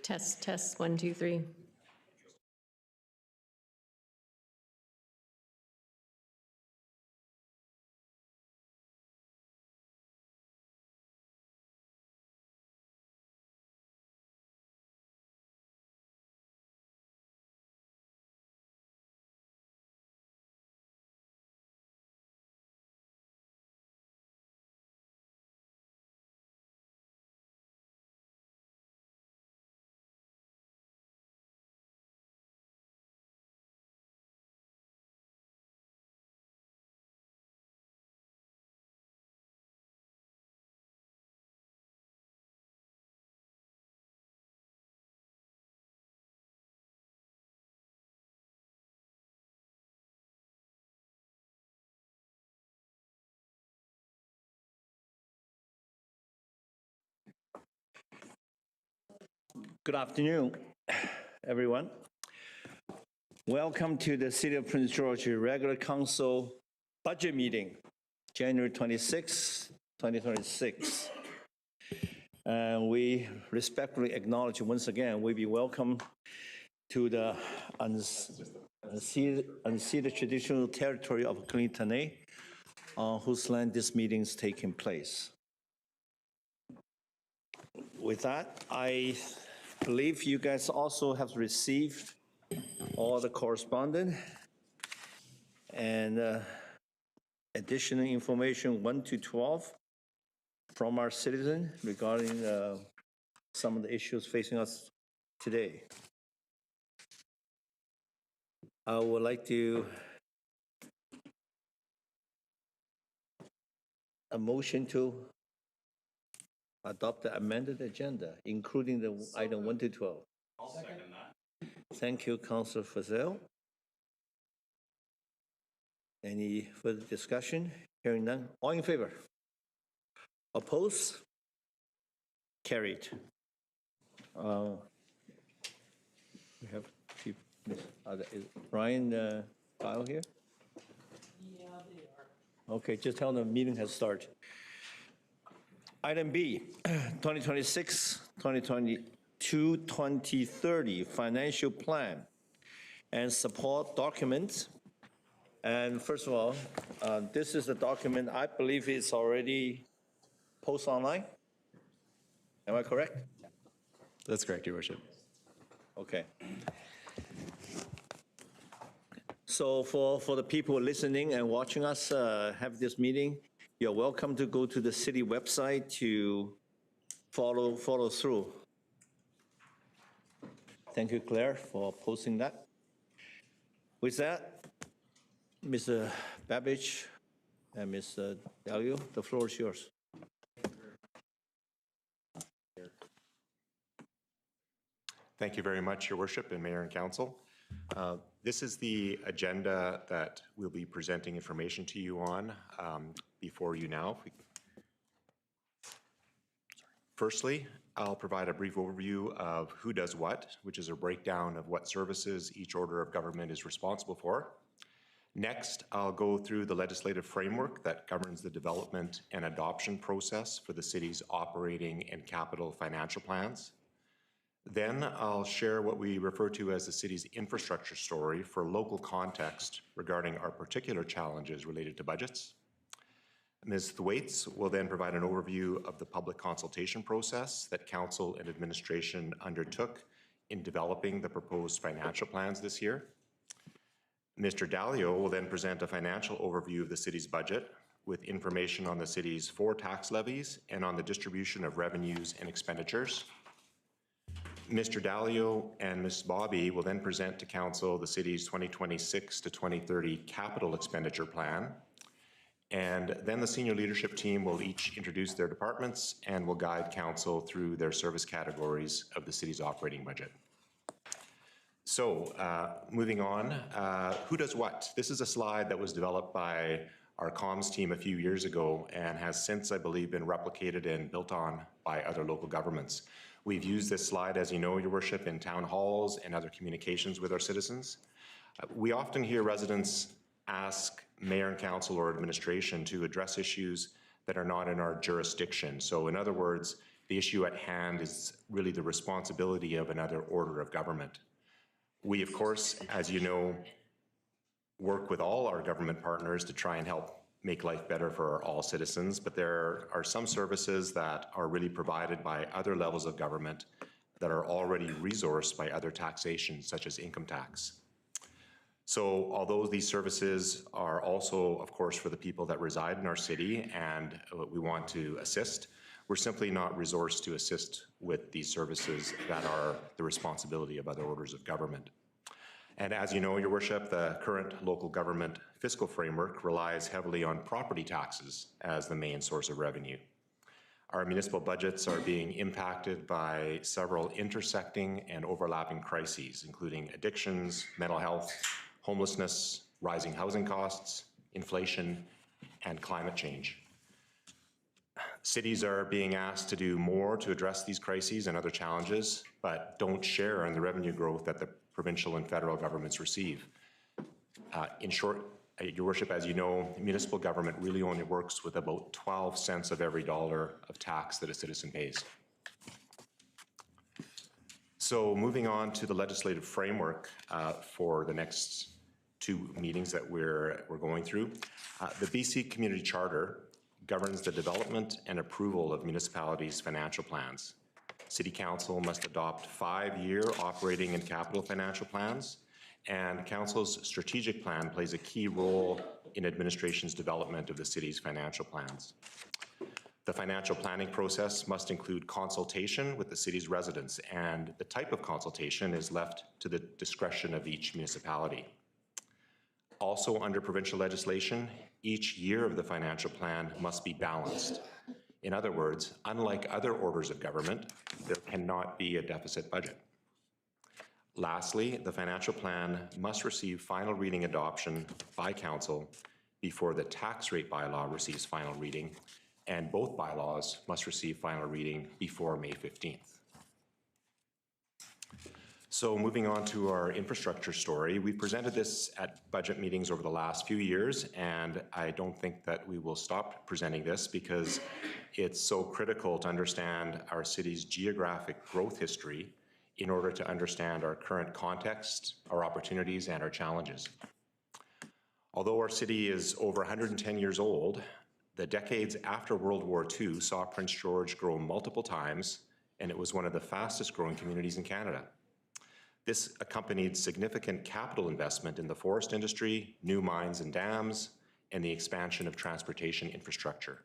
Test, test, 1, 2, 3. Good afternoon, everyone. Welcome to the City of Prince George Regular Council Budget Meeting, January 26, 2026. We respectfully acknowledge once again, we be welcome to the unceded traditional territory of Kanien'kehá:ka, on whose land this meeting is taking place. With that, I believe you guys also have received all the correspondence and additional information 1 to 12 from our citizens regarding some of the issues facing us today. I would like to a motion to adopt the amended agenda, including the item 1 to 12. I'll second that. Thank you, Councilor Fazell. Any further discussion? Hearing none. All in favor? Opposed? Carried. We have chief. Is Brian Kyle here? Yeah, they are. Okay, just tell them the meeting has started. Item B, 2026, 2022, 2030 financial plan and support documents. And first of all, this is a document I believe is already posted online. Am I correct? That's correct, Your Worship. Okay. So for the people listening and watching us have this meeting, you're welcome to go to the city website to follow through. Thank you, Claire, for posting that. With that, Mr. Babbage and Mr. Dalio, the floor is yours. Thank you very much, Your Worship and Mayor and Council. This is the agenda that we'll be presenting information to you on before you now. Firstly, I'll provide a brief overview of who does what, which is a breakdown of what services each order of government is responsible for. Next, I'll go through the legislative framework that governs the development and adoption process for the city's operating and capital financial plans. Then I'll share what we refer to as the city's infrastructure story for local context regarding our particular challenges related to budgets. Ms. Thwaites will then provide an overview of the public consultation process that Council and administration undertook in developing the proposed financial plans this year. Mr. Dalio will then present a financial overview of the city's budget with information on the city's 4 tax levies and on the distribution of revenues and expenditures. Mr. Dalio and Ms. Bobby will then present to Council the city's 2026 to 2030 capital expenditure plan. And then the senior leadership team will each introduce their departments and will guide Council through their service categories of the city's operating budget. So moving on, who does what? This is a slide that was developed by our comms team a few years ago and has since, I believe, been replicated and built on by other local governments. We've used this slide, as you know, Your Worship, in town halls and other communications with our citizens. We often hear residents ask Mayor and Council or administration to address issues that are not in our jurisdiction. So in other words, The issue at hand is really the responsibility of another order of government. We, of course, as you know, work with all our government partners to try and help make life better for all citizens, but there are some services that are really provided by other levels of government that are already resourced by other taxation, such as income tax. So although these services are also, of course, for the people that reside in our city and we want to assist, we're simply not resourced to assist with these services that are the responsibility of other orders of government. And as you know, Your Worship, the current local government fiscal framework relies heavily on property taxes as the main source of revenue. Our municipal budgets are being impacted by several intersecting and overlapping crises, including addictions, mental health, homelessness, rising housing costs, inflation, and climate change. Cities are being asked to do more to address these crises and other challenges, but don't share in the revenue growth that the provincial and federal governments receive. In short, Your Worship, as you know, municipal government really only works with about 12 cents of every dollar of tax that a citizen pays. So moving on to the legislative framework for the next two meetings that we're going through. The BC Community Charter governs the development and approval of municipalities' financial plans. City Council must adopt 5-year operating and capital financial plans, and Council's strategic plan plays a key role in administration's development of the city's financial plans. The financial planning process must include consultation with the city's residents, and the type of consultation is left to the discretion of each municipality. Also, under provincial legislation, each year of the financial plan must be balanced. In other words, unlike other orders of government, there cannot be a deficit budget. Lastly, the financial plan must receive final reading adoption by Council before the tax rate bylaw receives final reading, and both bylaws must receive final reading before May 15th. So moving on to our infrastructure story, we presented this at budget meetings over the last few years, and I don't think that we will stop presenting this because it's so critical to understand our city's geographic growth history in order to understand our current context, our opportunities, and our challenges. Although our city is over 110 years old, the decades after World War II saw Prince George grow multiple times, and it was one of the fastest growing communities in Canada. This accompanied significant capital investment in the forest industry, new mines and dams, and the expansion of transportation infrastructure.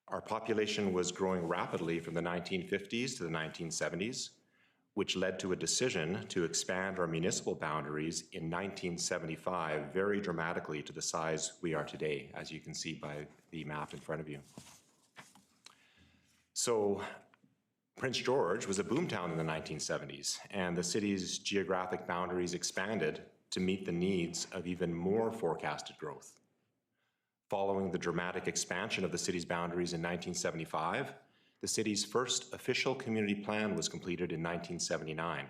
Our population was growing rapidly from the 1950s to the 1970s, which led to a decision to expand our municipal boundaries in 1975 very dramatically to the size we are today, as you can see by the map in front of you. So, Prince George was a boomtown in the 1970s, and the city's geographic boundaries expanded to meet the needs of even more forecasted growth. Following the dramatic expansion of the city's boundaries in 1975, the city's first official community plan was completed in 1979.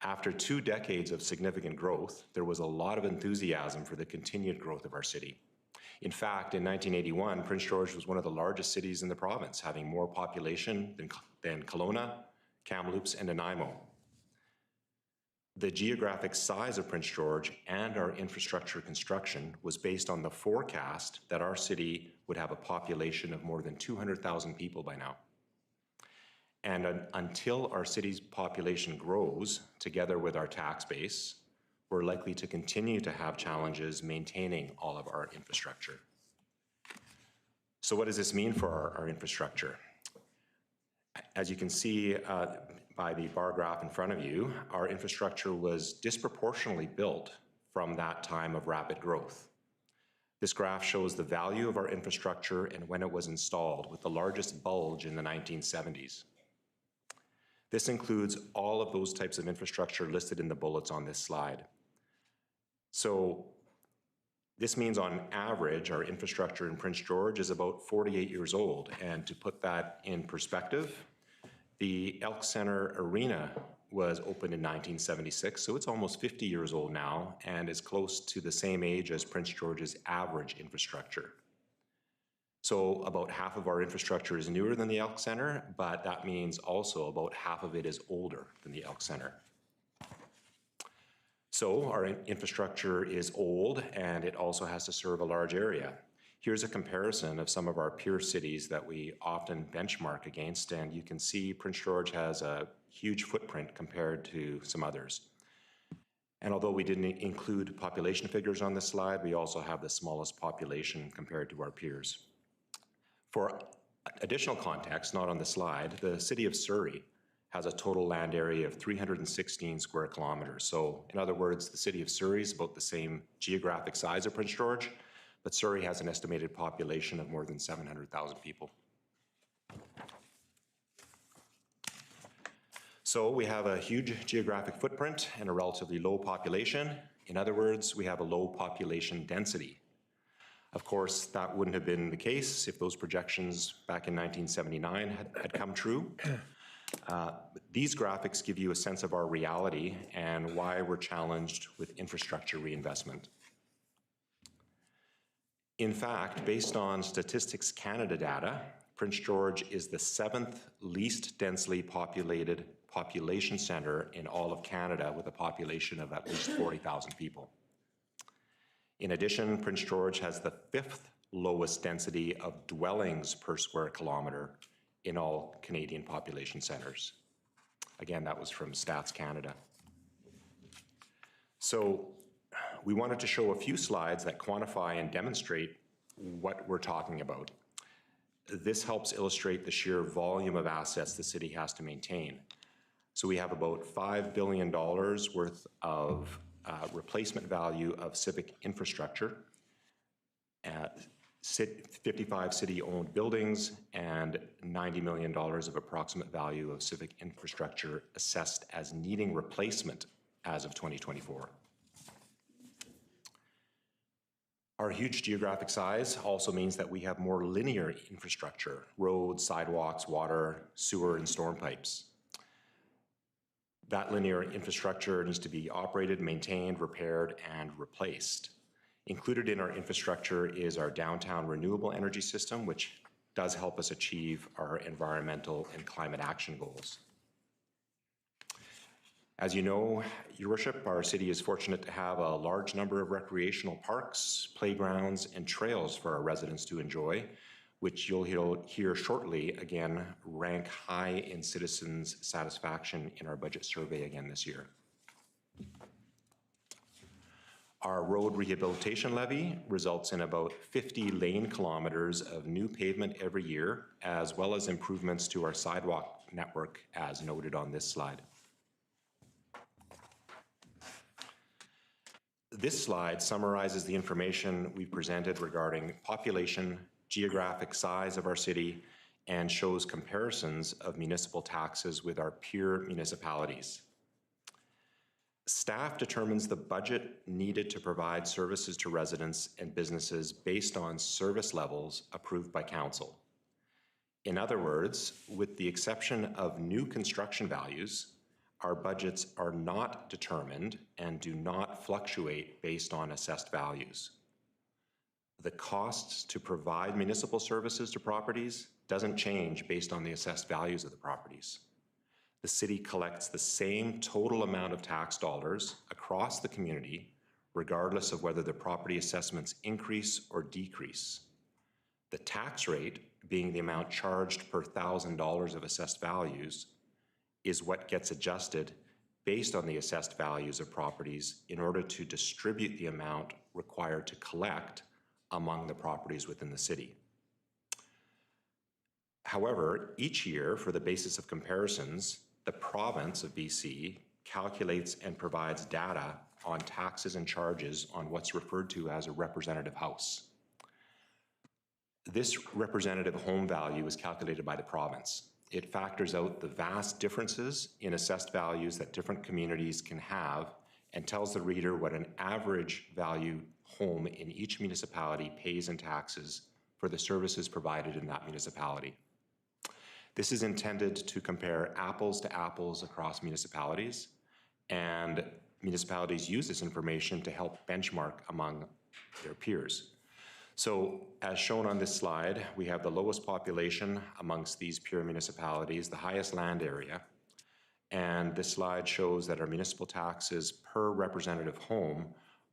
After 2 decades of significant growth, there was a lot of enthusiasm for the continued growth of our city. In fact, in 1981, Prince George was one of the largest cities in the province, having more population than Kelowna, Kamloops, and Nanaimo. The geographic size of Prince George and our infrastructure construction was based on the forecast that our city would have a population of more than 200,000 people by now. And until our city's population grows, together with our tax base, we're likely to continue to have challenges maintaining all of our infrastructure. So what does this mean for our infrastructure? As you can see by the bar graph in front of you, our infrastructure was disproportionately built from that time of rapid growth. This graph shows the value of our infrastructure and when it was installed, with the largest bulge in the 1970s. This includes all of those types of infrastructure listed in the bullets on this slide. So this means on average, our infrastructure in Prince George is about 48 years old. And to put that in perspective, the Elks Centre Arena was opened in 1976, so it's almost 50 years old now and is close to the same age as Prince George's average infrastructure. So about half of our infrastructure is newer than the Elks Center, but that means also about half of it is older than the Elks Center. So our infrastructure is old, and it also has to serve a large area. Here's a comparison of some of our peer cities that we often benchmark against, and you can see Prince George has a huge footprint compared to some others. And although we didn't include population figures on this slide, we also have the smallest population compared to our peers. For additional context, not on the slide, the city of Surrey has a total land area of 316 square kilometers. So in other words, the city of Surrey is about the same geographic size of Prince George, but Surrey has an estimated population of more than 700,000 people. So we have a huge geographic footprint and a relatively low population. In other words, we have a low population density. Of course, that wouldn't have been the case if those projections back in 1979 had come true. These graphics give you a sense of our reality and why we're challenged with infrastructure reinvestment. In fact, based on Statistics Canada data, Prince George is the 7th least densely populated population center in all of Canada, with a population of at least 40,000 people. In addition, Prince George has the 5th lowest density of dwellings per square kilometer in all Canadian population centers. Again, that was from Stats Canada. So we wanted to show a few slides that quantify and demonstrate what we're talking about. This helps illustrate the sheer volume of assets the city has to maintain. So we have about $5 billion worth of replacement value of civic infrastructure, 55 city-owned buildings, and $90 million of approximate value of civic infrastructure assessed as needing replacement as of 2024. Our huge geographic size also means that we have more linear infrastructure: roads, sidewalks, water, sewer, and storm pipes. That linear infrastructure needs to be operated, maintained, repaired, and replaced. Included in our infrastructure is our downtown renewable energy system, which does help us achieve our environmental and climate action goals. As you know, Your Worship, our city is fortunate to have a large number of recreational parks, playgrounds, and trails for our residents to enjoy, which you'll hear shortly again rank high in citizens' satisfaction in our budget survey again this year. Our road rehabilitation levy results in about 50 lane kilometers of new pavement every year, as well as improvements to our sidewalk network, as noted on this slide. This slide summarizes the information we've presented regarding population, geographic size of our city, and shows comparisons of municipal taxes with our peer municipalities. Staff determines the budget needed to provide services to residents and businesses based on service levels approved by council. In other words, with the exception of new construction values, our budgets are not determined and do not fluctuate based on assessed values. The costs to provide municipal services to properties doesn't change based on the assessed values of the properties. The city collects the same total amount of tax dollars across the community, regardless of whether the property assessments increase or decrease. The tax rate, being the amount charged per $1,000 of assessed values, is what gets adjusted based on the assessed values of properties in order to distribute the amount required to collect among the properties within the city. However, each year, for the basis of comparisons, the province of BC calculates and provides data on taxes and charges on what's referred to as a representative house. This representative home value is calculated by the province. It factors out the vast differences in assessed values that different communities can have and tells the reader what an average value home in each municipality pays in taxes for the services provided in that municipality. This is intended to compare apples to apples across municipalities, and municipalities use this information to help benchmark among their peers. So as shown on this slide, we have the lowest population amongst these peer municipalities, the highest land area. And this slide shows that our municipal taxes per representative home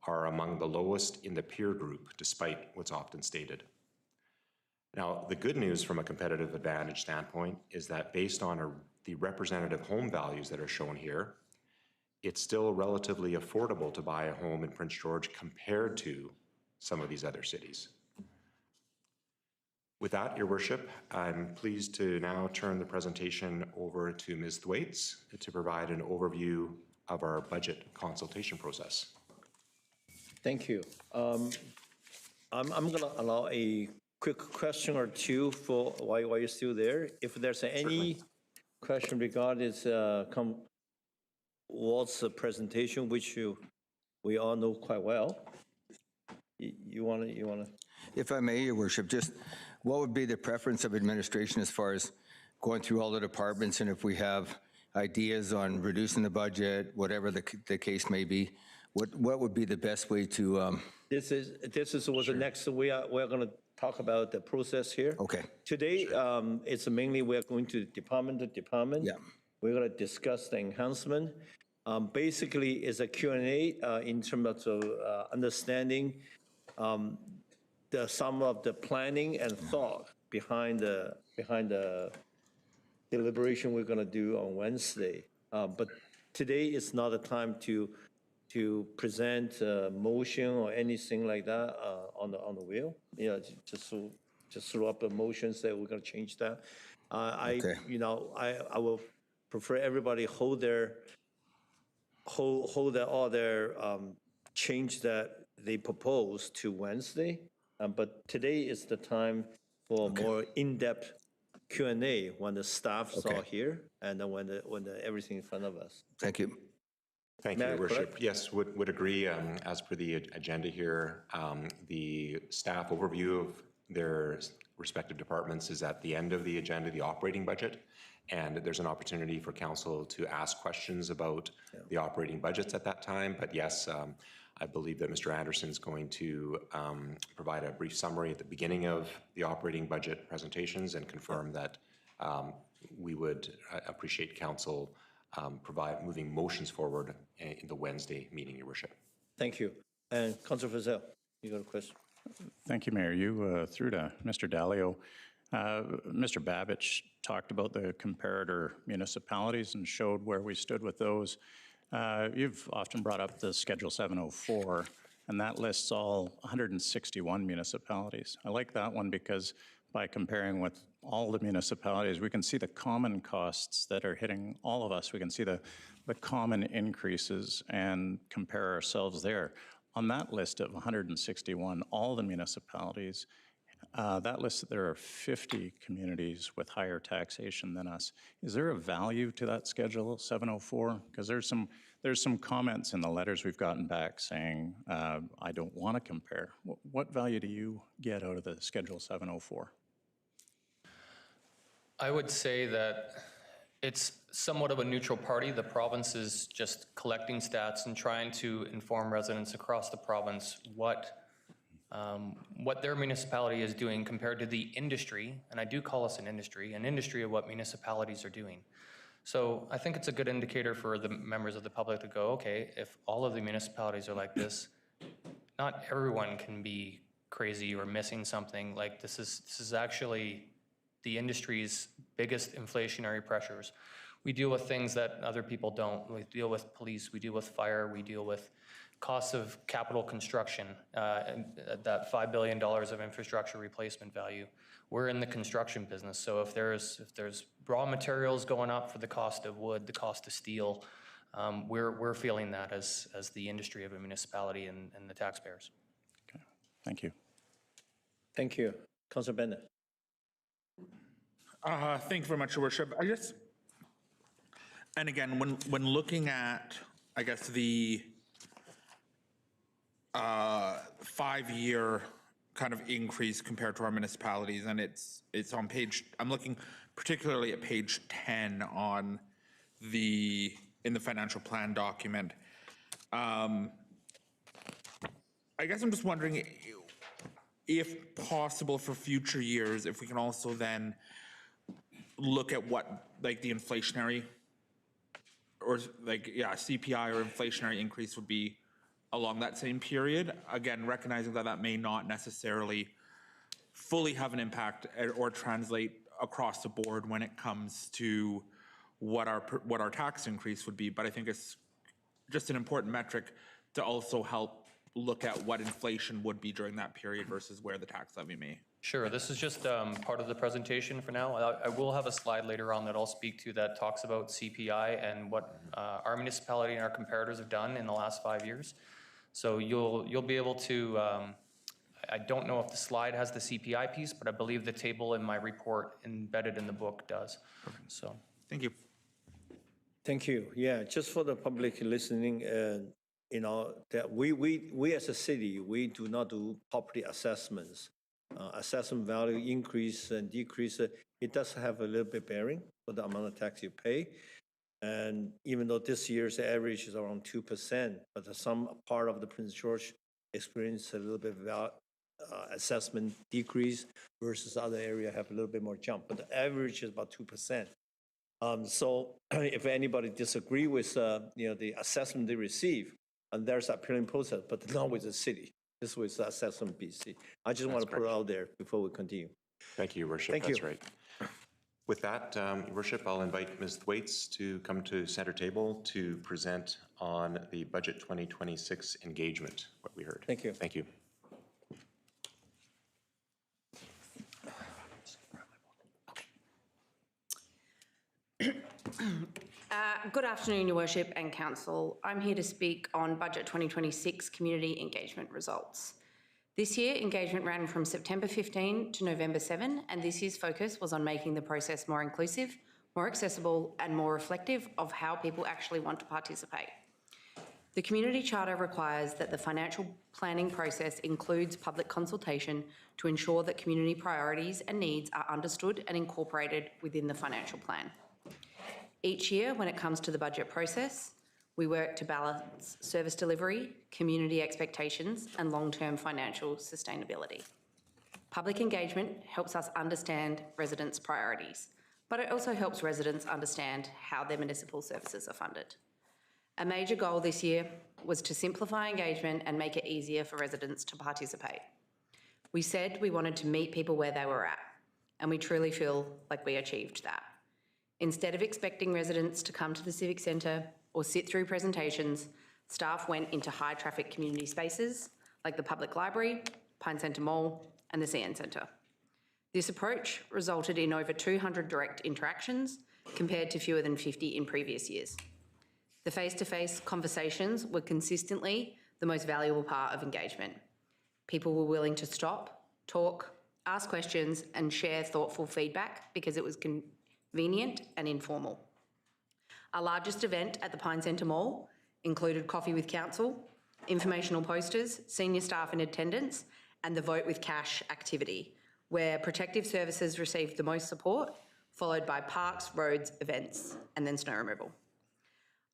are among the lowest in the peer group, despite what's often stated. Now, the good news from a competitive advantage standpoint is that based on the representative home values that are shown here, it's still relatively affordable to buy a home in Prince George compared to some of these other cities. With that, Your Worship, I'm pleased to now turn the presentation over to Ms. Thwaites to provide an overview of our budget consultation process. Thank you. I'm going to allow a quick question or two for while you're still there. If there's any question regarding what's the presentation, which we all know quite well. You want to? If I may, Your Worship, just what would be the preference of administration as far as going through all the departments, and if we have ideas on reducing the budget, whatever the case may be, what would be the best way to? This is what the next we're going to talk about the process here. Okay. Today, it's mainly we're going to department to department. Yeah. We're going to discuss the enhancement. Basically, it's a Q&A in terms of understanding some of the planning and thought behind the deliberation we're going to do on Wednesday. But today is not a time to present a motion or anything like that on the wheel. You know, just throw up a motion, say we're going to change that. Okay. I will prefer everybody hold all their change that they propose to Wednesday. But today is the time for more in-depth Q&A when the staff's all here and then when everything in front of us. Thank you. Thank you, Your Worship. Yes, would agree. As per the agenda here, the staff overview of their respective departments is at the end of the agenda, the operating budget. And there's an opportunity for council to ask questions about the operating budgets at that time. But yes, I believe that Mr. Anderson is going to provide a brief summary at the beginning of the operating budget presentations and confirm that we would appreciate council moving motions forward in the Wednesday meeting, Your Worship. Thank you. And Councilor Frizzell, you got a question? Thank you, Mayor. You through to Mr. Dalio. Mr. Babich talked about the comparator municipalities and showed where we stood with those. You've often brought up the Schedule 704, and that lists all 161 municipalities. I like that one because by comparing with all the municipalities, we can see the common costs that are hitting all of us. We can see the common increases and compare ourselves there. On that list of 161, all the municipalities, that lists that there are 50 communities with higher taxation than us. Is there a value to that Schedule 704? Because there's some comments in the letters we've gotten back saying, I don't want to compare. What value do you get out of the Schedule 704? I would say that it's somewhat of a neutral party. The province is just collecting stats and trying to inform residents across the province what their municipality is doing compared to the industry, and I do call us an industry of what municipalities are doing. So I think it's a good indicator for the members of the public to go, okay, if all of the municipalities are like this, not everyone can be crazy or missing something. Like this is actually the industry's biggest inflationary pressures. We deal with things that other people don't. We deal with police, we deal with fire, we deal with costs of capital construction, that $5 billion of infrastructure replacement value. We're in the construction business, so if there's raw materials going up for the cost of wood, the cost of steel, we're feeling that as the industry of a municipality and the taxpayers. Okay, thank you. Thank you. Councilor Bennett. Thank you very much, Your Worship. And again, when looking at, I guess, the 5-year kind of increase compared to our municipalities, and it's on I'm looking particularly at page 10 in the financial plan document. I guess I'm just wondering, if possible for future years, if we can also then look at what, like, the inflationary or like, yeah, CPI or inflationary increase would be along that same period. Again, recognizing that that may not necessarily fully have an impact or translate across the board when it comes to what our tax increase would be. But I think it's just an important metric to also help look at what inflation would be during that period versus where the tax levy may. Sure, this is just part of the presentation for now. I will have a slide later on that I'll speak to that talks about CPI and what our municipality and our comparators have done in the last 5 years. So you'll be able to, I don't know if the slide has the CPI piece, but I believe the table in my report embedded in the book does. So. Thank you. Thank you. Yeah, just for the public listening, that we as a city, we do not do property assessments. Assessment value increase and decrease, it does have a little bit bearing for the amount of tax you pay. And even though this year's average is around 2%, but some part of the Prince George experienced a little bit of assessment decrease versus other area have a little bit more jump, but the average is about 2%. So if anybody disagree with the assessment they receive, and there's appealing process, but not with the city. This was assessment BC. I just want to put it out there before we continue. Thank you, Your Worship. Thank you. That's right. With that, Your Worship, I'll invite Ms. Thwaites to come to center table to present on the Budget 2026 engagement, what we heard. Thank you. Thank you. Good afternoon, Your Worship and Council. I'm here to speak on Budget 2026 community engagement results. This year, engagement ran from September 15 to November 7, and this year's focus was on making the process more inclusive, more accessible, and more reflective of how people actually want to participate. The Community Charter requires that the financial planning process includes public consultation to ensure that community priorities and needs are understood and incorporated within the financial plan. Each year, when it comes to the budget process, we work to balance service delivery, community expectations, and long-term financial sustainability. Public engagement helps us understand residents' priorities, but it also helps residents understand how their municipal services are funded. A major goal this year was to simplify engagement and make it easier for residents to participate. We said we wanted to meet people where they were at, and we truly feel like we achieved that. Instead of expecting residents to come to the Civic Centre or sit through presentations, staff went into high-traffic community spaces like the Public Library, Pine Centre Mall, and the CN Centre. This approach resulted in over 200 direct interactions compared to fewer than 50 in previous years. The face-to-face conversations were consistently the most valuable part of engagement. People were willing to stop, talk, ask questions, and share thoughtful feedback because it was convenient and informal. Our largest event at the Pine Centre Mall included Coffee with Council, informational posters, senior staff in attendance, and the Vote with Cash activity, where protective services received the most support, followed by parks, roads, events, and then snow removal.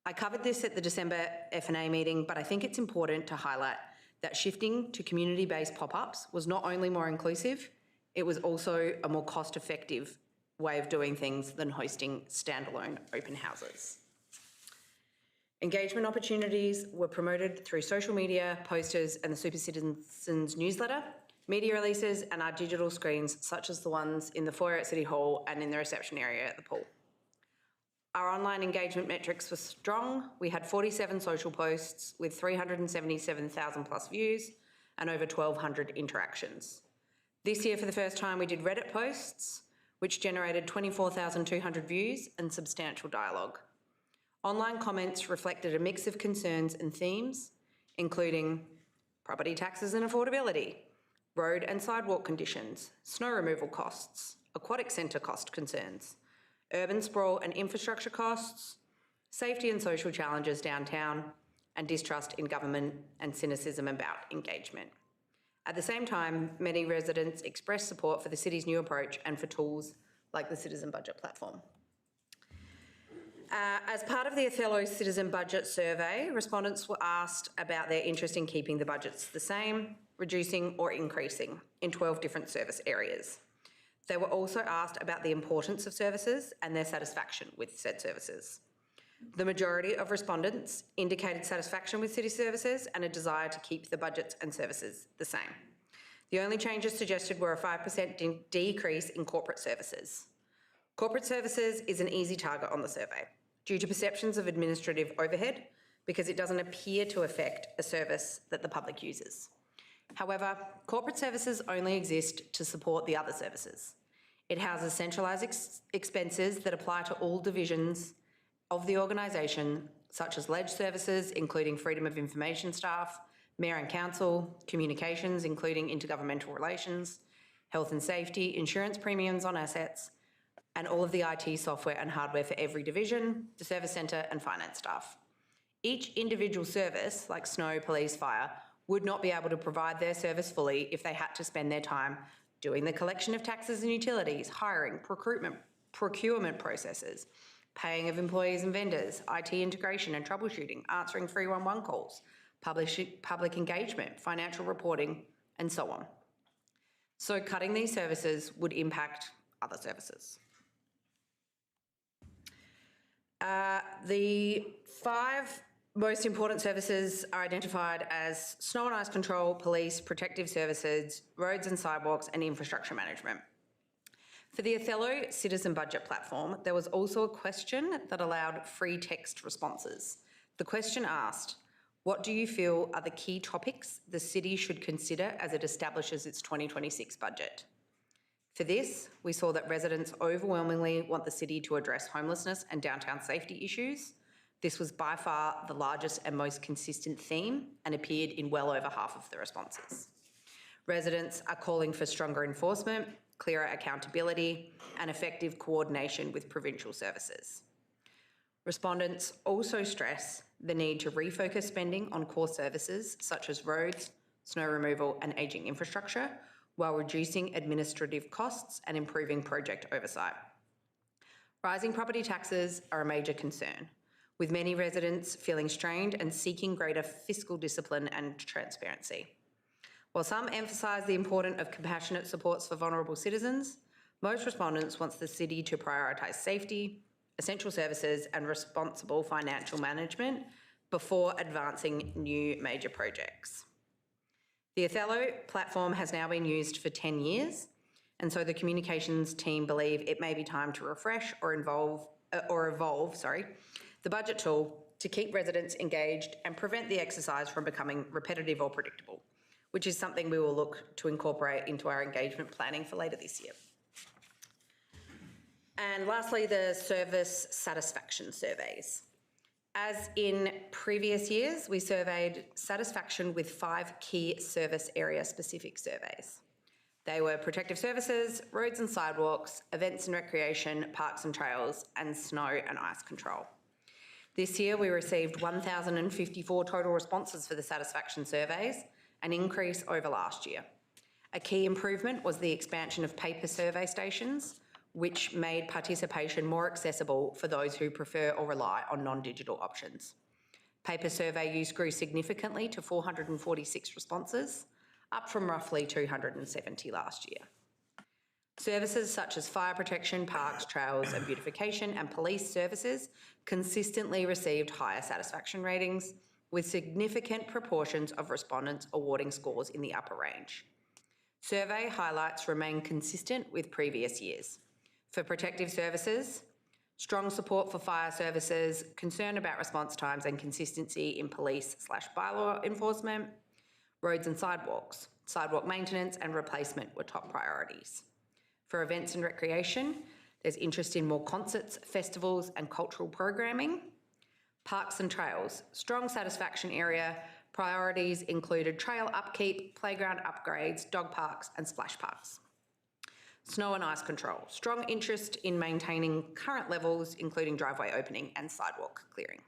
I covered this at the December F&A meeting, but I think it's important to highlight that shifting to community-based pop-ups was not only more inclusive, it was also a more cost-effective way of doing things than hosting standalone open houses. Engagement opportunities were promoted through social media, posters, and the Super Citizens newsletter, media releases, and our digital screens, such as the ones in the foyer at City Hall and in the reception area at the pool. Our online engagement metrics were strong. We had 47 social posts with 377,000 plus views and over 1,200 interactions. This year, for the first time, we did Reddit posts, which generated 24,200 views and substantial dialogue. Online comments reflected a mix of concerns and themes, including property taxes and affordability, road and sidewalk conditions, snow removal costs, aquatic centre cost concerns, urban sprawl and infrastructure costs, safety and social challenges downtown, and distrust in government and cynicism about engagement. At the same time, many residents expressed support for the city's new approach and for tools like the Citizen Budget platform. As part of the Othello Citizen Budget Survey, respondents were asked about their interest in keeping the budgets the same, reducing or increasing in 12 different service areas. They were also asked about the importance of services and their satisfaction with said services. The majority of respondents indicated satisfaction with city services and a desire to keep the budgets and services the same. The only changes suggested were a 5% decrease in corporate services. Corporate services is an easy target on the survey due to perceptions of administrative overhead because it doesn't appear to affect a service that the public uses. However, corporate services only exist to support the other services. It houses centralised expenses that apply to all divisions of the organisation, such as ledge services, including freedom of information staff, mayor and council, communications, including intergovernmental relations, health and safety, insurance premiums on assets, and all of the IT software and hardware for every division, the service centre and finance staff. Each individual service, like snow, police, fire, would not be able to provide their service fully if they had to spend their time doing the collection of taxes and utilities, hiring, procurement processes, paying of employees and vendors, IT integration and troubleshooting, answering 311 calls, public engagement, financial reporting, and so on. So cutting these services would impact other services. The 5 most important services are identified as snow and ice control, police, protective services, roads and sidewalks, and infrastructure management. For the Othello Citizen Budget Platform, there was also a question that allowed free text responses. The question asked, what do you feel are the key topics the city should consider as it establishes its 2026 budget? For this, we saw that residents overwhelmingly want the city to address homelessness and downtown safety issues. This was by far the largest and most consistent theme and appeared in well over half of the responses. Residents are calling for stronger enforcement, clearer accountability, and effective coordination with provincial services. Respondents also stress the need to refocus spending on core services such as roads, snow removal, and ageing infrastructure, while reducing administrative costs and improving project oversight. Rising property taxes are a major concern, with many residents feeling strained and seeking greater fiscal discipline and transparency. While some emphasise the importance of compassionate supports for vulnerable citizens, most respondents want the city to prioritise safety, essential services, and responsible financial management before advancing new major projects. The Othello platform has now been used for 10 years, and so the communications team believe it may be time to refresh or evolve the budget tool to keep residents engaged and prevent the exercise from becoming repetitive or predictable, which is something we will look to incorporate into our engagement planning for later this year. And lastly, the service satisfaction surveys. As in previous years, we surveyed satisfaction with 5 key service area specific surveys. They were protective services, roads and sidewalks, events and recreation, parks and trails, and snow and ice control. This year, we received 1,054 total responses for the satisfaction surveys, an increase over last year. A key improvement was the expansion of paper survey stations, which made participation more accessible for those who prefer or rely on non-digital options. Paper survey use grew significantly to 446 responses, up from roughly 270 last year. Services such as fire protection, parks, trails and beautification and police services consistently received higher satisfaction ratings, with significant proportions of respondents awarding scores in the upper range. Survey highlights remain consistent with previous years. For protective services, strong support for fire services, concern about response times and consistency in police/bylaw enforcement, roads and sidewalks, sidewalk maintenance and replacement were top priorities. For events and recreation, there's interest in more concerts, festivals and cultural programming. Parks and trails, strong satisfaction area, priorities included trail upkeep, playground upgrades, dog parks and splash parks. Snow and ice control, strong interest in maintaining current levels, including driveway opening and sidewalk clearing.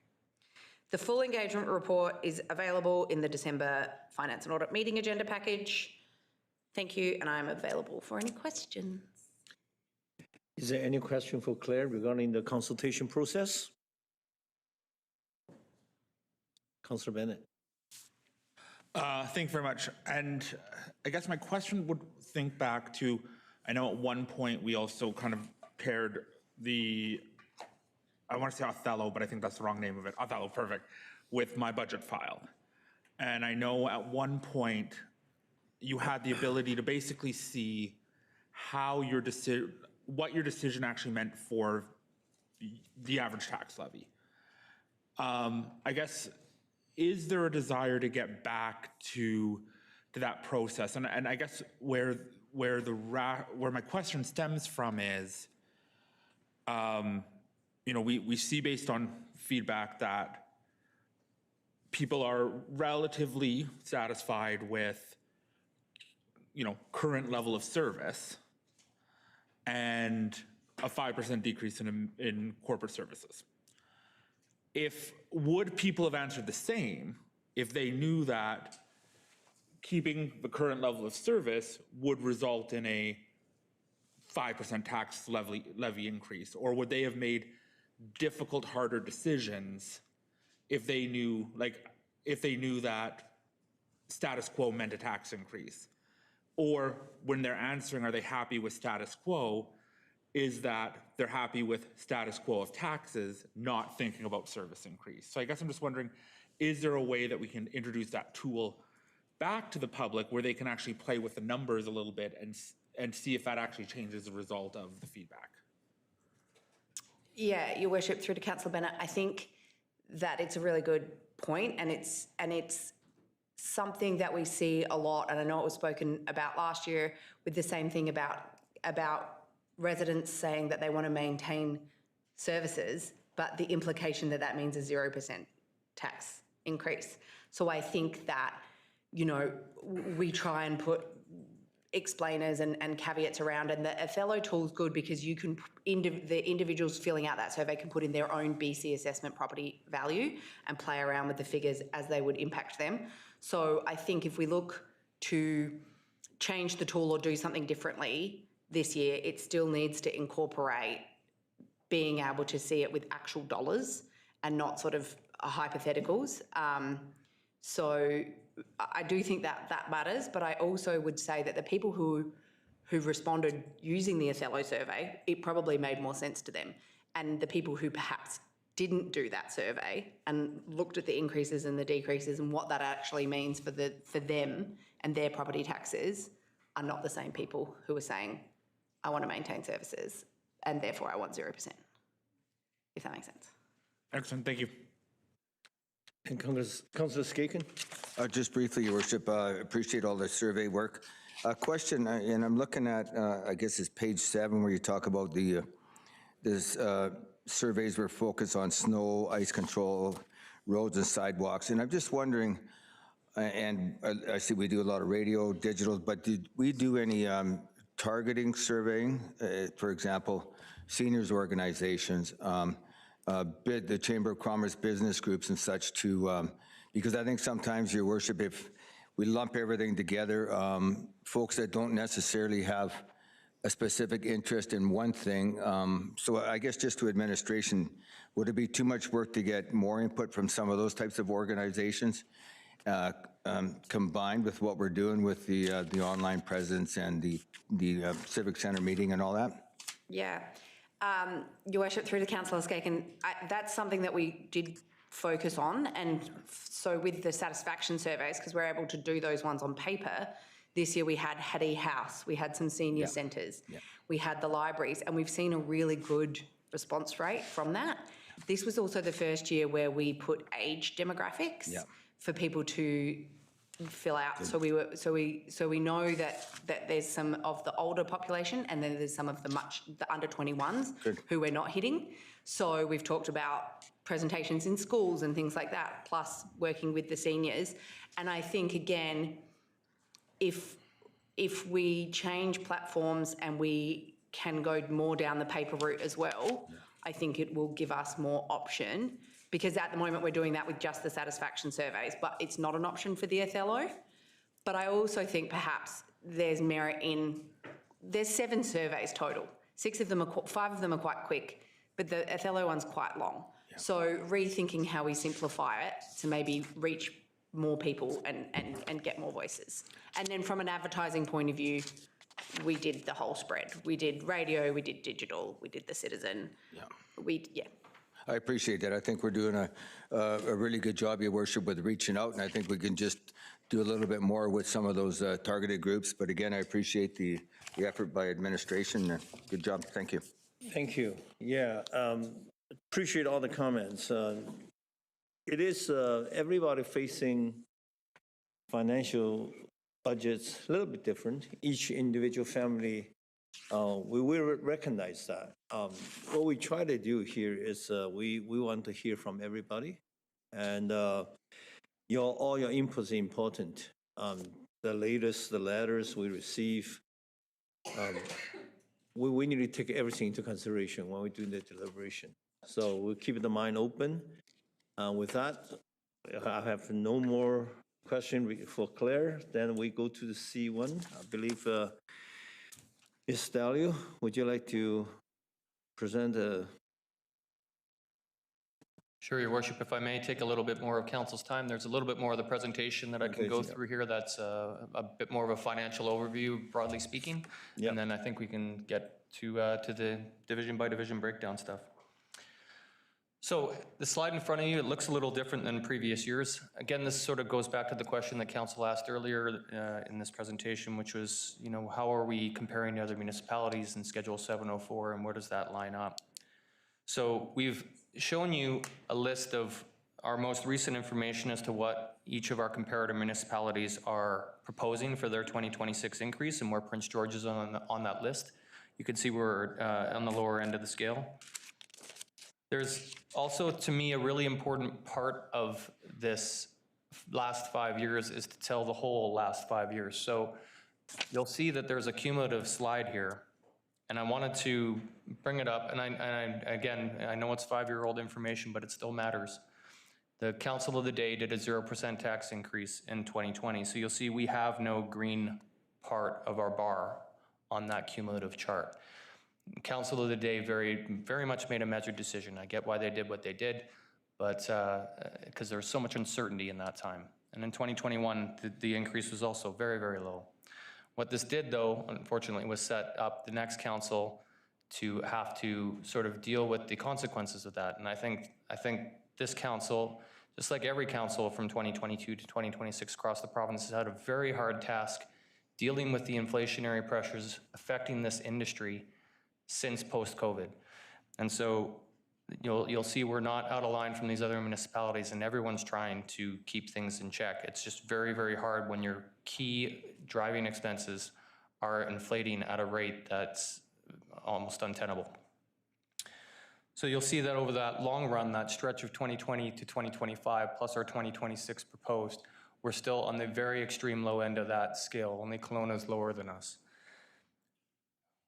The full engagement report is available in the December Finance and Audit meeting agenda package. Thank you, and I'm available for any questions. Is there any question for Claire regarding the consultation process? Councillor Bennett. Thank you very much. And I guess my question would think back to, I know at one point we also kind of paired the, I want to say Othello, but I think that's the wrong name of it, Othello, perfect, with My Budget File. And I know at one point you had the ability to basically see how your decision, what your decision actually meant for the average tax levy. I guess, is there a desire to get back to that process? And I guess where my question stems from is, you know, we see based on feedback that people are relatively satisfied with, you know, current level of service and a 5% decrease in corporate services. Would people have answered the same if they knew that keeping the current level of service would result in a 5% tax levy increase? Or would they have made difficult, harder decisions if they knew that status quo meant a tax increase? Or when they're answering, are they happy with status quo, is that they're happy with status quo of taxes, not thinking about service increase? So I guess I'm just wondering, is there a way that we can introduce that tool back to the public where they can actually play with the numbers a little bit and see if that actually changes the result of the feedback? Yeah, Your Worship, through to Councillor Bennett, I think that it's a really good point, and it's something that we see a lot, and I know it was spoken about last year with the same thing about residents saying that they want to maintain services, but the implication that means a 0% tax increase. So I think that, you know, we try and put explainers and caveats around, and the Othello tool is good because you can, the individuals filling out that survey can put in their own BC assessment property value and play around with the figures as they would impact them. So I think if we look to change the tool or do something differently this year, it still needs to incorporate being able to see it with actual dollars and not sort of hypotheticals. So I do think that matters, but I also would say that the people who responded using the Othello survey, it probably made more sense to them. And the people who perhaps didn't do that survey and looked at the increases and the decreases and what that actually means for them and their property taxes are not the same people who are saying, I want to maintain services and therefore I want 0%, if that makes sense. Excellent, thank you. And Councillor Skaken? Just briefly, Your Worship, appreciate all the survey work. Question, and I'm looking at, I guess it's page 7 where you talk about this surveys were focused on snow, ice control, roads and sidewalks. And I'm just wondering, and I see we do a lot of radio, digital, but did we do any targeting surveying? For example, seniors organizations, the Chamber of Commerce business groups and such to, because I think sometimes, Your Worship, if we lump everything together, folks that don't necessarily have a specific interest in one thing. So I guess just to administration, would it be too much work to get more input from some of those types of organizations combined with what we're doing with the online presence and the Civic Center meeting and all that? Yeah. Your Worship, through to Councillor Skaken, that's something that we did focus on. And so with the satisfaction surveys, because we're able to do those ones on paper, this year we had Haddie House, we had some senior centres, we had the libraries, and we've seen a really good response rate from that. This was also the first year where we put age demographics for people to fill out. So we know that there's some of the older population, and then there's some of the under 21s who we're not hitting. So we've talked about presentations in schools and things like that, plus working with the seniors. And I think, again, if we change platforms and we can go more down the paper route as well, I think it will give us more option, because at the moment we're doing that with just the satisfaction surveys, but it's not an option for the Othello. But I also think perhaps there's merit in, there's 7 surveys total. 5 of them are quite quick, but the Othello one's quite long. So rethinking how we simplify it to maybe reach more people and get more voices. And then from an advertising point of view, we did the whole spread. We did radio, we did digital, we did the Citizen. Yeah. I appreciate that. I think we're doing a really good job, Your Worship, with reaching out, and I think we can just do a little bit more with some of those targeted groups. But again, I appreciate the effort by administration. Good job. Thank you. Thank you. Yeah, appreciate all the comments. It is everybody facing financial budgets a little bit different. Each individual family, we will recognize that. What we try to do here is we want to hear from everybody, and all your inputs are important. The letters we receive, we need to take everything into consideration when we do the deliberation. So we'll keep the mind open. With that, I have no more question for Claire. Then we go to the C1. I believe Ms. Dalio, would you like to present a? Sure, Your Worship. If I may take a little bit more of council's time, there's a little bit more of the presentation that I can go through here that's a bit more of a financial overview, broadly speaking. Yep. And then I think we can get to the division by division breakdown stuff. So the slide in front of you, it looks a little different than previous years. Again, this sort of goes back to the question that council asked earlier in this presentation, which was, how are we comparing to other municipalities in Schedule 704, and where does that line up? So we've shown you a list of our most recent information as to what each of our comparative municipalities are proposing for their 2026 increase, and where Prince George is on that list. You can see we're on the lower end of the scale. There's also, to me, a really important part of this last 5 years is to tell the whole last 5 years. So you'll see that there's a cumulative slide here, and I wanted to bring it up. And again, I know it's 5-year-old information, but it still matters. The Council of the Day did a 0% tax increase in 2020. So you'll see we have no green part of our bar on that cumulative chart. Council of the Day very much made a measured decision. I get why they did what they did, but because there was so much uncertainty in that time. And in 2021, the increase was also very, very low. What this did, though, unfortunately, was set up the next council to have to sort of deal with the consequences of that. And I think this council, just like every council from 2022 to 2026 across the province, has had a very hard task dealing with the inflationary pressures affecting this industry since post-COVID. And so you'll see we're not out of line from these other municipalities, and everyone's trying to keep things in check. It's just very, very hard when your key driving expenses are inflating at a rate that's almost untenable. So you'll see that over that long run, that stretch of 2020 to 2025, plus our 2026 proposed, we're still on the very extreme low end of that scale. Only Kelowna is lower than us.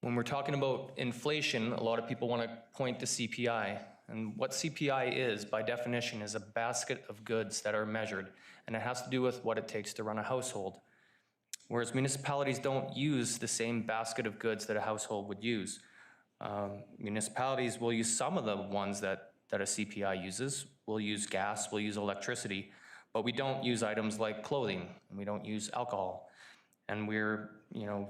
When we're talking about inflation, a lot of people want to point to CPI. And what CPI is, by definition, is a basket of goods that are measured. And it has to do with what it takes to run a household. Whereas municipalities don't use the same basket of goods that a household would use. Municipalities will use some of the ones that a CPI uses. We'll use gas, we'll use electricity, but we don't use items like clothing, and we don't use alcohol. And we're,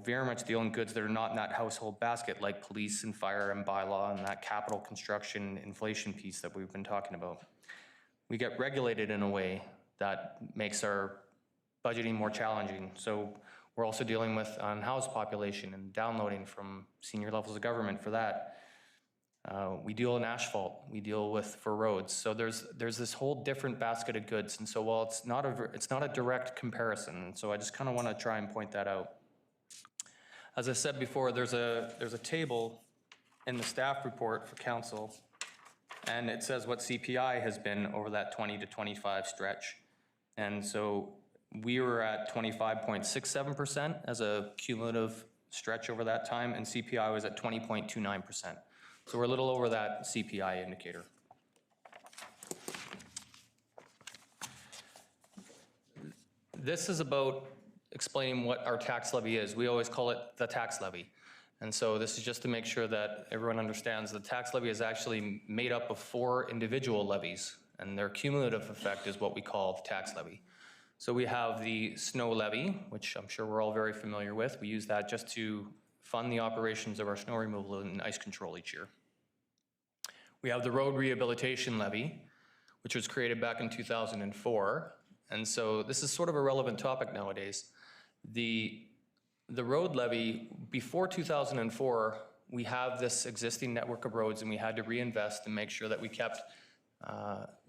very much dealing goods that are not in that household basket, like police and fire and bylaw and that capital construction inflation piece that we've been talking about. We get regulated in a way that makes our budgeting more challenging. So we're also dealing with unhoused population and downloading from senior levels of government for that. We deal in asphalt, we deal with for roads. So there's this whole different basket of goods. And so while it's not a direct comparison, and so I just kind of want to try and point that out. As I said before, there's a table in the staff report for council, and it says what CPI has been over that 20 to 25 stretch. And so we were at 25.67% as a cumulative stretch over that time, and CPI was at 20.29%. So we're a little over that CPI indicator. This is about explaining what our tax levy is. We always call it the tax levy. And so this is just to make sure that everyone understands the tax levy is actually made up of 4 individual levies, and their cumulative effect is what we call the tax levy. So we have the snow levy, which I'm sure we're all very familiar with. We use that just to fund the operations of our snow removal and ice control each year. We have the road rehabilitation levy, which was created back in 2004. And so this is sort of a relevant topic nowadays. The road levy, before 2004, we have this existing network of roads and we had to reinvest and make sure that we kept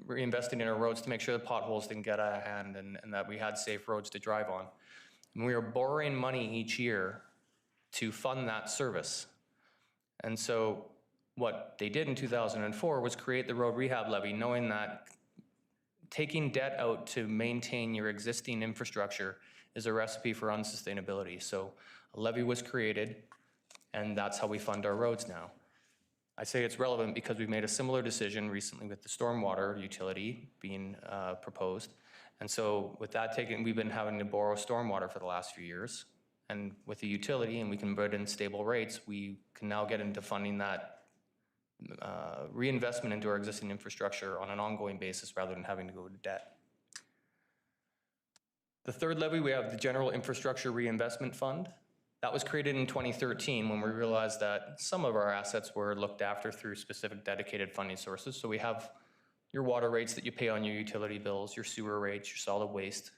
reinvesting in our roads to make sure the potholes didn't get out of hand and that we had safe roads to drive on. And we were borrowing money each year to fund that service. And so what they did in 2004 was create the road rehab levy, knowing that taking debt out to maintain your existing infrastructure is a recipe for unsustainability. So a levy was created, and that's how we fund our roads now. I say it's relevant because we've made a similar decision recently with the stormwater utility being proposed. And so with that taken, we've been having to borrow stormwater for the last few years. And with the utility, and we can put in stable rates, we can now get into funding that reinvestment into our existing infrastructure on an ongoing basis rather than having to go to debt. The third levy, we have the General Infrastructure Reinvestment Fund. That was created in 2013 when we realized that some of our assets were looked after through specific dedicated funding sources. So we have your water rates that you pay on your utility bills, your sewer rates, your solid waste.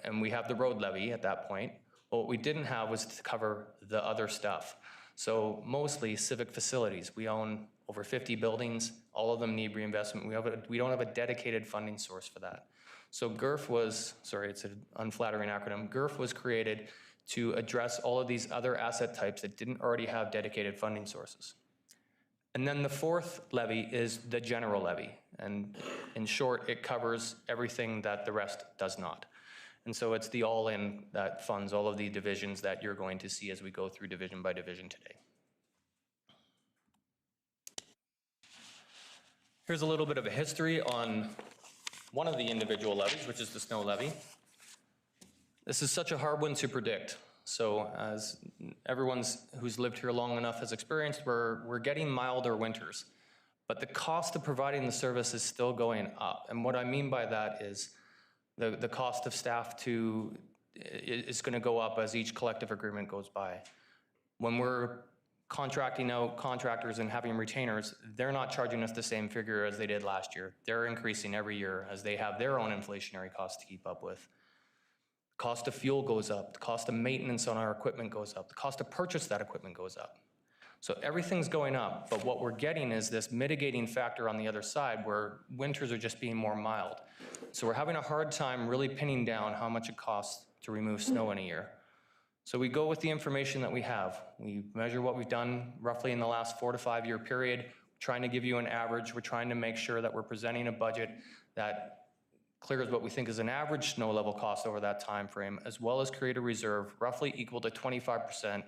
And we have the road levy at that point. But what we didn't have was to cover the other stuff. So mostly civic facilities. We own over 50 buildings. All of them need reinvestment. We don't have a dedicated funding source for that. So GIRF was, sorry, it's an unflattering acronym. GIRF was created to address all of these other asset types that didn't already have dedicated funding sources. And then the fourth levy is the general levy. And in short, it covers everything that the rest does not. And so it's the all-in that funds all of the divisions that you're going to see as we go through division by division today. Here's a little bit of a history on one of the individual levies, which is the snow levy. This is such a hard one to predict. So as everyone who's lived here long enough has experienced, we're getting milder winters, but the cost of providing the service is still going up. And what I mean by that is the cost of staff is going to go up as each collective agreement goes by. When we're contracting out contractors and having retainers, they're not charging us the same figure as they did last year. They're increasing every year as they have their own inflationary costs to keep up with. The cost of fuel goes up, the cost of maintenance on our equipment goes up, the cost to purchase that equipment goes up. So everything's going up, but what we're getting is this mitigating factor on the other side where winters are just being more mild. So we're having a hard time really pinning down how much it costs to remove snow in a year. So we go with the information that we have. We measure what we've done roughly in the last 4 to 5 year period, trying to give you an average. We're trying to make sure that we're presenting a budget that clears what we think is an average snow level cost over that time frame, as well as create a reserve roughly equal to 25%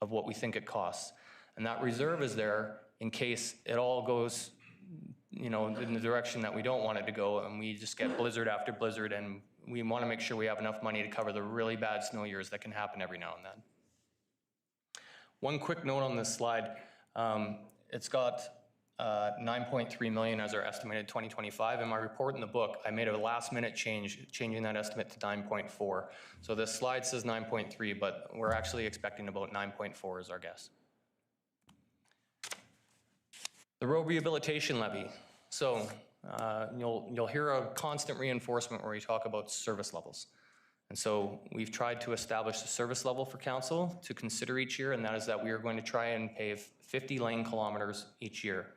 of what we think it costs. And that reserve is there in case it all goes, you know, in the direction that we don't want it to go, and we just get blizzard after blizzard, and we want to make sure we have enough money to cover the really bad snow years that can happen every now and then. One quick note on this slide, it's got 9.3 million as our estimated 2025. In my report in the book, I made a last minute change, changing that estimate to 9.4. So this slide says 9.3, but we're actually expecting about 9.4 as our guess. The road rehabilitation levy. So you'll hear a constant reinforcement where we talk about service levels. And so we've tried to establish a service level for council to consider each year, and that is that we are going to try and pave 50 lane kilometers each year.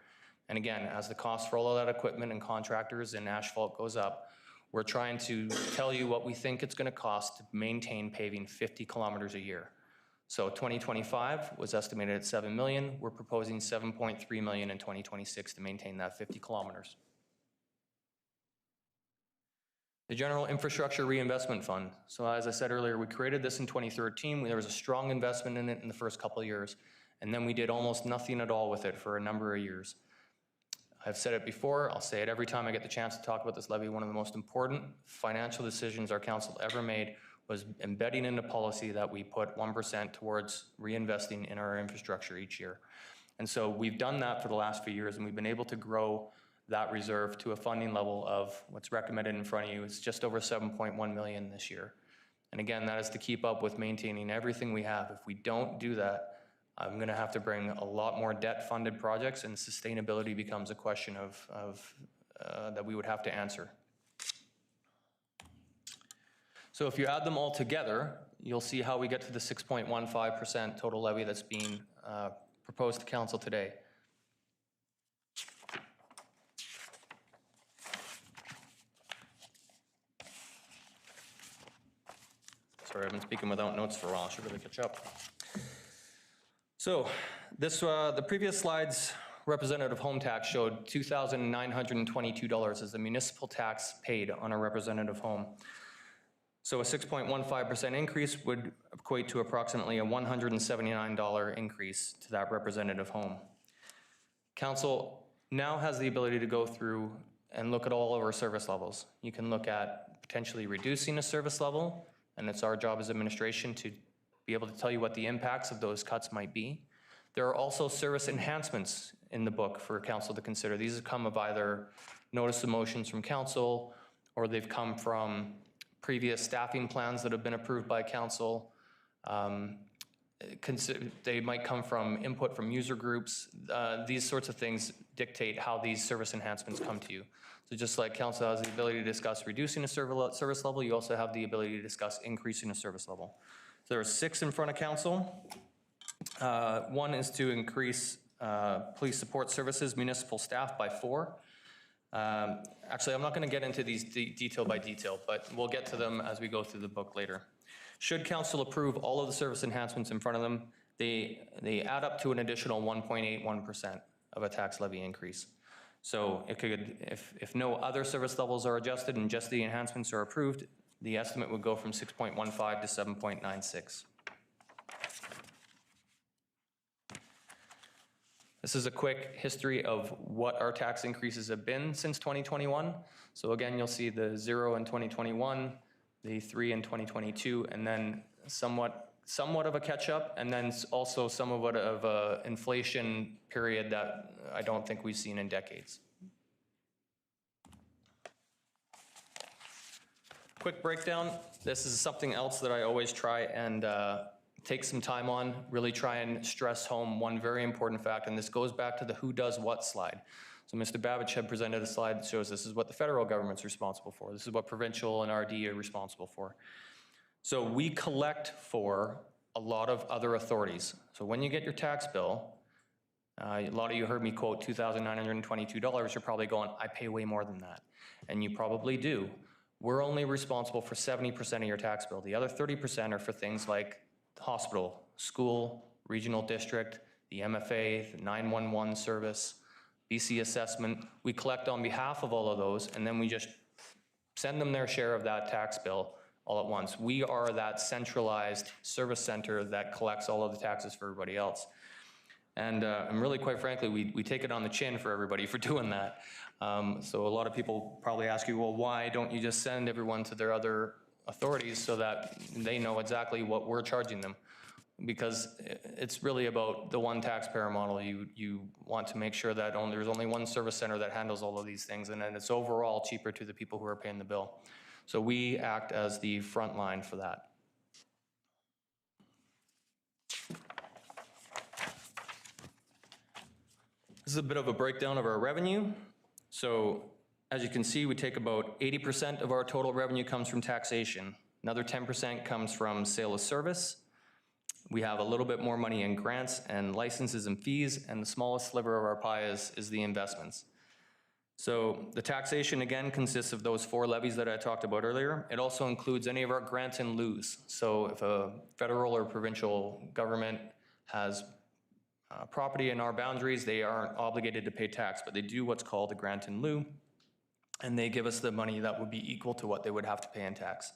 And again, as the cost for all of that equipment and contractors and asphalt goes up, we're trying to tell you what we think it's going to cost to maintain paving 50 kilometers a year. So 2025 was estimated at 7 million. We're proposing 7.3 million in 2026 to maintain that 50 kilometers. The General Infrastructure Reinvestment Fund. So as I said earlier, we created this in 2013. There was a strong investment in it in the first couple of years, and then we did almost nothing at all with it for a number of years. I've said it before, I'll say it every time I get the chance to talk about this levy. One of the most important financial decisions our council ever made was embedding into policy that we put 1% towards reinvesting in our infrastructure each year. And so we've done that for the last few years, and we've been able to grow that reserve to a funding level of what's recommended in front of you. It's just over 7.1 million this year. And again, that is to keep up with maintaining everything we have. If we don't do that, I'm going to have to bring a lot more debt-funded projects, and sustainability becomes a question that we would have to answer. So if you add them all together, you'll see how we get to the 6.15% total levy that's being proposed to council today. Sorry, I've been speaking without notes for a while. I should really catch up. So this, the previous slides, representative home tax showed $2,922 as the municipal tax paid on a representative home. So a 6.15% increase would equate to approximately a $179 increase to that representative home. Council now has the ability to go through and look at all of our service levels. You can look at potentially reducing a service level, and it's our job as administration to be able to tell you what the impacts of those cuts might be. There are also service enhancements in the book for council to consider. These have come of either notice of motions from council, or they've come from previous staffing plans that have been approved by council. They might come from input from user groups. These sorts of things dictate how these service enhancements come to you. So just like council has the ability to discuss reducing a service level, you also have the ability to discuss increasing a service level. So there are 6 in front of council. One is to increase police support services municipal staff by 4. Actually, I'm not going to get into these detail by detail, but we'll get to them as we go through the book later. Should council approve all of the service enhancements in front of them, they add up to an additional 1.81% of a tax levy increase. So it could, if no other service levels are adjusted and just the enhancements are approved, the estimate would go from 6.15 to 7.96. This is a quick history of what our tax increases have been since 2021. So again, you'll see the 0 in 2021, the 3 in 2022, and then somewhat of a catch-up, and then also somewhat of a inflation period that I don't think we've seen in decades. Quick breakdown. This is something else that I always try and take some time on, really try and stress home one very important fact, and this goes back to the who does what slide. So Mr. Babich had presented a slide that shows this is what the federal government's responsible for. This is what provincial and RD are responsible for. So we collect for a lot of other authorities. So when you get your tax bill, a lot of you heard me quote $2,922, you're probably going, I pay way more than that. And you probably do. We're only responsible for 70% of your tax bill. The other 30% are for things like hospital, school, regional district, the MFA, the 911 service, BC assessment. We collect on behalf of all of those, and then we just send them their share of that tax bill all at once. We are that centralized service center that collects all of the taxes for everybody else. And really, quite frankly, we take it on the chin for everybody for doing that. So a lot of people probably ask you, well, why don't you just send everyone to their other authorities so that they know exactly what we're charging them? Because it's really about the one taxpayer model. You want to make sure that there's only one service center that handles all of these things, and then it's overall cheaper to the people who are paying the bill. So we act as the front line for that. This is a bit of a breakdown of our revenue. So as you can see, we take about 80% of our total revenue comes from taxation. Another 10% comes from sale of service. We have a little bit more money in grants and licenses and fees, and the smallest sliver of our pie is the investments. So the taxation, again, consists of those 4 levies that I talked about earlier. It also includes any of our grants in lieu. So if a federal or provincial government has property in our boundaries, they aren't obligated to pay tax, but they do what's called a grant in lieu, and they give us the money that would be equal to what they would have to pay in tax.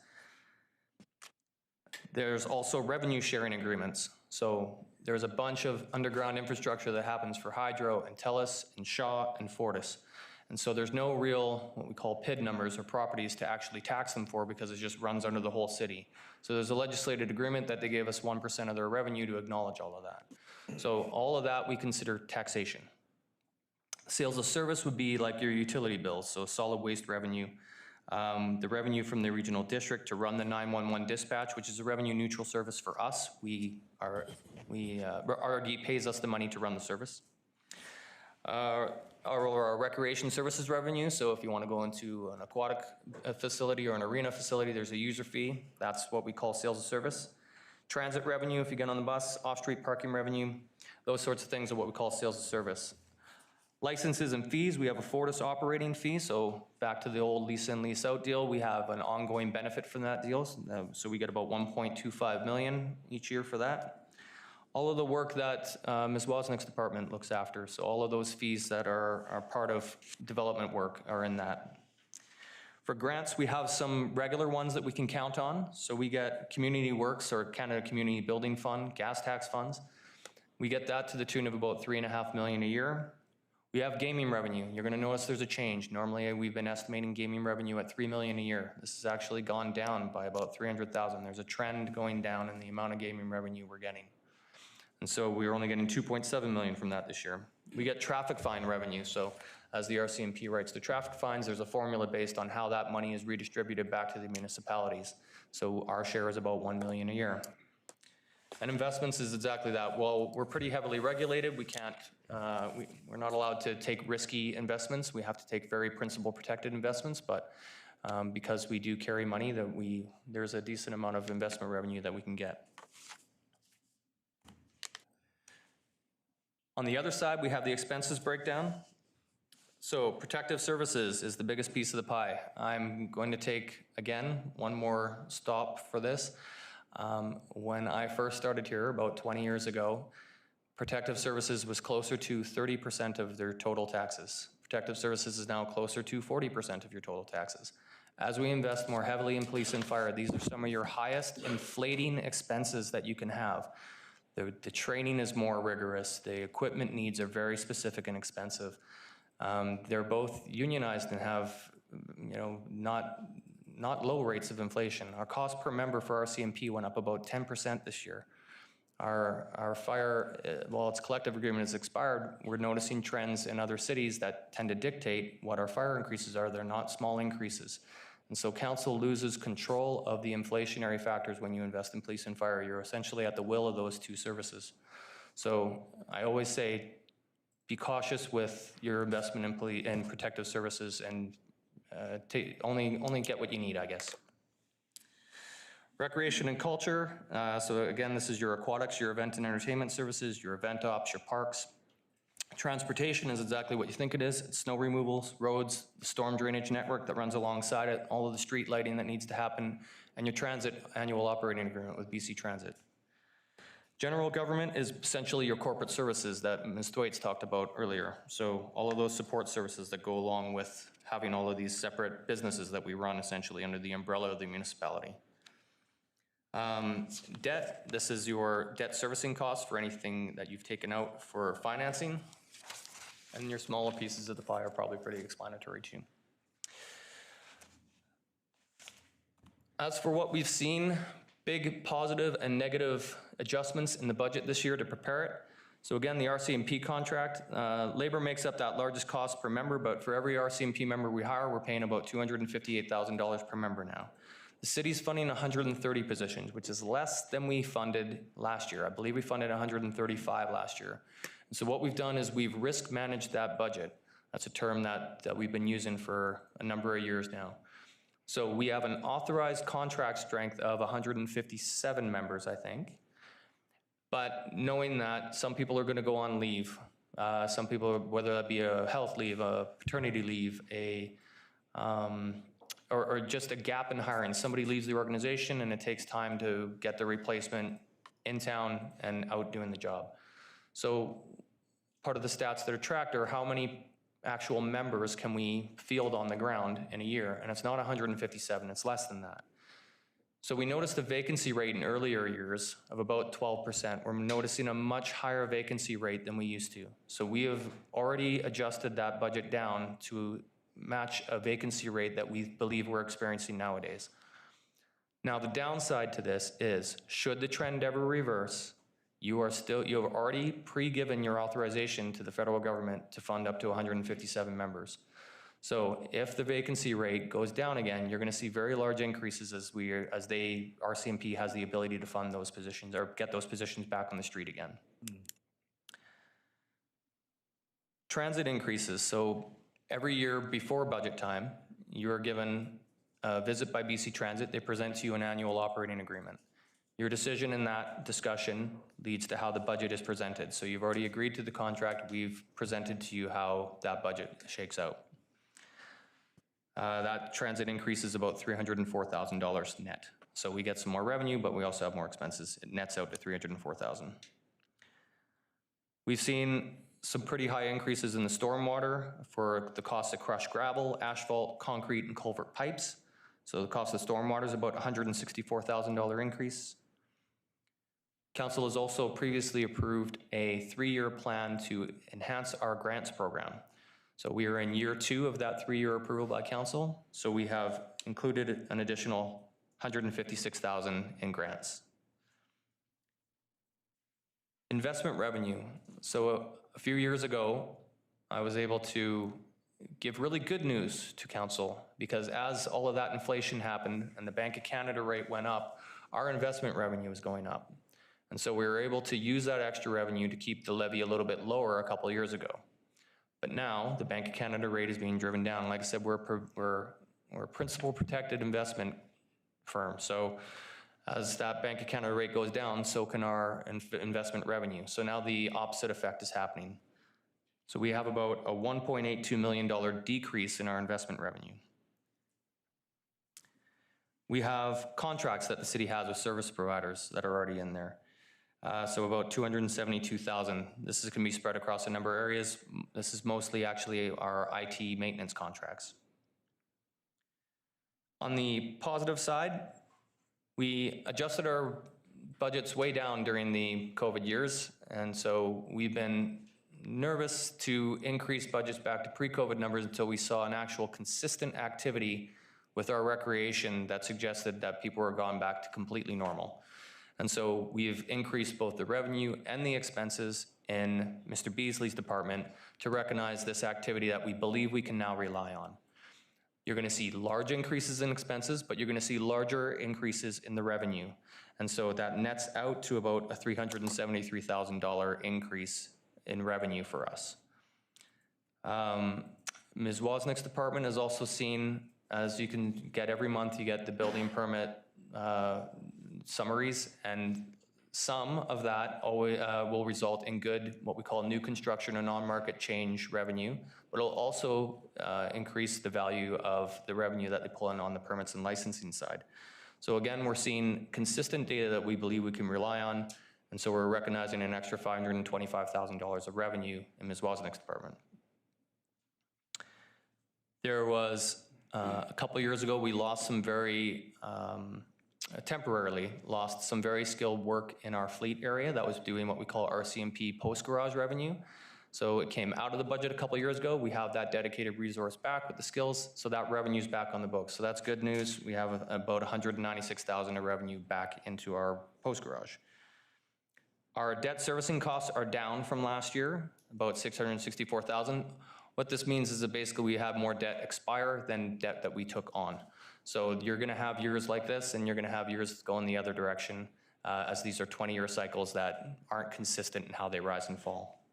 There's also revenue sharing agreements. So there's a bunch of underground infrastructure that happens for Hydro and TELUS and Shaw and Fortis. And so there's no real, what we call PID numbers or properties to actually tax them for because it just runs under the whole city. So there's a legislated agreement that they gave us 1% of their revenue to acknowledge all of that. So all of that we consider taxation. Sales of service would be like your utility bills, so solid waste revenue, the revenue from the regional district to run the 911 dispatch, which is a revenue neutral service for us. RRD pays us the money to run the service. Our recreation services revenue, so if you want to go into an aquatic facility or an arena facility, there's a user fee. That's what we call sales of service. Transit revenue, if you get on the bus, off-street parking revenue, those sorts of things are what we call sales of service. Licenses and fees, we have a Fortis operating fee, so back to the old lease in, lease out deal, we have an ongoing benefit from that deal, so we get about 1.25 million each year for that. All of the work that Ms. Wozniak's department looks after, so all of those fees that are part of development work are in that. For grants, we have some regular ones that we can count on, so we get Community Works or Canada Community Building Fund, gas tax funds. We get that to the tune of about $3.5 million a year. We have gaming revenue. You're going to notice there's a change. Normally, we've been estimating gaming revenue at $3 million a year. This has actually gone down by about $300,000. There's a trend going down in the amount of gaming revenue we're getting. And so we're only getting $2.7 million from that this year. We get traffic fine revenue. So as the RCMP writes the traffic fines, there's a formula based on how that money is redistributed back to the municipalities. So our share is about $1 million a year. And investments is exactly that. Well, we're pretty heavily regulated. We can't, we're not allowed to take risky investments. We have to take very principal protected investments, but because we do carry money, there's a decent amount of investment revenue that we can get. On the other side, we have the expenses breakdown. So protective services is the biggest piece of the pie. I'm going to take, again, one more stop for this. When I first started here about 20 years ago, protective services was closer to 30% of their total taxes. Protective services is now closer to 40% of your total taxes. As we invest more heavily in police and fire, these are some of your highest inflating expenses that you can have. The training is more rigorous. The equipment needs are very specific and expensive. They're both unionized and have, not low rates of inflation. Our cost per member for RCMP went up about 10% this year. Our fire, while its collective agreement is expired, we're noticing trends in other cities that tend to dictate what our fire increases are. They're not small increases. And so council loses control of the inflationary factors when you invest in police and fire. You're essentially at the will of those two services. So I always say, be cautious with your investment in protective services and only get what you need, I guess. Recreation and culture. So again, this is your aquatics, your event and entertainment services, your event ops, your parks. Transportation is exactly what you think it is. It's snow removals, roads, the storm drainage network that runs alongside it, all of the street lighting that needs to happen, and your transit annual operating agreement with BC Transit. General government is essentially your corporate services that Ms. Thwaites talked about earlier. So all of those support services that go along with having all of these separate businesses that we run essentially under the umbrella of the municipality. Debt, this is your debt servicing costs for anything that you've taken out for financing. And your smaller pieces of the pie are probably pretty explanatory too. As for what we've seen, big positive and negative adjustments in the budget this year to prepare it. So again, the RCMP contract, labor makes up that largest cost per member, but for every RCMP member we hire, we're paying about $258,000 per member now. The city's funding 130 positions, which is less than we funded last year. I believe we funded 135 last year. And so what we've done is we've risk managed that budget. That's a term that we've been using for a number of years now. So we have an authorized contract strength of 157 members, I think. But knowing that some people are going to go on leave, some people, whether that be a health leave, a paternity leave, or just a gap in hiring. Somebody leaves the organization and it takes time to get the replacement in town and out doing the job. So part of the stats that are tracked are how many actual members can we field on the ground in a year, and it's not 157, it's less than that. So we noticed a vacancy rate in earlier years of about 12%. We're noticing a much higher vacancy rate than we used to. So we have already adjusted that budget down to match a vacancy rate that we believe we're experiencing nowadays. Now, the downside to this is, should the trend ever reverse, you have already pre-given your authorization to the federal government to fund up to 157 members. So if the vacancy rate goes down again, you're going to see very large increases as RCMP has the ability to fund those positions or get those positions back on the street again. Transit increases. So every year before budget time, you are given a visit by BC Transit. They present to you an annual operating agreement. Your decision in that discussion leads to how the budget is presented. So you've already agreed to the contract. We've presented to you how that budget shakes out. That transit increase is about $304,000 net. So we get some more revenue, but we also have more expenses. It nets out to $304,000. We've seen some pretty high increases in the stormwater for the cost of crushed gravel, asphalt, concrete, and culvert pipes. So the cost of stormwater is about $164,000 increase. Council has also previously approved a 3-year plan to enhance our grants program. So we are in year 2 of that 3-year approval by council. So we have included an additional $156,000 in grants. Investment revenue. So a few years ago, I was able to give really good news to council because as all of that inflation happened and the Bank of Canada rate went up, our investment revenue was going up. And so we were able to use that extra revenue to keep the levy a little bit lower a couple of years ago. But now the Bank of Canada rate is being driven down. Like I said, we're a principal protected investment firm. So as that Bank of Canada rate goes down, so can our investment revenue. So now the opposite effect is happening. So we have about a $1.82 million decrease in our investment revenue. We have contracts that the city has with service providers that are already in there. So about $272,000. This is going to be spread across a number of areas. This is mostly actually our IT maintenance contracts. On the positive side, we adjusted our budgets way down during the COVID years. And so we've been nervous to increase budgets back to pre-COVID numbers until we saw an actual consistent activity with our recreation that suggested that people were gone back to completely normal. And so we've increased both the revenue and the expenses in Mr. Beasley's department to recognize this activity that we believe we can now rely on. You're going to see large increases in expenses, but you're going to see larger increases in the revenue. And so that nets out to about a $373,000 increase in revenue for us. Ms. Wozniak's department has also seen, as you can get every month, you get the building permit summaries, and some of that always, will result in good, what we call new construction or non-market change revenue, but it'll also increase the value of the revenue that they pull in on the permits and licensing side. So again, we're seeing consistent data that we believe we can rely on, and so we're recognizing an extra $525,000 of revenue in Ms. Wozniak's department. There was, a couple of years ago, we lost some very, temporarily lost some very skilled work in our fleet area that was doing what we call RCMP post-garage revenue. So it came out of the budget a couple of years ago. We have that dedicated resource back with the skills, so that revenue's back on the books. So that's good news. We have about $196,000 of revenue back into our post-garage. Our debt servicing costs are down from last year, about $664,000. What this means is that basically we have more debt expire than debt that we took on. So you're going to have years like this, and you're going to have years going the other direction, as these are 20-year cycles that aren't consistent in how they rise and fall.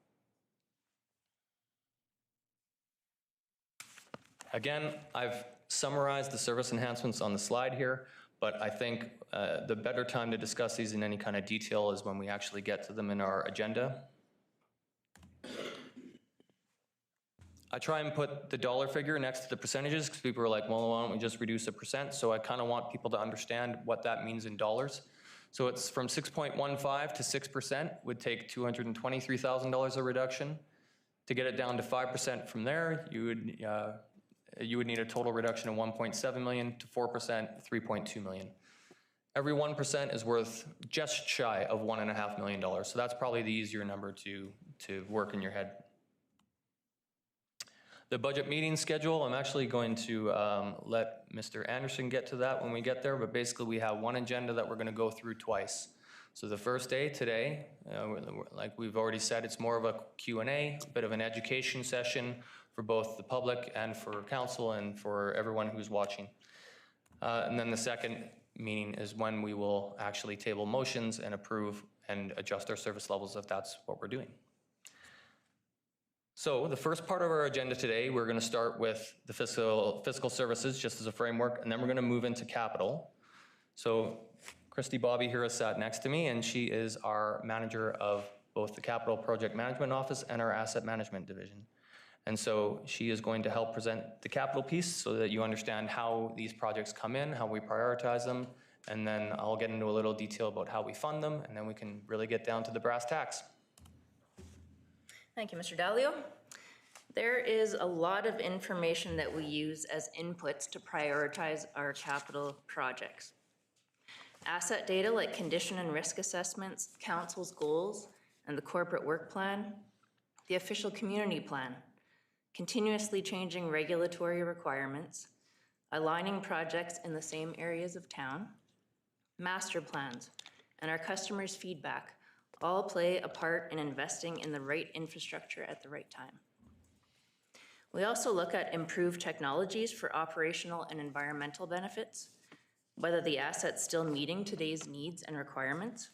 Again, I've summarized the service enhancements on the slide here, but I think the better time to discuss these in any kind of detail is when we actually get to them in our agenda. I try and put the dollar figure next to the percentages because people are like, well, why don't we just reduce a percent? So I kind of want people to understand what that means in dollars. So it's from 6.15 to 6% would take $223,000 of reduction. To get it down to 5% from there, you would need a total reduction of 1.7 million, to 4%, 3.2 million. every 1% is worth just shy of $1.5 million. So that's probably the easier number to work in your head. The budget meeting schedule, I'm actually going to let Mr. Anderson get to that when we get there, but basically we have one agenda that we're going to go through twice. So the first day, today, like we've already said, it's more of a Q&A, a bit of an education session for both the public and for council and for everyone who's watching. And then the second meeting is when we will actually table motions and approve and adjust our service levels if that's what we're doing. So the first part of our agenda today, we're going to start with the fiscal services just as a framework, and then we're going to move into capital. So Christy Bobby here is sat next to me, and she is our manager of both the Capital Project Management Office and our Asset Management Division. And so she is going to help present the capital piece so that you understand how these projects come in, how we prioritize them, and then I'll get into a little detail about how we fund them, and then we can really get down to the brass tacks. Thank you, Mr. Dalio. There is a lot of information that we use as inputs to prioritize our capital projects. Asset data like condition and risk assessments, council's goals, and the corporate work plan, the official community plan, continuously changing regulatory requirements, aligning projects in the same areas of town, master plans, and our customers' feedback all play a part in investing in the right infrastructure at the right time. We also look at improved technologies for operational and environmental benefits, whether the asset's still meeting today's needs and requirements,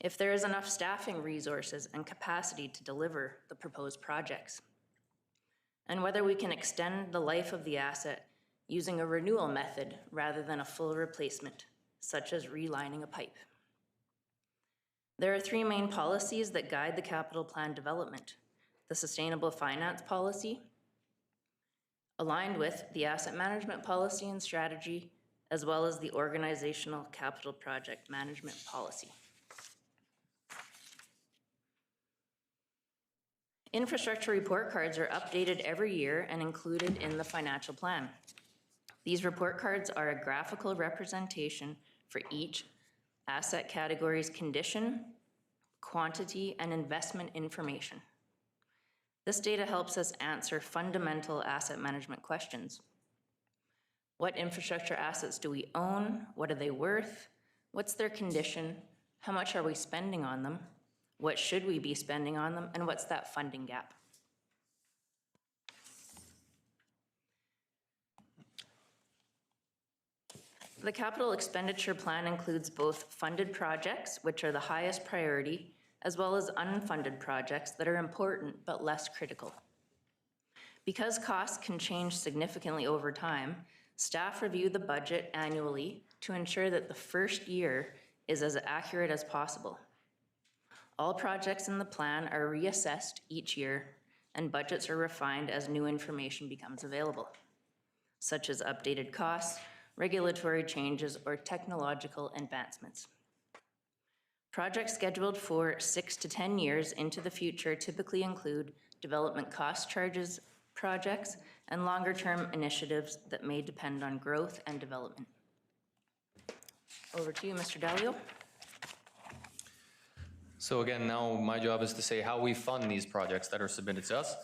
if there is enough staffing resources and capacity to deliver the proposed projects, and whether we can extend the life of the asset using a renewal method rather than a full replacement, such as relining a pipe. There are three main policies that guide the capital plan development: the sustainable finance policy, aligned with the asset management policy and strategy, as well as the organizational capital project management policy. Infrastructure report cards are updated every year and included in the financial plan. These report cards are a graphical representation for each asset category's condition, quantity, and investment information. This data helps us answer fundamental asset management questions. What infrastructure assets do we own? What are they worth? What's their condition? How much are we spending on them? What should we be spending on them? And what's that funding gap? The capital expenditure plan includes both funded projects, which are the highest priority, as well as unfunded projects that are important but less critical. Because costs can change significantly over time, staff review the budget annually to ensure that the first year is as accurate as possible. All projects in the plan are reassessed each year, and budgets are refined as new information becomes available, such as updated costs, regulatory changes, or technological advancements. Projects scheduled for 6 to 10 years into the future typically include development cost charges projects and longer-term initiatives that may depend on growth and development. Over to you, Mr. Dalio. So again, now my job is to say how we fund these projects that are submitted to us.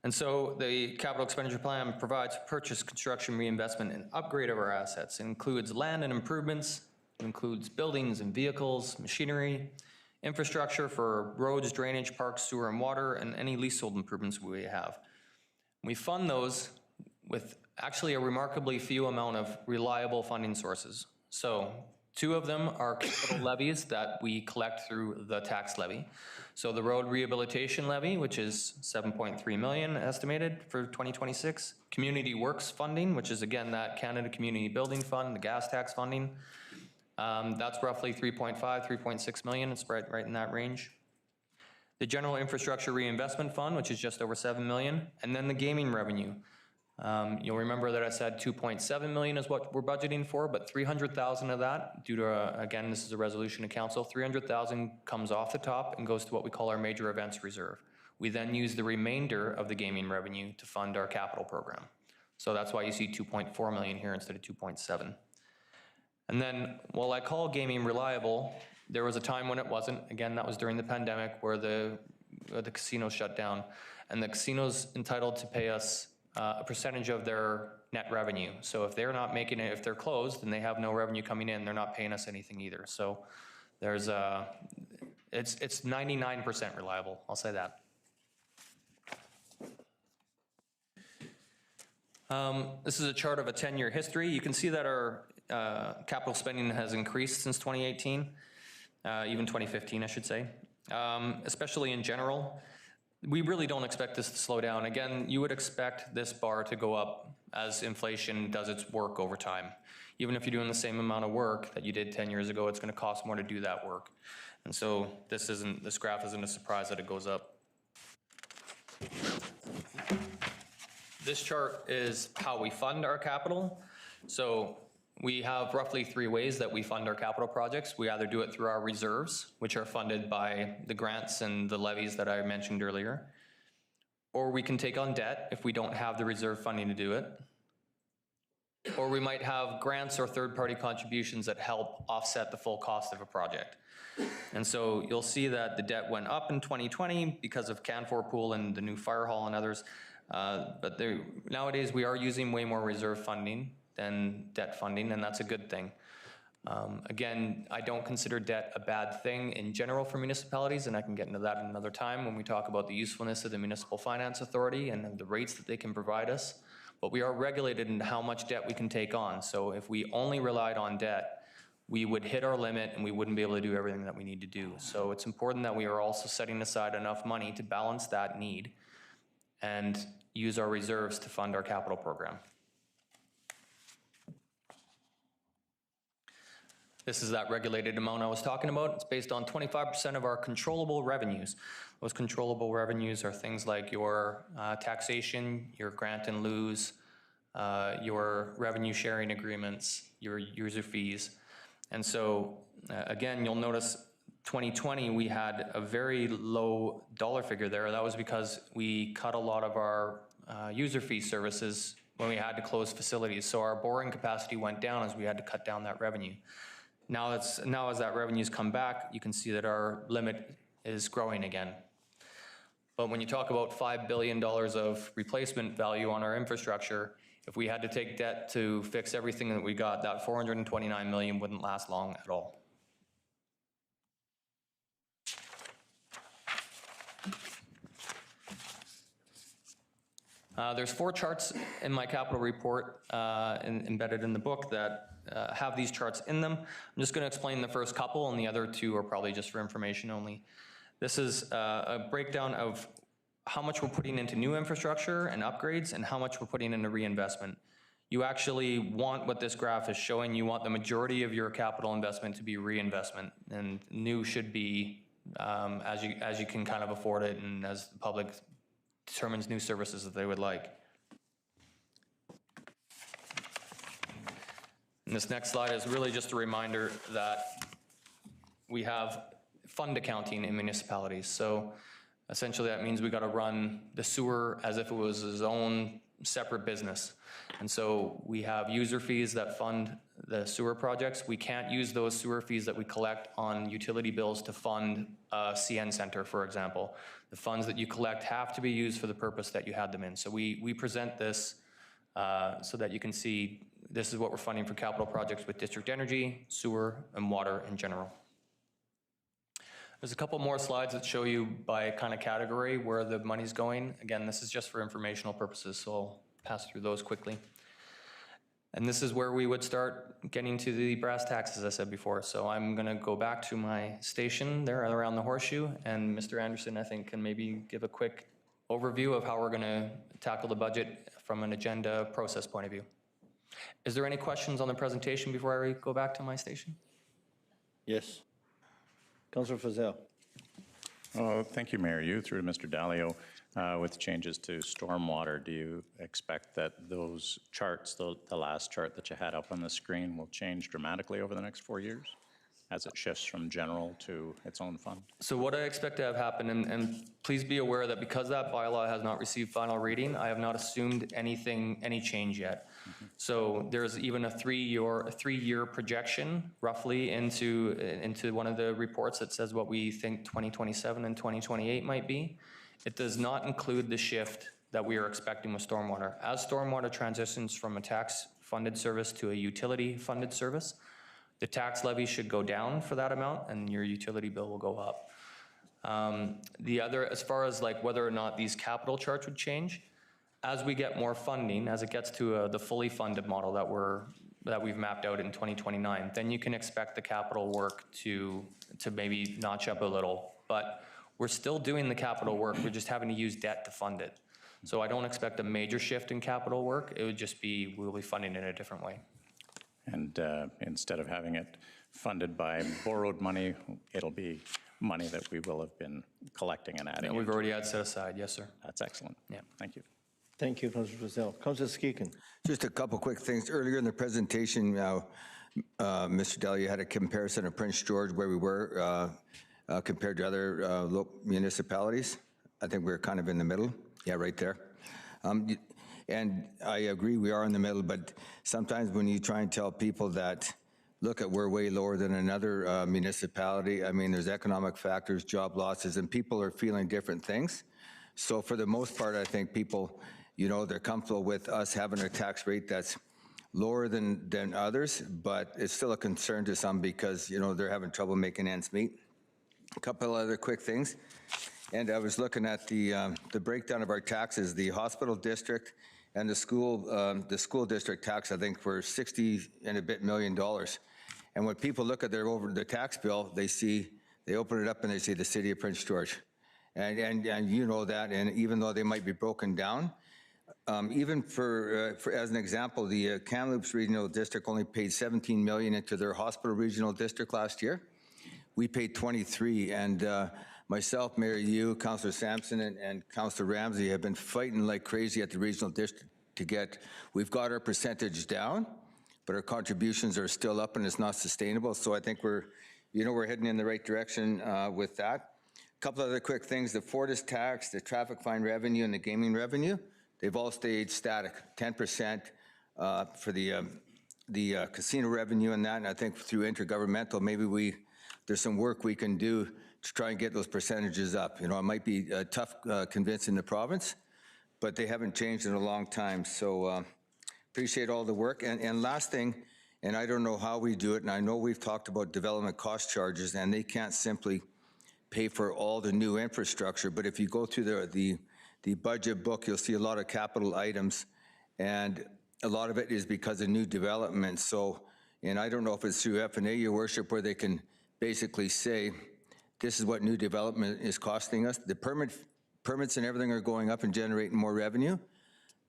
And so the capital expenditure plan provides purchase, construction, reinvestment, and upgrade of our assets. It includes land and improvements, it includes buildings and vehicles, machinery, infrastructure for roads, drainage, parks, sewer, and water, and any leasehold improvements we have. We fund those with actually a remarkably few amount of reliable funding sources. So 2 of them are capital levies that we collect through the tax levy. So the road rehabilitation levy, which is $7.3 million estimated for 2026. Community works funding, which is again that Canada Community Building Fund, the gas tax funding. That's roughly 3.6 million. It's right in that range. The general infrastructure reinvestment fund, which is just over 7 million. And then the gaming revenue. You'll remember that I said 2.7 million is what we're budgeting for, but 300,000 of that, due to, again, this is a resolution of council, 300,000 comes off the top and goes to what we call our major events reserve. We then use the remainder of the gaming revenue to fund our capital program. So that's why you see 2.4 million here instead of 2.7. And then, while I call gaming reliable, there was a time when it wasn't. Again, that was during the pandemic where the casinos shut down. And the casino's entitled to pay us a percentage of their net revenue. So if they're not making it, if they're closed and they have no revenue coming in, they're not paying us anything either. So there's it's 99% reliable, I'll say that. This is a chart of a 10-year history. You can see that our capital spending has increased since 2018, even 2015, I should say, especially in general. We really don't expect this to slow down. Again, you would expect this bar to go up as inflation does its work over time. Even if you're doing the same amount of work that you did 10 years ago, it's going to cost more to do that work. And so this graph isn't a surprise that it goes up. This chart is how we fund our capital. So we have roughly 3 ways that we fund our capital projects. We either do it through our reserves, which are funded by the grants and the levies that I mentioned earlier, or we can take on debt if we don't have the reserve funding to do it, or we might have grants or third-party contributions that help offset the full cost of a project. And so you'll see that the debt went up in 2020 because of Canfor Pool and the new fire hall and others. But nowadays we are using way more reserve funding than debt funding, and that's a good thing. Again, I don't consider debt a bad thing in general for municipalities, and I can get into that another time when we talk about the usefulness of the Municipal Finance Authority and the rates that they can provide us. But we are regulated in how much debt we can take on. So if we only relied on debt, we would hit our limit and we wouldn't be able to do everything that we need to do. So it's important that we are also setting aside enough money to balance that need and use our reserves to fund our capital program. This is that regulated amount I was talking about. It's based on 25% of our controllable revenues. Those controllable revenues are things like your taxation, your grant and lieu, your revenue sharing agreements, your user fees. And so, again, you'll notice 2020, we had a very low dollar figure there. That was because we cut a lot of our user fee services when we had to close facilities. So our borrowing capacity went down as we had to cut down that revenue. Now as that revenue's come back, you can see that our limit is growing again. But when you talk about $5 billion of replacement value on our infrastructure, if we had to take debt to fix everything that we got, that $429 million wouldn't last long at all. There's 4 charts in my capital report embedded in the book that have these charts in them. I'm just going to explain the first couple, and the other 2 are probably just for information only. This is a breakdown of how much we're putting into new infrastructure and upgrades and how much we're putting into reinvestment. You actually want what this graph is showing. You want the majority of your capital investment to be reinvestment, and new should be as you can kind of afford it and as the public determines new services that they would like. And this next slide is really just a reminder that we have fund accounting in municipalities. So essentially that means we got to run the sewer as if it was its own separate business. And so we have user fees that fund the sewer projects. We can't use those sewer fees that we collect on utility bills to fund a CN center, for example. The funds that you collect have to be used for the purpose that you had them in. So we present this so that you can see this is what we're funding for capital projects with district energy, sewer, and water in general. There's a couple more slides that show you by kind of category where the money's going. Again, this is just for informational purposes, so I'll pass through those quickly. And this is where we would start getting to the brass tacks, as I said before. So I'm going to go back to my station there around the horseshoe, and Mr. Anderson, I think, can maybe give a quick overview of how we're going to tackle the budget from an agenda process point of view. Is there any questions on the presentation before I go back to my station? Yes. Councillor Fazell. Oh, thank you, Mayor. You through to Mr. Dalio. With changes to stormwater, do you expect that those charts, the last chart that you had up on the screen, will change dramatically over the next 4 years as it shifts from general to its own fund? So what I expect to have happen, and please be aware that because that bylaw has not received final reading, I have not assumed any change yet. So there's even a three-year projection roughly into one of the reports that says what we think 2027 and 2028 might be. It does not include the shift that we are expecting with stormwater. As stormwater transitions from a tax-funded service to a utility-funded service, the tax levy should go down for that amount and your utility bill will go up. The other, as far as like whether or not these capital charts would change, as we get more funding, as it gets to the fully funded model that we've mapped out in 2029, then you can expect the capital work to maybe notch up a little. But we're still doing the capital work, we're just having to use debt to fund it. So I don't expect a major shift in capital work, it would just be, we'll be funding it in a different way. And instead of having it funded by borrowed money, it'll be money that we will have been collecting and adding. And we've into. already had set aside, yes, sir. That's excellent. Yeah. Thank you. Thank you, Councilor Frizzell. Councilor Skeekin. Just a couple quick things. Earlier in the presentation, Mr. Daly had a comparison of Prince George where we were compared to other municipalities. I think we're kind of in the middle. Yeah, right there. And I agree we are in the middle, but sometimes when you try and tell people that, look at, we're way lower than another municipality, I mean, there's economic factors, job losses, and people are feeling different things. So for the most part, I think people, you know, they're comfortable with us having a tax rate that's lower than others, but it's still a concern to some because, you know, they're having trouble making ends meet. A couple other quick things. And I was looking at the breakdown of our taxes, the hospital district and the school district tax, I think, were $60 and a bit million. And when people look at their tax bill, they open it up and they see the city of Prince George. And you know that, and even though they might be broken down, even for as an example, the Kamloops Regional District only paid $17 million into their hospital regional district last year. We paid 23, and myself, Mayor Yu, Councillor Sampson, and Councillor Ramsey have been fighting like crazy at the regional district to get, we've got our percentage down, but our contributions are still up and it's not sustainable. So I think we're heading in the right direction with that. A couple other quick things, the Fortis tax, the traffic fine revenue, and the gaming revenue, they've all stayed static, 10% for the casino revenue and that, and I think through intergovernmental, maybe there's some work we can do to try and get those percentages up. You know, it might be tough convincing the province, but they haven't changed in a long time. So appreciate all the work. And last thing, and I don't know how we do it, and I know we've talked about development cost charges, and they can't simply pay for all the new infrastructure, but if you go through the budget book, you'll see a lot of capital items, and a lot of it is because of new development. So, and I don't know if it's through FNA, Your Worship, where they can basically say, this is what new development is costing us. The permits and everything are going up and generating more revenue,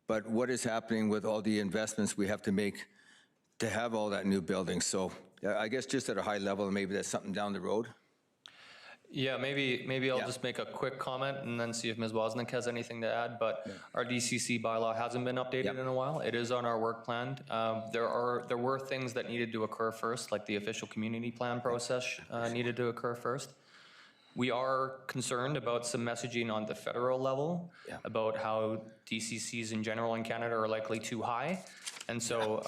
but what is happening with all the investments we have to make to have all that new building? So I guess just at a high level, maybe that's something down the road. Yeah, maybe I'll just make a quick comment and then see if Ms. Wozniak has anything to add, but our DCC bylaw hasn't been updated in a while. It is on our work plan. There were things that needed to occur first, like the official community plan process needed to occur first. We are concerned about some messaging on the federal level about how DCCs in general in Canada are likely too high. And so,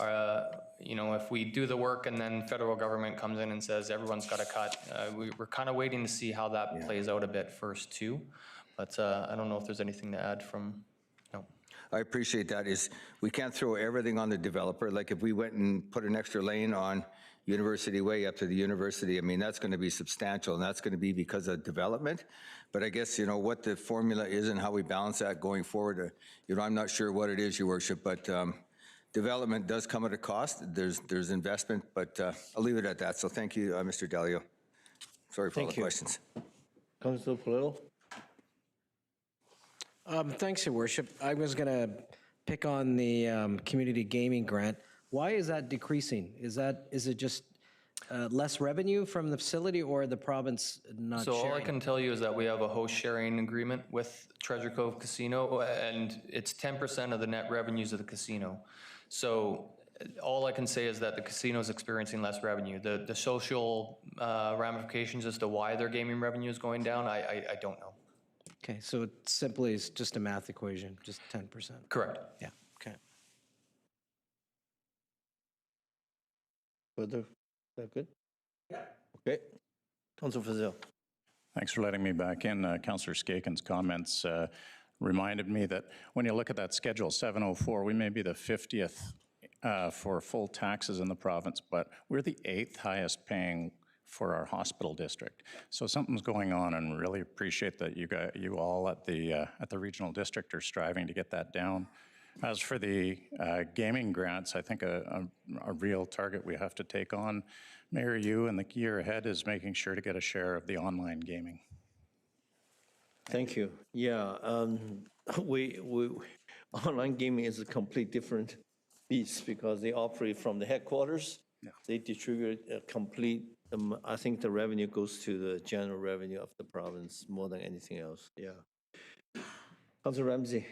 you know, if we do the work and then federal government comes in and says everyone's got to cut, we're kind of waiting to see how that plays out a bit first too. But I don't know if there's anything to add from, no. I appreciate that. We can't throw everything on the developer. Like if we went and put an extra lane on University Way up to the university, I mean, that's going to be substantial, and that's going to be because of development. But I guess, you know, what the formula is and how we balance that going forward, you know, I'm not sure what it is, Your Worship, but development does come at a cost. There's investment, but I'll leave it at that. So thank you, Mr. Dalio. Sorry for all the questions. Councilor Polillo. Thanks, Your Worship. I was going to pick on the community gaming grant. Why is that decreasing? Is it just less revenue from the facility or the province not sharing? So all I can tell you is that we have a host sharing agreement with Treasure Cove Casino, and it's 10% of the net revenues of the casino. So all I can say is that the casino is experiencing less revenue. The social ramifications as to why their gaming revenue is going down, I don't know. Okay, so it simply is just a math equation, just 10%. Correct. Yeah, okay. Further, is that good? Yeah. Okay. Councilor Fazil. Thanks for letting me back in. Councillor Skaken's comments reminded me that when you look at that Schedule 704, we may be the 50th for full taxes in the province, but we're the 8th highest paying for our hospital district. So something's going on, and really appreciate that you all at the regional district are striving to get that down. As for the gaming grants, I think a real target we have to take on, Mayor, you and the year ahead is making sure to get a share of the online gaming. Thank you. Yeah, we online gaming is a complete different beast because they operate from the headquarters. Yeah. They distribute a complete, I think the revenue goes to the general revenue of the province more than anything else. Yeah. Councilor Ramsey.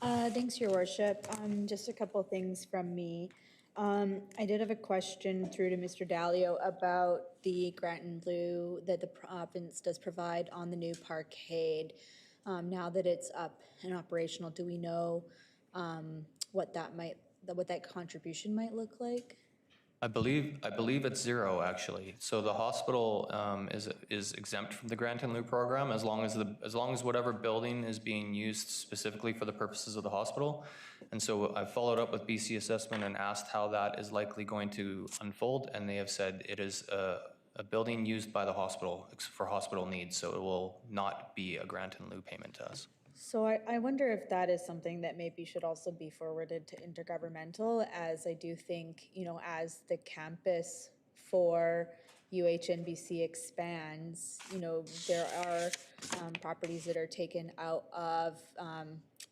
Thanks, Your Worship. Just a couple things from me. I did have a question through to Mr. Dalio about the grant in lieu that the province does provide on the new parkade. Now that it's up and operational, do we know what that contribution might look like? I believe it's zero, actually. So the hospital is exempt from the grant in lieu program as long as whatever building is being used specifically for the purposes of the hospital. And so I followed up with BC Assessment and asked how that is likely going to unfold, and they have said it is a building used by the hospital for hospital needs, so it will not be a grant in lieu payment to us. So I wonder if that is something that maybe should also be forwarded to intergovernmental, as I do think, as the campus for UHNBC expands, there are properties that are taken out of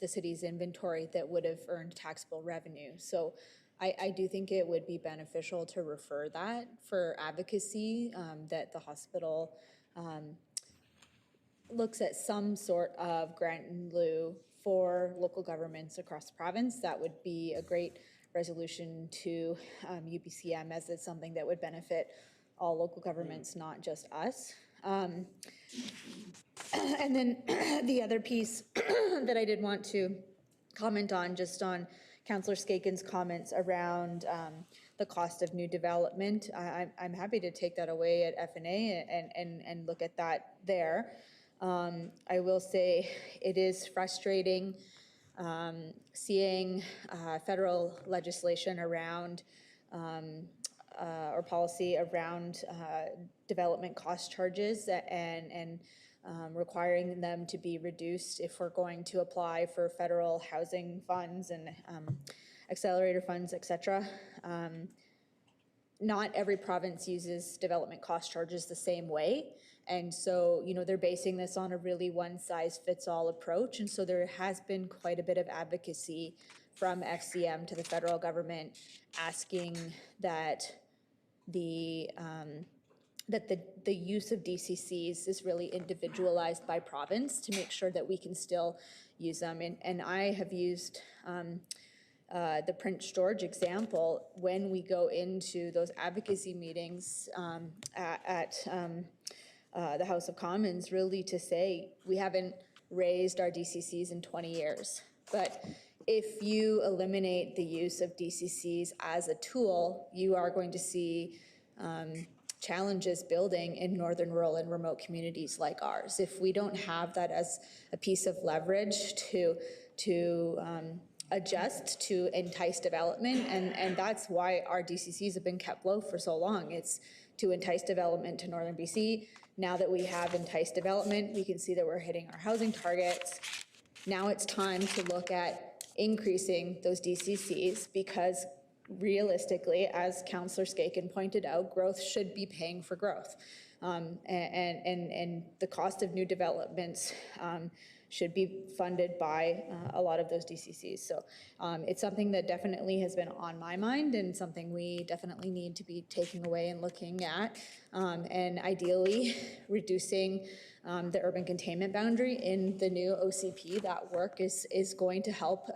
the city's inventory that would have earned taxable revenue. So I do think it would be beneficial to refer that for advocacy, that the hospital looks at some sort of grant in lieu for local governments across the province. That would be a great resolution to UBCM, as it's something that would benefit all local governments, not just us. And then the other piece that I did want to comment on, just on Councillor Skaken's comments around the cost of new development. I'm happy to take that away at FNA and look at that there. I will say it is frustrating seeing federal legislation around or policy around development cost charges and requiring them to be reduced if we're going to apply for federal housing funds and accelerator funds, et cetera. Not every province uses development cost charges the same way. And so, they're basing this on a really one-size-fits-all approach. And so there has been quite a bit of advocacy from FCM to the federal government asking that the use of DCCs is really individualized by province to make sure that we can still use them. And I have used the Prince George example when we go into those advocacy meetings at the House of Commons, really to say we haven't raised our DCCs in 20 years. But if you eliminate the use of DCCs as a tool, you are going to see challenges building in northern, rural, and remote communities like ours. If we don't have that as a piece of leverage to adjust to entice development, and that's why our DCCs have been kept low for so long. It's to entice development to northern BC. Now that we have enticed development, we can see that we're hitting our housing targets. Now it's time to look at increasing those DCCs, because realistically, as Councillor Skaken pointed out, growth should be paying for growth. And the cost of new developments should be funded by a lot of those DCCs. So it's something that definitely has been on my mind and something we definitely need to be taking away and looking at. And ideally, reducing the urban containment boundary in the new OCP. That work is going to help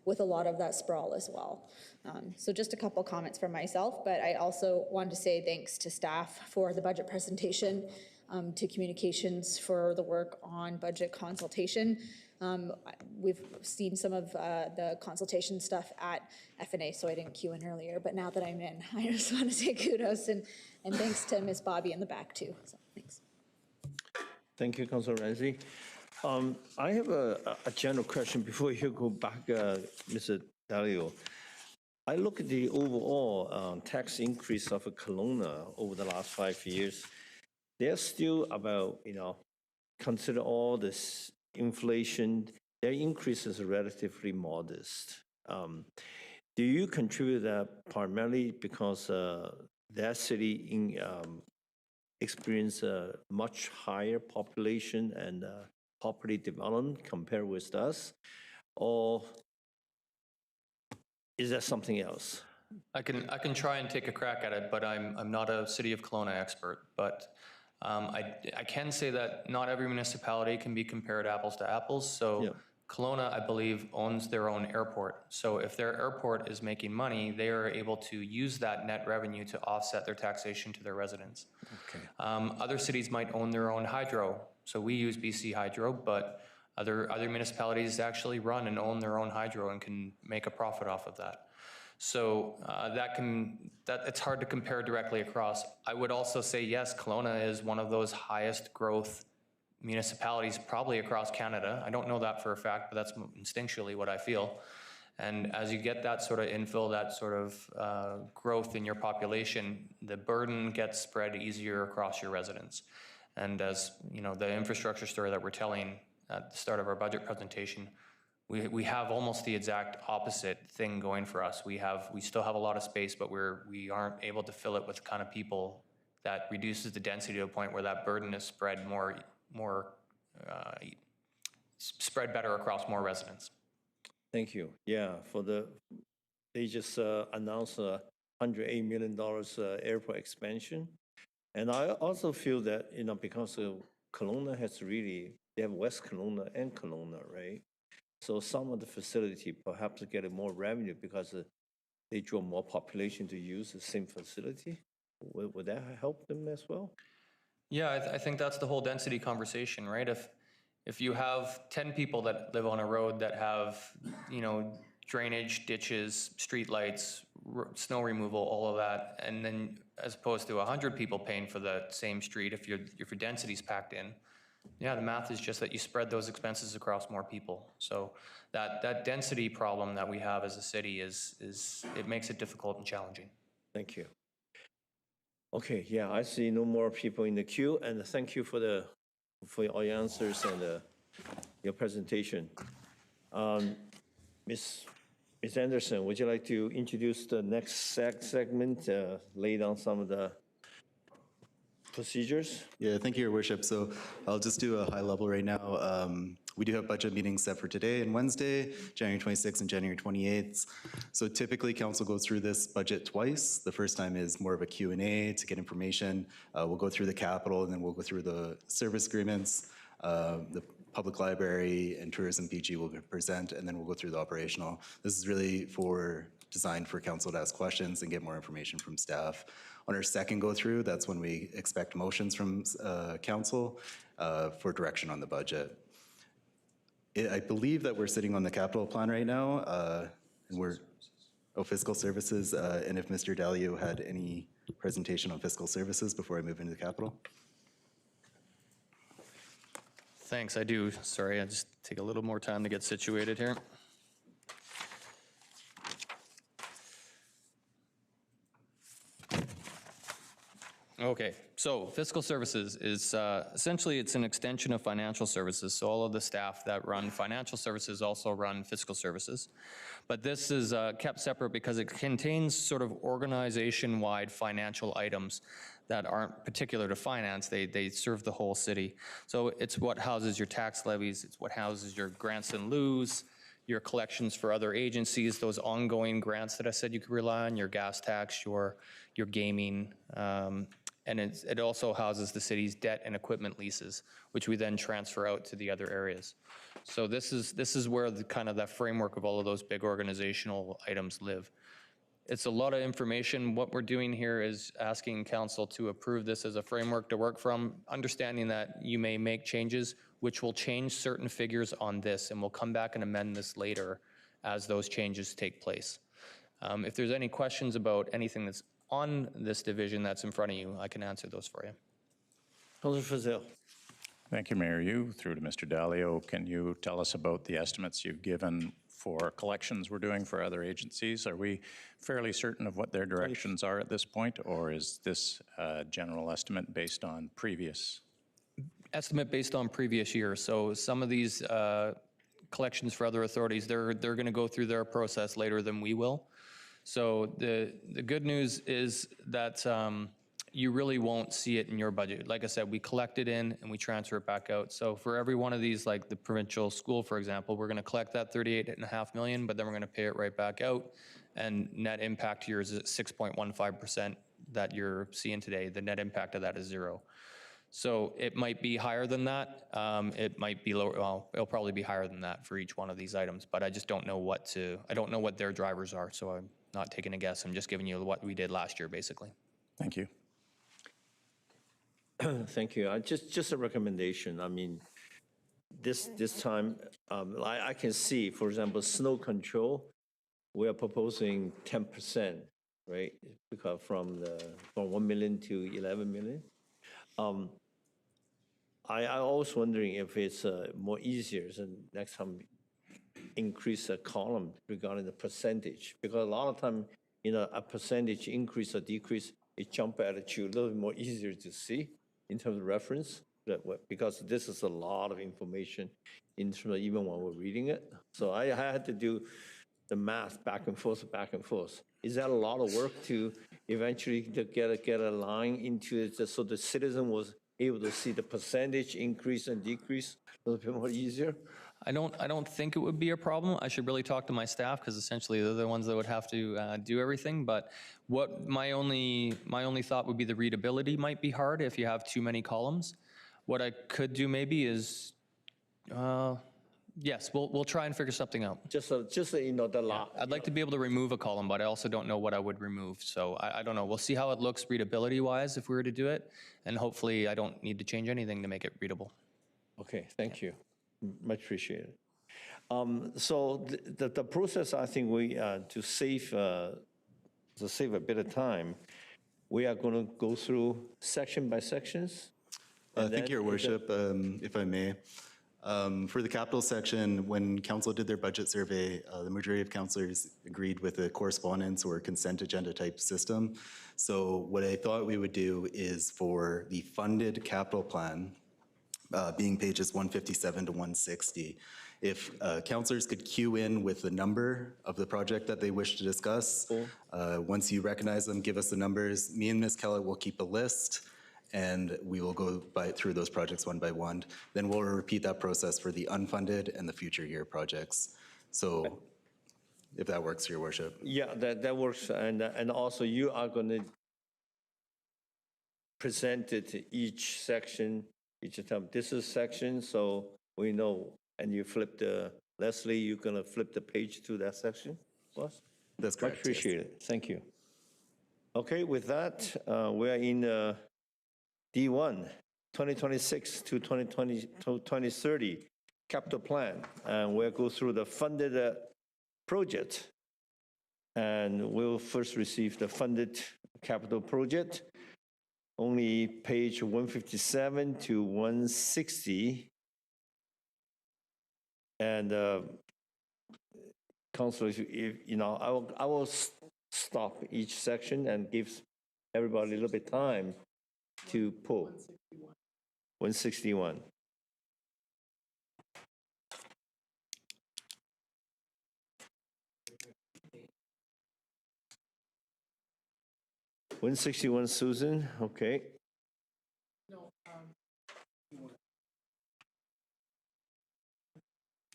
with a lot of that sprawl as well. So just a couple comments from myself, but I also wanted to say thanks to staff for the budget presentation, to communications for the work on budget consultation. We've seen some of the consultation stuff at FNA, so I didn't queue in earlier, but now that I'm in, I just want to say kudos and thanks to Ms. Bobby in the back too, so thanks. Thank you, Councilor Ramsey. I have a general question before you go back, Mr. Dalio. I look at the overall tax increase of Kelowna over the last 5 years. They're still about, consider all this inflation, their increase is relatively modest. Do you contribute that primarily because that city experience a much higher population and property development compared with us? Or is that something else? I can try and take a crack at it, but I'm not a City of Kelowna expert. But I can say that not every municipality can be compared apples to apples. So Yeah. Kelowna, I believe, owns their own airport. So if their airport is making money, they are able to use that net revenue to offset their taxation to their residents. Okay. Other cities might own their own hydro. So we use BC Hydro, but other municipalities actually run and own their own hydro and can make a profit off of that. So it's hard to compare directly across. I would also say, yes, Kelowna is one of those highest growth municipalities probably across Canada. I don't know that for a fact, but that's instinctually what I feel. And as you get that sort of infill, that sort of growth in your population, the burden gets spread easier across your residents. And as the infrastructure story that we're telling at the start of our budget presentation, we have almost the exact opposite thing going for us. We still have a lot of space, but we aren't able to fill it with the kind of people that reduces the density to a point where that burden is spread spread better across more residents. Thank you. Yeah, they just announced $108 million airport expansion. And I also feel that, because Kelowna they have West Kelowna and Kelowna, right? So some of the facility perhaps get more revenue because they draw more population to use the same facility. Would that help them as well? Yeah, I think that's the whole density conversation, right? If you have 10 people that live on a road that have, drainage, ditches, streetlights, snow removal, all of that, and then as opposed to 100 people paying for the same street, if your density's packed in, yeah, the math is just that you spread those expenses across more people. So that density problem that we have as a city it makes it difficult and challenging. Thank you. Okay, yeah, I see no more people in the queue, and thank you for all your answers and your presentation. Ms. Anderson, would you like to introduce the next segment, lay down some of the procedures? Yeah, thank you, Your Worship. So I'll just do a high level right now. We do have budget meetings set for today and Wednesday, January 26th and January 28th. So typically council goes through this budget twice. The first time is more of a Q&A to get information. We'll go through the capital and then we'll go through the service agreements. The public library and tourism PG will present, and then we'll go through the operational. This is really designed for council to ask questions and get more information from staff. On our second go through, that's when we expect motions from council for direction on the budget. I believe that we're sitting on the capital plan right now, and fiscal services, and if Mr. Dalio had any presentation on fiscal services before I move into the capital. Thanks, I do. Sorry, I just take a little more time to get situated here. Okay, so fiscal services is essentially it's an extension of financial services. So all of the staff that run financial services also run fiscal services. But this is kept separate because it contains sort of organization-wide financial items that aren't particular to finance. They serve the whole city. So it's what houses your tax levies, it's what houses your grants and lieux, your collections for other agencies, those ongoing grants that I said you could rely on, your gas tax, your gaming, and it also houses the city's debt and equipment leases, which we then transfer out to the other areas. So this is where the kind of that framework of all of those big organizational items live. It's a lot of information. What we're doing here is asking council to approve this as a framework to work from, understanding that you may make changes which will change certain figures on this, and we'll come back and amend this later as those changes take place. If there's any questions about anything that's on this division that's in front of you, I can answer those for you. Councilor Fazil. Thank you, Mayor. You, through to Mr. Dalio, can you tell us about the estimates you've given for collections we're doing for other agencies? Are we fairly certain of what their directions are at this point, or is this a general estimate based on previous? Estimate based on previous years. So some of these collections for other authorities, they're going to go through their process later than we will. So the good news is that you really won't see it in your budget. Like I said, we collect it in and we transfer it back out. So for every one of these, like the provincial school, for example, we're going to collect that 38.5 million, but then we're going to pay it right back out. And net impact to yours is 6.15% that you're seeing today. The net impact of that is 0. So it might be higher than that. It might be lower. Well, it'll probably be higher than that for each one of these items, but I just don't know I don't know what their drivers are. So I'm not taking a guess. I'm just giving you what we did last year, basically. Thank you. Thank you. Just a recommendation. I mean, this time, I can see, for example, snow control, we are proposing 10%, right? Because from 1 million to 11 million. I was wondering if it's more easier, so next time increase a column regarding the percentage, because a lot of time, a percentage increase or decrease, it jump at you a little bit more easier to see in terms of reference, because this is a lot of information in terms of even when we're reading it. So I had to do the math back and forth. Is that a lot of work to eventually get a line into it so the citizen was able to see the percentage increase and decrease a little bit more easier? I don't think it would be a problem. I should really talk to my staff because essentially they're the ones that would have to do everything. But what my only thought would be the readability might be hard if you have too many columns. What I could do maybe is, yes, we'll try and figure something out. Just so the lot. I'd like to be able to remove a column, but I also don't know what I would remove. So I don't know. We'll see how it looks readability-wise if we were to do it, and hopefully I don't need to change anything to make it readable. Okay, thank you. Much appreciated. So the process, I think we, to save a bit of time, we are going to go through section by sections. Thank you, Your Worship, if I may. For the capital section, when council did their budget survey, the majority of councillors agreed with a correspondence or consent agenda type system. So what I thought we would do is for the funded capital plan, being pages 157 to 160. If councillors could queue in with the number of the project that they wish to discuss, once you recognize them, give us the numbers. Me and Ms. Keller will keep a list, and we will go through those projects one by one. Then we'll repeat that process for the unfunded and the future year projects. So if that works, Your Worship. Yeah, that works. And also you are going to present it to each section, each time. This is section, so we know. And you flip Leslie, you're going to flip the page to that section for us? That's correct. Much appreciated. Thank you. Okay, with that, we are in D1, 2026 to 2030 capital plan. And we'll go through the funded project. And we'll first receive the funded capital project. Only page 157 to 160. And Councilor, I will stop each section and give everybody a little bit time to pull. 161. 161, Susan, okay.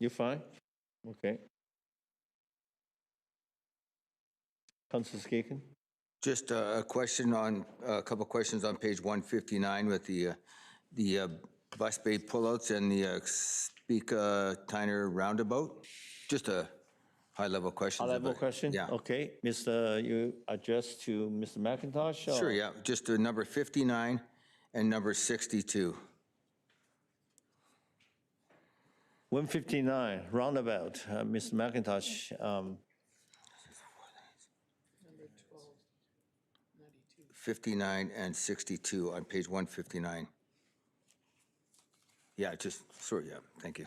You're fine? Okay. Councilor Skaken? Just a question on, a couple questions on page 159 with the bus bay pullouts and the Ospika-Tyner roundabout? Just a high-level question. High-level question? Yeah. Okay, you address to Mr. McIntosh? or- Sure, yeah, just number 59 and number 62. 159, roundabout, Mr. McIntosh. 59 and 62 on page 159. Yeah, sorry, yeah, thank you.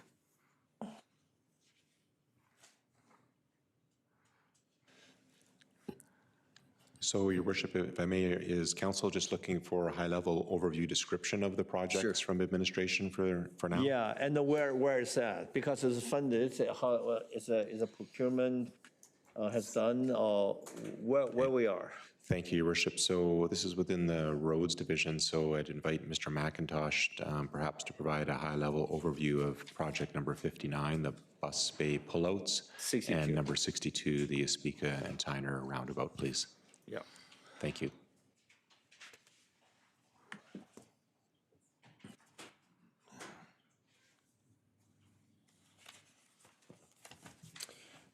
So, Your Worship, if I may, is council just looking for a high-level overview description of the projects from administration for now? Yeah, and where is that? Because it's funded, how, is a procurement has done, or where we are? Thank you, Your Worship. So this is within the roads division, so I'd invite Mr. McIntosh perhaps to provide a high-level overview of project number 59, the Bus Bay pullouts, 62. and number 62, the Ospika and Tyner roundabout, please. Yeah. Thank you.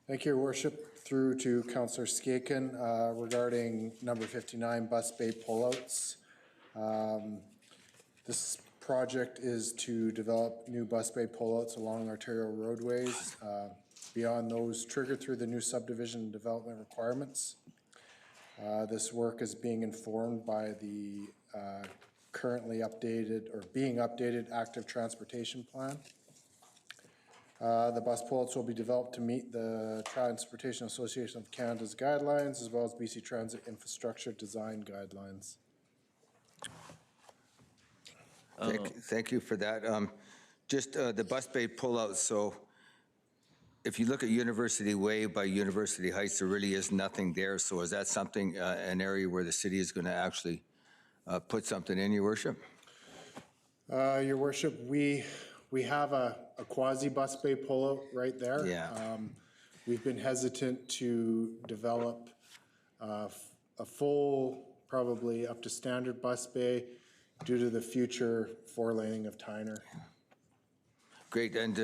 Thank you, Your Worship. Through to Councillor Skaken regarding number 59, Bus Bay pullouts. This project is to develop new Bus Bay pullouts along arterial roadways beyond those triggered through the new subdivision development requirements. This work is being informed by the currently updated or being updated active transportation plan. The bus pullouts will be developed to meet the Transportation Association of Canada's guidelines as well as BC Transit Infrastructure Design guidelines. Thank you for that. Just the Bus Bay pullouts, so if you look at University Way by University Heights, there really is nothing there. So is that something, an area where the city is going to actually put something in, Your Worship? Your Worship, we have a quasi Bus Bay pullout right there. Yeah. We've been hesitant to develop a full, probably up to standard Bus Bay due to the future four-laning of Tyner. Great, and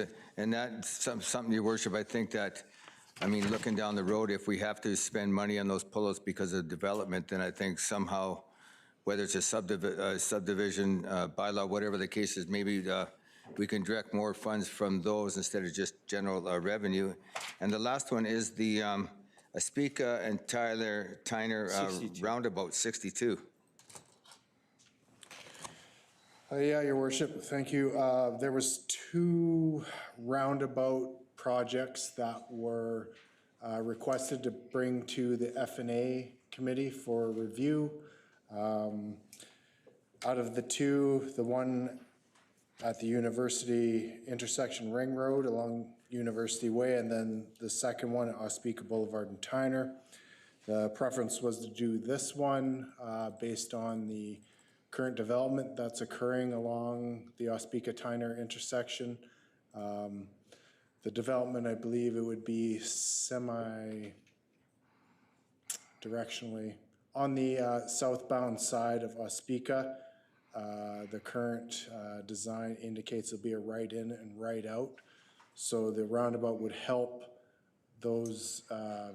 that's something, Your Worship, I think that, I mean, looking down the road, if we have to spend money on those pullouts because of development, then I think somehow, whether it's a subdivision bylaw, whatever the case is, maybe we can direct more funds from those instead of just general revenue. And the last one is the Ospika and Tyner roundabout 62. Yeah, Your Worship, thank you. There was two roundabout projects that were requested to bring to the F&A committee for review. Out of the two, the one at the University intersection Ring Road along University Way, and then the second one at Ospika Boulevard and Tyner. The preference was to do this one based on the current development that's occurring along the Ospika-Tyner intersection. The development, I believe it would be semi-directionally on the southbound side of Ospika. The current design indicates it'll be a right in and right out. So the roundabout would help those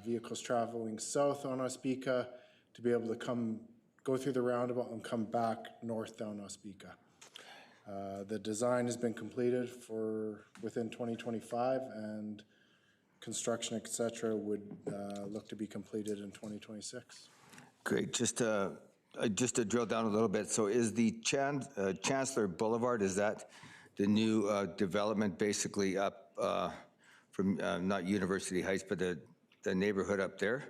vehicles traveling south on Ospika to be able to go through the roundabout and come back north down Ospika. The design has been completed within 2025, and construction, et cetera, would look to be completed in 2026. Great, just to drill down a little bit, so is the Chancellor Boulevard, is that the new development basically up from not University Heights, but the neighborhood up there?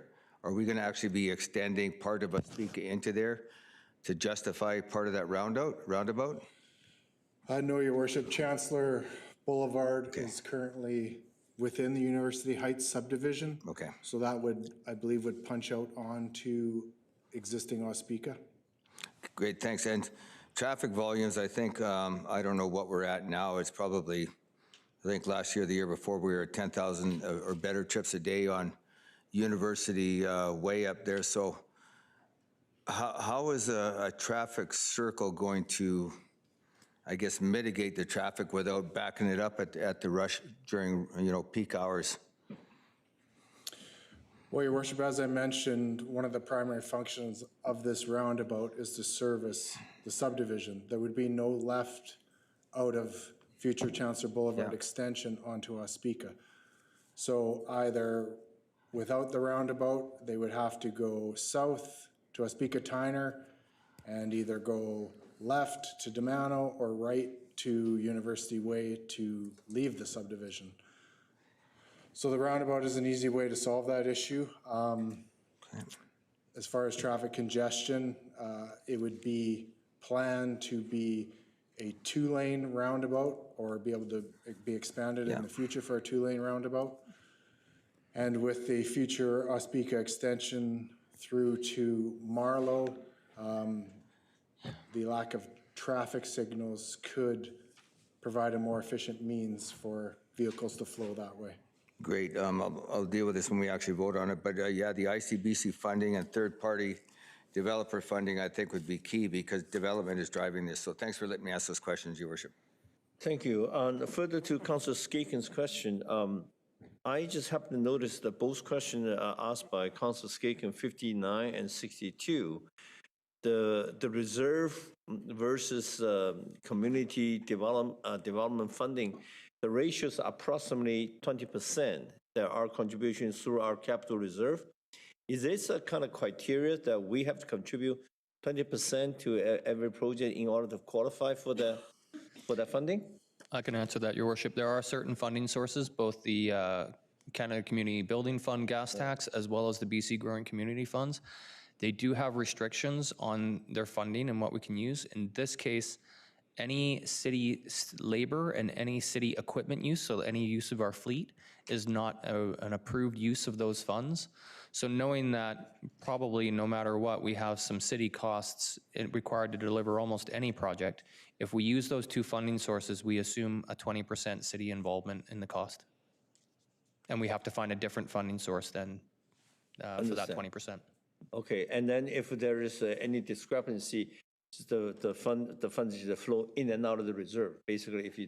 Are we going to actually be extending part of Ospika into there to justify part of that roundabout? No, Your Worship. Chancellor Boulevard is currently within the University Heights subdivision. Okay. So that would, I believe, would punch out onto existing Ospika. Great, thanks. And traffic volumes, I think, I don't know what we're at now. It's probably, I think last year, the year before, we were at 10,000 or better trips a day on University Way up there. So how is a traffic circle going to I guess, mitigate the traffic without backing it up at the rush during, peak hours? Well, Your Worship, as I mentioned, one of the primary functions of this roundabout is to service the subdivision. There would be no left out of future Chancellor Boulevard extension onto Ospika. So either without the roundabout, they would have to go south to Ospika Tyner and either go left to Demano or right to University Way to leave the subdivision. So the roundabout is an easy way to solve that issue. As far as traffic congestion, it would be planned to be a 2-lane roundabout or be able to be expanded in the future for a 2-lane roundabout. And with the future Ospika extension through to Marlow, the lack of traffic signals could provide a more efficient means for vehicles to flow that way. Great. I'll deal with this when we actually vote on it. But yeah, the ICBC funding and third-party developer funding, I think, would be key because development is driving this. So thanks for letting me ask those questions, Your Worship. Thank you. Further to Councillor Skaken's question, I just happened to notice that both questions are asked by Councillor Skaken, 59 and 62. The reserve versus community development funding, the ratios are approximately 20%. There are contributions through our capital reserve. Is this a kind of criteria that we have to contribute 20% to every project in order to qualify for the funding? I can answer that, Your Worship. There are certain funding sources, both the Canada Community Building Fund gas tax as well as the BC Growing Community Funds. They do have restrictions on their funding and what we can use. In this case, any city labor and any city equipment use, so any use of our fleet, is not an approved use of those funds. So knowing that probably no matter what, we have some city costs required to deliver almost any project, if we use those two funding sources, we assume a 20% city involvement in the cost. And we have to find a different funding source then for that 20%. Okay, and then if there is any discrepancy, the funds should flow in and out of the reserve. Basically, if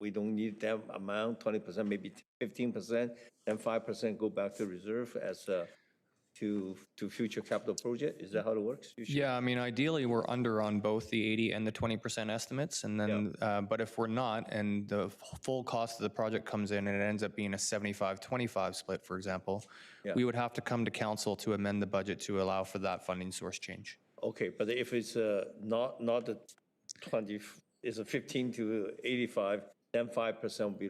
we don't need that amount, 20%, maybe 15%, then 5% go back to reserve as to future capital project. Is that how it works? Yeah, I mean, ideally, we're under on both the 80 and the 20% estimates, and then, but if we're not, and the full cost of the project comes in and it ends up being a 75-25 split, for example, we would have to come to council to amend the budget to allow for that funding source change. Okay, but if it's not the 20, it's a 15 to 85, then 5% will be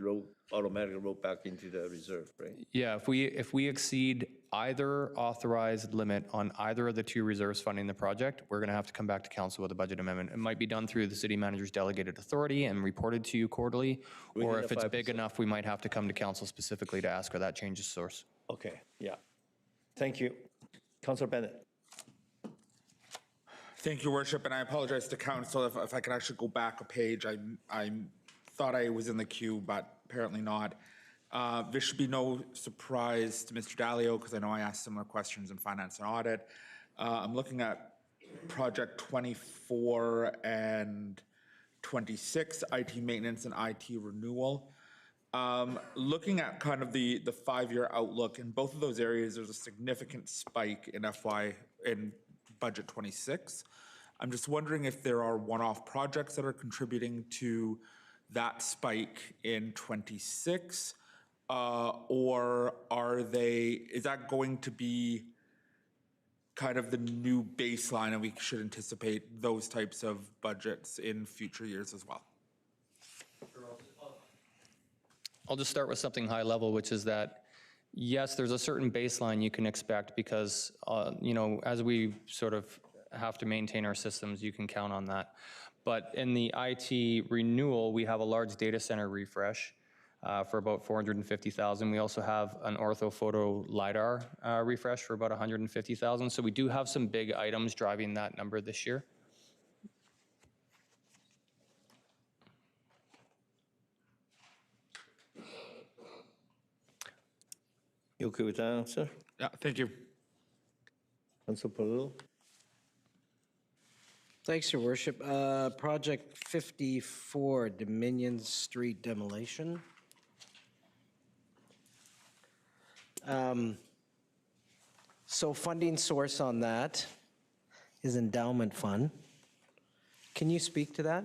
automatically rolled back into the reserve, right? Yeah, if we exceed either authorized limit on either of the two reserves funding the project, we're going to have to come back to council with a budget amendment. It might be done through the city manager's delegated authority and reported to you quarterly, or if it's big enough, we might have to come to council specifically to ask for that change of source. Okay, yeah. Thank you. Councillor Bennett. Thank you, Your Worship, and I apologize to council if I could actually go back a page. I thought I was in the queue, but apparently not. This should be no surprise to Mr. Dalio, because I know I asked similar questions in finance and audit. I'm looking at project 24 and 26, IT maintenance and IT renewal. Looking at kind of the 5-year outlook, in both of those areas, there's a significant spike in budget 26. I'm just wondering if there are one-off projects that are contributing to that spike in 26, or is that going to be kind of the new baseline and we should anticipate those types of budgets in future years as well? I'll just start with something high level, which is that, yes, there's a certain baseline you can expect because, as we sort of have to maintain our systems, you can count on that. But in the IT renewal, we have a large data center refresh for about $450,000. We also have an orthophoto LiDAR refresh for about $150,000. So we do have some big items driving that number this year. You okay with that answer? Yeah, thank you. Councillor Perillo? Thanks, Your Worship. Project 54, Dominion Street demolition. So funding source on that is endowment fund. Can you speak to that,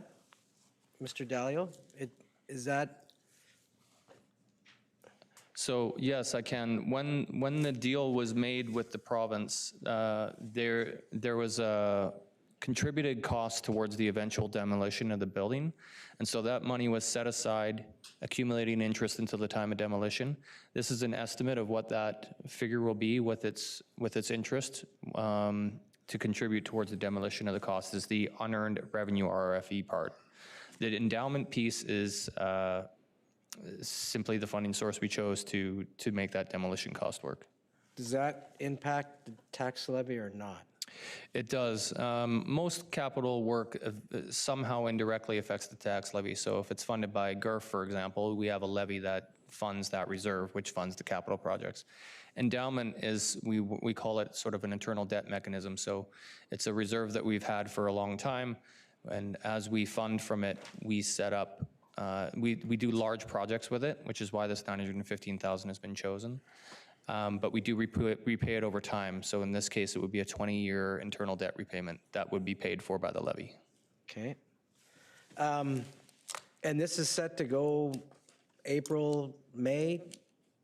Mr. Dalio? Is that, So yes, I can. When the deal was made with the province, there was a contributed cost towards the eventual demolition of the building. And so that money was set aside, accumulating interest until the time of demolition. This is an estimate of what that figure will be with its interest to contribute towards the demolition of the cost is the unearned revenue RRFE part. The endowment piece is simply the funding source we chose to make that demolition cost work. does that impact the tax levy or not? It does. Most capital work somehow indirectly affects the tax levy. So if it's funded by GERF, for example, we have a levy that funds that reserve, which funds the capital projects. Endowment is, we call it sort of an internal debt mechanism. So it's a reserve that we've had for a long time. And as we fund from it, we set up, we do large projects with it, which is why this $915,000 has been chosen. But we do repay it over time. So in this case, it would be a 20-year internal debt repayment that would be paid for by the levy. Okay. And this is set to go April, May,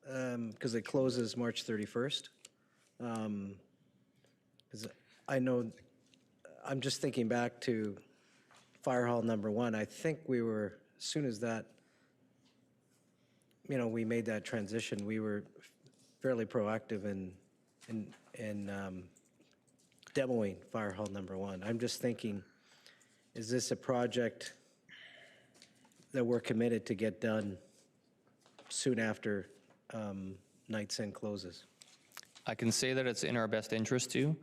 because it closes March 31st. Because I know, I'm just thinking back to Fire Hall number 1. I think we were, as soon as that, we made that transition, we were fairly proactive in demoing Fire Hall number 1. I'm just thinking, is this a project that we're committed to get done soon after Knights End closes? I can say that it's in our best interest to.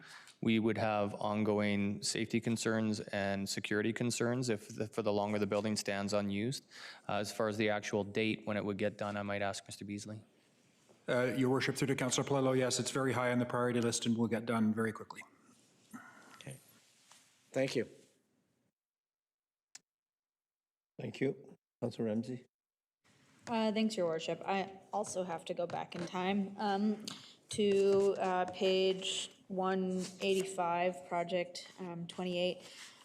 We would have ongoing safety concerns and security concerns for the longer the building stands unused. As far as the actual date when it would get done, I might ask Mr. Beasley. Your Worship, through to Councillor Palillo, yes, it's very high on the priority list and will get done very quickly. Okay. Thank you. Thank you. Councilor Ramsey. Thanks, Your Worship. I also have to go back in time to page 185, project 28.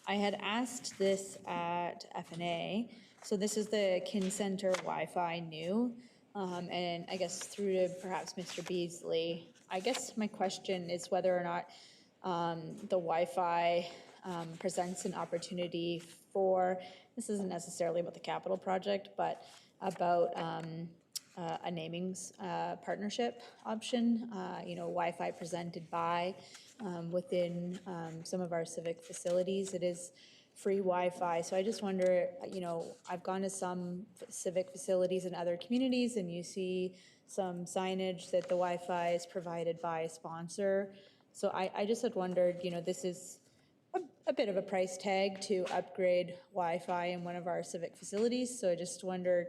I had asked this at FNA. So this is the Kin Center Wi-Fi new. And I guess through to perhaps Mr. Beasley, I guess my question is whether or not the Wi-Fi presents an opportunity for, this isn't necessarily about the capital project, but about a namings partnership option, Wi-Fi presented by within some of our civic facilities. It is free Wi-Fi. So I just wonder, I've gone to some civic facilities in other communities and you see some signage that the Wi-Fi is provided by a sponsor. So I just had wondered, this is a bit of a price tag to upgrade Wi-Fi in one of our civic facilities. So I just wondered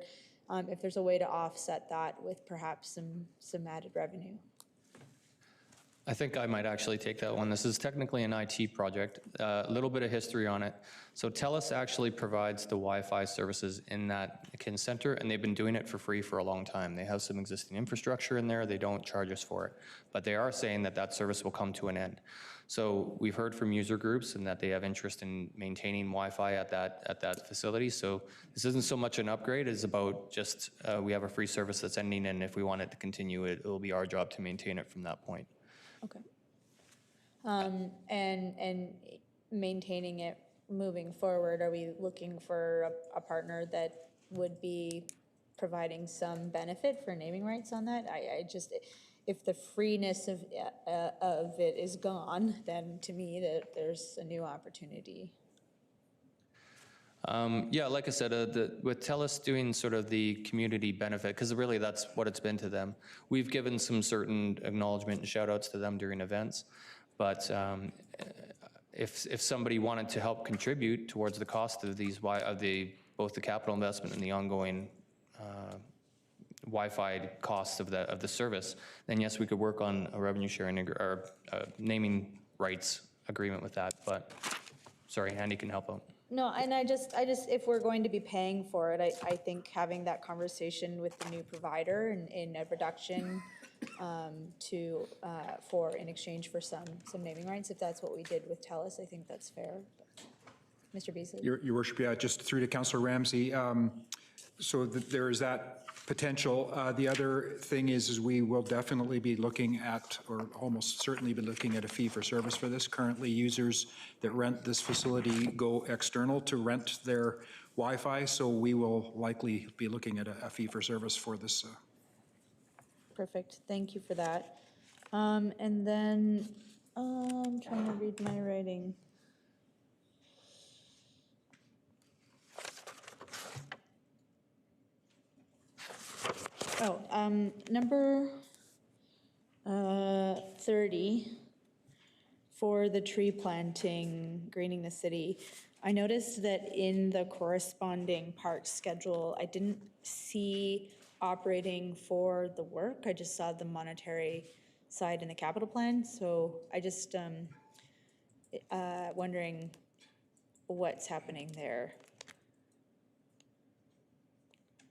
if there's a way to offset that with perhaps some added revenue. I think I might actually take that one. This is technically an IT project. A little bit of history on it. So TELUS actually provides the Wi-Fi services in that Kin Center, and they've been doing it for free for a long time. They have some existing infrastructure in there. They don't charge us for it. But they are saying that that service will come to an end. So we've heard from user groups and that they have interest in maintaining Wi-Fi at that facility. So this isn't so much an upgrade, it's about just we have a free service that's ending, and if we want it to continue, it will be our job to maintain it from that point. Okay. And maintaining it moving forward, are we looking for a partner that would be providing some benefit for naming rights on that? I just, if the freeness of it is gone, then to me that there's a new opportunity. Yeah, like I said, with TELUS doing sort of the community benefit, because really that's what it's been to them. We've given some certain acknowledgement and shout outs to them during events, but if somebody wanted to help contribute towards the cost of these, both the capital investment and the ongoing Wi-Fi costs of the service, then yes, we could work on a revenue sharing or naming rights agreement with that, but sorry, Andy can help out. No, and I just, if we're going to be paying for it, I think having that conversation with the new provider in a reduction for, in exchange for some naming rights, if that's what we did with TELUS, I think that's fair. Mr. Beasley? Your Worship, yeah, just through to Councillor Ramsey. So there is that potential. The other thing is we will definitely be looking at, or almost certainly be looking at a fee for service for this. Currently, users that rent this facility go external to rent their Wi-Fi, so we will likely be looking at a fee for service for this. Perfect, thank you for that. And then, I'm trying to read my writing. Oh, number 30, for the tree planting, greening the city. I noticed that in the corresponding park schedule, I didn't see operating for the work. I just saw the monetary side in the capital plan. So I just wondering what's happening there.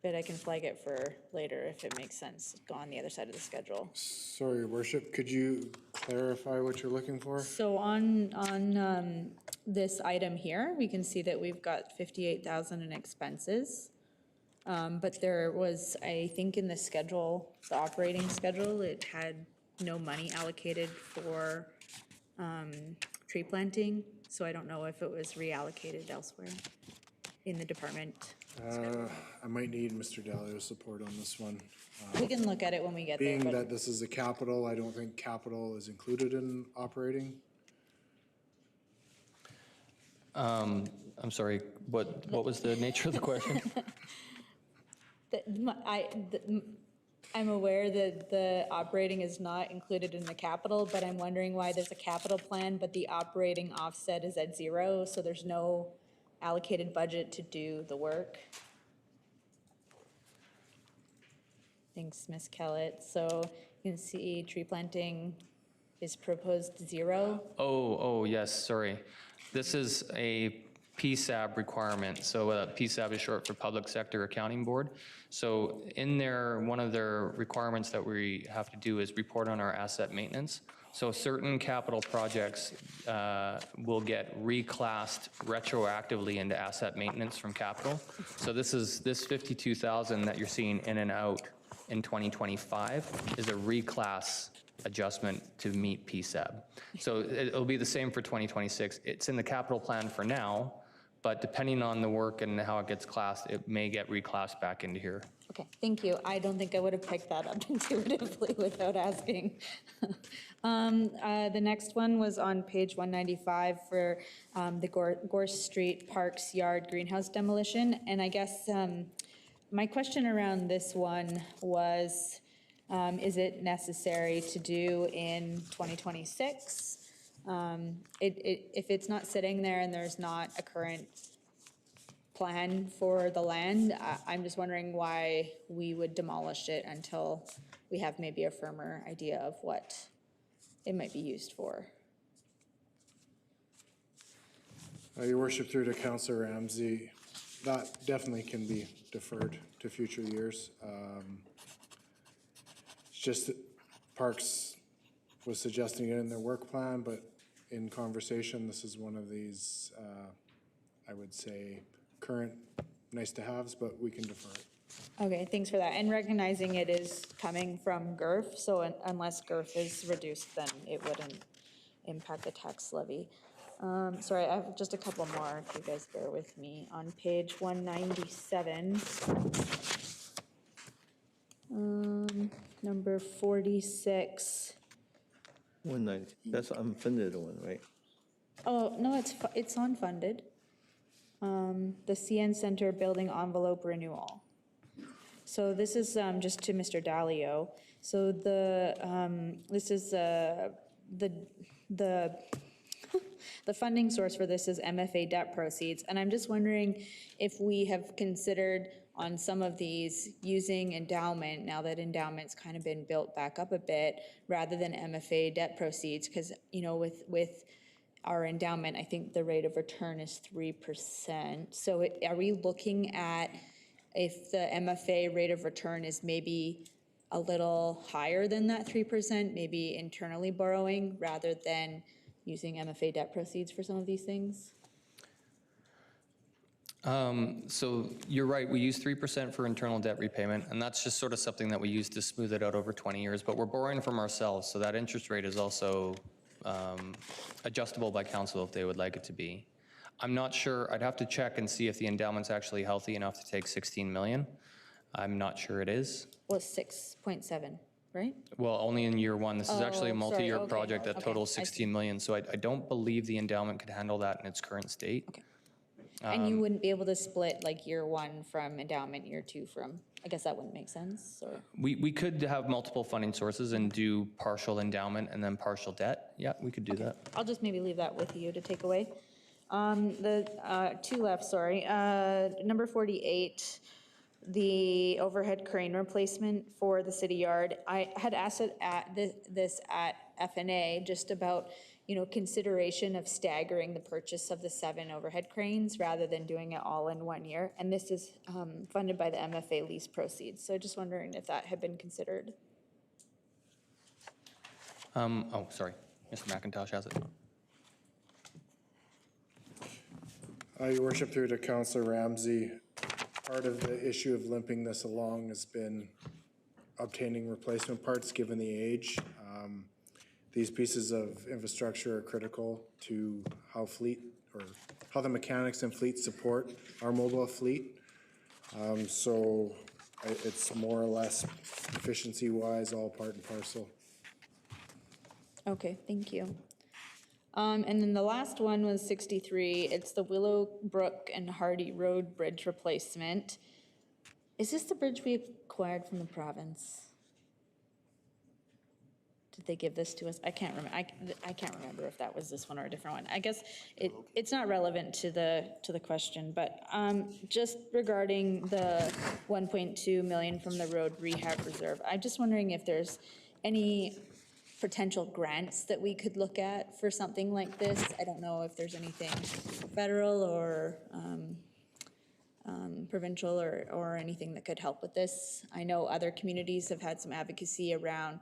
But I can flag it for later if it makes sense, go on the other side of the schedule. Sorry, Your Worship, could you clarify what you're looking for? So on this item here, we can see that we've got 58,000 in expenses. But there was, I think in the schedule, the operating schedule, it had no money allocated for tree planting. So I don't know if it was reallocated elsewhere in the department. I might need Mr. Dalio's support on this one. We can look at it when we get there. Being but- that this is a capital, I don't think capital is included in operating. I'm sorry, what was the nature of the question? I'm aware that the operating is not included in the capital, but I'm wondering why there's a capital plan, but the operating offset is at 0, so there's no allocated budget to do the work. Thanks, Ms. Kellett. So you can see tree planting is proposed 0. Oh, yes, sorry. This is a PSAB requirement. So PSAB is short for Public Sector Accounting Board. So in there, one of their requirements that we have to do is report on our asset maintenance. So certain capital projects will get reclassed retroactively into asset maintenance from capital. So this 52,000 that you're seeing in and out in 2025 is a reclass adjustment to meet PSAB. So it'll be the same for 2026. It's in the capital plan for now, but depending on the work and how it gets classed, it may get reclassed back into here. Okay, thank you. I don't think I would have picked that up intuitively without asking. The next one was on page 195 for the Gorse Street Parks Yard greenhouse demolition. And I guess my question around this one was, is it necessary to do in 2026? If it's not sitting there and there's not a current plan for the land, I'm just wondering why we would demolish it until we have maybe a firmer idea of what it might be used for. Your Worship, through to Councillor Ramsey, that definitely can be deferred to future years. It's just that Parks was suggesting it in their work plan, but in conversation, this is one of these, I would say, current nice-to-haves, but we can defer it. Okay, thanks for that. And recognizing it is coming from GERF, so unless GERF is reduced, then it wouldn't impact the tax levy. Sorry, I have just a couple more, if you guys bear with me. On page 197, number 46. 190, that's unfunded one, right? Oh, no, it's unfunded. The CN Center building envelope renewal. So this is just to Mr. Dalio. So this is the funding source for this is MFA debt proceeds, and I'm just wondering if we have considered on some of these using endowment, now that endowment's kind of been built back up a bit, rather than MFA debt proceeds, because, you know, with our endowment, I think the rate of return is 3%. So are we looking at if the MFA rate of return is maybe a little higher than that 3%, maybe internally borrowing rather than using MFA debt proceeds for some of these things? So you're right, we use 3% for internal debt repayment, and that's just sort of something that we use to smooth it out over 20 years, but we're borrowing from ourselves, so that interest rate is also adjustable by council if they would like it to be. I'm not sure, I'd have to check and see if the endowment's actually healthy enough to take 16 million. I'm not sure it is. Well, 6.7, right? Well, only in year one. This is actually a Oh, sorry, multi-year okay, project that okay, totals I see. 16 million, so I don't believe the endowment could handle that in its current state. Okay. And you wouldn't be able to split like year one from endowment, year two from, I guess that wouldn't make sense, or? We could have multiple funding sources and do partial endowment and then partial debt. Yeah, we could do that. I'll just maybe leave that with you to take away. The two left, sorry. Number 48, the overhead crane replacement for the city yard. I had asked it at this at FNA just about, consideration of staggering the purchase of the 7 overhead cranes rather than doing it all in 1 year. And this is funded by the MFA lease proceeds. So just wondering if that had been considered. Oh, sorry. Mr. McIntosh has it. Your worship, through to Councillor Ramsey, part of the issue of limping this along has been obtaining replacement parts given the age. These pieces of infrastructure are critical to how the mechanics and fleet support our mobile fleet. So it's more or less efficiency-wise, all part and parcel. Okay, thank you. And then the last one was 63. It's the Willowbrook and Hardy Road Bridge replacement. Is this the bridge we acquired from the province? Did they give this to us? I can't remember. I can't remember if that was this one or a different one. I guess it's not relevant to the question, but just regarding the 1.2 million from the road rehab reserve, I'm just wondering if there's any potential grants that we could look at for something like this. I don't know if there's anything federal or provincial or anything that could help with this. I know other communities have had some advocacy around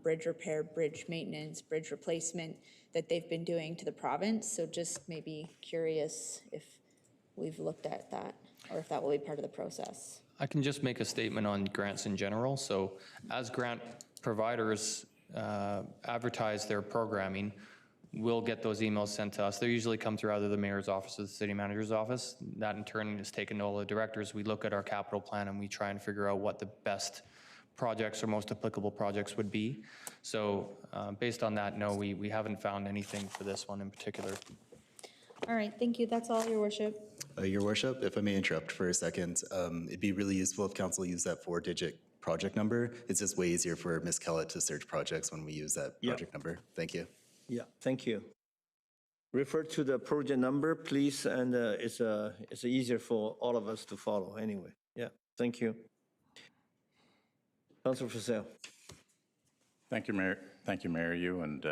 bridge repair, bridge maintenance, bridge replacement that they've been doing to the province. So just maybe curious if we've looked at that or if that will be part of the process. I can just make a statement on grants in general. So as grant providers advertise their programming, we'll get those emails sent to us. They usually come through either the mayor's office or the city manager's office. That in turn is taken to all the directors. We look at our capital plan and we try and figure out what the best projects or most applicable projects would be. So based on that, no, we haven't found anything for this one in particular. All right, thank you. That's all, Your Worship. Your Worship, if I may interrupt for a second, it'd be really useful if council used that 4-digit project number. It's just way easier for Ms. Kellett to search projects when we use that project number. Thank you. Yeah, thank you. Refer to the project number, please, and it's easier for all of us to follow anyway. Yeah, thank you. Councilor Fussell. Thank you, Mayor. Thank you, Mayor. You and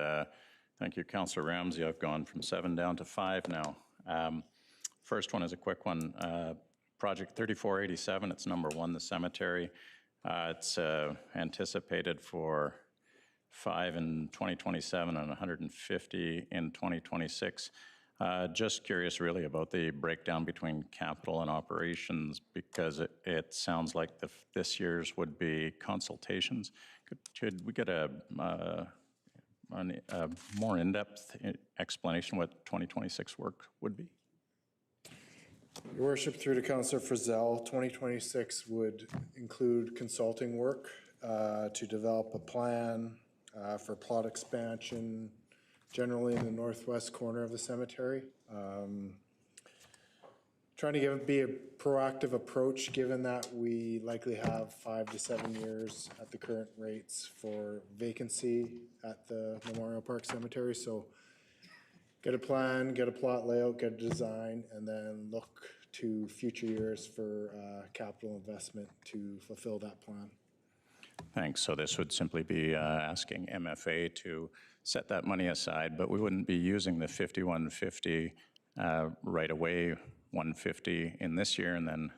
thank you, Councilor Ramsey. I've gone from 7 down to 5 now. First one is a quick one. Project 3487. It's number 1, the cemetery. It's anticipated for 5 in 2027 and 150 in 2026. Just curious really about the breakdown between capital and operations, because it sounds like this year's would be consultations. Could we get a more in-depth explanation what 2026 work would be? Your Worship, through to Councillor Frizzell, 2026 would include consulting work to develop a plan for plot expansion, generally in the northwest corner of the cemetery. Trying to be a proactive approach, given that we likely have 5 to 7 years at the current rates for vacancy at the Memorial Park Cemetery. So get a plan, get a plot layout, get a design, and then look to future years for capital investment to fulfill that plan. Thanks. So this would simply be asking MFA to set that money aside, but we wouldn't be using the 5150 right away, 150 in this year, and then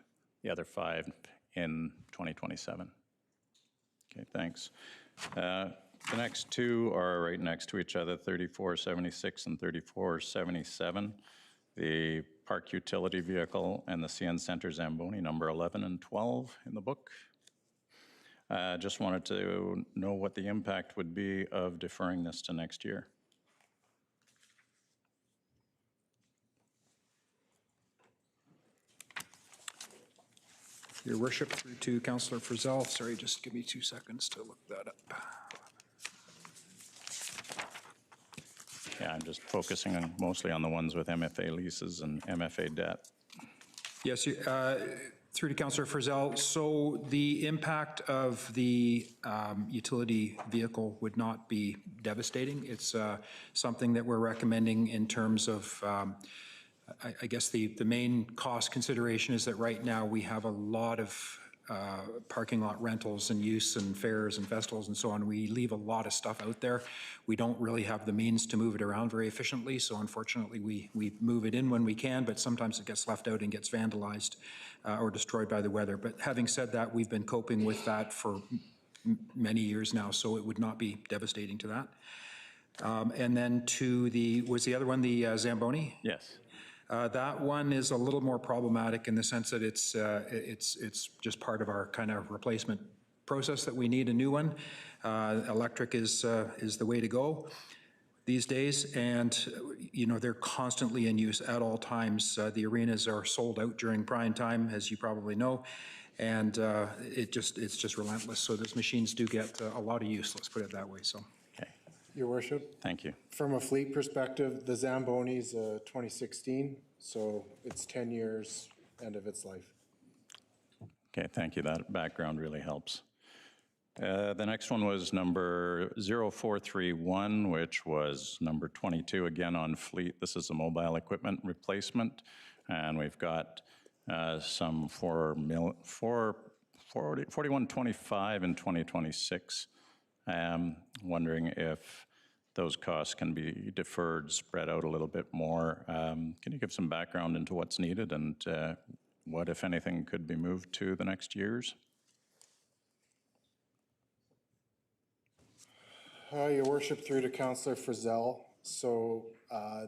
the other 5 in 2027. Okay, thanks. The next two are right next to each other, 3476 and 3477. The park utility vehicle and the CN Center Zamboni, number 11 and 12 in the book. Just wanted to know what the impact would be of deferring this to next year. Your worship, through to Councillor Frizzell. Sorry, just give me 2 seconds to look that up. Yeah, I'm just focusing on mostly on the ones with MFA leases and MFA debt. Yes, through to Councillor Frizzell. So the impact of the utility vehicle would not be devastating. It's something that we're recommending in terms of, I guess the main cost consideration is that right now we have a lot of parking lot rentals and use and fairs and festivals and so on. We leave a lot of stuff out there. We don't really have the means to move it around very efficiently, so unfortunately we move it in when we can, but sometimes it gets left out and gets vandalized or destroyed by the weather. But having said that, we've been coping with that for many years now, so it would not be devastating to that. And then to was the other one the Zamboni? Yes. That one is a little more problematic in the sense that it's just part of our kind of replacement process that we need a new one. Electric is the way to go these days, and you know they're constantly in use at all times. The arenas are sold out during prime time, as you probably know, and it's just relentless. So those machines do get a lot of use. Let's put it that way. So. Your worship. Thank you. From a fleet perspective, the Zamboni's 2016, so it's 10 years, end of its life. Okay, thank you. That background really helps. The next one was number 0431, which was number 22, again on fleet. This is a mobile equipment replacement, and we've got some 4125 in 2026. Wondering if those costs can be deferred, spread out a little bit more. Can you give some background into what's needed and what, if anything, could be moved to the next years? Your worship, through to Councillor Frizzell. So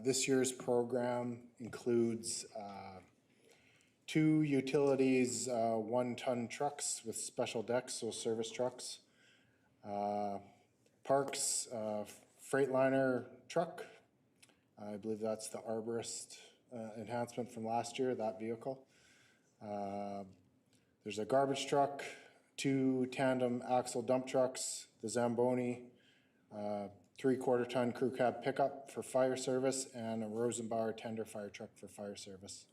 this year's program includes 2 utilities, 1-ton trucks with special decks, so service trucks. Parks Freightliner truck. I believe that's the Arborist enhancement from last year, that vehicle. There's a garbage truck, 2 tandem axle dump trucks, the Zamboni, 3/4-ton crew cab pickup for fire service, and a Rosenbauer tender fire truck for fire service.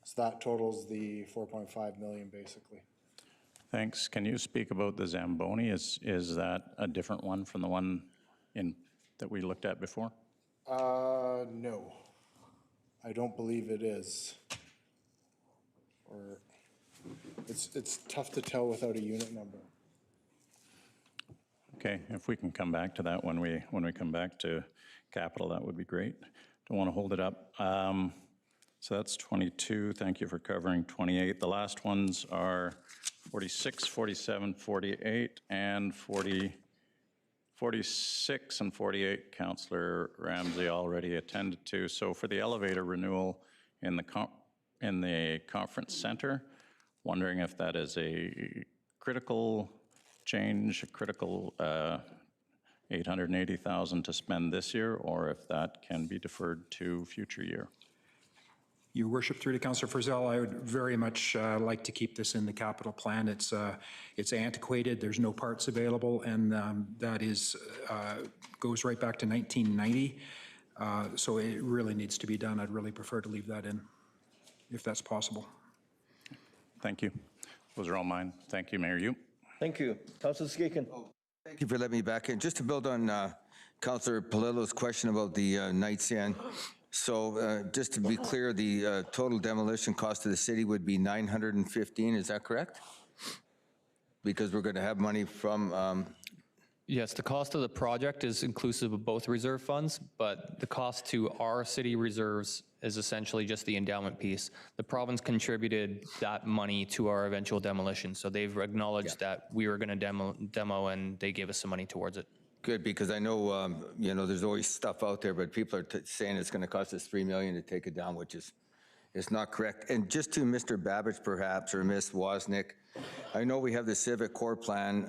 So that totals the 4.5 million basically. Thanks. Can you speak about the Zamboni? Is that a different one from the one that we looked at before? No. I don't believe it is. Or it's tough to tell without a unit number. Okay, if we can come back to that when we come back to capital, that would be great. Don't want to hold it up. So that's 22. Thank you for covering 28. The last ones are 46, 47, 48, and 46 and 48, Councillor Ramsey already attended to. So for the elevator renewal in the conference center, wondering if that is a critical change, a critical 880,000 to spend this year, or if that can be deferred to future year. Your worship, through to Councillor Frizzell, I would very much like to keep this in the capital plan. It's antiquated, there's no parts available, and that goes right back to 1990. So it really needs to be done. I'd really prefer to leave that in, if that's possible. Thank you. Those are all mine. Thank you, Mayor. Thank you. Councillor Skekin. Thank you for letting me back in. Just to build on Councillor Palillo's question about the nightstand. So just to be clear, the total demolition cost to the city would be 915, is that correct? Because we're going to have money from Yes, the cost of the project is inclusive of both reserve funds, but the cost to our city reserves is essentially just the endowment piece. The province contributed that money to our eventual demolition, so they've acknowledged that we were going to demo, and they gave us some money towards it. Good, because I know, there's always stuff out there, but people are saying it's going to cost us $3 million to take it down, which is not correct. And just to Mr. Babbage perhaps, or Ms. Wozniak, I know we have the Civic Core Plan,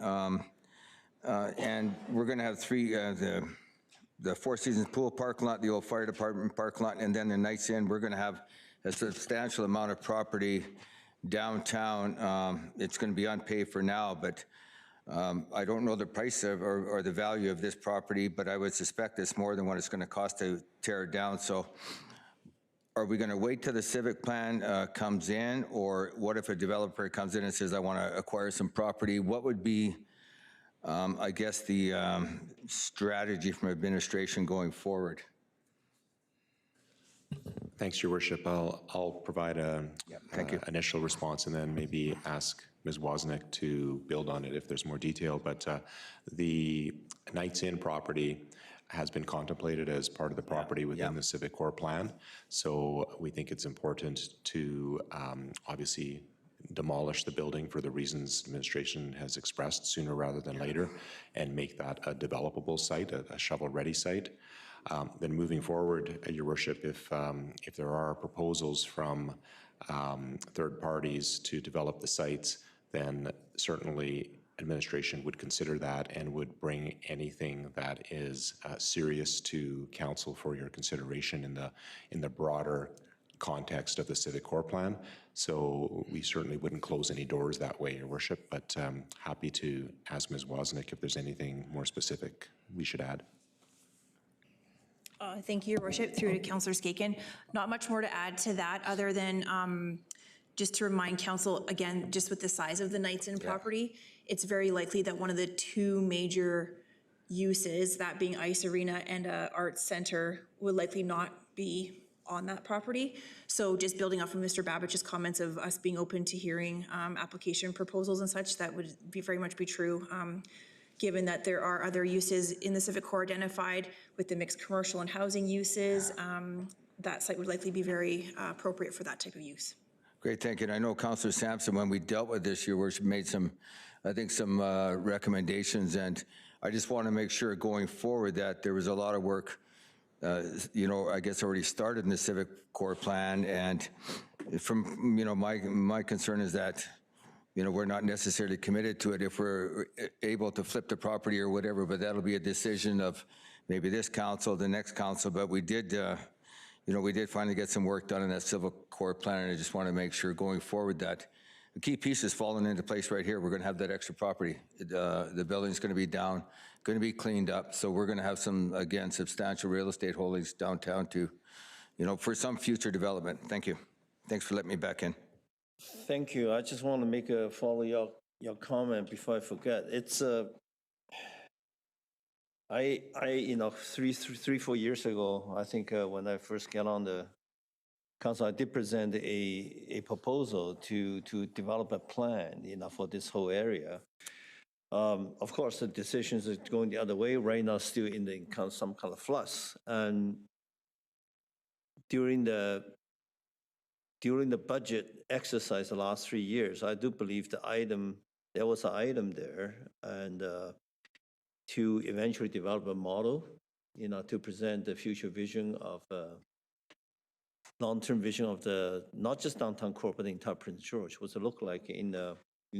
and we're going to have the Four Seasons Pool parking lot, the old fire department parking lot, and then the Knights Inn. We're going to have a substantial amount of property downtown. It's going to be unpaved for now, but I don't know the price of or the value of this property, but I would suspect it's more than what it's going to cost to tear it down. So are we going to wait till the civic plan comes in, or what if a developer comes in and says, I want to acquire some property? What would be, I guess, the strategy from administration going forward? Thanks, Your Worship. I'll provide a thank you. Initial response and then maybe ask Ms. Wozniak to build on it if there's more detail. But the Knights Inn property has been contemplated as part of the property within the Civic Core Plan. So we think it's important to obviously demolish the building for the reasons administration has expressed sooner rather than later, and make that a developable site, a shovel-ready site. Then moving forward, Your Worship, if there are proposals from third parties to develop the sites, then certainly administration would consider that and would bring anything that is serious to council for your consideration in the broader context of the Civic Core Plan. So we certainly wouldn't close any doors that way, Your Worship, but happy to ask Ms. Wozniak if there's anything more specific we should add. Thank you, Your Worship. Through to Councillor Skaken. Not much more to add to that other than just to remind council, again, just with the size of the Knights Inn property, it's very likely that one of the two major uses, that being Ice Arena and Arts Center, would likely not be on that property. So just building off of Mr. Babbage's comments of us being open to hearing application proposals and such, that would be very much be true. Given that there are other uses in the Civic Core identified with the mixed commercial and housing uses, that site would likely be very appropriate for that type of use. Great, thank you. And I know Councillor Sampson, when we dealt with this, Your Worship, made some recommendations, and I just want to make sure going forward that there was a lot of work, I guess already started in the Civic Core Plan, and from, my concern is that we're not necessarily committed to it if we're able to flip the property or whatever, but that'll be a decision of maybe this council, the next council. But we did, we did finally get some work done in that Civil Core Plan, and I just want to make sure going forward that the key pieces falling into place right here. We're going to have that extra property. The building's going to be down, going to be cleaned up. So we're going to have some, again, substantial real estate holdings downtown to, for some future development. Thank you. Thanks for letting me back in. Thank you. I just want to make a follow your comment before I forget. It's I 3-4 years ago, I think when I first got on the council, I did present a proposal to develop a plan, for this whole area. Of course, the decisions are going the other way right now, still in the some kind of flux. And during the budget exercise the last 3 years, I do believe there was an item there, and to eventually develop a model, to present the future vision of long-term vision of not just downtown core, but the entire Prince George, what it look like in the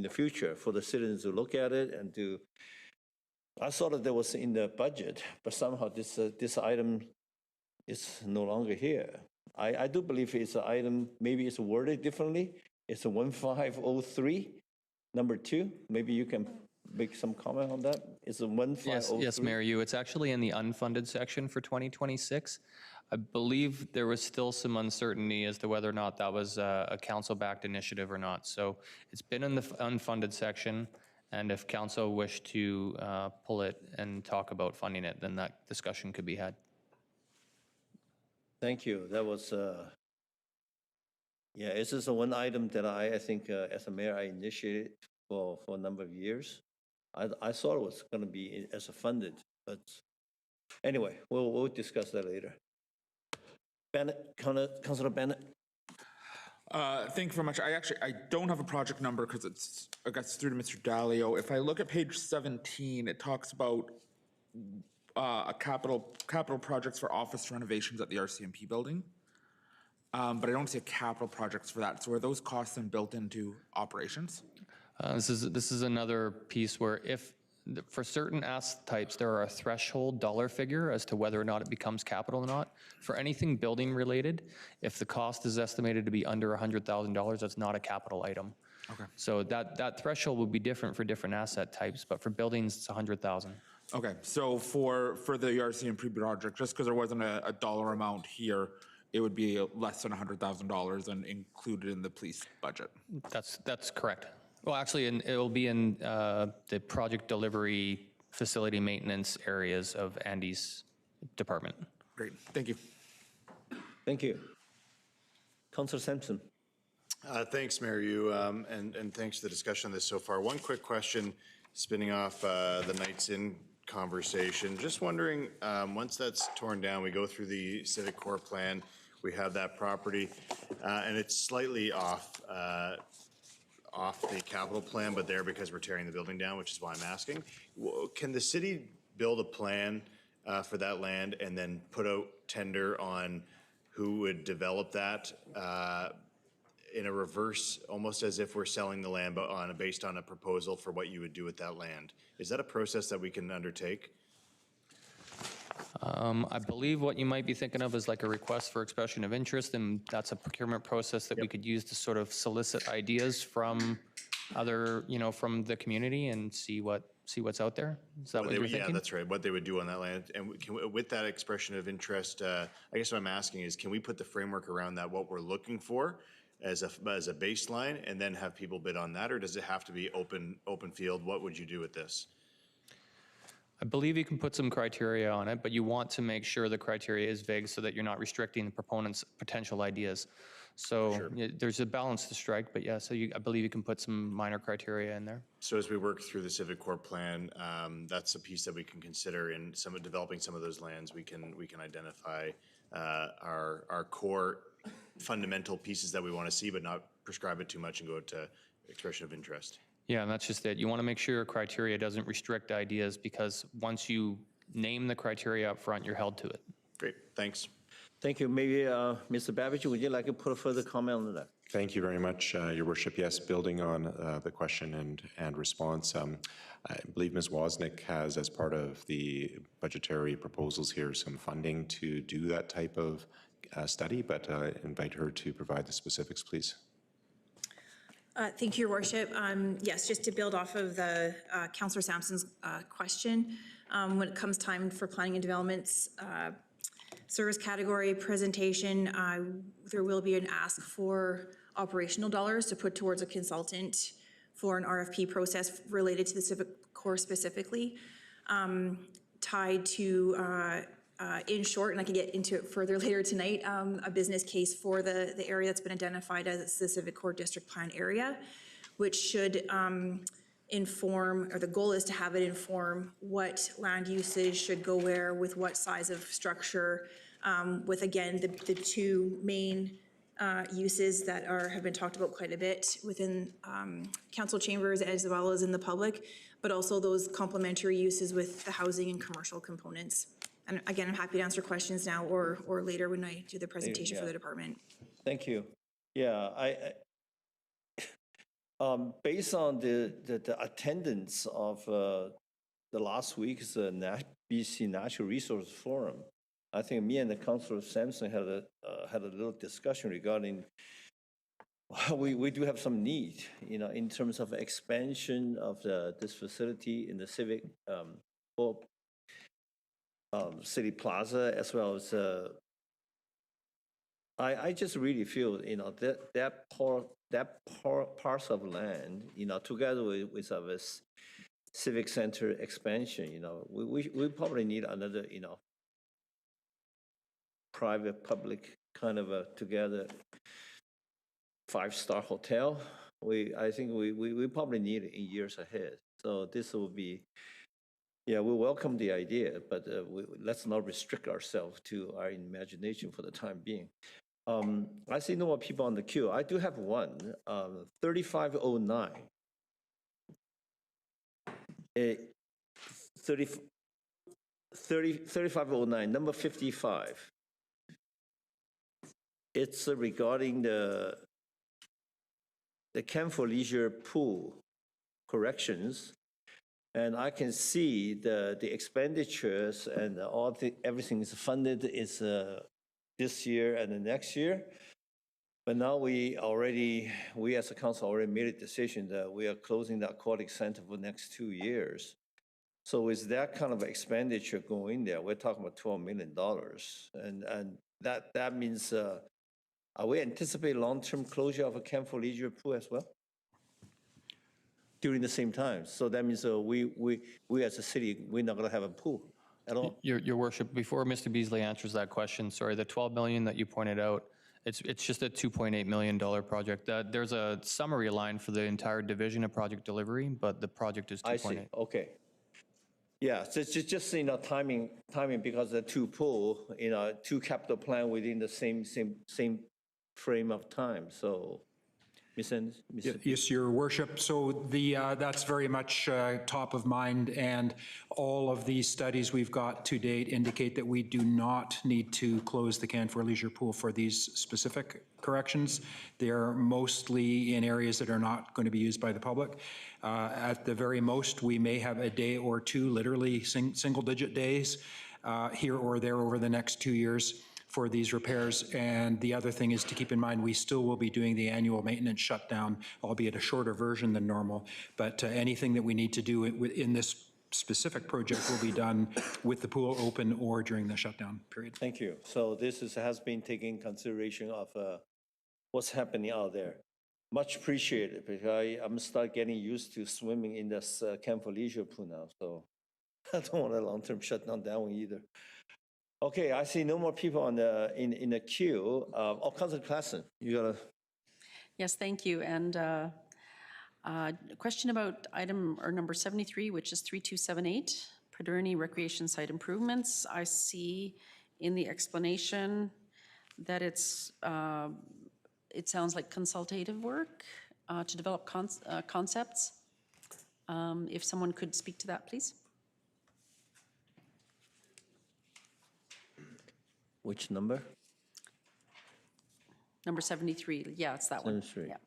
future for the citizens to look at it and to. I thought that was in the budget, but somehow this item is no longer here. I do believe it's an item, maybe it's worded differently. It's a 1503, number 2. Maybe you can make some comment on that. It's a 1503. Yes, Mayor, it's actually in the unfunded section for 2026. I believe there was still some uncertainty as to whether or not that was a council-backed initiative or not. So it's been in the unfunded section, and if council wished to pull it and talk about funding it, then that discussion could be had. Thank you. That was, it's just one item that I think as a mayor I initiated for a number of years. I thought it was gonna be as a funded, but anyway, we'll discuss that later. Bennett, Councilor Bennett? Thank you very much. I don't have a project number because it gets through to Mr. Dalio. If I look at page 17, it talks about a capital projects for office renovations at the RCMP building. But I don't see a capital projects for that. So are those costs then built into operations? This is another piece where for certain asset types, there are a threshold dollar figure as to whether or not it becomes capital or not. For anything building related, if the cost is estimated to be under $100,000, that's not a capital item. Okay. So that threshold would be different for different asset types, but for buildings, it's 100,000. Okay, so for the RCMP project, just because there wasn't a dollar amount here, it would be less than $100,000 and included in the police budget. That's correct. Well, actually, it will be in the project delivery facility maintenance areas of Andy's department. Great, thank you. Thank you. Councilor Sampson? Thanks, Mayor Yu, and thanks for the discussion on this so far. One quick question, spinning off the Knights Inn conversation. Just wondering, once that's torn down, we go through the Civic Core plan, we have that property, and it's slightly off the capital plan, but there because we're tearing the building down, which is why I'm asking. Can the city build a plan for that land and then put out tender on who would develop that in a reverse, almost as if we're selling the land, but based on a proposal for what you would do with that land? Is that a process that we can undertake? I believe what you might be thinking of is like a request for expression of interest, and that's a procurement process that we could use to sort of solicit ideas from other, from the community and see what's out there. Is that what you're thinking? Yeah, that's right, what they would do on that land. And with that expression of interest, I guess what I'm asking is, can we put the framework around that, what we're looking for as a baseline, and then have people bid on that, or does it have to be open field? What would you do with this? I believe you can put some criteria on it, but you want to make sure the criteria is vague so that you're not restricting the proponent's potential ideas. So there's a balance to strike, but yeah, so I believe you can put some minor criteria in there. So as we work through the Civic Core plan, that's a piece that we can consider in developing some of those lands. We can identify our core fundamental pieces that we want to see, but not prescribe it too much and go to expression of interest. Yeah, and that's just it. You want to make sure your criteria doesn't restrict ideas, because once you name the criteria up front, you're held to it. Great, thanks. Thank you. Maybe Mr. Babbage, would you like to put a further comment on that? Thank you very much, Your Worship. Yes, building on the question and response, I believe Ms. Wozniak has, as part of the budgetary proposals here, some funding to do that type of study, but I invite her to provide the specifics, please. Thank you, Your Worship. Yes, just to build off of the Councillor Sampson's question, when it comes time for planning and development's service category presentation, there will be an ask for operational dollars to put towards a consultant for an RFP process related to the Civic Core specifically, tied to, in short, and I can get into it further later tonight, a business case for the area that's been identified as the Civic Core District Plan area, which should inform, or the goal is to have it inform what land usage should go where with what size of structure, with again, the two main uses that have been talked about quite a bit within council chambers as well as in the public, but also those complementary uses with the housing and commercial components. And again, I'm happy to answer questions now or later when I do the presentation for the department. Thank you. Yeah, based on the attendance of the last week's BC Natural Resource Forum, I think me and the Councillor Sampson had a little discussion regarding we do have some need, in terms of expansion of this facility in the Civic City Plaza, as well as I just really feel that parcel of land, together with our civic center expansion, we probably need another, private public kind of a together 5-star hotel. I think we probably need it in years ahead. So this will be, yeah, we welcome the idea, but let's not restrict ourselves to our imagination for the time being. I see no more people on the queue. I do have one, 3509. 3509, number 55. It's regarding the Camp for Leisure pool corrections. And I can see the expenditures and everything is funded is this year and the next year. But now we as a council already made a decision that we are closing the aquatic center for the next 2 years. So with that kind of expenditure going there, we're talking about $12 million. And that means, are we anticipating long-term closure of a Camp for Leisure pool as well? During the same time. So that means we as a city, we're not going to have a pool at all. Your worship, before Mr. Beasley answers that question, sorry, the 12 million that you pointed out, it's just a $2.8 million project. There's a summary line for the entire division of project delivery, but the project is 2.8. I see, okay. Yeah, so it's just timing because the two pool, two capital plan within the same frame of time, so. Yes, Your Worship. So that's very much top of mind, and all of these studies we've got to date indicate that we do not need to close the Camp for Leisure pool for these specific corrections. They're mostly in areas that are not going to be used by the public. At the very most, we may have a day or two, literally single-digit days here or there over the next 2 years for these repairs. And the other thing is to keep in mind, we still will be doing the annual maintenance shutdown, albeit a shorter version than normal. But anything that we need to do in this specific project will be done with the pool open or during the shutdown period. Thank you. So this has been taking consideration of what's happening out there. Much appreciated, because I'm start getting used to swimming in this Camp for Leisure pool now. So I don't want a long-term shutdown that one either. Okay, I see no more people in the queue. Councilor Klassen, you got to. Yes, thank you. And a question about item or number 73, which is 3278, Pederney Recreation Site Improvements. I see in the explanation that it sounds like consultative work to develop concepts. If someone could speak to that, please. Which number? Number 73, yeah, it's that 73. one.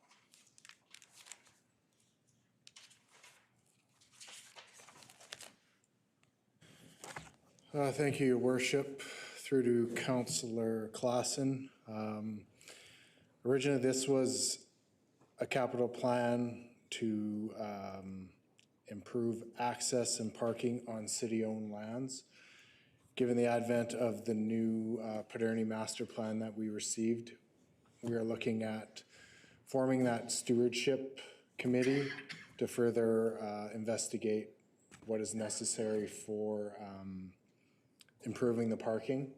Yeah. Thank you, Your Worship. Through to Councillor Klassen. Originally, this was a capital plan to improve access and parking on city-owned lands. Given the advent of the new Pederney Master Plan that we received, we are looking at forming that stewardship committee to further investigate what is necessary for improving the parking.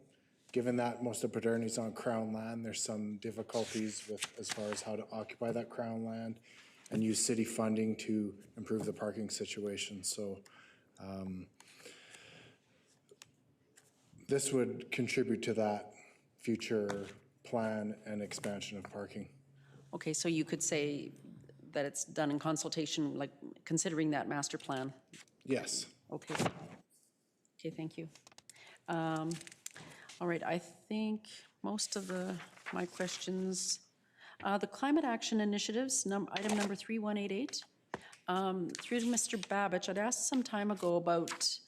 Given that most of Pederney is on Crown land, there's some difficulties with as far as how to occupy that Crown land and use city funding to improve the parking situation. So this would contribute to that future plan and expansion of parking. Okay, so you could say that it's done in consultation, like considering that master plan? Yes. Okay. Okay, thank you. All right, I think most of my questions, the climate action initiatives, item number 3188, through to Mr. Babich, I'd asked some time ago about,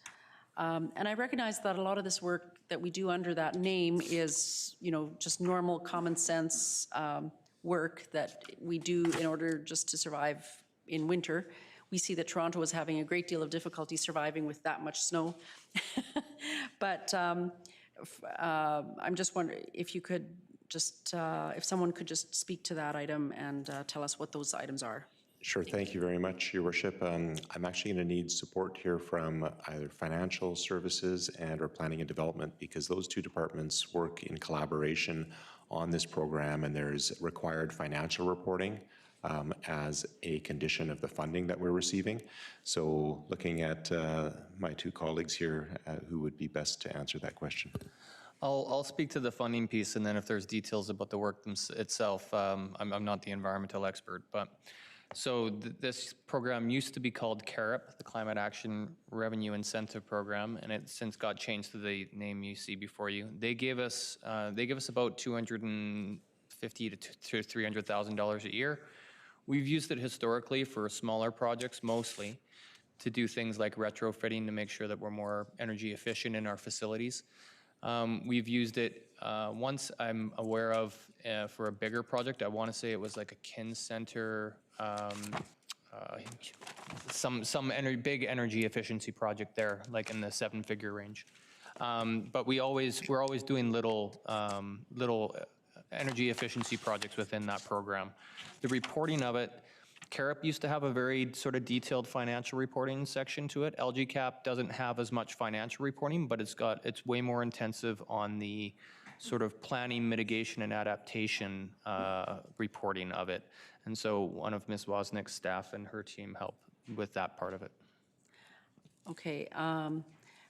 and I recognize that a lot of this work that we do under that name is, just normal common sense work that we do in order just to survive in winter. We see that Toronto is having a great deal of difficulty surviving with that much snow. But I'm just wondering if you could just, if someone could just speak to that item and tell us what those items are. Sure, thank you very much, Your Worship. I'm actually going to need support here from either financial services and or planning and development, because those two departments work in collaboration on this program, and there's required financial reporting as a condition of the funding that we're receiving. So looking at my two colleagues here, who would be best to answer that question? I'll speak to the funding piece, and then if there's details about the work itself, I'm not the environmental expert, but so this program used to be called CARIP, the Climate Action Revenue Incentive Program, and it since got changed to the name you see before you. They gave us about $250,000 to $300,000 a year. We've used it historically for smaller projects mostly, to do things like retrofitting to make sure that we're more energy efficient in our facilities. We've used it once I'm aware of for a bigger project. I want to say it was like a Kin Center, big energy efficiency project there, like in the 7-figure range. But we're always doing little energy efficiency projects within that program. The reporting of it, CARIP used to have a very sort of detailed financial reporting section to it. LGCAP doesn't have as much financial reporting, but it's way more intensive on the sort of planning, mitigation, and adaptation reporting of it. And so one of Ms. Wozniak's staff and her team help with that part of it. Okay,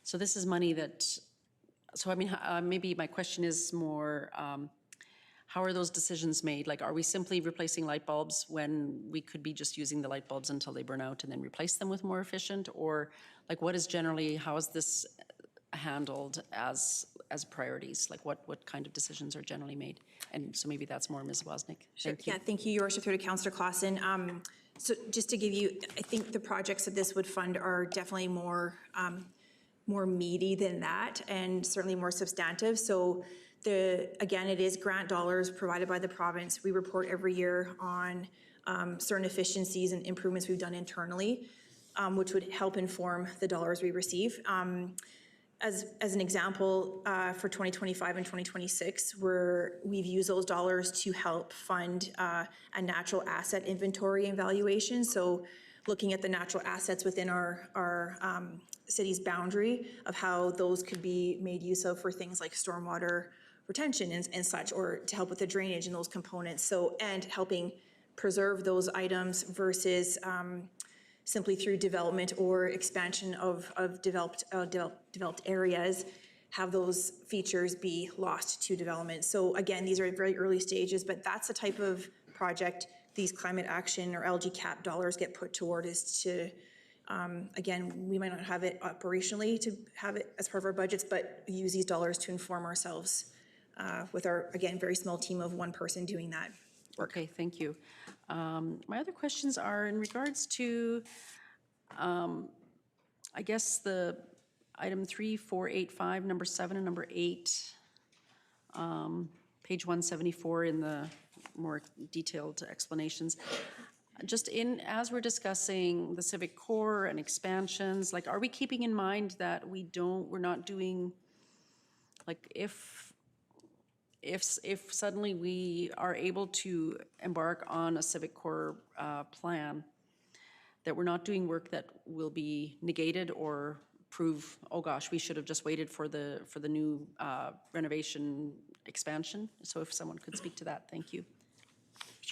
so this is money that, so I mean, maybe my question is more, how are those decisions made? Like, are we simply replacing light bulbs when we could be just using the light bulbs until they burn out and then replace them with more efficient? Or like, what is generally, how is this handled as priorities? Like, what kind of decisions are generally made? And so maybe that's more Ms. Wozniak. Thank you. Yeah, thank you, Your Worship, through to Councillor Clausen. So just to give you, I think the projects that this would fund are definitely more meaty than that, and certainly more substantive. So again, it is grant dollars provided by the province. We report every year on certain efficiencies and improvements we've done internally, which would help inform the dollars we receive. As an example, for 2025 and 2026, we've used those dollars to help fund a natural asset inventory and valuation. So looking at the natural assets within our city's boundary of how those could be made use of for things like stormwater retention and such, or to help with the drainage and those components. So, and helping preserve those items versus simply through development or expansion of developed areas, have those features be lost to development. So again, these are very early stages, but that's the type of project these climate action or LGCAP dollars get put toward, is to, again, we might not have it operationally to have it as part of our budgets, but use these dollars to inform ourselves with our, again, very small team of one person doing that work. Okay, thank you. My other questions are in regards to, I guess, the item 3485, number 7 and number 8, page 174 in the more detailed explanations. Just as we're discussing the civic core and expansions, like, are we keeping in mind that we're not doing, like, if suddenly we are able to embark on a civic core plan, that we're not doing work that will be negated or prove, oh gosh, we should have just waited for the new renovation expansion? So if someone could speak to that, thank you.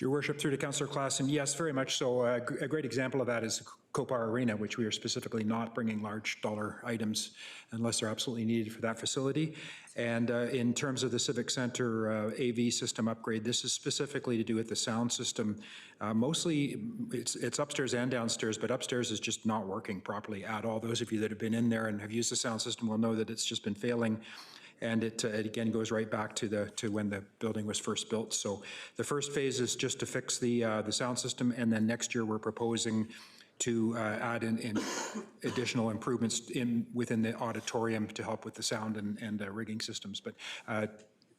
Your Worship, through to Councillor Clausen, yes, very much so. A great example of that is Copar Arena, which we are specifically not bringing large dollar items unless they're absolutely needed for that facility. And in terms of the Civic Center AV system upgrade, this is specifically to do with the sound system. Mostly it's upstairs and downstairs, but upstairs is just not working properly at all. Those of you that have been in there and have used the sound system will know that it's just been failing. And it again goes right back to when the building was first built. So the first phase is just to fix the sound system, and then next year we're proposing to add in additional improvements within the auditorium to help with the sound and rigging systems. But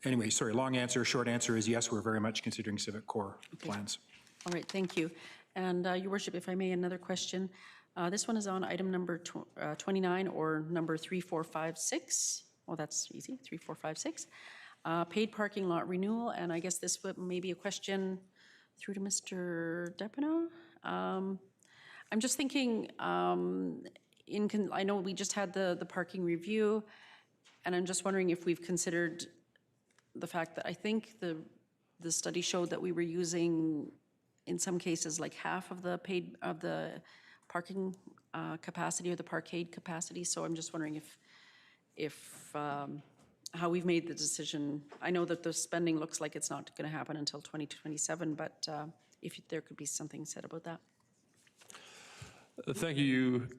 anyway, sorry, long answer. Short answer is yes, we're very much considering civic core plans. All right, thank you. And Your Worship, if I may, another question. This one is on item number 29 or number 3456. Well, that's easy, 3456. Paid parking lot renewal, and I guess this may be a question through to Mr. Depino. I'm just thinking, I know we just had the parking review, and I'm just wondering if we've considered the fact that I think the study showed that we were using in some cases, like half of the parking capacity or the parkade capacity. So I'm just wondering how we've made the decision. I know that the spending looks like it's not going to happen until 2027, but if there could be something said about that. Thank you,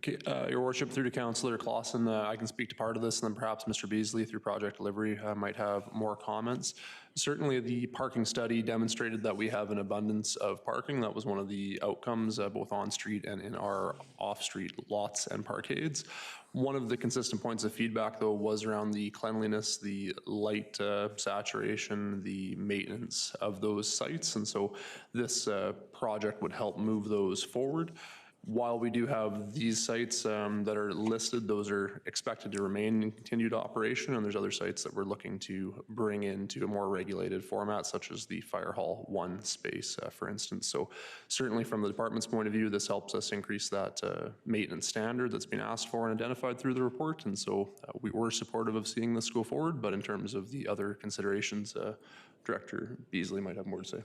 Your Worship. Through to Councillor Clausen, I can speak to part of this, and then perhaps Mr. Beasley through project delivery might have more comments. Certainly, the parking study demonstrated that we have an abundance of parking. That was one of the outcomes, both on-street and in our off-street lots and parkades. One of the consistent points of feedback, though, was around the cleanliness, the light saturation, the maintenance of those sites, and so this project would help move those forward. While we do have these sites that are listed, those are expected to remain in continued operation, and there's other sites that we're looking to bring into a more regulated format, such as the Fire Hall 1 space, for instance. So certainly from the department's point of view, this helps us increase that maintenance standard that's been asked for and identified through the report, and so we were supportive of seeing this go forward, but in terms of the other considerations, Director Beasley might have more to say.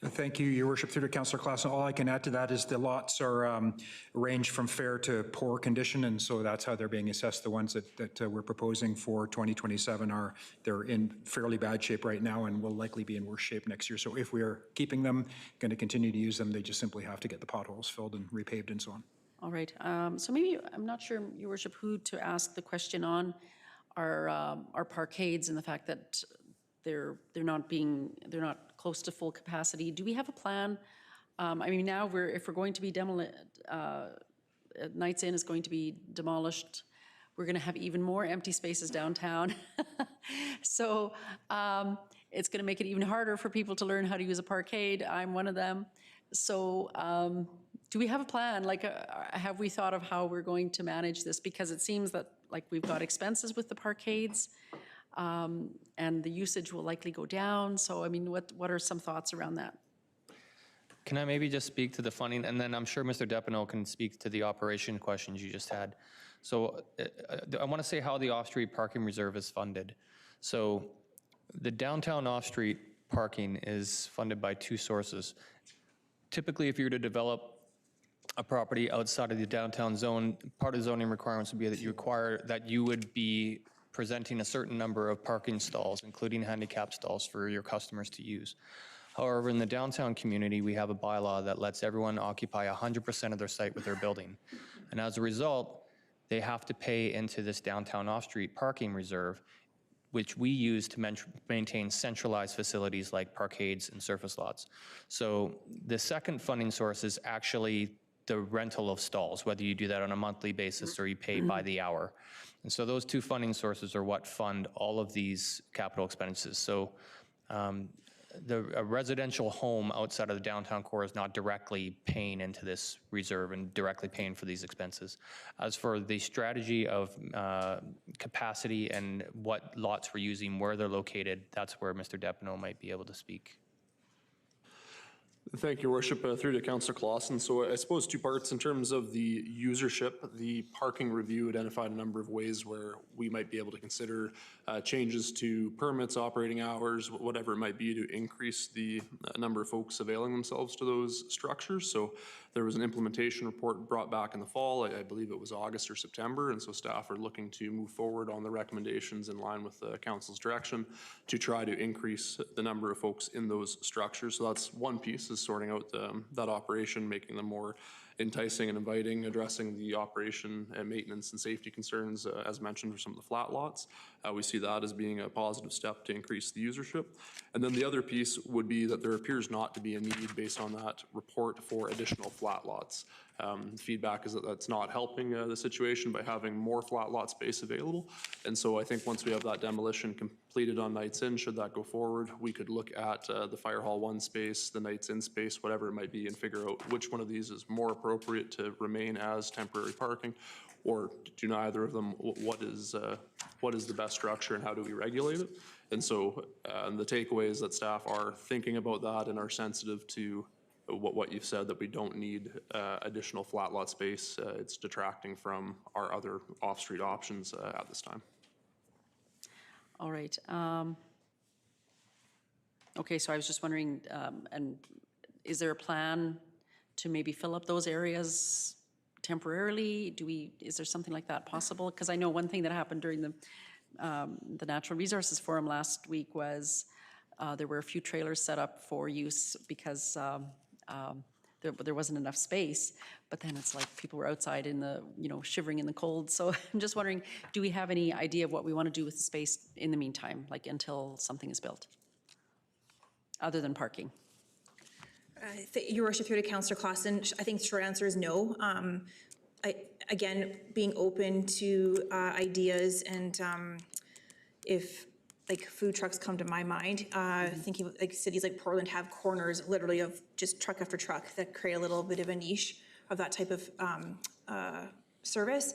Thank you, Your Worship. Through to Councillor Clausen. All I can add to that is the lots are range from fair to poor condition, and so that's how they're being assessed. The ones that we're proposing for 2027 they're in fairly bad shape right now and will likely be in worse shape next year. So if we are keeping them, going to continue to use them, they just simply have to get the potholes filled and repaved and so on. All right. So maybe, I'm not sure, Your Worship, who to ask the question on our parkades and the fact that they're not close to full capacity. Do we have a plan? I mean, now if we're going to be Knights Inn is going to be demolished, we're going to have even more empty spaces downtown. So it's going to make it even harder for people to learn how to use a parkade. I'm one of them. So do we have a plan? Like, have we thought of how we're going to manage this? Because it seems that like we've got expenses with the parkades. And the usage will likely go down. So, I mean, what are some thoughts around that? Can I maybe just speak to the funding, and then I'm sure Mr. Depineau can speak to the operation questions you just had. So I want to say how the off-street parking reserve is funded. So the downtown off-street parking is funded by two sources. Typically, if you were to develop a property outside of the downtown zone, part of the zoning requirements would be that you would be presenting a certain number of parking stalls, including handicap stalls for your customers to use. However, in the downtown community, we have a bylaw that lets everyone occupy 100% of their site with their building. And as a result, they have to pay into this downtown off-street parking reserve, which we use to maintain centralized facilities like parkades and surface lots. So the second funding source is actually the rental of stalls, whether you do that on a monthly basis or you pay by the hour. And so those two funding sources are what fund all of these capital expenses. So a residential home outside of the downtown core is not directly paying into this reserve and directly paying for these expenses. As for the strategy of capacity and what lots we're using, where they're located, that's where Mr. Depineau might be able to speak. Thank you, Your Worship. Through to Councillor Clausen. So I suppose two parts in terms of the usership. The parking review identified a number of ways where we might be able to consider changes to permits, operating hours, whatever it might be to increase the number of folks availing themselves to those structures. So there was an implementation report brought back in the fall. I believe it was August or September. And so staff are looking to move forward on the recommendations in line with the council's direction to try to increase the number of folks in those structures. So that's one piece, is sorting out that operation, making them more enticing and inviting, addressing the operation and maintenance and safety concerns, as mentioned, for some of the flat lots. We see that as being a positive step to increase the usership. And then the other piece would be that there appears not to be a need based on that report for additional flat lots. Feedback is that that's not helping the situation by having more flat lot space available. And so I think once we have that demolition completed on Knights Inn, should that go forward, we could look at the Fire Hall 1 space, the Knights Inn space, whatever it might be, and figure out which one of these is more appropriate to remain as temporary parking, or do neither of them. What is the best structure and how do we regulate it? And so the takeaway is that staff are thinking about that and are sensitive to what you've said, that we don't need additional flat lot space. It's detracting from our other off-street options at this time. All right. Okay, so I was just wondering, and is there a plan to maybe fill up those areas temporarily? Is there something like that possible? Because I know one thing that happened during the Natural Resources Forum last week was there were a few trailers set up for use because there wasn't enough space, but then it's like people were outside in the, shivering in the cold. So I'm just wondering, do we have any idea of what we want to do with the space in the meantime, like until something is built, other than parking? Your worship, through to Councillor Clausen, I think the short answer is no. Again, being open to ideas, and if like food trucks come to my mind, thinking of, like cities like Portland have corners literally of just truck after truck that create a little bit of a niche of that type of service.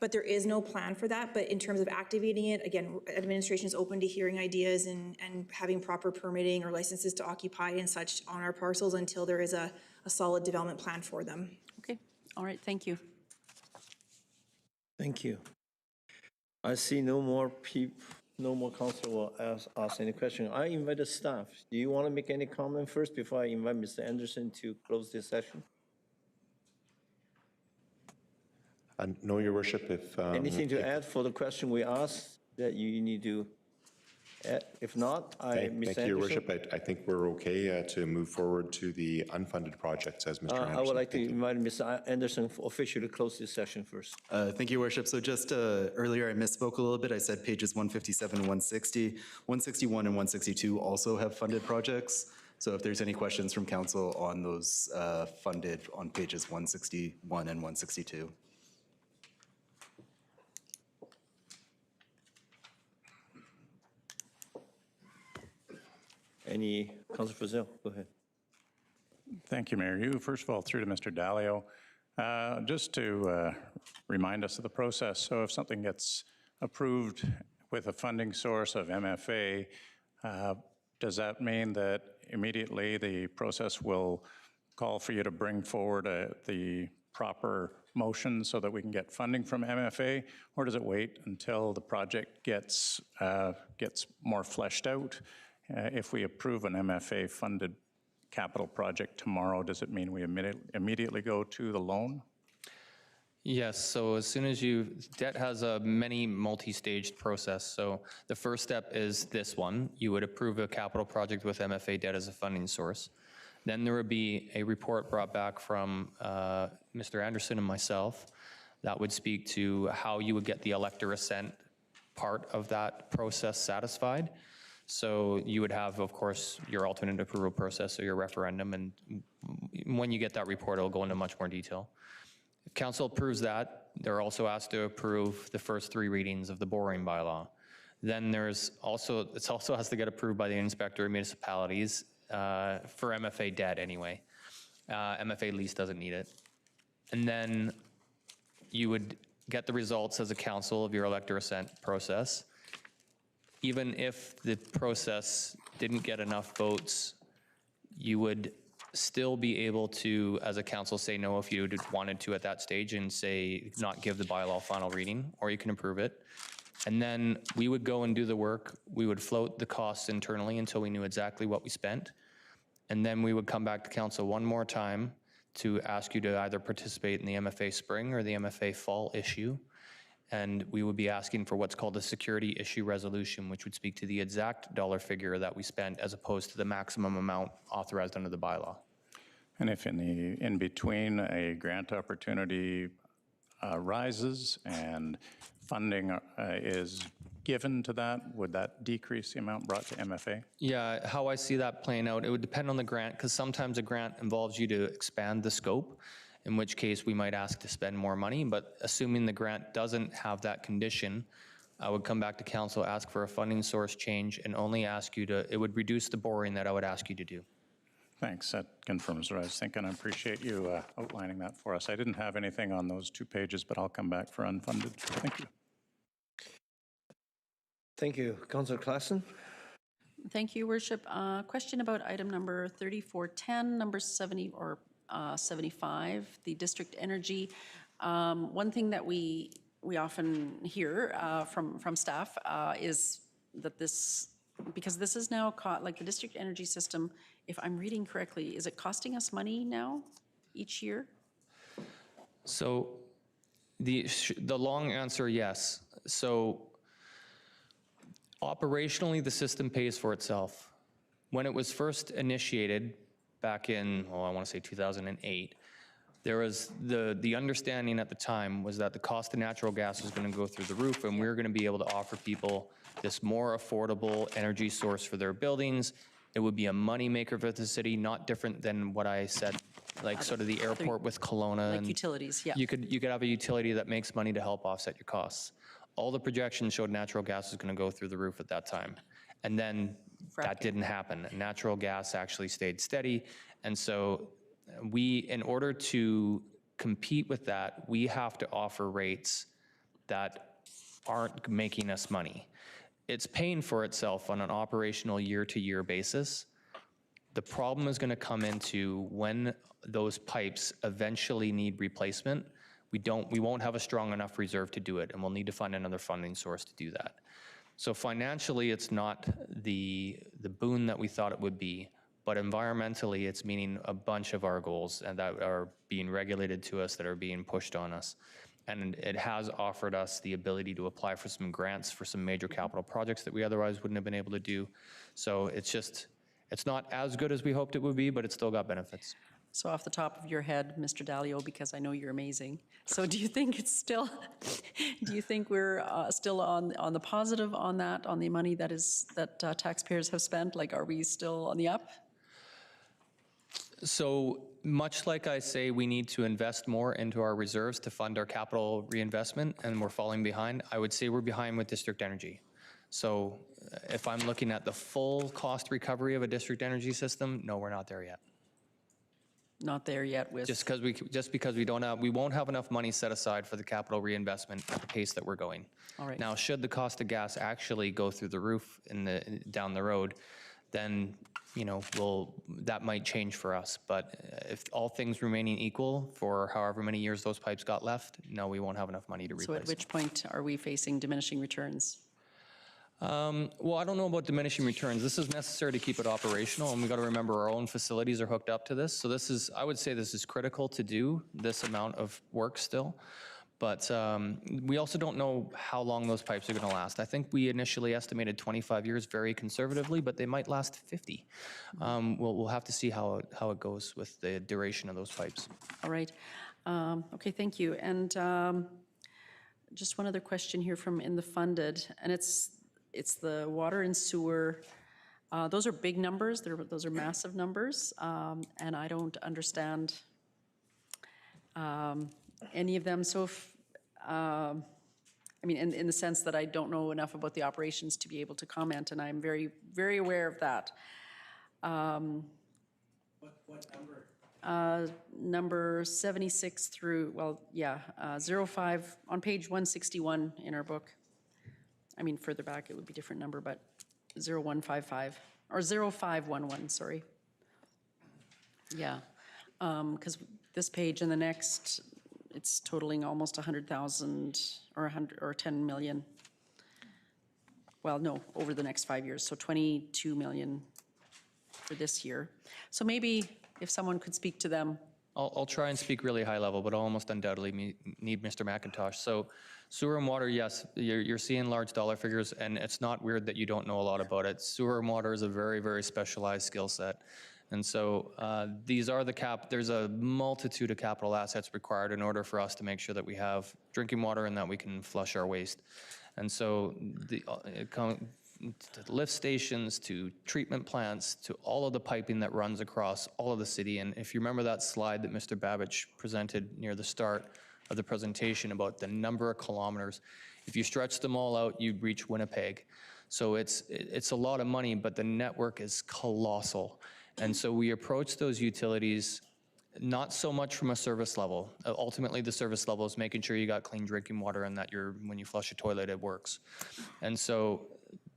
But there is no plan for that. But in terms of activating it, again, administration is open to hearing ideas and having proper permitting or licenses to occupy and such on our parcels until there is a solid development plan for them. Okay, all right, thank you. Thank you. I see no more council will ask any question. I invite the staff. Do you want to make any comment first before I invite Mr. Anderson to close this session? No, Your Worship, if... Anything to add for the question we asked that you need to add? If not, Mr. Anderson? Thank you, Your Worship. I think we're okay to move forward to the unfunded projects as Mr. Anderson. I would like to invite Mr. Anderson officially to close this session first. Thank you, Worship. So just earlier I misspoke a little bit. I said pages 157 and 160. 161 and 162 also have funded projects. So if there's any questions from council on those funded on pages 161 and 162. Any, Councilor Frizzell, go ahead. Thank you, Mayor. First of all, through to Mr. Dalio, just to remind us of the process. So if something gets approved with a funding source of MFA, does that mean that immediately the process will call for you to bring forward the proper motion so that we can get funding from MFA, or does it wait until the project gets more fleshed out? If we approve an MFA-funded capital project tomorrow, does it mean we immediately go to the loan? Yes, so as soon as debt has a many multi-staged process. So the first step is this one. You would approve a capital project with MFA debt as a funding source. Then there would be a report brought back from Mr. Anderson and myself that would speak to how you would get the elector assent part of that process satisfied. So you would have, of course, your alternate approval process or your referendum, and when you get that report, it'll go into much more detail. If council approves that, they're also asked to approve the first 3 readings of the borrowing bylaw. Then it also has to get approved by the inspector of municipalities for MFA debt anyway. MFA lease doesn't need it. And then you would get the results as a council of your elector assent process. Even if the process didn't get enough votes, you would still be able to, as a council, say no if you wanted to at that stage and say not give the bylaw final reading, or you can approve it. And then we would go and do the work. We would float the costs internally until we knew exactly what we spent. And then we would come back to council one more time to ask you to either participate in the MFA spring or the MFA fall issue. And we would be asking for what's called a security issue resolution, which would speak to the exact dollar figure that we spent as opposed to the maximum amount authorized under the bylaw. And if in between a grant opportunity rises and funding is given to that, would that decrease the amount brought to MFA? Yeah, how I see that playing out, it would depend on the grant, because sometimes a grant involves you to expand the scope, in which case we might ask to spend more money, but assuming the grant doesn't have that condition, I would come back to council, ask for a funding source change, and only ask you to, it would reduce the borrowing that I would ask you to do. Thanks, that confirms what I was thinking. I appreciate you outlining that for us. I didn't have anything on those 2 pages, but I'll come back for unfunded. Thank you. Thank you. Councilor Claassen? Thank you, Worship. Question about item number 3410, number 70 or 75, the district energy. One thing that we often hear from staff is that this because this is now like the district energy system, if I'm reading correctly, is it costing us money now each year? So the long answer, yes. So operationally, the system pays for itself. When it was first initiated back in, I want to say 2008, there was the understanding at the time was that the cost of natural gas was going to go through the roof, and we were going to be able to offer people this more affordable energy source for their buildings. It would be a moneymaker for the city, not different than what I said, like sort of the airport with Kelowna. Like and utilities, yeah. You could have a utility that makes money to help offset your costs. All the projections showed natural gas was going to go through the roof at that time. And then that didn't happen. Natural gas actually stayed steady. And so in order to compete with that, we have to offer rates that aren't making us money. It's paying for itself on an operational year-to-year basis. The problem is going to come into when those pipes eventually need replacement. We won't have a strong enough reserve to do it, and we'll need to find another funding source to do that. So financially, it's not the boon that we thought it would be, but environmentally, it's meeting a bunch of our goals and that are being regulated to us, that are being pushed on us. And it has offered us the ability to apply for some grants for some major capital projects that we otherwise wouldn't have been able to do. So it's not as good as we hoped it would be, but it's still got benefits. So off the top of your head, Mr. Dalio, because I know you're amazing. So do you think it's still, do you think we're still on the positive on that, on the money that taxpayers have spent? Like, are we still on the up? So much like I say, we need to invest more into our reserves to fund our capital reinvestment, and we're falling behind. I would say we're behind with district energy. So if I'm looking at the full cost recovery of a district energy system, no, we're not there yet. Not there yet with... Just because we won't have enough money set aside for the capital reinvestment at the pace that we're going. All right. Now, should the cost of gas actually go through the roof down the road, then that might change for us. But if all things remaining equal for however many years those pipes got left, no, we won't have enough money to replace. So at which point are we facing diminishing returns? Well, I don't know about diminishing returns. This is necessary to keep it operational, and we've got to remember our own facilities are hooked up to this. So I would say this is critical to do this amount of work still. But we also don't know how long those pipes are going to last. I think we initially estimated 25 years very conservatively, but they might last 50. We'll have to see how it goes with the duration of those pipes. All right. Okay, thank you. And just one other question here from in the funded, and it's the water and sewer. Those are big numbers. Those are massive numbers, and I don't understand any of them. So if, I mean, in the sense that I don't know enough about the operations to be able to comment, and I'm very, very aware of that. What number? Number 76 through, 05, on page 161 in our book. I mean, further back, it would be a different number, but 0155, or 0511, sorry. Yeah, because this page and the next, it's totaling almost 100,000 or 10 million. Well, no, over the next 5 years, so 22 million for this year. So maybe if someone could speak to them. I'll try and speak really high level, but I'll almost undoubtedly need Mr. McIntosh. So sewer and water, yes, you're seeing large dollar figures, and it's not weird that you don't know a lot about it. Sewer and water is a very, very specialized skill set. And so these are there's a multitude of capital assets required in order for us to make sure that we have drinking water and that we can flush our waste. And so to lift stations, to treatment plants, to all of the piping that runs across all of the city. And if you remember that slide that Mr. Babich presented near the start of the presentation about the number of kilometers, if you stretch them all out, you'd reach Winnipeg. So it's a lot of money, but the network is colossal. And so we approach those utilities not so much from a service level. Ultimately, the service level is making sure you got clean drinking water and that when you flush a toilet, it works. And so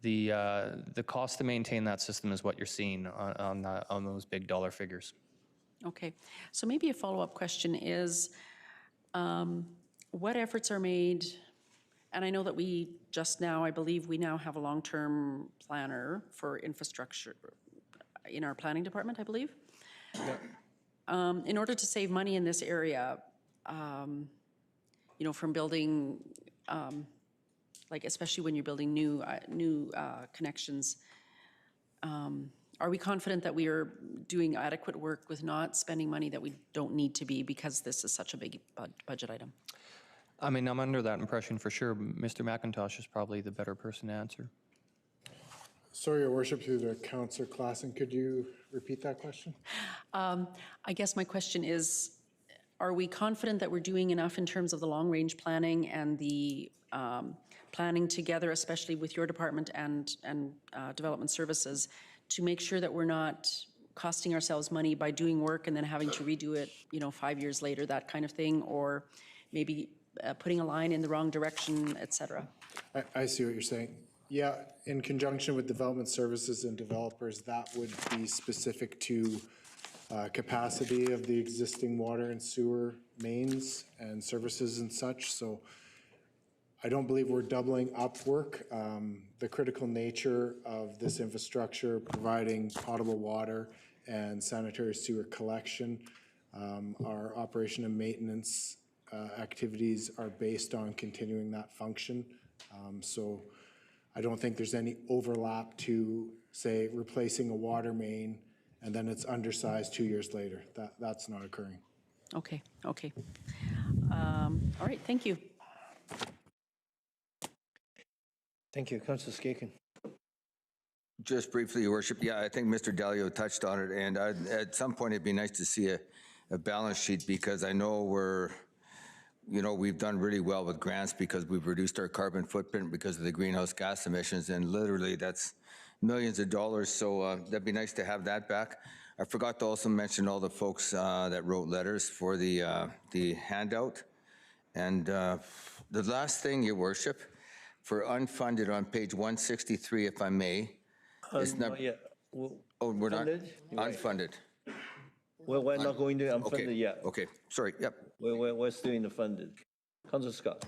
the cost to maintain that system is what you're seeing on those big dollar figures. Okay, so maybe a follow-up question is, what efforts are made And I know that we just now, I believe we now have a long-term planner for infrastructure in our planning department, I believe. In order to save money in this area, you know, from building, like especially when you're building new connections, are we confident that we are doing adequate work with not spending money that we don't need to be because this is such a big budget item? I mean, I'm under that impression for sure. Mr. McIntosh is probably the better person to answer. Sorry, Your Worship, through the Councillor Claassen, could you repeat that question? I guess my question is, are we confident that we're doing enough in terms of the long-range planning and the planning together, especially with your department and development services, to make sure that we're not costing ourselves money by doing work and then having to redo it, you know, 5 years later, that kind of thing, or maybe putting a line in the wrong direction, et cetera? I see what you're saying. Yeah, in conjunction with development services and developers, that would be specific to capacity of the existing water and sewer mains and services and such. So I don't believe we're doubling up work. The critical nature of this infrastructure, providing potable water and sanitary sewer collection, our operation and maintenance activities are based on continuing that function. So I don't think there's any overlap to, say, replacing a water main and then it's undersized 2 years later. That's not occurring. Okay, okay. All right, thank you. Thank you. Councillor Skaken. Just briefly, Your Worship, yeah, I think Mr. Dalio touched on it, and at some point it'd be nice to see a balance sheet, because I know we've done really well with grants because we've reduced our carbon footprint because of the greenhouse gas emissions, and literally that's millions of dollars, so that'd be nice to have that back. I forgot to also mention all the folks that wrote letters for the handout. And the last thing, Your Worship, for unfunded on page 163, if I may, is Not yet. oh, we're not, Funded? You're right. unfunded. Well, we're not going to unfunded Okay, yet. okay, sorry, yep. We're still in the funded. Councillor Scott.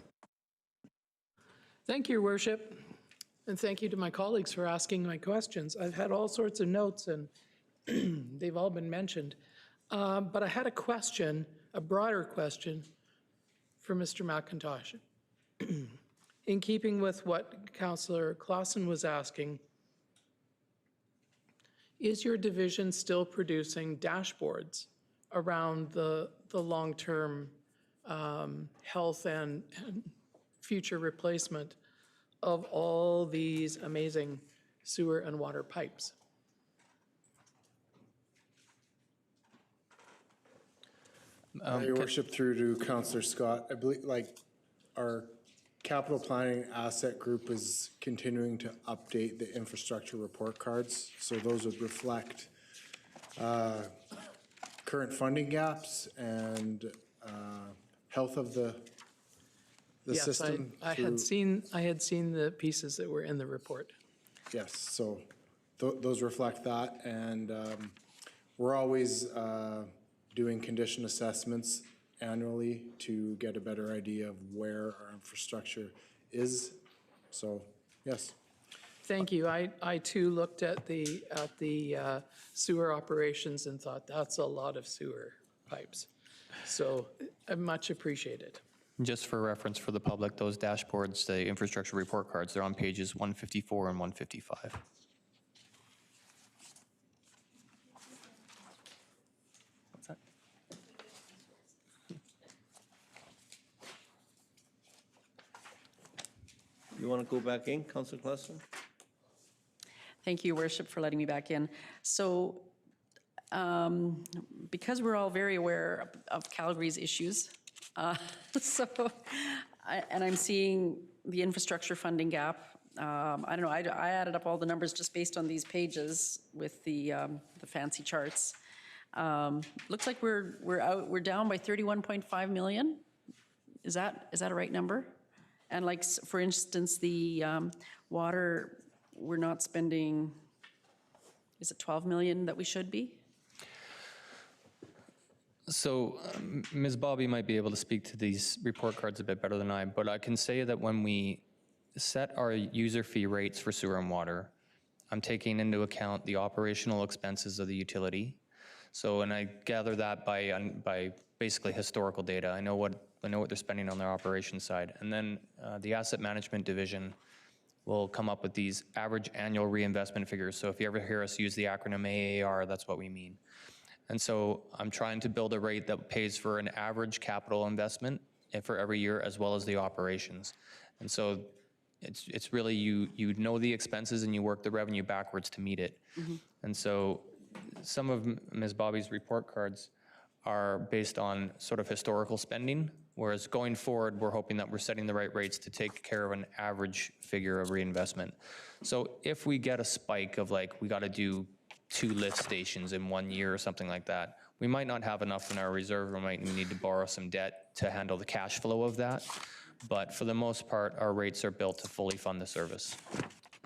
Thank you, Your Worship, and thank you to my colleagues for asking my questions. I've had all sorts of notes, and they've all been mentioned. But I had a question, a broader question, for Mr. McIntosh. In keeping with what Councillor Claassen was asking, is your division still producing dashboards around the long-term health and future replacement of all these amazing sewer and water pipes? Your Worship, through to Councillor Scott, I believe, our capital planning asset group is continuing to update the infrastructure report cards. So those would reflect current funding gaps and health of the system. I had seen the pieces that were in the report. Yes, so those reflect that, and we're always doing condition assessments annually to get a better idea of where our infrastructure is. So, yes. Thank you. I too looked at the sewer operations and thought, that's a lot of sewer pipes. So much appreciated. Just for reference for the public, those dashboards, the infrastructure report cards, they're on pages 154 and 155. What's that? You want to go back in, Councillor Claassen? Thank you, Your Worship, for letting me back in. So because we're all very aware of Calgary's issues, and I'm seeing the infrastructure funding gap. I don't know, I added up all the numbers just based on these pages with the fancy charts. Looks like we're down by 31.5 million. Is that a right number? And like, for instance, the water, we're not spending, is it 12 million that we should be? So Ms. Bobby might be able to speak to these report cards a bit better than I, but I can say that when we set our user fee rates for sewer and water, I'm taking into account the operational expenses of the utility. So, and I gather that by basically historical data. I know what they're spending on their operations side. And then the asset management division will come up with these average annual reinvestment figures. So if you ever hear us use the acronym AAR, that's what we mean. And so I'm trying to build a rate that pays for an average capital investment for every year, as well as the operations. And so it's really, you know the expenses and you work the revenue backwards to meet it. And so some of Ms. Bobby's report cards are based on sort of historical spending, whereas going forward, we're hoping that we're setting the right rates to take care of an average figure of reinvestment. So if we get a spike of like, we got to do 2 lift stations in 1 year or something like that, we might not have enough in our reserve. We might need to borrow some debt to handle the cash flow of that. But for the most part, our rates are built to fully fund the service.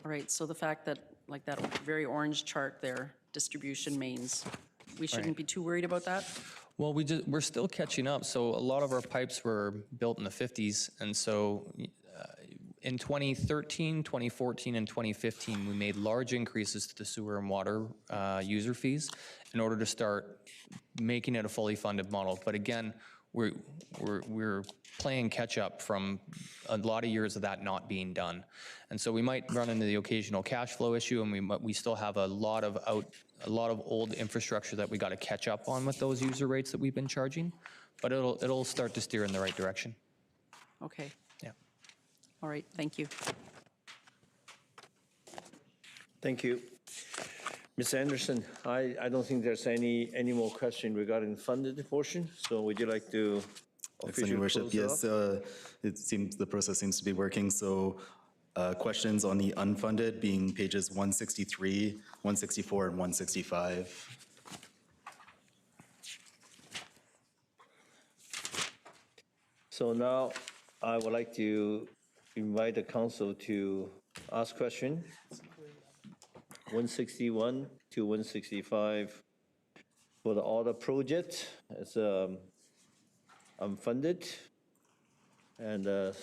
All right, so the fact that, like that very orange chart there, distribution mains, we shouldn't be too worried about that? Well, we're still catching up. So a lot of our pipes were built in the 50s. And so in 2013, 2014, and 2015, we made large increases to the sewer and water user fees in order to start making it a fully funded model. But again, we're playing catch up from a lot of years of that not being done. And so we might run into the occasional cash flow issue, and we still have a lot of old infrastructure that we got to catch up on with those user rates that we've been charging. But it'll start to steer in the right direction. Okay. Yeah. All right, thank you. Thank you. Ms. Anderson, I don't think there's any more question regarding funded portion, so would you like to Excellent, Your officially Worship. close it off? Yes, it seems the process seems to be working. So questions on the unfunded being pages 163, 164, and 165. So now I would like to invite the council to ask question. 161 to 165 for the order project. It's unfunded. And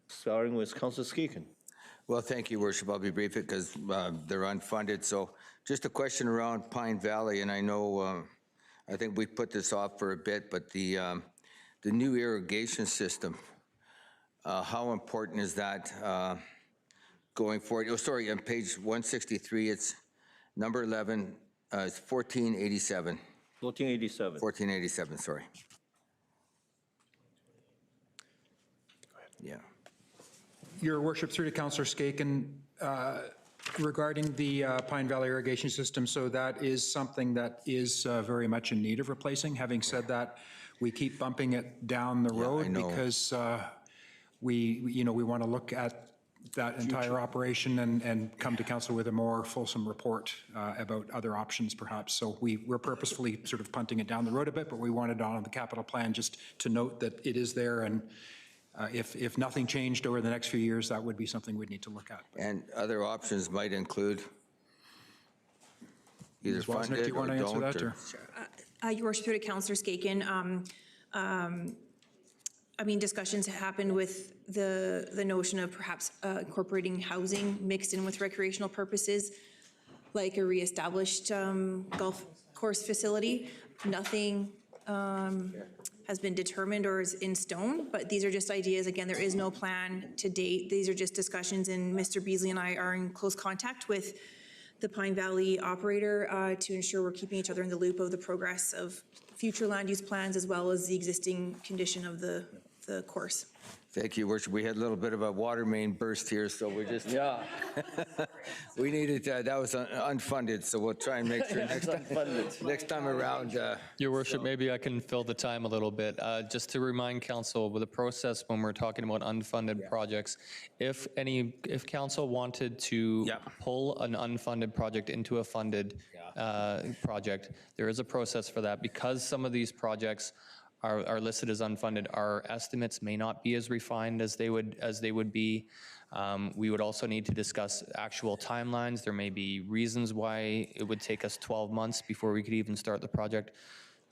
starting with Councilor Skeekin. Well, thank you, Worship. I'll be brief because they're unfunded. So just a question around Pine Valley, and I know, I think we put this off for a bit, but the new irrigation system, how important is that going forward? Oh, sorry, on page 163, it's number 11, it's 1487. 1487. 1487, sorry. Yeah. Your Worship, through to Councillor Skaken, regarding the Pine Valley irrigation system, so that is something that is very much in need of replacing. Having said that, we keep bumping it down the road because we want to look at that entire operation and come to council with a more fulsome report about other options perhaps. So we're purposefully sort of punting it down the road a bit, but we wanted on the capital plan just to note that it is there, and if nothing changed over the next few years, that would be something we'd need to look at. And other options might include either Ms. Wozniak, funded do you want or to answer don't. that, Or, Your Worship, through to Councillor Skaken. I mean, discussions happened with the notion of perhaps incorporating housing mixed in with recreational purposes, like a reestablished golf course facility. Nothing has been determined or is in stone, but these are just ideas. Again, there is no plan to date. These are just discussions, and Mr. Beasley and I are in close contact with the Pine Valley operator to ensure we're keeping each other in the loop of the progress of future land use plans as well as the existing condition of the course. Thank you, Worship. We had a little bit of a water main burst here, so we're just, yeah. we needed, that was unfunded, so we'll try and make sure next time around. Your Worship, maybe I can fill the time a little bit. Just to remind council, with the process when we're talking about unfunded projects, if council wanted to pull an unfunded project into a funded project, there is a process for that. Because some of these projects are listed as unfunded, our estimates may not be as refined as they would be. We would also need to discuss actual timelines. There may be reasons why it would take us 12 months before we could even start the project.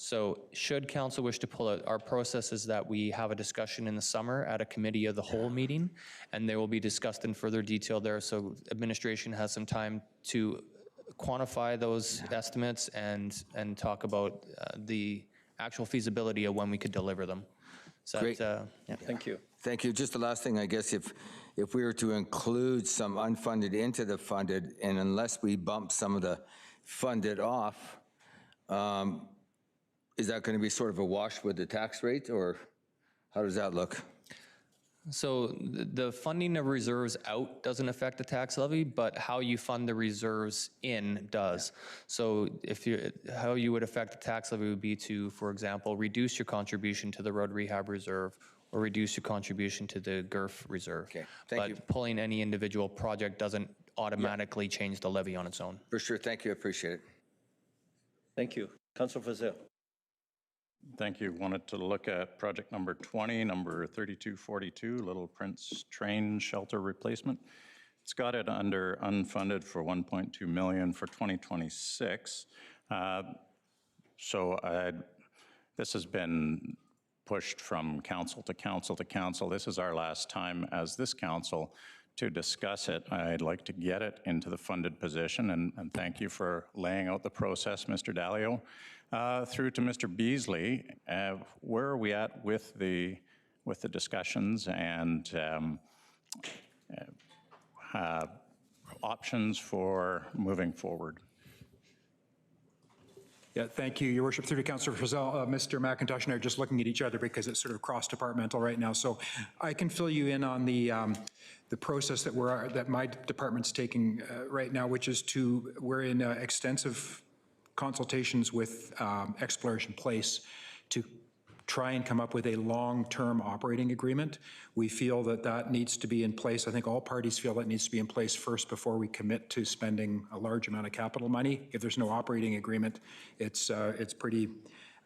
So should council wish to pull it, our process is that we have a discussion in the summer at a committee of the whole meeting, and they will be discussed in further detail there. So administration has some time to quantify those estimates and talk about the actual feasibility of when we could deliver them. So Great. Thank you. Thank you. Just the last thing, I guess, if we were to include some unfunded into the funded, and unless we bump some of the funded off, is that going to be sort of a wash with the tax rate, or how does that look? So the funding of reserves out doesn't affect the tax levy, but how you fund the reserves in does. So how you would affect the tax levy would be to, for example, reduce your contribution to the road rehab reserve or reduce your contribution to the GERF reserve. Okay, thank you. But pulling any individual project doesn't automatically change the levy on its own. For sure. Thank you. I appreciate it. Thank you. Councilor Fazil. Thank you. Wanted to look at project number 20, number 3242, Little Prince Train Shelter Replacement. It's got it under unfunded for 1.2 million for 2026. This has been pushed from council to council to council. This is our last time as this council to discuss it. I'd like to get it into the funded position, and thank you for laying out the process, Mr. Dalio. Through to Mr. Beasley, where are we at with the discussions and options for moving forward? Yeah, thank you, Your Worship. Through to Councillor Frizzell, Mr. McIntosh and I are just looking at each other because it's sort of cross-departmental right now. So I can fill you in on the process that my department's taking right now, which is we're in extensive consultations with Exploration Place to try and come up with a long-term operating agreement. We feel that needs to be in place. I think all parties feel that needs to be in place first before we commit to spending a large amount of capital money. If there's no operating agreement, it's pretty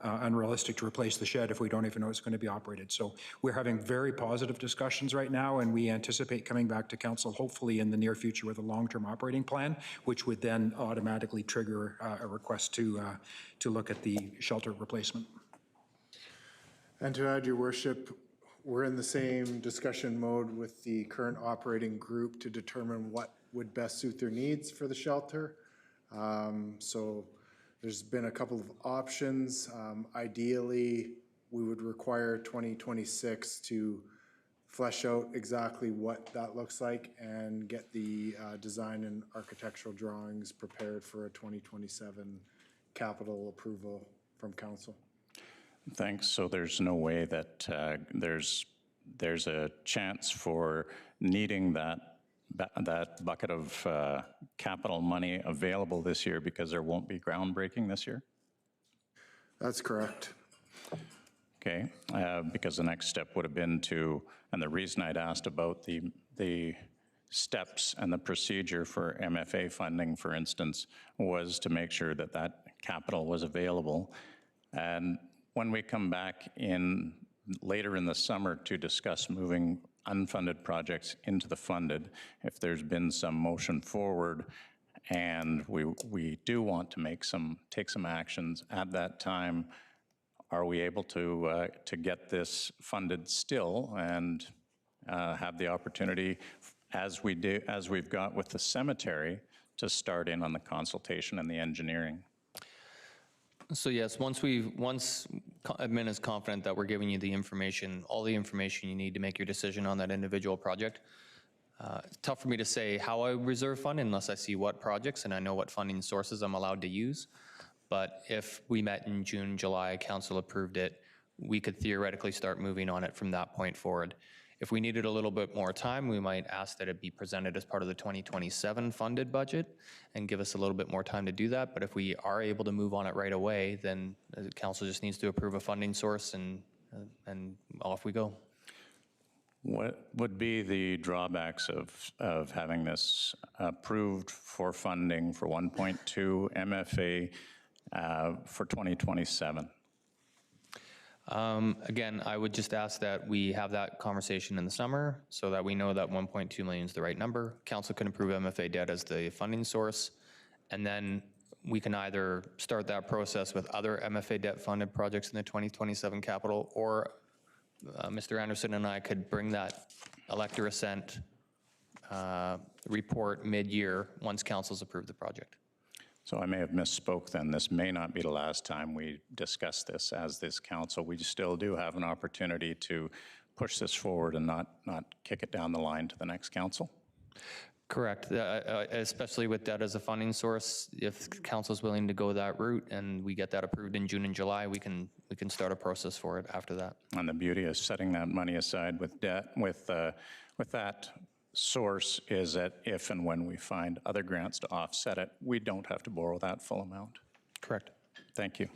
unrealistic to replace the shed if we don't even know it's going to be operated. So we're having very positive discussions right now, and we anticipate coming back to council hopefully in the near future with a long-term operating plan, which would then automatically trigger a request to look at the shelter replacement. And to add, Your Worship, we're in the same discussion mode with the current operating group to determine what would best suit their needs for the shelter. So there's been a couple of options. Ideally, we would require 2026 to flesh out exactly what that looks like and get the design and architectural drawings prepared for a 2027 capital approval from council. Thanks. So there's no way that there's a chance for needing that bucket of capital money available this year because there won't be groundbreaking this year? That's correct. Okay, because the next step would have been and the reason I'd asked about the steps and the procedure for MFA funding, for instance, was to make sure that capital was available. And when we come back later in the summer to discuss moving unfunded projects into the funded, if there's been some motion forward and we do want to take some actions at that time, are we able to get this funded still and have the opportunity, as we've got with the cemetery, to start in on the consultation and the engineering? So yes, once admin is confident that we're giving you the information, all the information you need to make your decision on that individual project, it's tough for me to say how I reserve fund unless I see what projects and I know what funding sources I'm allowed to use. But if we met in June, July, council approved it, we could theoretically start moving on it from that point forward. If we needed a little bit more time, we might ask that it be presented as part of the 2027 funded budget and give us a little bit more time to do that. But if we are able to move on it right away, then the council just needs to approve a funding source and off we go. What would be the drawbacks of having this approved for funding for 1.2 MFA for 2027? Again, I would just ask that we have that conversation in the summer so that we know that 1.2 million is the right number. Council can approve MFA debt as the funding source. And then we can either start that process with other MFA debt-funded projects in the 2027 capital, or Mr. Anderson and I could bring that elect or assent report mid-year once council's approved the project. So I may have misspoke then. This may not be the last time we discuss this as this council. We still do have an opportunity to push this forward and not kick it down the line to the next council. Correct, especially with that as a funding source. If council's willing to go that route and we get that approved in June and July, we can start a process for it after that. And the beauty of setting that money aside with debt, with that source, is that if and when we find other grants to offset it, we don't have to borrow that full amount. Correct. Thank you.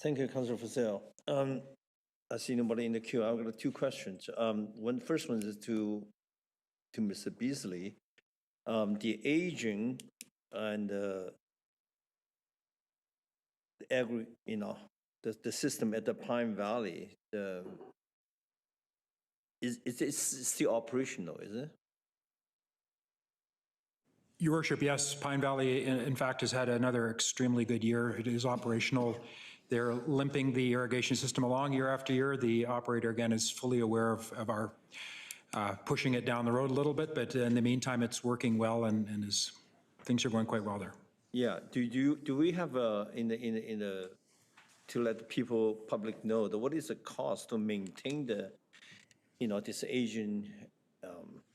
Thank you, Councilor Fussell. I see nobody in the queue. I've got two questions. First one is to Mr. Beasley. The aging and the system at the Pine Valley, it's still operational, is it? Your Worship, yes, Pine Valley, in fact, has had another extremely good year. It is operational. They're limping the irrigation system along year after year. The operator, again, is fully aware of our pushing it down the road a little bit, but in the meantime, it's working well, and things are going quite well there. Yeah. Do we have to let the public know that what is the cost to maintain the this Asian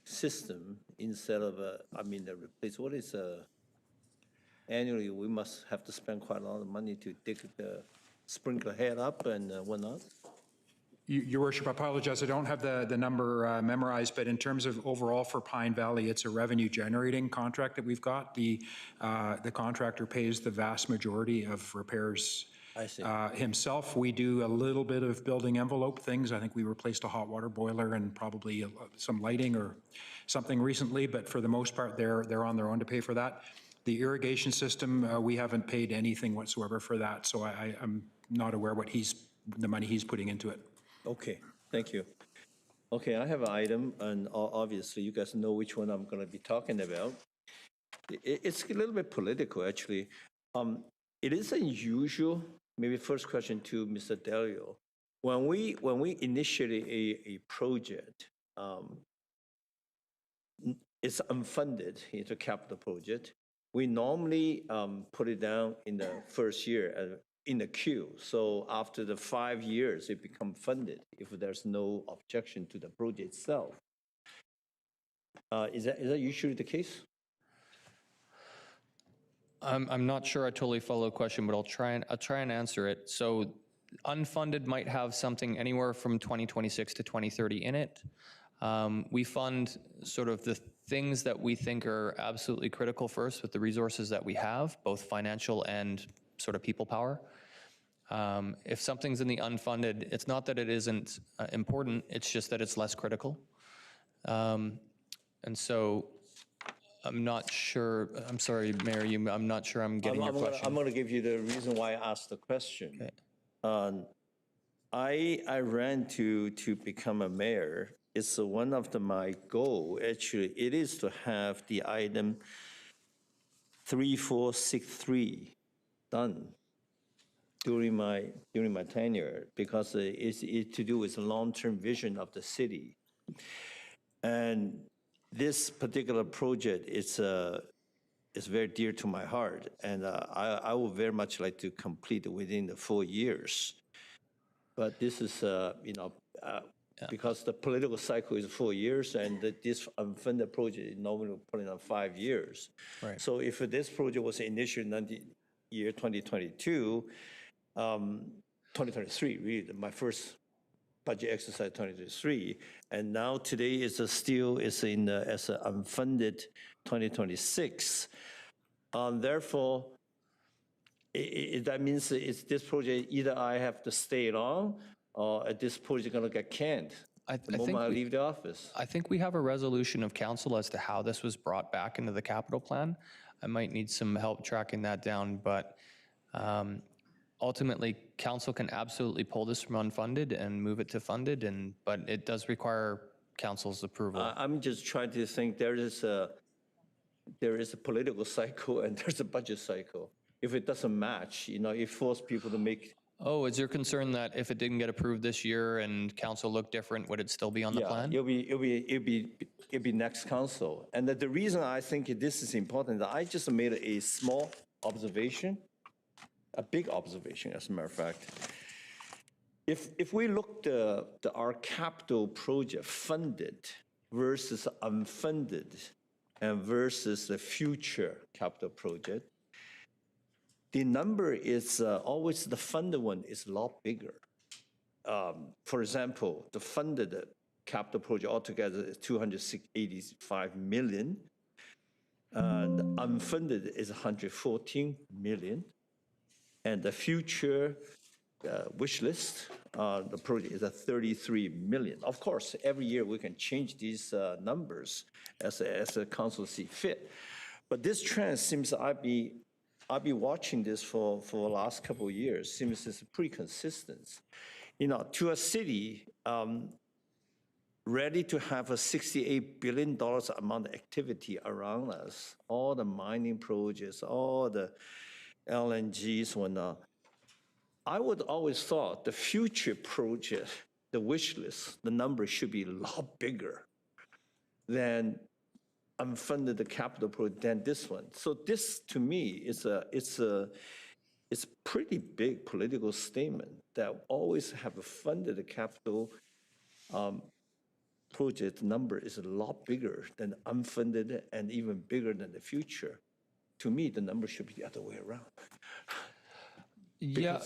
system instead of the replace? What is annually we must have to spend quite a lot of money to dig the sprinkler head up and whatnot? Your Worship, I apologize, I don't have the number memorized, but in terms of overall for Pine Valley, it's a revenue generating contract that we've got. The contractor pays the vast majority of repairs himself. We do a little bit of building envelope things. I think we replaced a hot water boiler and probably some lighting or something recently, but for the most part, they're on their own to pay for that. The irrigation system, we haven't paid anything whatsoever for that, so I'm not aware what the money he's putting into it. Okay, thank you. Okay, I have an item, and obviously you guys know which one I'm going to be talking about. It's a little bit political, actually. It is unusual. Maybe first question to Mr. Delio. When we initiate a project, it's unfunded. It's a capital project. We normally put it down in the first year in the queue. So after the 5 years, it becomes funded if there's no objection to the project itself. Is that usually the case? I'm not sure I totally follow the question, but I'll try and answer it. So unfunded might have something anywhere from 2026 to 2030 in it. We fund sort of the things that we think are absolutely critical first with the resources that we have, both financial and sort of people power. If something's in the unfunded, it's not that it isn't important, it's just that it's less critical. And so I'm not sure, I'm sorry, Mayor, I'm not sure I'm getting your question. I'm going to give you the reason why I asked the question. Okay. I ran to become a mayor. It's one of my goal, actually, it is to have the item 3463 done during my tenure, because it's to do with the long-term vision of the city. And this particular project is very dear to my heart, and I would very much like to complete it within the 4 years. But this is, because the political cycle is 4 years, and this unfunded project is normally put in on 5 years. Right. So if this project was initiated in the year 2022, 2023, really, my first budget exercise 2023, and now today is still as an unfunded 2026. Therefore, that means this project, either I have to stay on, or this project going to get canned the moment I leave the office. I think we have a resolution of council as to how this was brought back into the capital plan. I might need some help tracking that down, but ultimately, council can absolutely pull this from unfunded and move it to funded, but it does require council's approval. I'm just trying to think, there is there is a political cycle and there's a budget cycle. If it doesn't match, it forces people to make. Oh, is your concern that if it didn't get approved this year and council looked different, would it still be on the plan? It'll be next council. And the reason I think this is important, I just made a small observation, a big observation, as a matter of fact. If we look our capital project funded versus unfunded and versus the future capital project, the number is always the funded one is a lot bigger. For example, the funded capital project altogether is $285 million. And unfunded is $114 million. And the future wish list, the project is at $33 million. Of course, every year we can change these numbers as the council see fit. But this trend seems I've been watching this for the last couple of years. Seems it's pretty consistent. To a city ready to have a $68 billion amount of activity around us, all the mining projects, all the LNGs, whatnot. I would always thought the future project, the wish list, the number should be a lot bigger than unfunded capital project than this one. So this, to me, it's a pretty big political statement that always have a funded capital project number is a lot bigger than unfunded and even bigger than the future. To me, the number should be the other way around. Yeah,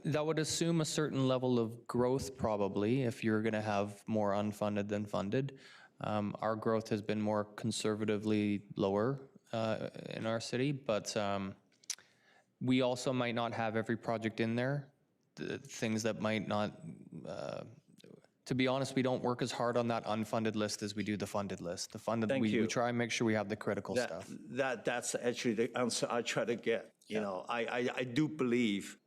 that would assume a certain level of growth probably if you're going to have more unfunded than funded. Our growth has been more conservatively lower in our city, but we also might not have every project in there, things that might not, to be honest, we don't work as hard on that unfunded list as we do the funded list. The funded, we try and make sure we have the critical stuff. That's actually the answer I try to get. I do believe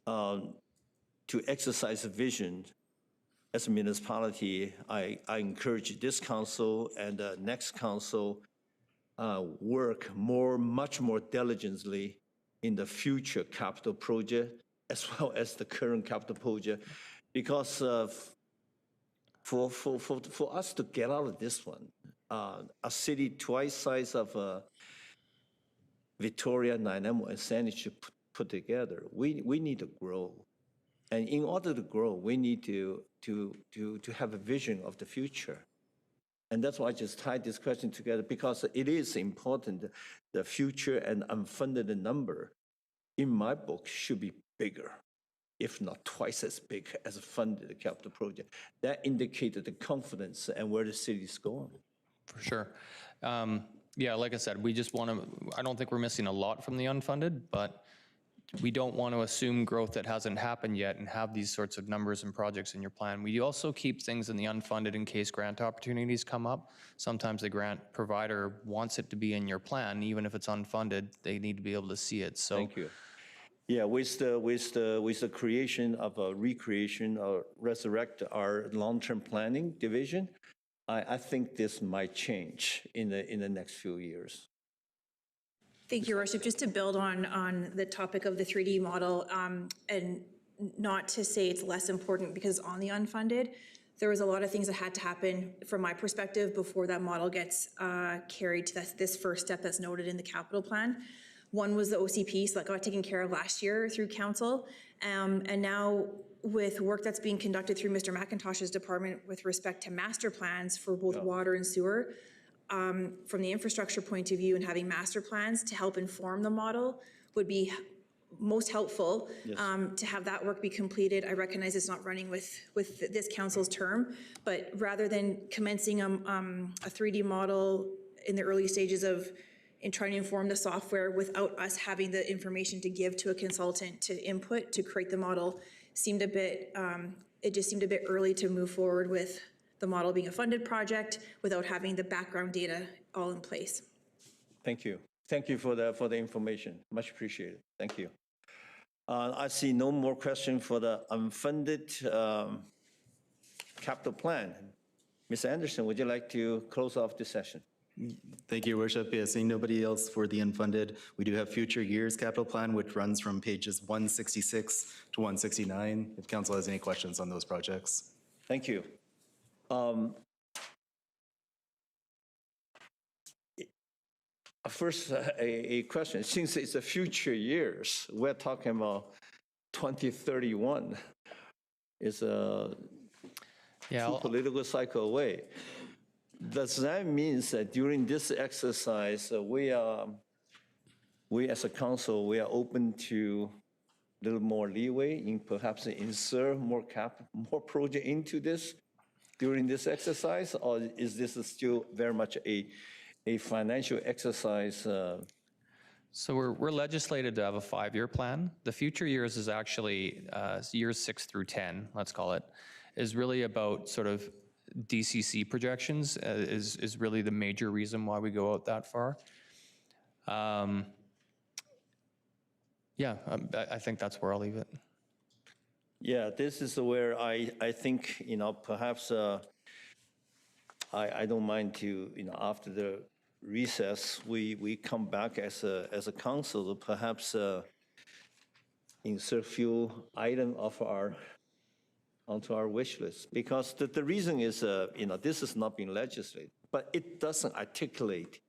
to exercise a vision as a municipality, I encourage this council and the next council work much more diligently in the future capital project as well as the current capital project, because for us to get out of this one, a city twice size of Victoria, Nanaimo, and Saanich put together, we need to grow. And in order to grow, we need to have a vision of the future. And that's why I just tied this question together, because it is important. The future and unfunded number, in my book, should be bigger, if not twice as big as a funded capital project. That indicated the confidence and where the city is going. For sure. Yeah, like I said, we just want to, I don't think we're missing a lot from the unfunded, but we don't want to assume growth that hasn't happened yet and have these sorts of numbers and projects in your plan. We also keep things in the unfunded in case grant opportunities come up. Sometimes the grant provider wants it to be in your plan, even if it's unfunded, they need to be able to see it. So thank you. Yeah, with the creation of a recreation or resurrect our long-term planning division, I think this might change in the next few years. Thank you, Your Worship. Just to build on the topic of the 3D model, and not to say it's less important, because on the unfunded, there was a lot of things that had to happen from my perspective before that model gets carried to this first step that's noted in the capital plan. One was the OCP, so that got taken care of last year through council. And now with work that's being conducted through Mr. McIntosh's department with respect to master plans for both water and sewer, from the infrastructure point of view, and having master plans to help inform the model would be most helpful. Yes. To have that work be completed. I recognize it's not running with this council's term, but rather than commencing a 3D model in the early stages of trying to inform the software without us having the information to give to a consultant to input to create the model, seemed a bit, it just seemed a bit early to move forward with the model being a funded project without having the background data all in place. Thank you. Thank you for the information. Much appreciated. Thank you. I see no more question for the unfunded capital plan. Ms. Anderson, would you like to close off this session? Thank you, Your Worship. Yeah, seeing nobody else for the unfunded, we do have future years capital plan, which runs from pages 166 to 169, if council has any questions on those projects. Thank you. First, a question. Since it's a future years, we're talking about 2031. It's a two political cycle away. Does that mean that during this exercise, we as a council, we are open to a little more leeway in perhaps insert more project into this during this exercise, or is this still very much a financial exercise? So we're legislated to have a 5-year plan. The future years is actually years 6 through 10, let's call it, is really about sort of DCC projections is really the major reason why we go out that far. I think that's where I'll leave it. Yeah, this is where I think, perhaps I don't mind to, after the recess, we come back as a council to perhaps insert few item onto our wish list. Because the reason is, this has not been legislated, but it doesn't articulate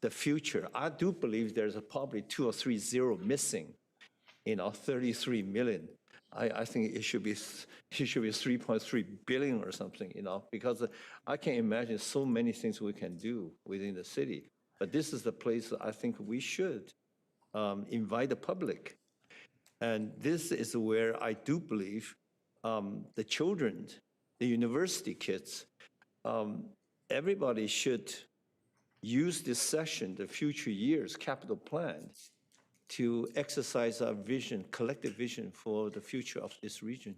the future. I do believe there's probably 2 or 3 zeros missing, 33 million. I think it should be 3.3 billion or something, because I can imagine so many things we can do within the city. But this is the place I think we should invite the public. And this is where I do believe the children, the university kids, everybody should use this session, the future years capital plan, to exercise our vision, collective vision for the future of this region.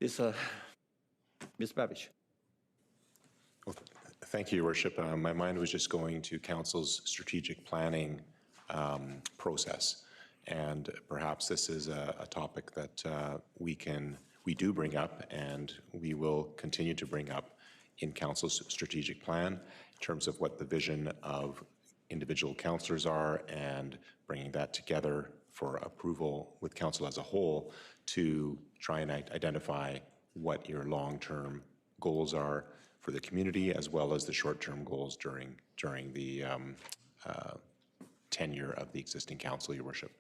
Ms. Babbage. Well, thank you, Your Worship. My mind was just going to Council's strategic planning process. And perhaps this is a topic that we do bring up, and we will continue to bring up in Council's strategic plan in terms of what the vision of individual councillors are, and bringing that together for approval with council as a whole to try and identify what your long-term goals are for the community, as well as the short-term goals during the tenure of the existing council, Your Worship.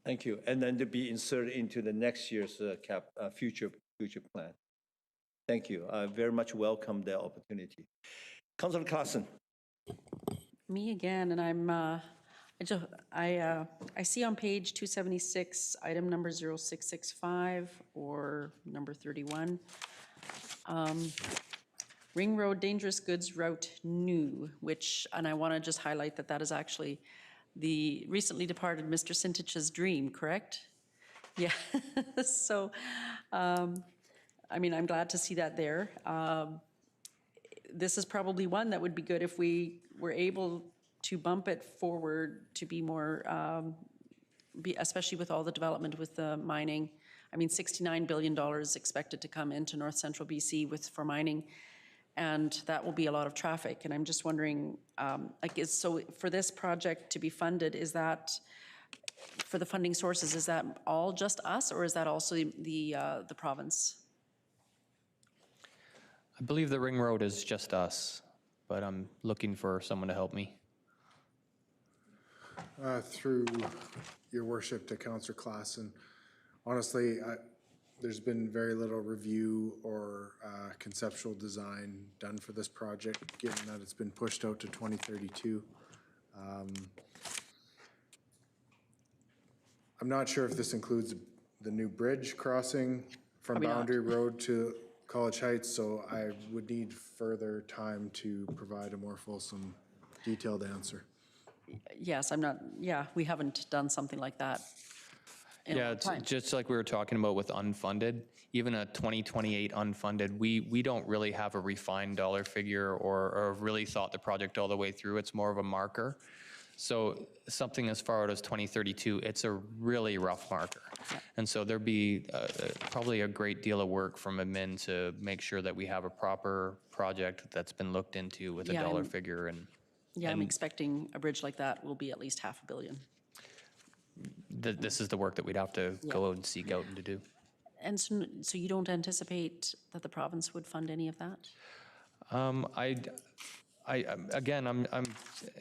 Thank you. And then to be inserted into the next year's future plan. Thank you. I very much welcome the opportunity. Councillor Claassen. Me again, and I see on page 276, item number 0665 or number 31, Ring Road Dangerous Goods Route New, and I want to just highlight that is actually the recently departed Mr. Sintich's dream, correct? Yeah. So, I'm glad to see that there. This is probably one that would be good if we were able to bump it forward to be more, especially with all the development with the mining. $69 billion is expected to come into North Central BC for mining, and that will be a lot of traffic. And I'm just wondering, so for this project to be funded, is that, for the funding sources, is that all just us, or is that also the province? I believe the ring road is just us, but I'm looking for someone to help me. Through Your Worship to Councillor Claassen, honestly, there's been very little review or conceptual design done for this project, given that it's been pushed out to 2032. I'm not sure if this includes the new bridge crossing from Boundary Road to College Heights, so I would need further time to provide a more fulsome, detailed answer. Yes, we haven't done something like that in a long time. Just like we were talking about with unfunded, even a 2028 unfunded, we don't really have a refined dollar figure or really thought the project all the way through. It's more of a marker. So something as far out as 2032, it's a really rough marker. And so there'd be probably a great deal of work from admin to make sure that we have a proper project that's been looked into with a Yeah, dollar I'm- figure. And Yeah, I'm expecting a bridge like that will be at least $500 million. this is the work that we'd have to go out and seek out and to do. And so you don't anticipate that the province would fund any of that? Again,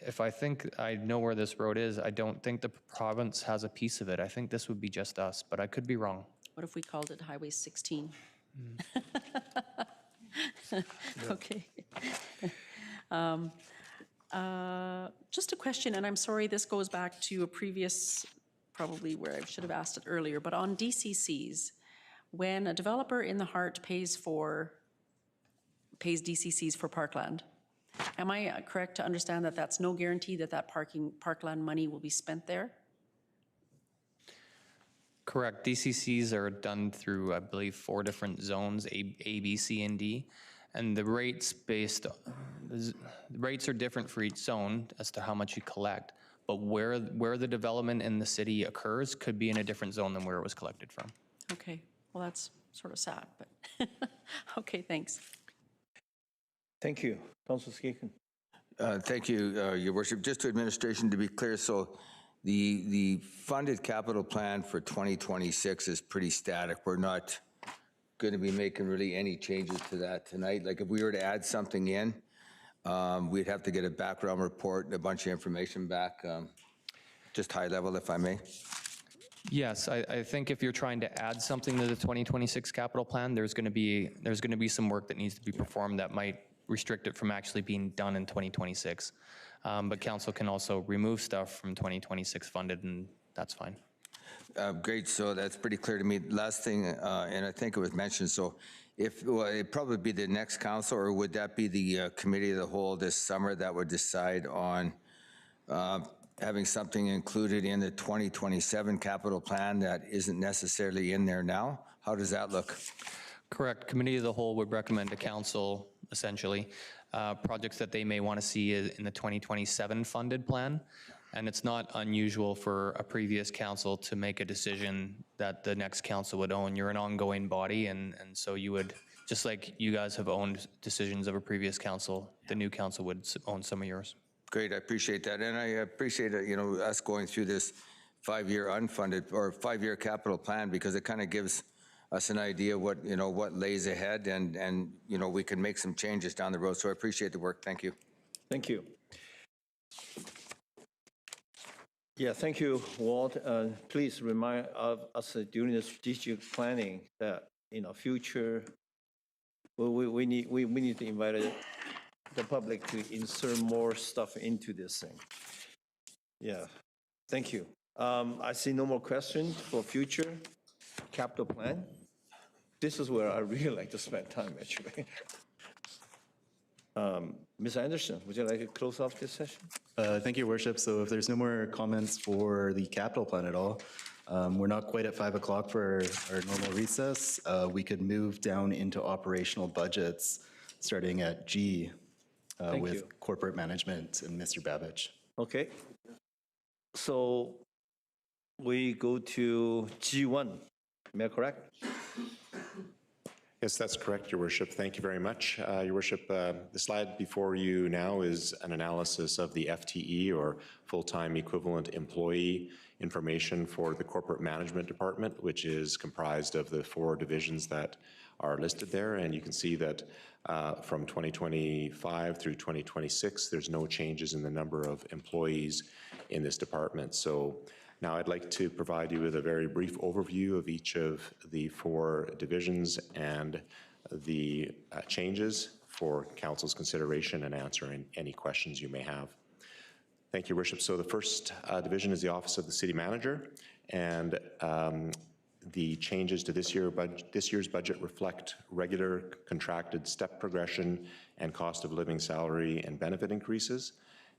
if I think I know where this road is, I don't think the province has a piece of it. I think this would be just us, but I could be wrong. What if we called it Highway 16? Okay. Just a question, and I'm sorry, this goes back to a previous, probably where I should have asked it earlier, but on DCCs, when a developer in the heart pays DCCs for parkland, am I correct to understand that that's no guarantee that that parkland money will be spent there? Correct. DCCs are done through, I believe, 4 different zones, A, B, C, and D. And the rates are different for each zone as to how much you collect. But where the development in the city occurs could be in a different zone than where it was collected from. Okay, well, that's sort of sad, but, okay, thanks. Thank you. Councilor Skinner. Thank you, Your Worship. Just to administration, to be clear, so the funded capital plan for 2026 is pretty static. We're not going to be making really any changes to that tonight. Like if we were to add something in, we'd have to get a background report and a bunch of information back, just high level, if I may. Yes, I think if you're trying to add something to the 2026 capital plan, there's going to be some work that needs to be performed that might restrict it from actually being done in 2026. But council can also remove stuff from 2026 funded, and that's fine. Great, so that's pretty clear to me. Last thing, and I think it was mentioned, so it'd probably be the next council, or would that be the committee of the whole this summer that would decide on having something included in the 2027 capital plan that isn't necessarily in there now? How does that look? Correct. Committee of the whole would recommend to council, essentially, projects that they may want to see in the 2027 funded plan. And it's not unusual for a previous council to make a decision that the next council would own. You're an ongoing body, and so you would, just like you guys have owned decisions of a previous council, the new council would own some of yours. Great, I appreciate that. And I appreciate us going through this 5-year unfunded or 5-year capital plan, because it kind of gives us an idea what lays ahead, and we can make some changes down the road. So I appreciate the work. Thank you. Thank you. Yeah, thank you, Walt. Please remind us during the strategic planning that in our future, we need to invite the public to insert more stuff into this thing. Yeah, thank you. I see no more questions for future capital plan. This is where I really like to spend time, actually. Ms. Anderson, would you like to close off this session? Thank you, Your Worship. So if there's no more comments for the capital plan at all, we're not quite at 5 o'clock for our normal recess. We could move down into operational budgets, starting at G with corporate management and Mr. Babich. Okay. So we go to G1. Am I correct? Yes, that's correct, Your Worship. Thank you very much. Your Worship, the slide before you now is an analysis of the FTE, or full-time equivalent employee, information for the Corporate Management Department, which is comprised of the 4 divisions that are listed there. And you can see that from 2025 through 2026, there's no changes in the number of employees in this department. So now I'd like to provide you with a very brief overview of each of the 4 divisions and the changes for council's consideration and answering any questions you may have. Thank you, Worship. So the first division is the Office of the City Manager, and the changes to this year's budget reflect regular contracted step progression and cost of living salary and benefit increases.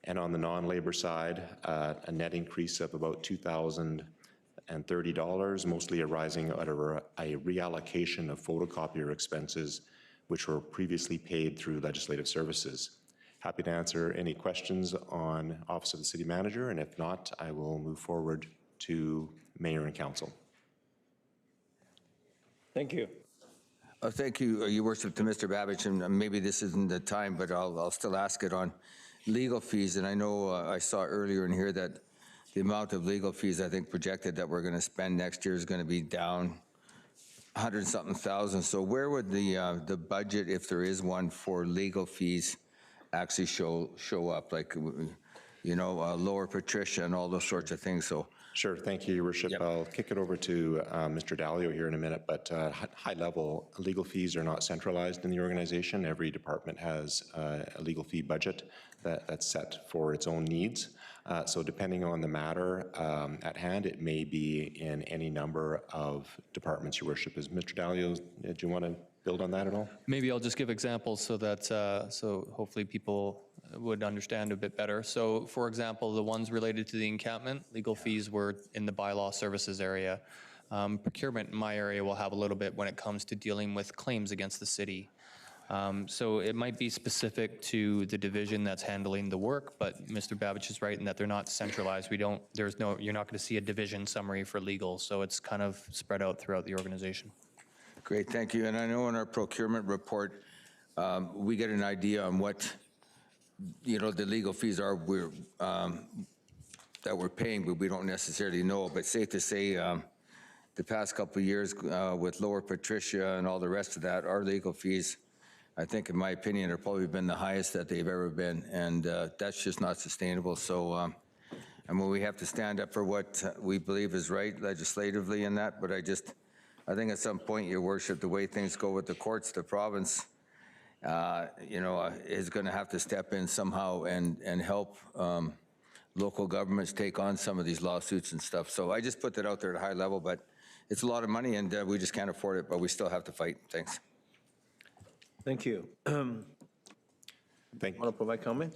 And on the non-labor side, a net increase of about $2,030, mostly arising out of a reallocation of photocopier expenses, which were previously paid through legislative services. happy to answer any questions on Office of the City Manager, and if not, I will move forward to Mayor and Council. Thank you. Thank you, Your Worship, to Mr. Babich, and maybe this isn't the time, but I'll still ask it on legal fees. And I know I saw earlier in here that the amount of legal fees I think projected that we're going to spend next year is going to be down 100-something thousand. So where would the budget, if there is one, for legal fees actually show up? Like, you know, Lower Patricia and all those sorts of things. So. Sure, thank you, Your Worship. I'll kick it over to Mr. Dalio here in a minute, but high level, legal fees are not centralized in the organization. Every department has a legal fee budget that's set for its own needs. So depending on the matter at hand, it may be in any number of departments, Your Worship. Is Mr. Dalio, do you want to build on that at all? Maybe I'll just give examples so that, so hopefully people would understand a bit better. So for example, the ones related to the encampment, legal fees were in the bylaw services area. Procurement in my area will have a little bit when it comes to dealing with claims against the city. So it might be specific to the division that's handling the work, but Mr. Babich is right in that they're not centralized. You're not going to see a division summary for legal, so it's kind of spread out throughout the organization. Great, thank you. And I know in our procurement report, we get an idea on what, you know, the legal fees are that we're paying, but we don't necessarily know. But safe to say, the past couple of years with Lower Patricia and all the rest of that, our legal fees, I think, in my opinion, have probably been the highest that they've ever been, and that's just not sustainable. So, and when we have to stand up for what we believe is right legislatively in that, but I think at some point, Your Worship, the way things go with the courts, the province, you know, is going to have to step in somehow and help local governments take on some of these lawsuits and stuff. So I just put that out there at a high level, but it's a lot of money and we just can't afford it, but we still have to fight. Thanks. Thank you. Thank you. Want to provide comment?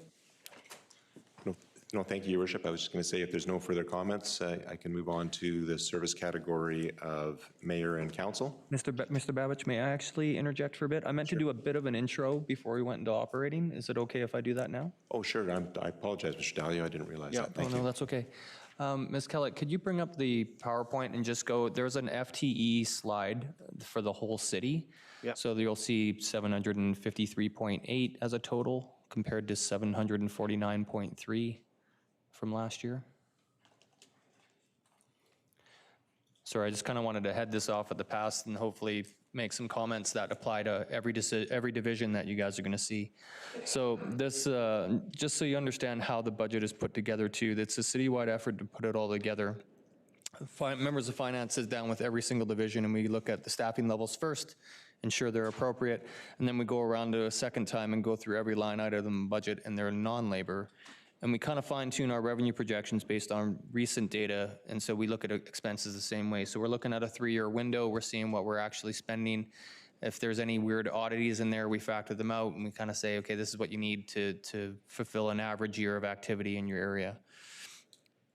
No, thank you, Your Worship. I was just going to say, if there's no further comments, I can move on to the service category of Mayor and Council. Mr. Babich, may I actually interject for a bit? I meant to do a bit of an intro before we went into operating. Is it okay if I do that now? Oh, sure. I apologize, Mr. Dalio. I didn't realize that. Thank you. No, that's okay. Ms. Kellett, could you bring up the PowerPoint and just go, there's an FTE slide for the whole city. Yeah. So you'll see 753.8 as a total compared to 749.3 from last year. Sorry, I just kind of wanted to head this off at the pass and hopefully make some comments that apply to every division that you guys are going to see. So this, just so you understand how the budget is put together too, it's a citywide effort to put it all together. Members of finance sit down with every single division and we look at the staffing levels first, ensure they're appropriate, and then we go around to a second time and go through every line item of the budget and their non-labor. And we kind of fine tune our revenue projections based on recent data. And so we look at expenses the same way. So we're looking at a 3-year window. We're seeing what we're actually spending. If there's any weird oddities in there, we factor them out and we kind of say, okay, this is what you need to fulfill an average year of activity in your area.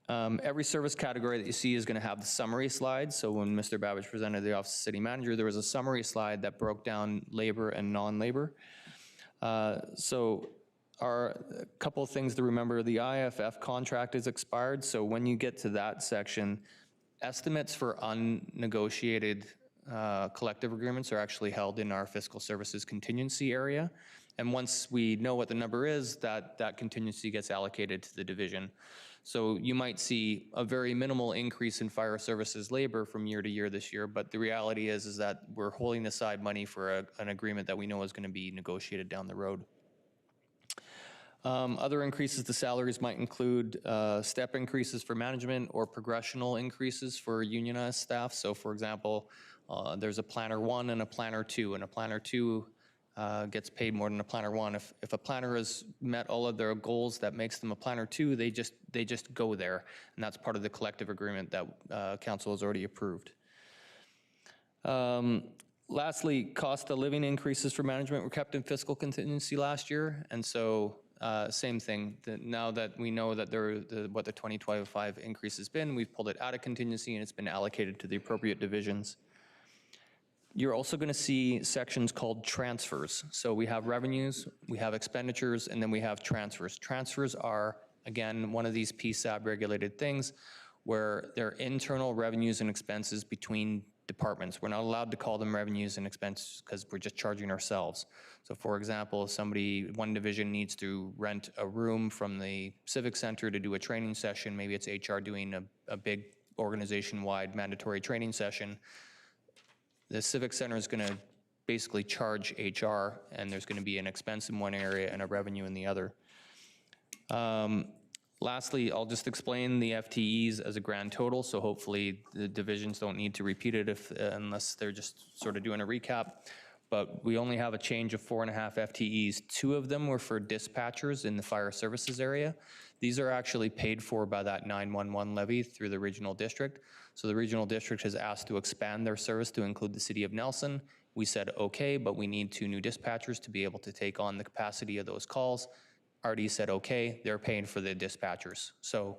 Every service category that you see is going to have the summary slide. So when Mr. Babich presented the Office of City Manager, there was a summary slide that broke down labor and non-labor. So a couple of things to remember, the IFF contract is expired, so when you get to that section, estimates for unnegotiated collective agreements are actually held in our fiscal services contingency area, and once we know what the number is, that contingency gets allocated to the division. So you might see a very minimal increase in fire services labor from year to year this year, but the reality is that we're holding aside money for an agreement that we know is going to be negotiated down the road. Other increases to salaries might include step increases for management or progressional increases for unionized staff. So for example, there's a planner 1 and a planner 2, and a planner 2 gets paid more than a planner 1. If a planner has met all of their goals that makes them a planner 2, they just go there, and that's part of the collective agreement that council has already approved. Lastly, cost of living increases for management were kept in fiscal contingency last year, and so same thing. Now that we know that what the 2025 increase has been, we've pulled it out of contingency and it's been allocated to the appropriate divisions. You're also going to see sections called transfers. So we have revenues, we have expenditures, and then we have transfers. Transfers are, again, one of these PSAB regulated things where they're internal revenues and expenses between departments. We're not allowed to call them revenues and expenses because we're just charging ourselves. So for example, if one division needs to rent a room from the Civic Center to do a training session, maybe it's HR doing a big organization-wide mandatory training session, the Civic Center is going to basically charge HR, and there's going to be an expense in one area and a revenue in the other. Lastly, I'll just explain the FTEs as a grand total, so hopefully the divisions don't need to repeat it unless they're just sort of doing a recap. But we only have a change of 4.5 FTEs. 2 of them were for dispatchers in the fire services area. These are actually paid for by that 911 levy through the regional district. So the regional district has asked to expand their service to include the city of Nelson. We said, okay, but we need 2 new dispatchers to be able to take on the capacity of those calls. RD said, okay, they're paying for the dispatchers. So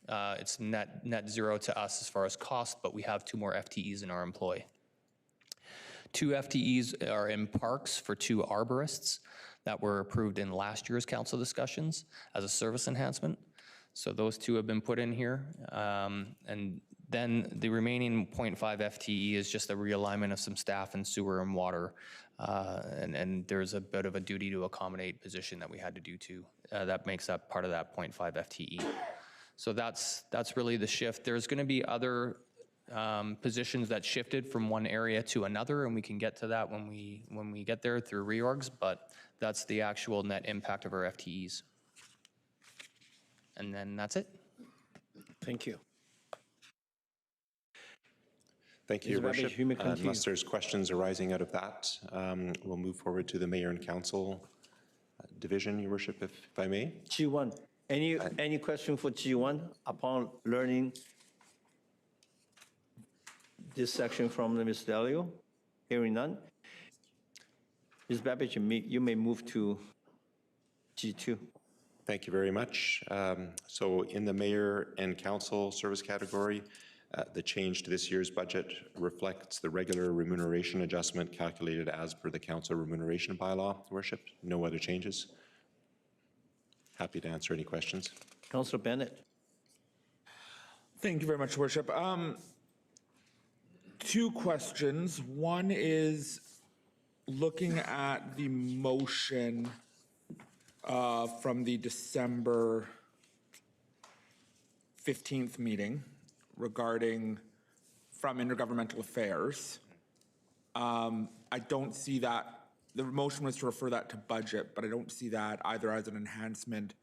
it's net zero to us as far as cost, but we have 2 more FTEs in our employ. 2 FTEs are in parks for 2 arborists that were approved in last year's council discussions as a service enhancement. So those 2 have been put in here. And then the remaining 0.5 FTE is just a realignment of some staff in sewer and water. And there's a bit of a duty to accommodate position that we had to do too. That makes up part of that 0.5 FTE. So that's really the shift. There's going to be other positions that shifted from one area to another, and we can get to that when we get there through reorgs, but that's the actual net impact of our FTEs. And then that's it. Thank you. Thank you, Your Worship. Unless there's questions arising out of that, we'll move forward to the Mayor and Council Division, Your Worship, if I may. G1, any question for G1 upon learning this section from Ms. Dalio? Hearing none. Ms. Babbage, you may move to G2. Thank you very much. So in the Mayor and Council service category, the change to this year's budget reflects the regular remuneration adjustment calculated as per the Council Remuneration Bylaw, Your Worship. No other changes. Happy to answer any questions. Councillor Bennett. Thank you very much, Your Worship. 2 questions. One is looking at the motion from the December 15th meeting regarding from Intergovernmental Affairs. I don't see that. The motion was to refer that to budget, but I don't see that either as an enhancement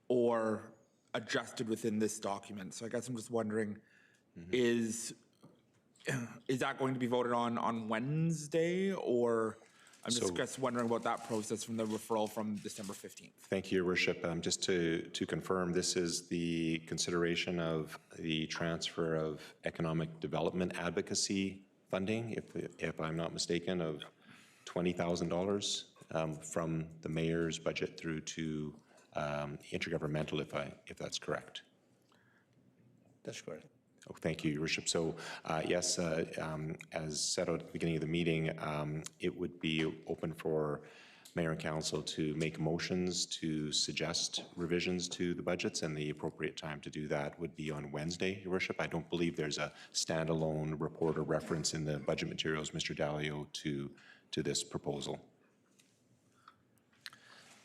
or adjusted within this document. So I guess I'm just wondering, is that going to be voted on Wednesday, or I'm just wondering about that process from the referral from December 15th. Thank you, Your Worship. Just to confirm, this is the consideration of the transfer of economic development advocacy funding, if I'm not mistaken, of $20,000 from the mayor's budget through to intergovernmental, if that's correct. That's correct. Oh, thank you, Your Worship. So yes, as said at the beginning of the meeting, it would be open for Mayor and Council to make motions to suggest revisions to the budgets, and the appropriate time to do that would be on Wednesday, Your Worship. I don't believe there's a standalone report or reference in the budget materials, Mr. Dalio, to this proposal.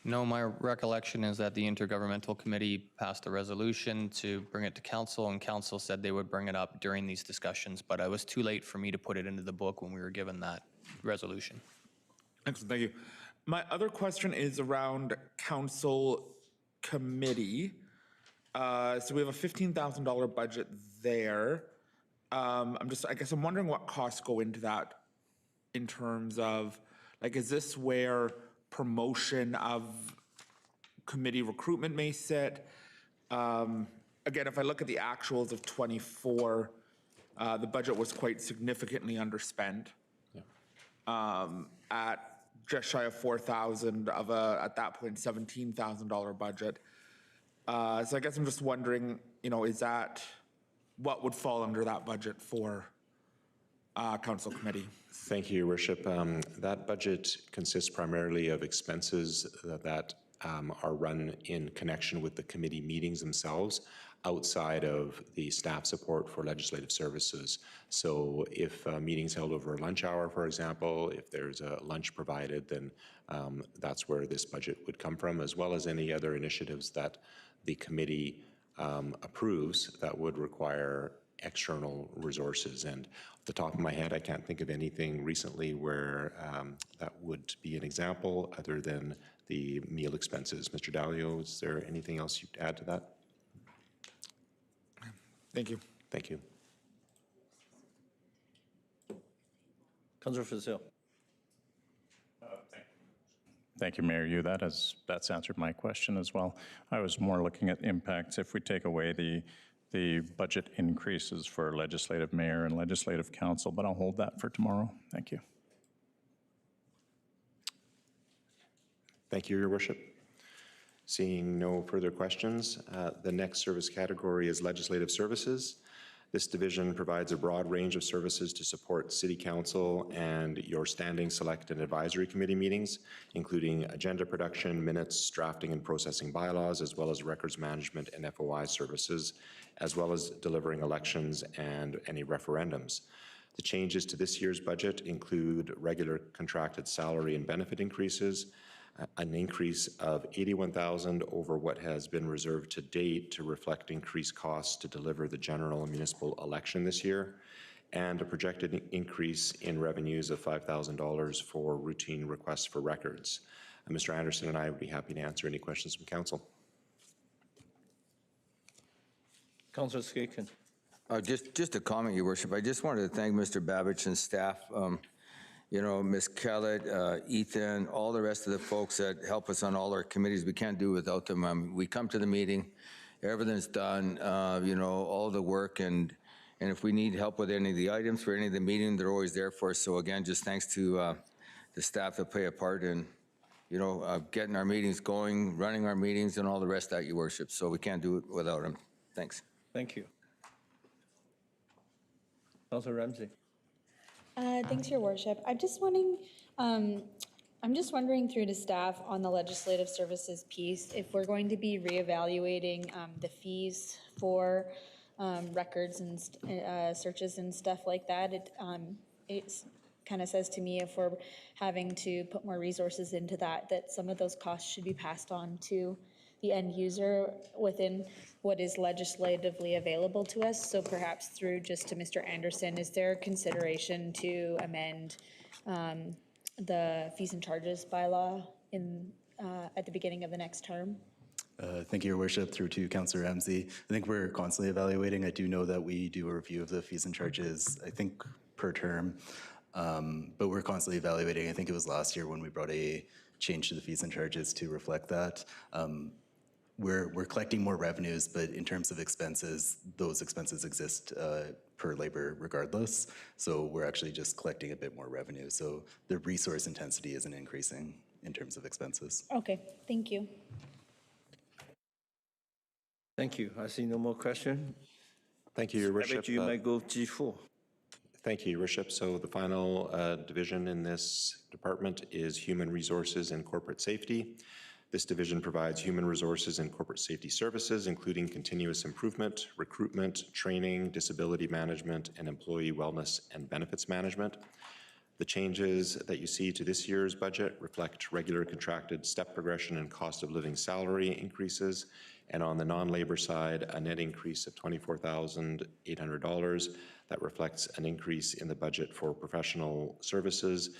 No, my recollection is that the Intergovernmental Committee passed a resolution to bring it to Council, and Council said they would bring it up during these discussions, but it was too late for me to put it into the book when we were given that resolution. Excellent, thank you. My other question is around Council Committee. So we have a $15,000 budget there. I guess I'm wondering what costs go into that in terms of, like, is this where promotion of committee recruitment may sit? Again, if I look at the actuals of 24, the budget was quite significantly underspent. At just shy of 4,000 of at that point, $17,000 budget. So I guess I'm just wondering, is that what would fall under that budget for council committee. Thank you, Your Worship. That budget consists primarily of expenses that are run in connection with the committee meetings themselves, outside of the staff support for legislative services. So if a meeting's held over a lunch hour, for example, if there's a lunch provided, then that's where this budget would come from, as well as any other initiatives that the committee approves that would require external resources. And off the top of my head, I can't think of anything recently where that would be an example other than the meal expenses. Mr. Dalio, is there anything else you'd add to that? Thank you. Thank you. Councillor Fazil. Thank you, Mayor. That's answered my question as well. I was more looking at impacts if we take away the budget increases for legislative mayor and legislative council, but I'll hold that for tomorrow. Thank you. Thank you, Your Worship. Seeing no further questions, the next service category is legislative services. This division provides a broad range of services to support City Council and your standing, select, and advisory committee meetings, including agenda production, minutes, drafting and processing bylaws, as well as records management and FOI services, as well as delivering elections and any referendums. The changes to this year's budget include regular contracted salary and benefit increases, an increase of 81,000 over what has been reserved to date to reflect increased costs to deliver the general and municipal election this year, and a projected increase in revenues of $5,000 for routine requests for records. Mr. Anderson and I would be happy to answer any questions from council. Councillor Skaken. Just a comment, Your Worship. I just wanted to thank Mr. Babich and staff. You know, Ms. Kellett, Ethan, all the rest of the folks that help us on all our committees. We can't do it without them. We come to the meeting, everything's done, you know, all the work, and if we need help with any of the items for any of the meeting, they're always there for us. So again, just thanks to the staff that play a part in, you know, getting our meetings going, running our meetings, and all the rest of that, Your Worship. So we can't do it without them. Thanks. Thank you. Councillor Ramsey. Thanks, Your Worship. I'm just wondering through to staff on the legislative services piece, if we're going to be reevaluating the fees for records and searches and stuff like that. It kind of says to me, if we're having to put more resources into that some of those costs should be passed on to the end user within what is legislatively available to us. So perhaps through just to Mr. Anderson, is there consideration to amend the fees and charges bylaw at the beginning of the next term? Thank you, Your Worship. Through to Councillor Ramsey. I think we're constantly evaluating. I do know that we do a review of the fees and charges, I think, per term. But we're constantly evaluating. I think it was last year when we brought a change to the fees and charges to reflect that. We're collecting more revenues, but in terms of expenses, those expenses exist per labor regardless. So we're actually just collecting a bit more revenue. So the resource intensity isn't increasing in terms of expenses. Okay, thank you. Thank you. I see no more question. Thank you, Your Worship. You might go G4. Thank you, Your Worship. So the final division in this department is Human Resources and Corporate Safety. This division provides human resources and corporate safety services, including continuous improvement, recruitment, training, disability management, and employee wellness and benefits management. The changes that you see to this year's budget reflect regular contracted step progression and cost of living salary increases, and on the non-labor side, a net increase of $24,800 that reflects an increase in the budget for professional services,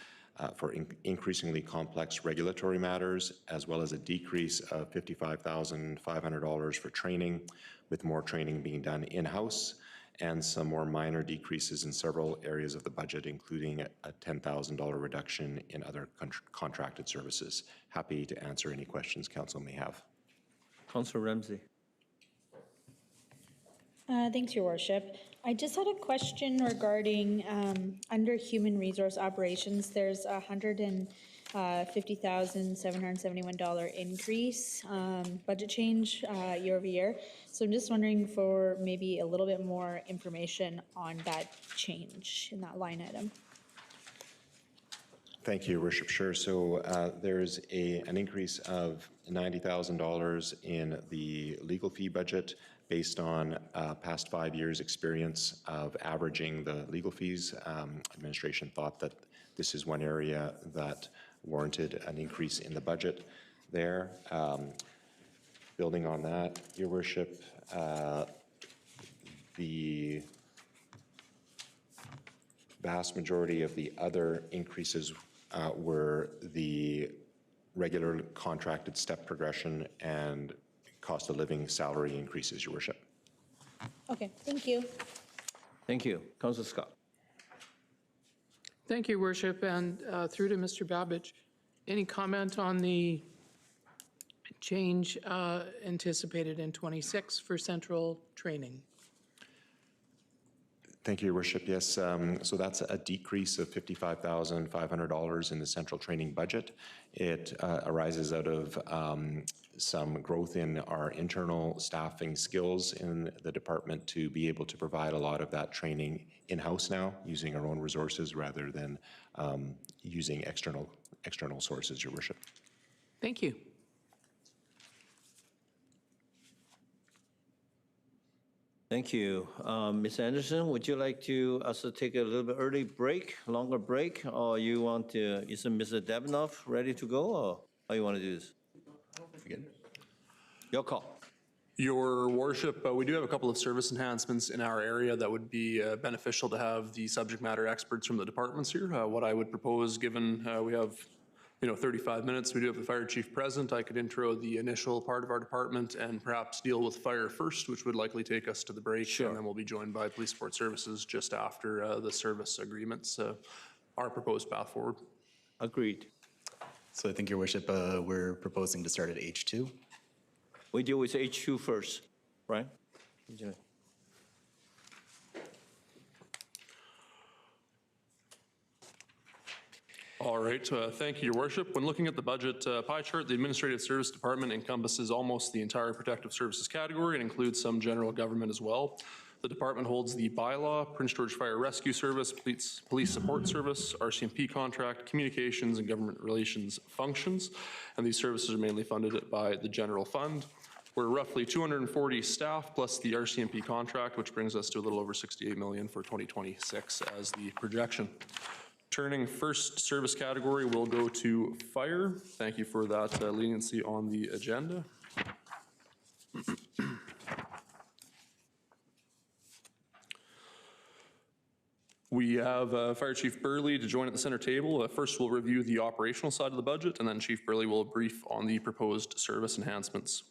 for increasingly complex regulatory matters, as well as a decrease of $55,500 for training, with more training being done in-house, and some more minor decreases in several areas of the budget, including a $10,000 reduction in other contracted services. Happy to answer any questions council may have. Councillor Ramsey. Thanks, Your Worship. I just had a question regarding under human resource operations. There's $50,771 increase, budget change year over year. So I'm just wondering for maybe a little bit more information on that change in that line item. Thank you, Your Worship. Sure. So there's an increase of $90,000 in the legal fee budget based on past 5 years' experience of averaging the legal fees. Administration thought that this is one area that warranted an increase in the budget there. Building on that, Your Worship, the vast majority of the other increases were the regular contracted step progression and cost of living salary increases, Your Worship. Okay, thank you. Thank you. Councillor Scott. Thank you, Your Worship, and through to Mr. Babich. Any comment on the change anticipated in 26 for central training? Thank you, Your Worship. Yes, so that's a decrease of $55,500 in the central training budget. It arises out of some growth in our internal staffing skills in the department to be able to provide a lot of that training in-house now, using our own resources rather than using external sources, Your Worship. Thank you. Thank you. Ms. Anderson, would you like to also take a little bit early break, longer break, or you want to, is Mr. Devenoff ready to go, or how you want to do this? Your call. Your Worship, we do have a couple of service enhancements in our area that would be beneficial to have the subject matter experts from the departments here. What I would propose, given we have 35 minutes, we do have the fire chief present, I could intro the initial part of our department and perhaps deal with fire first, which would likely take us to the break. Sure. And then we'll be joined by police support services just after the service agreements. Our proposed path forward. Agreed. So I think, Your Worship, we're proposing to start at H2. We deal with H2 first, right? All right, thank you, Your Worship. When looking at the budget pie chart, the Administrative Service Department encompasses almost the entire protective services category and includes some general government as well. The department holds the bylaw, Prince George Fire Rescue Service, Police Support Service, RCMP contract, communications, and government relations functions, and these services are mainly funded by the general fund. We're roughly 240 staff plus the RCMP contract, which brings us to a little over $68 million for 2026 as the projection. Turning first service category, we'll go to fire. Thank you for that leniency on the agenda. We have Fire Chief Burley to join at the center table. First, we'll review the operational side of the budget, and then Chief Burley will brief on the proposed service enhancements.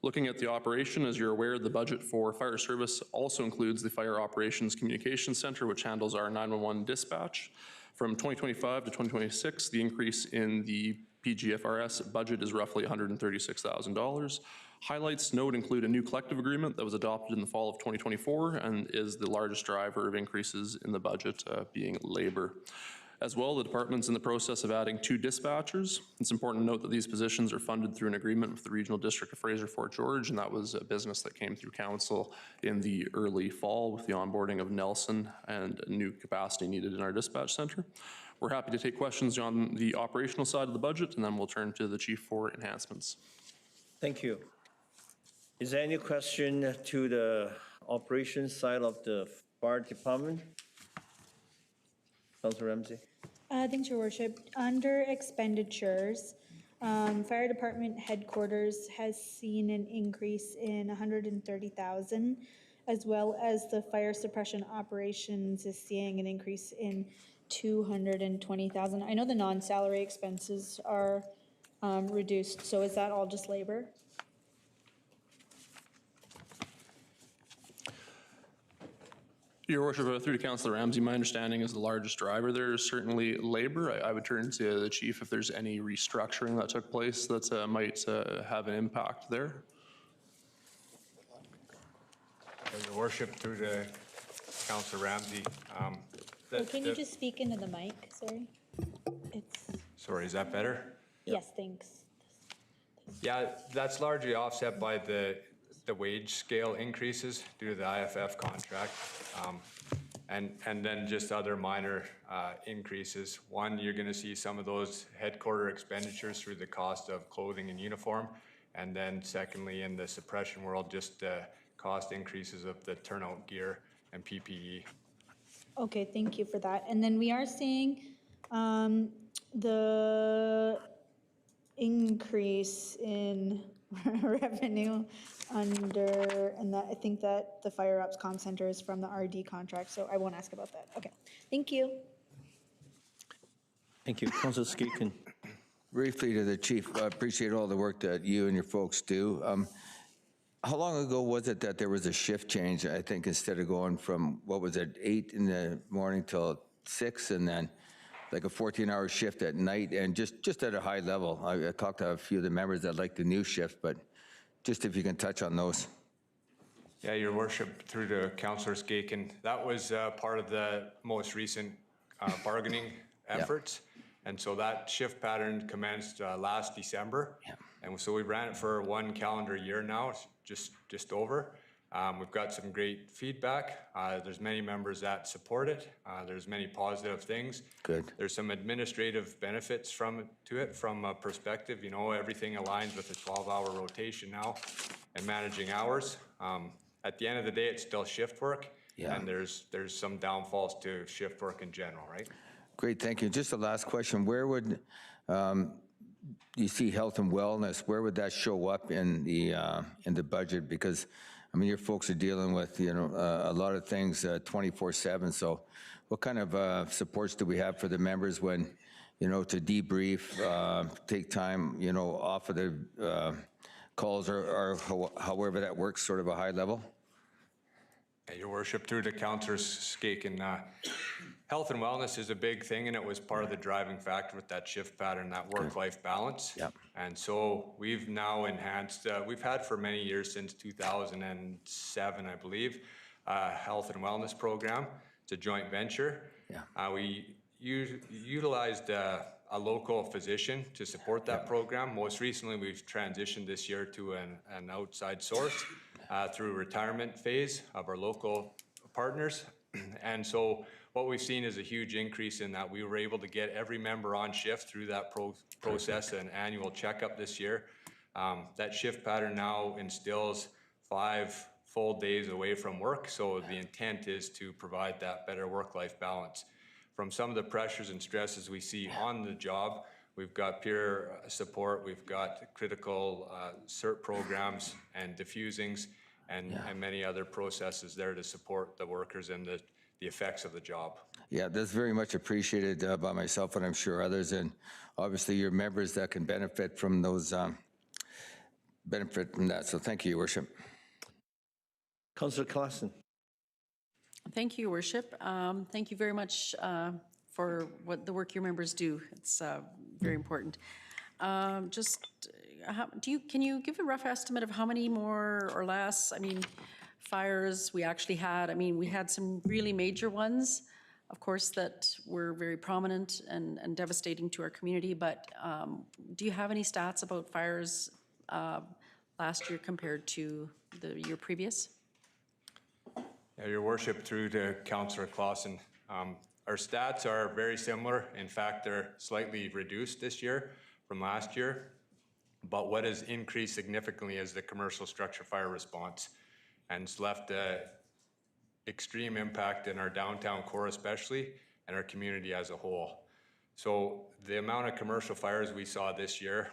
Looking at the operation, as you're aware, the budget for fire service also includes the Fire Operations Communications Center, which handles our 911 dispatch. From 2025 to 2026, the increase in the PGFRS budget is roughly $136,000. Highlights note include a new collective agreement that was adopted in the fall of 2024 and is the largest driver of increases in the budget being labor. As well, the department's in the process of adding 2 dispatchers. It's important to note that these positions are funded through an agreement with the Regional District of Fraser-Fort George, and that was a business that came through council in the early fall with the onboarding of Nelson and new capacity needed in our dispatch center. We're happy to take questions on the operational side of the budget, and then we'll turn to the chief for enhancements. Thank you. Is there any question to the operations side of the fire department? Councilor Ramsey. Thanks, Your Worship. Under expenditures, Fire Department headquarters has seen an increase in $130,000, as well as the fire suppression operations is seeing an increase in $220,000. I know the non-salary expenses are reduced, so is that all just labor? Your Worship, through to Councillor Ramsey, my understanding is the largest driver there is certainly labor. I would turn to the chief if there's any restructuring that took place that might have an impact there. Your Worship, through to Councillor Ramsey. Can you just speak into the mic? Sorry. Sorry, is that better? Yes, thanks. Yeah, that's largely offset by the wage scale increases due to the IFF contract. And then just other minor increases. One, you're going to see some of those headquarter expenditures through the cost of clothing and uniform. And then secondly, in the suppression world, just cost increases of the turnout gear and PPE. Okay, thank you for that. And then we are seeing the increase in revenue under, and that I think that the Fire Ops Comm Center is from the RD contract, so I won't ask about that. Okay, thank you. Thank you. Councilor Skeekin. Briefly to the chief, I appreciate all the work that you and your folks do. How long ago was it that there was a shift change? I think instead of going from, what was it, 8 in the morning till 6, and then like a 14-hour shift at night, and just at a high level. I talked to a few of the members that like the new shift, but just if you can touch on those. Yeah, Your Worship, through to Councillor Skaken, that was part of the most recent bargaining efforts. And so that shift pattern commenced last December. And so we ran it for 1 calendar year now, it's just over. We've got some great feedback. There's many members that support it. There's many positive things. Good. There's some administrative benefits from a perspective, you know, everything aligns with a 12-hour rotation now and managing hours. At the end of the day, it's still shift work. And there's some downfalls to shift work in general, right? Great, thank you. Just the last question, where would you see health and wellness, where would that show up in the budget? Because I mean, your folks are dealing with, you know, a lot of things 24/7. So what kind of supports do we have for the members when, you know, to debrief, take time, you know, off of the calls or however that works, sort of a high level? Your Worship, through to Councillor Skaken, health and wellness is a big thing, and it was part of the driving factor with that shift pattern, that work-life balance. Yep. And so we've now enhanced, we've had for many years, since 2007, I believe, health and wellness program. It's a joint venture. We utilized a local physician to support that program. Most recently, we've transitioned this year to an outside source through retirement phase of our local partners. And so what we've seen is a huge increase in that. We were able to get every member on shift through that process, an annual checkup this year. That shift pattern now instills 5 full days away from work. So the intent is to provide that better work-life balance. From some of the pressures and stresses we see on the job, we've got peer support, we've got critical CERT programs and diffusings and many other processes there to support the workers and the effects of the job. Yeah, that's very much appreciated by myself and I'm sure others, and obviously your members that can benefit from those, benefit from that. So thank you, Your Worship. Councillor Claassen. Thank you, Your Worship. Thank you very much for what the work your members do. It's very important. Can you give a rough estimate of how many more or less, I mean, fires we actually had? I mean, we had some really major ones, of course, that were very prominent and devastating to our community, but do you have any stats about fires last year compared to the year previous? Yeah, Your Worship, through to Councillor Claassen, our stats are very similar. In fact, they're slightly reduced this year from last year. But what has increased significantly is the commercial structure fire response, and it's left an extreme impact in our downtown core especially, and our community as a whole. So the amount of commercial fires we saw this year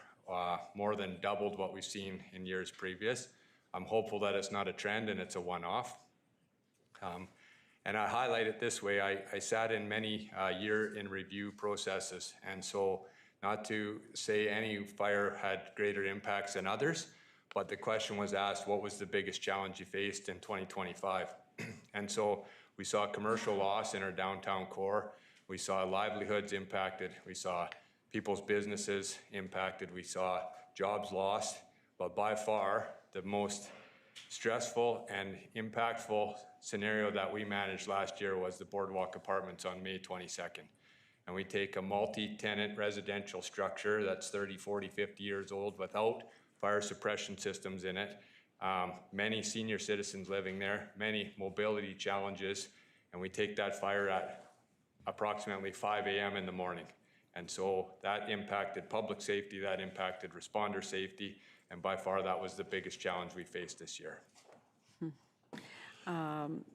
more than doubled what we've seen in years previous. I'm hopeful that it's not a trend and it's a one-off. And I highlight it this way, I sat in many year in review processes, and so not to say any fire had greater impacts than others, but the question was asked, what was the biggest challenge you faced in 2025? And so we saw commercial loss in our downtown core, we saw livelihoods impacted, we saw people's businesses impacted, we saw jobs lost, but by far the most stressful and impactful scenario that we managed last year was the Boardwalk Apartments on May 22nd. and we take a multi-tenant residential structure that's 30, 40, 50 years old without fire suppression systems in it, many senior citizens living there, many mobility challenges, and we take that fire at approximately 5 a.m. in the morning. And so that impacted public safety, that impacted responder safety, and by far that was the biggest challenge we faced this year.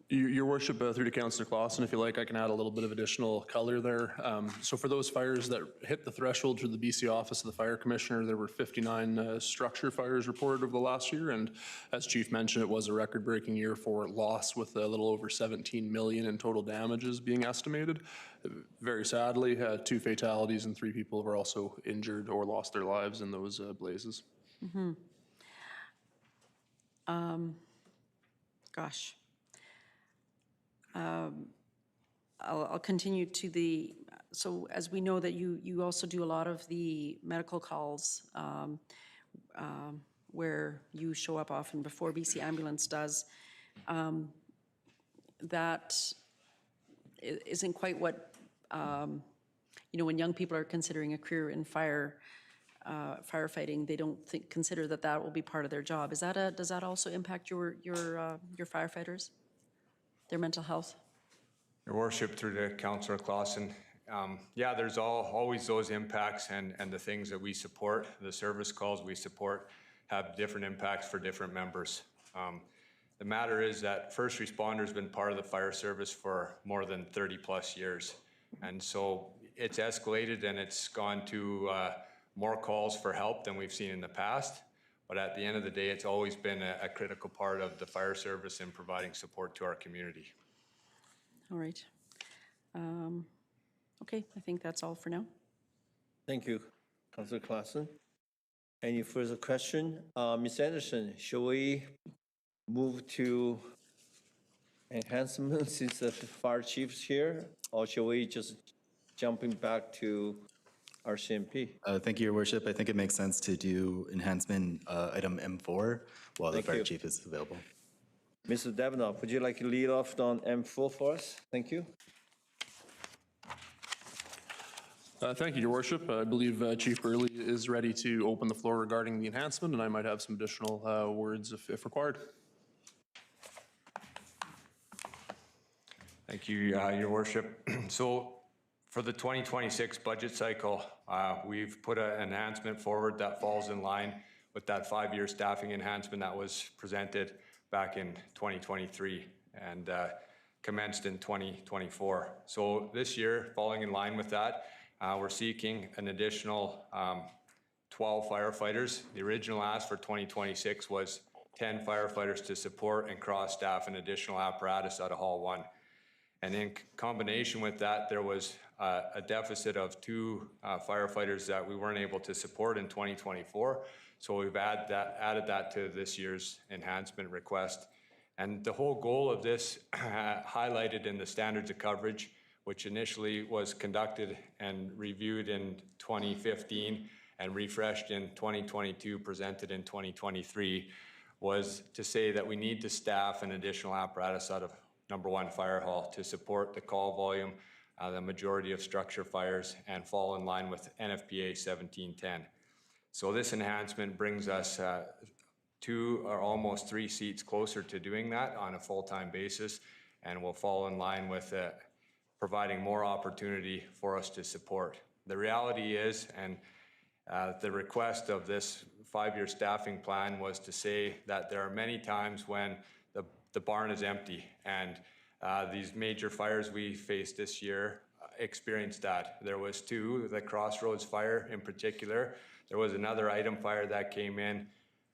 Your Worship, through to Councillor Clausen, if you like, I can add a little bit of additional color there. So for those fires that hit the threshold through the BC Office of the Fire Commissioner, there were 59 structure fires reported over the last year, and as Chief mentioned, it was a record-breaking year for loss, with a little over 17 million in total damages being estimated. Very sadly, 2 fatalities and 3 people were also injured or lost their lives in those blazes. Gosh. I'll continue to the, so as we know that you also do a lot of the medical calls where you show up often before BC Ambulance does, that isn't quite what, when young people are considering a career in firefighting, they don't consider that will be part of their job. Does that also impact your firefighters, their mental health? Your Worship, through to Councillor Clausen, yeah, there's always those impacts, and the things that we support, the service calls we support, have different impacts for different members. The matter is that first responders have been part of the fire service for more than 30+ years. And so it's escalated, and it's gone to more calls for help than we've seen in the past. But at the end of the day, it's always been a critical part of the fire service in providing support to our community. All right. Okay, I think that's all for now. Thank you, Councillor Clausen. Any further question? Ms. Anderson, shall we move to enhancement since the fire chief's here, or shall we just jumping back to RCMP? Thank you, Your Worship. I think it makes sense to do enhancement item M4 while the fire chief is available. Mr. Davenant, would you like to lead off on M4 for us? Thank you. Thank you, Your Worship. I believe Chief Burley is ready to open the floor regarding the enhancement, and I might have some additional words if required. Thank you, Your Worship. So for the 2026 budget cycle, we've put an enhancement forward that falls in line with that 5-year staffing enhancement that was presented back in 2023 and commenced in 2024. So this year, falling in line with that, we're seeking an additional 12 firefighters. The original ask for 2026 was 10 firefighters to support and cross-staff an additional apparatus out of Hall 1. And in combination with that, there was a deficit of 2 firefighters that we weren't able to support in 2024. So we've added that to this year's enhancement request. And the whole goal of this, highlighted in the standards of coverage, which initially was conducted and reviewed in 2015 and refreshed in 2022, presented in 2023, was to say that we need to staff an additional apparatus out of number 1 fire hall to support the call volume, the majority of structure fires, and fall in line with NFPA 1710. So this enhancement brings us 2 or almost 3 seats closer to doing that on a full-time basis, and will fall in line with providing more opportunity for us to support. The reality is, and the request of this 5-year staffing plan was to say that there are many times when the barn is empty, and these major fires we faced this year experienced that. There was 2, the Crossroads fire in particular. There was another item fire that came in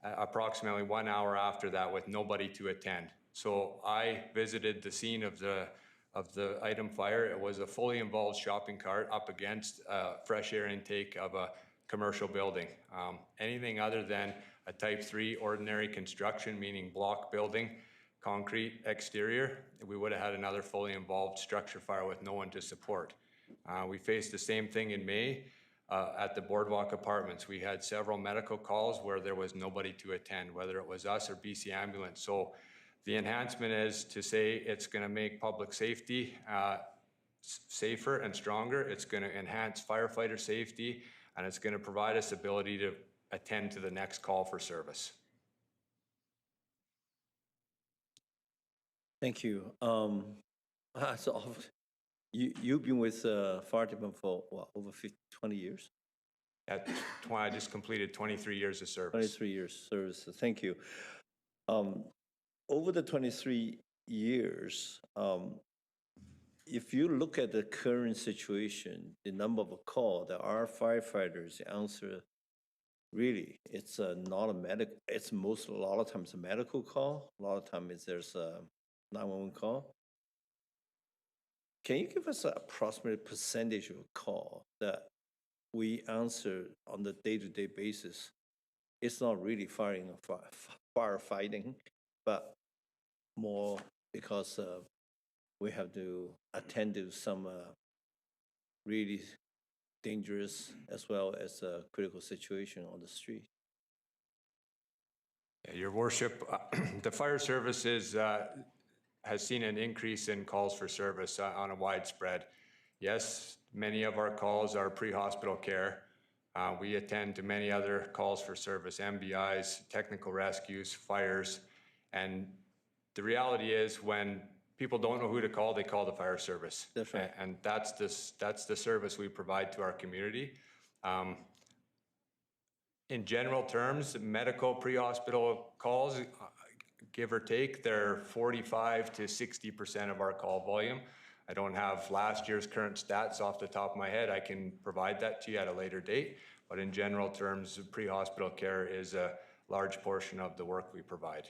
approximately 1 hour after that with nobody to attend. So I visited the scene of the item fire. It was a fully involved shopping cart up against fresh air intake of a commercial building. Anything other than a type 3 ordinary construction, meaning block building, concrete exterior, we would have had another fully involved structure fire with no one to support. We faced the same thing in May at the Boardwalk Apartments. We had several medical calls where there was nobody to attend, whether it was us or BC Ambulance. So the enhancement is to say it's going to make public safety safer and stronger. It's going to enhance firefighter safety, and it's going to provide us ability to attend to the next call for service. Thank you. So you've been with fire department for what, over 20 years? I just completed 23 years of service. 23 years service. Thank you. Over the 23 years, if you look at the current situation, the number of calls, there are firefighters, the answer really, it's not a medical, it's a lot of times a medical call, a lot of times there's a 911 call. Can you give us an approximate percentage of call that we answer on the day-to-day basis? It's not really firefighting, but more because we have to attend to some really dangerous as well as a critical situation on the street. Your worship, the fire service has seen an increase in calls for service on a widespread. Yes, many of our calls are pre-hospital care. We attend to many other calls for service, MBIs, technical rescues, fires, and the reality is when people don't know who to call, they call the fire service. That's right. And that's the service we provide to our community. In general terms, medical pre-hospital calls, give or take, they're 45 to 60% of our call volume. I don't have last year's current stats off the top of my head. I can provide that to you at a later date. But in general terms, pre-hospital care is a large portion of the work we provide.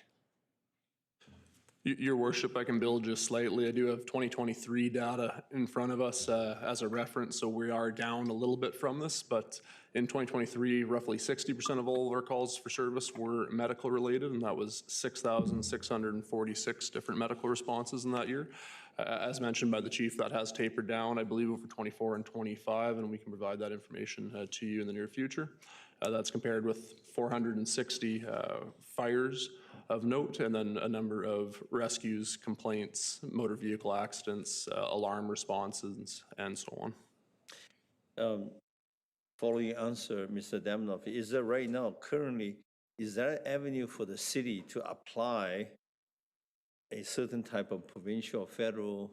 Your worship, I can build just slightly. I do have 2023 data in front of us as a reference, so we are down a little bit from this, but in 2023, roughly 60% of all of our calls for service were medical related, and that was 6,646 different medical responses in that year. As mentioned by the chief, that has tapered down, I believe, over 24 and 25, and we can provide that information to you in the near future. That's compared with 460 fires of note, and then a number of rescues, complaints, motor vehicle accidents, alarm responses, and so on. Following answer, Mr. Demnoff, is there right now, currently, is there an avenue for the city to apply a certain type of provincial or federal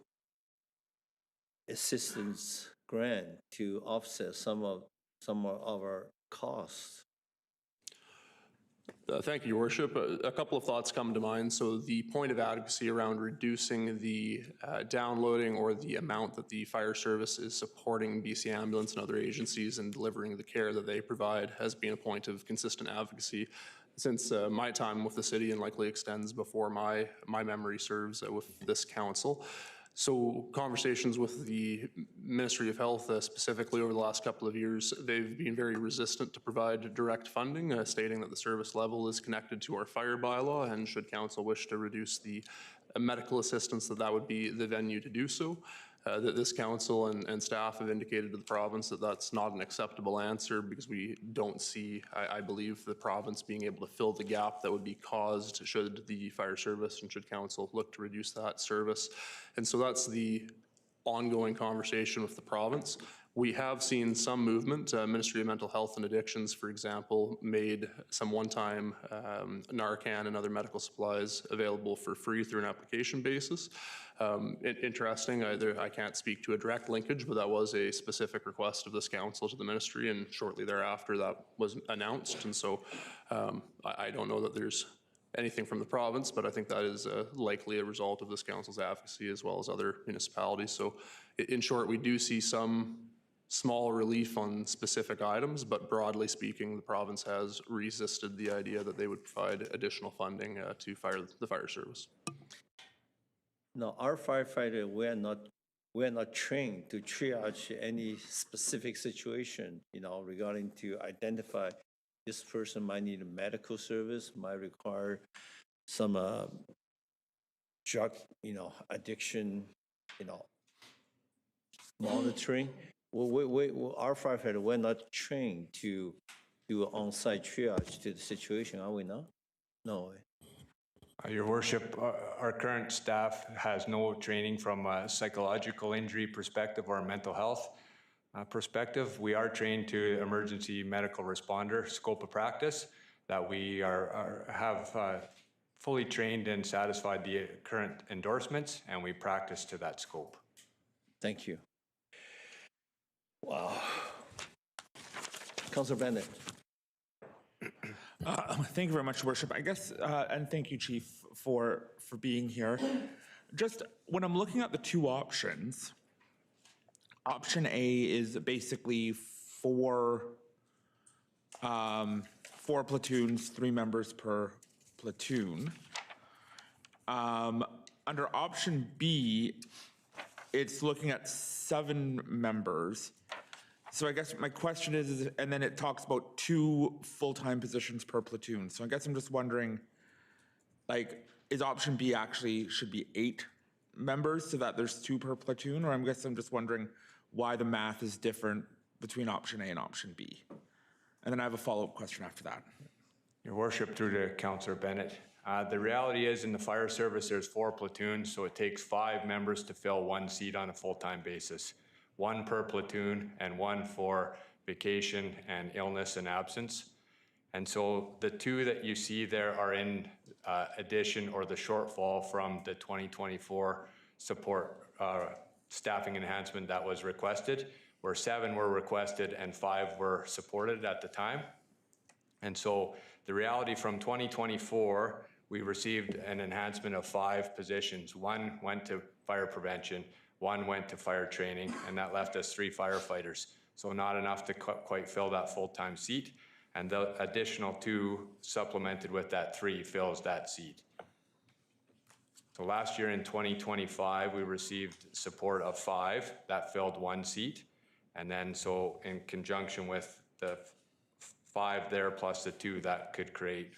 assistance grant to offset some of our costs? Thank you, Your Worship. A couple of thoughts come to mind. So the point of advocacy around reducing the downloading or the amount that the fire service is supporting BC Ambulance and other agencies and delivering the care that they provide has been a point of consistent advocacy since my time with the city and likely extends before my memory serves with this council. So conversations with the Ministry of Health specifically over the last couple of years, they've been very resistant to provide direct funding, stating that the service level is connected to our fire bylaw, and should council wish to reduce the medical assistance, that would be the venue to do so. That this council and staff have indicated to the province that that's not an acceptable answer because we don't see, I believe, the province being able to fill the gap that would be caused should the fire service and should council look to reduce that service. And so that's the ongoing conversation with the province. We have seen some movement. Ministry of Mental Health and Addictions, for example, made some one-time Narcan and other medical supplies available for free through an application basis. Interesting, I can't speak to a direct linkage, but that was a specific request of this council to the ministry, and shortly thereafter that was announced. And so I don't know that there's anything from the province, but I think that is likely a result of this council's advocacy as well as other municipalities. So in short, we do see some small relief on specific items, but broadly speaking, the province has resisted the idea that they would provide additional funding to the fire service. No, our firefighter, we're not trained to triage any specific situation, regarding to identify this person might need a medical service, might require some drug, addiction, monitoring. Our firefighter, we're not trained to do on-site triage to the situation, are we not? No. Your worship, our current staff has no training from a psychological injury perspective or a mental health perspective. We are trained to emergency medical responder scope of practice that we have fully trained and satisfied the current endorsements, and we practice to that scope. Thank you. Wow. Councilor Bennett. Thank you very much, Worship. I guess, and thank you, Chief, for being here. Just when I'm looking at the two options, option A is basically four platoons, 3 members per platoon. Under option B, it's looking at 7 members. So I guess my question is, and then it talks about 2 full-time positions per platoon. So I guess I'm just wondering, like, is option B actually should be 8 members so that there's 2 per platoon? Or I'm just wondering why the math is different between option A and option B. And then I have a follow-up question after that. Your worship, through to Councillor Bennett. The reality is in the fire service, there's 4 platoons, so it takes 5 members to fill 1 seat on a full-time basis. 1 per platoon and 1 for vacation and illness and absence. And so the 2 that you see there are in addition or the shortfall from the 2024 support staffing enhancement that was requested, where 7 were requested and 5 were supported at the time. And so the reality from 2024, we received an enhancement of 5 positions. 1 went to fire prevention, 1 went to fire training, and that left us 3 firefighters. So not enough to quite fill that full-time seat. And the additional 2 supplemented with that 3 fills that seat. So last year in 2025, we received support of 5 that filled 1 seat. And then so in conjunction with the 5 there plus the 2, that could create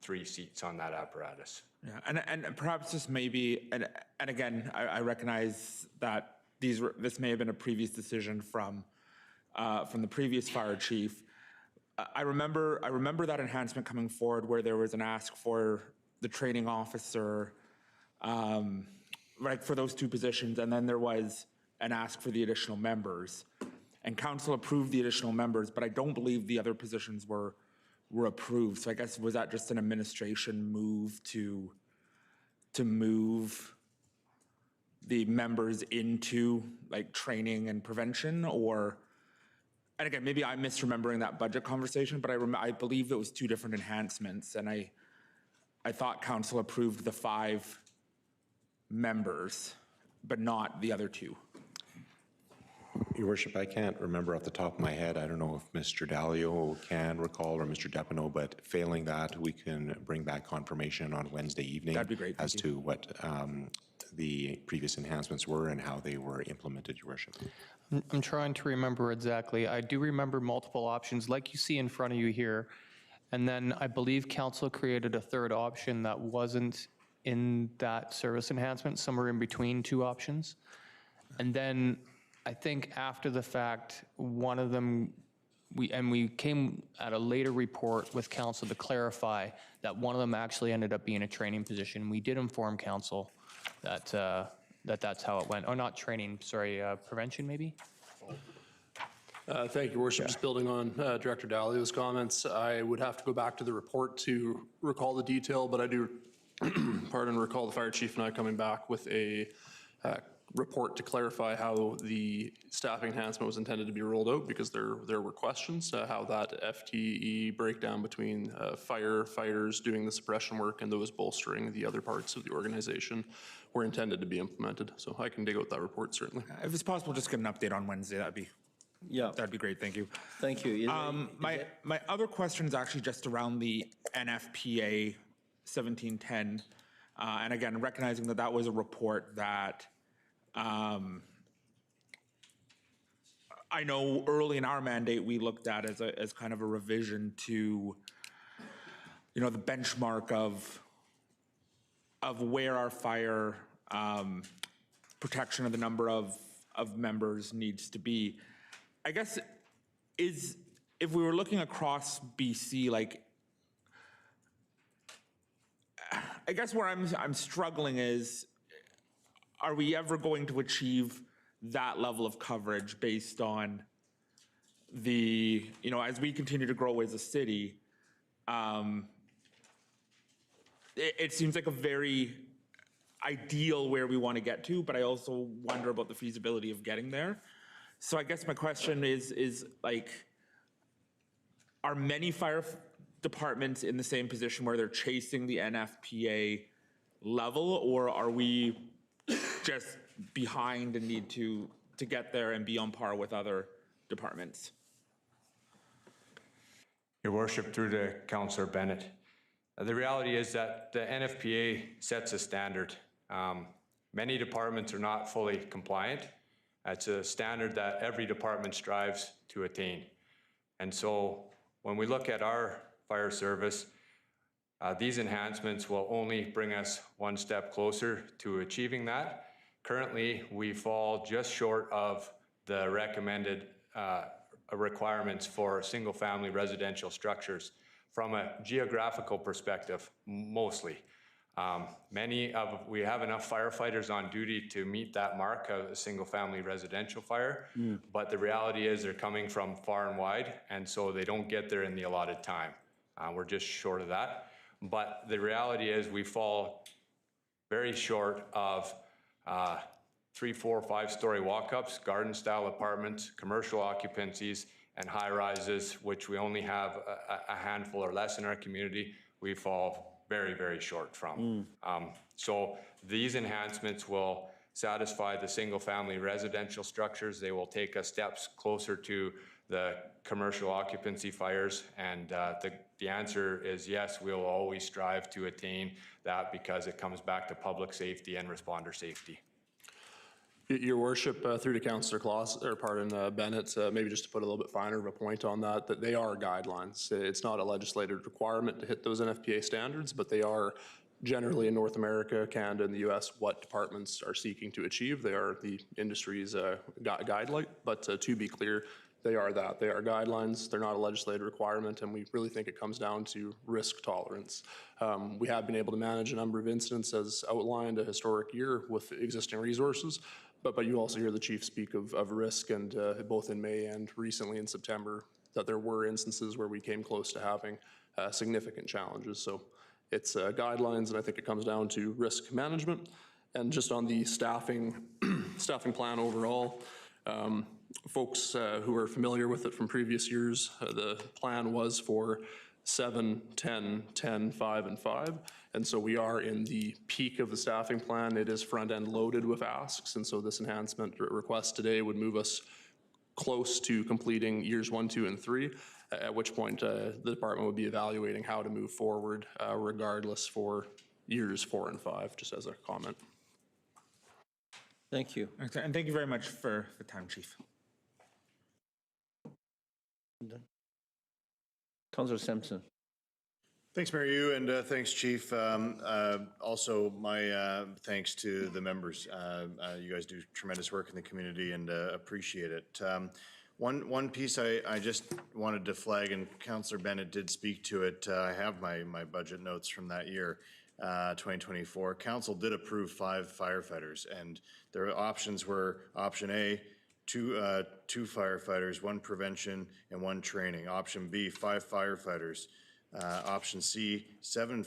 3 seats on that apparatus. Yeah, and perhaps this may be, and again, I recognize that this may have been a previous decision from the previous fire chief. I remember that enhancement coming forward where there was an ask for the training officer, right, for those 2 positions, and then there was an ask for the additional members. And council approved the additional members, but I don't believe the other positions were approved. So I guess, was that just an administration move to move the members into like training and prevention? Or, and again, maybe I'm misremembering that budget conversation, but I believe it was 2 different enhancements, and I thought council approved the 5 members, but not the other 2. Your worship, I can't remember off the top of my head. I don't know if Mr. Dalio can recall or Mr. Depineau, but failing that, we can bring back confirmation on Wednesday evening. That'd be great. As to what the previous enhancements were and how they were implemented, Your worship. I'm trying to remember exactly. I do remember multiple options like you see in front of you here. And then I believe council created a 3rd option that wasn't in that service enhancement, somewhere in between 2 options. And then I think after the fact, one of them, we came at a later report with council to clarify that one of them actually ended up being a training position. We did inform council that that's how it went. Oh, not training, sorry, prevention maybe? Thank you, Worship. Just building on Director Dalio's comments, I would have to go back to the report to recall the detail, but I do, recall the fire chief and I coming back with a report to clarify how the staffing enhancement was intended to be rolled out, because there were questions how that FTE breakdown between firefighters doing the suppression work and those bolstering the other parts of the organization were intended to be implemented. So I can dig out that report, certainly. If it's possible, just get an update on Wednesday. That'd be great. Thank you. Thank you. My other question is actually just around the NFPA 1710, and again, recognizing that that was a report that I know early in our mandate we looked at as kind of a revision to, the benchmark of where our fire protection of the number of members needs to be. I guess if we were looking across BC, like, I guess where I'm struggling is, are we ever going to achieve that level of coverage based on the, as we continue to grow as a city, it seems like a very ideal where we want to get to, but I also wonder about the feasibility of getting there. So I guess my question is like, are many fire departments in the same position where they're chasing the NFPA level, or are we just behind and need to get there and be on par with other departments? Your Worship, through to Councillor Bennett. The reality is that the NFPA sets a standard. Many departments are not fully compliant. It's a standard that every department strives to attain. And so when we look at our fire service, these enhancements will only bring us one step closer to achieving that. Currently, we fall just short of the recommended requirements for single-family residential structures from a geographical perspective, mostly. We have enough firefighters on duty to meet that mark of a single-family residential fire, but the reality is they're coming from far and wide, and so they don't get there in the allotted time. We're just short of that. But the reality is we fall very short of 3, 4, 5-story walk-ups, garden-style apartments, commercial occupancies, and high-rises, which we only have a handful or less in our community. We fall very, very short from. So these enhancements will satisfy the single-family residential structures. They will take us steps closer to the commercial occupancy fires, and the answer is yes, we'll always strive to attain that because it comes back to public safety and responder safety. Your Worship, through to Councillor Bennett, maybe just to put a little bit finer of a point on that they are guidelines. It's not a legislative requirement to hit those NFPA standards, but they are generally in North America, Canada, and the US what departments are seeking to achieve. They are the industry's guideline, but to be clear, they are that. They are guidelines. They're not a legislative requirement, and we really think it comes down to risk tolerance. We have been able to manage a number of incidents as outlined, a historic year with existing resources, but you also hear the chief speak of risk, and both in May and recently in September, that there were instances where we came close to having significant challenges. So it's guidelines, and I think it comes down to risk management. And just on the staffing plan overall, folks who are familiar with it from previous years, the plan was for 7, 10, 10, 5, and 5. And so we are in the peak of the staffing plan. It is front-end loaded with asks, and so this enhancement request today would move us close to completing years 1, 2, and 3, at which point the department would be evaluating how to move forward regardless for years 4 and 5, just as a comment. Thank you. And thank you very much for the time, Chief. Councillor Simpson. Thanks, Mayor Yu, and thanks, Chief. Also, my thanks to the members. You guys do tremendous work in the community, and appreciate it. One piece I just wanted to flag, and Councillor Bennett did speak to it. I have my budget notes from that year, 2024. Council did approve 5 firefighters, and their options were option A, 2 firefighters, 1 prevention and 1 training. Option B, 5 firefighters. Option C, 7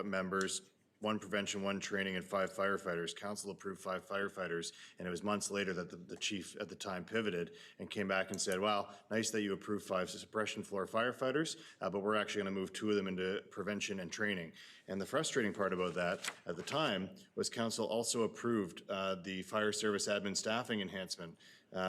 members, 1 prevention, 1 training, and 5 firefighters. Council approved 5 firefighters, and it was months later that the chief at the time pivoted and came back and said, well, nice that you approved 5 suppression floor firefighters, but we're actually going to move 2 of them into prevention and training. And the frustrating part about that at the time was council also approved the fire service admin staffing enhancement,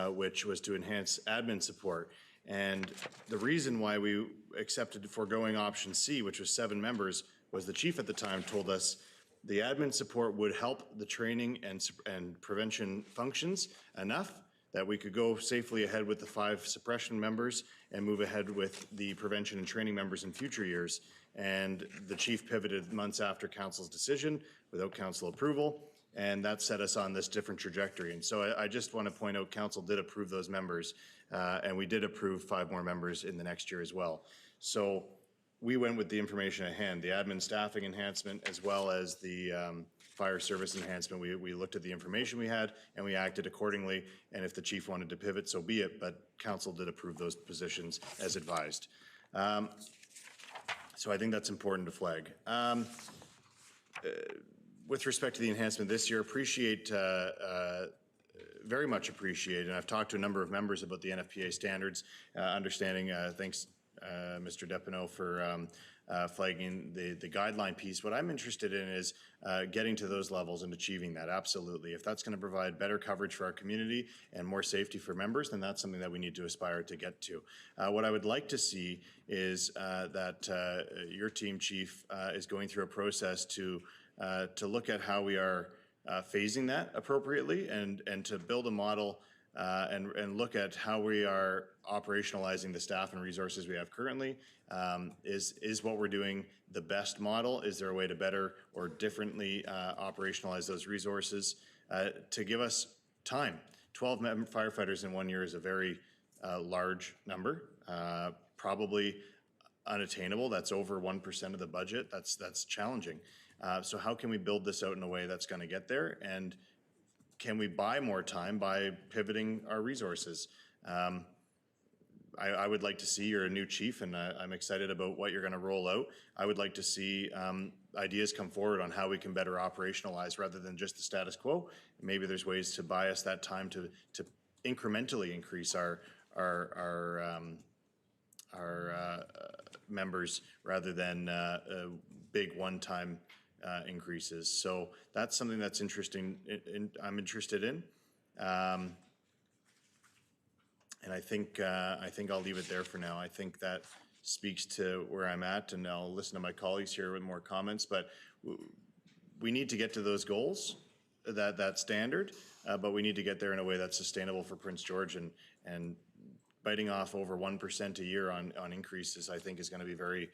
which was to enhance admin support. And the reason why we accepted foregoing option C, which was 7 members, was the chief at the time told us the admin support would help the training and prevention functions enough that we could go safely ahead with the 5 suppression members and move ahead with the prevention and training members in future years. And the chief pivoted months after council's decision without council approval, and that set us on this different trajectory. And so I just want to point out council did approve those members, and we did approve 5 more members in the next year as well. So we went with the information at hand, the admin staffing enhancement, as well as the fire service enhancement. We looked at the information we had and we acted accordingly. And if the chief wanted to pivot, so be it, but council did approve those positions as advised. So I think that's important to flag. With respect to the enhancement this year, very much appreciate, and I've talked to a number of members about the NFPA standards, understanding, thanks Mr. Depineau for flagging the guideline piece. What I'm interested in is getting to those levels and achieving that, absolutely. If that's going to provide better coverage for our community and more safety for members, then that's something that we need to aspire to get to. What I would like to see is that your team, Chief, is going through a process to look at how we are phasing that appropriately and to build a model and look at how we are operationalizing the staff and resources we have currently. Is what we're doing the best model? Is there a way to better or differently operationalize those resources to give us time? 12 firefighters in 1 year is a very large number, probably unattainable. That's over 1% of the budget. That's challenging. So how can we build this out in a way that's going to get there? And can we buy more time by pivoting our resources? I would like to see, you're a new chief, and I'm excited about what you're going to roll out. I would like to see ideas come forward on how we can better operationalize rather than just the status quo. Maybe there's ways to buy us that time to incrementally increase our members rather than big one-time increases. So that's something that's interesting. I'm interested in. And I think I'll leave it there for now. I think that speaks to where I'm at, and I'll listen to my colleagues here with more comments. But we need to get to those goals, that standard, but we need to get there in a way that's sustainable for Prince George. And biting off over 1% a year on increases, I think, is going to be very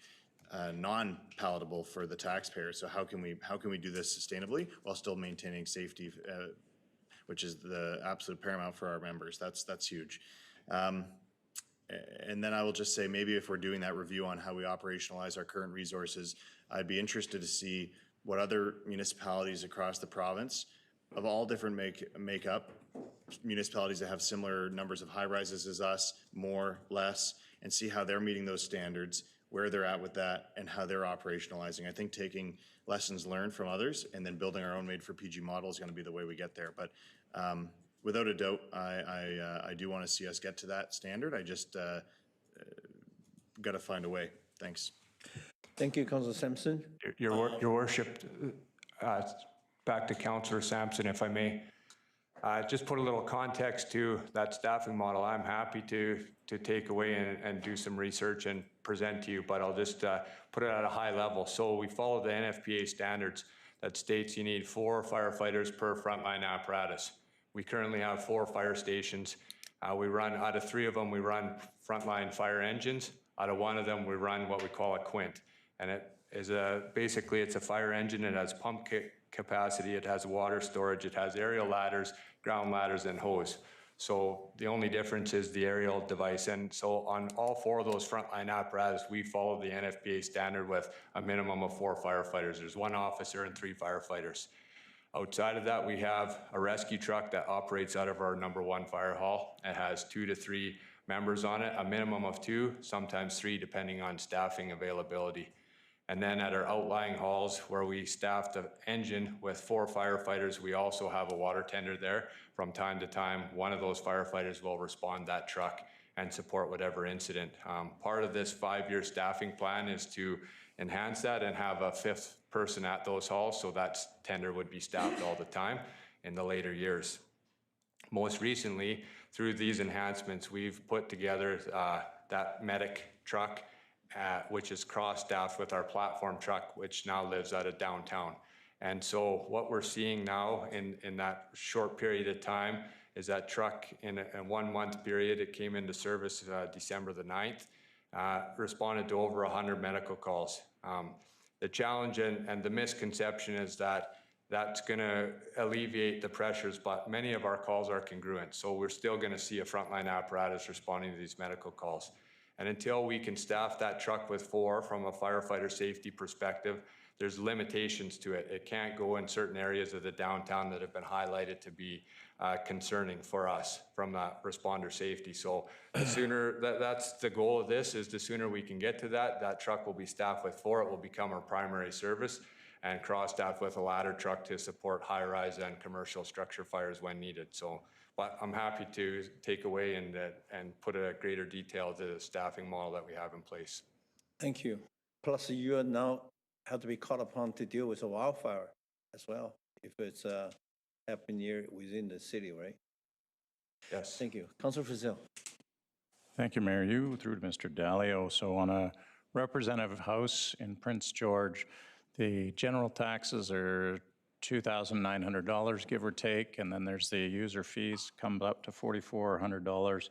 non-palatable for the taxpayer. So how can we do this sustainably while still maintaining safety, which is the absolute paramount for our members? That's huge. And then I will just say, maybe if we're doing that review on how we operationalize our current resources, I'd be interested to see what other municipalities across the province of all different makeup, municipalities that have similar numbers of high rises as us, more, less, and see how they're meeting those standards, where they're at with that, and how they're operationalizing. I think taking lessons learned from others and then building our own made for PG model is going to be the way we get there. But without a doubt, I do want to see us get to that standard. I just got to find a way. Thanks. Thank you, Councillor Sampson. Your Worship, back to Councillor Sampson, if I may. Just put a little context to that staffing model. I'm happy to take away and do some research and present to you, but I'll just put it at a high level. So we follow the NFPA standards that states you need 4 firefighters per frontline apparatus. We currently have 4 fire stations. We run, out of 3 of them, we run frontline fire engines. Out of 1 of them, we run what we call a quint. And it is basically it's a fire engine. It has pump capacity, it has water storage, it has aerial ladders, ground ladders, and hose. So the only difference is the aerial device. And so on all 4 of those frontline apparatus, we follow the NFPA standard with a minimum of 4 firefighters. There's 1 officer and 3 firefighters. Outside of that, we have a rescue truck that operates out of our #1 fire hall. It has 2 to 3 members on it, a minimum of 2, sometimes 3, depending on staffing availability. And then at our outlying halls, where we staff the engine with 4 firefighters, we also have a water tender there. From time to time, one of those firefighters will respond that truck and support whatever incident. Part of this 5-year staffing plan is to enhance that and have a 5th person at those halls, so that tender would be staffed all the time in the later years. Most recently, through these enhancements, we've put together that medic truck, which is cross-staffed with our platform truck, which now lives out of downtown. And so what we're seeing now in that short period of time is that truck in a 1-month period, it came into service December the 9th, responded to over 100 medical calls. The challenge and the misconception is that that's going to alleviate the pressures, but many of our calls are congruent. So we're still going to see a frontline apparatus responding to these medical calls. And until we can staff that truck with 4 from a firefighter safety perspective, there's limitations to it. It can't go in certain areas of the downtown that have been highlighted to be concerning for us from that responder safety. So the sooner, that's the goal of this, is the sooner we can get to that, that truck will be staffed with 4. It will become our primary service, and cross-staffed with a ladder truck to support high-rise and commercial structure fires when needed. So, but I'm happy to take away and put a greater detail to the staffing model that we have in place. Thank you. Plus, you are now have to be called upon to deal with a wildfire as well, if it's happening here within the city, right? Yes. Thank you. Councilor Frizzell. Thank you, Mayor. You through to Mr. Dalio. So on a representative house in Prince George, the general taxes are $2,900, give or take, and then there's the user fees, comes up to $4,400.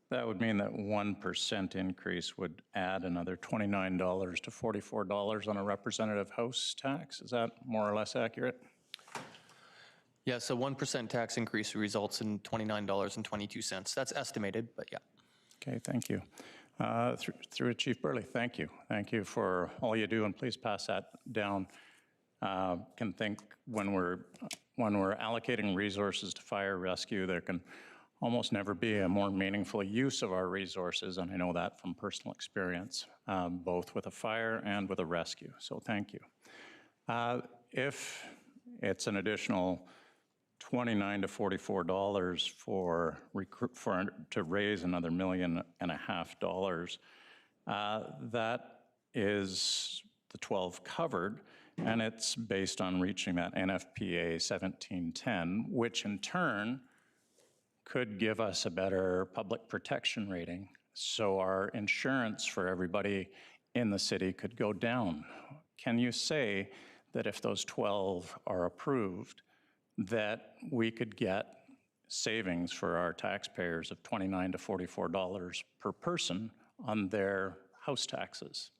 That would mean that 1% increase would add another $29 to $44 on a representative house tax. Is that more or less accurate? Yeah, so 1% tax increase results in $29.22. That's estimated, but yeah. Okay, thank you. Through to Chief Burley, thank you. Thank you for all you do, and please pass that down. Can think when we're allocating resources to fire rescue, there can almost never be a more meaningful use of our resources, and I know that from personal experience, both with a fire and with a rescue, so thank you. If it's an additional $29 to $44 to raise another $1.5 million, that is the 12 covered, and it's based on reaching that NFPA 1710, which in turn could give us a better public protection rating. So our insurance for everybody in the city could go down. Can you say that if those 12 are approved, that we could get savings for our taxpayers of $29 to $44 per person on their house taxes?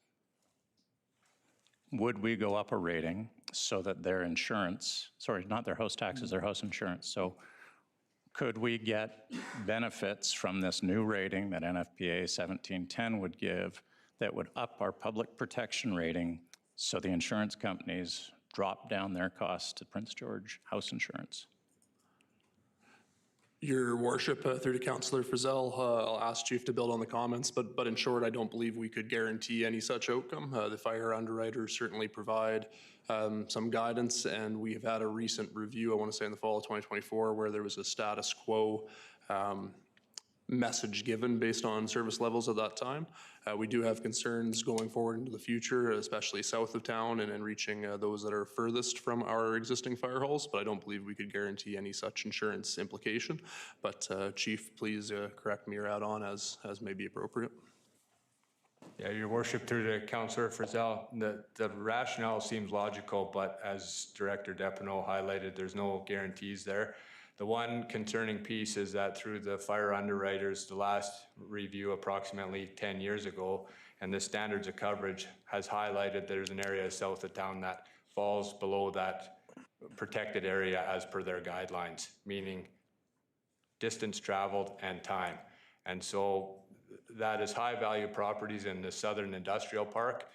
Would we go up a rating so that their insurance, sorry, not their house taxes, their house insurance. So could we get benefits from this new rating that NFPA 1710 would give that would up our public protection rating so the insurance companies drop down their costs to Prince George house insurance? Your worship, through to Councillor Frizzell, I'll ask Chief to build on the comments, but in short, I don't believe we could guarantee any such outcome. The fire underwriters certainly provide some guidance, and we have had a recent review, I want to say in the fall of 2024, where there was a status quo message given based on service levels at that time. We do have concerns going forward into the future, especially south of town and reaching those that are furthest from our existing fire halls, but I don't believe we could guarantee any such insurance implication. But Chief, please correct me or add on as may be appropriate. Yeah, Your Worship, through to Councillor Frizzell, the rationale seems logical, but as Director Depineau highlighted, there's no guarantees there. The one concerning piece is that through the fire underwriters, the last review approximately 10 years ago, and the standards of coverage has highlighted there's an area south of town that falls below that protected area as per their guidelines, meaning distance traveled and time. And so that is high value properties in the Southern Industrial Park.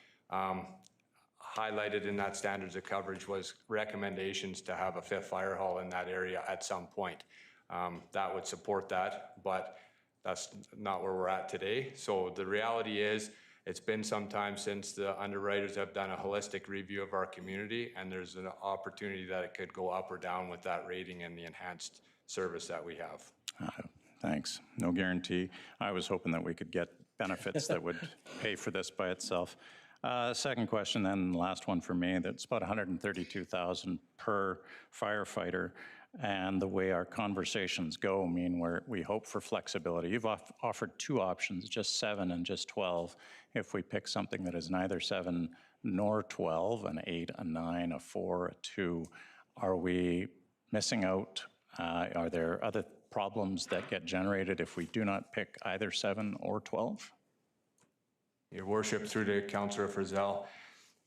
Highlighted in that standards of coverage was recommendations to have a 5th fire hall in that area at some point. That would support that, but that's not where we're at today. So the reality is, it's been some time since the underwriters have done a holistic review of our community, and there's an opportunity that it could go up or down with that rating and the enhanced service that we have. Thanks. No guarantee. I was hoping that we could get benefits that would pay for this by itself. Second question, then last one for me. That's about $132,000 per firefighter, and the way our conversations go mean we hope for flexibility. You've offered 2 options, just 7 and just 12. If we pick something that is neither 7 nor 12, an 8, a 9, a 4, a 2, are we missing out? Are there other problems that get generated if we do not pick either 7 or 12? Your Worship, through to Councillor Frizzell,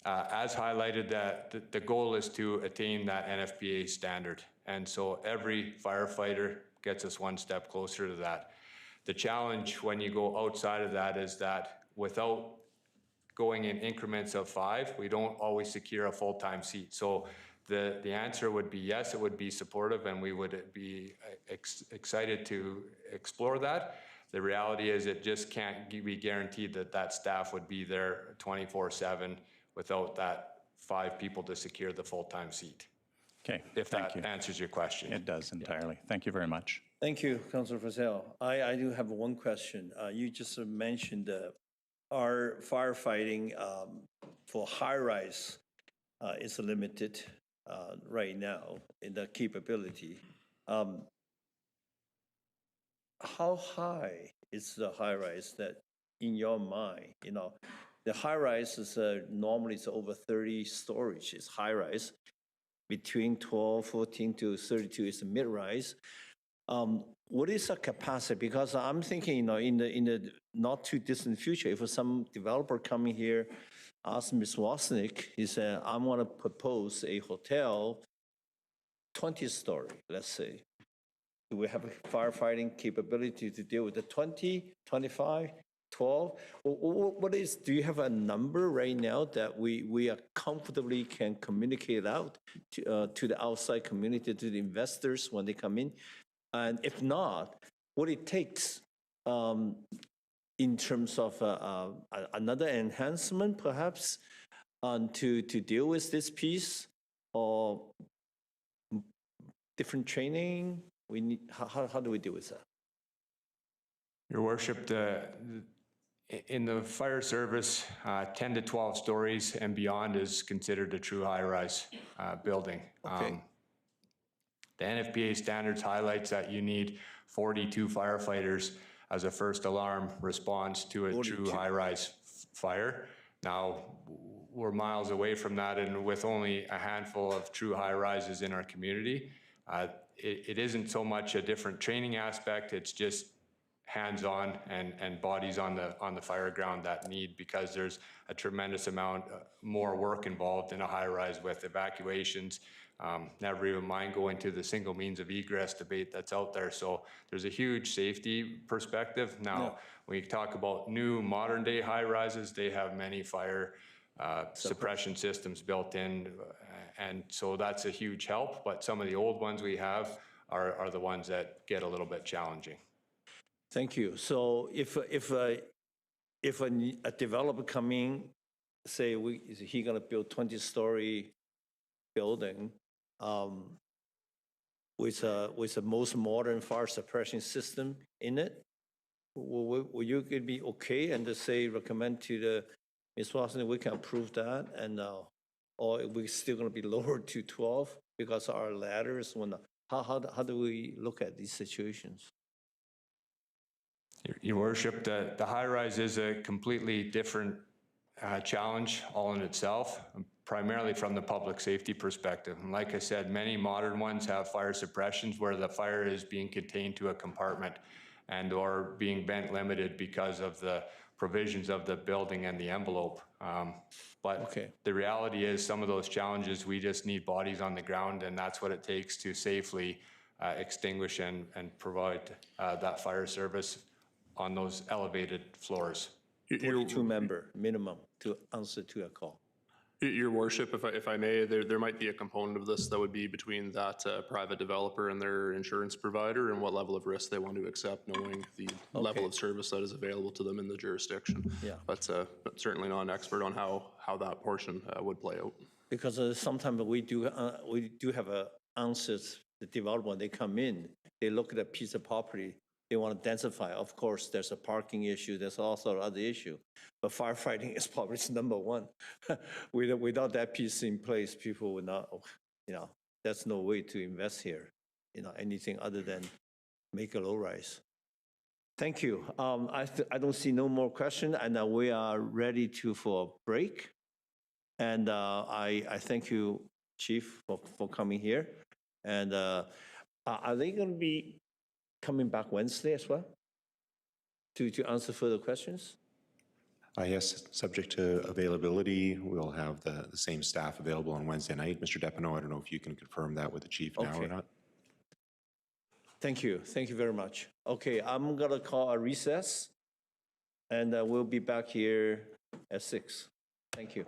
as highlighted, that the goal is to attain that NFPA standard. And so every firefighter gets us one step closer to that. The challenge when you go outside of that is that without going in increments of 5, we don't always secure a full-time seat. So the answer would be yes, it would be supportive, and we would be excited to explore that. The reality is it just can't be guaranteed that that staff would be there 24/7 without that 5 people to secure the full-time seat. Okay, If thank that you. answers your question. It does entirely. Thank you very much. Thank you, Councilor Frisell. I do have one question. You just mentioned our firefighting for high-rise is limited right now in the capability. How high is the high-rise that, in your mind, the high-rise is normally it's over 30 stories. It's high-rise. Between 12, 14 to 32 is mid-rise. What is the capacity? Because I'm thinking, in the not too distant future, if some developer coming here, ask Ms. Wasnick, he said, I want to propose a hotel, 20-story, let's say. Do we have a firefighting capability to deal with the 20, 25, 12? Do you have a number right now that we are comfortably can communicate out to the outside community, to the investors when they come in? And if not, what it takes in terms of another enhancement, perhaps, to deal with this piece, or different training? We need. How do we deal with that? Your Worship, in the fire service, 10 to 12 stories and beyond is considered a true high-rise building. Okay. The NFPA standards highlights that you need 42 firefighters as a first alarm response to a true high-rise fire. Now, we're miles away from that, and with only a handful of true high-rises in our community, it isn't so much a different training aspect, it's just hands-on and bodies on the fire ground that need, because there's a tremendous amount more work involved in a high-rise with evacuations. Never even mind going to the single means of egress debate that's out there. So there's a huge safety perspective. Now, when you talk about new modern-day high-rises, they have many fire suppression systems built in, and so that's a huge help. But some of the old ones we have are the ones that get a little bit challenging. Thank you. So if a developer come in, say is he going to build 20-story building with the most modern fire suppression system in it, will you be okay and to say recommend to the Ms. Watson we can approve that, and or we're still going to be lowered to 12 because our ladders? How do we look at these situations? Your Worship, the high-rise is a completely different challenge all in itself, primarily from the public safety perspective. And like I said, many modern ones have fire suppressions where the fire is being contained to a compartment and or being vent limited because of the provisions of the building and the envelope. But the reality is some of those challenges, we just need bodies on the ground, and that's what it takes to safely extinguish and provide that fire service on those elevated floors. 42-member minimum to answer to a call. Your Worship, if I may, there might be a component of this that would be between that private developer and their insurance provider and what level of risk they want to accept, knowing the level of service that is available to them in the jurisdiction. Yeah. But certainly not an expert on how that portion would play out. Because sometimes we do have answers. The developer, when they come in, they look at a piece of property, they want to densify. Of course, there's a parking issue, there's also other issue, but firefighting is probably number one. Without that piece in place, people would not, there's no way to invest here, anything other than make a low rise. Thank you. I don't see no more question, and we are ready for a break. And I thank you, Chief, for coming here. And are they going to be coming back Wednesday as well to answer further questions? Yes, subject to availability, we'll have the same staff available on Wednesday night. Mr. Depineau, I don't know if you can confirm that with the chief now or not. Thank you very much. Okay, I'm gonna call a recess, and we'll be back here at 6. Thank you.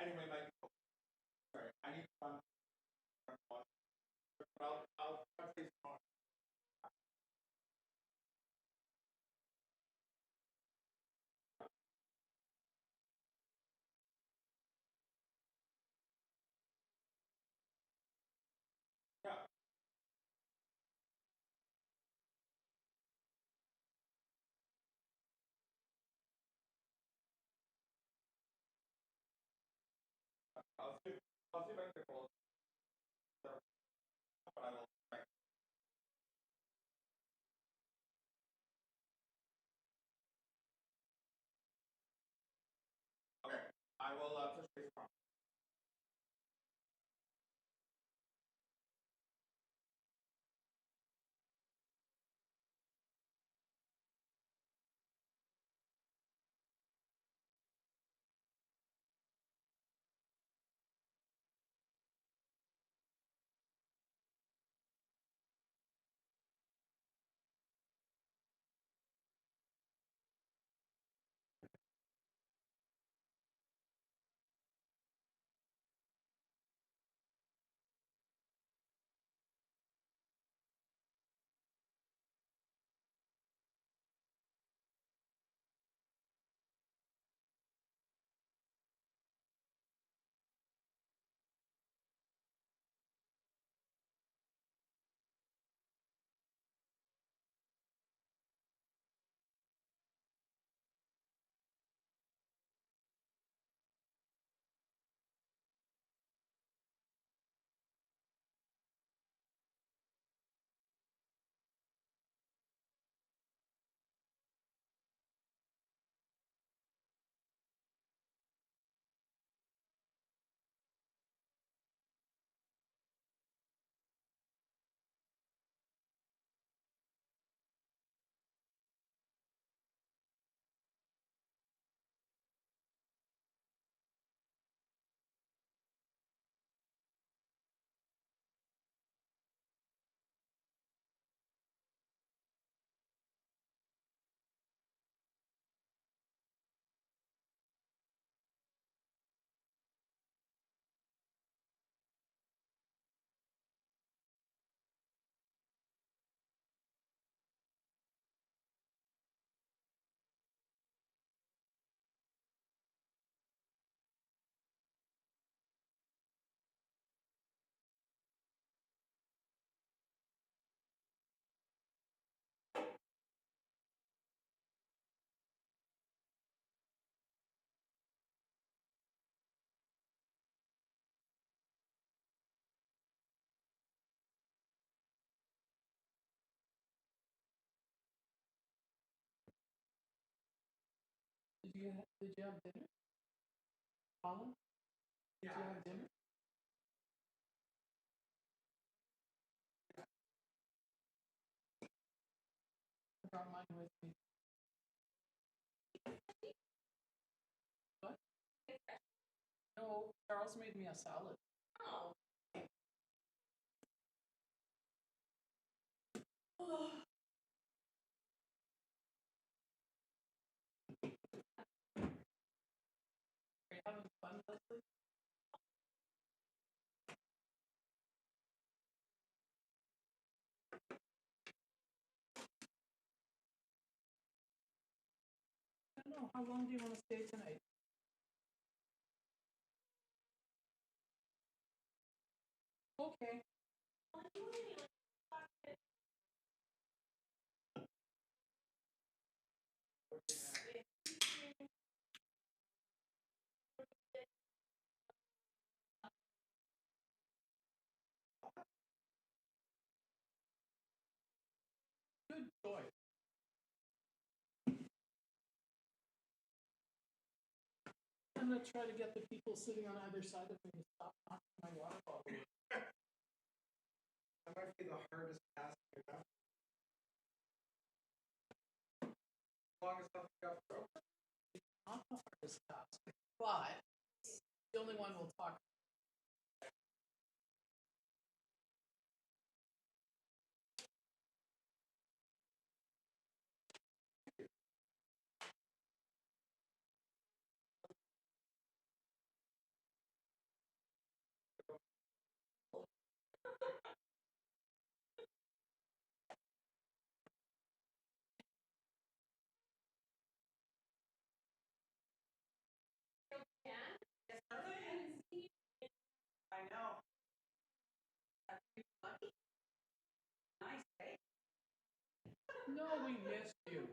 Anyway, Mike, sorry, I need to I'll touch base tomorrow. I'll see if I can call. But I will. Okay, I will touch base tomorrow. Did you have dinner? Colin? Did you have dinner? I brought mine with me. What? No, Charles made me a salad. Oh. Are you having fun, Leslie? I don't know. How long do you want to stay tonight? Okay. Good choice. I'm gonna try to get the people sitting on either side of me to stop knocking my water bottle. That might be the hardest task you have. As long as nothing got broken. It's not the hardest task, but it's the only one we'll talk No, we missed you.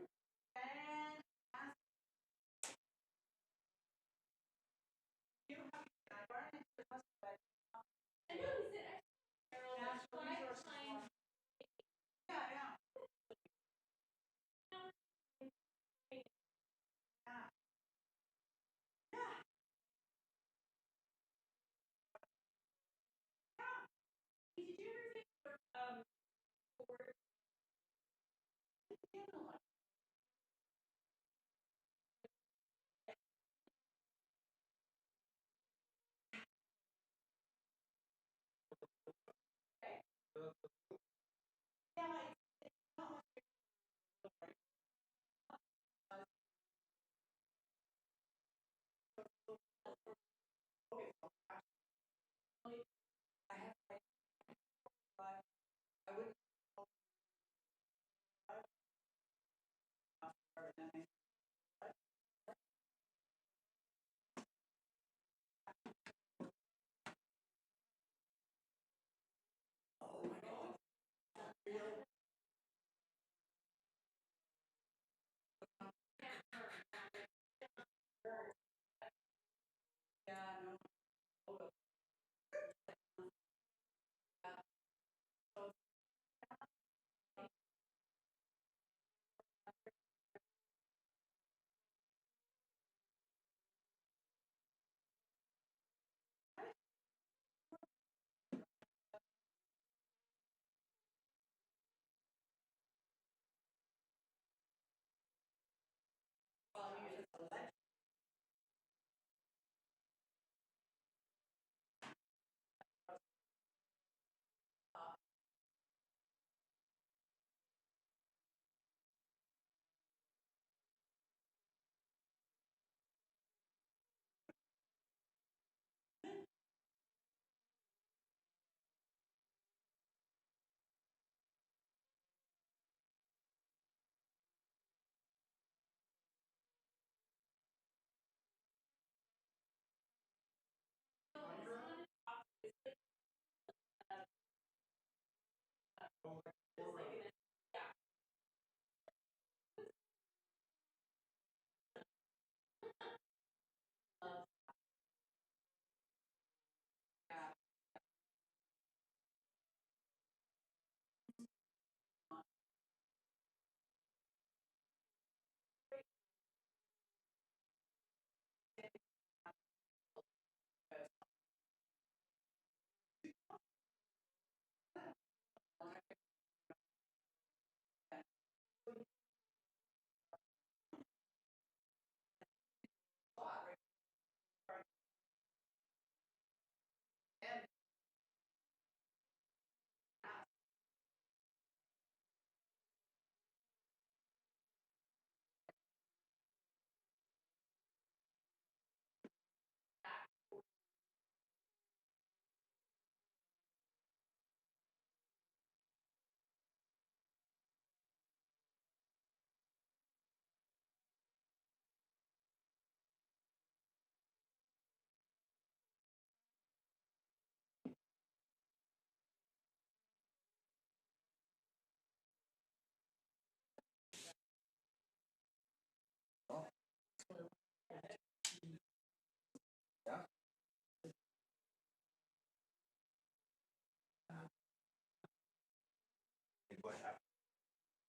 What happened?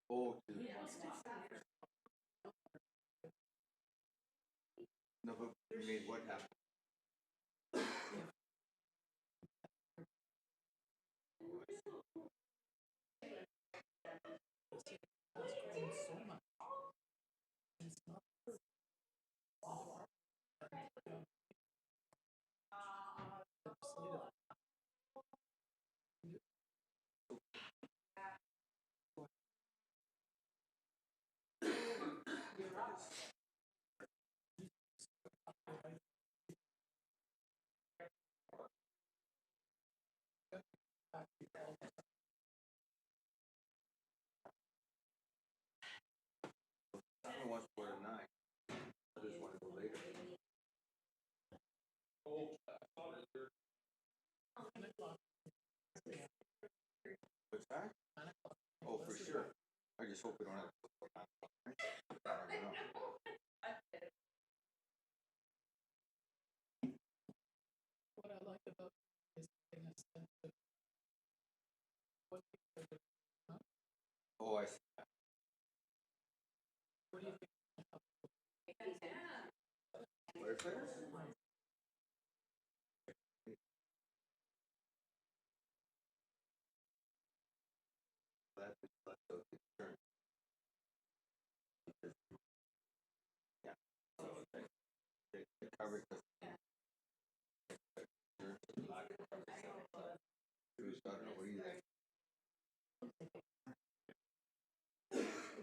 Oh, no, but we made what happen? I don't want to wear a nine. I just want to go later. What's that? Oh, for sure. I just hope we don't have. What I like about is getting a sense of what people are doing. Oh, I see. What do you think?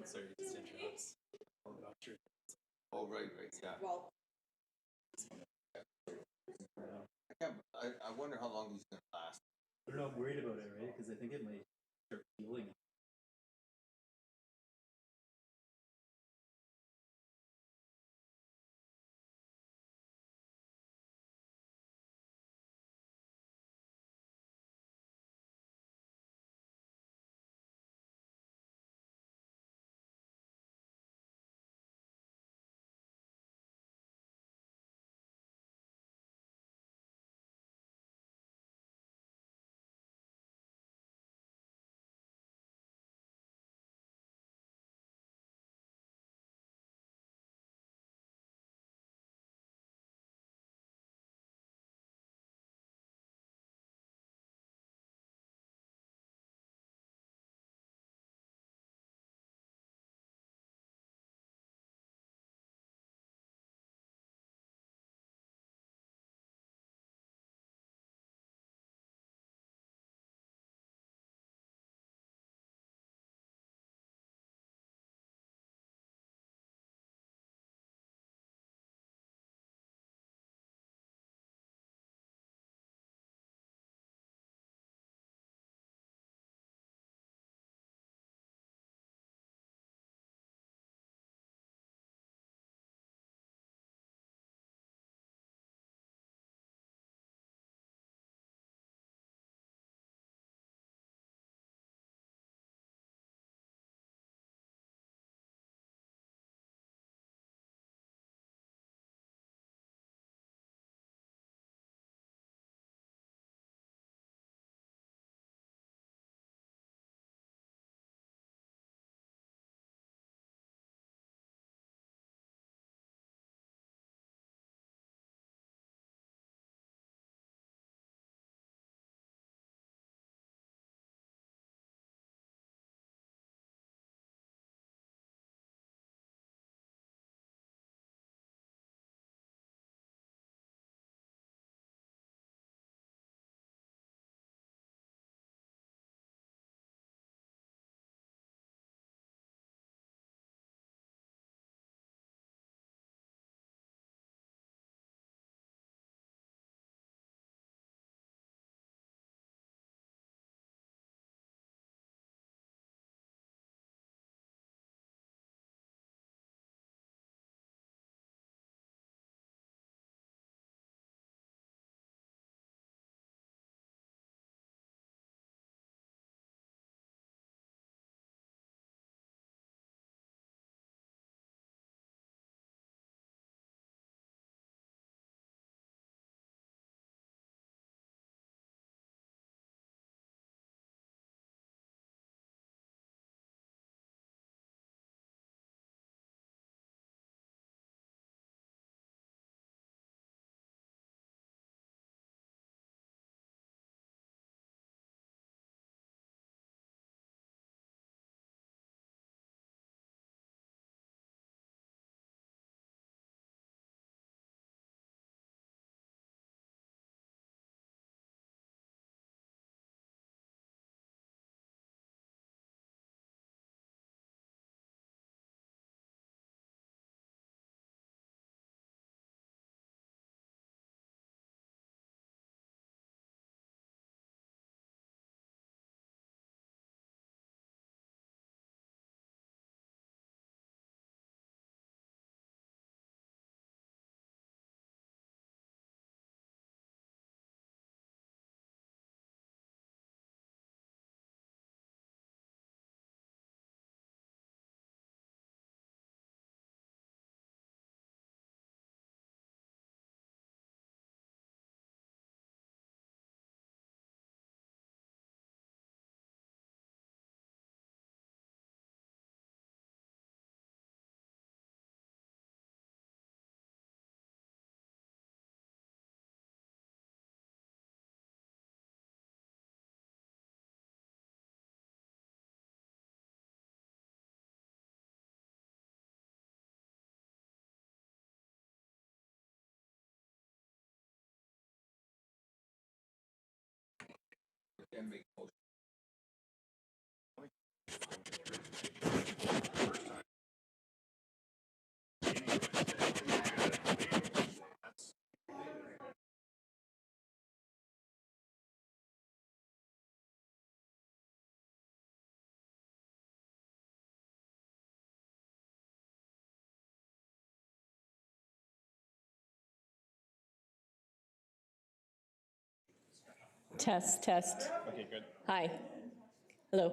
Sorry, just interrupts. Oh, right, yeah. Well. I wonder how long these are gonna last. I don't know, I'm worried about it, right? Because I think it might start peeling. Test, test. Okay, good. Hi. Hello.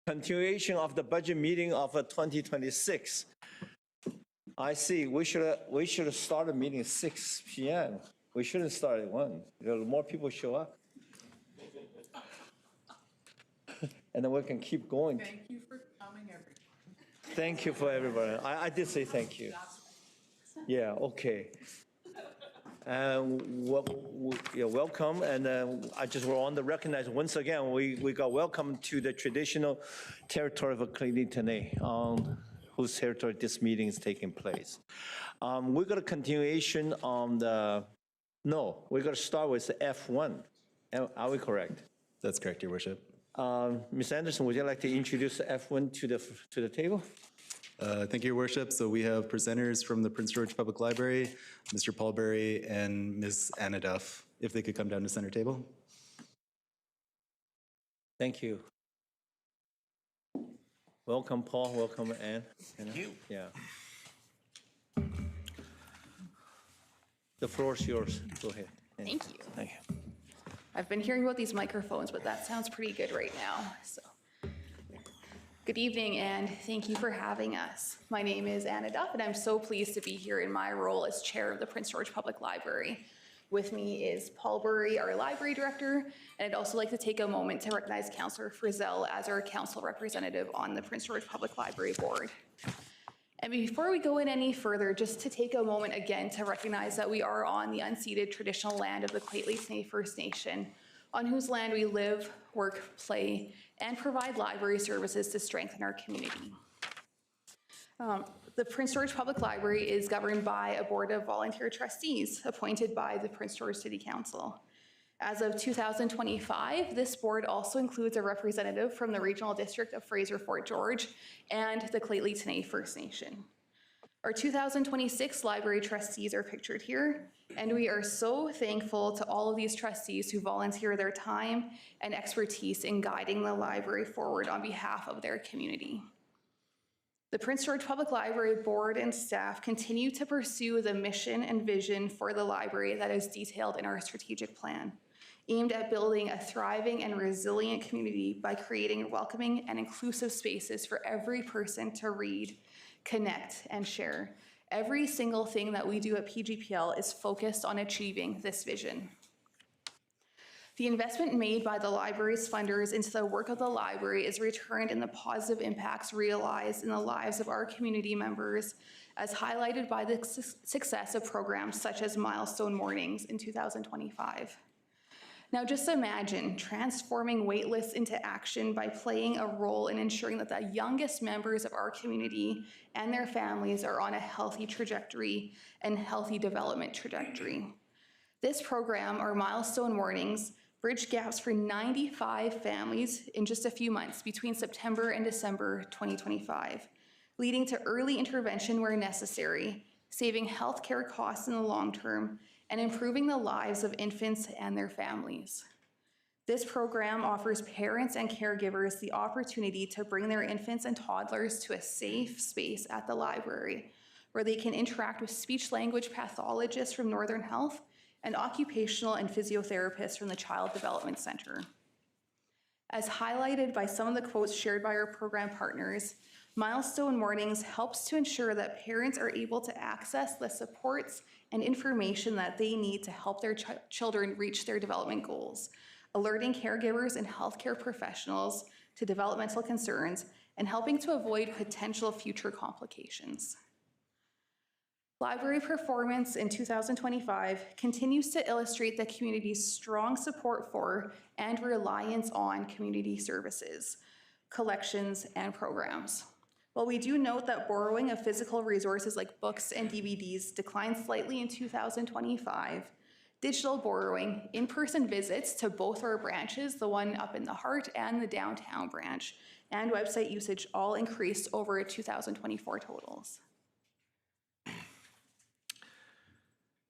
continuation of the budget meeting of 2026. I see, we should start the meeting at 6 PM. We shouldn't start at 1. More people show up. And then we can keep going. Thank you for coming, everyone. Thank you for everybody. I did say thank you. Yeah, okay. Welcome, and I just want to recognize once again, we got welcome to the traditional territory of Lheidli T'enneh, on whose territory this meeting is taking place. We got a continuation on the, no, we're going to start with the F1. Are we correct? That's correct, Your Worship. Ms. Anderson, would you like to introduce the F1 to the table? Thank you, Your Worship. So we have presenters from the Prince George Public Library, Mr. Paul Berry and Ms. Anna Duff, if they could come down to center table. Thank you. Welcome, Paul. Welcome, Anne. Thank you. Yeah. The floor is yours. Go ahead. Thank you. Thank you. I've been hearing about these microphones, but that sounds pretty good right now. So, good evening, and thank you for having us. My name is Anna Duff, and I'm so pleased to be here in my role as chair of the Prince George Public Library. With me is Paul Berry, our library director, and I'd also like to take a moment to recognize Councillor Frizzell as our council representative on the Prince George Public Library Board. And before we go in any further, just to take a moment again to recognize that we are on the unceded traditional land of the Lheidli T'enneh First Nation, on whose land we live, work, play, and provide library services to strengthen our community. The Prince George Public Library is governed by a board of volunteer trustees appointed by the Prince George City Council. As of 2025, this board also includes a representative from the Regional District of Fraser-Fort George and the Lheidli T'enneh First Nation. Our 2026 library trustees are pictured here, and we are so thankful to all of these trustees who volunteer their time and expertise in guiding the library forward on behalf of their community. The Prince George Public Library Board and staff continue to pursue the mission and vision for the library that is detailed in our strategic plan, aimed at building a thriving and resilient community by creating welcoming and inclusive spaces for every person to read, connect, and share. Every single thing that we do at PGPL is focused on achieving this vision. The investment made by the library's funders into the work of the library is returned in the positive impacts realized in the lives of our community members, as highlighted by the success of programs such as Milestone Mornings in 2025. Now just imagine transforming waitlists into action by playing a role in ensuring that the youngest members of our community and their families are on a healthy trajectory and healthy development trajectory. This program, or Milestone Mornings, bridged gaps for 95 families in just a few months between September and December 2025, leading to early intervention where necessary, saving healthcare costs in the long term, and improving the lives of infants and their families. This program offers parents and caregivers the opportunity to bring their infants and toddlers to a safe space at the library, where they can interact with speech-language pathologists from Northern Health and occupational and physiotherapists from the Child Development Center. As highlighted by some of the quotes shared by our program partners, Milestone Mornings helps to ensure that parents are able to access the supports and information that they need to help their children reach their development goals, alerting caregivers and healthcare professionals to developmental concerns and helping to avoid potential future complications. Library performance in 2025 continues to illustrate the community's strong support for and reliance on community services, collections, and programs. While we do note that borrowing of physical resources like books and DVDs declined slightly in 2025, digital borrowing, in-person visits to both our branches, the one up in the heart and the downtown branch, and website usage all increased over 2024 totals.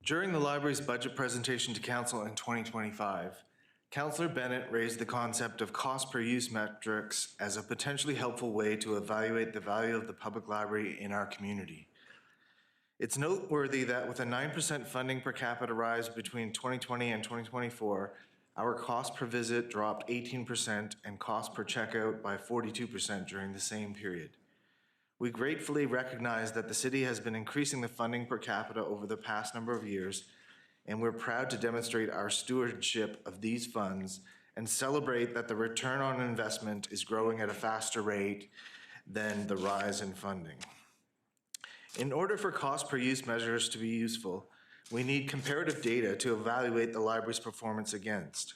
During the library's budget presentation to Council in 2025, Councillor Bennett raised the concept of cost per use metrics as a potentially helpful way to evaluate the value of the public library in our community. It's noteworthy that with a 9% funding per capita rise between 2020 and 2024, Our cost per visit dropped 18% and cost per checkout by 42% during the same period. We gratefully recognize that the city has been increasing the funding per capita over the past number of years, and we're proud to demonstrate our stewardship of these funds and celebrate that the return on investment is growing at a faster rate than the rise in funding. In order for cost per use measures to be useful, we need comparative data to evaluate the library's performance against.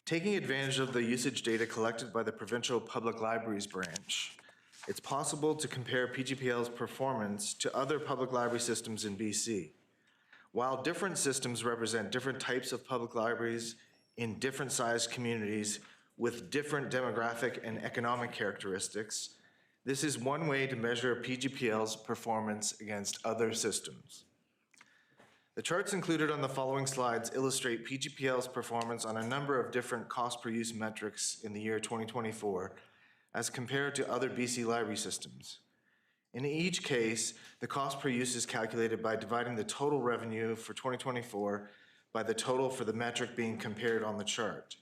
Taking advantage of the usage data collected by the Provincial Public Libraries Branch, it's possible to compare PGPL's performance to other public library systems in BC. While different systems represent different types of public libraries in different sized communities with different demographic and economic characteristics, this is one way to measure PGPL's performance against other systems. The charts included on the following slides illustrate PGPL's performance on a number of different cost per use metrics in the year 2024 as compared to other BC library systems. In each case, the cost per use is calculated by dividing the total revenue for 2024 by the total for the metric being compared on the chart.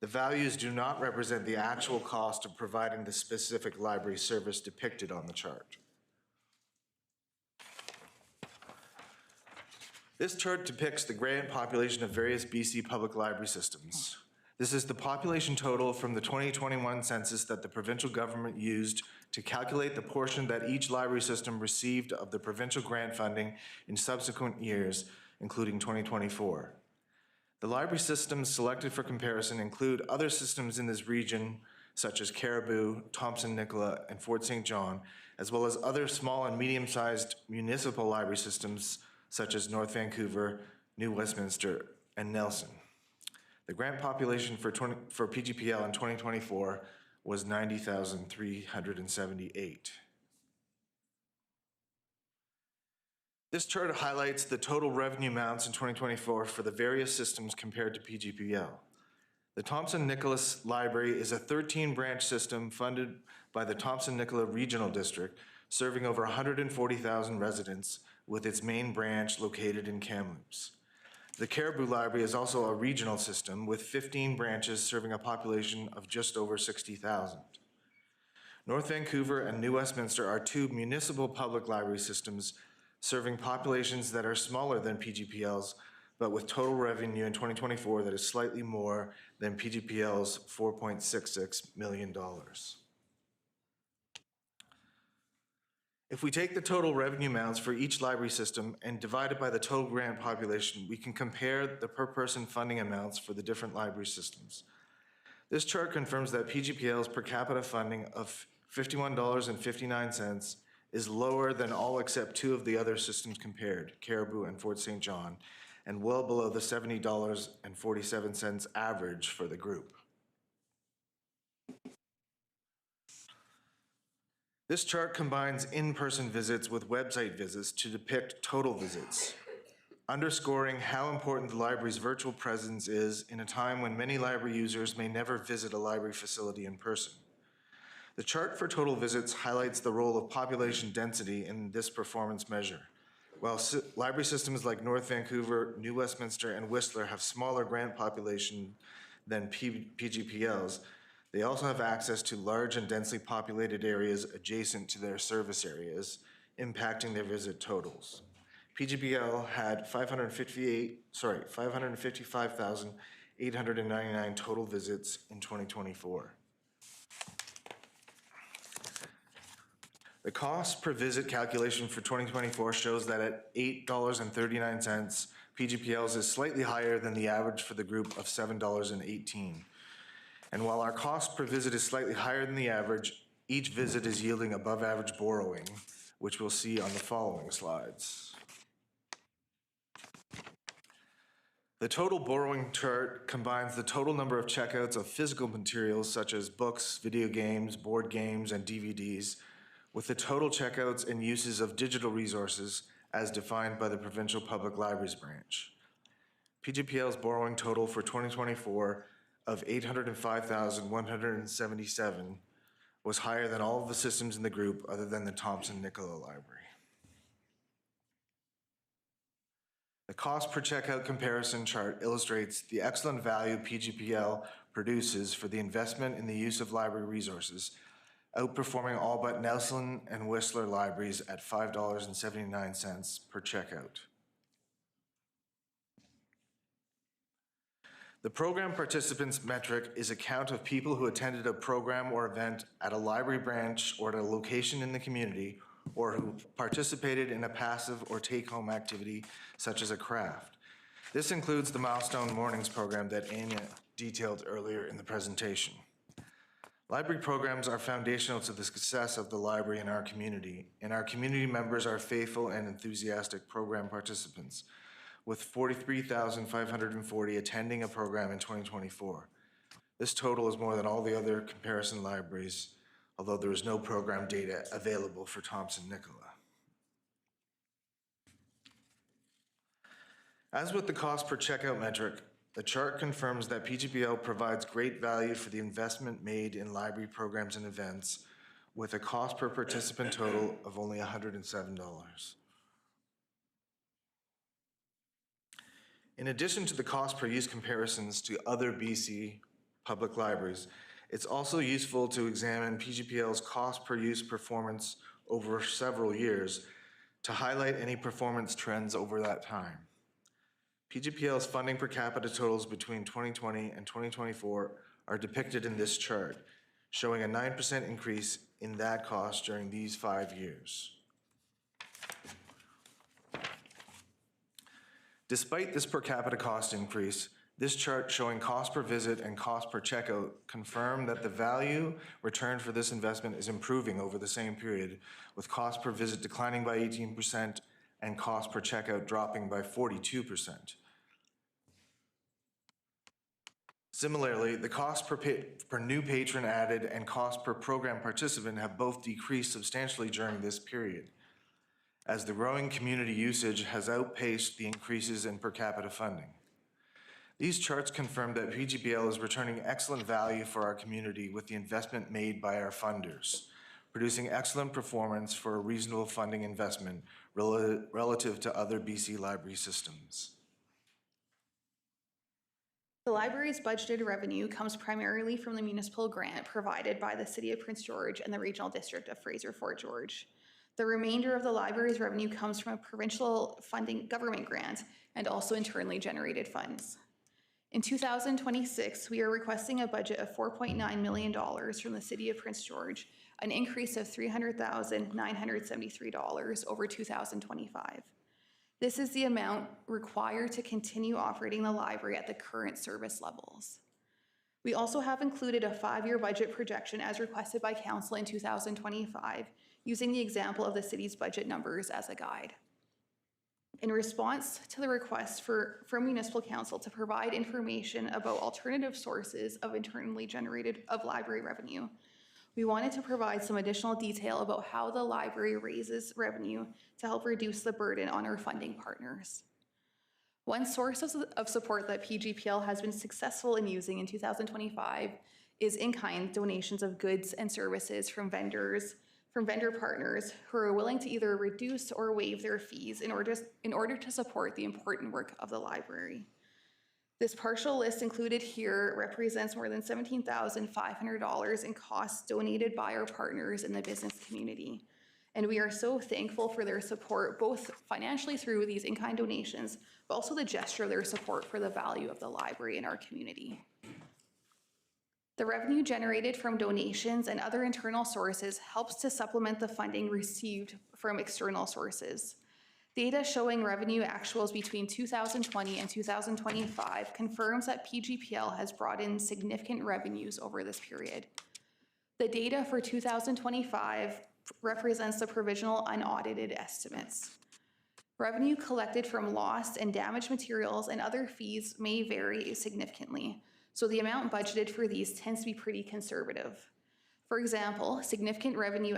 The values do not represent the actual cost of providing the specific library service depicted on the chart. This chart depicts the grant population of various BC public library systems. This is the population total from the 2021 census that the provincial government used to calculate the portion that each library system received of the provincial grant funding in subsequent years, including 2024. The library systems selected for comparison include other systems in this region, such as Caribou, Thompson-Nicola, and Fort St. John, as well as other small and medium-sized municipal library systems, such as North Vancouver, New Westminster, and Nelson. The grant population for PGPL in 2024 was 90,378. This chart highlights the total revenue amounts in 2024 for the various systems compared to PGPL. The Thompson-Nicholas Library is a 13-branch system funded by the Thompson-Nicola Regional District, serving over 140,000 residents, with its main branch located in Kamloops. The Caribou Library is also a regional system with 15 branches serving a population of just over 60,000. North Vancouver and New Westminster are two municipal public library systems serving populations that are smaller than PGPL's, but with total revenue in 2024 that is slightly more than PGPL's $4.66 million. If we take the total revenue amounts for each library system and divide it by the total grant population, we can compare the per person funding amounts for the different library systems. This chart confirms that PGPL's per capita funding of $51.59 is lower than all except two of the other systems compared, Caribou and Fort St. John, and well below the $70.47 average for the group. This chart combines in-person visits with website visits to depict total visits, underscoring how important the library's virtual presence is in a time when many library users may never visit a library facility in person. The chart for total visits highlights the role of population density in this performance measure. While library systems like North Vancouver, New Westminster, and Whistler have smaller grant population than PGPL's, they also have access to large and densely populated areas adjacent to their service areas, impacting their visit totals. PGPL had 555,899 total visits in 2024. The cost per visit calculation for 2024 shows that at $8.39, PGPL's is slightly higher than the average for the group of $7.18. And while our cost per visit is slightly higher than the average, each visit is yielding above average borrowing, which we'll see on the following slides. The total borrowing chart combines the total number of checkouts of physical materials such as books, video games, board games, and DVDs, with the total checkouts and uses of digital resources as defined by the Provincial Public Libraries Branch. PGPL's borrowing total for 2024 of $805,177 was higher than all of the systems in the group other than the Thompson-Nicola Library. The cost per checkout comparison chart illustrates the excellent value PGPL produces for the investment in the use of library resources, outperforming all but Nelson and Whistler libraries at $5.79 per checkout. The program participants metric is a count of people who attended a program or event at a library branch or at a location in the community, or who participated in a passive or take-home activity such as a craft. This includes the Milestone Mornings program that Anya detailed earlier in the presentation. Library programs are foundational to the success of the library in our community, and our community members are faithful and enthusiastic program participants, with 43,540 attending a program in 2024. This total is more than all the other comparison libraries, although there is no program data available for Thompson-Nicola. As with the cost per checkout metric, the chart confirms that PGPL provides great value for the investment made in library programs and events, with a cost per participant total of only $107. In addition to the cost per use comparisons to other BC public libraries, it's also useful to examine PGPL's cost per use performance over several years to highlight any performance trends over that time. PGPL's funding per capita totals between 2020 and 2024 are depicted in this chart, showing a 9% increase in that cost during these 5 years. Despite this per capita cost increase, this chart showing cost per visit and cost per checkout confirm that the value returned for this investment is improving over the same period, with cost per visit declining by 18% and cost per checkout dropping by 42%. Similarly, the cost per new patron added and cost per program participant have both decreased substantially during this period, as the growing community usage has outpaced the increases in per capita funding. These charts confirm that PGPL is returning excellent value for our community with the investment made by our funders, producing excellent performance for a reasonable funding investment relative to other BC library systems. The library's budgeted revenue comes primarily from the municipal grant provided by the City of Prince George and the Regional District of Fraser-Fort George. The remainder of the library's revenue comes from a provincial funding government grant and also internally generated funds. In 2026, we are requesting a budget of $4.9 million from the City of Prince George, an increase of $300,973 over 2025. This is the amount required to continue operating the library at the current service levels. We also have included a 5-year budget projection as requested by Council in 2025, using the example of the city's budget numbers as a guide. In response to the request from Municipal Council to provide information about alternative sources of internally generated library revenue, we wanted to provide some additional detail about how the library raises revenue to help reduce the burden on our funding partners. One source of support that PGPL has been successful in using in 2025 is in-kind donations of goods and services from vendor partners who are willing to either reduce or waive their fees in order to support the important work of the library. This partial list included here represents more than $17,500 in costs donated by our partners in the business community. And we are so thankful for their support, both financially through these in-kind donations, but also the gesture of their support for the value of the library in our community. The revenue generated from donations and other internal sources helps to supplement the funding received from external sources. Data showing revenue actuals between 2020 and 2025 confirms that PGPL has brought in significant revenues over this period. The data for 2025 represents the provisional unaudited estimates. Revenue collected from lost and damaged materials and other fees may vary significantly, so the amount budgeted for these tends to be pretty conservative. For example, significant revenue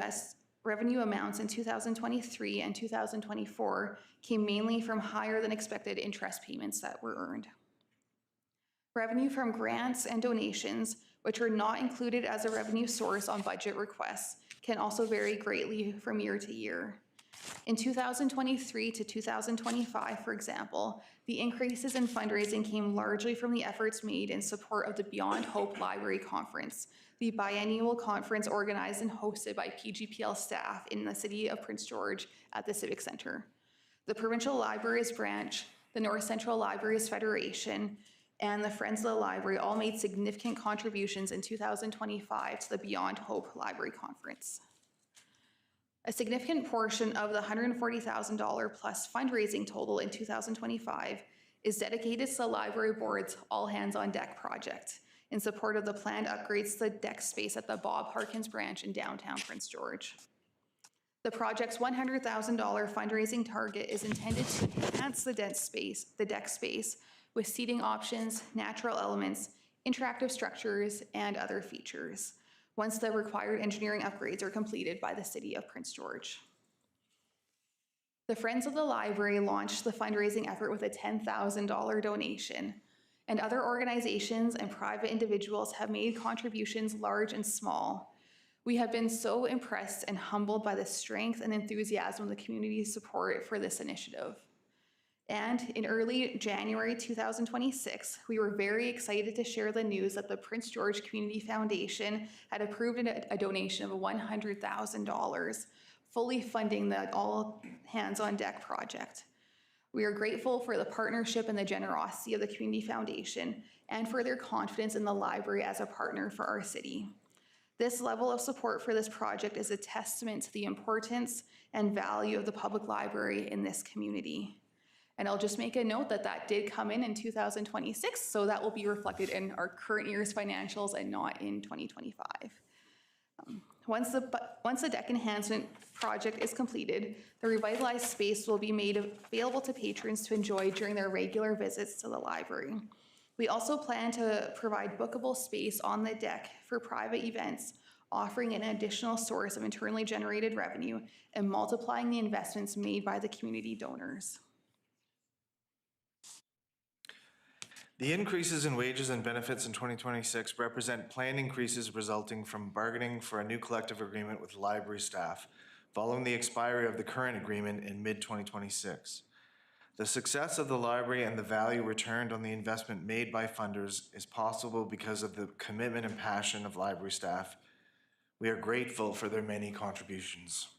amounts in 2023 and 2024 came mainly from higher than expected interest payments that were earned. Revenue from grants and donations, which are not included as a revenue source on budget requests, can also vary greatly from year to year. In 2023 to 2025, for example, the increases in fundraising came largely from the efforts made in support of the Beyond Hope Library Conference, the biennial conference organized and hosted by PGPL staff in the city of Prince George at the Civic Center. The Provincial Libraries Branch, the North Central Libraries Federation, and the Friends of the Library all made significant contributions in 2025 to the Beyond Hope Library Conference. A significant portion of the $140,000 plus fundraising total in 2025 is dedicated to the library board's All Hands on Deck project in support of the planned upgrades to the deck space at the Bob Harkins branch in downtown Prince George. The project's $100,000 fundraising target is intended to enhance the deck space with seating options, natural elements, interactive structures, and other features, once the required engineering upgrades are completed by the City of Prince George. The Friends of the Library launched the fundraising effort with a $10,000 donation, and other organizations and private individuals have made contributions large and small. We have been so impressed and humbled by the strength and enthusiasm of the community's support for this initiative. And in early January 2026, we were very excited to share the news that the Prince George Community Foundation had approved a donation of $100,000, fully funding the All Hands on Deck project. We are grateful for the partnership and the generosity of the Community Foundation and for their confidence in the library as a partner for our city. This level of support for this project is a testament to the importance and value of the public library in this community. And I'll just make a note that that did come in 2026, so that will be reflected in our current year's financials and not in 2025. Once the deck enhancement project is completed, the revitalized space will be made available to patrons to enjoy during their regular visits to the library. We also plan to provide bookable space on the deck for private events, offering an additional source of internally generated revenue and multiplying the investments made by the community donors. The increases in wages and benefits in 2026 represent planned increases resulting from bargaining for a new collective agreement with library staff following the expiry of the current agreement in mid-2026. The success of the library and the value returned on the investment made by funders is possible because of the commitment and passion of library staff. We are grateful for their many contributions.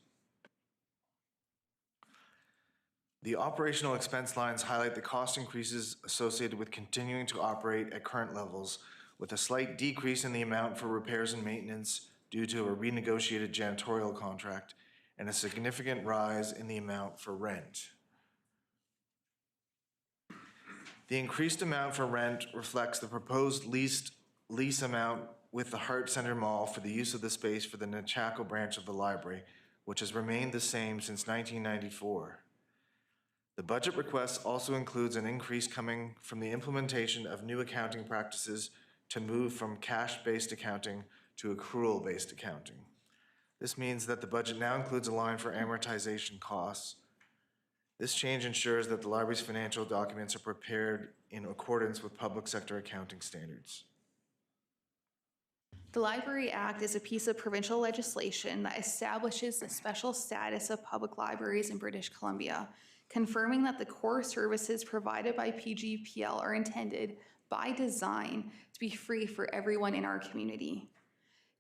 The operational expense lines highlight the cost increases associated with continuing to operate at current levels, with a slight decrease in the amount for repairs and maintenance due to a renegotiated janitorial contract, and a significant rise in the amount for rent. The increased amount for rent reflects the proposed lease amount with the Hart Center Mall for the use of the space for the Nechako branch of the library, which has remained the same since 1994. The budget request also includes an increase coming from the implementation of new accounting practices to move from cash-based accounting to accrual-based accounting. This means that the budget now includes a line for amortization costs. This change ensures that the library's financial documents are prepared in accordance with public sector accounting standards. The Library Act is a piece of provincial legislation that establishes the special status of public libraries in British Columbia, confirming that the core services provided by PGPL are intended, by design, to be free for everyone in our community.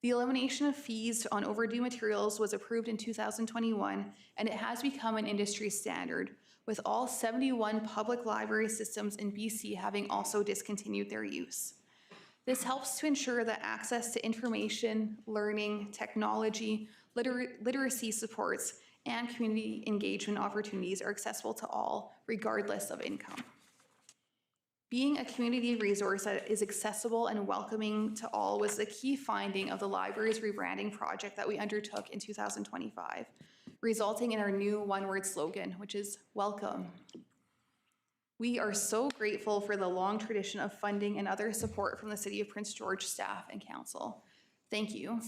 The elimination of fees on overdue materials was approved in 2021, and it has become an industry standard, with all 71 public library systems in BC having also discontinued their use. This helps to ensure that access to information, learning, technology, literacy supports, and community engagement opportunities are accessible to all, regardless of income. Being a community resource that is accessible and welcoming to all was the key finding of the library's rebranding project that we undertook in 2025, resulting in our new one-word slogan, which is welcome. We are so grateful for the long tradition of funding and other support from the City of Prince George staff and council. Thank you.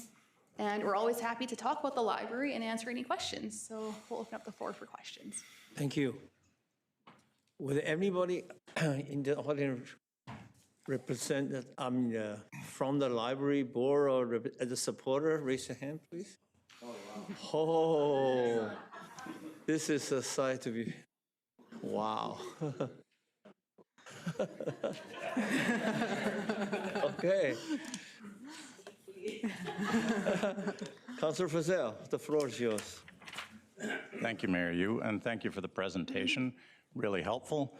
And we're always happy to talk about the library and answer any questions. So we'll open up the floor for questions. Thank you. Would anybody in the audience represent, from the library board or as a supporter, raise your hand, please? Oh, wow. This is a sight to be, wow. Okay. Councilor Fazell, the floor is yours. Thank you, Mayor, and thank you for the presentation. Really helpful.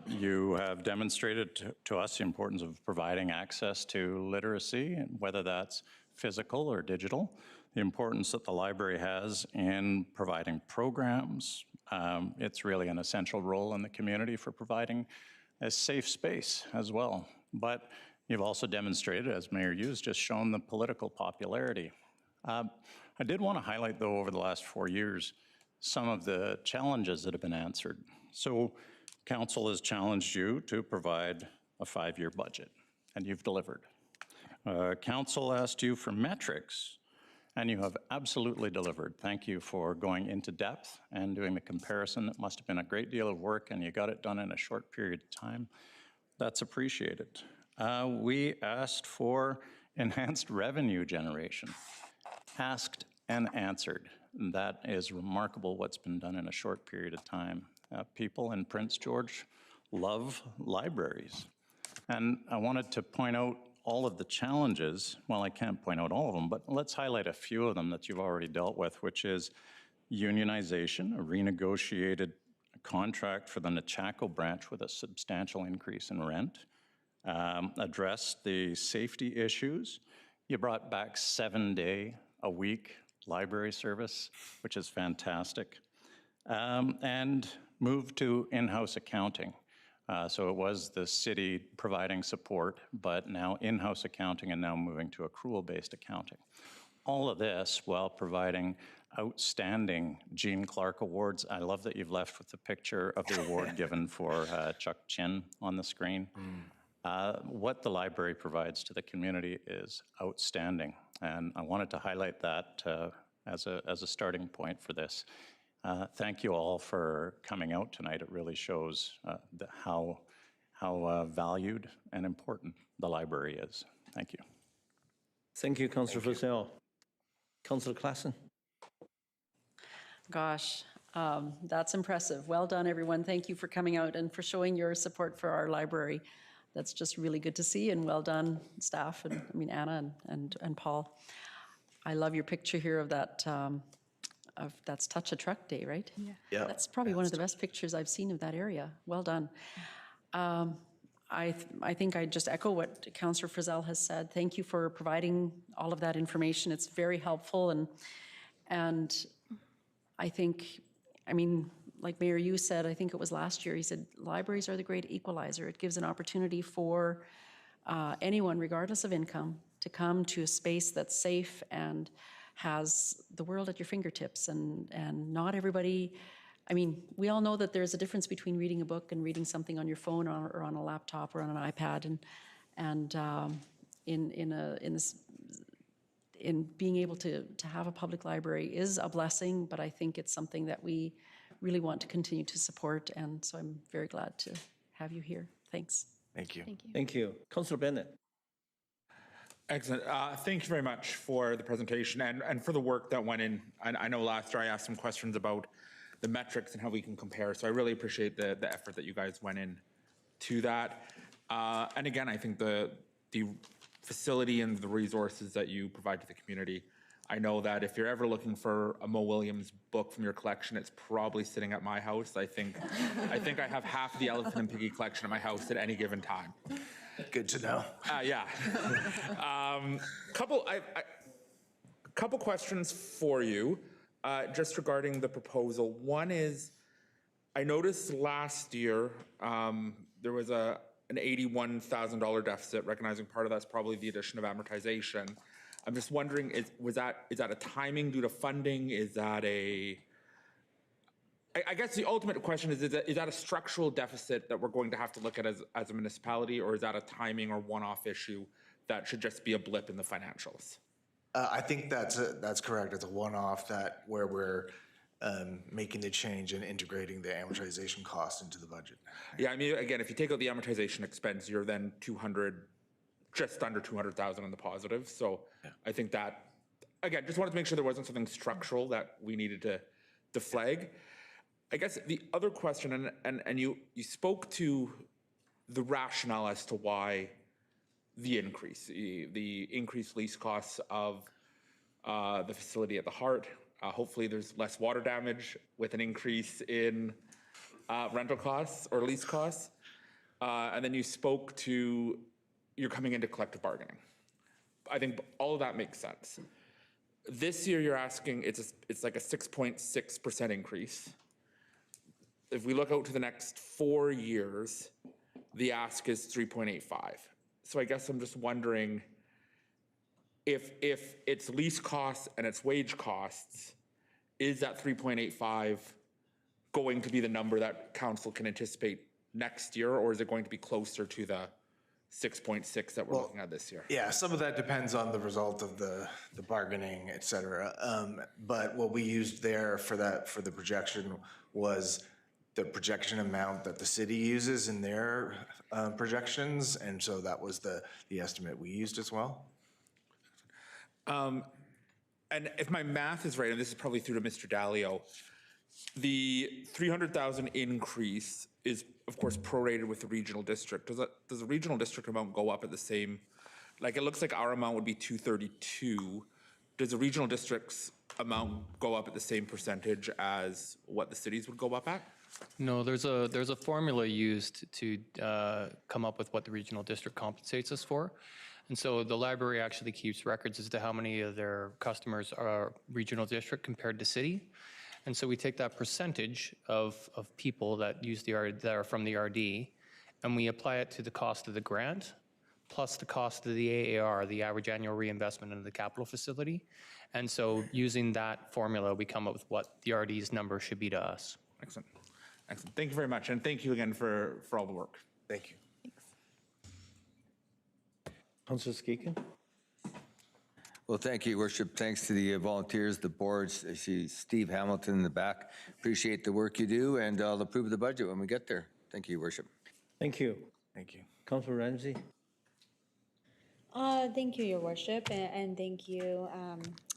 You have demonstrated to us the importance of providing access to literacy, whether that's physical or digital, the importance that the library has in providing programs. It's really an essential role in the community for providing a safe space as well. But you've also demonstrated, as Mayor Hughes just shown, the political popularity. I did want to highlight, though, over the last 4 years, some of the challenges that have been answered. So council has challenged you to provide a 5-year budget, and you've delivered. Council asked you for metrics, and you have absolutely delivered. Thank you for going into depth and doing the comparison. It must have been a great deal of work, and you got it done in a short period of time. That's appreciated. We asked for enhanced revenue generation. Asked and answered. That is remarkable what's been done in a short period of time. People in Prince George love libraries. And I wanted to point out all of the challenges. Well, I can't point out all of them, but let's highlight a few of them that you've already dealt with, which is unionization, a renegotiated contract for the Nechako branch with a substantial increase in rent, addressed the safety issues. You brought back 7-day-a-week library service, which is fantastic, and moved to in-house accounting. So it was the city providing support, but now in-house accounting and now moving to accrual-based accounting. All of this while providing outstanding Jean Clark Awards. I love that you've left with the picture of the award given for Chuck Chin on the screen. What the library provides to the community is outstanding, and I wanted to highlight that as a starting point for this. Thank you all for coming out tonight. It really shows how valued and important the library is. Thank you. Thank you, Councillor Fazell. Councillor Klassen. Gosh, that's impressive. Well done, everyone. Thank you for coming out and for showing your support for our library. That's just really good to see, and well done, staff, and I mean, Anna and Paul. I love your picture here of that, that's Touch a Truck Day, right? Yeah. That's probably one of the best pictures I've seen of that area. Well done. I think I just echo what Councillor Frizzell has said. Thank you for providing all of that information. It's very helpful, and I think, I mean, like Mayor Yu said, I think it was last year, he said, libraries are the great equalizer. It gives an opportunity for anyone, regardless of income, to come to a space that's safe and has the world at your fingertips. And not everybody, I mean, we all know that there's a difference between reading a book and reading something on your phone or on a laptop or on an iPad. And in being able to have a public library is a blessing, but I think it's something that we really want to continue to support. And so I'm very glad to have you here. Thanks. Thank you. Thank you. Thank you. Councillor Bennett. Excellent. Thank you very much for the presentation and for the work that went in. I know last year I asked some questions about the metrics and how we can compare. So I really appreciate the effort that you guys went in to that. And again, I think the facility and the resources that you provide to the community. I know that if you're ever looking for a Mo Williams book from your collection, it's probably sitting at my house. I think I have half the Elephant and Piggy collection at my house at any given time. Good to know. Yeah. Couple questions for you, just regarding the proposal. One is, I noticed last year there was an $81,000 deficit, recognizing part of that's probably the addition of amortization. I'm just wondering, is that a timing due to funding? Is that I guess the ultimate question is that a structural deficit that we're going to have to look at as a municipality, or is that a timing or one-off issue that should just be a blip in the financials? I think that's correct. It's a one-off where we're making the change and integrating the amortization cost into the budget. Yeah, I mean, again, if you take out the amortization expense, you're then just under 200,000 in the positive. So yeah. I think that, again, just wanted to make sure there wasn't something structural that we needed the flag. I guess the other question, and you spoke to the rationale as to why the increased lease costs of the facility at the Heart. Hopefully there's less water damage with an increase in rental costs or lease costs. And then you spoke to you're coming into collective bargaining. I think all of that makes sense. This year you're asking, it's like a 6.6% increase. If we look out to the next 4 years, the ask is 3.85. So I guess I'm just wondering if it's lease costs and it's wage costs, is that 3.85 going to be the number that council can anticipate next year, or is it going to be closer to the 6.6 that we're looking at this year? Yeah, some of that depends on the result of the bargaining, et cetera. But what we used there for the projection was the projection amount that the city uses in their projections, and so that was the estimate we used as well. And if my math is right, and this is probably through to Mr. Dalio, the 300,000 increase is, of course, prorated with the regional district. Does the regional district amount go up at the same? Like, it looks like our amount would be 232. Does the regional district's amount go up at the same percentage as what the cities would go up at? No, there's a formula used to come up with what the regional district compensates us for. And so the library actually keeps records as to how many of their customers are regional district compared to city. And so we take that percentage of people that use that are from the RD, and we apply it to the cost of the grant, plus the cost of the AAR, the average annual reinvestment into the capital facility. And so using that formula, we come up with what the RD's number should be to us. Excellent. Excellent. Thank you very much. And thank you again for all the work. Thank you. Councilor Skekin? Well, thank you, Your Worship. Thanks to the volunteers, the boards. I see Steve Hamilton in the back. Appreciate the work you do, and I'll approve the budget when we get there. Thank you, Your Worship. Thank you. Thank you. Councilor Ramsey? Thank you, Your Worship, and thank you,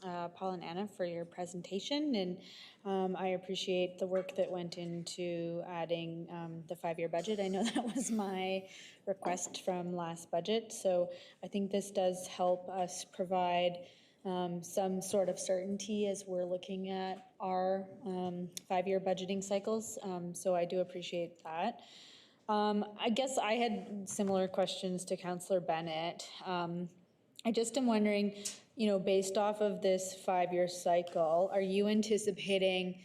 Paul and Anna, for your presentation. And I appreciate the work that went into adding the 5-year budget. I know that was my request from last budget, so I think this does help us provide some sort of certainty as we're looking at our 5-year budgeting cycles. So I do appreciate that. I guess I had similar questions to Councillor Bennett. I just am wondering, based off of this 5-year cycle, are you anticipating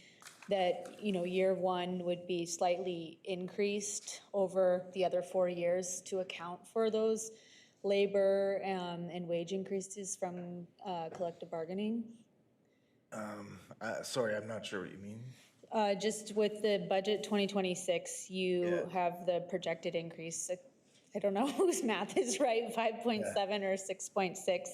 that, year one would be slightly increased over the other 4 years to account for those labor and wage increases from collective bargaining? Sorry, I'm not sure what you mean. Just with the budget 2026, you have the projected increase. I don't know whose math is right, 5.7 or 6.6,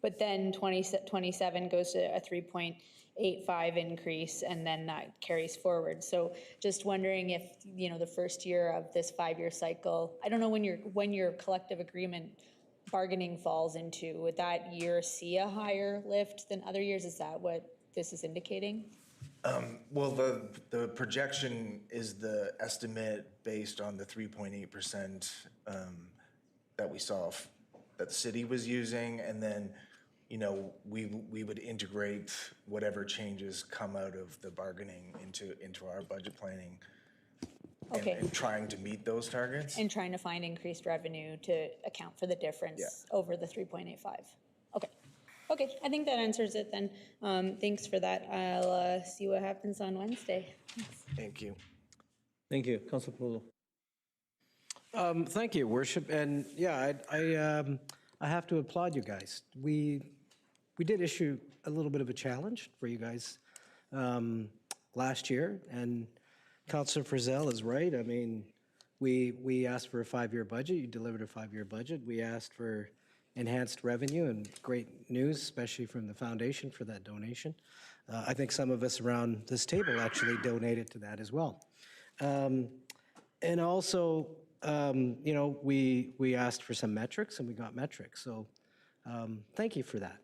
but then 2027 goes to a 3.85 increase, and then that carries forward. So just wondering if, the first year of this 5-year cycle, I don't know when your collective agreement bargaining falls into, would that year see a higher lift than other years? Is that what this is indicating? Well, the projection is the estimate based on the 3.8% that we saw that the city was using, and then, we would integrate whatever changes come out of the bargaining into our budget planning. Okay. And trying to meet those targets. And trying to find increased revenue to account for the difference over the 3.85. Okay. Okay, I think that answers it then. Thanks for that. I'll see what happens on Wednesday. Thanks. Thank you. Thank you. Councilor Pulo. Thank you, Worship. And yeah, I have to applaud you guys. We did issue a little bit of a challenge for you guys last year, and Councilor Frizzell is right. I mean, we asked for a 5-year budget. You delivered a 5-year budget. We asked for enhanced revenue, and great news, especially from the foundation for that donation. I think some of us around this table actually donated to that as well. And also, we asked for some metrics, and we got metrics. So thank you for that.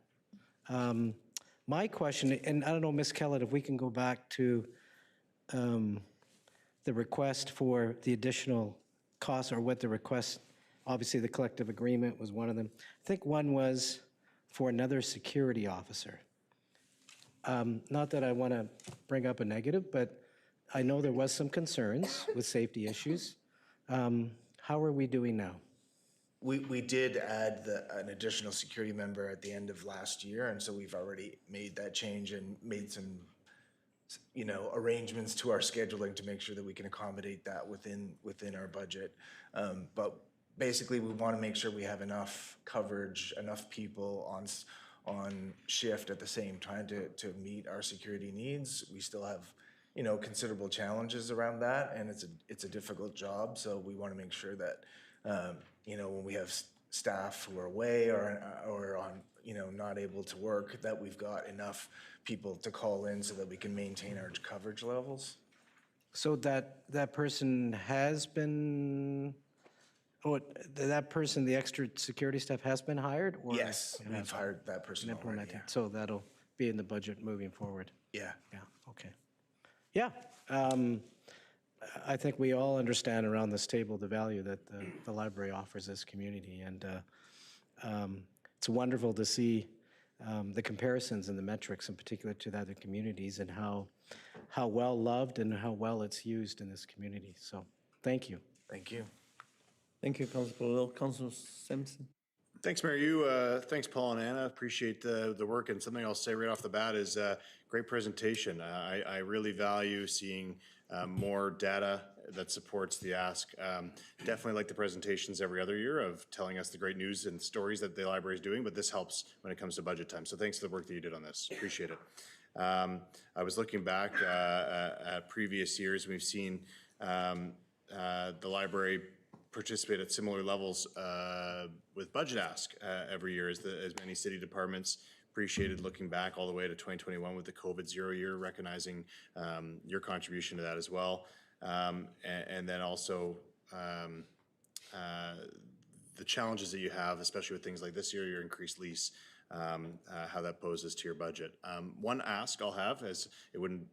My question, and I don't know, Ms. Kellett, if we can go back to the request for the additional costs, or what the request, obviously the collective agreement was one of them. I think one was for another security officer. Not that I want to bring up a negative, but I know there was some concerns with safety issues. How are we doing now? We did add an additional security member at the end of last year, and so we've already made that change and made some, arrangements to our scheduling to make sure that we can accommodate that within our budget. But basically, we want to make sure we have enough coverage, enough people on shift at the same time to meet our security needs. We still have, considerable challenges around that, and it's a difficult job. So we want to make sure that, when we have staff who are away or on, not able to work, that we've got enough people to call in so that we can maintain our coverage levels. So that person has been, that person, the extra security staff has been hired? Or Yes, we've hired that person already. implemented? So that'll be in the budget moving forward? Yeah. Yeah, okay. Yeah, I think we all understand around this table the value that the library offers this community, and it's wonderful to see the comparisons and the metrics in particular to the other communities, and how well loved and how well it's used in this community. So thank you. Thank you. Thank you, Councilor Paul. Councilor Simpson. Thanks, Mayor. Thanks, Paul and Anna. Appreciate the work. And something I'll say right off the bat is great presentation. I really value seeing more data that supports the ask. Definitely like the presentations every other year of telling us the great news and stories that the library is doing, but this helps when it comes to budget time. So thanks for the work that you did on this. Appreciate it. I was looking back at previous years. We've seen the library participate at similar levels with budget ask every year as many city departments. Appreciated looking back all the way to 2021 with the COVID 0 year, recognizing your contribution to that as well. And then also the challenges that you have, especially with things like this year, your increased lease, how that poses to your budget. One ask I'll have, as it wouldn't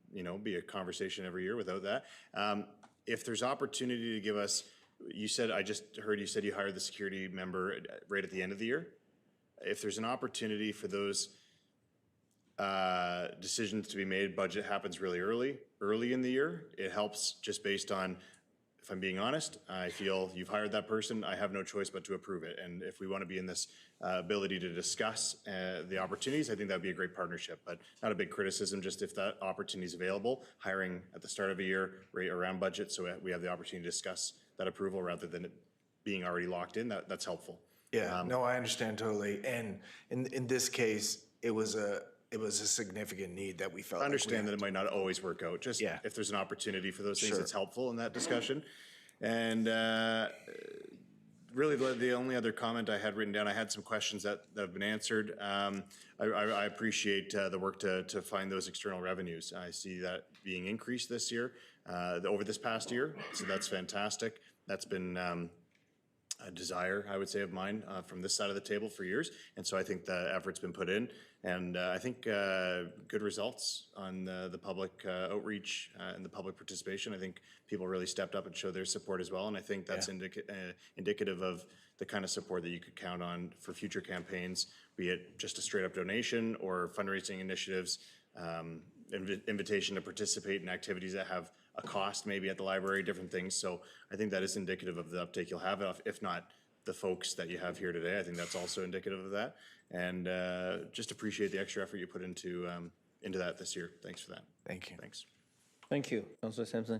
be a conversation every year without that, if there's opportunity to give us, I just heard you said you hired the security member right at the end of the year. If there's an opportunity for those decisions to be made, budget happens really early in the year. It helps just based on, if I'm being honest, I feel you've hired that person, I have no choice but to approve it. And if we want to be in this ability to discuss the opportunities, I think that'd be a great partnership, but not a big criticism, just if that opportunity is available, hiring at the start of a year right around budget, so we have the opportunity to discuss that approval rather than it being already locked in, that's helpful. Yeah, no, I understand totally. And in this case, it was a significant need that we felt. I understand that it might not always work out. Just if there's an opportunity for those things, Sure. it's helpful in that discussion. And really, the only other comment I had written down, I had some questions that have been answered. I appreciate the work to find those external revenues. I see that being increased this year, over this past year. So that's fantastic. That's been a desire, I would say, of mine from this side of the table for years. And so I think the effort's been put in. And I think good results on the public outreach and the public participation. I think people really stepped up and showed their support as well. And I think that's indicative of the kind of support that you could count on for future campaigns, be it just a straight up donation or fundraising initiatives, invitation to participate in activities that have a cost maybe at the library, different things. So I think that is indicative of the uptake you'll have, if not the folks that you have here today. I think that's also indicative of that. And just appreciate the extra effort you put into that this year. Thanks for that. Thank you. Thanks. Thank you, Councilor Sampson.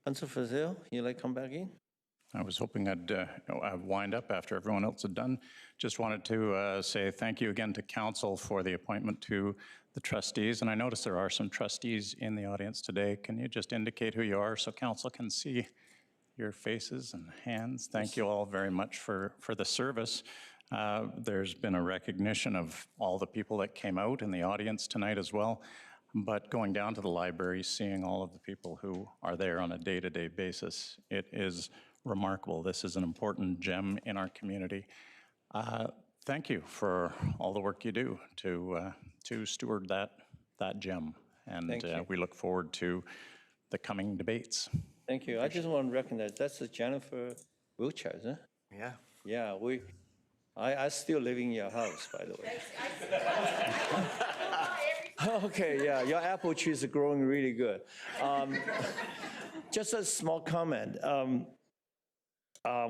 Councilor Fazil, you like to come back in? I was hoping I'd wind up after everyone else had done. Just wanted to say thank you again to council for the appointment to the trustees. And I notice there are some trustees in the audience today. Can you just indicate who you are so council can see your faces and hands? Thank you all very much for the service. There's been a recognition of all the people that came out in the audience tonight as well. But going down to the library, seeing all of the people who are there on a day-to-day basis, it is remarkable. This is an important gem in our community. thank you for all the work you do to steward that gem. And Thank you. we look forward to the coming debates. Thank you. I just want to recognize, that's Jennifer Wiltshire, huh? Yeah. Yeah, I still live in your house, by the way. Okay, yeah, your apple tree is growing really good. Just a small comment.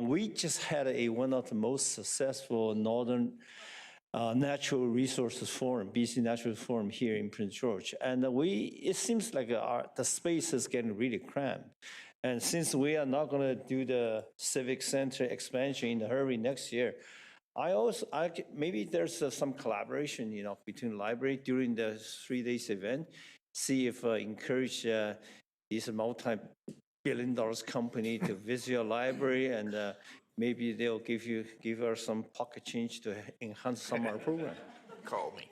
We just had one of the most successful Northern Natural Resources Forum, BC Natural Forum here in Prince George. And it seems like the space is getting really cramped. And since we are not going to do the Civic Center expansion in a hurry next year, maybe there's some collaboration, between library during the 3 days event. See if encourage this multi-billion-dollar company to visit your library, and maybe they'll give us some pocket change to enhance some of our program. Call me.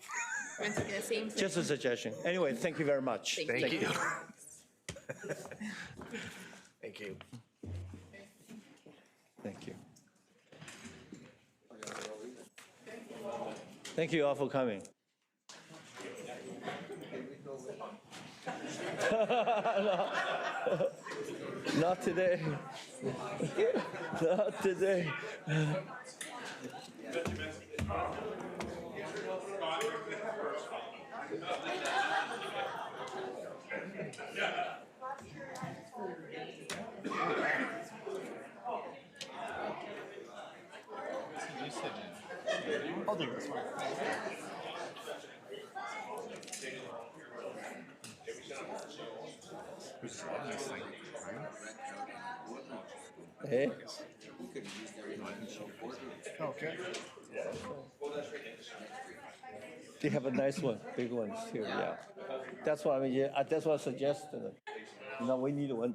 Just a suggestion. Anyway, thank you very much. Thank you. Thank you. Thank you. Thank you all for coming. No, not today. Not today. I'll do this one. Hey. Okay. They have a nice one, big ones too. Yeah, that's why that's what I suggested. We need one.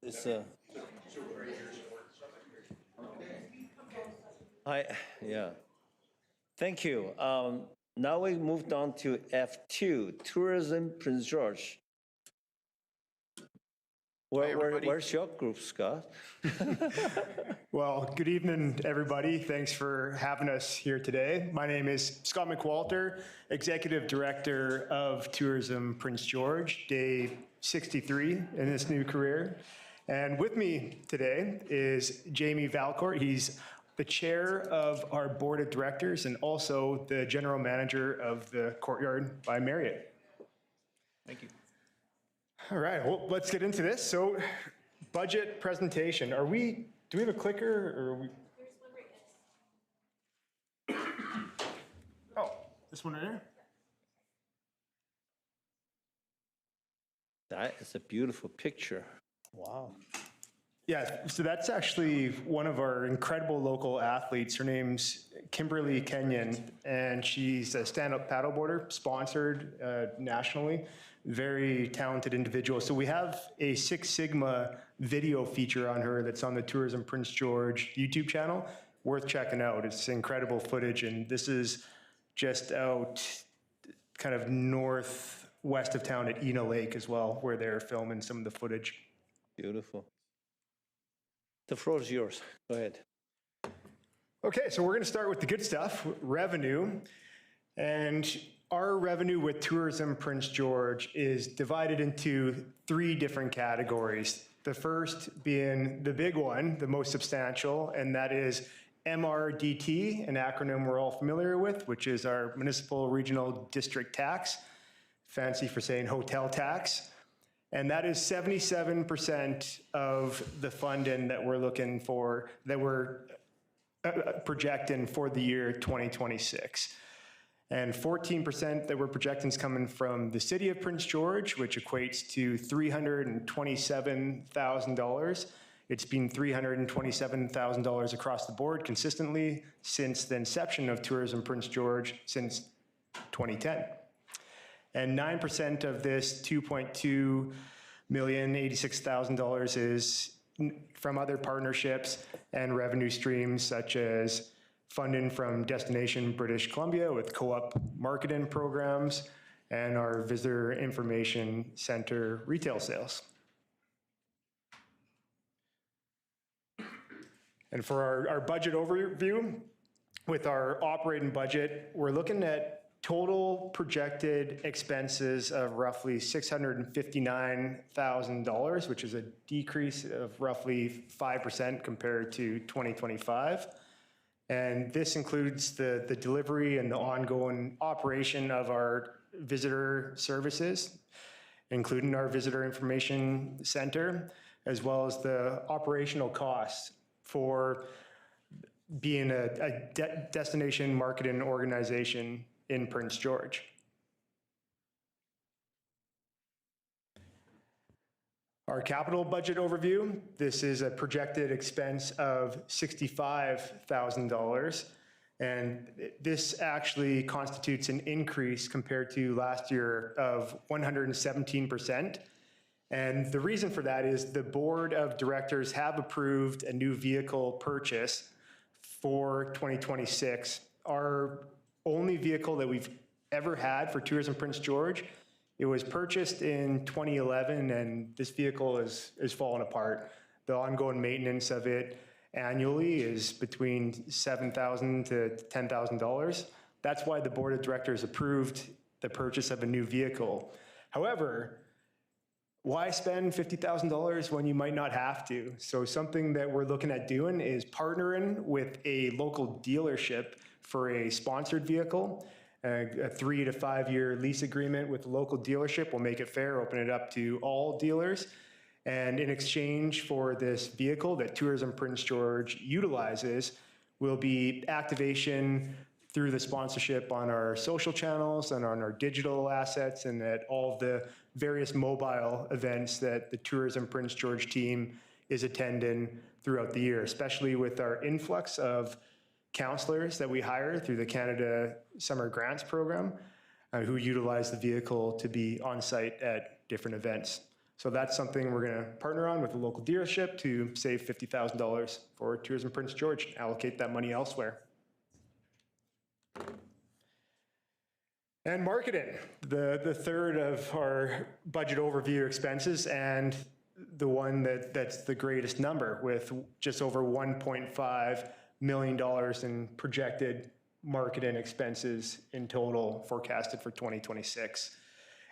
It's yeah. Thank you. Now we moved on to F2, Tourism Prince George. Where's your group, Scott? Well, good evening, everybody. Thanks for having us here today. My name is Scott McWalter, Executive Director of Tourism Prince George, day 63 in this new career. And with me today is Jamie Valcourt. He's the chair of our board of directors and also the general manager of the Courtyard by Marriott. Thank you. All right, well, let's get into this. So, budget presentation. Do we have a clicker or are we? There's one right next. Oh, this one right there? That is a beautiful picture. Wow. Yeah, so that's actually one of our incredible local athletes. Her name's Kimberly Kenyon, and she's a stand-up paddleboarder, sponsored nationally. Very talented individual. So we have a Six Sigma video feature on her that's on the Tourism Prince George YouTube channel. Worth checking out. It's incredible footage, and this is just out kind of northwest of town at Ena Lake as well, where they're filming some of the footage. Beautiful. The floor is yours. Go ahead. Okay, so we're going to start with the good stuff, revenue. And our revenue with Tourism Prince George is divided into 3 different categories. The first being the big one, the most substantial, and that is MRDT, an acronym we're all familiar with, which is our Municipal Regional District Tax, fancy for saying hotel tax. And that is 77% of the funding that we're looking for, that we're projecting for the year 2026. And 14% that we're projecting is coming from the city of Prince George, which equates to $327,000. It's been $327,000 across the board consistently since the inception of Tourism Prince George since 2010. And 9% of this $2.286,000 is from other partnerships and revenue streams, such as funding from Destination British Columbia with co-op marketing programs and our Visitor Information Center retail sales. And for our budget overview, with our operating budget, we're looking at total projected expenses of roughly $659,000, which is a decrease of roughly 5% compared to 2025. And this includes the delivery and the ongoing operation of our visitor services, including our Visitor Information Center, as well as the operational costs for being a destination marketing organization in Prince George. Our capital budget overview, this is a projected expense of $65,000. And this actually constitutes an increase compared to last year of 117%. And the reason for that is the board of directors have approved a new vehicle purchase for 2026. Our only vehicle that we've ever had for Tourism Prince George, it was purchased in 2011, and this vehicle is falling apart. The ongoing maintenance of it annually is between $7,000 to $10,000. That's why the board of directors approved the purchase of a new vehicle. However, why spend $50,000 when you might not have to? So something that we're looking at doing is partnering with a local dealership for a sponsored vehicle. A 3 to 5 year lease agreement with the local dealership will make it fair, open it up to all dealers. And in exchange for this vehicle that Tourism Prince George utilizes will be activation through the sponsorship on our social channels and on our digital assets and at all of the various mobile events that the Tourism Prince George team is attending throughout the year, especially with our influx of counselors that we hire through the Canada Summer Grants Program, who utilize the vehicle to be on site at different events. So that's something we're going to partner on with the local dealership to save $50,000 for Tourism Prince George, allocate that money elsewhere. And marketing, the third of our budget overview expenses, and the one that's the greatest number, with just over $1.5 million in projected marketing expenses in total forecasted for 2026.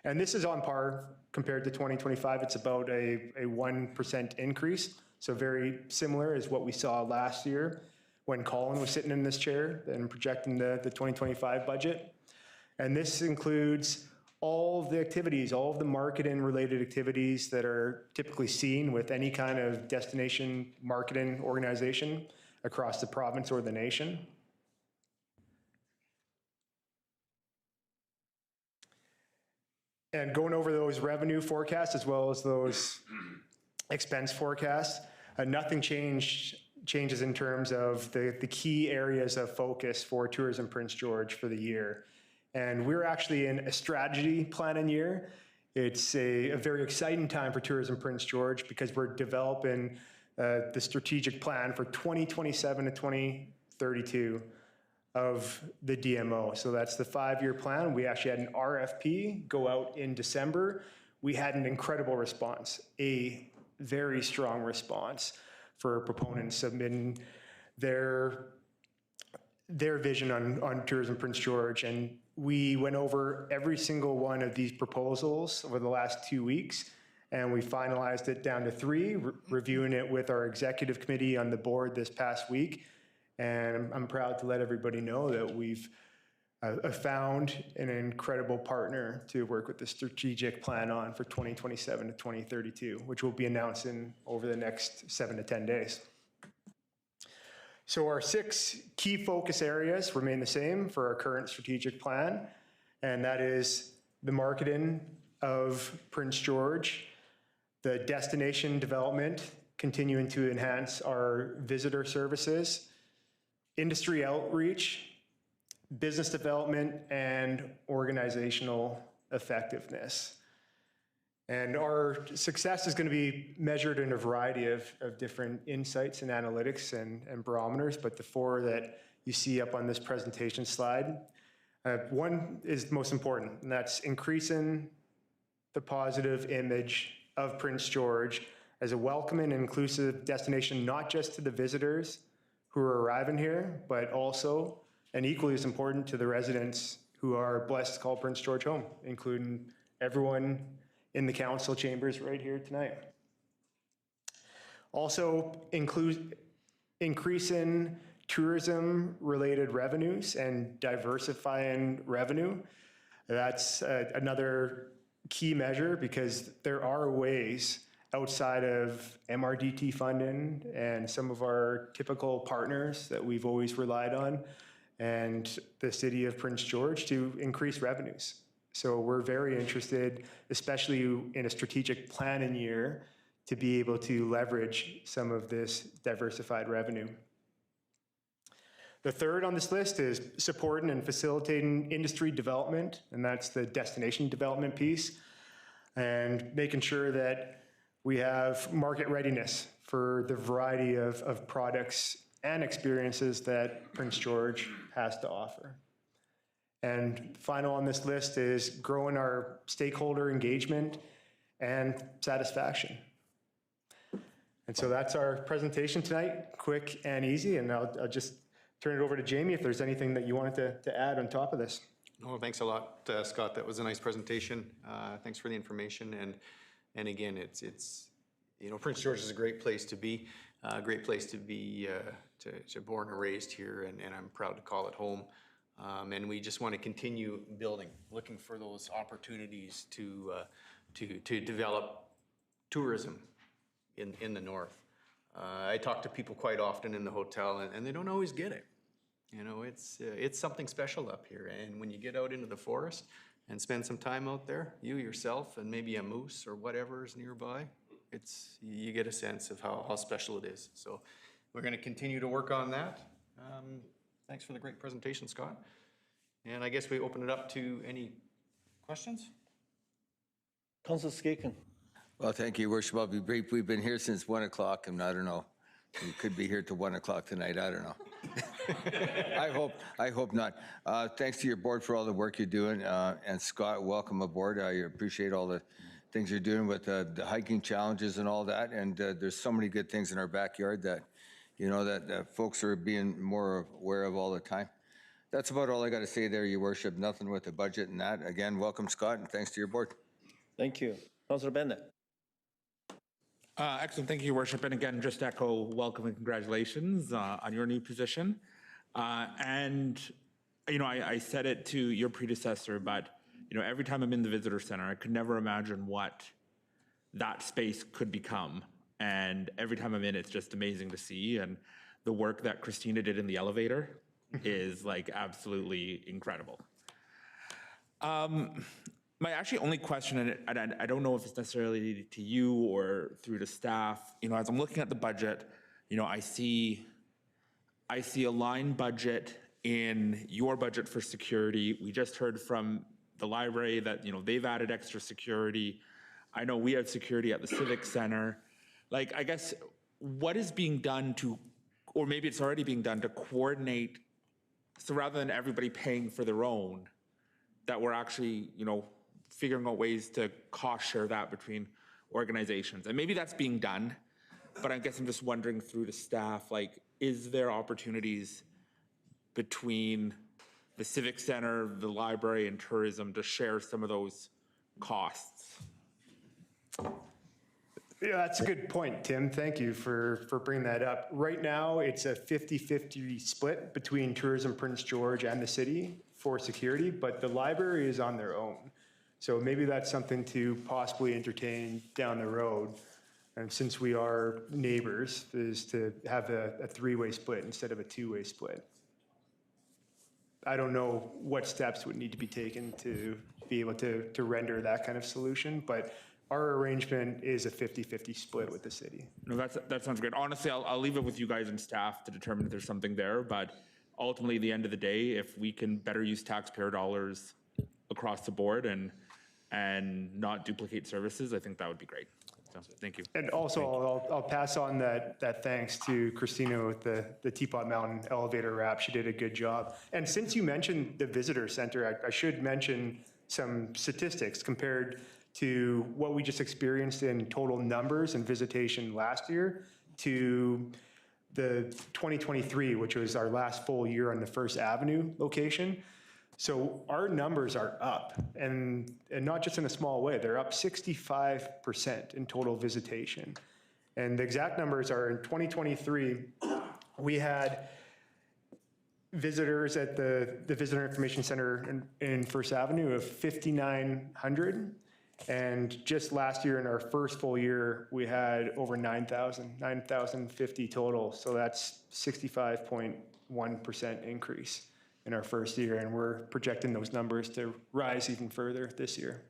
And this is on par compared to 2025. It's about a 1% increase. So very similar as what we saw last year when Colin was sitting in this chair and projecting the 2025 budget. And this includes all of the activities, all of the marketing related activities that are typically seen with any kind of destination marketing organization across the province or the nation. And going over those revenue forecasts as well as those expense forecasts, nothing changes in terms of the key areas of focus for Tourism Prince George for the year. And we're actually in a strategy planning year. It's a very exciting time for Tourism Prince George because we're developing the strategic plan for 2027 to 2032 of the DMO. So that's the 5-year plan. We actually had an RFP go out in December. We had an incredible response, a very strong response for proponents submitting their vision on Tourism Prince George. And we went over every single one of these proposals over the last 2 weeks, and we finalized it down to 3, reviewing it with our executive committee on the board this past week. And I'm proud to let everybody know that we've found an incredible partner to work with the strategic plan on for 2027 to 2032, which we'll be announcing over the next 7 to 10 days. So our 6 key focus areas remain the same for our current strategic plan, and that is the marketing of Prince George, the destination development, continuing to enhance our visitor services, industry outreach, business development, and organizational effectiveness. And our success is going to be measured in a variety of different insights and analytics and barometers, but the 4 that you see up on this presentation slide, one is most important, and that's increasing the positive image of Prince George as a welcoming and inclusive destination, not just to the visitors, who are arriving here, but also, and equally as important, to the residents who are blessed to call Prince George home, including everyone in the council chambers right here tonight. Also, increasing tourism-related revenues and diversifying revenue. That's another key measure, because there are ways outside of MRDT funding and some of our typical partners that we've always relied on and the city of Prince George to increase revenues. So we're very interested, especially in a strategic planning year, to be able to leverage some of this diversified revenue. The third on this list is supporting and facilitating industry development, and that's the destination development piece, and making sure that we have market readiness for the variety of products and experiences that Prince George has to offer. And final on this list is growing our stakeholder engagement and satisfaction. And so that's our presentation tonight, quick and easy, and I'll just turn it over to Jamie if there's anything that you wanted to add on top of this. Oh, thanks a lot, Scott. That was a nice presentation. Thanks for the information. And again, it's you know, Prince George is a great place to be, born and raised here, and I'm proud to call it home. And we just want to continue building, looking for those opportunities to develop tourism in the north. I talk to people quite often in the hotel, and they don't always get it. You know, it's something special up here. And when you get out into the forest and spend some time out there, you yourself and maybe a moose or whatever is nearby, you get a sense of how special it is. So we're going to continue to work on that. Thanks for the great presentation, Scott. And I guess we open it up to any questions? Councilor Skaken. Well, thank you, Worship. I'll be brief. We've been here since 1 o'clock, and I don't know. We could be here till 1 o'clock tonight. I don't know. I hope not. Thanks to your board for all the work you're doing. And Scott, welcome aboard. I appreciate all the things you're doing with the hiking challenges and all that. And there's so many good things in our backyard that, you know, that folks are being more aware of all the time. That's about all I got to say there, Your Worship. Nothing with the budget and that. Again, welcome, Scott, and thanks to your board. Thank you. Councilor Bennett. Excellent. Thank you, Your Worship. And again, just echo welcome and congratulations on your new position. And, you know, I said it to your predecessor, but, you know, every time I'm in the visitor center, I could never imagine what that space could become. And every time I'm in, it's just amazing to see. And the work that Christina did in the elevator is like absolutely incredible. My actually only question, and I don't know if it's necessarily to you or through to staff, you know, as I'm looking at the budget, you know, I see a line budget in your budget for security. We just heard from the library that, you know, they've added extra security. I know we have security at the Civic Center. Like, I guess, what is being done to, or maybe it's already being done to coordinate, so rather than everybody paying for their own, that we're actually, you know, figuring out ways to cost share that between organizations. And maybe that's being done, but I guess I'm just wondering through the staff, like, is there opportunities between the Civic Center, the library, and tourism to share some of those costs? Yeah, that's a good point, Tim. Thank you for bringing that up. Right now, it's a 50-50 split between Tourism Prince George and the city for security, but the library is on their own. So maybe that's something to possibly entertain down the road. And since we are neighbors, is to have a three-way split instead of a two-way split. I don't know what steps would need to be taken to be able to render that kind of solution, but our arrangement is a 50-50 split with the city. No, that sounds great. Honestly, I'll leave it with you guys and staff to determine if there's something there, but ultimately, at the end of the day, if we can better use taxpayer dollars across the board and not duplicate services, I think that would be great. So, thank you. And also, I'll pass on that thanks to Christina with the Teapot Mountain elevator wrap. She did a good job. And since you mentioned the visitor center, I should mention some statistics compared to what we just experienced in total numbers and visitation last year to the 2023, which was our last full year on the First Avenue location. So our numbers are up, and not just in a small way. They're up 65% in total visitation. And the exact numbers are in 2023, we had visitors at the Visitor Information Center in First Avenue of 5,900. And just last year, in our first full year, we had over 9,050 total. So that's 65.1% increase in our first year. And we're projecting those numbers to rise even further this year.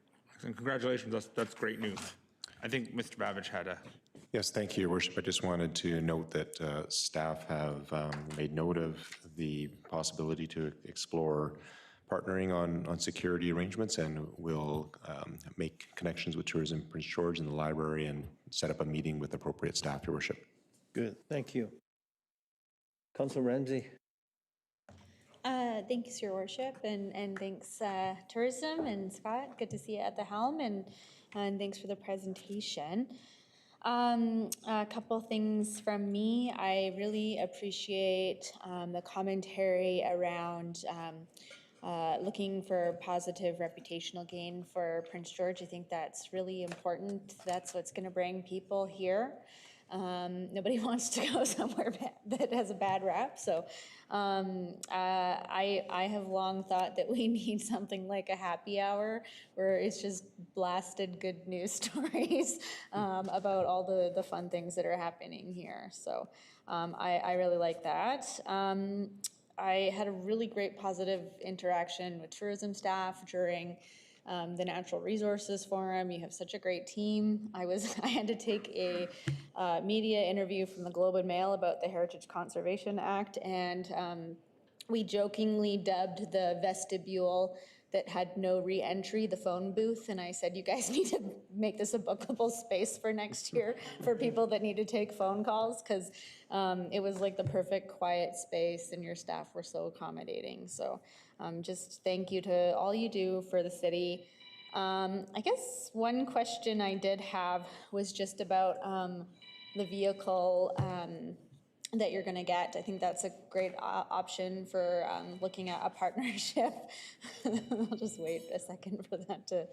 And congratulations, that's great news. I think Mr. Babich had a... Yes, thank you, Your Worship. I just wanted to note that staff have made note of the possibility to explore partnering on security arrangements, and will make connections with Tourism Prince George and the library and set up a meeting with appropriate staff, Your Worship. Good, thank you. Councilor Ramsey. Thanks, Your Worship, and thanks Tourism and Scott. Good to see you at the helm, and thanks for the presentation. A couple things from me. I really appreciate the commentary around looking for positive reputational gain for Prince George. I think that's really important. That's what's going to bring people here. Nobody wants to go somewhere that has a bad rap. So I have long thought that we need something like a happy hour where it's just blasted good news stories about all the fun things that are happening here. So I really like that. I had a really great positive interaction with tourism staff during the Natural Resources Forum. You have such a great team. I had to take a media interview from the Globe and Mail about the Heritage Conservation Act, and we jokingly dubbed the vestibule that had no re-entry the phone booth, and I said, you guys need to make this a bookable space for next year for people that need to take phone calls, because it was like the perfect quiet space, and your staff were so accommodating. So just thank you to all you do for the city. I guess one question I did have was just about the vehicle that you're going to get. I think that's a great option for looking at a partnership. I'll just wait a second for that to...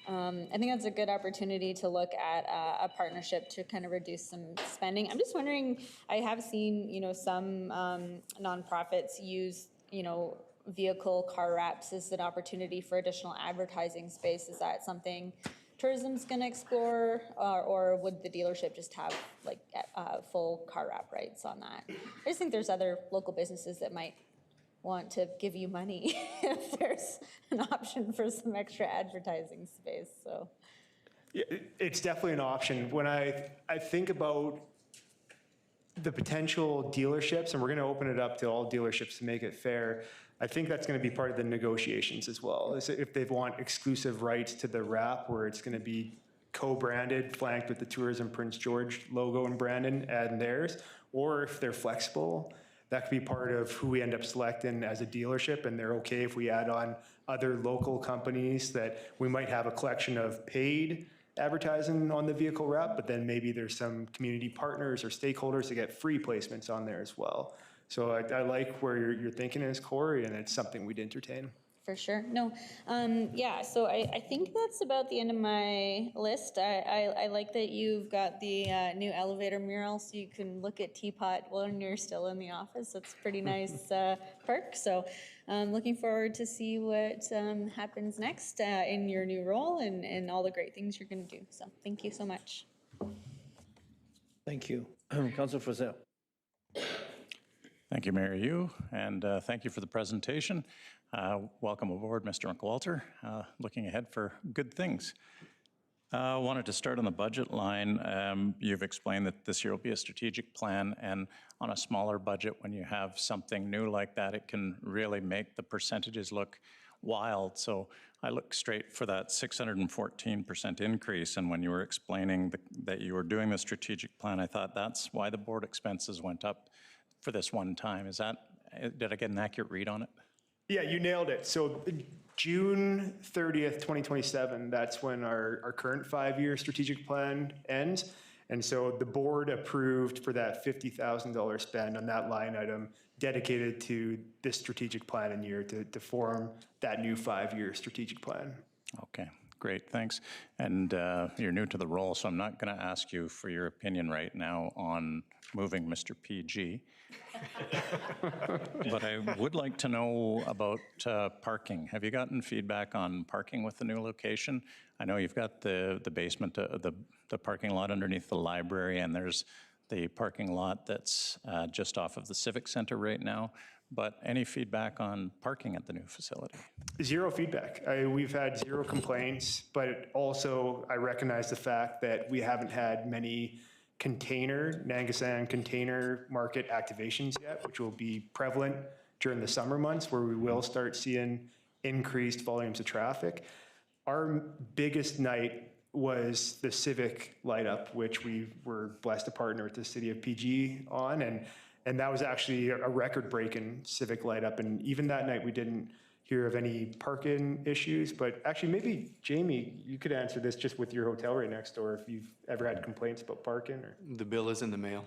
I think that's a good opportunity to look at a partnership to kind of reduce some spending. I'm just wondering, I have seen, some nonprofits use, vehicle car wraps as an opportunity for additional advertising space. Is that something tourism's going to explore, or would the dealership just have like full car wrap rights on that? I just think there's other local businesses that might want to give you money if there's an option for some extra advertising space. So yeah, it's definitely an option. When I think about the potential dealerships, and we're going to open it up to all dealerships to make it fair, I think that's going to be part of the negotiations as well. Is if they want exclusive rights to the wrap, where it's going to be co-branded, flanked with the Tourism Prince George logo and branding and theirs, or if they're flexible, that could be part of who we end up selecting as a dealership, and they're okay if we add on other local companies that we might have a collection of paid advertising on the vehicle wrap, but then maybe there's some community partners or stakeholders that get free placements on there as well. So I like where you're thinking is, Corey, and it's something we'd entertain. For sure. No, yeah, so I think that's about the end of my list. I like that you've got the new elevator mural so you can look at Teapot when you're still in the office. That's a pretty nice perk. So I'm looking forward to see what happens next in your new role and all the great things you're going to do. So thank you so much. Thank you. Councilor Frisell. Thank you, Mayor Yu, and thank you for the presentation. Welcome aboard, Mr. McWalter. Looking ahead for good things. I wanted to start on the budget line. You've explained that this year will be a strategic plan, and on a smaller budget, when you have something new like that, it can really make the percentages look wild. So I look straight for that 614% increase, and when you were explaining that you were doing the strategic plan, I thought that's why the board expenses went up for this one time. Did I get an accurate read on it? Yeah, you nailed it. So June 30th, 2027, that's when our current 5-year strategic plan ends. And so the board approved for that $50,000 spend on that line item dedicated to this strategic planning year to form that new 5-year strategic plan. Okay, great, thanks. And you're new to the role, so I'm not going to ask you for your opinion right now on moving Mr. PG. But I would like to know about parking. Have you gotten feedback on parking with the new location? I know you've got the basement, the parking lot underneath the library, and there's the parking lot that's just off of the Civic Center right now. But any feedback on parking at the new facility? Zero feedback. We've had zero complaints, but also I recognize the fact that we haven't had many Nangasan container market activations yet, which will be prevalent during the summer months where we will start seeing increased volumes of traffic. Our biggest night was the Civic light up, which we were blessed to partner with the city of PG on. And that was actually a record-breaking Civic light up. And even that night, we didn't hear of any parking issues. But actually, maybe, Jamie, you could answer this just with your hotel right next door, if you've ever had complaints about parking. Or The bill is in the mail.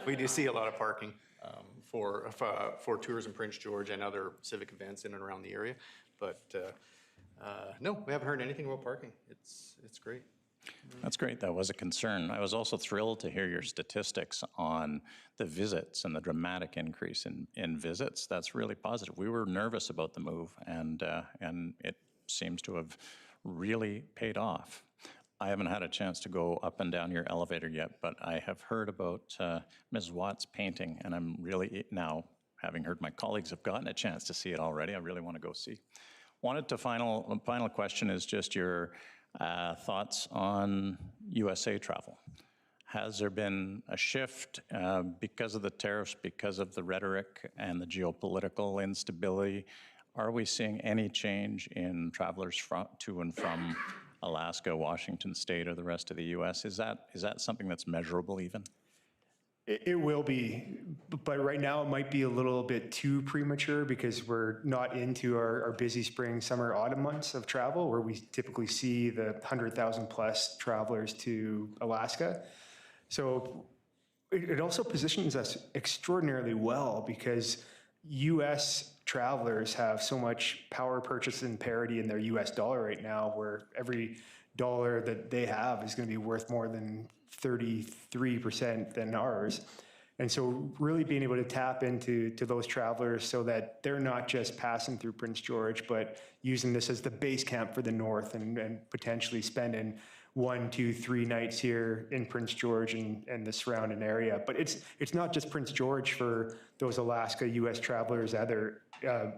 We do see a lot of parking for Tourism Prince George and other civic events in and around the area. But no, we haven't heard anything about parking. It's great. That's great. That was a concern. I was also thrilled to hear your statistics on the visits and the dramatic increase in visits. That's really positive. We were nervous about the move, and it seems to have really paid off. I haven't had a chance to go up and down your elevator yet, but I have heard about Ms. Watt's painting, and I'm really now, having heard my colleagues have gotten a chance to see it already, I really want to go see. Final question is just your thoughts on USA travel. Has there been a shift because of the tariffs, because of the rhetoric and the geopolitical instability? Are we seeing any change in travelers to and from Alaska, Washington State, or the rest of the U.S.? Is that something that's measurable even? It will be, but right now it might be a little bit too premature because we're not into our busy spring, summer, autumn months of travel where we typically see the 100,000 plus travelers to Alaska. So it also positions us extraordinarily well because U.S. travelers have so much power purchasing parity in their U.S. dollar right now, where every dollar that they have is going to be worth more than 33% than ours. And so really being able to tap into those travelers so that they're not just passing through Prince George, but using this as the base camp for the North and potentially spending 1, 2, 3 nights here in Prince George and the surrounding area. But it's not just Prince George for those Alaska U.S. travelers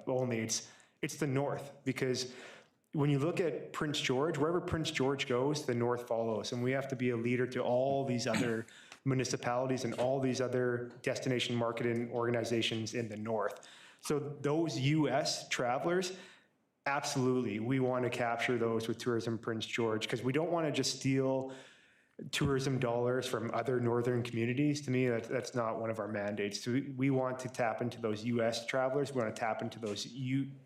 only. It's the North, because when you look at Prince George, wherever Prince George goes, the North follows. And we have to be a leader to all these other municipalities and all these other destination marketing organizations in the North. So those U.S. travelers, absolutely, we want to capture those with Tourism Prince George, because we don't want to just steal tourism dollars from other northern communities. To me, that's not one of our mandates. So we want to tap into those U.S. travelers. We want to tap into those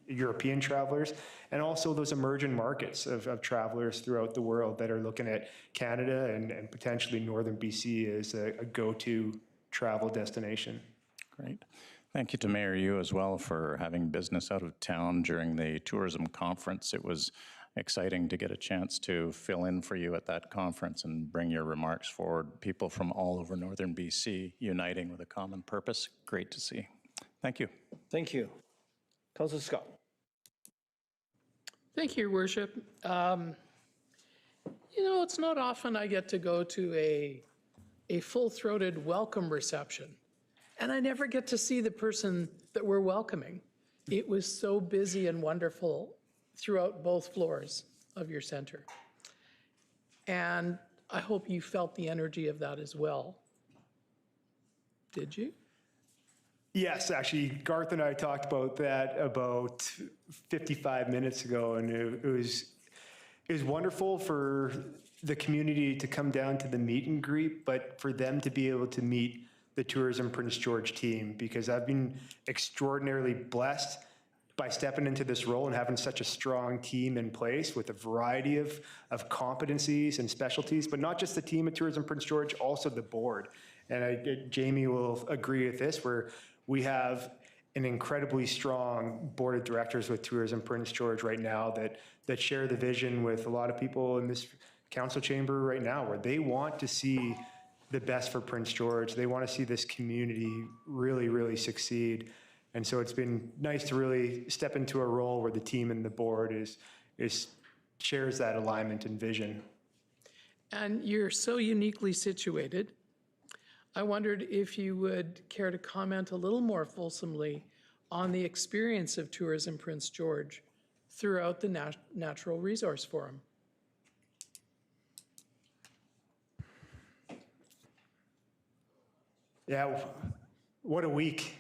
European travelers, and also those emerging markets of travelers throughout the world that are looking at Canada and potentially northern BC as a go-to travel destination. Great. Thank you to Mayor Yu as well for having business out of town during the tourism conference. It was exciting to get a chance to fill in for you at that conference and bring your remarks forward. People from all over northern BC uniting with a common purpose. Great to see. Thank you. Thank you. Councilor Scott. Thank you, Your Worship. It's not often I get to go to a full-throated welcome reception, and I never get to see the person that we're welcoming. It was so busy and wonderful throughout both floors of your center. And I hope you felt the energy of that as well. Did you? Yes, actually, Garth and I talked about that about 55 minutes ago, and it was wonderful for the community to come down to the meet and greet, but for them to be able to meet the Tourism Prince George team, because I've been extraordinarily blessed by stepping into this role and having such a strong team in place with a variety of competencies and specialties, but not just the team at Tourism Prince George, also the board. And Jamie will agree with this, where we have an incredibly strong board of directors with Tourism Prince George right now that share the vision with a lot of people in this council chamber right now, where they want to see the best for Prince George. They want to see this community really, really succeed. And so it's been nice to really step into a role where the team and the board shares that alignment and vision. And you're so uniquely situated. I wondered if you would care to comment a little more fulsomely on the experience of Tourism Prince George throughout the Natural Resource Forum. Yeah, what a week.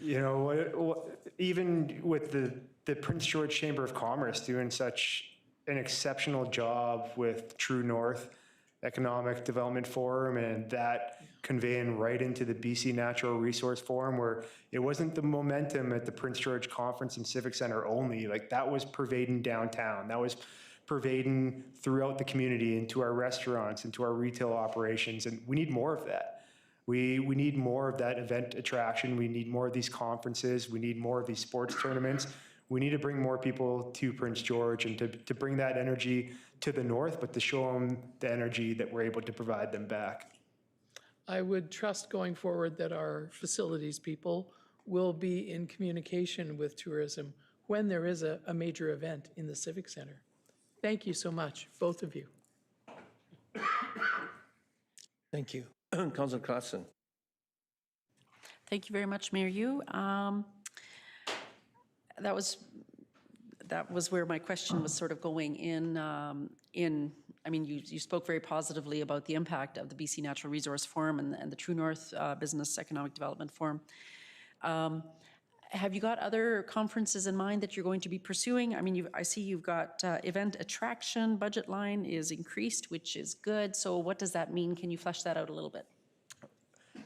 You know, even with the Prince George Chamber of Commerce doing such an exceptional job with True North Economic Development Forum, and that conveying right into the BC Natural Resource Forum, where it wasn't the momentum at the Prince George Conference and Civic Center only, like that was pervading downtown. That was pervading throughout the community, into our restaurants, into our retail operations, and we need more of that. We need more of that event attraction. We need more of these conferences. We need more of these sports tournaments. We need to bring more people to Prince George and to bring that energy to the north, but to show them the energy that we're able to provide them back. I would trust going forward that our facilities people will be in communication with tourism when there is a major event in the Civic Center. Thank you so much, both of you. Thank you. Councilor Clausen. Thank you very much, Mayor Yu. That was where my question was sort of going in. I mean, you spoke very positively about the impact of the BC Natural Resource Forum and the True North Business Economic Development Forum. Have you got other conferences in mind that you're going to be pursuing? I mean, I see you've got event attraction budget line is increased, which is good. So what does that mean? Can you flesh that out a little bit?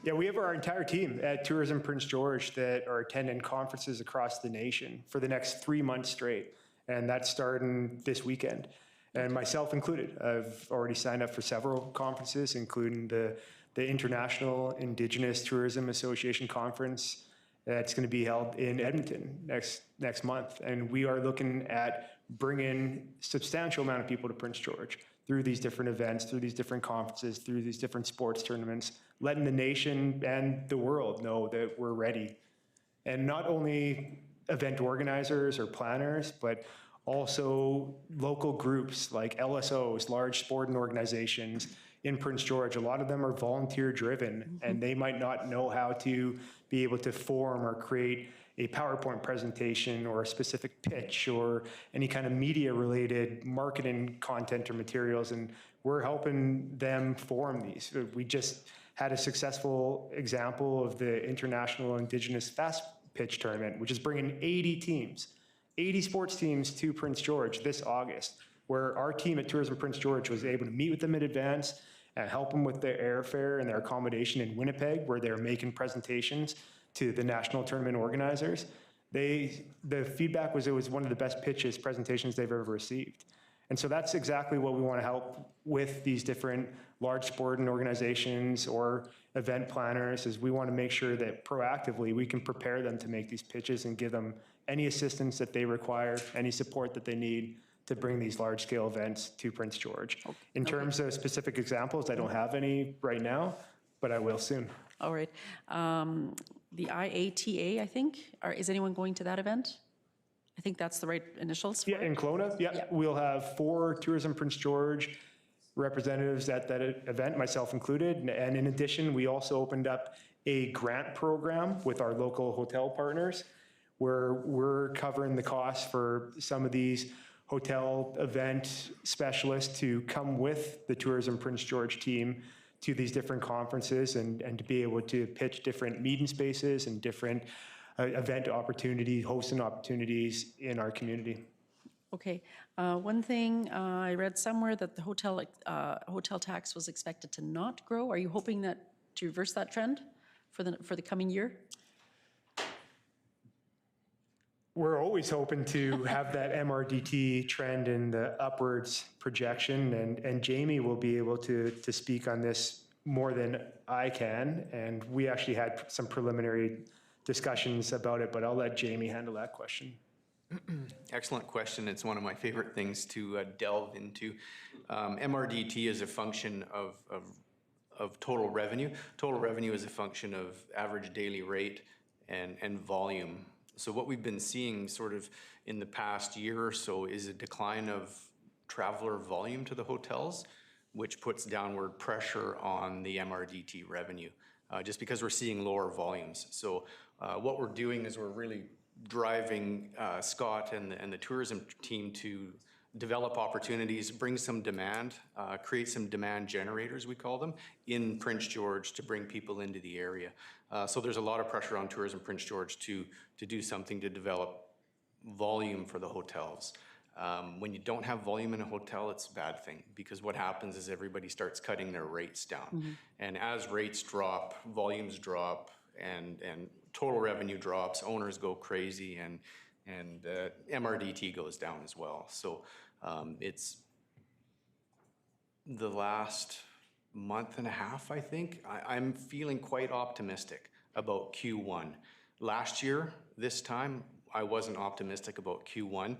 Yeah, we have our entire team at Tourism Prince George that are attending conferences across the nation for the next 3 months straight. And that's starting this weekend, and myself included. I've already signed up for several conferences, including the International Indigenous Tourism Association Conference that's going to be held in Edmonton next month. And we are looking at bringing substantial amount of people to Prince George through these different events, through these different conferences, through these different sports tournaments, letting the nation and the world know that we're ready. And not only event organizers or planners, but also local groups like LSOs, large sporting organizations in Prince George. A lot of them are volunteer driven, and they might not know how to be able to form or create a PowerPoint presentation or a specific pitch or any kind of media related marketing content or materials. And we're helping them form these. We just had a successful example of the International Indigenous Fast Pitch Tournament, which is bringing 80 teams, 80 sports teams to Prince George this August, where our team at Tourism Prince George was able to meet with them in advance and help them with their airfare and their accommodation in Winnipeg, where they're making presentations to the national tournament organizers. The feedback was it was one of the best presentations they've ever received. And so that's exactly what we want to help with these different large sporting organizations or event planners, is we want to make sure that proactively we can prepare them to make these pitches and give them any assistance that they require, any support that they need to bring these large-scale events to Prince George. In terms of specific examples, I don't have any right now, but I will soon. All right. The IATA, I think, is anyone going to that event? I think that's the right initials for Yeah, in Kelowna, yeah. We'll have 4 Tourism Prince George representatives at that event, myself included. And in addition, we also opened up a grant program with our local hotel partners, where we're covering the cost for some of these hotel event specialists to come with the Tourism Prince George team to these different conferences and to be able to pitch different meeting spaces and different event opportunities, hosting opportunities in our community. Okay. One thing I read somewhere that the hotel tax was expected to not grow. Are you hoping to reverse that trend for the coming year? we're always hoping to have that MRDT trend in the upwards projection, and Jamie will be able to speak on this more than I can. And we actually had some preliminary discussions about it, but I'll let Jamie handle that question. Excellent question. It's one of my favorite things to delve into. MRDT is a function of total revenue. Total revenue is a function of average daily rate and volume. So what we've been seeing sort of in the past year or so is a decline of traveler volume to the hotels, which puts downward pressure on the MRDT revenue, just because we're seeing lower volumes. So what we're doing is we're really driving Scott and the tourism team to develop opportunities, bring some demand, create some demand generators, we call them, in Prince George to bring people into the area. So there's a lot of pressure on Tourism Prince George to do something to develop volume for the hotels. When you don't have volume in a hotel, it's a bad thing, because what happens is everybody starts cutting their rates down. And as rates drop, volumes drop, and total revenue drops, owners go crazy, and MRDT goes down as well. So it's the last month and a half, I think. I'm feeling quite optimistic about Q1. Last year, this time, I wasn't optimistic about Q1.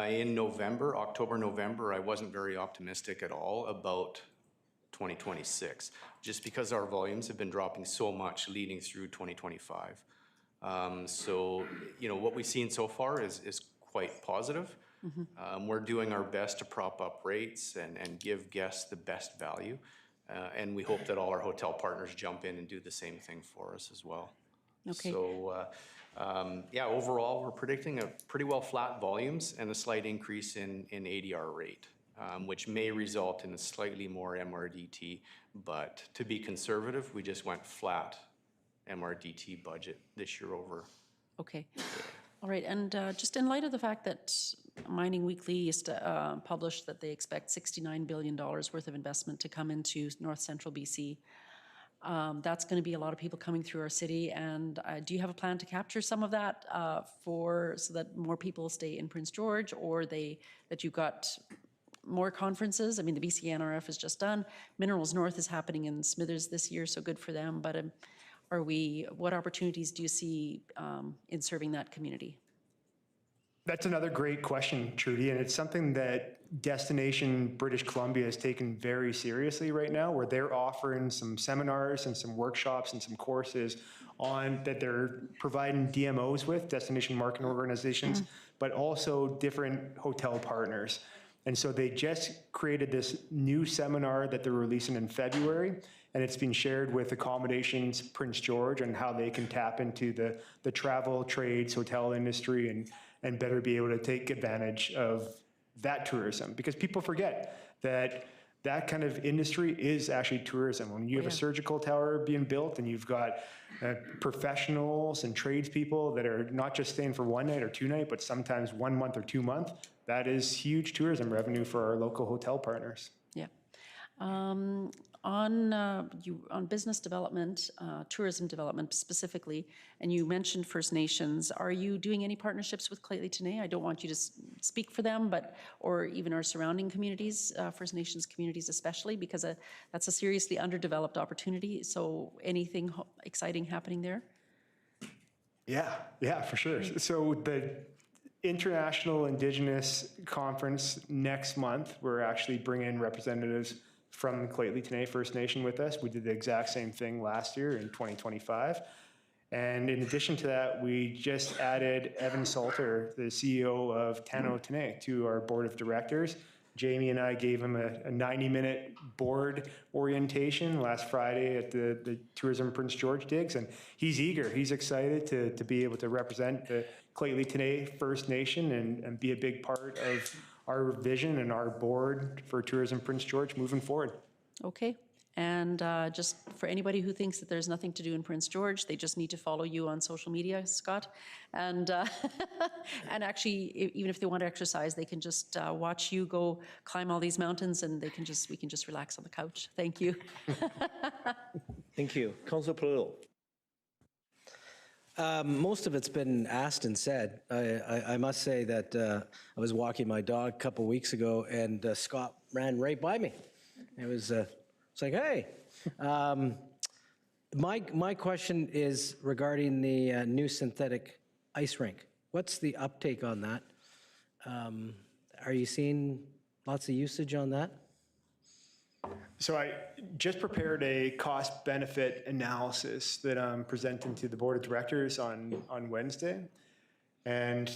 In November, October, November, I wasn't very optimistic at all about 2026, just because our volumes have been dropping so much leading through 2025. So, you know, what we've seen so far is quite positive. We're doing our best to prop up rates and give guests the best value. And we hope that all our hotel partners jump in and do the same thing for us as well. Okay. So, yeah, overall, we're predicting a pretty well flat volumes and a slight increase in ADR rate, which may result in a slightly more MRDT. But to be conservative, we just went flat MRDT budget this year over. Okay. All right. And just in light of the fact that Mining Weekly published that they expect $69 billion worth of investment to come into North Central BC, that's going to be a lot of people coming through our city. And do you have a plan to capture some of that so that more people stay in Prince George, or that you've got more conferences? I mean, the BC NRF is just done. Minerals North is happening in Smithers this year, so good for them. But what opportunities do you see in serving that community? That's another great question, Trudy, and it's something that Destination British Columbia has taken very seriously right now, where they're offering some seminars and some workshops and some courses that they're providing DMOs with, destination marketing organizations, but also different hotel partners. And so they just created this new seminar that they're releasing in February, and it's been shared with Accommodations Prince George and how they can tap into the travel, trades, hotel industry and better be able to take advantage of that tourism. Because people forget that that kind of industry is actually tourism. When you have a surgical tower being built and you've got professionals and tradespeople that are not just staying for 1 night or 2 nights, but sometimes 1 month or 2 months, that is huge tourism revenue for our local hotel partners. Yeah. On business development, tourism development specifically, and you mentioned First Nations, are you doing any partnerships with Claytley Tenay? I don't want you to speak for them, or even our surrounding communities, First Nations communities especially, because that's a seriously underdeveloped opportunity. So anything exciting happening there? Yeah, for sure. So the International Indigenous Conference next month, we're actually bringing representatives from Claytley Tenay First Nation with us. We did the exact same thing last year in 2025. And in addition to that, we just added Evan Salter, the CEO of Tano Tenay, to our board of directors. Jamie and I gave him a 90-minute board orientation last Friday at the Tourism Prince George Digs, and he's eager. He's excited to be able to represent the Claytley Tenay First Nation and be a big part of our vision and our board for Tourism Prince George moving forward. Okay. And just for anybody who thinks that there's nothing to do in Prince George, they just need to follow you on social media, Scott. And and actually, even if they want to exercise, they can just watch you go climb all these mountains, and we can just relax on the couch. Thank you. Thank you. Councillor Perillo. Most of it's been asked and said. I must say that I was walking my dog a couple weeks ago, and Scott ran right by me. It was it's like, hey. My question is regarding the new synthetic ice rink. What's the uptake on that? Are you seeing lots of usage on that? So I just prepared a cost-benefit analysis that I'm presenting to the board of directors on Wednesday. And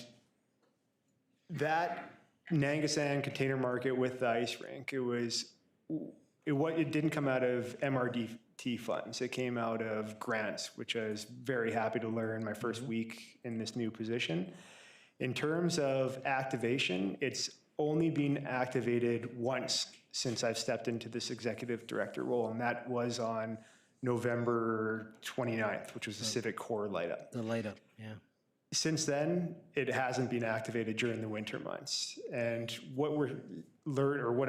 that Nangasang Container Market with the ice rink, it didn't come out of MRDT funds. It came out of grants, which I was very happy to learn my first week in this new position. In terms of activation, it's only been activated once since I've stepped into this executive director role, and that was on November 29th, which was the Civic Core light up. The light up, yeah. Since then, it hasn't been activated during the winter months. And what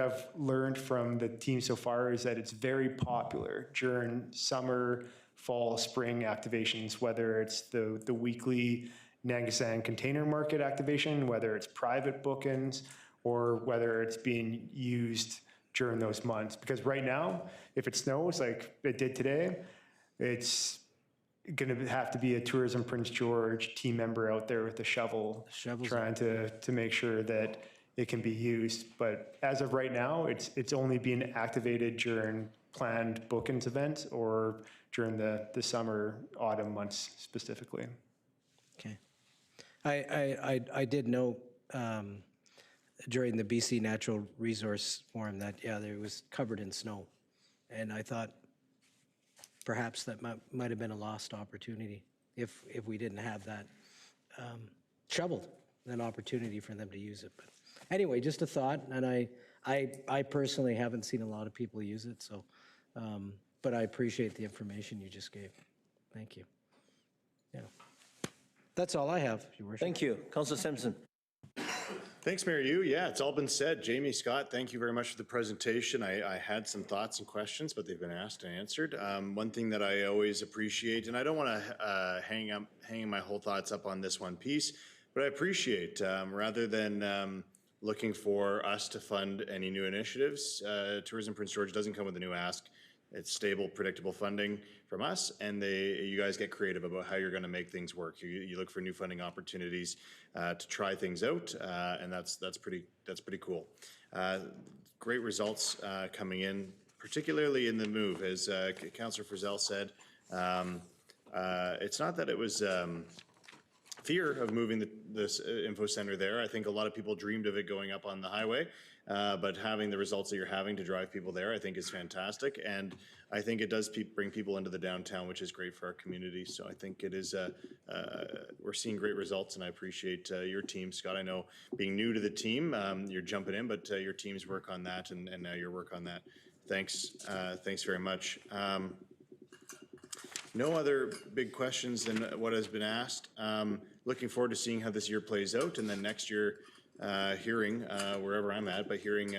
I've learned from the team so far is that it's very popular during summer, fall, spring activations, whether it's the weekly Nangasang Container Market activation, whether it's private bookings, or whether it's being used during those months. Because right now, if it snows like it did today, it's going to have to be a Tourism Prince George team member out there with a shovel trying to make sure that it can be used. But as of right now, it's only being activated during planned bookings events or during the summer, autumn months specifically. Okay. I did know during the BC Natural Resource Forum that, yeah, it was covered in snow. And I thought perhaps that might have been a lost opportunity if we didn't have that shoveled, an opportunity for them to use it. But anyway, just a thought, and I personally haven't seen a lot of people use it, so, but I appreciate the information you just gave. Thank you. Yeah. That's all I have, Your Worship. Thank you. Councilor Simpson. Thanks, Mayor Yu. Yeah, it's all been said. Jamie, Scott, thank you very much for the presentation. I had some thoughts and questions, but they've been asked and answered. One thing that I always appreciate, and I don't want to hang my whole thoughts up on this one piece, but I appreciate rather than looking for us to fund any new initiatives, Tourism Prince George doesn't come with a new ask. It's stable, predictable funding from us, and you guys get creative about how you're going to make things work. You look for new funding opportunities to try things out, and that's pretty cool. Great results coming in, particularly in the move, as Councillor Frizzell said. It's not that it was fear of moving this info center there. I think a lot of people dreamed of it going up on the highway. But having the results that you're having to drive people there, I think is fantastic. And I think it does bring people into the downtown, which is great for our community. So I think it is, we're seeing great results, and I appreciate your team. Scott, I know being new to the team, you're jumping in, but your team's work on that and now your work on that. Thanks. Thanks very much. No other big questions than what has been asked. Looking forward to seeing how this year plays out, and then next year, hearing wherever I'm at, but hearing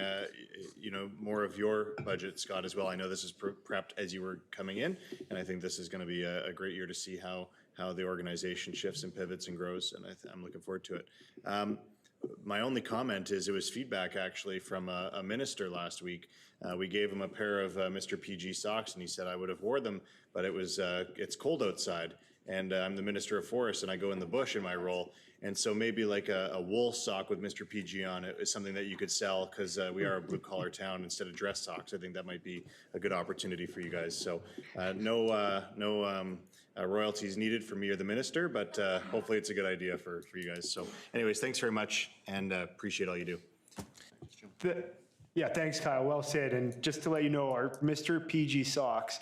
more of your budget, Scott, as well. I know this is prepped as you were coming in, and I think this is going to be a great year to see how the organization shifts and pivots and grows, and I'm looking forward to it. My only comment is it was feedback actually from a minister last week. We gave him a pair of Mr. PG socks, and he said I would have wore them, but it's cold outside, and I'm the Minister of Forests, and I go in the bush in my role. And so maybe like a wool sock with Mr. PG on it is something that you could sell, because we are a blue collar town instead of dress socks. I think that might be a good opportunity for you guys. So no royalties needed for me or the minister, but hopefully it's a good idea for you guys. So anyways, thanks very much, and appreciate all you do. Yeah, thanks, Kyle. Well said. And just to let you know, our Mr. PG socks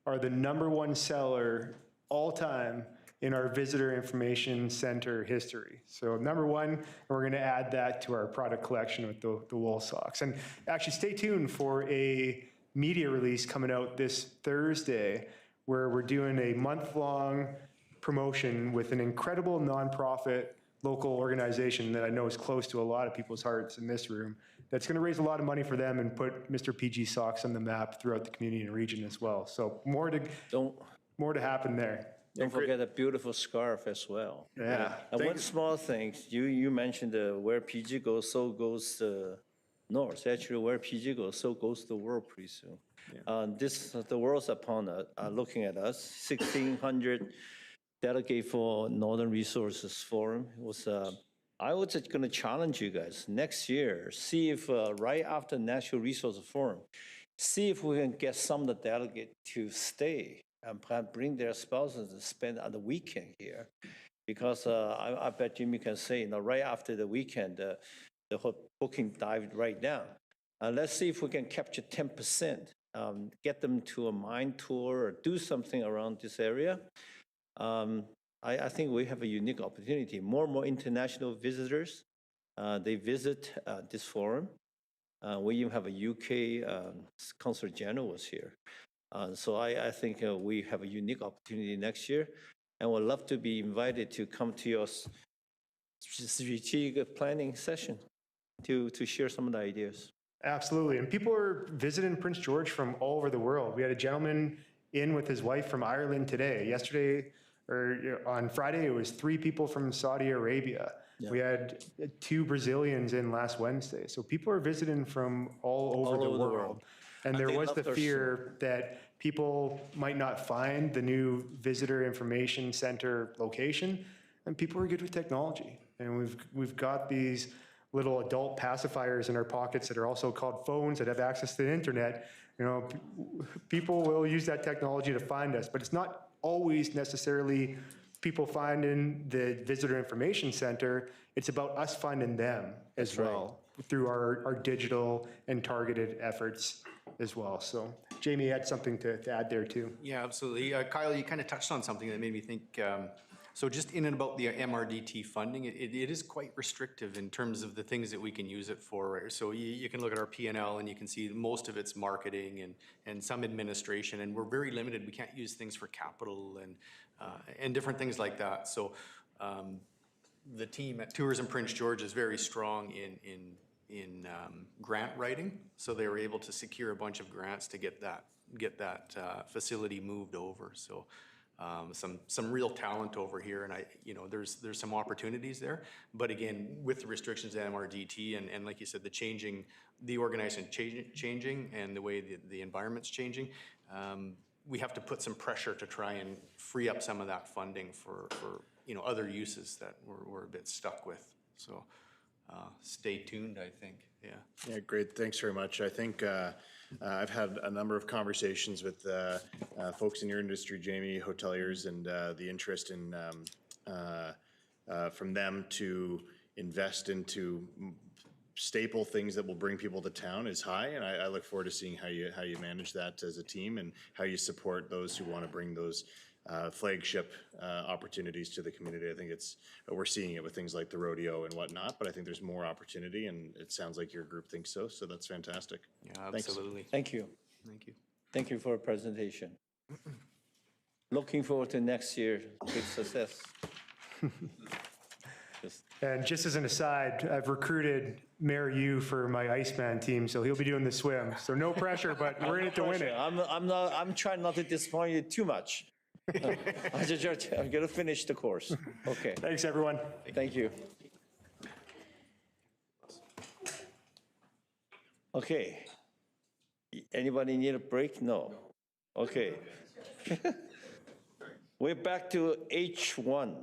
are the #1 seller all time in our visitor information center history. So #1, and we're going to add that to our product collection with the wool socks. And actually stay tuned for a media release coming out this Thursday, where we're doing a month-long promotion with an incredible nonprofit local organization that I know is close to a lot of people's hearts in this room, that's going to raise a lot of money for them and put Mr. PG socks on the map throughout the community and region as well. So more to happen there. Don't forget a beautiful scarf as well. Yeah. And one small thing, you mentioned where PG goes, so goes the North. Actually, where PG goes, so goes the world pretty soon. The world's upon us, looking at us. 1,600 delegate for Northern Resources Forum. It was. I was just going to challenge you guys next year. See if right after Natural Resources Forum, see if we can get some of the delegates to stay and bring their spouses to spend on the weekend here. Because I bet Jimmy can say, right after the weekend, the whole booking dived right down. Let's see if we can capture 10%, get them to a mine tour or do something around this area. I think we have a unique opportunity. More and more international visitors, they visit this forum. We even have a UK Consul General was here. So I think we have a unique opportunity next year, and would love to be invited to come to your strategic planning session to share some of the ideas. Absolutely. And people are visiting Prince George from all over the world. We had a gentleman in with his wife from Ireland today. Yesterday, or on Friday, it was 3 people from Saudi Arabia. We had 2 Brazilians in last Wednesday. So people are visiting from all over the world. And there was the fear that people might not find the new visitor information center location, and people are good with technology. And we've got these little adult pacifiers in our pockets that are also called phones that have access to the internet. People will use that technology to find us, but it's not always necessarily people finding the visitor information center. It's about us finding them as well through our digital and targeted efforts as well. So Jamie had something to add there too. Yeah, absolutely. Kyle, you kind of touched on something that made me think, so just in and about the MRDT funding, it is quite restrictive in terms of the things that we can use it for. Right? So you can look at our P&L and you can see most of it's marketing and some administration, and we're very limited. We can't use things for capital and different things like that. So the team at Tourism Prince George is very strong in grant writing. So they were able to secure a bunch of grants to get that facility moved over. So some real talent over here, and there's some opportunities there. But again, with the restrictions at MRDT and like you said, the organization changing and the way the environment's changing, we have to put some pressure to try and free up some of that funding for other uses that we're a bit stuck with. So stay tuned, I think. Yeah, great. Thanks very much. I think I've had a number of conversations with folks in your industry, Jamie, hoteliers, and the interest in from them to invest into staple things that will bring people to town is high, and I look forward to seeing how you manage that as a team and how you support those who want to bring those flagship opportunities to the community. I think we're seeing it with things like the rodeo and whatnot, but I think there's more opportunity, and it sounds like your group thinks so. So that's fantastic. Yeah, absolutely. Thank you. Thank you. Thank you for a presentation. Looking forward to next year. Big success. And just as an aside, I've recruited Mayor Yu for my Iceman team, so he'll be doing the swim. So no pressure, but we're in it to win it. I'm trying not to disappoint you too much. I'm going to finish the course. Okay. Thanks, everyone. Thank you. Okay. Anybody need a break? No. Okay. We're back to H1.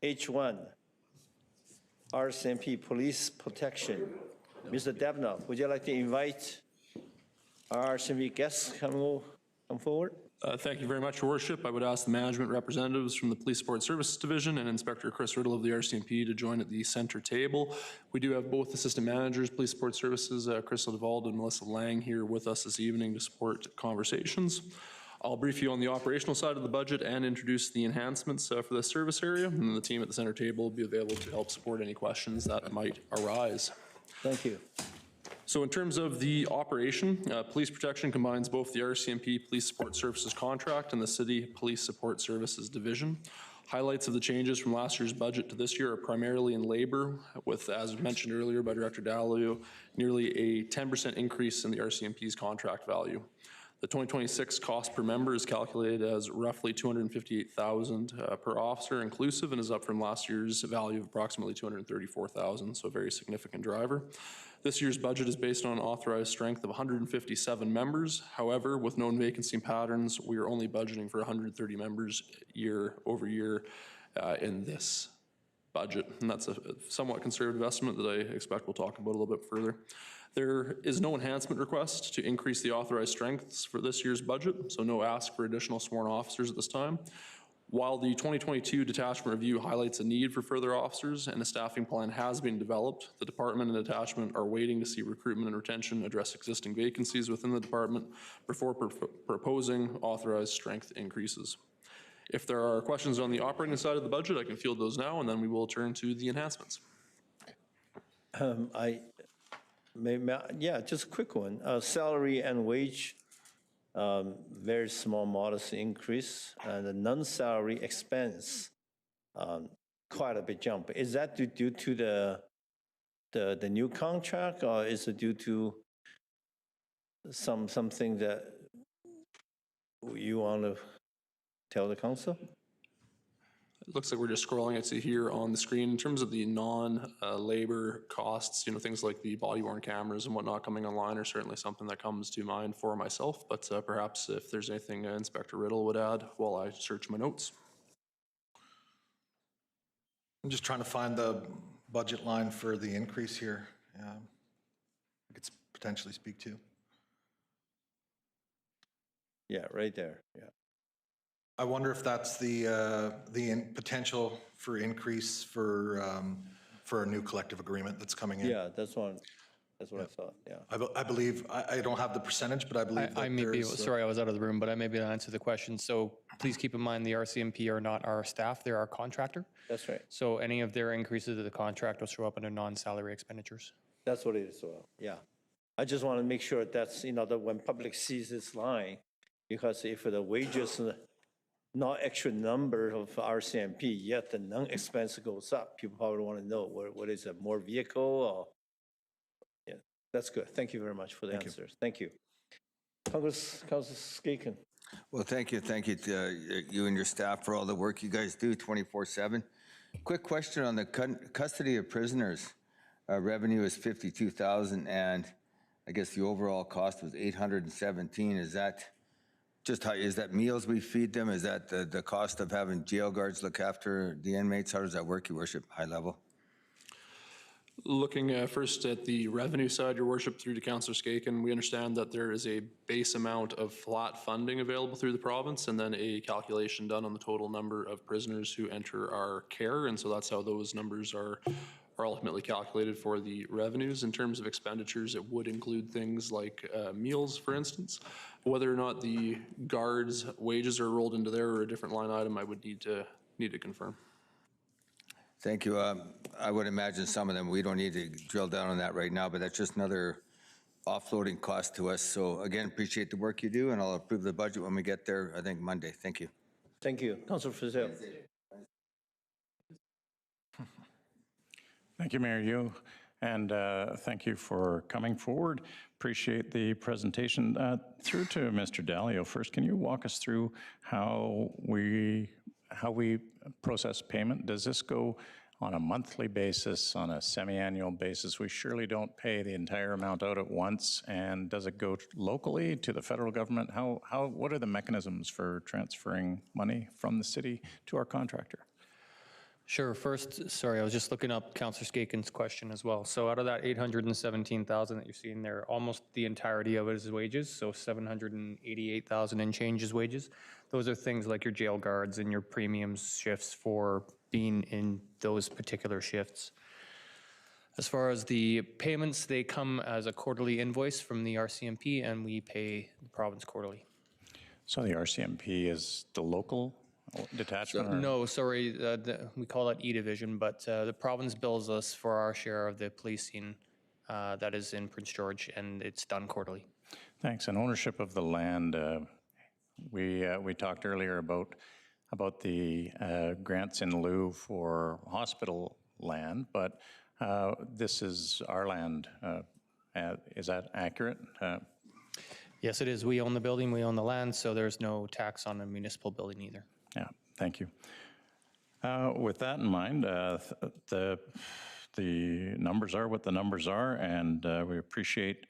H1, RCMP Police Protection. Mr. Devnov, would you like to invite our RCMP guests come forward? Thank you very much, Your Worship. I would ask the management representatives from the Police Support Services Division and Inspector Chris Riddle of the RCMP to join at the center table. We do have both Assistant Managers, Police Support Services, Crystal DeVald and Melissa Lang here with us this evening to support conversations. I'll brief you on the operational side of the budget and introduce the enhancements for this service area, and then the team at the center table will be available to help support any questions that might arise. Thank you. So in terms of the operation, police protection combines both the RCMP Police Support Services contract and the City Police Support Services Division. Highlights of the changes from last year's budget to this year are primarily in labor, with, as mentioned earlier by Director Dalio, nearly a 10% increase in the RCMP's contract value. The 2026 cost per member is calculated as roughly $258,000 per officer inclusive, and is up from last year's value of approximately $234,000, so a very significant driver. This year's budget is based on an authorized strength of 157 members. However, with known vacancy patterns, we are only budgeting for 130 members year over year in this budget, and that's a somewhat conservative estimate that I expect we'll talk about a little bit further. There is no enhancement request to increase the authorized strengths for this year's budget, so no ask for additional sworn officers at this time. While the 2022 detachment review highlights a need for further officers and a staffing plan has been developed, the department and detachment are waiting to see recruitment and retention address existing vacancies within the department before proposing authorized strength increases. If there are questions on the operating side of the budget, I can field those now, and then we will turn to the enhancements. Yeah, just a quick one. Salary and wage, very small, modest increase, and the non-salary expense, quite a big jump. Is that due to the new contract, or is it due to something that you want to tell the council? It looks like we're just scrolling it here on the screen. In terms of the non-labor costs, things like the body-worn cameras and whatnot coming online are certainly something that comes to mind for myself, but perhaps if there's anything Inspector Riddle would add while I search my notes. I'm just trying to find the budget line for the increase here. I could potentially speak to. Yeah, right there, yeah. I wonder if that's the potential for increase for a new collective agreement that's coming in. Yeah, that's what I thought, yeah. I believe, I don't have the percentage, but I believe that I may there be, is, sorry, I was out of the room, but I may be able to answer the question. So please keep in mind the RCMP are not our staff, they're our contractor. That's right. So any of their increases to the contract will show up under non-salary expenditures. That's what it is, well, yeah. I just want to make sure that's, that when public sees this line, because if the wages, not actual number of RCMP, yet the non-expense goes up, people probably want to know what is it, more vehicle or, yeah, that's good. Thank you very much for the answers. Thank you. Councilor Skaken. Well, thank you to you and your staff for all the work you guys do 24/7. Quick question on the custody of prisoners. Revenue is $52,000, and I guess the overall cost was $817. Is that just how, is that meals we feed them? Is that the cost of having jail guards look after the inmates? How does that work, Your Worship, high level? Looking first at the revenue side, Your Worship, through to Councillor Skaken, we understand that there is a base amount of flat funding available through the province, and then a calculation done on the total number of prisoners who enter our care, and so that's how those numbers are ultimately calculated for the revenues. In terms of expenditures, it would include things like meals, for instance. Whether or not the guards' wages are rolled into there or a different line item, I would need to confirm. Thank you. I would imagine some of them, we don't need to drill down on that right now, but that's just another offloading cost to us. So again, appreciate the work you do, and I'll approve the budget when we get there, I think Monday. Thank you. Thank you. Councilor Frizzell. Thank you, Mayor Yu, and thank you for coming forward. Appreciate the presentation. Through to Mr. Dalio first, can you walk us through how we process payment? Does this go on a monthly basis, on a semi-annual basis? We surely don't pay the entire amount out at once, and does it go locally to the federal government? What are the mechanisms for transferring money from the city to our contractor? Sure. First, sorry, I was just looking up Councillor Skaken's question as well. So out of that 817,000 that you're seeing there, almost the entirety of it is wages. So 788,000 and change is wages. Those are things like your jail guards and your premiums shifts for being in those particular shifts. As far as the payments, they come as a quarterly invoice from the RCMP, and we pay the province quarterly. So the RCMP is the local detachment? No, sorry, we call it E-Division, but the province bills us for our share of the policing that is in Prince George, and it's done quarterly. Thanks. And ownership of the land, we talked earlier about the grants in lieu for hospital land, but this is our land. Is that accurate? Yes, it is. We own the building, we own the land, so there's no tax on a municipal building either. Yeah, thank you. With that in mind, the numbers are what the numbers are, and we appreciate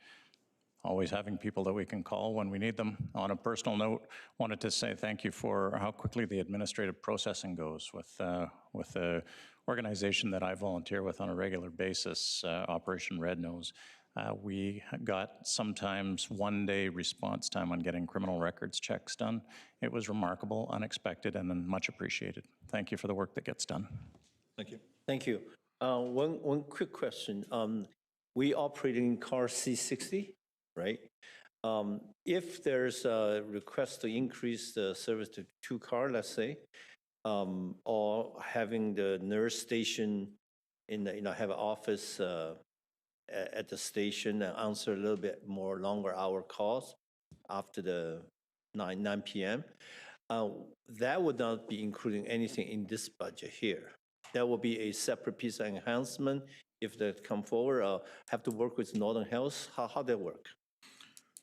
always having people that we can call when we need them. On a personal note, wanted to say thank you for how quickly the administrative processing goes with the organization that I volunteer with on a regular basis, Operation Red Nose. We got sometimes one-day response time on getting criminal records checks done. It was remarkable, unexpected, and then much appreciated. Thank you for the work that gets done. Thank you. Thank you. One quick question. We operating car C60, right? If there's a request to increase the service to 2 car, let's say, or having the nurse station in the, have an office at the station and answer a little bit more longer hour calls after the 9 p.m., that would not be including anything in this budget here. That will be a separate piece of enhancement if they come forward or have to work with Northern Health. How that work?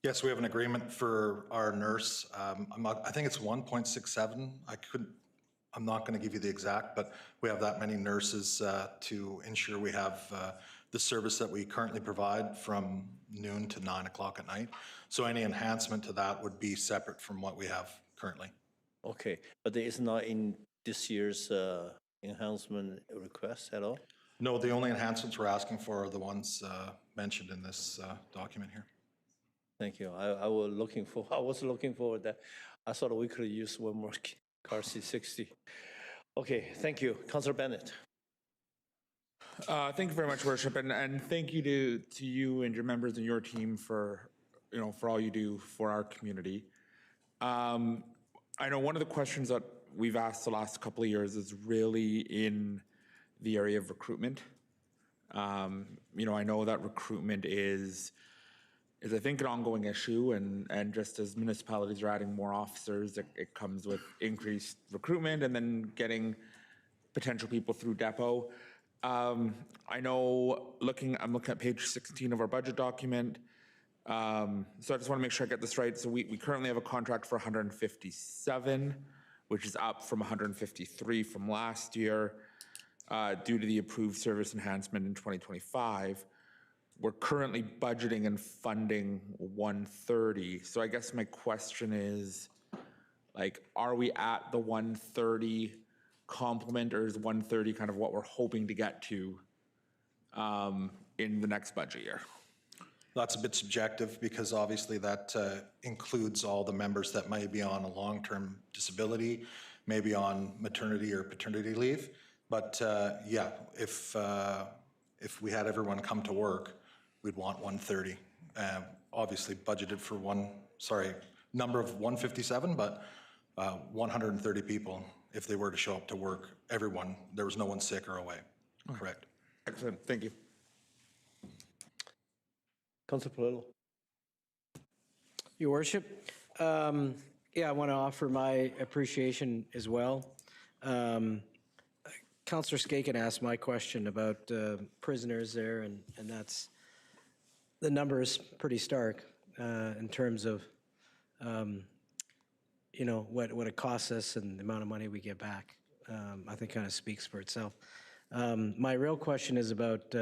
Yes, we have an agreement for our nurse. I think it's 1.67. I'm not going to give you the exact, but we have that many nurses to ensure we have the service that we currently provide from noon to 9 o'clock at night. So any enhancement to that would be separate from what we have currently. Okay, but it's not in this year's enhancement request at all? No, the only enhancements we're asking for are the ones mentioned in this document here. Thank you. I was looking forward that. I thought we could use one more car C60. Okay, thank you. Councillor Bennett. Thank you very much, Worship, and thank you to you and your members and your team for all you do for our community. I know one of the questions that we've asked the last couple of years is really in the area of recruitment. I know that recruitment is I think an ongoing issue, and just as municipalities are adding more officers, it comes with increased recruitment and then getting potential people through depot. I know I'm looking at page 16 of our budget document. So I just want to make sure I get this right. So we currently have a contract for 157, which is up from 153 from last year due to the approved service enhancement in 2025. We're currently budgeting and funding 130. So I guess my question is, are we at the 130 complement, or is 130 kind of what we're hoping to get to in the next budget year? That's a bit subjective because obviously that includes all the members that may be on a long-term disability, maybe on maternity or paternity leave. But yeah, if we had everyone come to work, we'd want 130. Obviously budgeted for number of 157, but 130 people. If they were to show up to work, everyone, there was no one sick or away. Correct. Excellent, thank you. Councilor Polillo. Your Worship, yeah, I want to offer my appreciation as well. Councillor Skaken asked my question about prisoners there, and that's, the number is pretty stark in terms of what it costs us and the amount of money we get back. I think kind of speaks for itself. My real question is about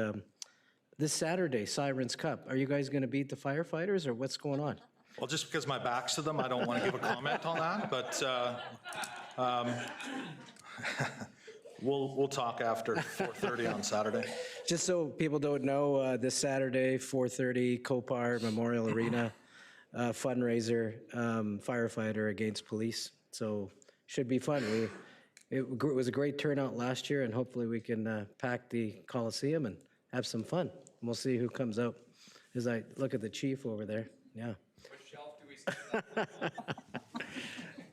this Saturday, Sirens Cup. Are you guys going to beat the firefighters, or what's going on? Well, just because my back's to them, I don't want to give a comment on that, but we'll talk after 4:30 on Saturday. Just so people don't know, this Saturday, 4:30, Copar Memorial Arena, fundraiser, firefighter against police. So should be fun. It was a great turnout last year, and hopefully we can pack the Coliseum and have some fun. And we'll see who comes out. As I look at the chief over there, yeah. Which shelf do we sit?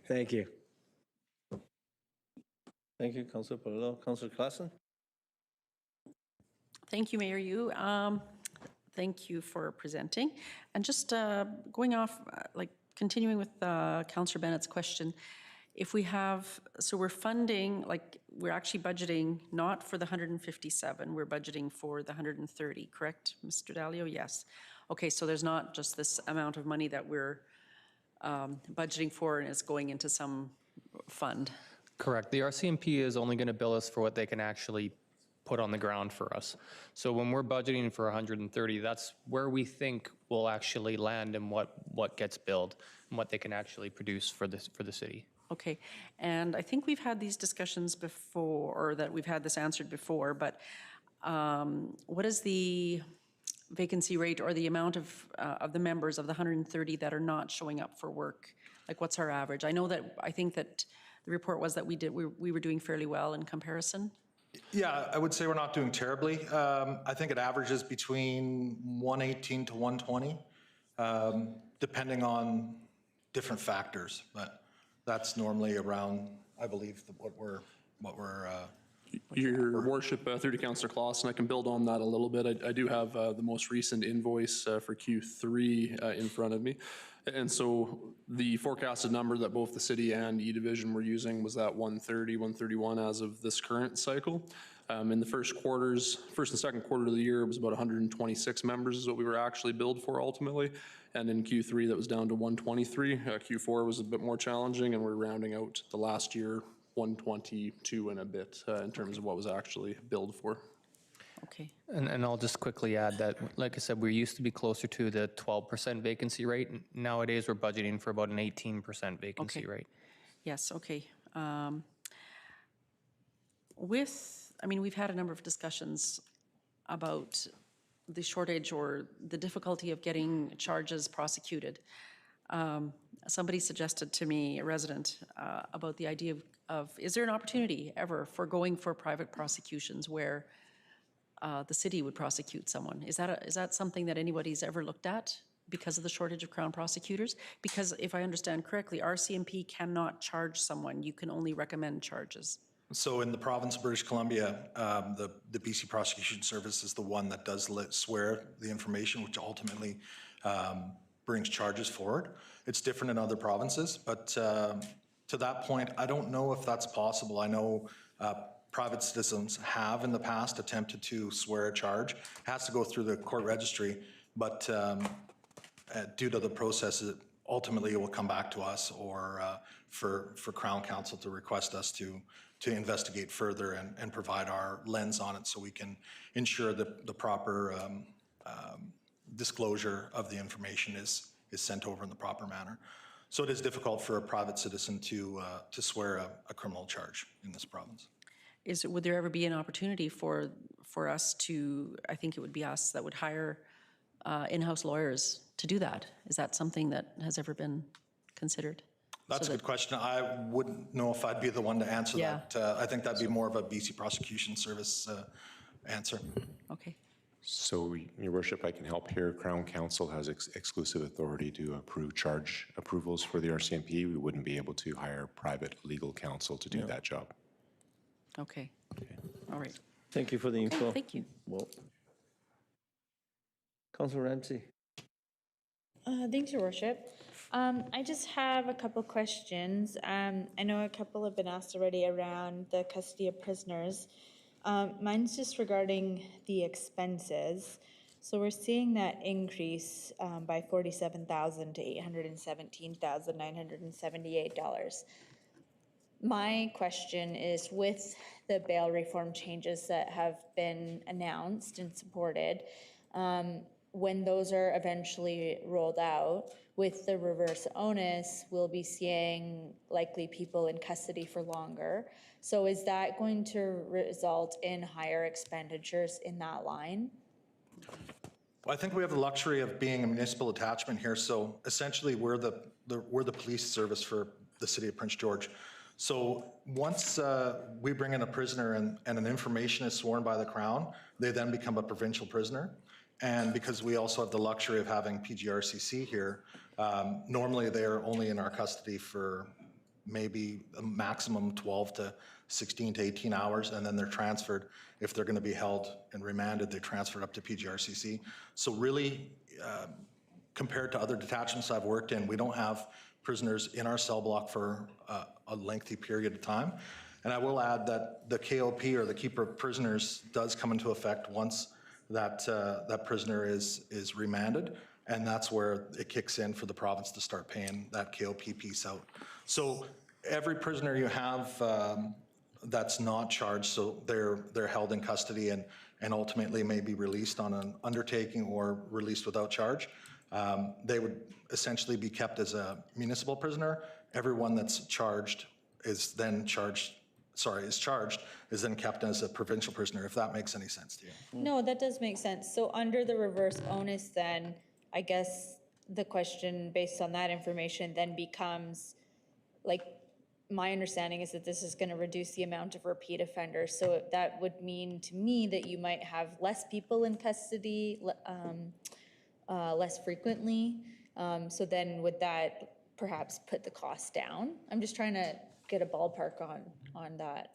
Thank you. Thank you, Councilor Polillo. Councilor Klassen. Thank you, Mayor Yu. Thank you for presenting. And just going off, continuing with Councillor Bennett's question, if we have, so we're funding, like, we're actually budgeting not for the 157, we're budgeting for the 130, correct, Mr. Dalio? Yes. Okay, so there's not just this amount of money that we're budgeting for and it's going into some fund. Correct. The RCMP is only going to bill us for what they can actually put on the ground for us. So when we're budgeting for 130, that's where we think we'll actually land and what gets billed and what they can actually produce for the city. Okay, and I think we've had these discussions before, or that we've had this answered before, but what is the vacancy rate or the amount of the members of the 130 that are not showing up for work? Like, what's our average? I think that the report was that we were doing fairly well in comparison. Yeah, I would say we're not doing terribly. I think it averages between 118 to 120, depending on different factors, but that's normally around, I believe, what we're Your worship, through to Councillor Clausen, I can build on that a little bit. I do have the most recent invoice for Q3 in front of me. And so the forecasted number that both the city and E-Division were using was that 130, 131 as of this current cycle. In the first and second quarter of the year, it was about 126 members is what we were actually billed for ultimately. And in Q3, that was down to 123. Q4 was a bit more challenging, and we're rounding out the last year 122 and a bit in terms of what was actually billed for. Okay. And I'll just quickly add that, like I said, we used to be closer to the 12% vacancy rate. Nowadays, we're budgeting for about an 18% vacancy rate. Yes, okay. We've had a number of discussions about the shortage or the difficulty of getting charges prosecuted. Somebody suggested to me, a resident, about the idea of is there an opportunity ever for going for private prosecutions where the city would prosecute someone? Is that something that anybody's ever looked at because of the shortage of Crown prosecutors? Because if I understand correctly, RCMP cannot charge someone. You can only recommend charges. So in the province of British Columbia, the BC Prosecution Service is the one that does swear the information, which ultimately brings charges forward. It's different in other provinces, but to that point, I don't know if that's possible. I know private citizens have in the past attempted to swear a charge. It has to go through the court registry, but due to the process, ultimately it will come back to us or for Crown Counsel to request us to investigate further and provide our lens on it so we can ensure that the proper disclosure of the information is sent over in the proper manner. So it is difficult for a private citizen to swear a criminal charge in this province. Would there ever be an opportunity for us to, I think it would be us that would hire in-house lawyers to do that? Is that something that has ever been considered? That's a good question. I wouldn't know if I'd be the one to answer that. I think that'd be more of a BC Prosecution Service answer. Okay. So, Your Worship, I can help here. Crown Counsel has exclusive authority to approve charge approvals for the RCMP. We wouldn't be able to hire private legal counsel to do that job. Okay. All right. Thank you for the info. Okay, thank you. Well, Councilor Ramsey. Thanks, Your Worship. I just have a couple questions. I know a couple have been asked already around the custody of prisoners. Mine's just regarding the expenses. So we're seeing that increase by $47,000 to $817,978. My question is, with the bail reform changes that have been announced and supported, when those are eventually rolled out, with the reverse onus, we'll be seeing likely people in custody for longer. So is that going to result in higher expenditures in that line? Well, I think we have the luxury of being a municipal attachment here. So essentially, we're the police service for the city of Prince George. So once we bring in a prisoner and an information is sworn by the Crown, they then become a provincial prisoner. And because we also have the luxury of having PGRCC here, normally they're only in our custody for maybe a maximum 12 to 16 to 18 hours, and then they're transferred. If they're going to be held and remanded, they're transferred up to PGRCC. So really, compared to other detachments I've worked in, we don't have prisoners in our cell block for a lengthy period of time. And I will add that the KOP, or the keeper of prisoners, does come into effect once that prisoner is remanded, and that's where it kicks in for the province to start paying that KOP piece out. So every prisoner you have that's not charged, so they're held in custody and ultimately may be released on an undertaking or released without charge, they would essentially be kept as a municipal prisoner. Everyone that's charged is then kept as a provincial prisoner, if that makes any sense to you. No, that does make sense. So under the reverse onus then, I guess the question based on that information then becomes, like, my understanding is that this is going to reduce the amount of repeat offenders. So that would mean to me that you might have less people in custody less frequently. So then would that perhaps put the cost down? I'm just trying to get a ballpark on that.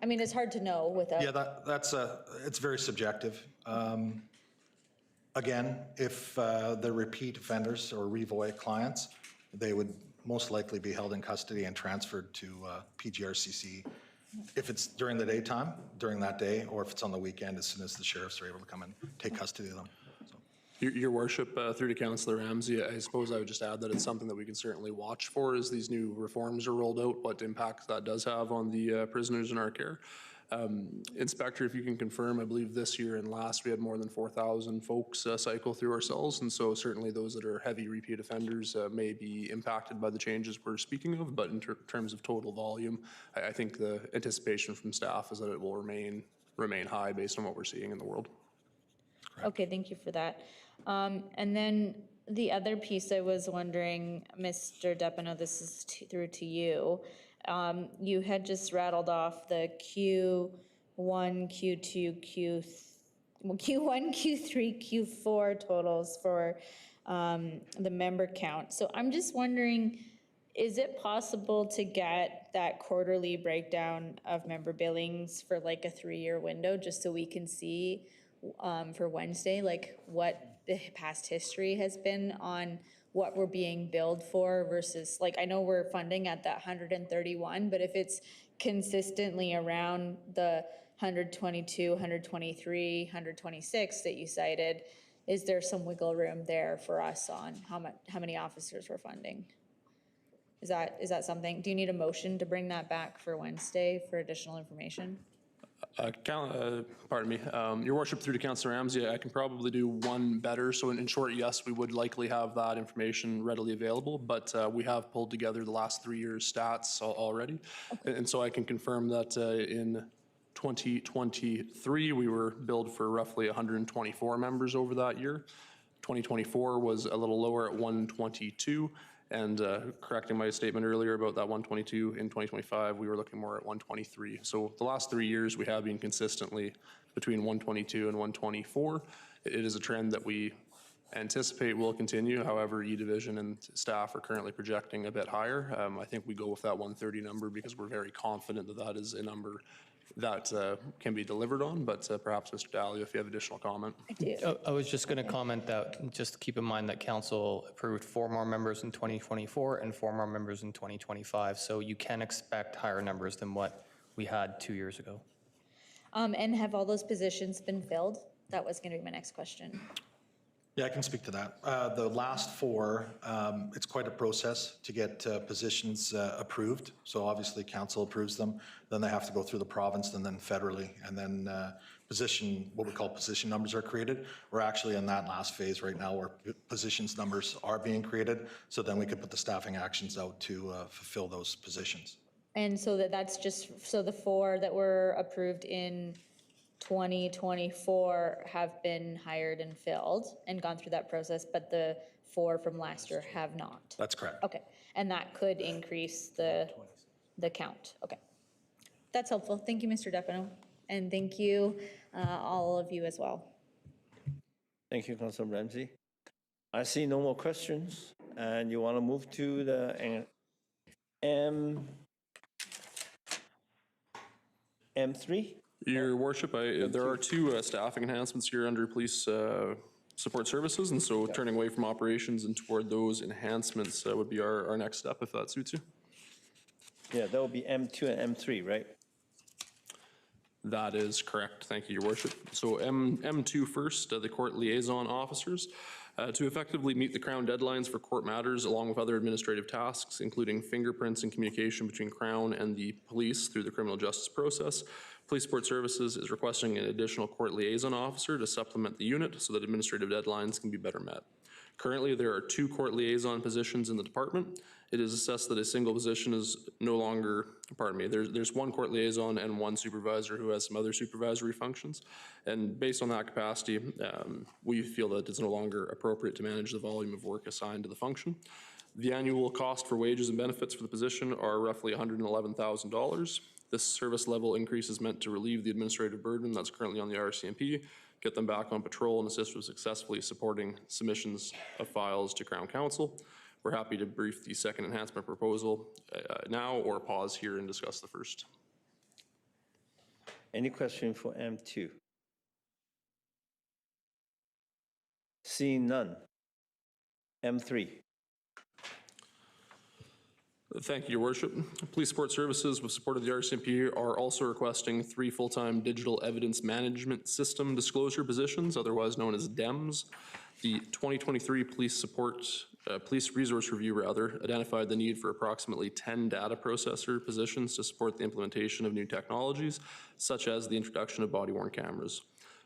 I mean, it's hard to know without. Yeah, it's very subjective. Again, if the repeat offenders or revoy clients, they would most likely be held in custody and transferred to PGRCC if it's during the daytime, during that day, or if it's on the weekend, as soon as the sheriffs are able to come and take custody of them. Your worship, through to Councillor Ramsey, I suppose I would just add that it's something that we can certainly watch for as these new reforms are rolled out, what impact that does have on the prisoners in our care. Inspector, if you can confirm, I believe this year and last we had more than 4,000 folks cycle through our cells, and so certainly those that are heavy repeat offenders may be impacted by the changes we're speaking of, but in terms of total volume, I think the anticipation from staff is that it will remain high based on what we're seeing in the world. Okay, thank you for that. And then the other piece I was wondering, Mr. Deppino, this is through to you. You had just rattled off the Q1, Q2, Q1, Q3, Q4 totals for the member count. So I'm just wondering, is it possible to get that quarterly breakdown of member billings for like a 3-year window, just so we can see for Wednesday, like what the past history has been on what we're being billed for versus, like, I know we're funding at that 131, but if it's consistently around the 122, 123, 126 that you cited, is there some wiggle room there for us on how many officers we're funding? Is that something? Do you need a motion to bring that back for Wednesday for additional information? Pardon me. Your worship, through to Councillor Ramsey, I can probably do one better. So in short, yes, we would likely have that information readily available, but we have pulled together the last 3 years' stats already. Okay. And so I can confirm that in 2023, we were billed for roughly 124 members over that year. 2024 was a little lower at 122. And correcting my statement earlier about that 122, in 2025, we were looking more at 123. So the last 3 years, we have been consistently between 122 and 124. It is a trend that we anticipate will continue. However, E-Division and staff are currently projecting a bit higher. I think we go with that 130 number because we're very confident that that is a number that can be delivered on, but perhaps Mr. Dallaio, if you have additional comment. I do. I was just going to comment that, just keep in mind that council approved 4 more members in 2024 and 4 more members in 2025. So you can expect higher numbers than what we had 2 years ago. And have all those positions been filled? That was going to be my next question. Yeah, I can speak to that. The last 4, it's quite a process to get positions approved. So obviously council approves them, then they have to go through the province and then federally, and then what we call position numbers are created. We're actually in that last phase right now where positions numbers are being created, so then we could put the staffing actions out to fulfill those positions. And so that's just, so the 4 that were approved in 2024 have been hired and filled and gone through that process, but the 4 from last year have not. That's correct. Okay, and that could increase the count. Okay, that's helpful. Thank you, Mr. Deppino, and thank you all of you as well. Thank you, Councilor Ramsey. I see no more questions, and you want to move to the M3? Your worship, there are 2 staffing enhancements here under police support services, and so turning away from operations and toward those enhancements would be our next step, if that suits you. Yeah, that would be M2 and M3, right? That is correct. Thank you, Your Worship. So M2 first, the court liaison officers. To effectively meet the Crown deadlines for court matters, along with other administrative tasks, including fingerprints and communication between Crown and the police through the criminal justice process, Police Support Services is requesting an additional court liaison officer to supplement the unit so that administrative deadlines can be better met. Currently, there are 2 court liaison positions in the department. It is assessed that a single position is no longer, there's 1 court liaison and 1 supervisor who has some other supervisory functions. And based on that capacity, we feel that it's no longer appropriate to manage the volume of work assigned to the function. The annual cost for wages and benefits for the position are roughly $111,000. This service level increase is meant to relieve the administrative burden that's currently on the RCMP, get them back on patrol, and assist with successfully supporting submissions of files to Crown Counsel. We're happy to brief the second enhancement proposal now, or pause here and discuss the first. Any question for M2? Seeing none. M3. Thank you, Your Worship. Police Support Services, with support of the RCMP, are also requesting 3 full-time digital evidence management system disclosure positions, otherwise known as DEMS. The 2023 Police Resource Review identified the need for approximately 10 data processor positions to support the implementation of new technologies, such as the introduction of body-worn cameras.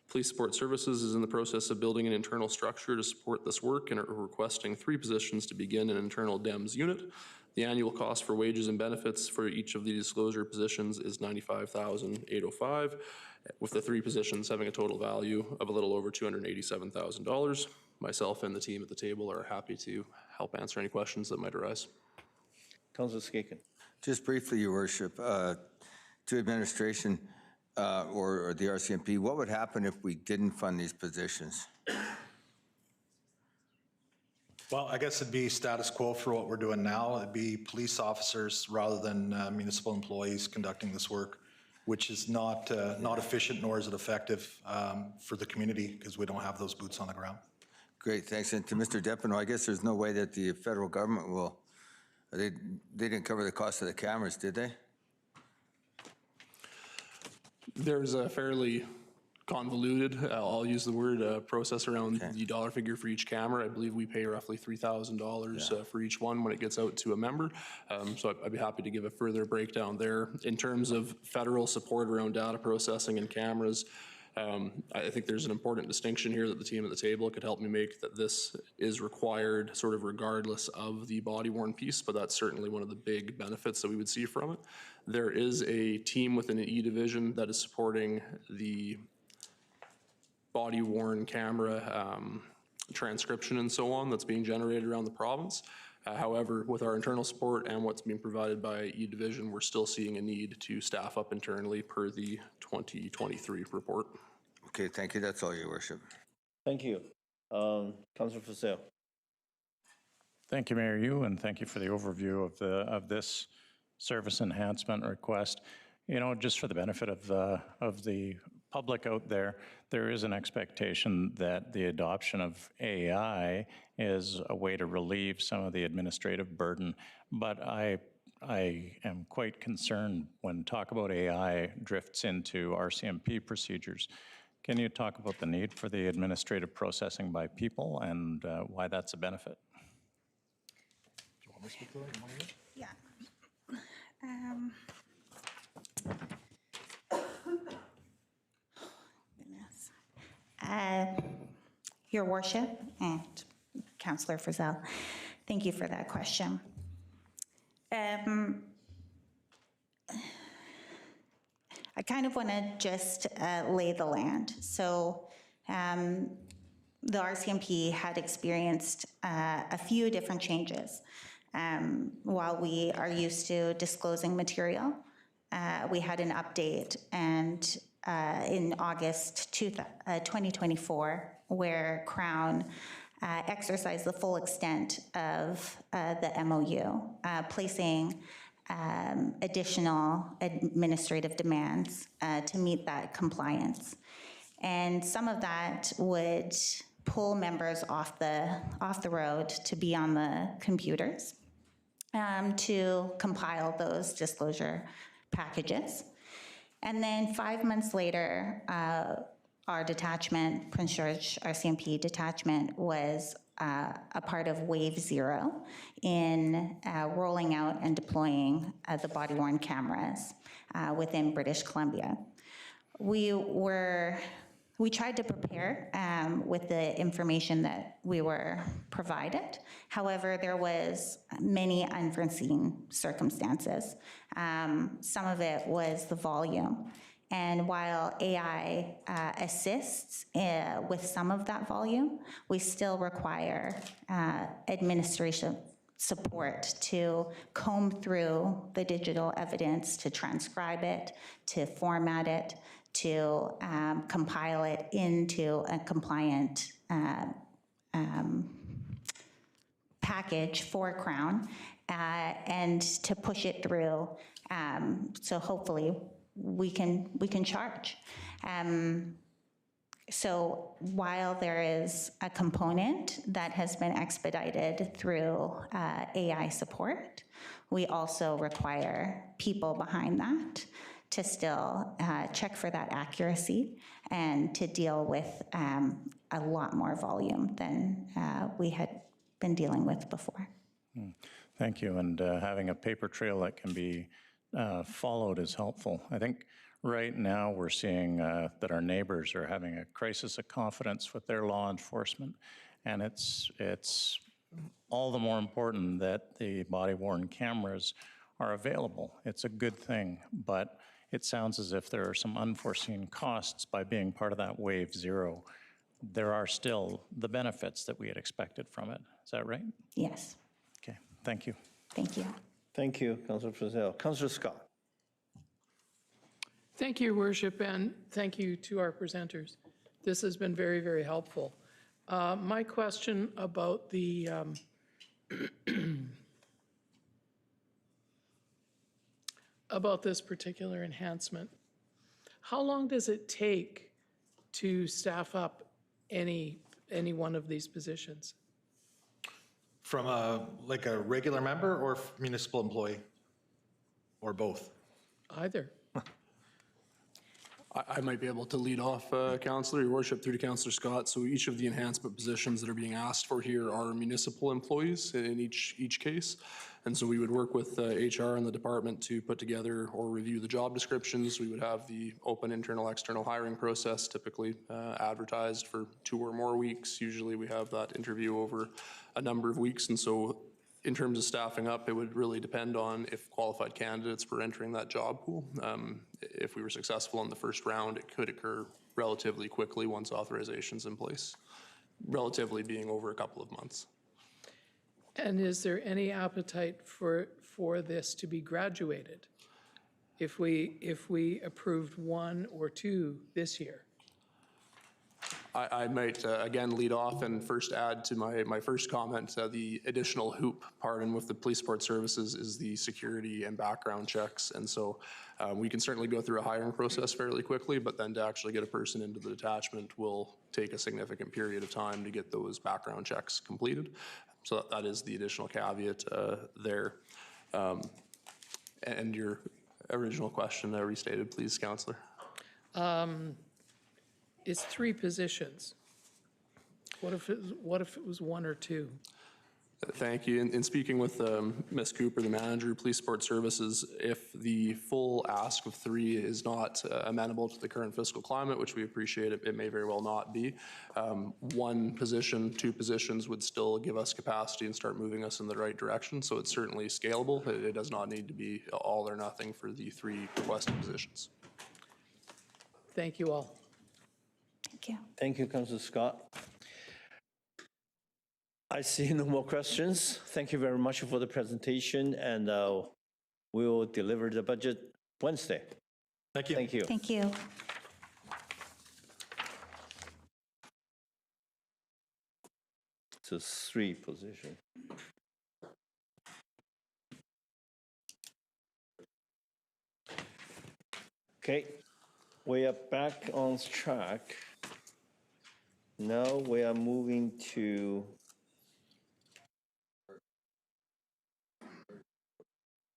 Police Support Services is in the process of building an internal structure to support this work and are requesting 3 positions to begin an internal DEMS unit. The annual cost for wages and benefits for each of the disclosure positions is $95,805, with the 3 positions having a total value of a little over $287,000. Myself and the team at the table are happy to help answer any questions that might arise. Councilor Skaken. Just briefly, Your Worship, to administration or the RCMP, what would happen if we didn't fund these positions? Well, I guess it'd be status quo for what we're doing now. It'd be police officers rather than municipal employees conducting this work, which is not efficient, nor is it effective for the community because we don't have those boots on the ground. Great, thanks. And to Mr. Deppino, I guess there's no way that the federal government will, they didn't cover the cost of the cameras, did they? There's a fairly convoluted, I'll use the word, process around the dollar figure for each camera. I believe we pay roughly $3,000 for each one when it gets out to a member. So I'd be happy to give a further breakdown there. In terms of federal support around data processing and cameras, I think there's an important distinction here that the team at the table could help me make, that this is required sort of regardless of the body-worn piece, but that's certainly one of the big benefits that we would see from it. There is a team within an E-Division that is supporting the body-worn camera transcription and so on that's being generated around the province. However, with our internal support and what's being provided by E-Division, we're still seeing a need to staff up internally per the 2023 report. Okay, thank you. That's all, Your Worship. Thank you. Councilor Fussell. Thank you, Mayor Yu, and thank you for the overview of this service enhancement request. You know, just for the benefit of the public out there, there is an expectation that the adoption of AI is a way to relieve some of the administrative burden. But I am quite concerned when talk about AI drifts into RCMP procedures. Can you talk about the need for the administrative processing by people and why that's a benefit? Do you want me to speak to that? Yeah. Your Worship and Councillor Frizzell, thank you for that question. I kind of want to just lay the land. So the RCMP had experienced a few different changes. While we are used to disclosing material, we had an update and in August 2024, where Crown exercised the full extent of the MOU, placing additional administrative demands to meet that compliance. And some of that would pull members off the road to be on the computers, to compile those disclosure packages. And then 5 months later, our detachment, Prince George RCMP detachment, was a part of Wave Zero in rolling out and deploying the body-worn cameras within British Columbia. We tried to prepare with the information that we were provided. However, there was many unforeseen circumstances. Some of it was the volume. And while AI assists with some of that volume, we still require administration support to comb through the digital evidence, to transcribe it, to format it, to compile it into a compliant package for Crown, and to push it through. So hopefully we can charge. So while there is a component that has been expedited through AI support, we also require people behind that to still check for that accuracy and to deal with a lot more volume than we had been dealing with before. Thank you. And having a paper trail that can be followed is helpful. I think right now we're seeing that our neighbors are having a crisis of confidence with their law enforcement. And it's all the more important that the body-worn cameras are available. It's a good thing, but it sounds as if there are some unforeseen costs by being part of that Wave Zero. There are still the benefits that we had expected from it. Is that right? Yes. Okay, thank you. Thank you. Thank you, Councillor Frizzell. Councillor Scott. Thank you, Your Worship, and thank you to our presenters. This has been very, very helpful. My question about the about this particular enhancement, how long does it take to staff up any one of these positions? From like a regular member or municipal employee? Or both? Either. I might be able to lead off, Councillor, Your Worship, through to Councillor Scott. So each of the enhancement positions that are being asked for here are municipal employees in each case. And so we would work with HR and the department to put together or review the job descriptions. We would have the open internal, external hiring process, typically advertised for 2 or more weeks. Usually we have that interview over a number of weeks. And so in terms of staffing up, it would really depend on if qualified candidates were entering that job pool. If we were successful in the first round, it could occur relatively quickly once authorization's in place, relatively being over a couple of months. And is there any appetite for this to be graduated? If we approved 1 or 2 this year? I might, again, lead off and first add to my first comment, the additional hoop, pardon, with the police support services is the security and background checks. And so we can certainly go through a hiring process fairly quickly, but then to actually get a person into the detachment will take a significant period of time to get those background checks completed. So that is the additional caveat there. And your original question restated, please, Councillor. It's 3 positions. What if it was 1 or 2? Thank you. In speaking with Ms. Cooper, the manager of Police Support Services, if the full ask of 3 is not amenable to the current fiscal climate, which we appreciate, it may very well not be, 1 position, 2 positions would still give us capacity and start moving us in the right direction. So it's certainly scalable. It does not need to be all or nothing for the 3 requested positions. Thank you all. Thank you. Thank you, Councillor Scott. I see no more questions. Thank you very much for the presentation, and we will deliver the budget Wednesday. Thank you. Thank you. Thank you. So 3 positions. Okay, we are back on track. Now we are moving to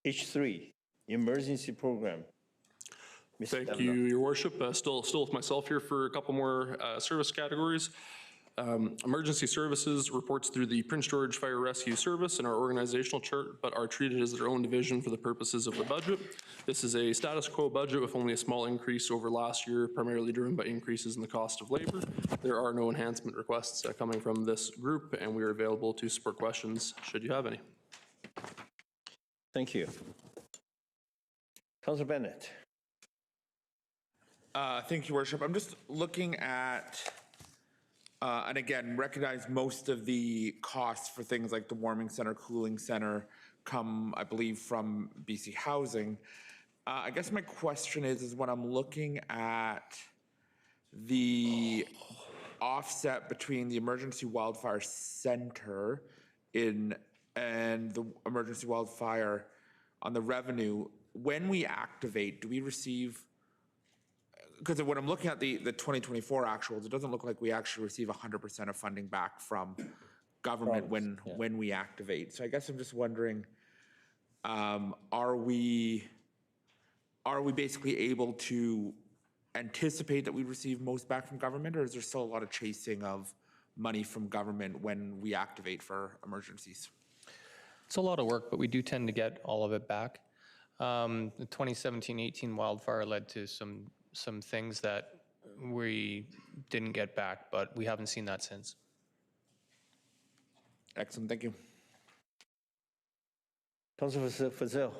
H3, emergency program. Mr. Thank you, Your Worship. Still with myself here for a couple more service categories. Emergency services reports through the Prince George Fire Rescue Service in our organizational chart, but are treated as their own division for the purposes of the budget. This is a status quo budget with only a small increase over last year, primarily driven by increases in the cost of labor. There are no enhancement requests coming from this group, and we are available to support questions should you have any. Thank you. Councilor Bennett. Thank you, Worship. I'm just looking at, and again, recognize most of the costs for things like the warming center, cooling center come, I believe, from BC Housing. I guess my question is when I'm looking at the offset between the Emergency Wildfire Center and the Emergency Wildfire on the revenue, when we activate, do we receive, because when I'm looking at the 2024 actuals, it doesn't look like we actually receive 100% of funding back from government when we activate. So I guess I'm just wondering, are we basically able to anticipate that we receive most back from government, or is there still a lot of chasing of money from government when we activate for emergencies? It's a lot of work, but we do tend to get all of it back. The 2017-18 wildfire led to some things that we didn't get back, but we haven't seen that since. Excellent, thank you. Councilor Fazil.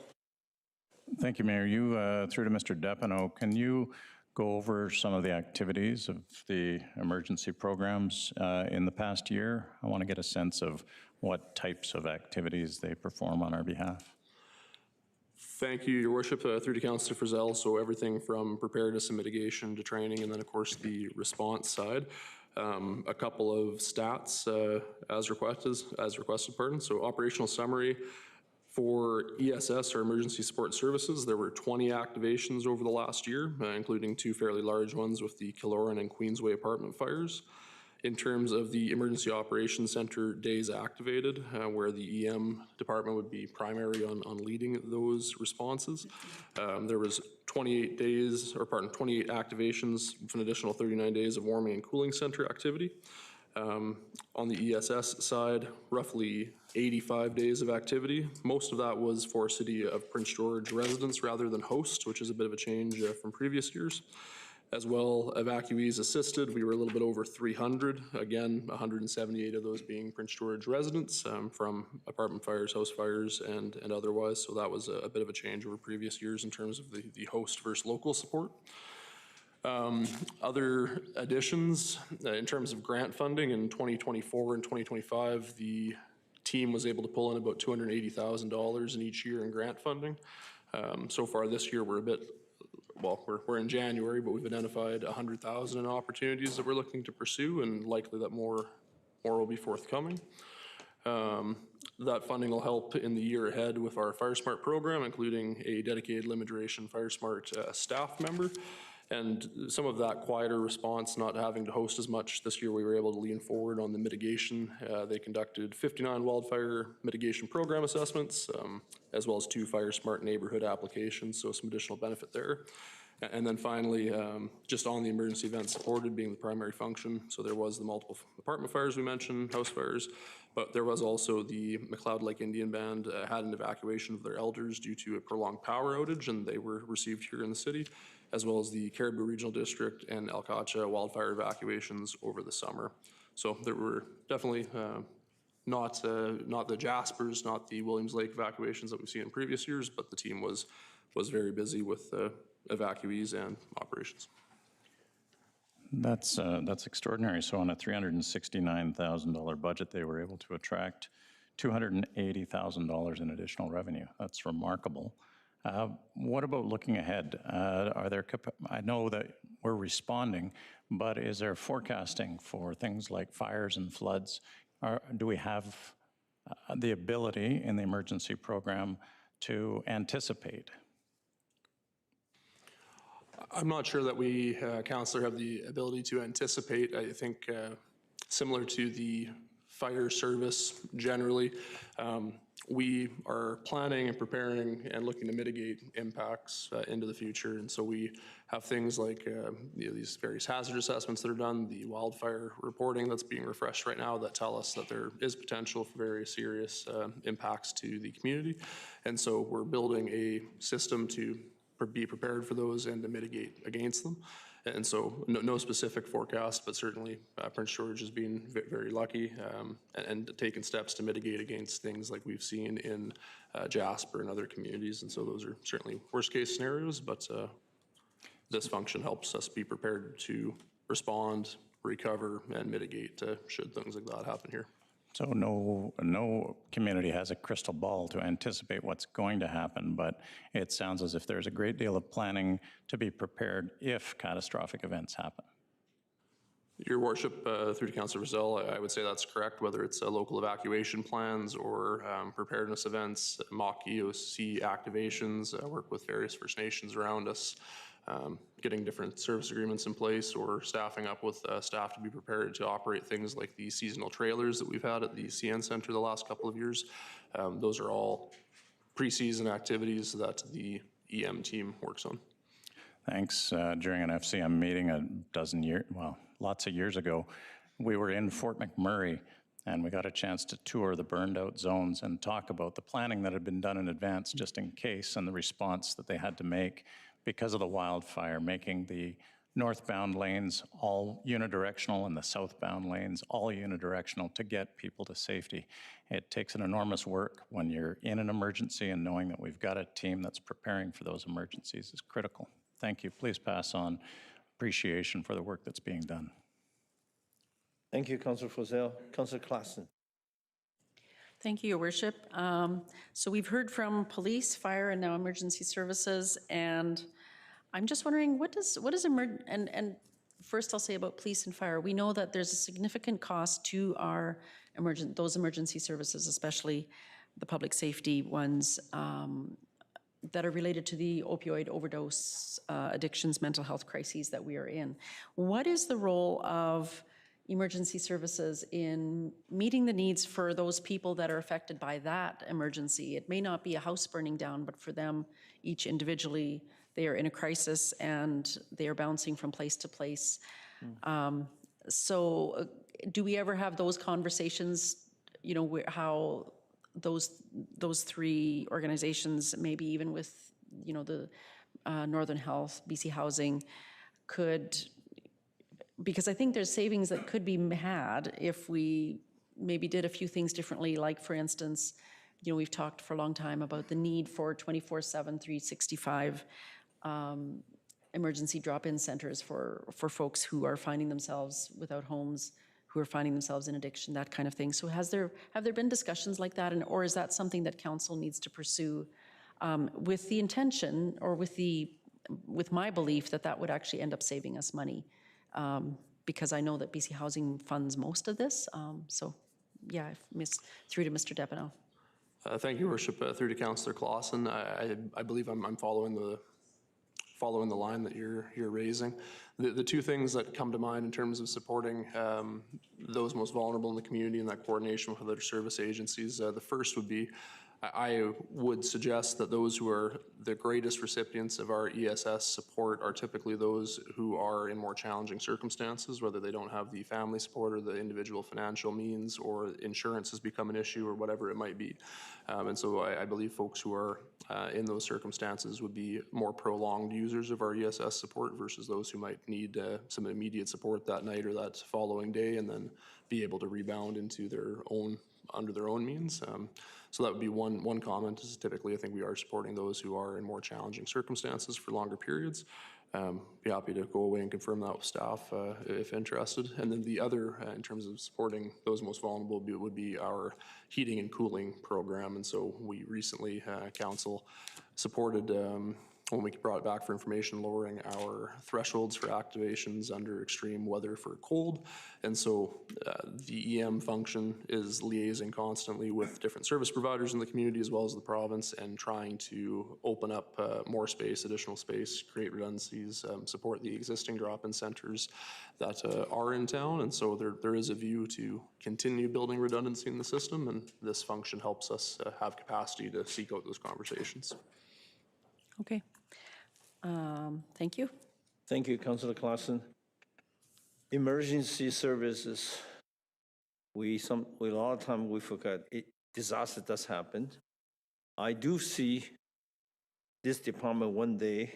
Thank you, Mayor. You, through to Mr. Depineau, can you go over some of the activities of the emergency programs in the past year? I want to get a sense of what types of activities they perform on our behalf. Thank you, Your Worship. Through to Councillor Frizzell. So everything from preparedness and mitigation to training, and then of course the response side. A couple of stats as requested. Pardon. So operational summary for ESS, or Emergency Support Services, there were 20 activations over the last year, including 2 fairly large ones with the Killorn and Queensway apartment fires. In terms of the Emergency Operations Center days activated, where the EM department would be primary on leading those responses, there was 28 activations with an additional 39 days of warming and cooling center activity. On the ESS side, roughly 85 days of activity. Most of that was for City of Prince George residents rather than hosts, which is a bit of a change from previous years. As well, evacuees assisted, we were a little bit over 300. Again, 178 of those being Prince George residents from apartment fires, house fires, and otherwise. So that was a bit of a change over previous years in terms of the host versus local support. Other additions, in terms of grant funding in 2024 and 2025, the team was able to pull in about $280,000 in each year in grant funding. So far this year, we're in January, but we've identified 100,000 in opportunities that we're looking to pursue, and likely that more will be forthcoming. That funding will help in the year ahead with our FireSmart program, including a dedicated limited duration FireSmart staff member. And some of that quieter response, not having to host as much this year, we were able to lean forward on the mitigation. They conducted 59 wildfire mitigation program assessments, as well as 2 FireSmart neighborhood applications, so some additional benefit there. And then finally, just on the emergency event supported being the primary function. So there was the multiple apartment fires we mentioned, house fires, but there was also the McLeod Lake Indian Band had an evacuation of their elders due to a prolonged power outage, and they were received here in the city, as well as the Caribou Regional District and Alcacha wildfire evacuations over the summer. So there were definitely not the Jaspers, not the Williams Lake evacuations that we've seen in previous years, but the team was very busy with evacuees and operations. That's extraordinary. So on a $369,000 budget, they were able to attract $280,000 in additional revenue. That's remarkable. What about looking ahead? I know that we're responding, but is there forecasting for things like fires and floods? Do we have the ability in the emergency program to anticipate? I'm not sure that we, Councillor, have the ability to anticipate. I think similar to the fire service generally, we are planning and preparing and looking to mitigate impacts into the future. And so we have things like these various hazard assessments that are done, the wildfire reporting that's being refreshed right now that tell us that there is potential for very serious impacts to the community. And so we're building a system to be prepared for those and to mitigate against them. And so no specific forecast, but certainly Prince George has been very lucky and taken steps to mitigate against things like we've seen in Jasper and other communities. And so those are certainly worst case scenarios, but this function helps us be prepared to respond, recover, and mitigate should things like that happen here. So no community has a crystal ball to anticipate what's going to happen, but it sounds as if there's a great deal of planning to be prepared if catastrophic events happen. Your worship, through to Councillor Vizel, I would say that's correct, whether it's local evacuation plans or preparedness events, mock EOC activations, work with various First Nations around us, getting different service agreements in place or staffing up with staff to be prepared to operate things like the seasonal trailers that we've had at the CN Centre the last couple of years. Those are all pre-season activities that the EM team works on. Thanks. During an FCM meeting lots of years ago, we were in Fort McMurray and we got a chance to tour the burned out zones and talk about the planning that had been done in advance just in case and the response that they had to make because of the wildfire, making the northbound lanes all unidirectional and the southbound lanes all unidirectional to get people to safety. It takes an enormous work when you're in an emergency, and knowing that we've got a team that's preparing for those emergencies is critical. Thank you. Please pass on appreciation for the work that's being done. Thank you, Councillor Fozell. Councillor Claassen. Thank you, Your Worship. So we've heard from police, fire, and now emergency services, and I'm just wondering, what does and first I'll say about police and fire. We know that there's a significant cost to our those emergency services, especially the public safety ones that are related to the opioid overdose addictions, mental health crises that we are in. What is the role of emergency services in meeting the needs for those people that are affected by that emergency? It may not be a house burning down, but for them, each individually, they are in a crisis and they are bouncing from place to place. So do we ever have those conversations, you know, how those three organizations, maybe even with, you know, the Northern Health, BC Housing, could, because I think there's savings that could be had if we maybe did a few things differently. Like, for instance, you know, we've talked for a long time about the need for 24/7, 365 emergency drop-in centers for folks who are finding themselves without homes, who are finding themselves in addiction, that kind of thing. So have there been discussions like that, or is that something that council needs to pursue with the intention, or with my belief that that would actually end up saving us money? Because I know that BC Housing funds most of this. So yeah, through to Mr. Debenau. Thank you, Worship. Through to Councillor Claassen. I believe I'm following the line that you're raising. The two things that come to mind in terms of supporting those most vulnerable in the community and that coordination with other service agencies, the first would be, I would suggest that those who are the greatest recipients of our ESS support are typically those who are in more challenging circumstances, whether they don't have the family support or the individual financial means, or insurance has become an issue, or whatever it might be. And so I believe folks who are in those circumstances would be more prolonged users of our ESS support versus those who might need some immediate support that night or that following day, and then be able to rebound into under their own means. So that would be one comment, is typically I think we are supporting those who are in more challenging circumstances for longer periods. Be happy to go away and confirm that with staff if interested. And then the other, in terms of supporting those most vulnerable, would be our heating and cooling program. And so we recently, council supported when we brought it back for information, lowering our thresholds for activations under extreme weather for cold. And so the EM function is liaising constantly with different service providers in the community as well as the province and trying to open up more space, additional space, create redundancies, support the existing drop-in centers that are in town. And so there is a view to continue building redundancy in the system, and this function helps us have capacity to seek out those conversations. Okay. Thank you. Thank you, Councillor Clausen. Emergency services, a lot of time we forget, disaster does happen. I do see this department one day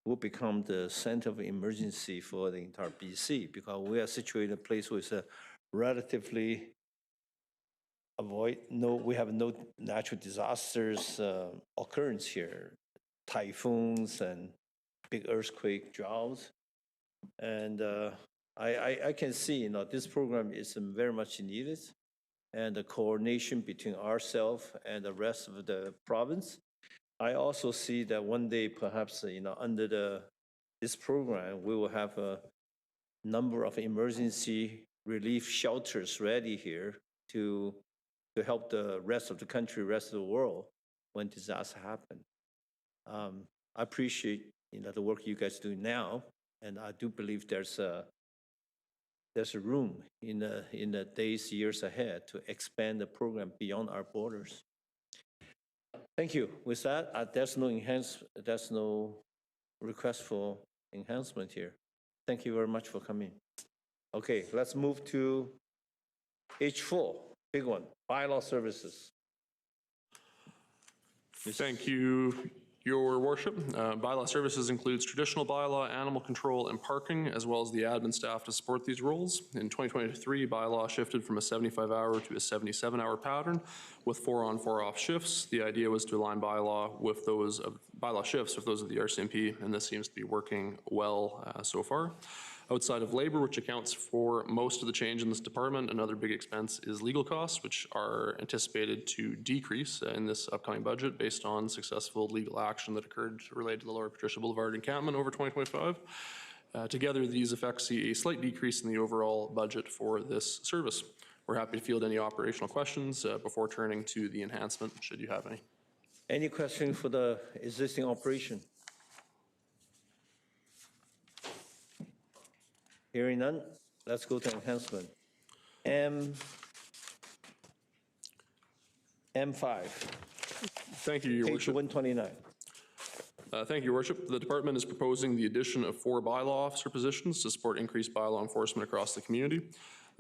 will become the center of emergency for the entire BC, because we are situated in a place with a relatively we have no natural disasters occurrence here, typhoons and big earthquake, droughts. And I can see, this program is very much needed, and the coordination between ourselves and the rest of the province. I also see that one day, perhaps, under this program, we will have a number of emergency relief shelters ready here to help the rest of the country, rest of the world when disaster happen. I appreciate the work you guys do now, and I do believe there's a room in the days, years ahead to expand the program beyond our borders. Thank you. With that, there's no request for enhancement here. Thank you very much for coming. Okay, let's move to H4, big one, bylaw services. Thank you, Your Worship. Bylaw services includes traditional bylaw, animal control, and parking, as well as the admin staff to support these roles. In 2023, bylaw shifted from a 75-hour to a 77-hour pattern with 4-on, 4-off shifts. The idea was to align bylaw shifts with those of the RCMP, and this seems to be working well so far. Outside of labor, which accounts for most of the change in this department, another big expense is legal costs, which are anticipated to decrease in this upcoming budget based on successful legal action that occurred related to the Lower Patricia Boulevard encampment over 2025. Together, these effects see a slight decrease in the overall budget for this service. We're happy to field any operational questions before turning to the enhancement, should you have any. Any question for the existing operation? Hearing none, let's go to enhancement. M5. Thank you, Your Page Worship. 129. Thank you, Your Worship. The department is proposing the addition of 4 bylaw officer positions to support increased bylaw enforcement across the community.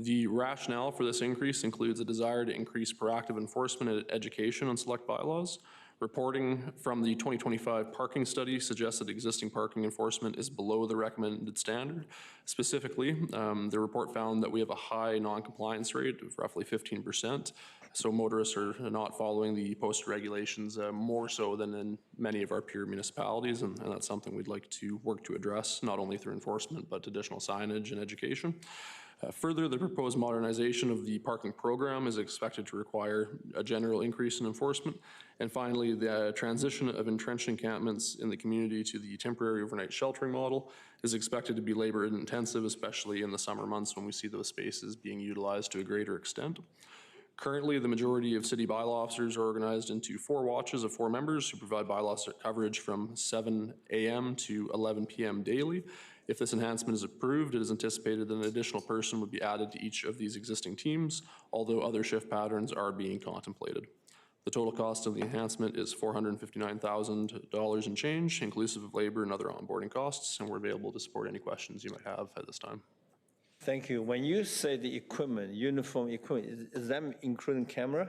The rationale for this increase includes a desire to increase proactive enforcement and education on select bylaws. Reporting from the 2025 parking study suggests that existing parking enforcement is below the recommended standard. Specifically, the report found that we have a high non-compliance rate of roughly 15%. So motorists are not following the posted regulations more so than in many of our peer municipalities, and that's something we'd like to work to address, not only through enforcement, but additional signage and education. Further, the proposed modernization of the parking program is expected to require a general increase in enforcement. And finally, the transition of entrenched encampments in the community to the temporary overnight sheltering model is expected to be labor intensive, especially in the summer months when we see those spaces being utilized to a greater extent. Currently, the majority of city bylaw officers are organized into 4 watches of 4 members who provide bylaw coverage from 7 a.m. to 11 p.m. daily. If this enhancement is approved, it is anticipated that an additional person would be added to each of these existing teams, although other shift patterns are being contemplated. The total cost of the enhancement is $459,000 and change, inclusive of labor and other onboarding costs, and we're available to support any questions you might have at this time. Thank you. When you say the equipment, uniform equipment, is that including camera?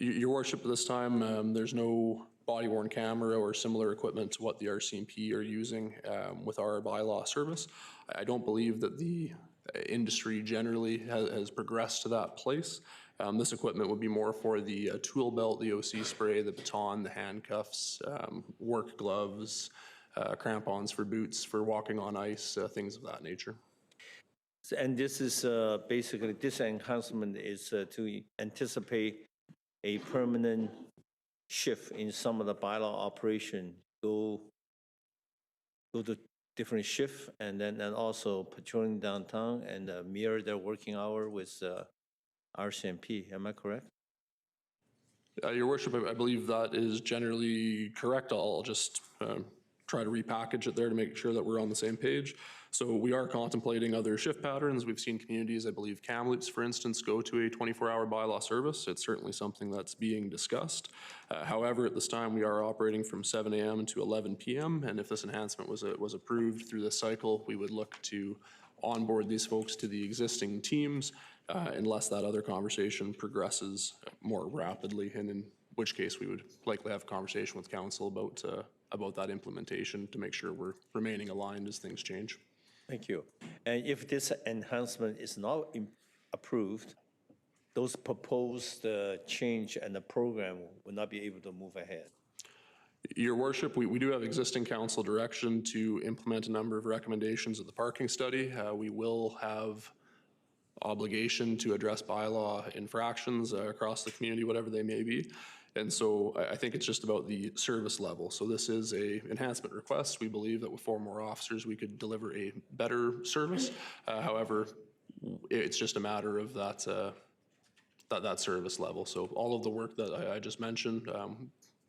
Your Worship, at this time, there's no body-worn camera or similar equipment to what the RCMP are using with our bylaw service. I don't believe that the industry generally has progressed to that place. This equipment would be more for the tool belt, the OC spray, the baton, the handcuffs, work gloves, crampons for boots, for walking on ice, things of that nature. And this is basically, this enhancement is to anticipate a permanent shift in some of the bylaw operation, go to different shift, and then also patrolling downtown and mirror their working hour with RCMP. Am I correct? Your worship, I believe that is generally correct. I'll just try to repackage it there to make sure that we're on the same page. So we are contemplating other shift patterns. We've seen communities, I believe Kamloops, for instance, go to a 24-hour bylaw service. It's certainly something that's being discussed. However, at this time, we are operating from 7 a.m. to 11 p.m. And if this enhancement was approved through this cycle, we would look to onboard these folks to the existing teams unless that other conversation progresses more rapidly, and in which case we would likely have a conversation with council about that implementation to make sure we're remaining aligned as things change. Thank you. And if this enhancement is not approved, those proposed change and the program will not be able to move ahead. Your worship, we do have existing council direction to implement a number of recommendations of the parking study. We will have obligation to address bylaw infractions across the community, whatever they may be. And so I think it's just about the service level. So this is a enhancement request. We believe that with 4 more officers, we could deliver a better service. However, it's just a matter of that service level. So all of the work that I just mentioned,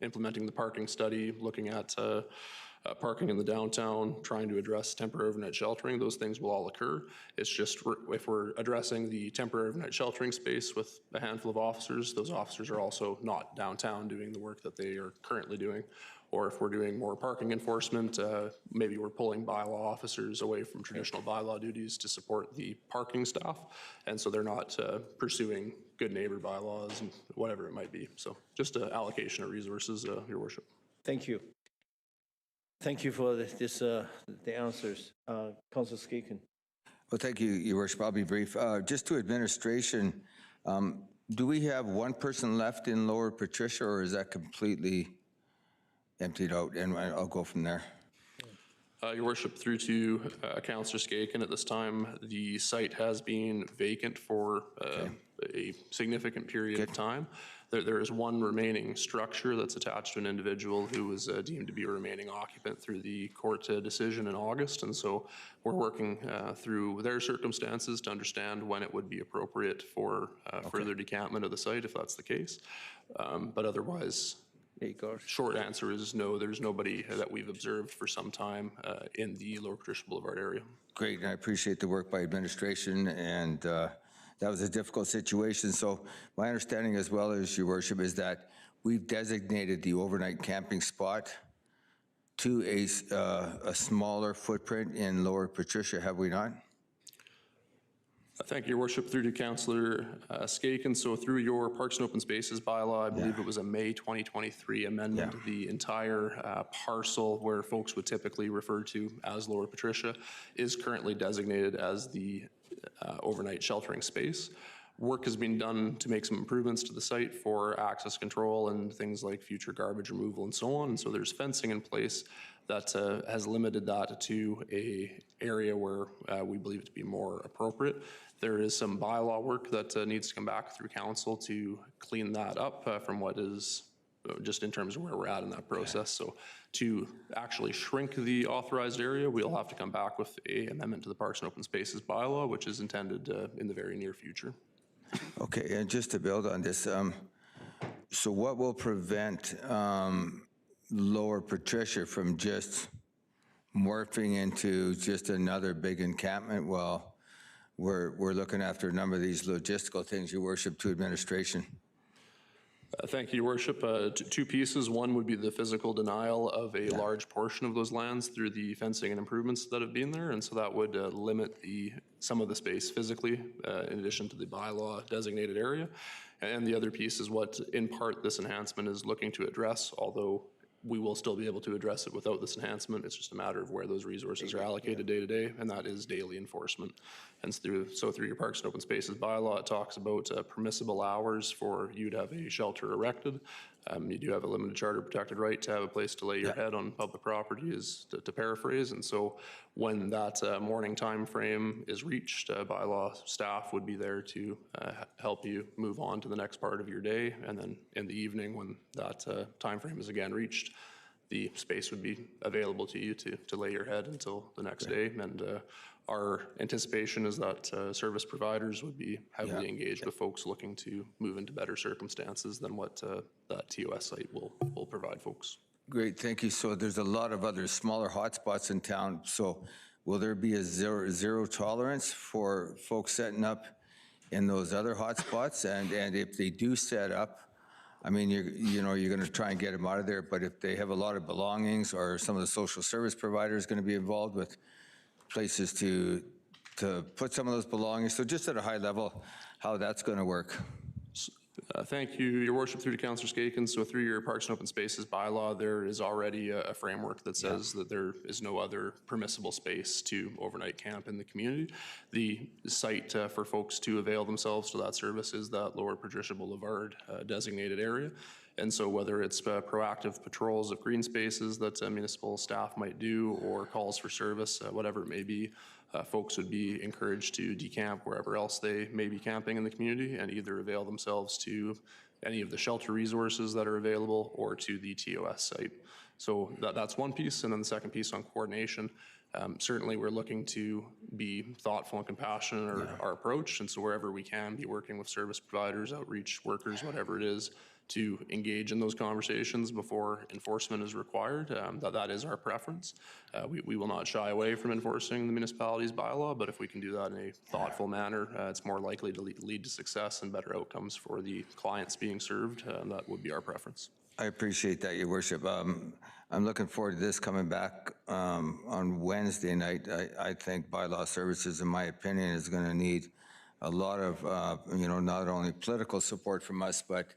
implementing the parking study, looking at parking in the downtown, trying to address temporary overnight sheltering, those things will all occur. It's just if we're addressing the temporary overnight sheltering space with a handful of officers, those officers are also not downtown doing the work that they are currently doing. Or if we're doing more parking enforcement, maybe we're pulling bylaw officers away from traditional bylaw duties to support the parking staff. And so they're not pursuing good neighbor bylaws and whatever it might be. So just an allocation of resources, Your Worship. Thank you. Thank you for the answers. Councilor Skaken. Well, thank you, Your Worship. I'll be brief. Just to administration, do we have one person left in Lower Patricia, or is that completely emptied out? And I'll go from there. Your Worship, through to Councillor Skaken, at this time, the site has been vacant for a significant period of time. There is one remaining structure that's attached to an individual who was deemed to be a remaining occupant through the court decision in August. And so we're working through their circumstances to understand when it would be appropriate for further decampment of the site, if that's the case. But otherwise, short answer is no, there's nobody that we've observed for some time in the Lower Patricia Boulevard area. Great, and I appreciate the work by administration, and that was a difficult situation. So my understanding as well as Your Worship is that we've designated the overnight camping spot to a smaller footprint in Lower Patricia, have we not? Thank you, Your Worship. Through to Councillor Skaken. So through your Parks and Open Spaces bylaw, I believe it was a May 2023 amendment, the entire parcel where folks would typically refer to as Lower Patricia is currently designated as the overnight sheltering space. Work has been done to make some improvements to the site for access control and things like future garbage removal and so on. And so there's fencing in place that has limited that to a area where we believe it to be more appropriate. There is some bylaw work that needs to come back through council to clean that up from what is just in terms of where we're at in that process. So to actually shrink the authorized area, we'll have to come back with an amendment to the Parks and Open Spaces bylaw, which is intended in the very near future. Okay, and just to build on this, so what will prevent Lower Patricia from just morphing into just another big encampment while we're looking after a number of these logistical things, Your Worship, to administration? Thank you, Your Worship. Two pieces. One would be the physical denial of a large portion of those lands through the fencing and improvements that have been there, and so that would limit some of the space physically, in addition to the bylaw designated area. And the other piece is what, in part, this enhancement is looking to address, although we will still be able to address it without this enhancement. It's just a matter of where those resources are allocated day to day, and that is daily enforcement. And through your Parks and Open Spaces bylaw, it talks about permissible hours for you to have a shelter erected. You do have a limited charter protected right to have a place to lay your head on public property, is to paraphrase. And so when that morning time frame is reached, bylaw staff would be there to help you move on to the next part of your day. And then in the evening, when that time frame is again reached, the space would be available to you to lay your head until the next day. And our anticipation is that service providers would be heavily engaged with folks looking to move into better circumstances than what that TOS site will provide folks. Great, thank you. So there's a lot of other smaller hotspots in town. So will there be a zero tolerance for folks setting up in those other hotspots? And if they do set up, I mean, you're going to try and get them out of there, but if they have a lot of belongings, or some of the social service providers going to be involved with places to put some of those belongings? So just at a high level, how that's going to work. Thank you, Your Worship, through to Councillor Skaken. So through your Parks and Open Spaces bylaw, there is already a framework that says that there is no other permissible space to overnight camp in the community. The site for folks to avail themselves to that service is that Lower Patricia Boulevard designated area. And so whether it's proactive patrols of green spaces that municipal staff might do, or calls for service, whatever it may be, folks would be encouraged to decamp wherever else they may be camping in the community and either avail themselves to any of the shelter resources that are available or to the TOS site. So that's one piece. And then the second piece on coordination, certainly we're looking to be thoughtful and compassionate in our approach. And so wherever we can, be working with service providers, outreach workers, whatever it is, to engage in those conversations before enforcement is required. That is our preference. We will not shy away from enforcing the municipality's bylaw, but if we can do that in a thoughtful manner, it's more likely to lead to success and better outcomes for the clients being served, and that would be our preference. I appreciate that, Your Worship. I'm looking forward to this coming back on Wednesday night. I think bylaw services, in my opinion, is going to need a lot of, not only political support from us, but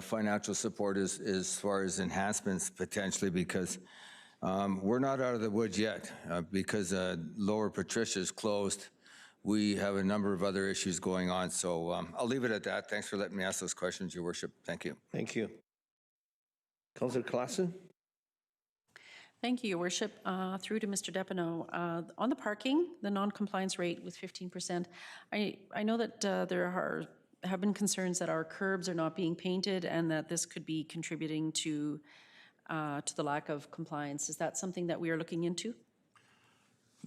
financial support as far as enhancements potentially, because we're not out of the woods yet. Because Lower Patricia's closed, we have a number of other issues going on. So I'll leave it at that. Thanks for letting me ask those questions, Your Worship. Thank you. Thank you. Councillor Claassen? Thank you, Your Worship. Through to Mr. Depineau. On the parking, the non-compliance rate with 15%, I know that there have been concerns that our curbs are not being painted and that this could be contributing to the lack of compliance. Is that something that we are looking into?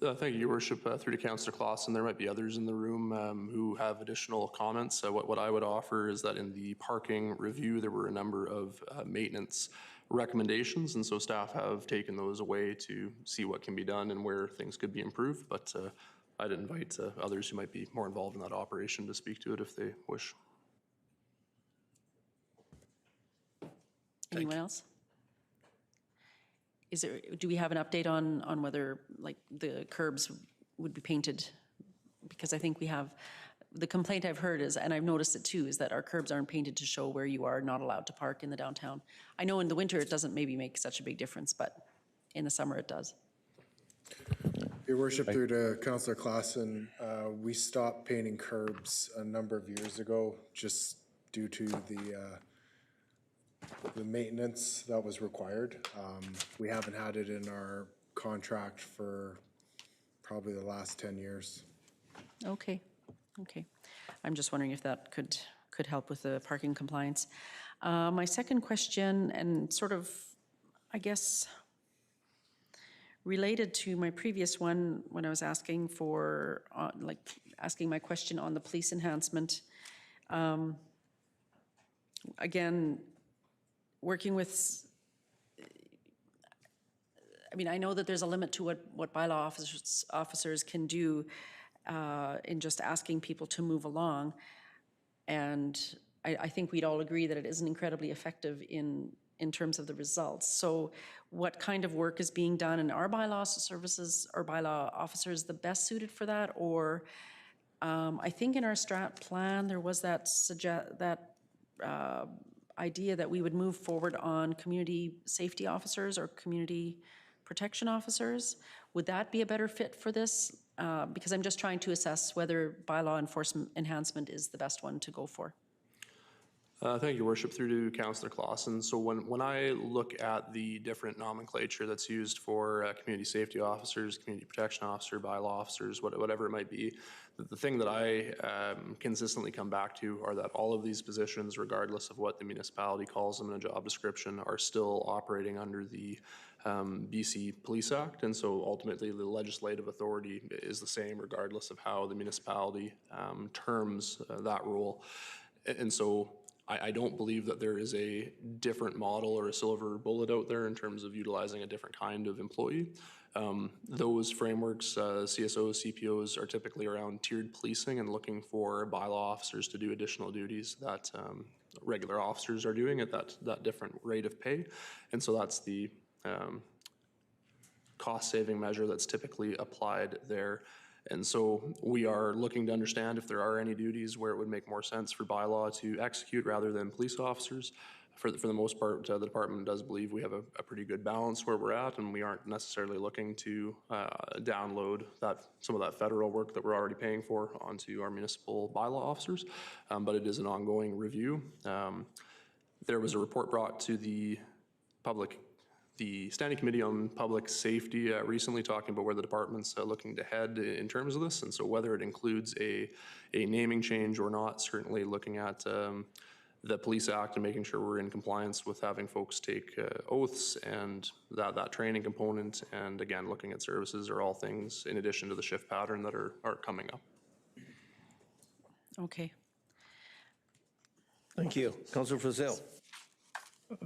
Thank you, Your Worship. Through to Councillor Claassen, there might be others in the room who have additional comments. What I would offer is that in the parking review, there were a number of maintenance recommendations, and so staff have taken those away to see what can be done and where things could be improved. But I'd invite others who might be more involved in that operation to speak to it if they wish. Anyone else? Do we have an update on whether the curbs would be painted? Because I think we have, the complaint I've heard is, and I've noticed it too, is that our curbs aren't painted to show where you are not allowed to park in the downtown. I know in the winter it doesn't maybe make such a big difference, but in the summer it does. Your Worship, through to Councillor Claassen, we stopped painting curbs a number of years ago just due to the maintenance that was required. We haven't had it in our contract for probably the last 10 years. Okay. I'm just wondering if that could help with the parking compliance. My second question, and sort of, I guess, related to my previous one when I was asking for, asking my question on the police enhancement. Again, working with, I know that there's a limit to what bylaw officers can do in just asking people to move along. And I think we'd all agree that it isn't incredibly effective in terms of the results. So what kind of work is being done, and are bylaw services or bylaw officers the best suited for that? Or I think in our strat plan, there was that idea that we would move forward on community safety officers or community protection officers. Would that be a better fit for this? Because I'm just trying to assess whether bylaw enforcement enhancement is the best one to go for. Thank you, Your Worship. Through to Councillor Clausen. So when I look at the different nomenclature that's used for community safety officers, community protection officer, bylaw officers, whatever it might be, the thing that I consistently come back to are that all of these positions, regardless of what the municipality calls them in a job description, are still operating under the BC Police Act. And so ultimately the legislative authority is the same regardless of how the municipality terms that role. And so I don't believe that there is a different model or a silver bullet out there in terms of utilizing a different kind of employee. Those frameworks, CSOs, CPOs, are typically around tiered policing and looking for bylaw officers to do additional duties that regular officers are doing at that different rate of pay. And so that's the cost-saving measure that's typically applied there. And so we are looking to understand if there are any duties where it would make more sense for bylaw to execute rather than police officers. For the most part, the department does believe we have a pretty good balance where we're at, and we aren't necessarily looking to download some of that federal work that we're already paying for onto our municipal bylaw officers, but it is an ongoing review. There was a report brought to the Standing Committee on Public Safety recently talking about where the department's looking to head in terms of this, and so whether it includes a naming change or not, certainly looking at the Police Act and making sure we're in compliance with having folks take oaths and that training component, and again, looking at services are all things in addition to the shift pattern that are coming up. Okay. Thank you. Councillor Frizzell.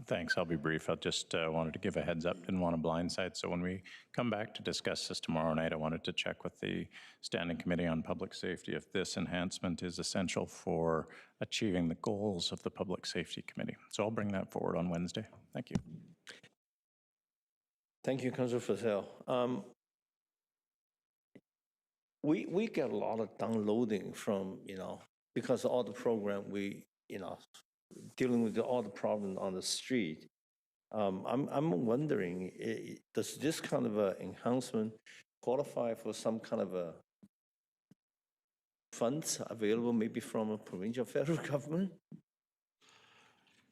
Thanks. I'll be brief. I just wanted to give a heads up. Didn't want to blindside. So when we come back to discuss this tomorrow night, I wanted to check with the Standing Committee on Public Safety if this enhancement is essential for achieving the goals of the Public Safety Committee. So I'll bring that forward on Wednesday. Thank you. Thank you, Councillor Frizzell. We get a lot of downloading from, because all the program dealing with all the problems on the street. I'm wondering, does this kind of enhancement qualify for some kind of a funds available maybe from a provincial federal government?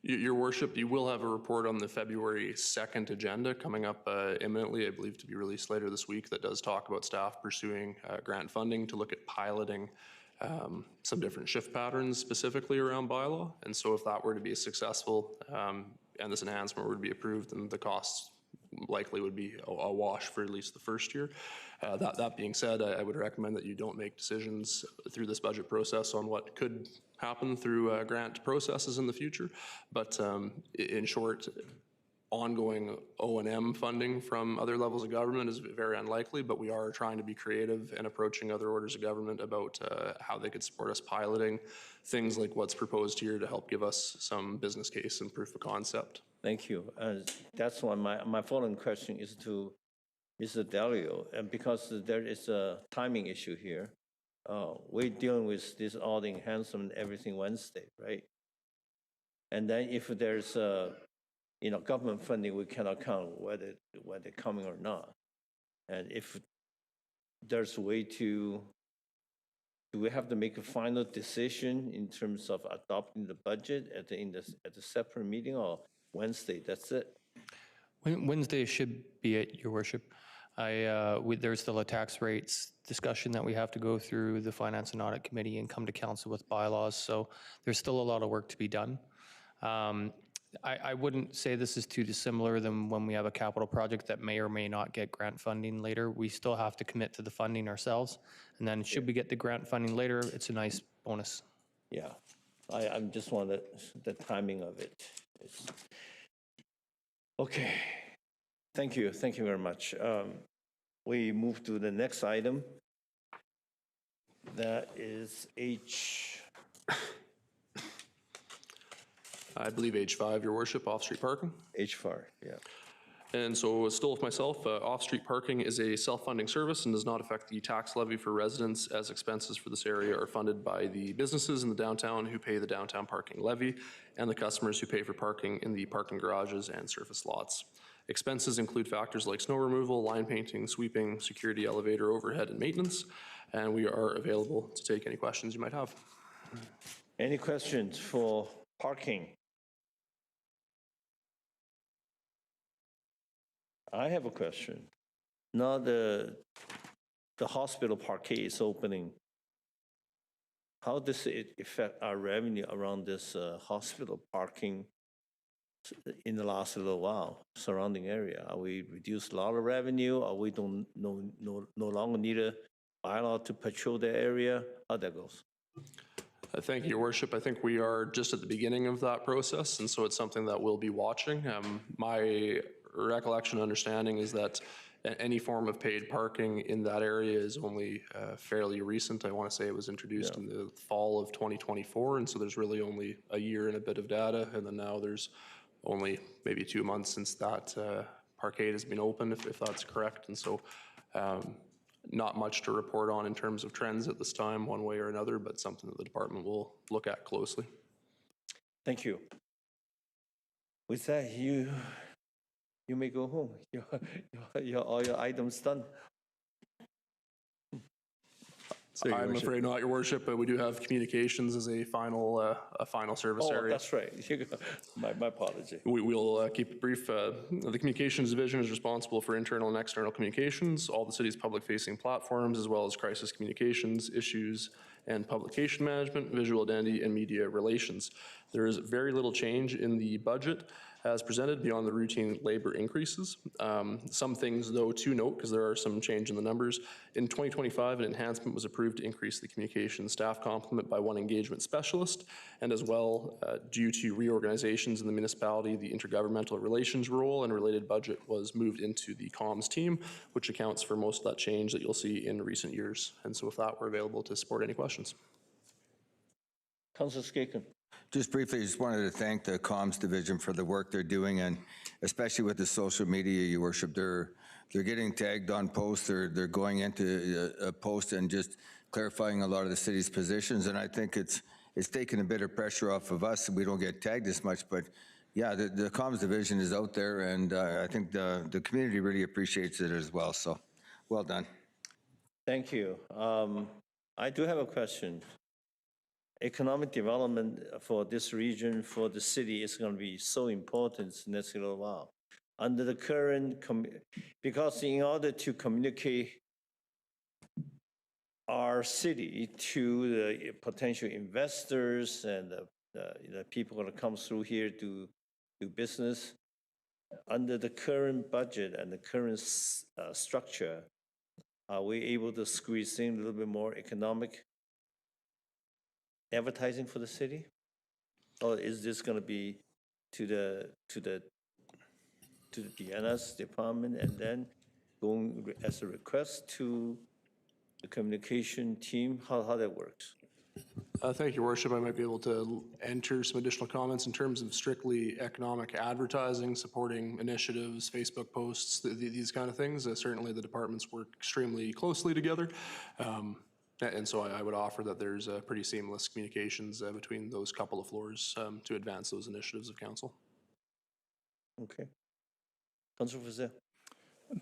Your Worship, you will have a report on the February 2nd agenda coming up imminently, I believe to be released later this week, that does talk about staff pursuing grant funding to look at piloting some different shift patterns specifically around bylaw. And so if that were to be successful and this enhancement were to be approved, then the costs likely would be a wash for at least the first year. That being said, I would recommend that you don't make decisions through this budget process on what could happen through grant processes in the future. But in short, ongoing O&M funding from other levels of government is very unlikely, but we are trying to be creative and approaching other orders of government about how they could support us piloting things like what's proposed here to help give us some business case and proof of concept. Thank you. That's why my following question is to Mr. Dalio, and because there is a timing issue here. We're dealing with this all the enhancement everything Wednesday, right? And then if there's government funding, we cannot count whether they're coming or not. And if there's a way do we have to make a final decision in terms of adopting the budget at the separate meeting, or Wednesday? That's it. Wednesday should be it, Your Worship. There's still a tax rates discussion that we have to go through the Finance and Audit Committee and come to council with bylaws. So there's still a lot of work to be done. I wouldn't say this is too dissimilar than when we have a capital project that may or may not get grant funding later. We still have to commit to the funding ourselves. And then should we get the grant funding later, it's a nice bonus. Yeah, I'm just wondering the timing of it. Okay, thank you very much. We move to the next item. That is I believe H5, Your Worship, off-street parking. H5, yeah. And so still with myself, off-street parking is a self-funding service and does not affect the tax levy for residents, as expenses for this area are funded by the businesses in the downtown who pay the downtown parking levy and the customers who pay for parking in the parking garages and surface lots. Expenses include factors like snow removal, line painting, sweeping, security, elevator overhead, and maintenance. And we are available to take any questions you might have. Any questions for Parking. I have a question. Now the hospital parquet is opening. How does it affect our revenue around this hospital parking in the last little while, surrounding area? Are we reduced a lot of revenue? Or we don't no longer need a bylaw to patrol the area? How that goes? Thank you, Your Worship. I think we are just at the beginning of that process, and so it's something that we'll be watching. My recollection and understanding is that any form of paid parking in that area is only fairly recent. I want to say it was introduced in the fall of 2024, and so there's really only a year and a bit of data, and then now there's only maybe 2 months since that parkade has been opened, if that's correct. And so not much to report on in terms of trends at this time, one way or another, but something that the department will look at closely. Thank you. With that, you may go home. All your items done. I'm afraid not, Your Worship, but we do have communications as a final service area. Oh, that's right. My apology. We'll keep it brief. The Communications Division is responsible for internal and external communications, all the city's public-facing platforms, as well as crisis communications, issues and publication management, visual identity, and media relations. There is very little change in the budget as presented beyond the routine labor increases. Some things, though, to note, because there are some change in the numbers. In 2025, an enhancement was approved to increase the communications staff complement by 1 engagement specialist, and as well, due to reorganizations in the municipality, the intergovernmental relations role and related budget was moved into the comms team, which accounts for most of that change that you'll see in recent years. And so with that, we're available to support any questions. Councilor Skaken. Just briefly, just wanted to thank the comms division for the work they're doing, and especially with the social media, Your Worship. They're getting tagged on posts. They're going into a post and just clarifying a lot of the city's positions, and I think it's taken a bit of pressure off of us. We don't get tagged as much, but yeah, the comms division is out there, and I think the community really appreciates it as well. So, well done. Thank you. I do have a question. Economic development for this region, for the city, is going to be so important in this little while. Under the current, because in order to communicate our city to the potential investors and the people that come through here to do business, under the current budget and the current structure, are we able to squeeze in a little bit more economic advertising for the city? Or is this going to be to the DNS department and then going as a request to the communication team? How that works? Thank you, Your Worship. I might be able to enter some additional comments in terms of strictly economic advertising, supporting initiatives, Facebook posts, these kind of things. Certainly the departments work extremely closely together. And so I would offer that there's a pretty seamless communications between those couple of floors to advance those initiatives of council. Okay. Councilor Fazil.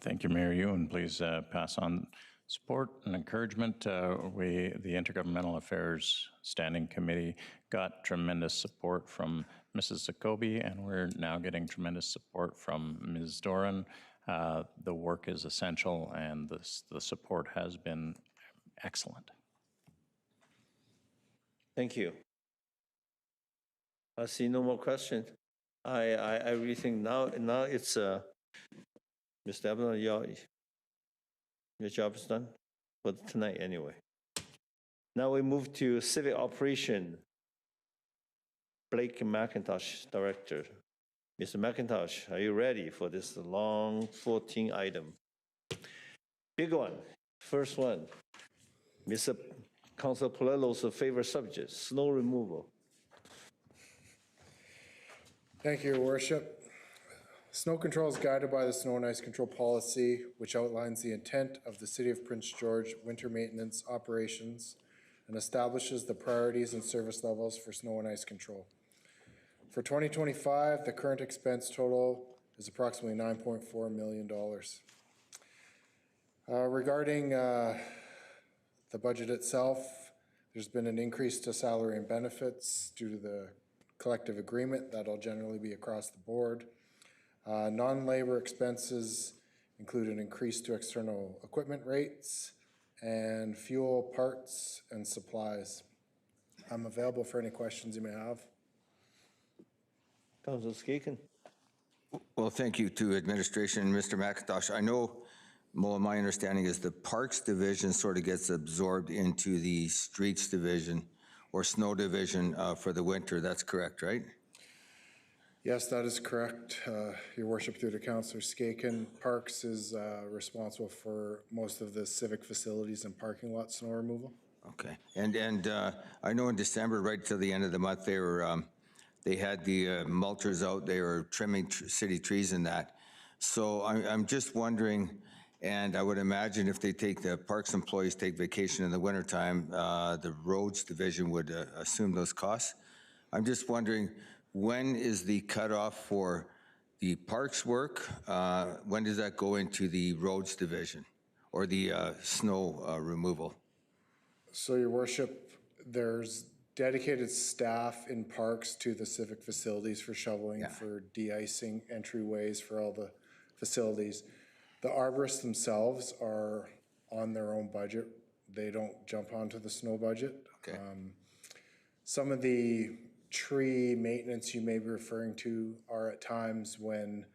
Thank you, Mayor Yu, and please pass on support and encouragement. The Intergovernmental Affairs Standing Committee got tremendous support from Mrs. Jacoby, and we're now getting tremendous support from Ms. Doran. The work is essential, and the support has been excellent. Thank you. I see no more questions. I really think now it's Mr. Abner, your job is done for tonight anyway. Now we move to civic operation. Blake McIntosh, Director. Mr. McIntosh, are you ready for this long 14 item? Big one, first one. Mr. Councilor Pallillo's favorite subject, snow removal. Thank you, Your Worship. Snow control is guided by the Snow and Ice Control Policy, which outlines the intent of the City of Prince George winter maintenance operations and establishes the priorities and service levels for snow and ice control. For 2025, the current expense total is approximately $9.4 million. Regarding the budget itself, there's been an increase to salary and benefits due to the collective agreement. That'll generally be across the board. Non-labor expenses include an increase to external equipment rates and fuel, parts, and supplies. I'm available for any questions you may have. Councilor Skaken. Well, thank you to administration and Mr. McIntosh. I know, my understanding is the Parks Division sort of gets absorbed into the Streets Division or Snow Division for the winter. That's correct, right? Yes, that is correct. Your worship, through to Councillor Skaken, Parks is responsible for most of the civic facilities and parking lot snow removal. Okay. And I know in December, right till the end of the month, they had the mulchers out. They were trimming city trees and that. So I'm just wondering, and I would imagine if the Parks employees take vacation in the wintertime, the Roads Division would assume those costs. I'm just wondering, when is the cutoff for the Parks work? When does that go into the Roads Division or the snow removal? So, your worship, there's dedicated staff in Parks to the civic facilities for shoveling, for de-icing, entryways for all the facilities. The arborists themselves are on their own budget. They don't jump onto the snow budget. Okay. Some of the tree maintenance you may be referring to are at times when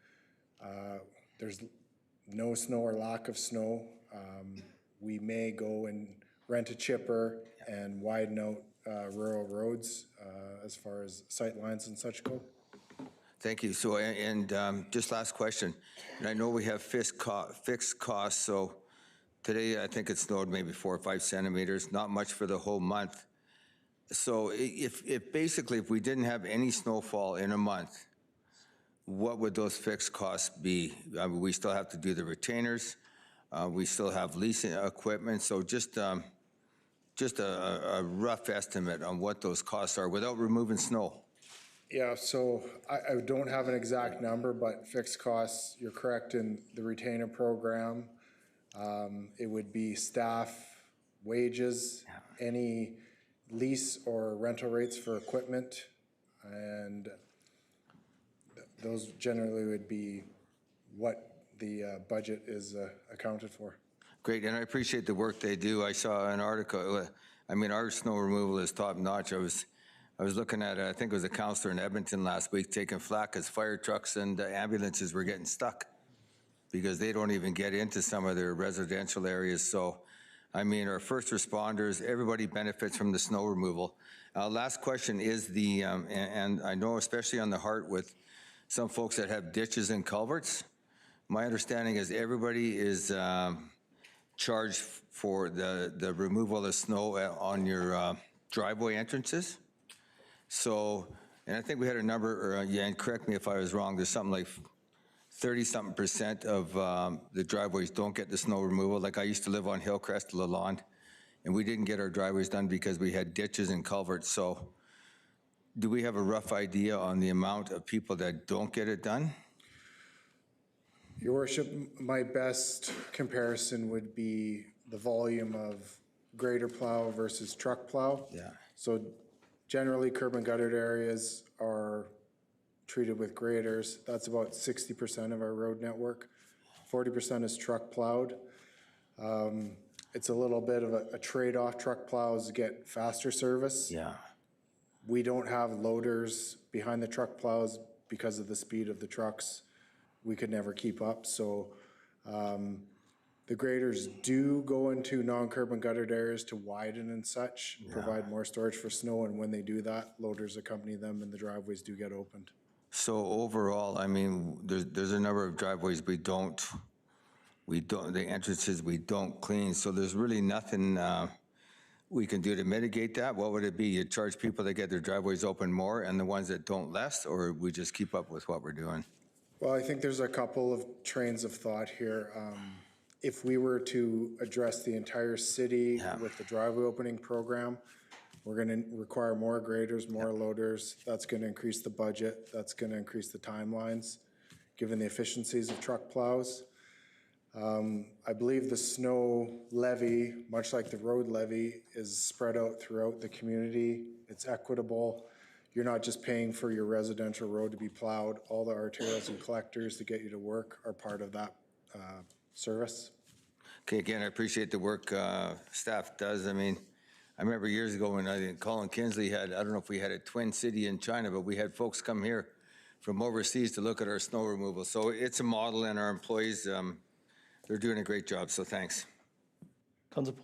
there's no snow or lack of snow. We may go and rent a chipper and widen out rural roads as far as sight lines and such go. Thank you. So, and just last question, and I know we have fixed costs, so today I think it snowed maybe 4 or 5 centimeters, not much for the whole month. So if basically, if we didn't have any snowfall in a month, what would those fixed costs be? I mean, we still have to do the retainers, we still have leasing equipment, so just a rough estimate on what those costs are without removing snow. Yeah, so I don't have an exact number, but fixed costs, you're correct in the retainer program. It would be staff wages, any lease or rental rates for equipment, and those generally would be what the budget is accounted for. Great, and I appreciate the work they do. I saw an article, I mean, our snow removal is top notch. I was looking at, I think it was a councillor in Edmonton last week taking flack as fire trucks and ambulances were getting stuck because they don't even get into some of their residential areas. So, I mean, our first responders, everybody benefits from the snow removal. Last question is the, and I know especially on the Heart with some folks that have ditches and culverts, my understanding is everybody is charged for the removal of snow on your driveway entrances. So, and I think we had a number, and correct me if I was wrong, there's something like 30-something% of the driveways don't get the snow removal. Like I used to live on Hillcrest, Lalonde, and we didn't get our driveways done because we had ditches and culverts. So do we have a rough idea on the amount of people that don't get it done? Your worship, my best comparison would be the volume of grader plow versus truck plow. Yeah. So generally curb and guttered areas are treated with graders. That's about 60% of our road network. 40% is truck plowed. It's a little bit of a trade-off. Truck plows get faster service. Yeah. We don't have loaders behind the truck plows because of the speed of the trucks. We could never keep up. So the graders do go into non-curb and guttered areas to widen and such, provide more storage for snow. And when they do that, loaders accompany them and the driveways do get opened. So overall, I mean, there's a number of driveways we don't, the entrances we don't clean. So there's really nothing we can do to mitigate that. What would it be? You charge people that get their driveways open more and the ones that don't less, or we just keep up with what we're doing? Well, I think there's a couple of trains of thought here. If we were to address the entire city with the driveway opening program, we're going to require more graders, more loaders. That's going to increase the budget. That's going to increase the timelines, given the efficiencies of truck plows. I believe the snow levy, much like the road levy, is spread out throughout the community. It's equitable. you're not just paying for your residential road to be plowed. All the arterials and collectors to get you to work are part of that service. Okay, again, I appreciate the work staff does. I mean, I remember years ago when I think Colin Kinsley had, I don't know if we had a twin city in China, but we had folks come here from overseas to look at our snow removal. So it's a model, and our employees, they're doing a great job, so thanks. Councilor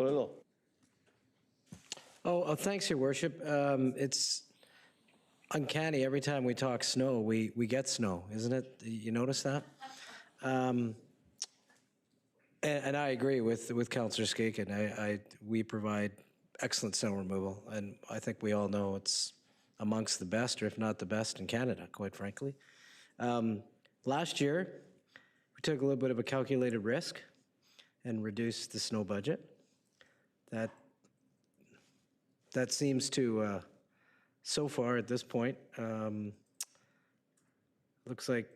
Polillo. Thanks, Your Worship. It's uncanny. Every time we talk snow, we get snow, isn't it? You notice that? And I agree with Councillor Skaken. We provide excellent snow removal, and I think we all know it's amongst the best, or if not the best, in Canada, quite frankly. Last year, we took a little bit of a calculated risk and reduced the snow budget. That seems to, so far at this point, looks like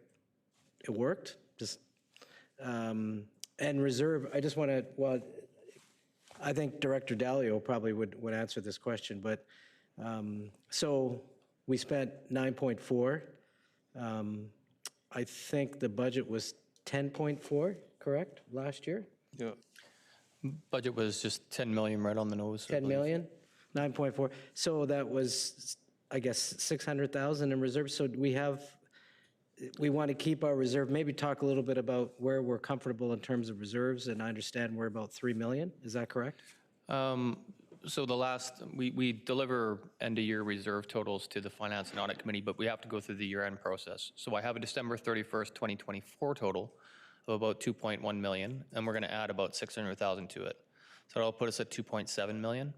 it worked. And reserve, I just want to, well, I think Director Dalio probably would answer this question, but so we spent 9.4. I think the budget was 10.4, correct, last year? Yeah. Budget was just 10 million right on the nose. 10 million, 9.4. So that was, I guess, 600,000 in reserve. So we want to keep our reserve. Maybe talk a little bit about where we're comfortable in terms of reserves, and I understand we're about 3 million. Is that correct? So we deliver end-of-year reserve totals to the Finance and Audit Committee, but we have to go through the year-end process. So I have a December 31st, 2024 total of about 2.1 million, and we're going to add about 600,000 to it. So that'll put us at 2.7 million.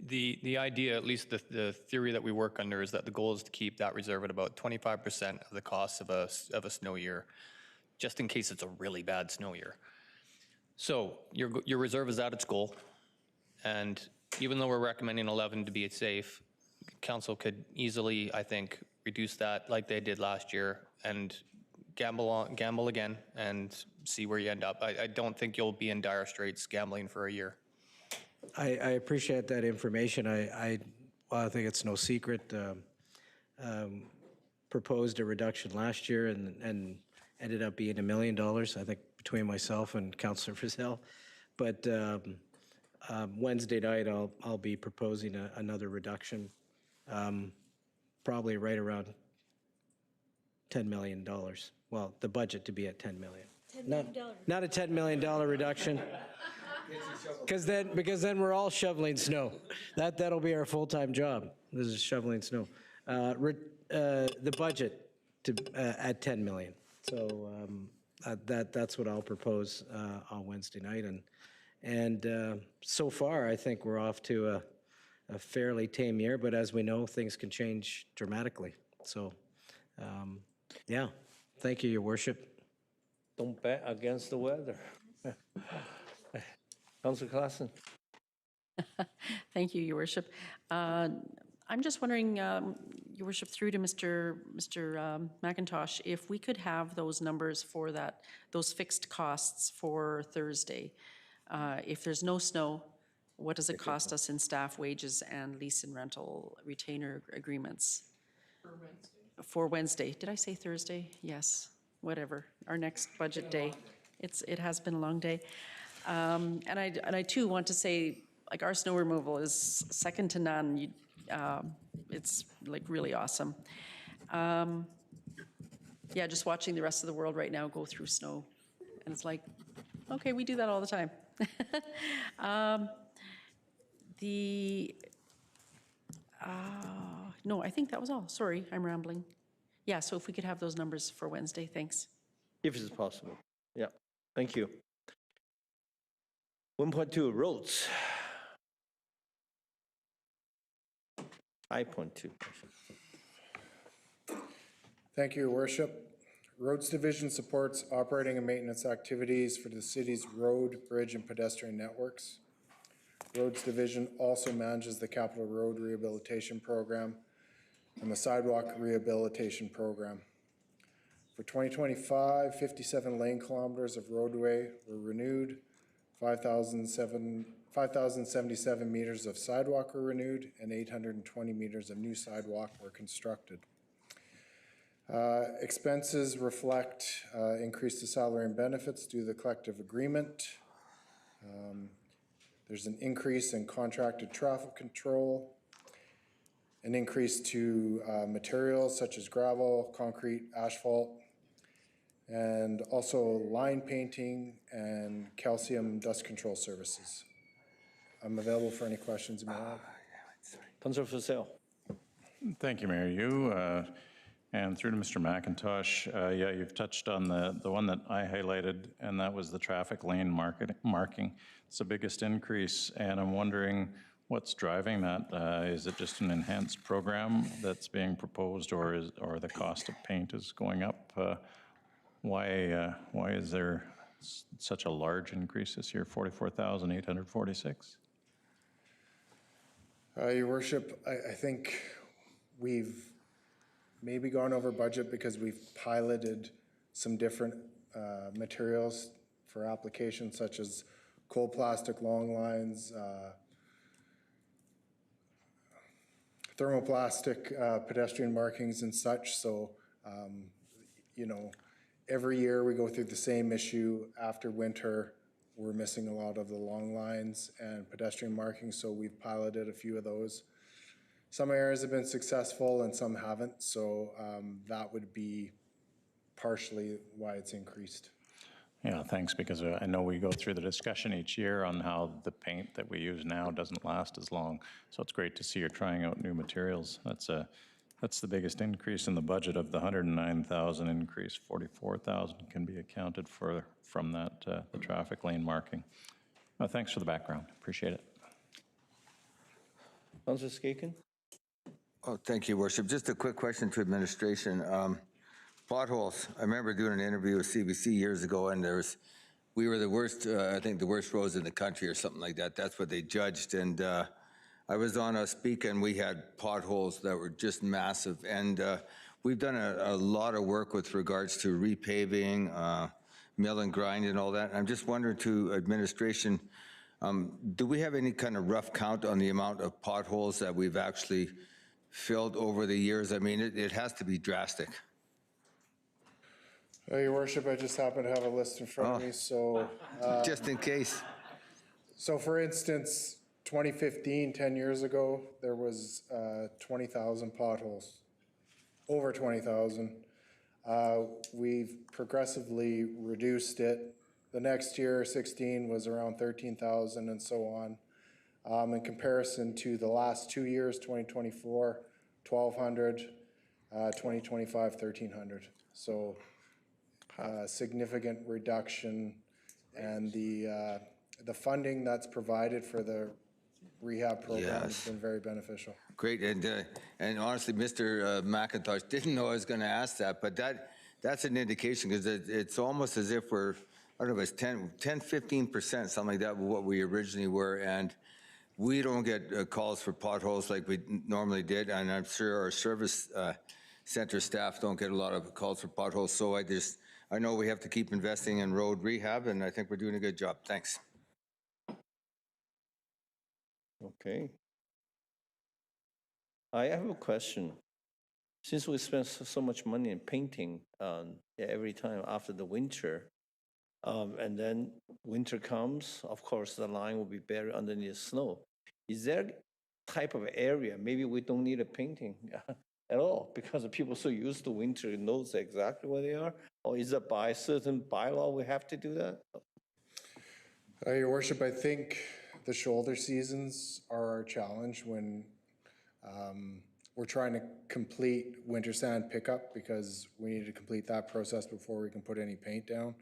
The idea, at least the theory that we work under, is that the goal is to keep that reserve at about 25% of the cost of a snow year, just in case it's a really bad snow year. So your reserve is at its goal, and even though we're recommending 11 to be safe, council could easily, I think, reduce that like they did last year and gamble again and see where you end up. I don't think you'll be in dire straits gambling for a year. I appreciate that information. I think it's no secret. Proposed a reduction last year and ended up being $1 million, I think, between myself and Councillor Frizzell. But Wednesday night, I'll be proposing another reduction, probably right around $10 million. Well, the budget to be at $10 million. $10 million. Not a $10 million reduction. Because then we're all shoveling snow. That'll be our full-time job. This is shoveling snow. The budget to at 10 million. So that's what I'll propose on Wednesday night. And so far, I think we're off to a fairly tame year. But as we know, things can change dramatically. So yeah, thank you, Your Worship. Don't bet against the weather. Councilor Klassen. Thank you, Your Worship. I'm just wondering, Your Worship, through to Mr. McIntosh, if we could have those numbers for those fixed costs for Thursday. If there's no snow, what does it cost us in staff wages and lease and rental retainer agreements? For Wednesday. Did I say Thursday? Yes, whatever. Our next budget day. It has been a long day. And I too want to say, like, our snow removal is second to none. It's like really awesome. Yeah, just watching the rest of the world right now go through snow, and it's like, okay, we do that all the time. No, I think that was all. Sorry, I'm rambling. Yeah, so if we could have those numbers for Wednesday, thanks. If it's possible. Yeah, thank you. 1.2, roads. 5.2. Thank you, Your Worship. Roads Division supports operating and maintenance activities for the city's road, bridge, and pedestrian networks. Roads Division also manages the Capital Road Rehabilitation Program and the Sidewalk Rehabilitation Program. For 2025, 57 lane kilometers of roadway were renewed, 5,700 5,077 meters of sidewalk were renewed and 820 meters of new sidewalk were constructed. Expenses reflect increase to salary and benefits due to the collective agreement. There's an increase in contracted traffic control, an increase to materials such as gravel, concrete, asphalt, and also line painting and calcium dust control services. I'm available for any questions you may have. Councilor Fussell. Thank you, Mayor. And through to Mr. McIntosh, yeah, you've touched on the one that I highlighted, and that was the traffic lane marking. It's the biggest increase, and I'm wondering what's driving that. Is it just an enhanced program that's being proposed, or the cost of paint is going up? Why is there such a large increase this year, 44,846? Your Worship, I think we've maybe gone over budget because we've piloted some different materials for applications such as cold plastic long lines, thermoplastic pedestrian markings and such. So, you know, every year we go through the same issue. After winter, we're missing a lot of the long lines and pedestrian markings, so we've piloted a few of those. Some areas have been successful and some haven't, so that would be partially why it's increased. Yeah, thanks, because I know we go through the discussion each year on how the paint that we use now doesn't last as long. So it's great to see you're trying out new materials. That's the biggest increase in the budget. Of the 109,000 increase, 44,000 can be accounted for from that the traffic lane marking. Thanks for the background. Appreciate it. Councilor Skaken. Oh, thank you, Worship. Just a quick question to administration. Potholes. I remember doing an interview with CBC years ago, and we were the worst, I think the worst roads in the country or something like that. That's what they judged. And I was on a speak, and we had potholes that were just massive. And we've done a lot of work with regards to repaving, mill and grind and all that. I'm just wondering to administration, do we have any kind of rough count on the amount of potholes that we've actually filled over the years? I mean, it has to be drastic. Your Worship, I just happen to have a list in front of me, so. Just in case. So for instance, 2015, 10 years ago, there was 20,000 potholes, over 20,000. We've progressively reduced it. The next year, 16, was around 13,000 and so on. In comparison to the last 2 years, 2024, 1,200, 2025, 1,300. So significant reduction, and the funding that's provided for the rehab program has been very beneficial. Great, and honestly, Mr. McIntosh didn't know I was going to ask that, but that's an indication, because it's almost as if we're, I don't know, it's 10, 15%, something like that, what we originally were, and we don't get calls for potholes like we normally did, and I'm sure our service center staff don't get a lot of calls for potholes, so I know we have to keep investing in road rehab, and I think we're doing a good job. Thanks. Okay. I have a question. Since we spend so much money in painting every time after the winter, and then winter comes, of course, the line will be buried underneath the snow. Is there a type of area, maybe we don't need a painting at all, because the people so used to winter knows exactly where they are? Or is it by a certain bylaw we have to do that? Your Worship, I think the shoulder seasons are our challenge when we're trying to complete winter sand pickup, because we need to complete that process before we can put any paint down.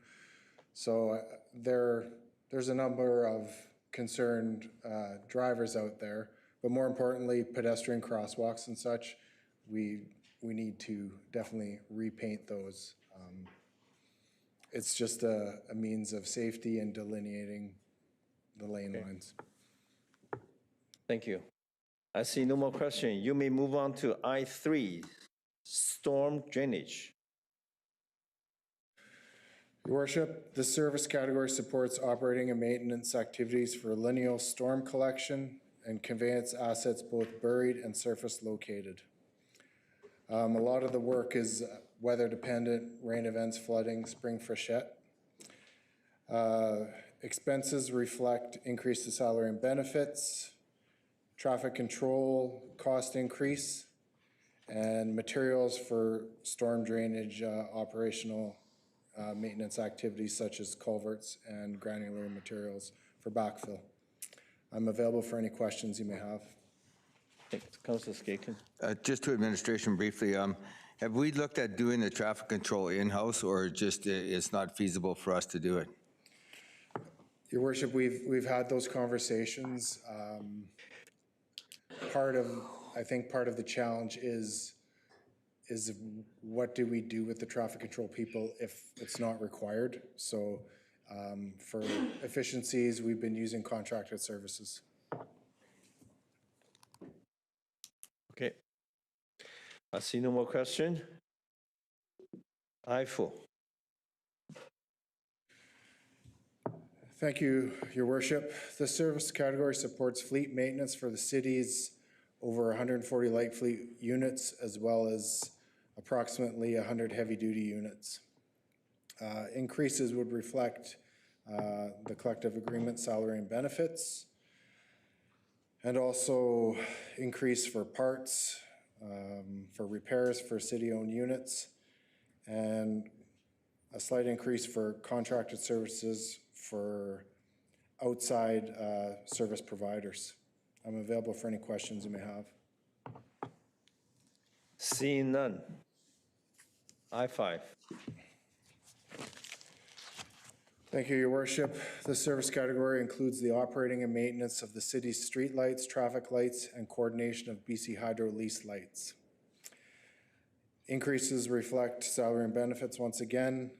So there's a number of concerned drivers out there, but more importantly, pedestrian crosswalks and such, we need to definitely repaint those. It's just a means of safety and delineating the lane lines. Thank you. I see no more questions. You may move on to I3, storm drainage. Your worship, this service category supports operating and maintenance activities for lineal storm collection and conveyance assets both buried and surface located. A lot of the work is weather dependent, rain events, flooding, spring freshet. Expenses reflect increase to salary and benefits, traffic control cost increase, and materials for storm drainage operational maintenance activities such as culverts and granular materials for backfill. I'm available for any questions you may have. Councilor Skaken. Just to administration briefly, have we looked at doing the traffic control in-house, or just it's not feasible for us to do it? Your worship, we've had those conversations. I think part of the challenge is what do we do with the traffic control people if it's not required? So for efficiencies, we've been using contracted services. Okay. I see no more question. I-4. Thank you, Your Worship. This service category supports fleet maintenance for the city's over 140 light fleet units, as well as approximately 100 heavy-duty units. Increases would reflect the collective agreement salary and benefits, and also increase for parts, for repairs for city-owned units, and a slight increase for contracted services for outside service providers. I'm available for any questions you may have. Seeing none. I-5. Thank you, Your Worship. This service category includes the operating and maintenance of the city's street lights, traffic lights, and coordination of BC Hydro lease lights. Increases reflect salary and benefits once again.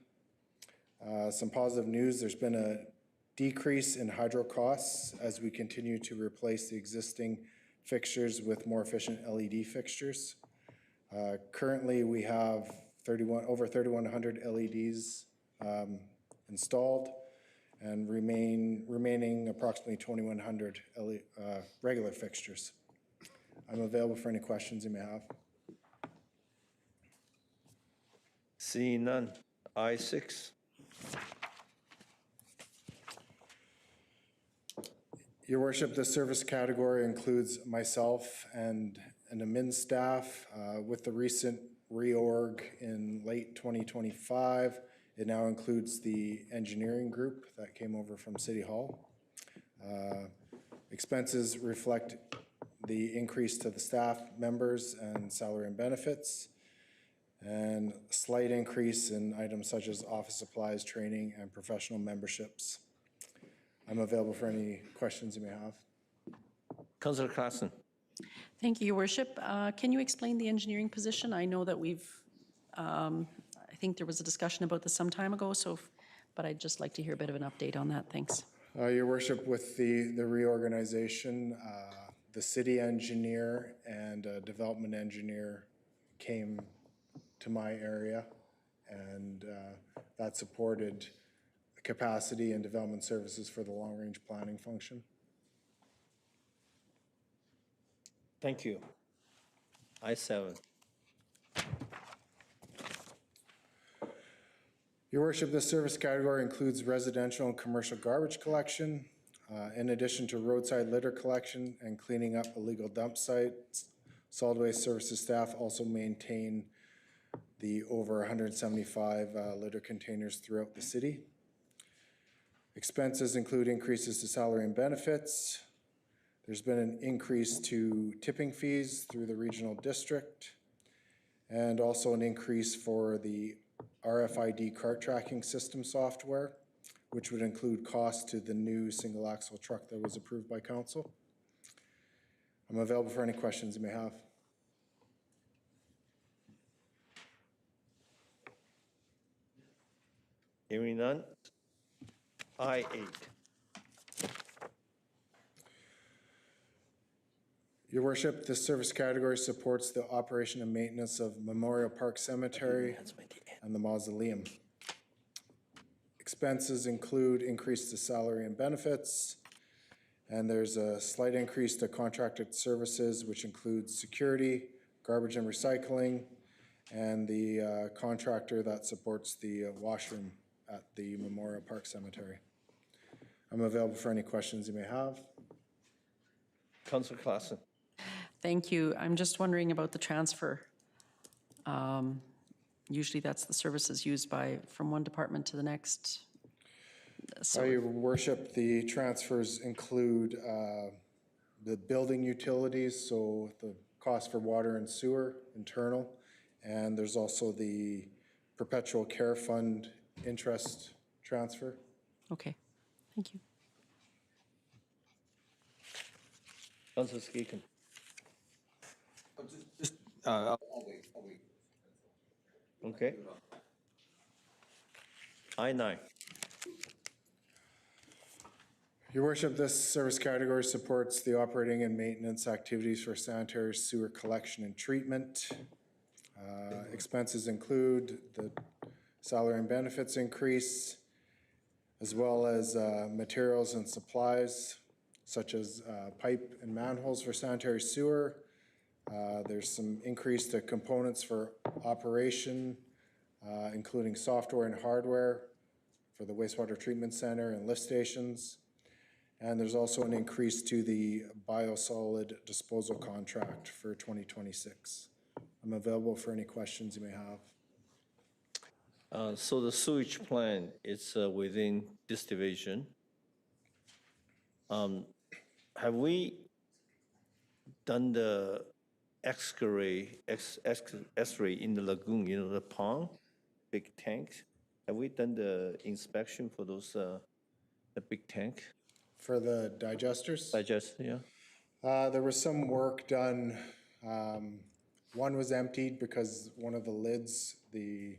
Some positive news, there's been a decrease in hydro costs as we continue to replace the existing fixtures with more efficient LED fixtures. Currently, we have over 3,100 LEDs installed, and remaining approximately 2,100 regular fixtures. I'm available for any questions you may have. Seeing none. I-6. Your Worship, this service category includes myself and admin staff. With the recent reorg in late 2025, it now includes the engineering group that came over from City Hall. Expenses reflect the increase to the staff members and salary and benefits, and a slight increase in items such as office supplies, training, and professional memberships. I'm available for any questions you may have. Councillor Claassen. Thank you, Your Worship. Can you explain the engineering position? I know that I think there was a discussion about this some time ago, but I'd just like to hear a bit of an update on that. Thanks. Your Worship, with the reorganization, the city engineer and development engineer came to my area, and that supported capacity and development services for the long-range planning function. Thank you. I-7. Your Worship, this service category includes residential and commercial garbage collection. In addition to roadside litter collection and cleaning up illegal dump sites, solid waste services staff also maintain the over 175 litter containers throughout the city. Expenses include increases to salary and benefits. There's been an increase to tipping fees through the regional district, and also an increase for the RFID cart tracking system software, which would include costs to the new single axle truck that was approved by council. I'm available for any questions you may have. Hearing none. I-8. Your Worship, this service category supports the operation and maintenance of Memorial Park Cemetery and the mausoleum. Expenses include increase to salary and benefits, and there's a slight increase to contracted services, which includes security, garbage and recycling, and the contractor that supports the washroom at the Memorial Park Cemetery. I'm available for any questions you may have. Councillor Claassen. Thank you. I'm just wondering about the transfer. Usually that's the services used from one department to the next. Your worship, the transfers include the building utilities, so the cost for water and sewer, internal, and there's also the perpetual care fund interest transfer. Okay, thank you. Councillor Skeeken. I'll wait. Okay. I-9. Your worship, this service category supports the operating and maintenance activities for sanitary sewer collection and treatment. Expenses include the salary and benefits increase, as well as materials and supplies, such as pipe and manholes for sanitary sewer. There's some increase to components for operation, including software and hardware for the wastewater treatment center and lift stations. And there's also an increase to the biosolid disposal contract for 2026. I'm available for any questions you may have. So the sewage plant is within this division. Have we done the X-ray in the lagoon, the pond, big tanks? Have we done the inspection for those, the big tank? For the digesters? Digester, yeah. There was some work done. One was emptied because one of the lids, the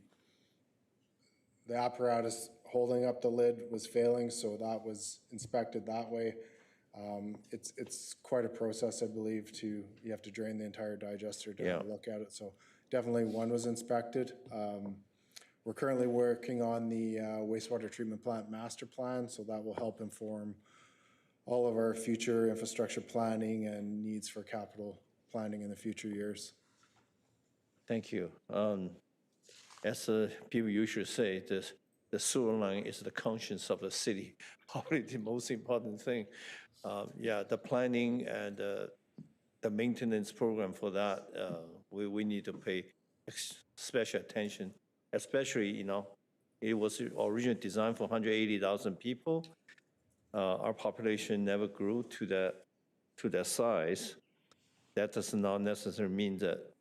apparatus holding up the lid was failing, so that was inspected that way. It's quite a process, I believe, you have to drain the entire digester to look at it. So definitely one was inspected. We're currently working on the wastewater treatment plant master plan, so that will help inform all of our future infrastructure planning and needs for capital planning in the future years. Thank you. As people usually say, the sewer line is the conscience of the city, probably the most important thing. The planning and the maintenance program for that, we need to pay special attention, especially, it was originally designed for 180,000 people. Our population never grew to that size. That does not necessarily mean that,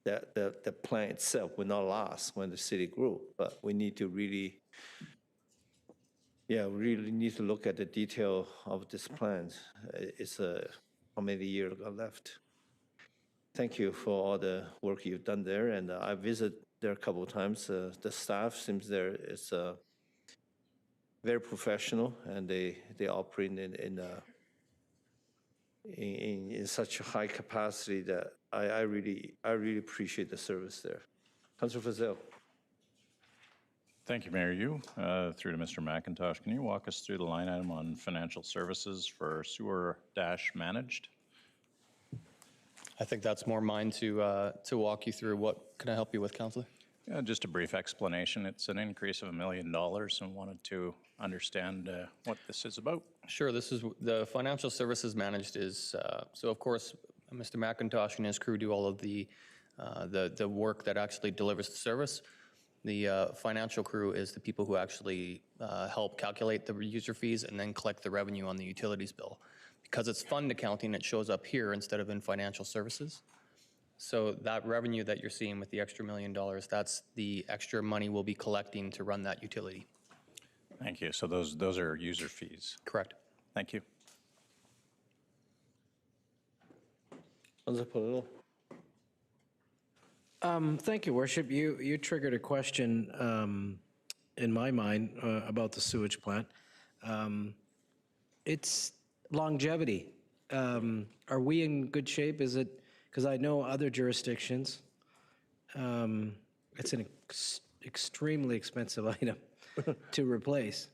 that the plant itself will not last when the city grew. But we need to really need to look at the detail of this plan. It's how many years are left. Thank you for all the work you've done there. And I visited there a couple of times. The staff seems there is very professional, and they operate in such a high capacity that I really appreciate the service there. Councilor Fazell. Thank you, Mayor Yu. Through to Mr. McIntosh, can you walk us through the line item on financial services for sewer-managed? I think that's more mine to walk you through. What can I help you with, Councillor? Yeah, just a brief explanation. It's an increase of $1 million, and wanted to understand what this is about. Sure. This is the financial services managed is so. Of course, Mr. McIntosh and his crew do all of the work that actually delivers the service. The financial crew is the people who actually help calculate the user fees and then collect the revenue on the utilities bill. Because it's fund accounting, it shows up here instead of in financial services. So that revenue that you're seeing with the extra $1 million, that's the extra money we'll be collecting to run that utility. Thank you. So those are user fees? Correct. Thank you. Councilor Polillo. Thank you, Worship. You triggered a question in my mind about the sewage plant. It's longevity. Are we in good shape? Is it, because I know other jurisdictions, it's an extremely expensive item. to replace.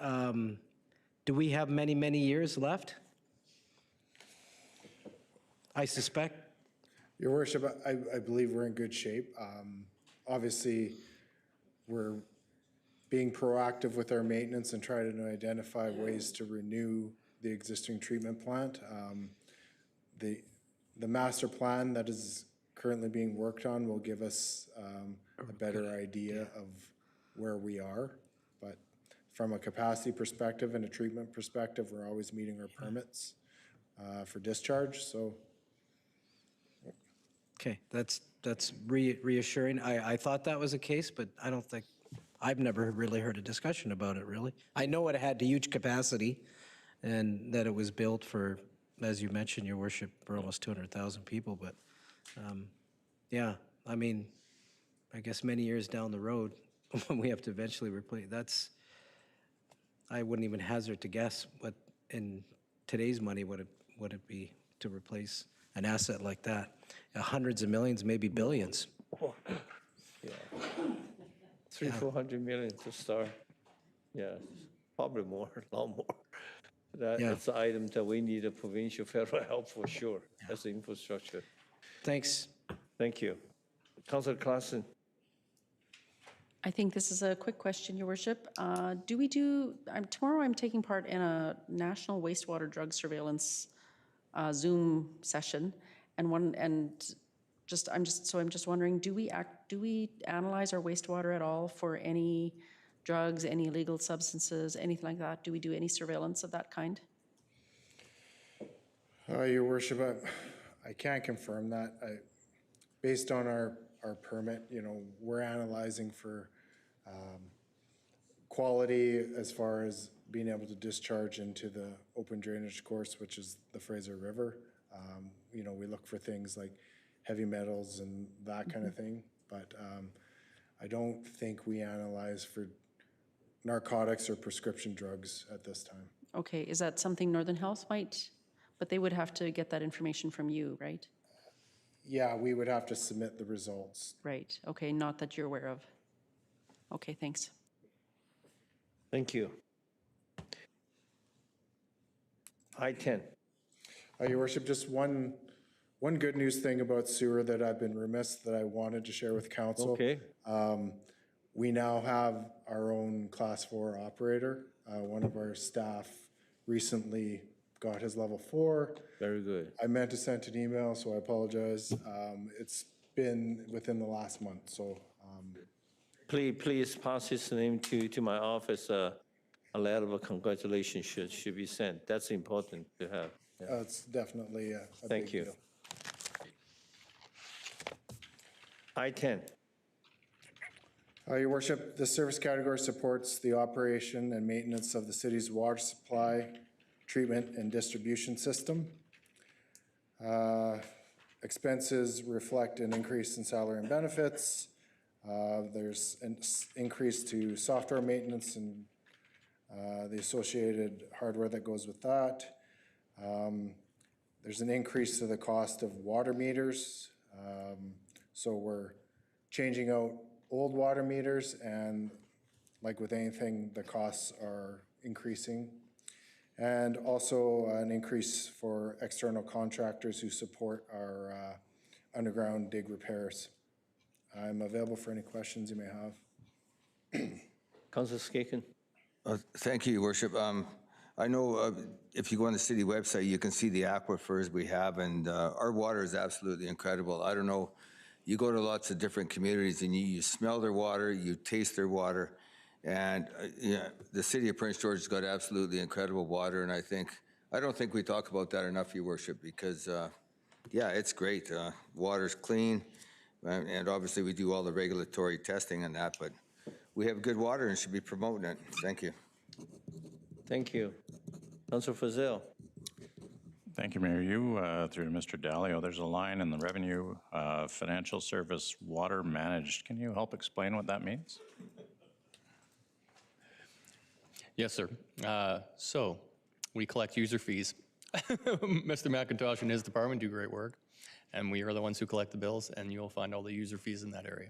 Do we have many, many years left? I suspect. Your worship, I believe we're in good shape. Obviously, we're being proactive with our maintenance and trying to identify ways to renew the existing treatment plant. The master plan that is currently being worked on will give us a better idea of where we are. But from a capacity perspective and a treatment perspective, we're always meeting our permits for discharge, so. Okay, that's reassuring. I thought that was the case, but I don't think, I've never really heard a discussion about it, really. I know it had huge capacity and that it was built for, as you mentioned, your worship, for almost 200,000 people, but yeah, I mean, I guess many years down the road, when we have to eventually replace, I wouldn't even hazard to guess what in today's money would it be to replace an asset like that. Hundreds of millions, maybe billions. Yeah. 300-400 million to start. Yeah, probably more, a lot more. That's an item that we need a provincial federal help for sure, as infrastructure. Thanks. Thank you. Councilor Claassen. I think this is a quick question, Your Worship. Tomorrow I'm taking part in a national wastewater drug surveillance Zoom session, I'm just wondering, do we analyze our wastewater at all for any drugs, any illegal substances, anything like that? Do we do any surveillance of that kind? Your worship, I can't confirm that. Based on our permit, we're analyzing for quality as far as being able to discharge into the open drainage course, which is the Fraser River. We look for things like heavy metals and that kind of thing, but I don't think we analyze for narcotics or prescription drugs at this time. Okay, is that something Northern Health might, but they would have to get that information from you, right? Yeah, we would have to submit the results. Right, okay, not that you're aware of. Okay, thanks. Thank you. I-10. Your worship, just one good news thing about sewer that I've been remiss that I wanted to share with council. Okay. We now have our own Class 4 operator. One of our staff recently got his level 4. Very good. I meant to send an email, so I apologize. It's been within the last month, so. Please pass his name to my office. A letter of congratulations should be sent. That's important to have. Yeah. It's definitely a Thank big you. deal. I-10. Your worship, the service category supports the operation and maintenance of the city's water supply, treatment, and distribution system. Expenses reflect an increase in salary and benefits. There's an increase to software maintenance and the associated hardware that goes with that. There's an increase to the cost of water meters. So we're changing out old water meters, and like with anything, the costs are increasing. And also an increase for external contractors who support our underground dig repairs. I'm available for any questions you may have. Councilor Skaken. Thank you, Your Worship. I know if you go on the city website, you can see the aquifers we have, and our water is absolutely incredible. I don't know, you go to lots of different communities and you smell their water, you taste their water, and the city of Prince George has got absolutely incredible water, and I don't think we talk about that enough, Your Worship, because it's great. Water's clean, and obviously we do all the regulatory testing and that, but we have good water and should be promoting it. Thank you. Thank you. Councilor Fazil. Thank you, Mayor. You, through Mr. Dalio, there's a line in the revenue financial service water managed. Can you help explain what that means? Yes, sir. So we collect user fees. Mr. McIntosh and his department do great work, and we are the ones who collect the bills, and you'll find all the user fees in that area.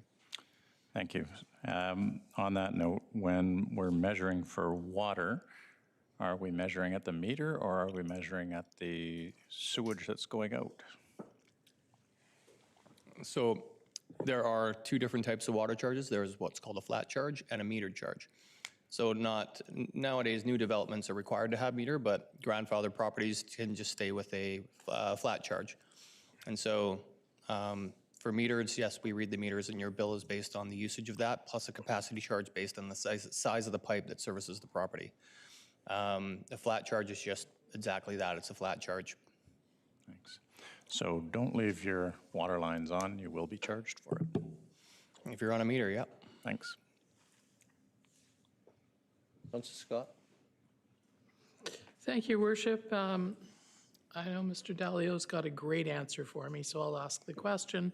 Thank you. On that note, when we're measuring for water, are we measuring at the meter or are we measuring at the sewage that's going out? So there are two different types of water charges. There's what's called a flat charge and a metered charge. So nowadays, new developments are required to have meter, but grandfathered properties can just stay with a flat charge. And so for meters, yes, we read the meters and your bill is based on the usage of that, plus a capacity charge based on the size of the pipe that services the property. The flat charge is just exactly that, it's a flat charge. Thanks. So don't leave your water lines on, you will be charged for it. If you're on a meter, yeah. Thanks. Councilor Scott? Thank you, Worship. I know Mr. Dalio's got a great answer for me, so I'll ask the question.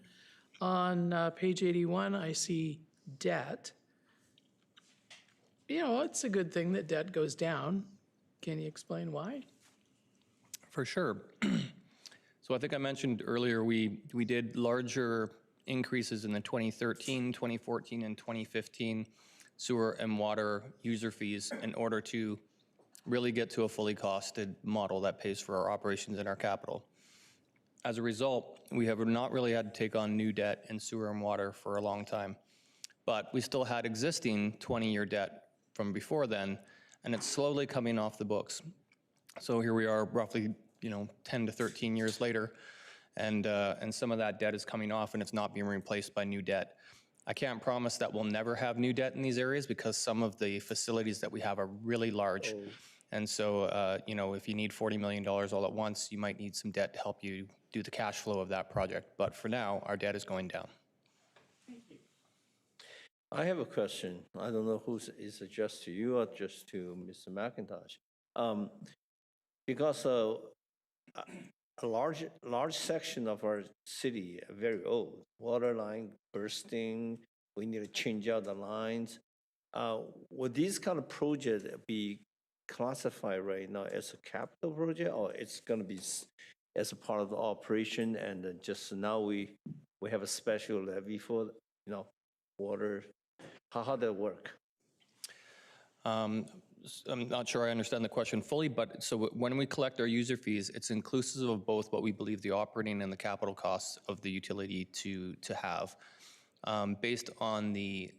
On page 81, I see debt. You know, it's a good thing that debt goes down. Can you explain why? For sure. So I think I mentioned earlier, we did larger increases in the 2013, 2014, and 2015 sewer and water user fees in order to really get to a fully costed model that pays for our operations and our capital. As a result, we have not really had to take on new debt in sewer and water for a long time, but we still had existing 20-year debt from before then, and it's slowly coming off the books. So here we are roughly 10 to 13 years later, and some of that debt is coming off and it's not being replaced by new debt. I can't promise that we'll never have new debt in these areas because some of the facilities that we have are really large. And so, if you need $40 million all at once, you might need some debt to help you do the cash flow of that project. But for now, our debt is going down. I have a question. I don't know who is it just to you or just to Mr. McIntosh. Because a large section of our city are very old. Water line bursting, we need to change out the lines. Would these kind of projects be classified right now as a capital project, or it's going to be as a part of the operation, and just now we have a special levy for water? How that work? I'm not sure I understand the question fully, but so when we collect our user fees, it's inclusive of both what we believe the operating and the capital costs of the utility to have. Based on the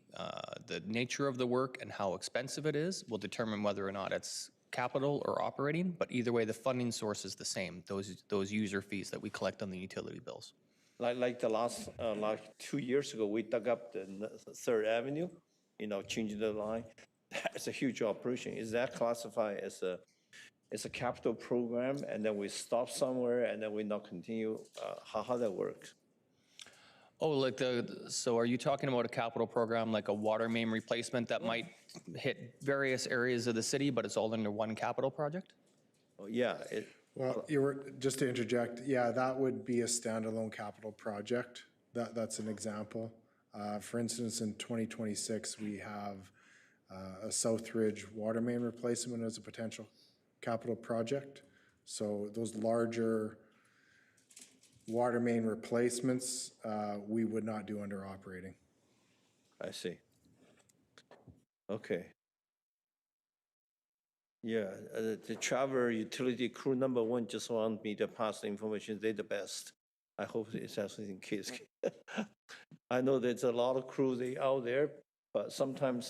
nature of the work and how expensive it is, will determine whether or not it's capital or operating, but either way, the funding source is the same, those user fees that we collect on the utility bills. Like the last, like 2 years ago, we dug up the 3rd Avenue, changing the line. That's a huge operation. Is that classified as a capital program, and then we stop somewhere and then we not continue? How that works? Oh, so are you talking about a capital program like a water main replacement that might hit various areas of the city, but it's all under one capital project? Oh, yeah. Well, just to interject, yeah, that would be a standalone capital project. That's an example. For instance, in 2026, we have a Southridge water main replacement as a potential capital project. So those larger water main replacements, we would not do under operating. I see. Okay. Yeah, the Traver utility crew number 1 just want me to pass the information. They're the best. I hope it's actually in case. I know there's a lot of crews out there, but sometimes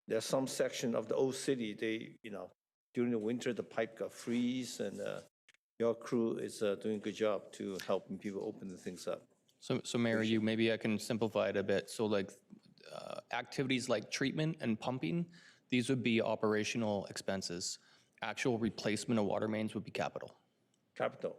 there's some section of the old city, during the winter, the pipe got freeze, and your crew is doing a good job to helping people open the things up. So Mayor, maybe I can simplify it a bit. So activities like treatment and pumping, these would be operational expenses. Actual replacement of water mains would be capital. Capital.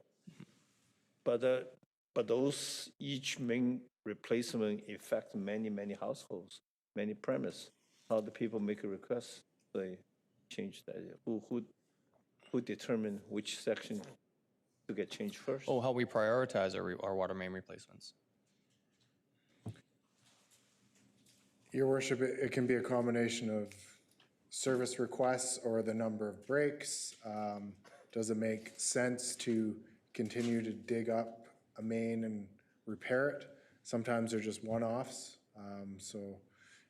But those each main replacement affect many households, many premises. How do people make a request? They change that. Who determine which section to get changed first? Oh, how we prioritize our water main replacements. Your Worship, it can be a combination of service requests or the number of breaks. Does it make sense to continue to dig up a main and repair it? Sometimes they're just one-offs. So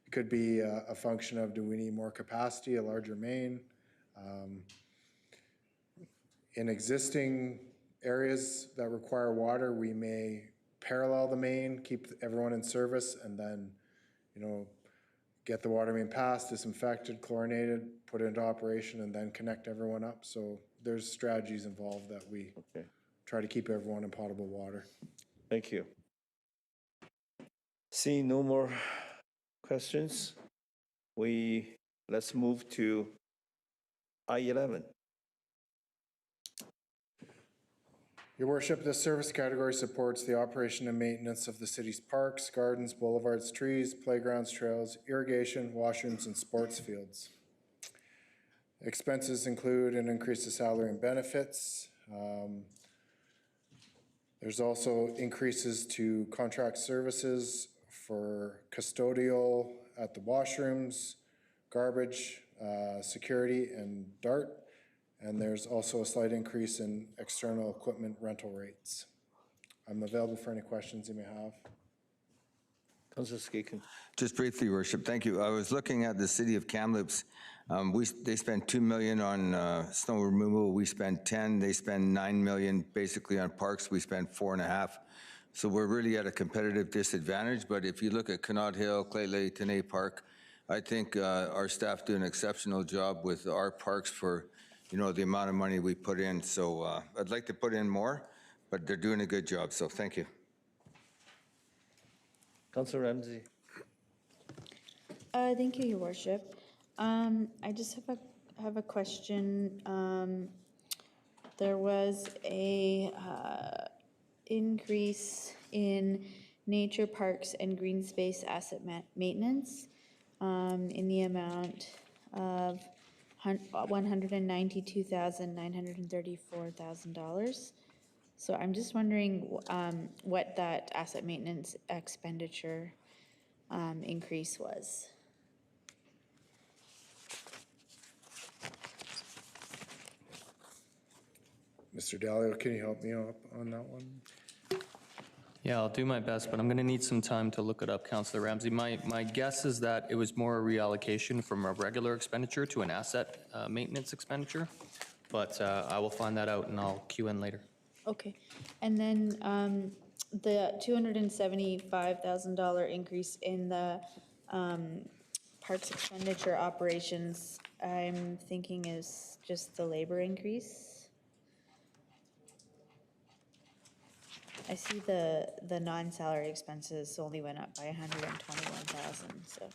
it could be a function of, do we need more capacity, a larger main? In existing areas that require water, we may parallel the main, keep everyone in service, and then, get the water main passed, disinfected, chlorinated, put it into operation, and then connect everyone up. So there's strategies involved that we try to keep everyone in potable water. Thank you. Seeing no more questions, let's move to I-11. Your worship, this service category supports the operation and maintenance of the city's parks, gardens, boulevards, trees, playgrounds, trails, irrigation, washrooms, and sports fields. Expenses include an increase of salary and benefits. There's also increases to contract services for custodial at the washrooms, garbage, security, and DART. And there's also a slight increase in external equipment rental rates. I'm available for any questions you may have. Councilor Skeekin. Just briefly, Your Worship, thank you. I was looking at the city of Kamloops. They spent $2 million on snow removal. We spent 10. They spend 9 million basically on parks. We spent 4.5. So we're really at a competitive disadvantage. But if you look at Connaught Hill, Clay Lake, Tenay Park, I think our staff do an exceptional job with our parks for the amount of money we put in. So I'd like to put in more, but they're doing a good job. So thank you. Councilor Ramsey. Thank you, Your Worship. I just have a question. There was a increase in nature parks and green space asset maintenance in the amount of $192,934,000. So I'm just wondering what that asset maintenance expenditure increase was. Mr. Dalio, can you help me up on that one? Yeah, I'll do my best, but I'm going to need some time to look it up, Councillor Ramsey. My guess is that it was more a reallocation from a regular expenditure to an asset maintenance expenditure, but I will find that out and I'll cue in later. Okay, and then the $275,000 increase in the parks expenditure operations, I'm thinking is just the labor increase. I see the non-salary expenses only went up by 121,000, so.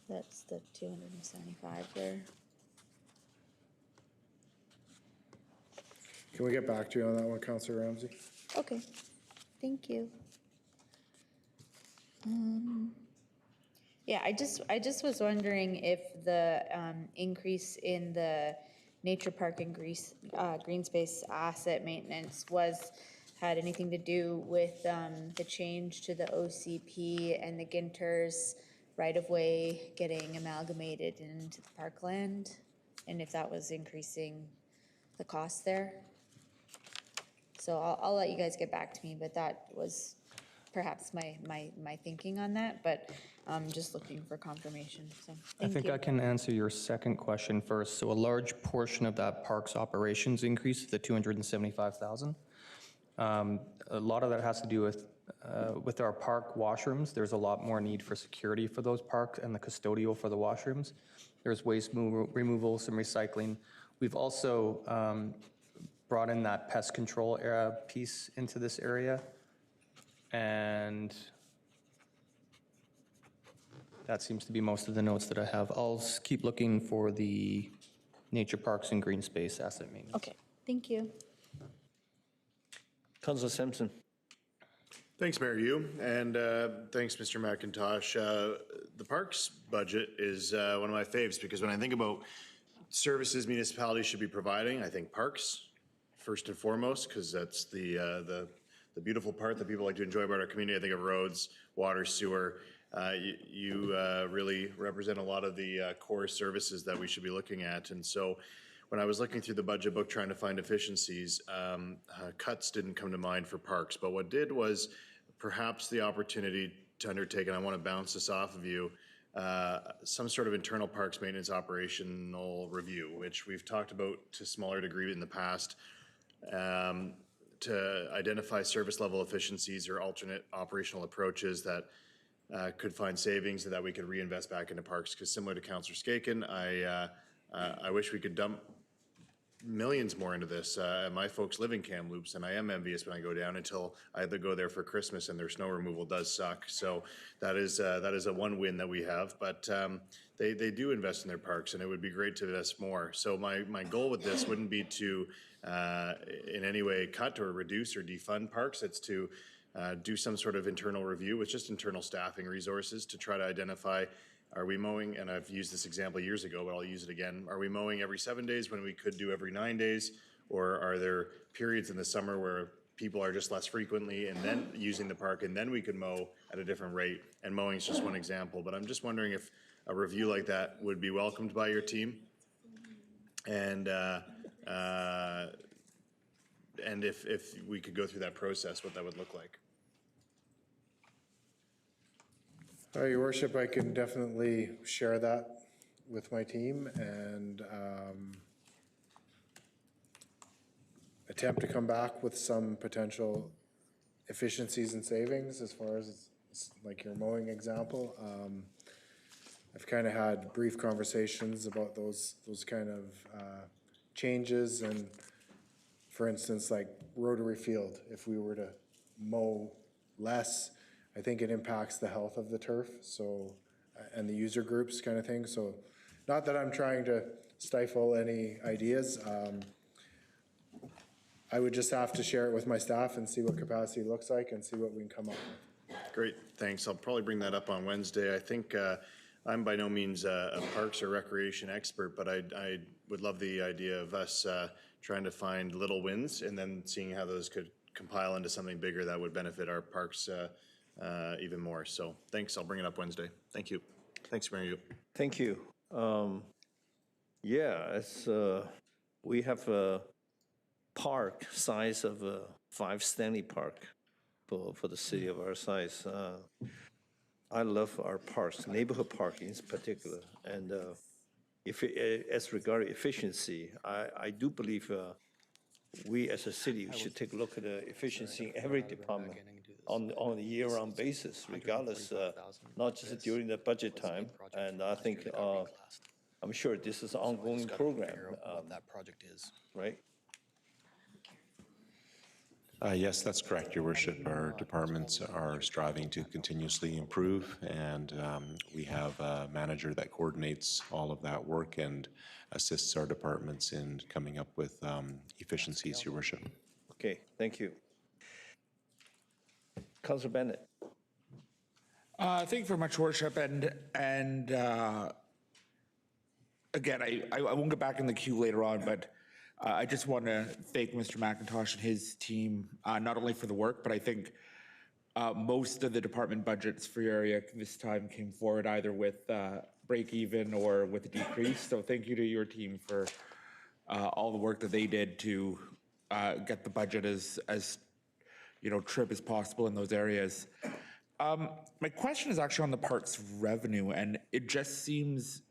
That's the 275 there. Can we get back to you on that one, Councilor Ramsey? Okay, thank you. Yeah, I just was wondering if the increase in the nature park and green space asset maintenance had anything to do with the change to the OCP and the Ginters right-of-way getting amalgamated into the parkland, and if that was increasing the cost there. So I'll let you guys get back to me, but that was perhaps my thinking on that, but I'm just looking for confirmation, so I think I can answer your second question first. So a large portion of that parks operations increase, the 275,000, a lot of that has to do with our park washrooms. There's a lot more need for security for those parks and the custodial for the washrooms. There's waste removal, some recycling. We've also brought in that pest control piece into this area, and that seems to be most of the notes that I have. I'll keep looking for the nature parks and green space asset maintenance. Okay, thank you. Councilor Simpson. Thanks, Mayor Yu, and thanks, Mr. McIntosh. The parks budget is one of my faves because when I think about services municipalities should be providing, I think parks first and foremost, because that's the beautiful part that people like to enjoy about our community. I think of roads, water, sewer. You really represent a lot of the core services that we should be looking at. And so when I was looking through the budget book trying to find efficiencies, cuts didn't come to mind for parks, but what did was perhaps the opportunity to undertake, and I want to bounce this off of you, some sort of internal parks maintenance operational review, which we've talked about to a smaller degree in the past, to identify service level efficiencies or alternate operational approaches that could find savings that we could reinvest back into parks. Because similar to Councillor Skaken, I wish we could dump millions more into this. My folks live in Kamloops, and I am envious when I go down until I either go there for Christmas and their snow removal does suck. So that is a one win that we have. But they do invest in their parks, and it would be great to invest more. So my goal with this wouldn't be to in any way cut or reduce or defund parks. It's to do some sort of internal review with just internal staffing resources to try to identify, are we mowing, and I've used this example years ago, but I'll use it again, are we mowing every 7 days when we could do every 9 days? Or are there periods in the summer where people are just less frequently and then using the park, and then we could mow at a different rate? And mowing is just one example, but I'm just wondering if a review like that would be welcomed by your team. And if we could go through that process, what that would look like. Your Worship, I can definitely share that with my team and attempt to come back with some potential efficiencies and savings as far as like your mowing example. I've kind of had brief conversations about those kind of changes, and for instance, like Rotary Field, if we were to mow less, I think it impacts the health of the turf, so, and the user groups kind of thing. So not that I'm trying to stifle any ideas. I would just have to share it with my staff and see what capacity looks like and see what we can come up with. Great, thanks. I'll probably bring that up on Wednesday. I think I'm by no means a parks or recreation expert, but I would love the idea of us trying to find little wins and then seeing how those could compile into something bigger that would benefit our parks even more. So thanks, I'll bring it up Wednesday. Thank you. Thanks, Mayor. Thank you. Yeah, it's, we have a park size of 5 Stanley Park for the city of our size. I love our parks, neighborhood park in particular. And as regard efficiency, I do believe we as a city should take a look at the efficiency in every department on a year-round basis, regardless, not just during the budget time. And I think, I'm sure this is an ongoing program. What that project is. Right? Yes, that's correct, Your Worship. Our departments are striving to continuously improve, and we have a manager that coordinates all of that work and assists our departments in coming up with efficiencies, Your Worship. Okay, thank you. Councilor Bennett. Thank you very much, Worship. And again, I won't get back in the queue later on, but I just want to thank Mr. McIntosh and his team, not only for the work, but I think most of the department budgets for your area this time came forward either with break even or with a decrease. So thank you to your team for all the work that they did to get the budget as trim as possible in those areas. My question is actually on the parks revenue, and it just seems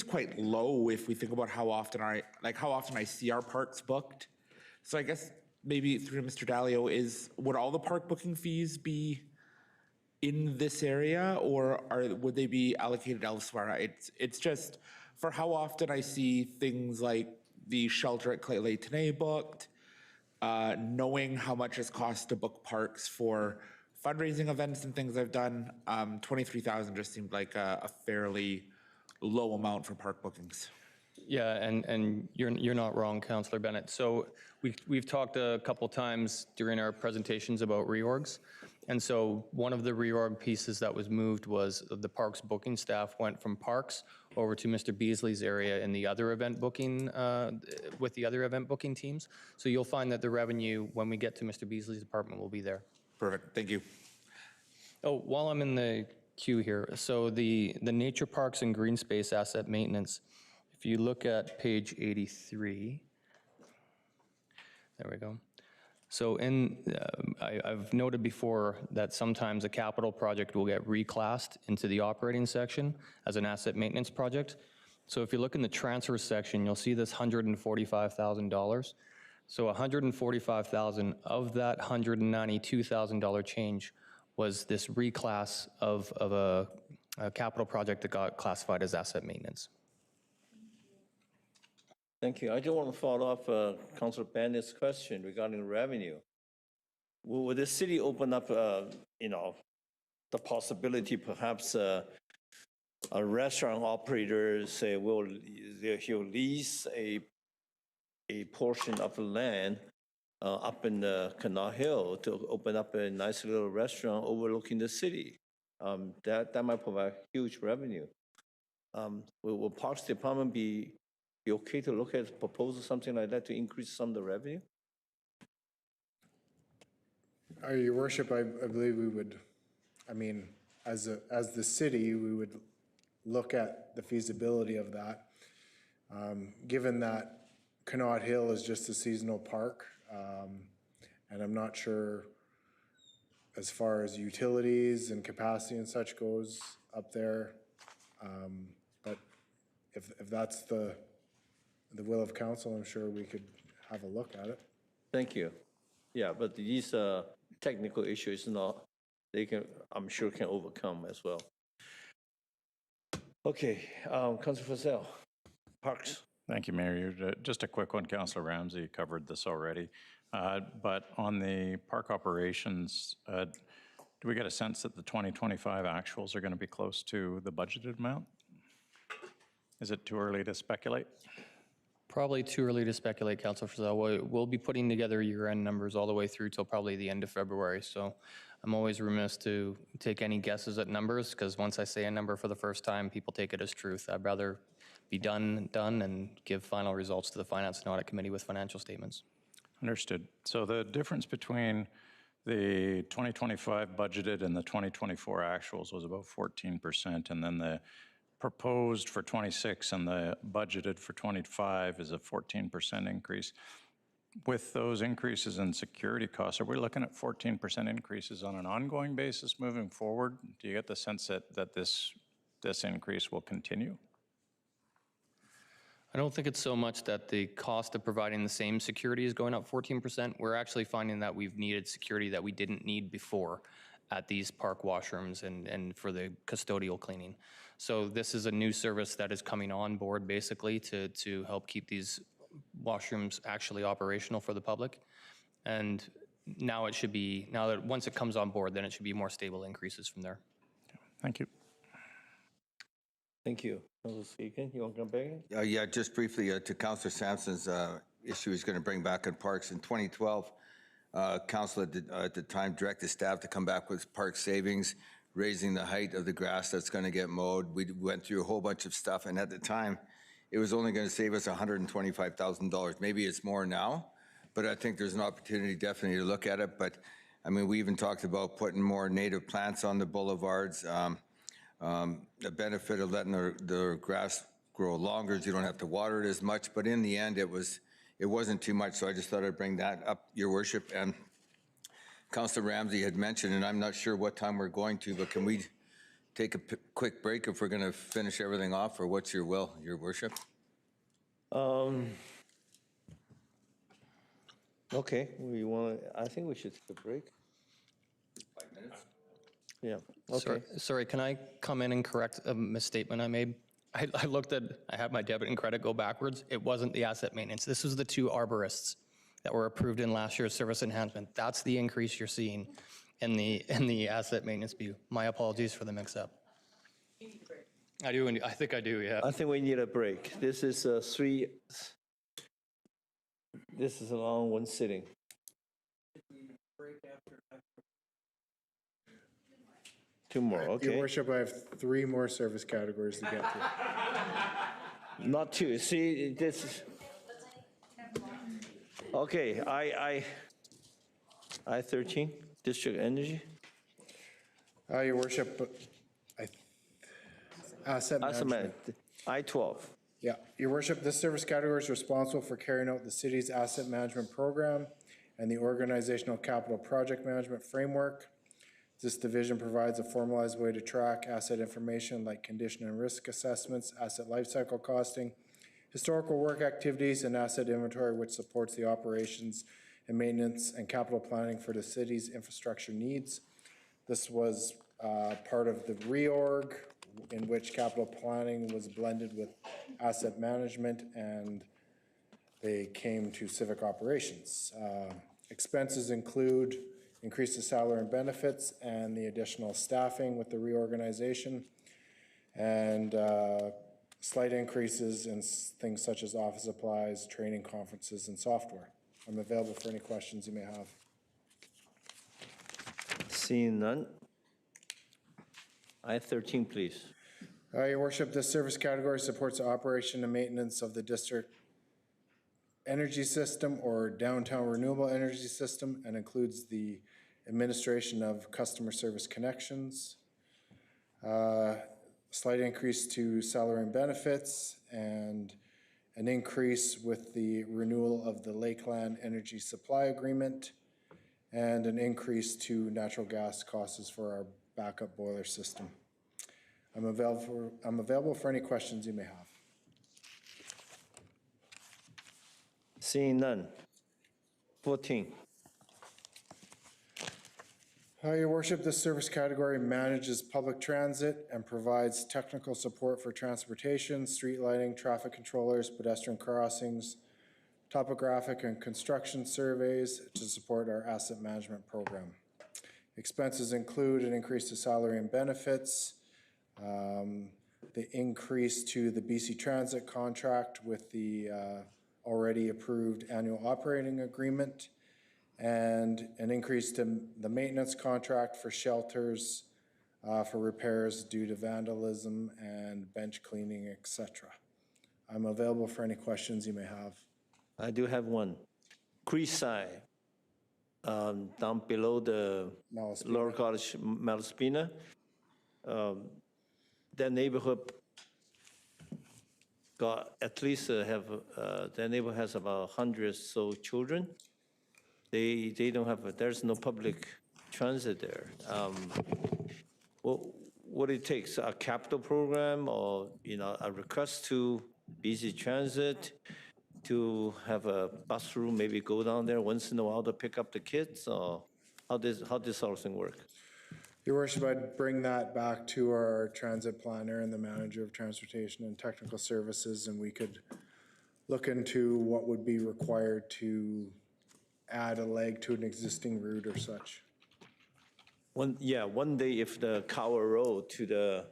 quite low if we think about how often I see our parks booked. So I guess maybe through Mr. Dalio, would all the park booking fees be in this area, or would they be allocated elsewhere? It's just for how often I see things like the shelter at Clay Tenay booked, knowing how much it's cost to book parks for fundraising events and things I've done, 23,000 just seemed like a fairly low amount for park bookings. Yeah, and you're not wrong, Councillor Bennett. So we've talked a couple times during our presentations about reorgs. And so one of the reorg pieces that was moved was the parks booking staff went from parks over to Mr. Beasley's area in the other event booking, with the other event booking teams. So you'll find that the revenue, when we get to Mr. Beasley's department, will be there. Perfect, thank you. Oh, while I'm in the queue here, so the nature parks and green space asset maintenance, If you look at page 83, there we go. So I've noted before that sometimes a capital project will get reclassed into the operating section as an asset maintenance project. So if you look in the transfer section, you'll see this $145,000. So $145,000 of that $192,000 change was this reclass of a capital project that got classified as asset maintenance. Thank you. I just want to follow up Councilor Bennett's question regarding revenue. Will the city open up, the possibility perhaps a restaurant operator say he'll lease a portion of the land up in the Canal Hill to open up a nice little restaurant overlooking the city? That might provide huge revenue. Will Parks Department be okay to look at proposal something like that to increase some of the revenue? Your worship, I believe we would, as the city, we would look at the feasibility of that. Given that Connaught Hill is just a seasonal park, and I'm not sure as far as utilities and capacity and such goes up there. But if that's the will of council, I'm sure we could have a look at it. Thank you. Yeah, but these technical issues, I'm sure can overcome as well. Okay, Councilor Fussell, Parks. Thank you, Mayor. Just a quick one, Councilor Ramsey covered this already. But on the park operations, do we get a sense that the 2025 actuals are going to be close to the budgeted amount? Is it too early to speculate? Probably too early to speculate, Councilor Frizzell. We'll be putting together year-end numbers all the way through till probably the end of February. So I'm always remiss to take any guesses at numbers, because once I say a number for the first time, people take it as truth. I'd rather be done and give final results to the Finance and Audit Committee with financial statements. Understood. So the difference between the 2025 budgeted and the 2024 actuals was about 14%, and then the proposed for 26 and the budgeted for 25 is a 14% increase. With those increases in security costs, are we looking at 14% increases on an ongoing basis moving forward? Do you get the sense that this increase will continue? I don't think it's so much that the cost of providing the same security is going up 14%. We're actually finding that we've needed security that we didn't need before at these park washrooms and for the custodial cleaning. So this is a new service that is coming on board basically to help keep these washrooms actually operational for the public. And now it should be, now that once it comes on board, then it should be more stable increases from there. Thank you. Thank you. Councilor Speaker, you want to come back in? Yeah, just briefly to Councillor Sampson's issue he's going to bring back in parks. In 2012, Council at the time directed staff to come back with park savings, raising the height of the grass that's going to get mowed. We went through a whole bunch of stuff, and at the time, it was only going to save us $125,000. Maybe it's more now, but I think there's an opportunity definitely to look at it. But I mean, we even talked about putting more native plants on the boulevards. The benefit of letting the grass grow longer is you don't have to water it as much. But in the end, it wasn't too much. So I just thought I'd bring that up, Your Worship. And Councillor Ramsey had mentioned, and I'm not sure what time we're going to, but can we take a quick break if we're going to finish everything off, or what's your will, Your Worship? Okay, I think we should take a break. 5 minutes? Yeah, okay. Sorry, can I come in and correct a misstatement I made? I had my debit and credit go backwards. It wasn't the asset maintenance. This was the 2 arborists that were approved in last year's service enhancement. That's the increase you're seeing in the asset maintenance view. My apologies for the mix-up. I do, I think I do, yeah. I think we need a break. This is this is a long one sitting. Two more, okay. Your Worship, I have 3 more service categories to get to. Not 2. See, this. Okay, I-13, District Energy. Your Worship, asset management. I-12. Yeah, Your Worship, this service category is responsible for carrying out the city's asset management program and the organizational capital project management framework. This division provides a formalized way to track asset information like condition and risk assessments, asset lifecycle costing, historical work activities, and asset inventory, which supports the operations and maintenance and capital planning for the city's infrastructure needs. This was part of the reorg in which capital planning was blended with asset management, and they came to civic operations. Expenses include increase the salary and benefits and the additional staffing with the reorganization, and slight increases in things such as office supplies, training, conferences, and software. I'm available for any questions you may have. Seeing none. I-13, please. Your Worship, this service category supports the operation and maintenance of the district energy system or downtown renewable energy system and includes the administration of customer service connections, slight increase to salary and benefits, and an increase with the renewal of the Lakeland Energy Supply Agreement, and an increase to natural gas costs for our backup boiler system. I'm available for any questions you may have. Seeing none. 14. Your Worship, this service category manages public transit and provides technical support for transportation, street lighting, traffic controllers, pedestrian crossings, topographic and construction surveys to support our asset management program. Expenses include an increase to salary and benefits, the increase to the BC Transit contract with the already approved annual operating agreement, and an increase to the maintenance contract for shelters for repairs due to vandalism and bench cleaning, etc. I'm available for any questions you may have. I do have one. Creekside, down below the Lower Cottage, Malaspina. That neighborhood got at least that neighborhood has about 100 or so children. They don't have, there's no public transit there. What it takes, a capital program or, a request to BC Transit to have a bus route, maybe go down there once in a while to pick up the kids, or how this sort of thing work? Your Worship, I'd bring that back to our transit planner and the manager of transportation and technical services, and we could look into what would be required to add a leg to an existing route or such. One day if the Cower Road to the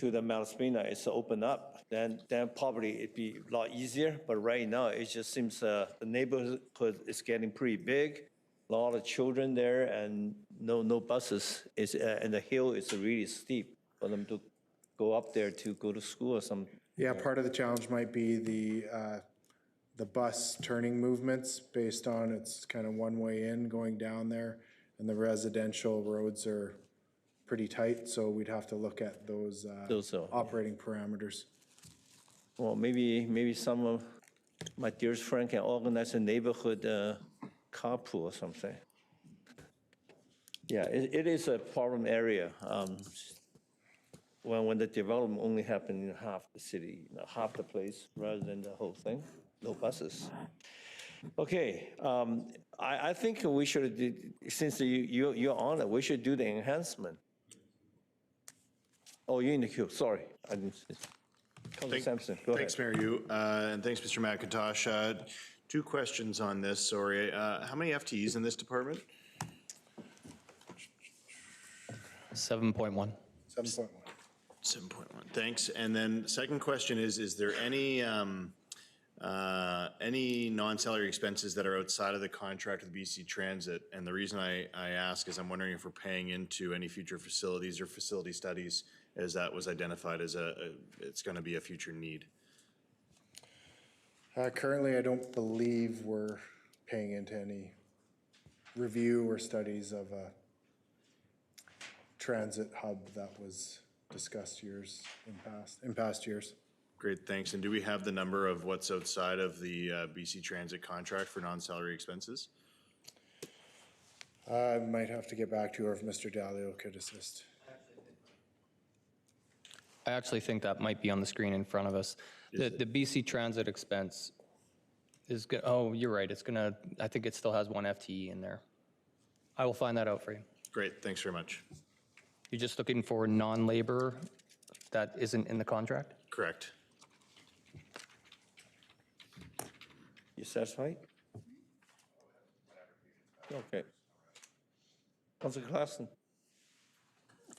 Malaspina is open up, then probably it'd be a lot easier. But right now, it just seems the neighborhood is getting pretty big. A lot of children there and no buses. And the hill is really steep for them to go up there to go to school or something. Yeah, part of the challenge might be the bus turning movements based on it's kind of one way in going down there, and the residential roads are pretty tight, so we'd have to look at those operating parameters. Well, maybe some of my dearest friend can organize a neighborhood carpool or something. Yeah, it is a problem area. When the development only happened in half the city, half the place, rather than the whole thing, no buses. Okay, I think we should, since you're on it, we should do the enhancement. Oh, you're in the queue, sorry. I didn't see. Councilor Sampson, go ahead. Thanks, Mayor Yu, and thanks, Mr. McIntosh. Two questions on this, sorry. How many FTEs in this department? 7.1. 7.1. 7.1, thanks. And then second question is there any non-salary expenses that are outside of the contract with BC Transit? And the reason I ask is I'm wondering if we're paying into any future facilities or facility studies, as that was identified as it's going to be a future need. Currently, I don't believe we're paying into any review or studies of a transit hub that was discussed in past years. Great, thanks. And do we have the number of what's outside of the BC Transit contract for non-salary expenses? I might have to get back to you, or if Mr. Dalio could assist. I actually think that might be on the screen in front of us. The BC Transit expense is, oh, you're right, it's gonna, I think it still has one FTE in there. I will find that out for you. Great, thanks very much. You're just looking for non-labor that isn't in the contract? Correct. You satisfied? Okay. Councilor Clausen.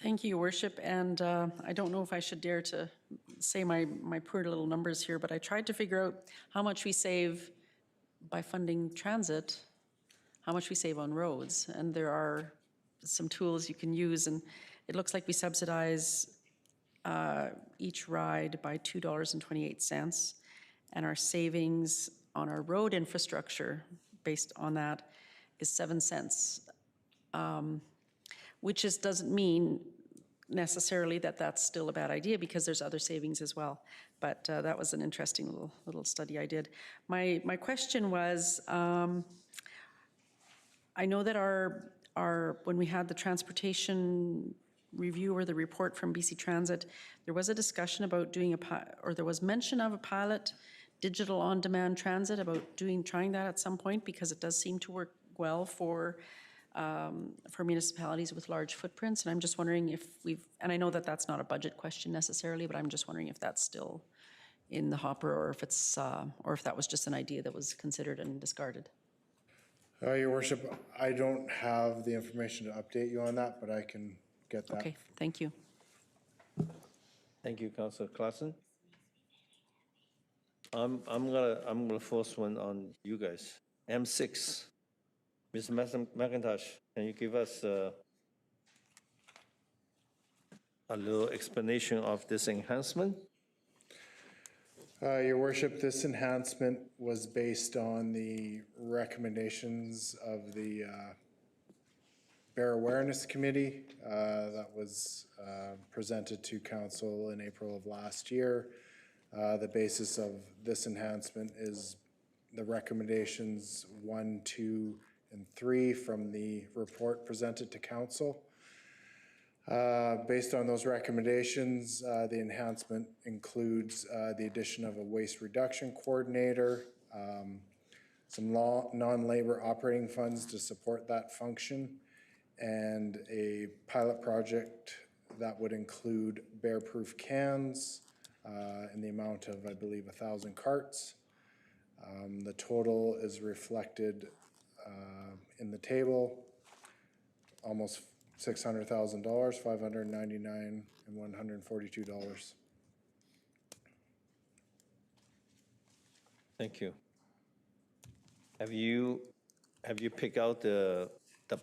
Thank you, Your Worship, and I don't know if I should dare to say my poor little numbers here, but I tried to figure out how much we save by funding transit, how much we save on roads, and there are some tools you can use, and it looks like we subsidize each ride by $2.28, and our savings on our road infrastructure based on that is 7 cents, which just doesn't mean necessarily that that's still a bad idea, because there's other savings as well. But that was an interesting little study I did. My question was, I know that when we had the transportation review or the report from BC Transit, there was a discussion about doing there was mention of a pilot digital on-demand transit, about trying that at some point, because it does seem to work well for municipalities with large footprints. And I'm just wondering if and I know that that's not a budget question necessarily, but I'm just wondering if that's still in the hopper, or if it's, or if that was just an idea that was considered and discarded. Your Worship, I don't have the information to update you on that, but I can get that. Okay, thank you. Thank you, Councilor Clausen. I'm gonna force one on you guys. M6, Ms. McIntosh, can you give us a little explanation of this enhancement? Your Worship, this enhancement was based on the recommendations of the Bear Awareness Committee that was presented to Council in April of last year. The basis of this enhancement is the recommendations 1, 2, and 3 from the report presented to Council. Based on those recommendations, the enhancement includes the addition of a waste reduction coordinator, some non-labor operating funds to support that function, and a pilot project that would include bear-proof cans in the amount of, I believe, 1,000 carts. The total is reflected in the table, almost $600,000, $599 and $142. Thank you. Have you picked out the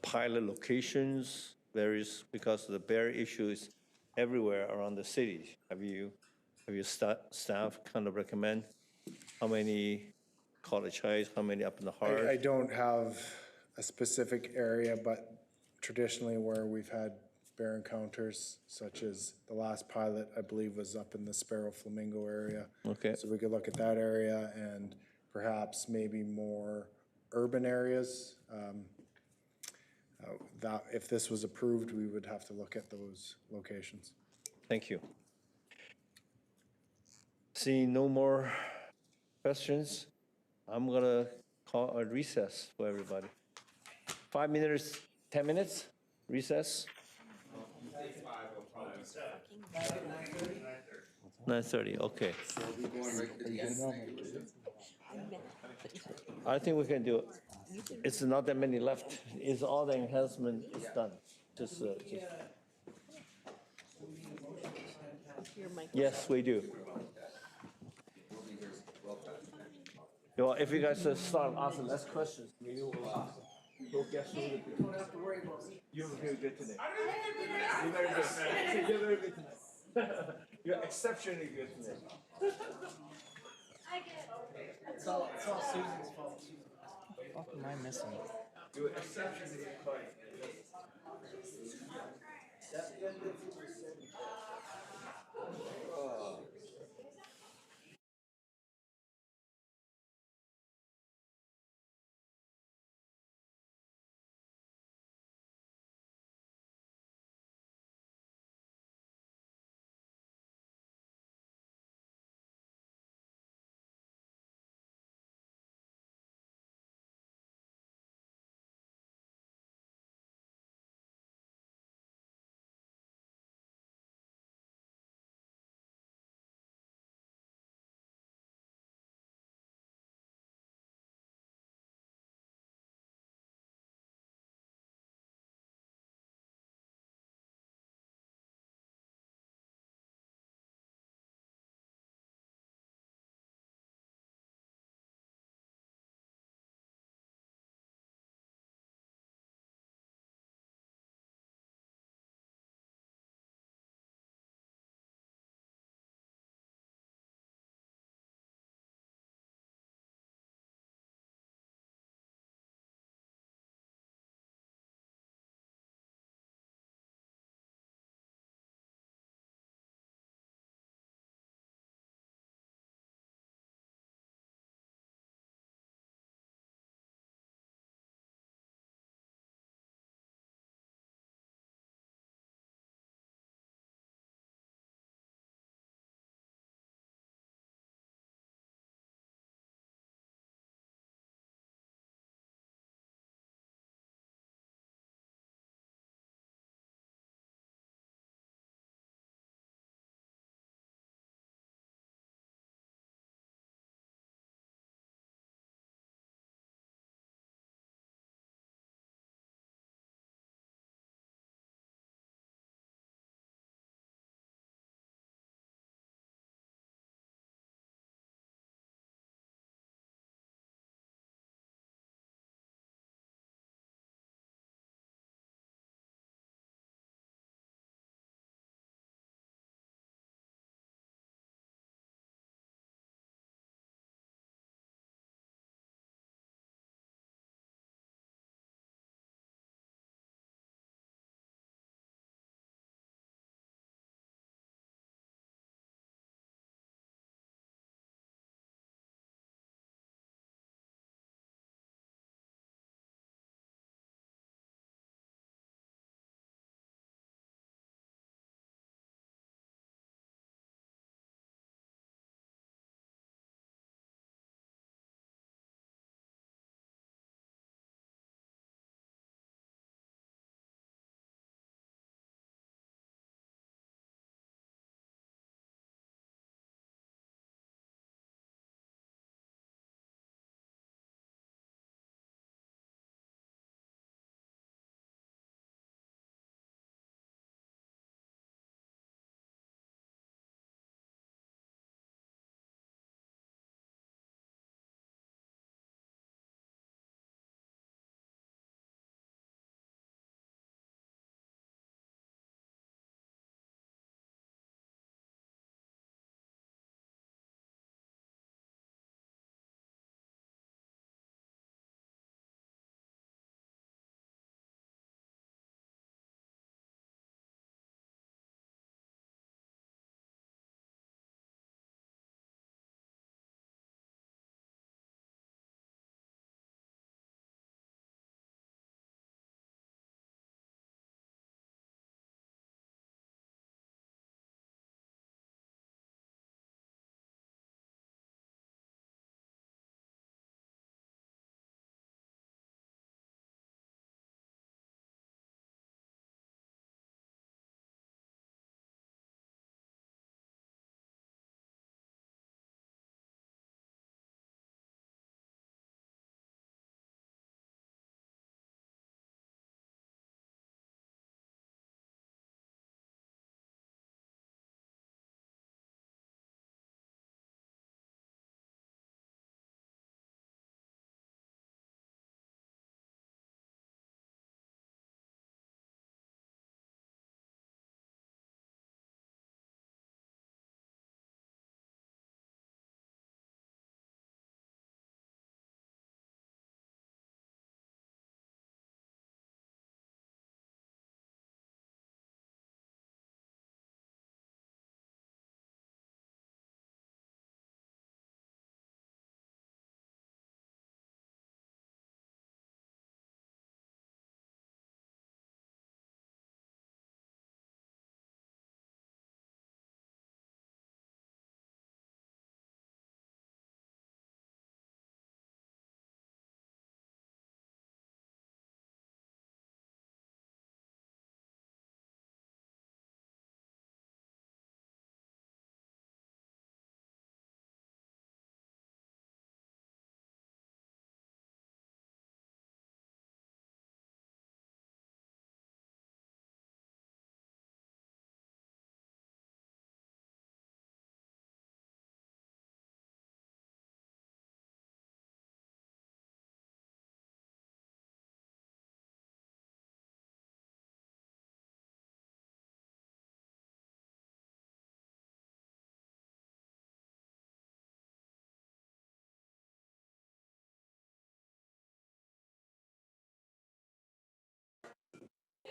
pilot locations, because the bear issue is everywhere around the city? Have your staff kind of recommend how many College Heights, how many up in the heart? I don't have a specific area, but traditionally where we've had bear encounters, such as the last pilot, I believe, was up in the Sparrow Flamingo area. Okay. So we could look at that area and perhaps maybe more urban areas. That if this was approved, we would have to look at those locations. Thank you. Seeing no more questions, I'm gonna call a recess for everybody. 5 minutes, 10 minutes, recess. 9:30, okay. I think we can do it. It's not that many left. It's all the enhancement is done. Yes, we do. Well, if you guys start asking less questions, we'll get through it. You don't have to worry about me. You're very good today. You're very good. You're very good today. You're exceptionally good today. It's all Susan's fault. What am I missing? You're exceptionally quiet.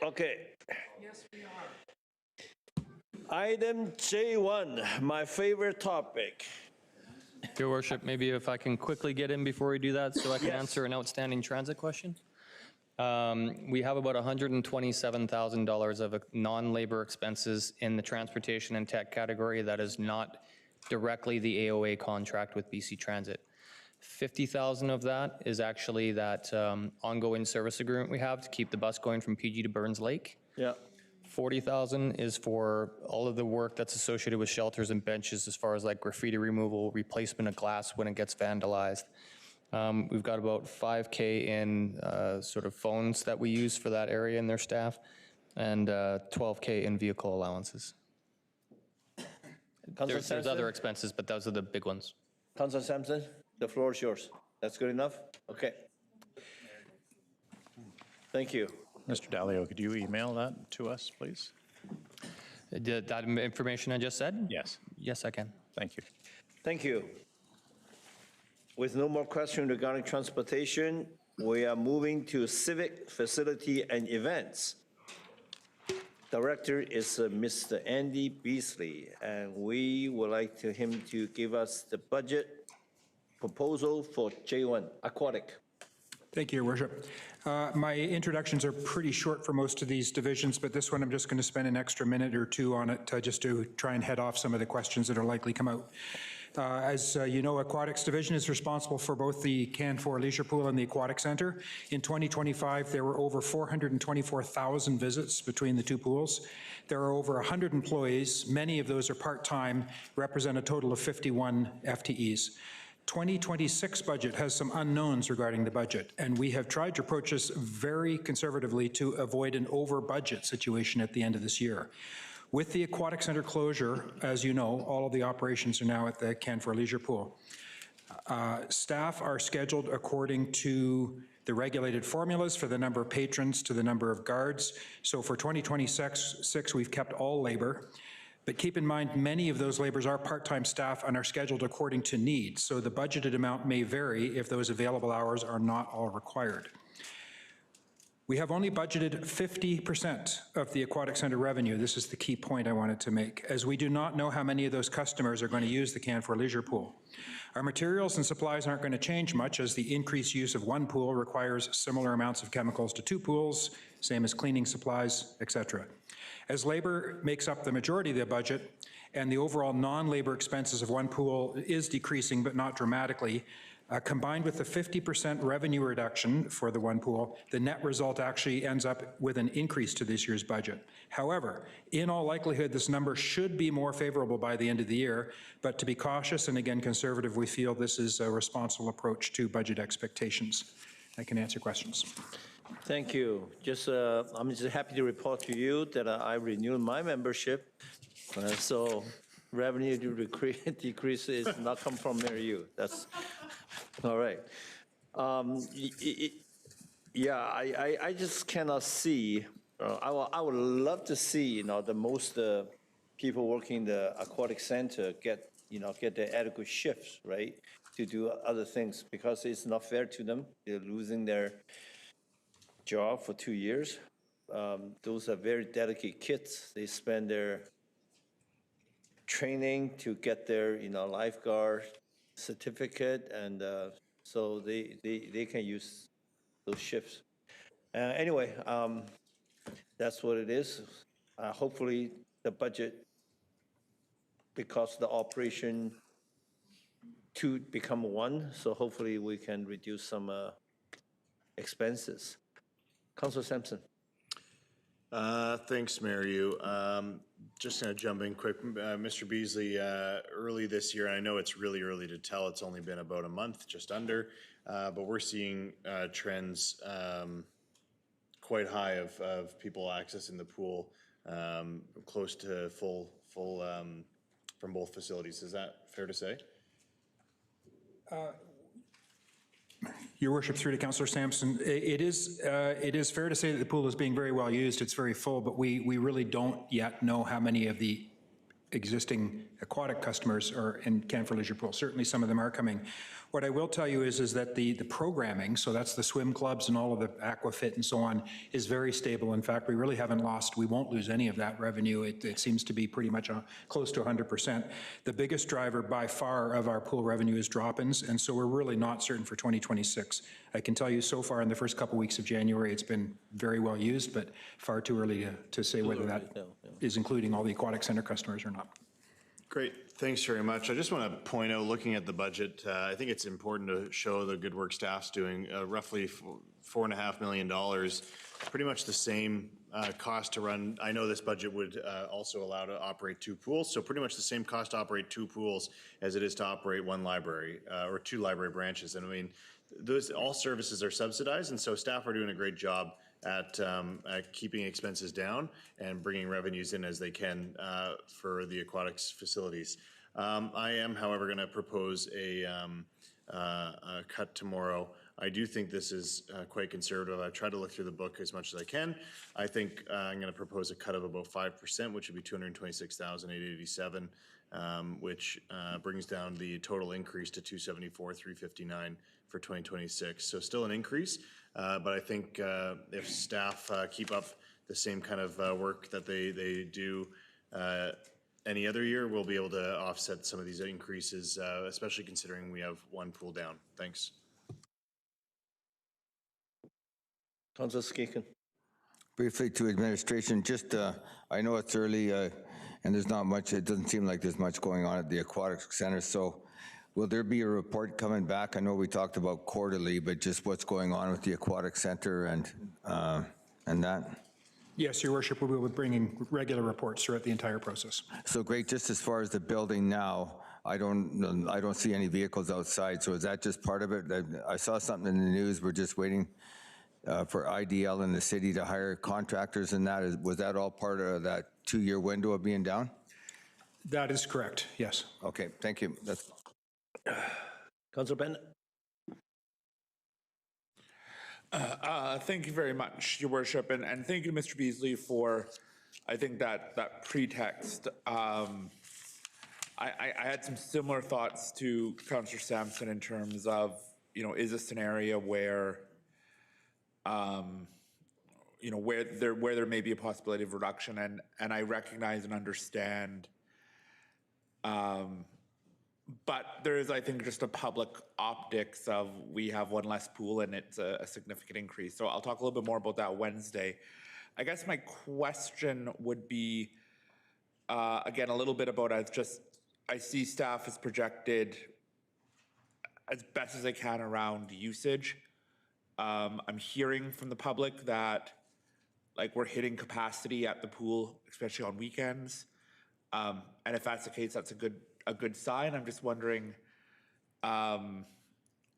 Okay. Yes, we are. Item J1, my favorite topic. Your worship, maybe if I can quickly get in before we do that, so I can Yes. answer an outstanding transit question. We have about $127,000 of non-labor expenses in the transportation and tech category that is not directly the AOA contract with BC Transit. 50,000 of that is actually that ongoing service agreement we have to keep the bus going from PG to Burns Lake. Yeah. 40,000 is for all of the work that's associated with shelters and benches as far as like graffiti removal, replacement of glass when it gets vandalized. We've got about 5K in sort of phones that we use for that area and their staff, and 12K in vehicle allowances. There's other expenses, but those are the big ones. Councilor Sampson, the floor is yours. That's good enough? Okay. Thank you. Mr. Dalio, could you email that to us, please? That information I just said? Yes. Yes, I can. Thank you. Thank you. With no more questions regarding transportation, we are moving to civic facility and events. Director is Mr. Andy Beasley, and we would like him to give us the budget proposal for J1 Aquatic. Thank you, Your Worship. My introductions are pretty short for most of these divisions, but this one I'm just going to spend an extra minute or two on it just to try and head off some of the questions that are likely come out. As you know, Aquatics Division is responsible for both the Can4 Leisure Pool and the Aquatic Center. In 2025, there were over 424,000 visits between the two pools. There are over 100 employees. Many of those are part-time, represent a total of 51 FTEs. 2026 budget has some unknowns regarding the budget, and we have tried to approach this very conservatively to avoid an over-budget situation at the end of this year. With the Aquatic Center closure, as you know, all of the operations are now at the Can4 Leisure Pool. Staff are scheduled according to the regulated formulas for the number of patrons to the number of guards. So for 2026, we've kept all labor. But keep in mind, many of those laborers are part-time staff and are scheduled according to needs. So the budgeted amount may vary if those available hours are not all required. We have only budgeted 50% of the Aquatic Center revenue. This is the key point I wanted to make, as we do not know how many of those customers are going to use the Can4 Leisure Pool. Our materials and supplies aren't going to change much, as the increased use of one pool requires similar amounts of chemicals to two pools, same as cleaning supplies, etc. As labor makes up the majority of the budget, and the overall non-labor expenses of one pool is decreasing, but not dramatically, combined with the 50% revenue reduction for the one pool, the net result actually ends up with an increase to this year's budget. However, in all likelihood, this number should be more favorable by the end of the year, but to be cautious and again conservative, we feel this is a responsible approach to budget expectations. I can answer questions. Thank you. I'm just happy to report to you that I renewed my membership. So revenue decrease is not come from Mary Yu. That's all right. Yeah, I just cannot see. I would love to see, the most people working in the aquatic center get their adequate shifts, right, to do other things, because it's not fair to them. They're losing their job for 2 years. Those are very dedicated kids. They spend their training to get their, lifeguard certificate, and so they can use those shifts. Anyway, that's what it is. Hopefully the budget, because the operation two become one, so hopefully we can reduce some expenses. Councilor Sampson. Thanks, Mayor Yu. Just going to jump in quick. Mr. Beasley, early this year, and I know it's really early to tell, it's only been about a month, just under, but we're seeing trends quite high of people accessing the pool, close to full from both facilities. Is that fair to say? Your Worship, through to Councillor Sampson, it is fair to say that the pool is being very well used. It's very full, but we really don't yet know how many of the existing aquatic customers are in Canfor Leisure Pool. Certainly some of them are coming. What I will tell you is that the programming, so that's the swim clubs and all of the aquafit and so on, is very stable. In fact, we really haven't lost, we won't lose any of that revenue. It seems to be pretty much close to 100%. The biggest driver by far of our pool revenue is drop-ins, and so we're really not certain for 2026. I can tell you so far in the first couple weeks of January, it's been very well used, but far too early to say whether that is including all the aquatic center customers or not. Great, thanks very much. I just want to point out, looking at the budget, I think it's important to show the good work staff's doing. Roughly $4.5 million, pretty much the same cost to run. I know this budget would also allow to operate 2 pools, so pretty much the same cost to operate 2 pools as it is to operate 1 library or 2 library branches. And I mean, those all services are subsidized, and so staff are doing a great job at keeping expenses down and bringing revenues in as they can for the aquatics facilities. I am, however, going to propose a cut tomorrow. I do think this is quite conservative. I've tried to look through the book as much as I can. I think I'm going to propose a cut of about 5%, which would be $226,887, which brings down the total increase to $274,359 for 2026. So still an increase, but I think if staff keep up the same kind of work that they do any other year, we'll be able to offset some of these increases, especially considering we have 1 pool down. Thanks. Councilor Skecan. Briefly to administration, just, I know it's early and there's not much, it doesn't seem like there's much going on at the aquatic center, so will there be a report coming back? I know we talked about quarterly, but just what's going on with the aquatic center and that? Yes, Your Worship, we will be bringing regular reports throughout the entire process. So great, just as far as the building now, I don't see any vehicles outside, so is that just part of it? I saw something in the news, we're just waiting for IDL in the city to hire contractors, and was that all part of that 2-year window of being down? That is correct, yes. Okay, thank you. Councilor Bennett. Thank you very much, Your Worship, and thank you, Mr. Beasley, for, I think, that pretext. I had some similar thoughts to Councillor Sampson in terms of, is this an area where, where there may be a possibility of reduction, and I recognize and understand, but there is, I think, just a public optics of we have 1 less pool and it's a significant increase. So I'll talk a little bit more about that Wednesday. I guess my question would be, again, a little bit about I see staff has projected as best as I can around usage. I'm hearing from the public that we're hitting capacity at the pool, especially on weekends. And if that's the case, that's a good sign. I'm just wondering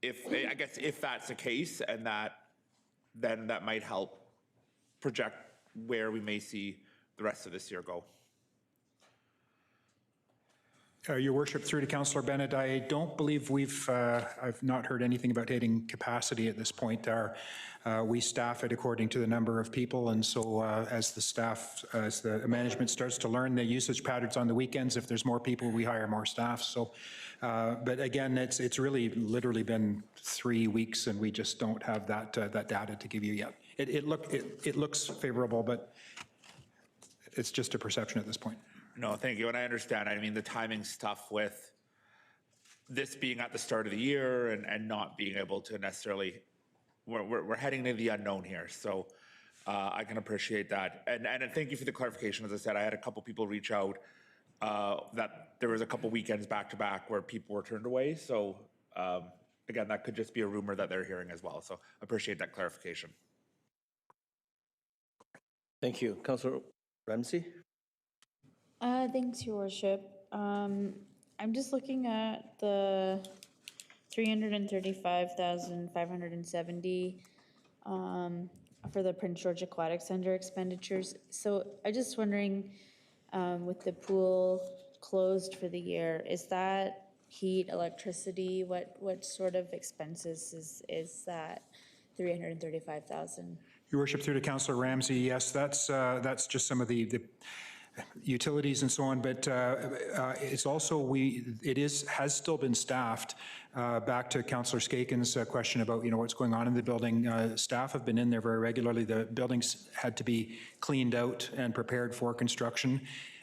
if that's the case, and then that might help project where we may see the rest of this year go. Your Worship, through to Councillor Bennett, I don't believe I've not heard anything about hitting capacity at this point. We staff it according to the number of people, and so as the management starts to learn the usage patterns on the weekends, if there's more people, we hire more staff. So, but again, it's really literally been 3 weeks, and we just don't have that data to give you yet. It looks favorable, but it's just a perception at this point. No, thank you, and I understand. I mean, the timing's tough with this being at the start of the year and not being able to necessarily, we're heading into the unknown here, so I can appreciate that. And thank you for the clarification. As I said, I had a couple people reach out that there was a couple weekends back-to-back where people were turned away, so again, that could just be a rumor that they're hearing as well, so I appreciate that clarification. Thank you. Councillor Ramsey? Thanks, Your Worship. I'm just looking at the $335,570 for the Prince George Aquatic Center expenditures. So I'm just wondering, with the pool closed for the year, is that heat, electricity? What sort of expenses is that $335,000? Your Worship, through to Councillor Ramsey, yes, that's just some of the utilities and so on, but it's also, has still been staffed. Back to Councillor Skaken's question about, what's going on in the building. Staff have been in there very regularly. The buildings had to be cleaned out and prepared for construction.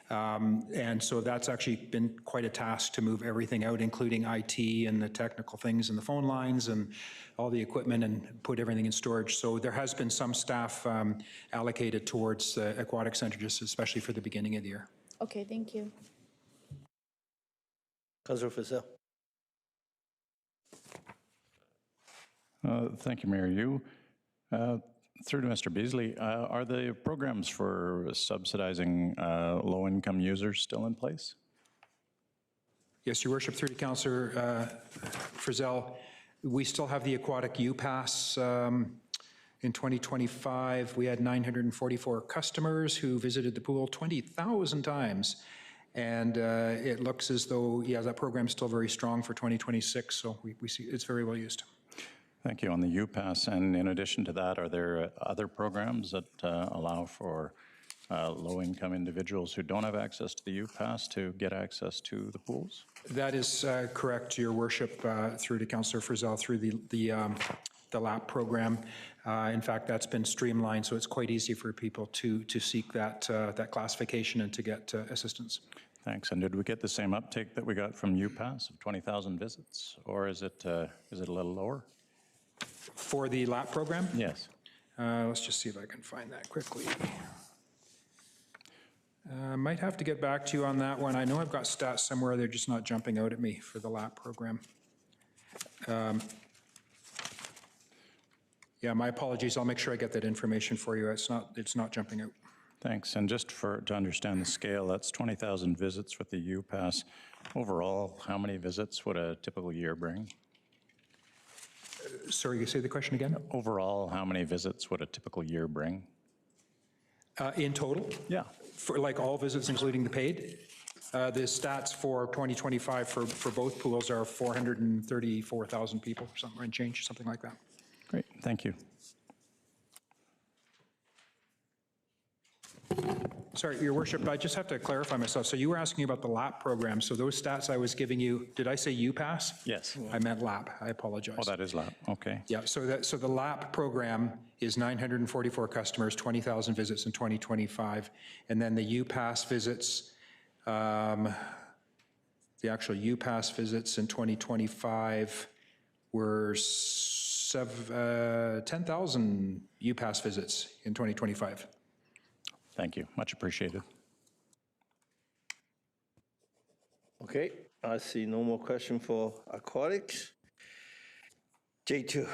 And so that's actually been quite a task to move everything out, including IT and the technical things and the phone lines and all the equipment, and put everything in storage. So there has been some staff allocated towards the Aquatic Center, just especially for the beginning of the year. Okay, thank you. Councillor Fussell. Thank you, Mayor Yu. Through to Mr. Beasley, are the programs for subsidizing low-income users still in place? Yes, Your Worship, through to Councillor Frizzell, we still have the Aquatic U-Pass. In 2025, we had 944 customers who visited the pool 20,000 times. And it looks as though, that program's still very strong for 2026, so we see it's very well used. Thank you. On the U-Pass, and in addition to that, are there other programs that allow for low-income individuals who don't have access to the U-Pass to get access to the pools? That is correct, Your Worship, through to Councillor Frizzell, through the LAP program. In fact, that's been streamlined, so it's quite easy for people to seek that classification and to get assistance. Thanks. And did we get the same uptake that we got from U-Pass of 20,000 visits, or is it a little lower? For the LAP program? Yes. Let's just see if I can find that quickly. Might have to get back to you on that one. I know I've got stats somewhere, they're just not jumping out at me for the LAP program. Yeah, my apologies. I'll make sure I get that information for you. It's not jumping out. Thanks. And just to understand the scale, that's 20,000 visits with the U-Pass. Overall, how many visits would a typical year bring? Sorry, you say the question again? Overall, how many visits would a typical year bring? In total? Yeah. For like all visits, including the paid? The stats for 2025 for both pools are 434,000 people, something like that. Great, thank you. Sorry, Your Worship, I just have to clarify myself. So you were asking about the LAP program. So those stats I was giving you, did I say U-Pass? Yes. I meant LAP. I apologize. Oh, that is LAP. Okay. Yeah, so the LAP program is 944 customers, 20,000 visits in 2025. And then the U-Pass visits, the actual U-Pass visits in 2025 were 10,000 U-Pass visits in 2025. Thank you. Much appreciated. Okay, I see no more question for aquatics. J2.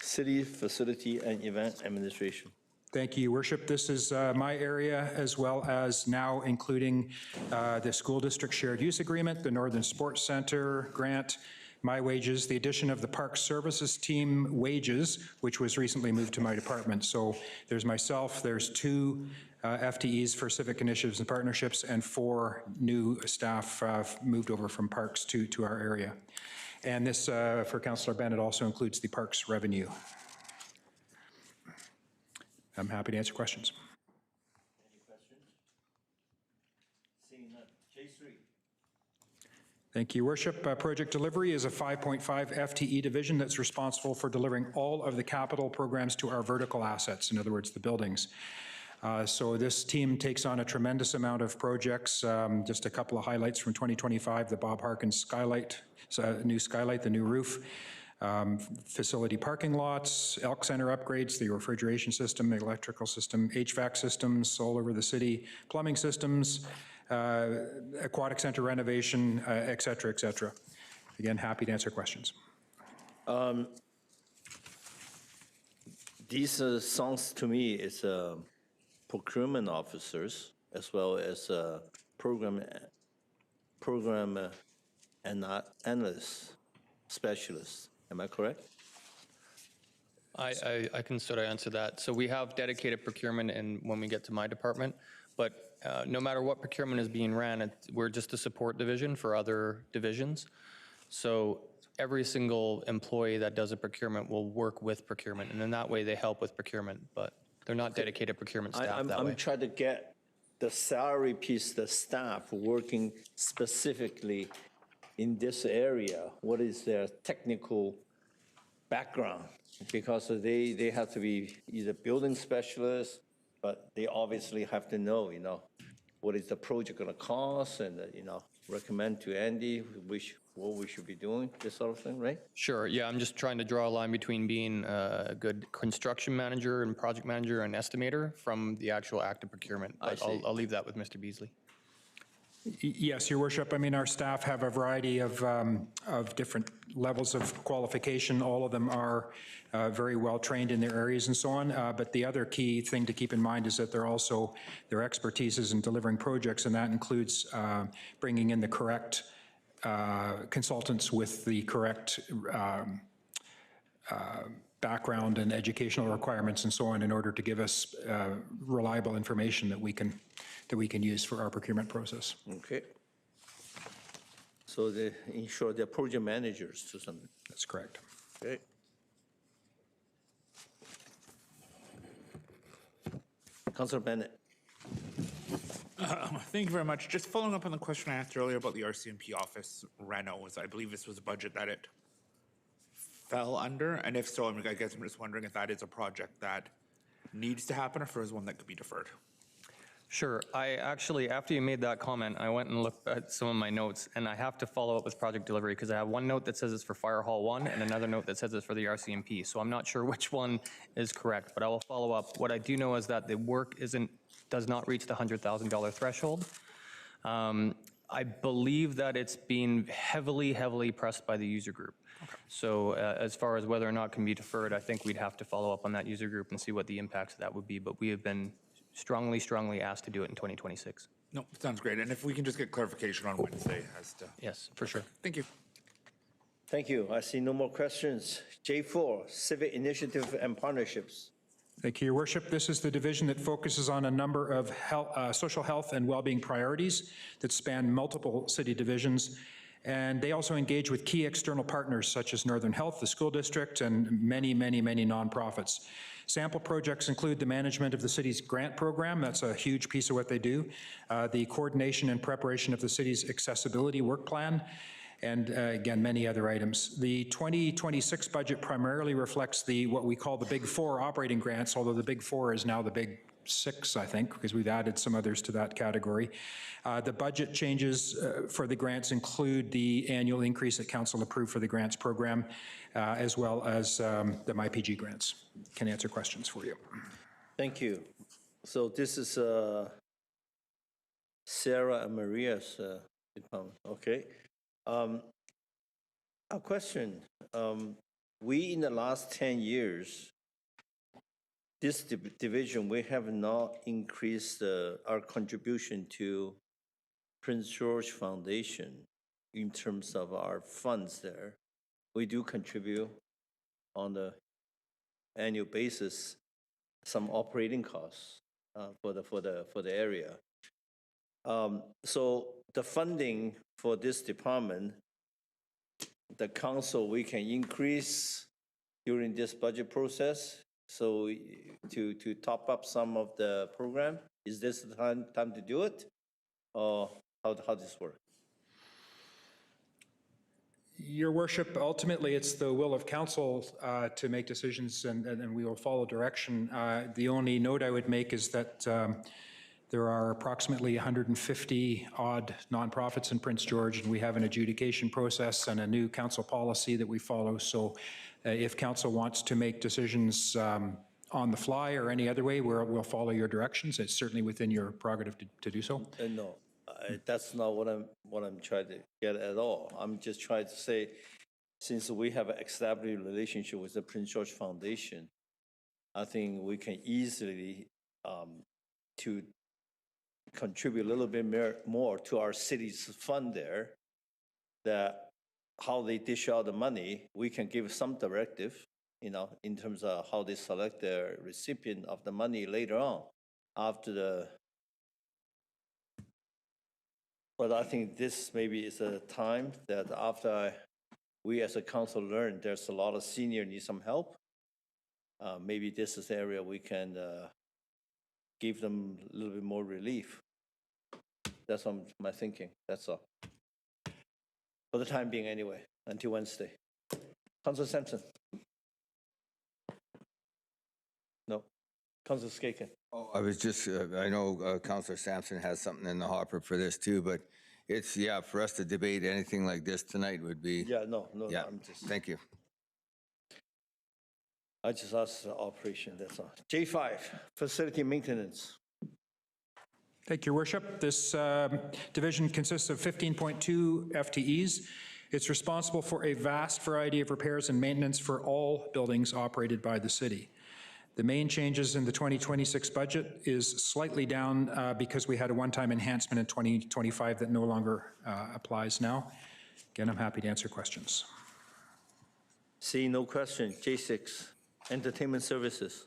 City Facility and Event Administration. Thank you, Your Worship. This is my area, as well as now including the school district shared use agreement, the Northern Sports Center grant, my wages, the addition of the Park Services team wages, which was recently moved to my department. So there's myself, there's 2 FTEs for civic initiatives and partnerships, and 4 new staff moved over from Parks to our area. And this, for Councillor Bennett, also includes the Parks revenue. I'm happy to answer questions. Any questions? Seeing none. J3. Thank you, Worship. Project Delivery is a 5.5 FTE division that's responsible for delivering all of the capital programs to our vertical assets, in other words, the buildings. So this team takes on a tremendous amount of projects. Just a couple of highlights from 2025, the Bob Harkins skylight, new skylight, the new roof, facility parking lots, Elk Center upgrades, the refrigeration system, the electrical system, HVAC systems all over the city, plumbing systems, aquatic center renovation, et cetera, et cetera. Again, happy to answer questions. These sounds to me is procurement officers as well as program and analysts, specialists. Am I correct? I can sort of answer that. So we have dedicated procurement when we get to my department, but no matter what procurement is being ran, we're just a support division for other divisions. So every single employee that does a procurement will work with procurement, and in that way they help with procurement. But They're not dedicated procurement staff that way. I'm trying to get the salary piece, the staff working specifically in this area. What is their technical background? Because they have to be either building specialists, but they obviously have to know, what is the project gonna cost and, recommend to Andy what we should be doing, this sort of thing, right? Sure, yeah, I'm just trying to draw a line between being a good construction manager and project manager and estimator from the actual active procurement. But I'll leave that with Mr. Beasley. Yes, Your Worship. I mean, our staff have a variety of different levels of qualification. All of them are very well trained in their areas and so on. But the other key thing to keep in mind is that their expertise is in delivering projects, and that includes bringing in the correct consultants with the correct background and educational requirements and so on in order to give us reliable information that we can use for our procurement process. Okay. So they ensure they're project managers to some. That's correct. Okay. Councilor Bennett. Thank you very much. Just following up on the question I asked earlier about the RCMP office reno, I believe this was a budget that it fell under, and if so, I guess I'm just wondering if that is a project that needs to happen or if there's one that could be deferred. Sure. I actually, after you made that comment, I went and looked at some of my notes, and I have to follow up with project delivery because I have one note that says it's for Fire Hall 1 and another note that says it's for the RCMP. So I'm not sure which one is correct, but I will follow up. What I do know is that the work does not reach the $100,000 threshold. I believe that it's being heavily pressed by the user group. Okay. So as far as whether or not it can be deferred, I think we'd have to follow up on that user group and see what the impacts of that would be. But we have been strongly asked to do it in 2026. No, sounds great. And if we can just get clarification on Wednesday as to. Yes, for sure. Thank you. Thank you. I see no more questions. J4, Civic Initiative and Partnerships. Thank you, Your Worship. This is the division that focuses on a number of social health and well-being priorities that span multiple city divisions. And they also engage with key external partners such as Northern Health, the school district, and many nonprofits. Sample projects include the management of the city's grant program. That's a huge piece of what they do. The coordination and preparation of the city's accessibility work plan, and again, many other items. The 2026 budget primarily reflects what we call the Big Four operating grants, although the Big Four is now the Big Six, I think, because we've added some others to that category. The budget changes for the grants include the annual increase that council approved for the grants program, as well as the MyPG grants. Can answer questions for you. Thank you. So this is Sarah and Maria's department. Okay. A question. We, in the last 10 years, this division, we have not increased our contribution to Prince George Foundation in terms of our funds there. We do contribute on the annual basis some operating costs for the area. So the funding for this department, the council, we can increase during this budget process. So to top up some of the program, is this the time to do it? Or how does this work? Your Worship, ultimately it's the will of council to make decisions, and we will follow direction. The only note I would make is that there are approximately 150 odd nonprofits in Prince George, and we have an adjudication process and a new council policy that we follow. So if council wants to make decisions on the fly or any other way, we'll follow your directions. It's certainly within your prerogative to do so. No, that's not what I'm trying to get at all. I'm just trying to say, since we have an established relationship with the Prince George Foundation, I think we can easily to contribute a little bit more to our city's fund there, that how they dish out the money, we can give some directive, in terms of how they select the recipient of the money later on after the. But I think this maybe is a time that after we as a council learn there's a lot of senior need some help, maybe this is the area we can give them a little bit more relief. That's my thinking, that's all. For the time being anyway, until Wednesday. Councilor Sampson? No. Councilor Skaken? I was just, I know Councillor Sampson has something in the hopper for this too, but it's, yeah, for us to debate anything like this tonight would be. Yeah, no, Yeah, I'm just. thank you. I just asked the operation, that's all. J5, facility maintenance. Thank you, Your Worship. This division consists of 15.2 FTEs. It's responsible for a vast variety of repairs and maintenance for all buildings operated by the city. The main changes in the 2026 budget is slightly down because we had a one-time enhancement in 2025 that no longer applies now. Again, I'm happy to answer questions. See no question. J6, entertainment services.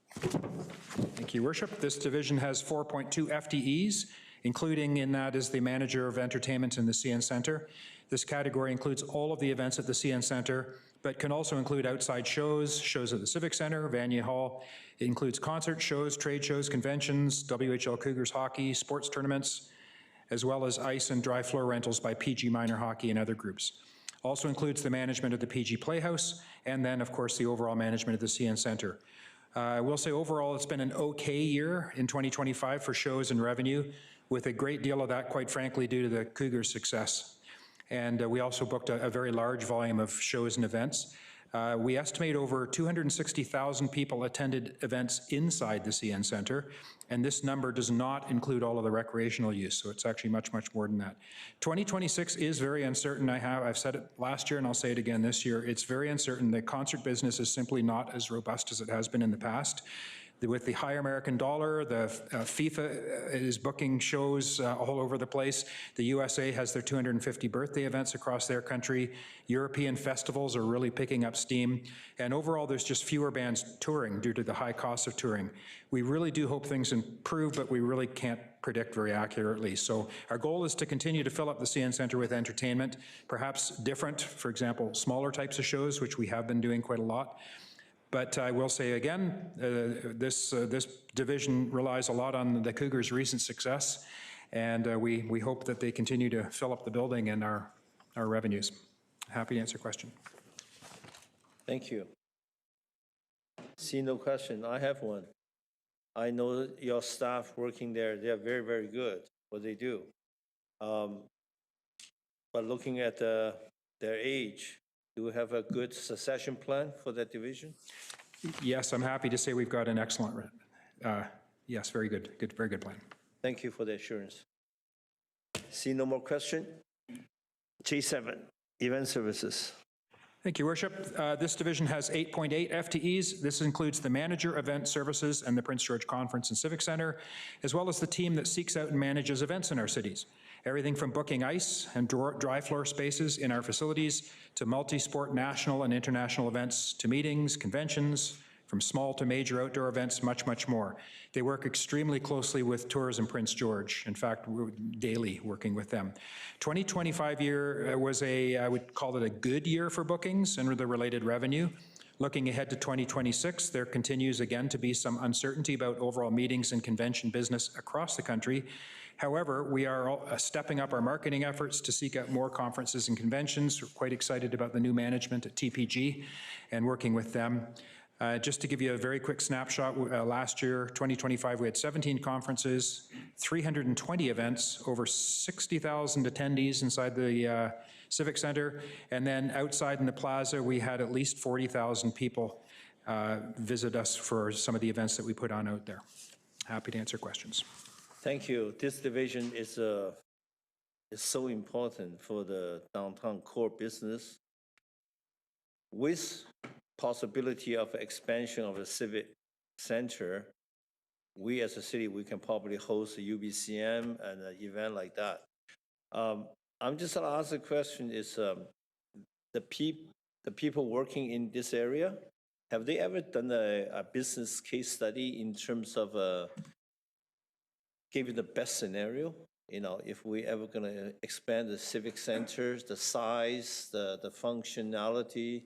Thank you, Your Worship. This division has 4.2 FTEs, including in that is the manager of entertainment in the CN Centre. This category includes all of the events at the CN Centre, but can also include outside shows, shows at the Civic Centre, Vanier Hall. It includes concert shows, trade shows, conventions, WHL Cougars hockey, sports tournaments, as well as ice and dry floor rentals by PG Minor Hockey and other groups. Also includes the management of the PG Playhouse, and then, of course, the overall management of the CN Centre. I will say overall it's been an okay year in 2025 for shows and revenue, with a great deal of that, quite frankly, due to the Cougars' success. And we also booked a very large volume of shows and events. We estimate over 260,000 people attended events inside the CN Centre, and this number does not include all of the recreational use, so it's actually much, much more than that. 2026 is very uncertain. I've said it last year and I'll say it again this year. It's very uncertain. The concert business is simply not as robust as it has been in the past. With the high American dollar, the FIFA is booking shows all over the place. The USA has their 250 birthday events across their country. European festivals are really picking up steam. And overall, there's just fewer bands touring due to the high cost of touring. We really do hope things improve, but we really can't predict very accurately. So our goal is to continue to fill up the CN Centre with entertainment, perhaps different, for example, smaller types of shows, which we have been doing quite a lot. But I will say again, this division relies a lot on the Cougars' recent success, and we hope that they continue to fill up the building and our revenues. Happy to answer question. Thank you. See no question. I have one. I know your staff working there, they are very, very good, what they do. But looking at their age, do we have a good succession plan for that division? Yes, I'm happy to say we've got an excellent, yes, very good, very good plan. Thank you for the assurance. See no more question? J7, event services. Thank you, Worship. This division has 8.8 FTEs. This includes the manager, event services, and the Prince George Conference and Civic Centre, as well as the team that seeks out and manages events in our cities. Everything from booking ice and dry floor spaces in our facilities to multi-sport national and international events to meetings, conventions, from small to major outdoor events, much, much more. They work extremely closely with Tourism Prince George. In fact, we're daily working with them. 2025 year was I would call it a good year for bookings and the related revenue. Looking ahead to 2026, there continues again to be some uncertainty about overall meetings and convention business across the country. However, we are stepping up our marketing efforts to seek out more conferences and conventions. We're quite excited about the new management at TPG and working with them. Just to give you a very quick snapshot, last year, 2025, we had 17 conferences, 320 events, over 60,000 attendees inside the Civic Centre, and then outside in the plaza, we had at least 40,000 people visit us for some of the events that we put on out there. Happy to answer questions. Thank you. This division is so important for the downtown core business. With possibility of expansion of the Civic Center, we as a city, we can probably host a UBCM and an event like that. I'm just going to ask the question is, the people working in this area, have they ever done a business case study in terms of giving the best scenario? You know, if we ever going to expand the Civic Centers, the size, the functionality,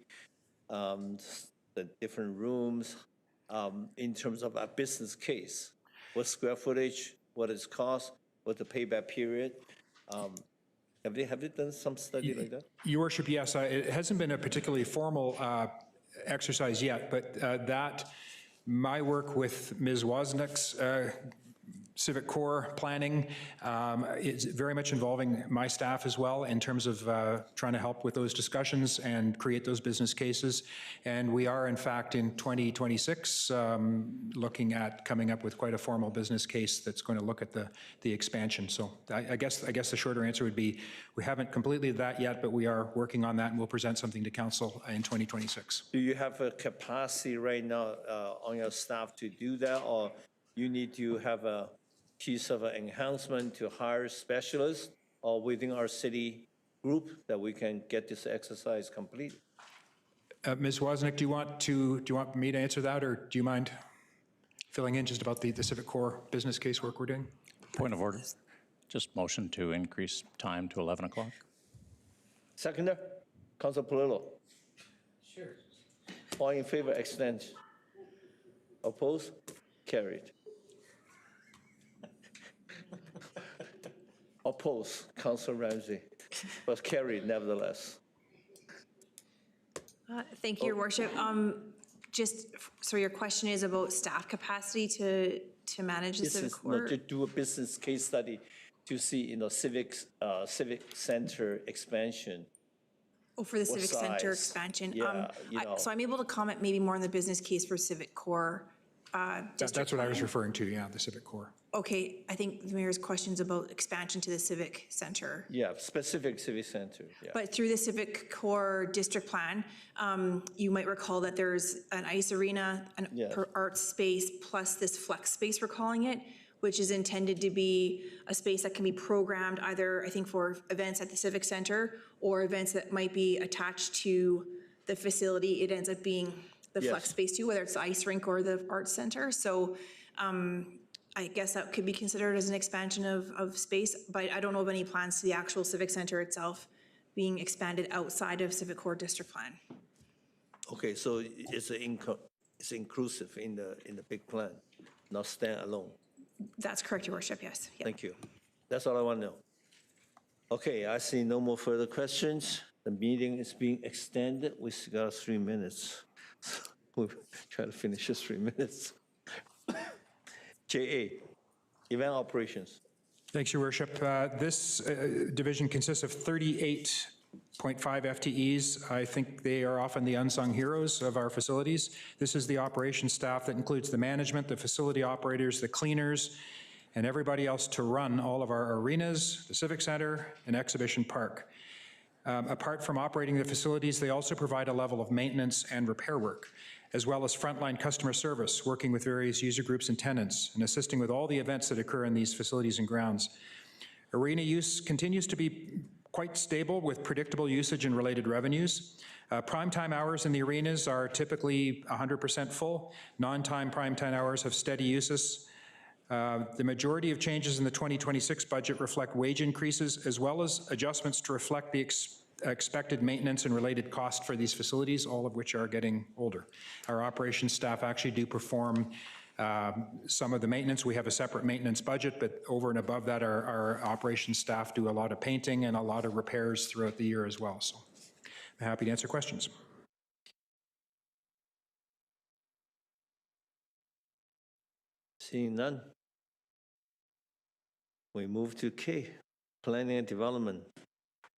the different rooms, in terms of a business case. what square footage, what it's cost, what the payback period. Have they done some study like that? Your Worship, yes. It hasn't been a particularly formal exercise yet, but my work with Ms. Wozniak's Civic Core planning is very much involving my staff as well in terms of trying to help with those discussions and create those business cases. And we are, in fact, in 2026, looking at coming up with quite a formal business case that's going to look at the expansion. So I guess the shorter answer would be we haven't completed that yet, but we are working on that, and we'll present something to council in 2026. Do you have a capacity right now on your staff to do that, or you need to have a piece of enhancement to hire specialists or within our city group that we can get this exercise complete? Ms. Wozniak, do you want me to answer that, or do you mind filling in just about the Civic Core business case work we're doing? Point of order. Just motion to increase time to 11 o'clock. Seconder, Councilor Polillo. Sure. All in favor, extend. Opposed? Carried. Opposed, Councilor Ramsey, but carried nevertheless. Thank you, Your Worship. Just, so your question is about staff capacity to manage the Civic Core? To do a business case study to see, civic center expansion. Oh, for the What Civic Center size? expansion? Yeah, So I'm able to comment maybe more on the business case for Civic Core district. That's what I was plan. referring to, yeah, the Civic Core. Okay, I think the mayor's question's about expansion to the Civic Center. Yeah, specific civic center, yeah. But through the Civic Core district plan, you might recall that there's an ice arena, an art space, plus this flex space, we're calling it, which is intended to be a space that can be programmed either, I think, for events at the Civic Center or events that might be attached to the facility. It ends up being the flex space too, whether it's the ice rink or the art center. So I guess that could be considered as an expansion of space, but I don't know of any plans to the actual Civic Center itself being expanded outside of Civic Core district plan. Okay, so it's inclusive in the big plan, not standalone. That's correct, Your Worship, yes. Yep. Thank you. That's all I want to know. Okay, I see no more further questions. The meeting is being extended. We still got 3 minutes. We'll try to finish this 3 minutes. JA, event operations. Thanks, Your Worship. This division consists of 38.5 FTEs. I think they are often the unsung heroes of our facilities. This is the operations staff that includes the management, the facility operators, the cleaners, and everybody else to run all of our arenas, the Civic Center, and Exhibition Park. Apart from operating the facilities, they also provide a level of maintenance and repair work, as well as frontline customer service, working with various user groups and tenants, and assisting with all the events that occur in these facilities and grounds. Arena use continues to be quite stable with predictable usage and related revenues. Primetime hours in the arenas are typically 100% full. Non-time primetime hours have steady uses. The majority of changes in the 2026 budget reflect wage increases as well as adjustments to reflect the expected maintenance and related cost for these facilities, all of which are getting older. Our operations staff actually do perform some of the maintenance. We have a separate maintenance budget, but over and above that, our operations staff do a lot of painting and a lot of repairs throughout the year as well. So I'm happy to answer questions. Seeing none. We move to K, planning and development.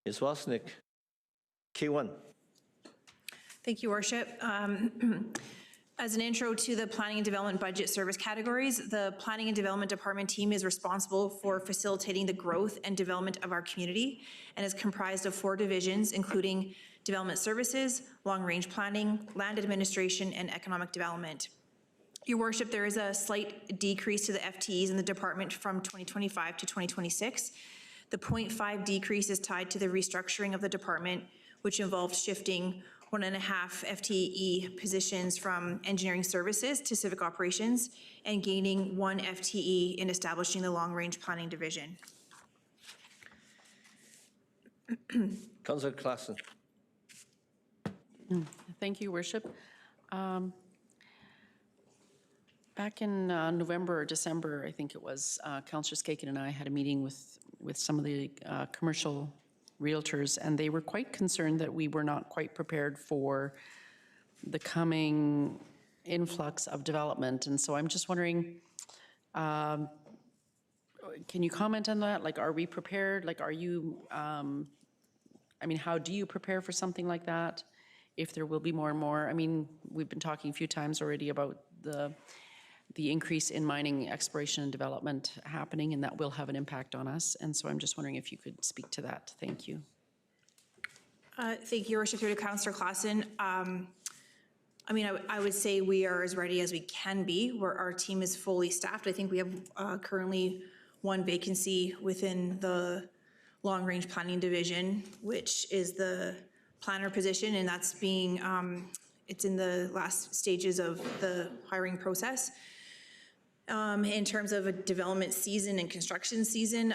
Ms. Wozniak, K1. Thank you, Worship. As an intro to the planning and development budget service categories, the planning and development department team is responsible for facilitating the growth and development of our community and is comprised of 4 divisions, including development services, long-range planning, land administration, and economic development. Your Worship, there is a slight decrease to the FTEs in the department from 2025 to 2026. The 0.5 decrease is tied to the restructuring of the department, which involved shifting 1.5 FTE positions from engineering services to civic operations and gaining 1 FTE in establishing the long-range planning division. Councillor Claassen. Thank you, Worship. Back in November or December, I think it was, Councillor Skaken and I had a meeting with some of the commercial realtors, and they were quite concerned that we were not quite prepared for the coming influx of development. And so I'm just wondering, can you comment on that? Like, are we prepared? Like, are you, I mean, how do you prepare for something like that? If there will be more and more, I mean, we've been talking a few times already about the increase in mining exploration and development happening, and that will have an impact on us. And so I'm just wondering if you could speak to that. Thank you. Thank you, Your Worship. Through to Councillor Claassen. I mean, I would say we are as ready as we can be, where our team is fully staffed. I think we have currently one vacancy within the long-range planning division, which is the planner position, and that's being, it's in the last stages of the hiring process. In terms of a development season and construction season,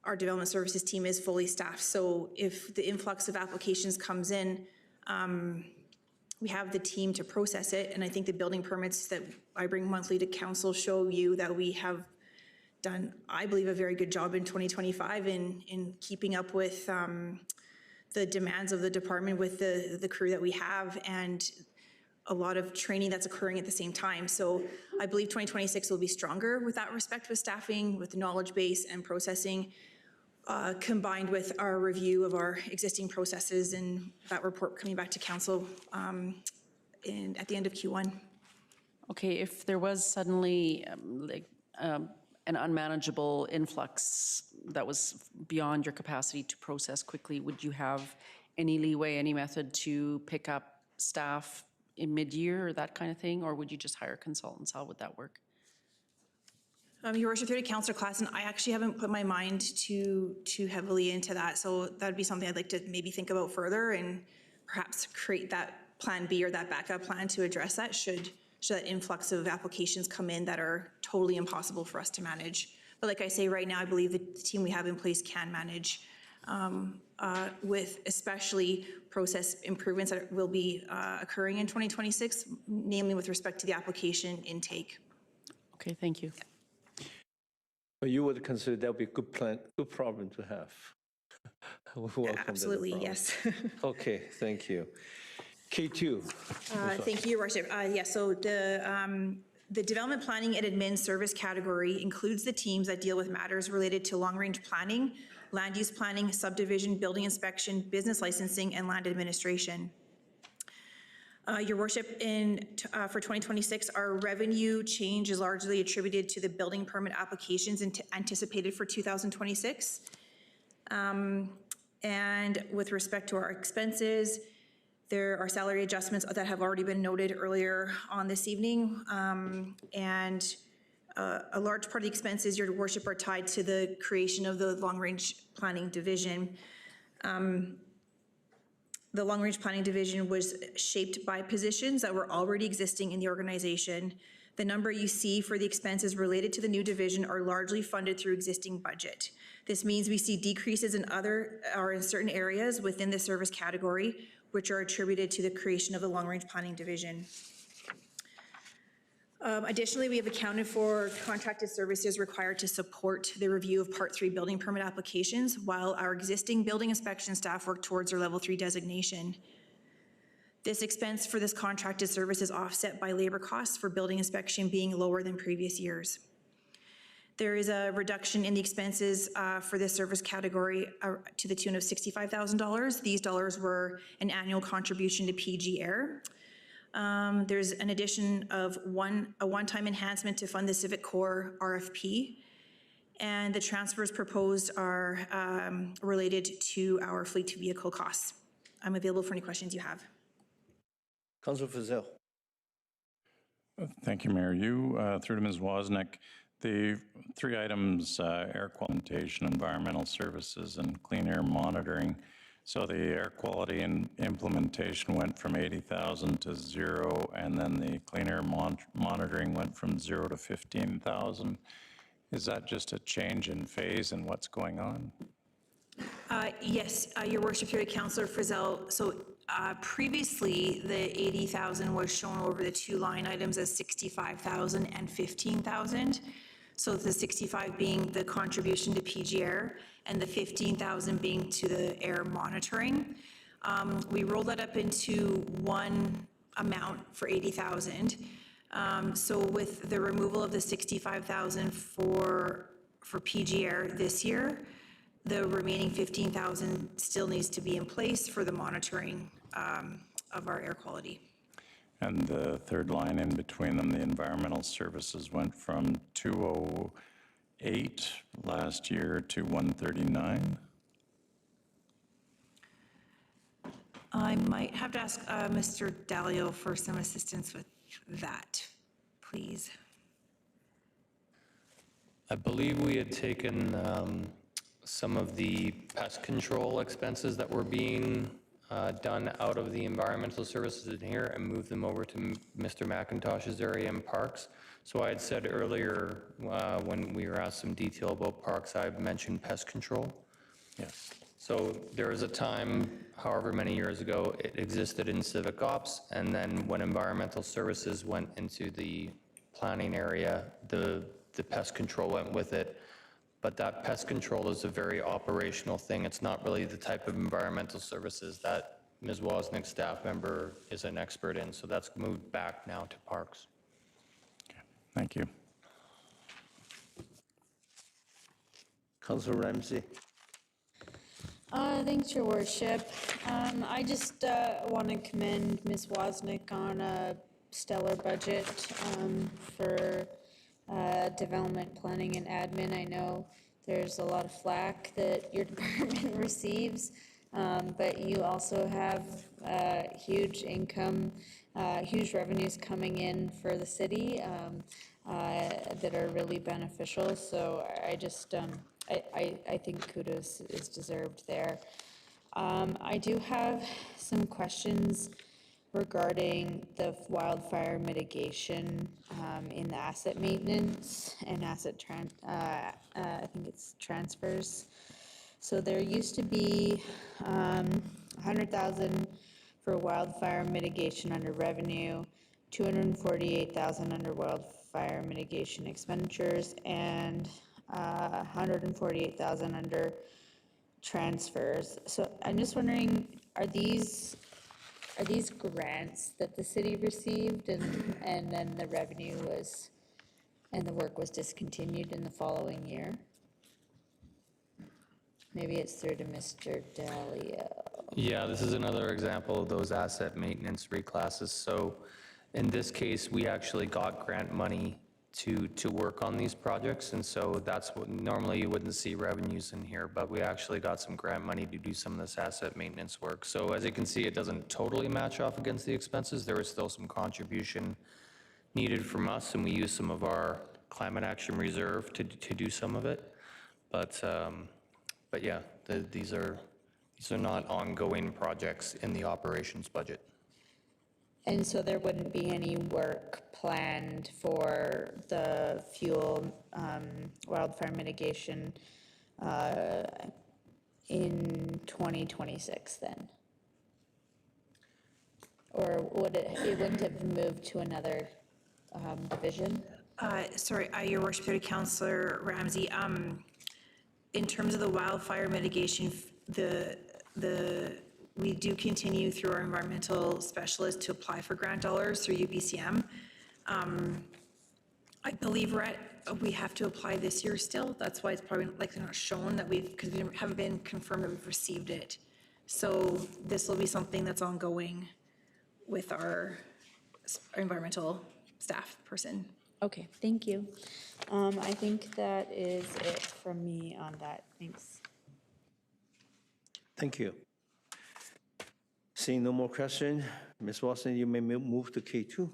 our development services team is fully staffed. So if the influx of applications comes in, we have the team to process it. And I think the building permits that I bring monthly to council show you that we have done, I believe, a very good job in 2025 in keeping up with the demands of the department with the crew that we have, and a lot of training that's occurring at the same time. So I believe 2026 will be stronger with that respect, with staffing, with the knowledge base and processing, combined with our review of our existing processes and that report coming back to council at the end of Q1. Okay, if there was suddenly an unmanageable influx that was beyond your capacity to process quickly, would you have any leeway, any method to pick up staff in mid-year or that kind of thing, or would you just hire consultants? How would that work? Your Worship, through to Councillor Claassen, I actually haven't put my mind too heavily into that, so that'd be something I'd like to maybe think about further and perhaps create that plan B or that backup plan to address that should that influx of applications come in that are totally impossible for us to manage. But like I say, right now, I believe the team we have in place can manage with especially process improvements that will be occurring in 2026, namely with respect to the application intake. Okay, thank you. But you would consider that would be a good problem to have. Absolutely, yes. Okay, thank you. K2. Thank you, Your Worship. So the development planning and admin service category includes the teams that deal with matters related to long-range planning, land use planning, subdivision, building inspection, business licensing, and land administration. Your Worship, for 2026, our revenue change is largely attributed to the building permit applications anticipated for 2026. And with respect to our expenses, there are salary adjustments that have already been noted earlier on this evening. And a large part of the expenses, Your Worship, are tied to the creation of the long-range planning division. The long-range planning division was shaped by positions that were already existing in the organization. The number you see for the expenses related to the new division are largely funded through existing budget. This means we see decreases in certain areas within the service category, which are attributed to the creation of the long-range planning division. Additionally, we have accounted for contracted services required to support the review of Part 3 building permit applications, while our existing building inspection staff work towards their Level 3 designation. This expense for this contracted service is offset by labor costs for building inspection being lower than previous years. There is a reduction in the expenses for this service category to the tune of $65,000. These dollars were an annual contribution to PG Air. There's an addition of a one-time enhancement to fund the Civic Corps RFP, and the transfers proposed are related to our fleet vehicle costs. I'm available for any questions you have. Councillor Frizzell. Thank you, Mayor. You, through to Ms. Wozniak, the three items, air quality, environmental services, and clean air monitoring. So the air quality and implementation went from 80,000 to 0, and then the clean air monitoring went from 0 to 15,000. Is that just a change in phase in what's going on? Yes, Your Worship, through to Councillor Frizzell. So Previously, the 80,000 was shown over the two line items as 65,000 and 15,000. So the 65 being the contribution to PGR and the 15,000 being to the air monitoring. We rolled that up into one amount for 80,000. So with the removal of the 65,000 for PGR this year, the remaining 15,000 still needs to be in place for the monitoring of our air quality. And the third line in between them, the environmental services went from 208 last year to 139. I might have to ask Mr. Dalio for some assistance with that, please. I believe we had taken some of the pest control expenses that were being done out of the environmental services in here and moved them over to Mr. McIntosh's area in parks. So I had said earlier when we were asked some detail about parks, I mentioned pest control. Yes. So there was a time, however many years ago, it existed in civic ops, and then when environmental services went into the planning area, the pest control went with it. But that pest control is a very operational thing. It's not really the type of environmental services that Ms. Wozniak's staff member is an expert in. So that's moved back now to parks. Thank you. Councilor Ramsey. Thanks, Your Worship. I just want to commend Ms. Wozniak on a stellar budget for development, planning, and admin. I know there's a lot of flack that your department receives, but you also have huge income, huge revenues coming in for the city that are really beneficial. So I just, I think kudos is deserved there. I do have some questions regarding the wildfire mitigation in the asset maintenance and asset I think it's transfers. So there used to be 100,000 for wildfire mitigation under revenue, 248,000 under wildfire mitigation expenditures, and 148,000 under transfers. So I'm just wondering, are these grants that the city received and then the revenue was, and the work was discontinued in the following year? Maybe it's through to Mr. Dalio. Yeah, this is another example of those asset maintenance reclasses. So in this case, we actually got grant money to work on these projects, and so that's what normally you wouldn't see revenues in here, but we actually got some grant money to do some of this asset maintenance work. So as you can see, it doesn't totally match off against the expenses. There is still some contribution needed from us, and we use some of our climate action reserve to do some of it. But yeah, these are not ongoing projects in the operations budget. And so there wouldn't be any work planned for the fuel wildfire mitigation in 2026 then? Or would it wouldn't have moved to another division? Sorry, Your Worship, through to Councillor Ramsey. In terms of the wildfire mitigation, we do continue through our environmental specialist to apply for grant dollars through UBCM. I believe we have to apply this year still. That's why it's probably likely not shown that because we haven't been confirmed that we've received it. So this will be something that's ongoing with our environmental staff person. Okay, thank you. I think that is it from me on that. Thanks. Thank you. Seeing no more questions, Ms. Watson, you may move to K2.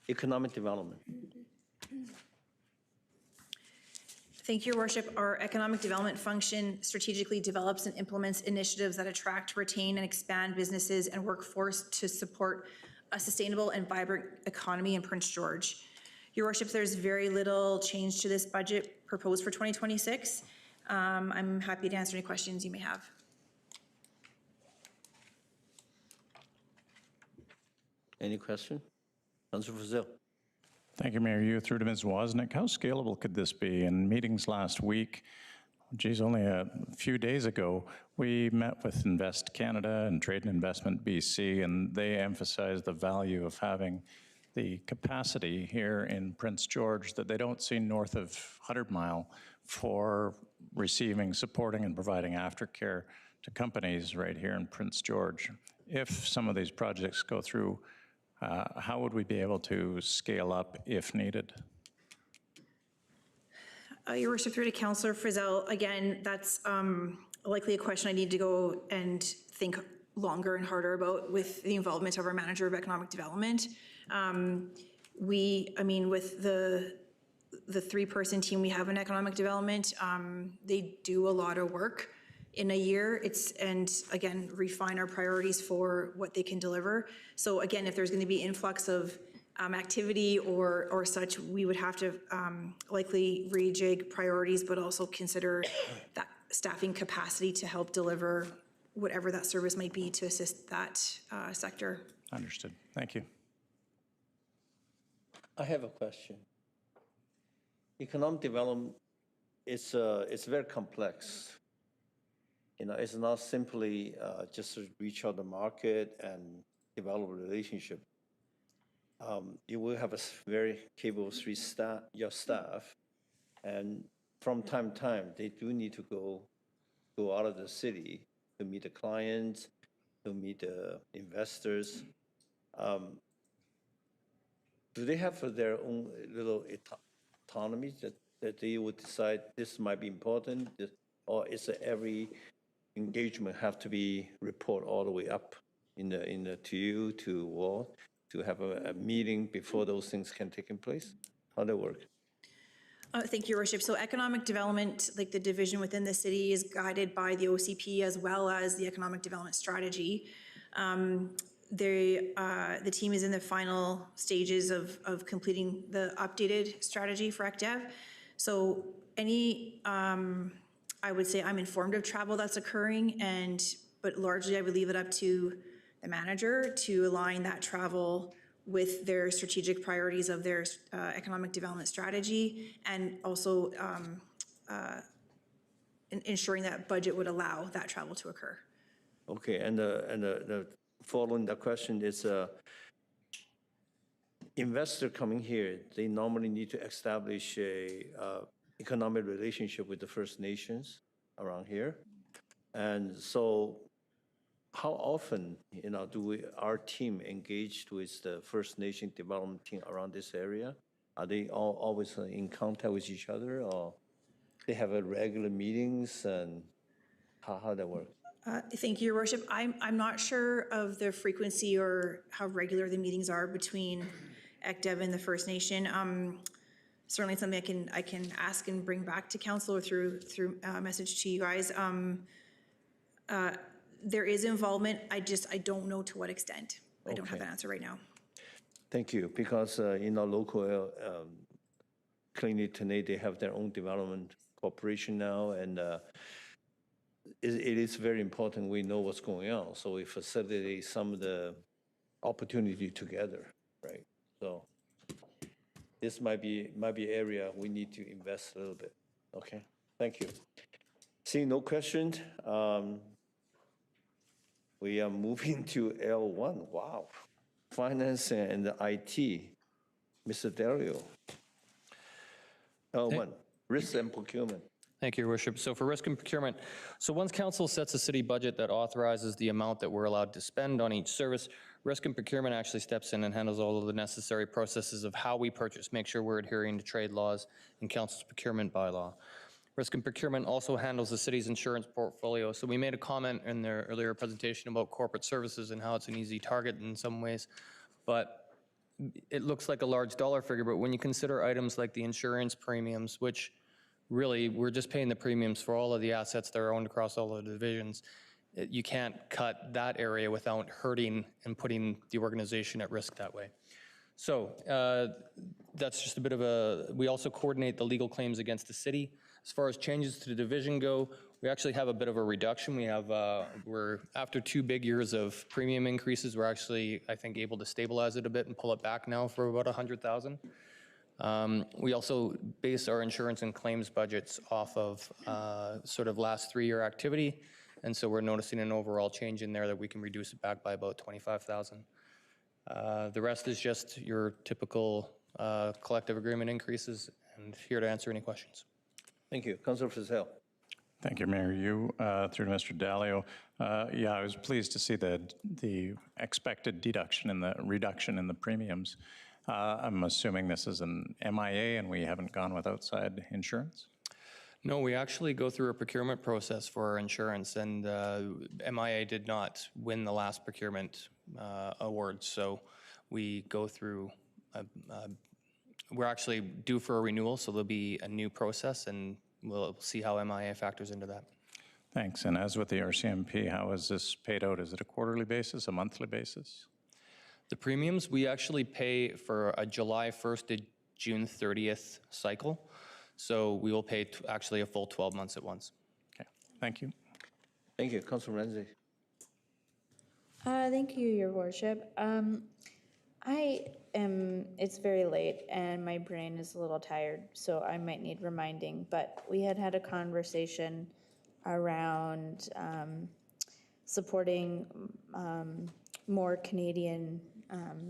Economic development. Thank you, Your Worship. Our economic development function strategically develops and implements initiatives that attract, retain, and expand businesses and workforce to support a sustainable and vibrant economy in Prince George. Your Worship, there's very little change to this budget proposed for 2026. I'm happy to answer any questions you may have. Any question? Councilor Fazil. Thank you, Mayor. You through to Ms. Wozniak. How scalable could this be? In meetings last week, geez, only a few days ago, we met with Invest Canada and Trade and Investment BC, and they emphasized the value of having the capacity here in Prince George that they don't see north of 100 Mile for receiving, supporting, and providing aftercare to companies right here in Prince George. If some of these projects go through, how would we be able to scale up if needed? Your worship, through to Councillor Frizzell, again, that's likely a question I need to go and think longer and harder about with the involvement of our manager of economic development. With the three-person team we have in economic development, they do a lot of work in a year. And again, refine our priorities for what they can deliver. So again, if there's going to be influx of activity or such, we would have to likely rejig priorities, but also consider that staffing capacity to help deliver whatever that service might be to assist that sector. Understood. Thank you. I have a question. Economic development it's very complex. It's not simply just to reach out the market and develop a relationship. You will have a very capable your staff, and from time to time, they do need to go out of the city to meet the clients, to meet the investors. Do they have their own little autonomy that they would decide this might be important, or is it every engagement have to be report all the way up to you, to Ward, to have a meeting before those things can take in place? How that work? Thank you, Your Worship. So economic development, like the division within the city, is guided by the OCP as well as the economic development strategy. The team is in the final stages of completing the updated strategy for ECDEV. So I would say I'm informed of travel that's occurring, but largely I would leave it up to the manager to align that travel with their strategic priorities of their economic development strategy, and also ensuring that budget would allow that travel to occur. Okay, and the following the question is, investor coming here, they normally need to establish a economic relationship with the First Nations around here, and so how often, do our team engaged with the First Nation development team around this area? Are they always in contact with each other, or they have regular meetings, and how that works? Thank you, Your Worship. I'm not sure of the frequency or how regular the meetings are between ECDEV and the First Nation. Certainly something I can ask and bring back to council or through a message to you guys. There is involvement. I don't know to what extent. I don't have that answer right now. Thank you, because local clinic today, they have their own development corporation now, and it is very important we know what's going on, so we facilitate some of the opportunity together, right? So this might be area we need to invest a little bit. Okay, thank you. Seeing no questions, we are moving to L1. Wow, finance and IT, Mr. Dalio. L1, risk and procurement. Thank you, Your Worship. So for risk and procurement, so once council sets a city budget that authorizes the amount that we're allowed to spend on each service, risk and procurement actually steps in and handles all of the necessary processes of how we purchase, make sure we're adhering to trade laws and council's procurement bylaw. Risk and procurement also handles the city's insurance portfolio. So we made a comment in their earlier presentation about corporate services and how it's an easy target in some ways, but it looks like a large dollar figure, but when you consider items like the insurance premiums, which really, we're just paying the premiums for all of the assets that are owned across all of the divisions. You can't cut that area without hurting and putting the organization at risk that way. So that's just a bit of we also coordinate the legal claims against the city. As far as changes to the division go, We actually have a bit of a reduction. We have, we're, after 2 big years of premium increases, we're actually, I think, able to stabilize it a bit and pull it back now for about 100,000. We also base our insurance and claims budgets off of sort of last 3-year activity, and so we're noticing an overall change in there that we can reduce it back by about 25,000. The rest is just your typical collective agreement increases, and here to answer any questions. Thank you. Councilor Frizzell. Thank you, Mayor. You, through to Mr. Dalio. Yeah, I was pleased to see the expected reduction in the premiums. I'm assuming this is an MIA and we haven't gone with outside insurance? No, we actually go through a procurement process for our insurance, and MIA did not win the last procurement award, so we go through, we're actually due for a renewal, so there'll be a new process, and we'll see how MIA factors into that. Thanks. And as with the RCMP, how is this paid out? Is it a quarterly basis, a monthly basis? The premiums, we actually pay for a July 1st to June 30th cycle. So we will pay actually a full 12 months at once. Okay, thank you. Thank you. Councilor Ramsey. Thank you, Your Worship. It's very late and my brain is a little tired, so I might need reminding, but we had a conversation around supporting more Canadian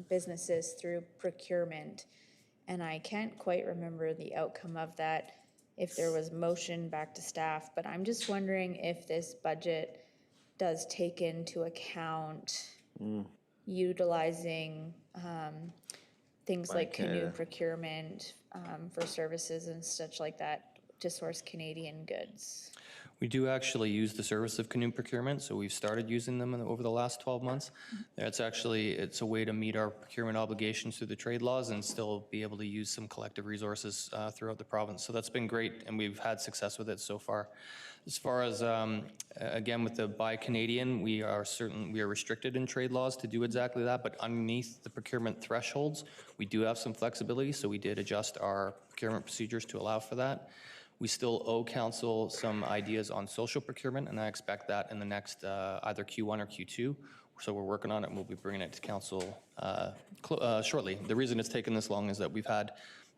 businesses through procurement. And I can't quite remember the outcome of that, if there was motion back to staff, but I'm just wondering if this budget does take into account utilizing things like canoe procurement for services and such like that to source Canadian goods. We do actually use the service of canoe procurement, so we've started using them over the last 12 months. It's a way to meet our procurement obligations through the trade laws and still be able to use some collective resources throughout the province. So that's been great, and we've had success with it so far. As far as, again, with the Buy Canadian, we are restricted in trade laws to do exactly that, but underneath the procurement thresholds, we do have some flexibility, so we did adjust our procurement procedures to allow for that. We still owe council some ideas on social procurement, and I expect that in the next either Q1 or Q2. So we're working on it, and we'll be bringing it to council shortly. The reason it's taken this long is that we've had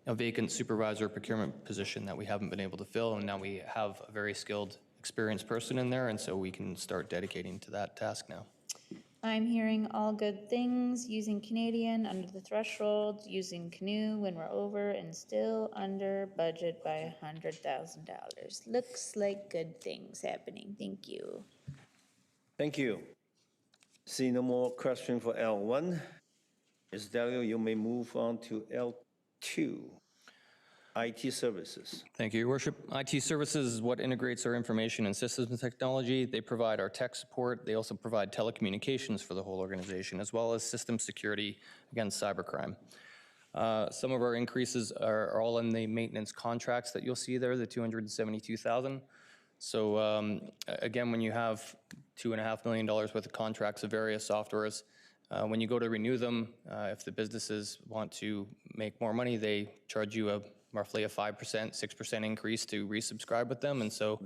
a vacant supervisor procurement position that we haven't been able to fill, and now we have a very skilled, experienced person in there, and so we can start dedicating to that task now. I'm hearing all good things, using Canadian under the threshold, using canoe when we're over, and still under budget by $100,000. Looks like good things happening. Thank you. Thank you. See no more question for L1. Ms. Dalio, you may move on to L2. IT services. Thank you, Your Worship. IT services is what integrates our information and systems technology. They provide our tech support. They also provide telecommunications for the whole organization, as well as system security against cybercrime. Some of our increases are all in the maintenance contracts that you'll see there, the $272,000. So again, when you have $2.5 million worth of contracts of various softwares, when you go to renew them, if the businesses want to make more money, they charge you roughly a 5%, 6% increase to resubscribe with them. And so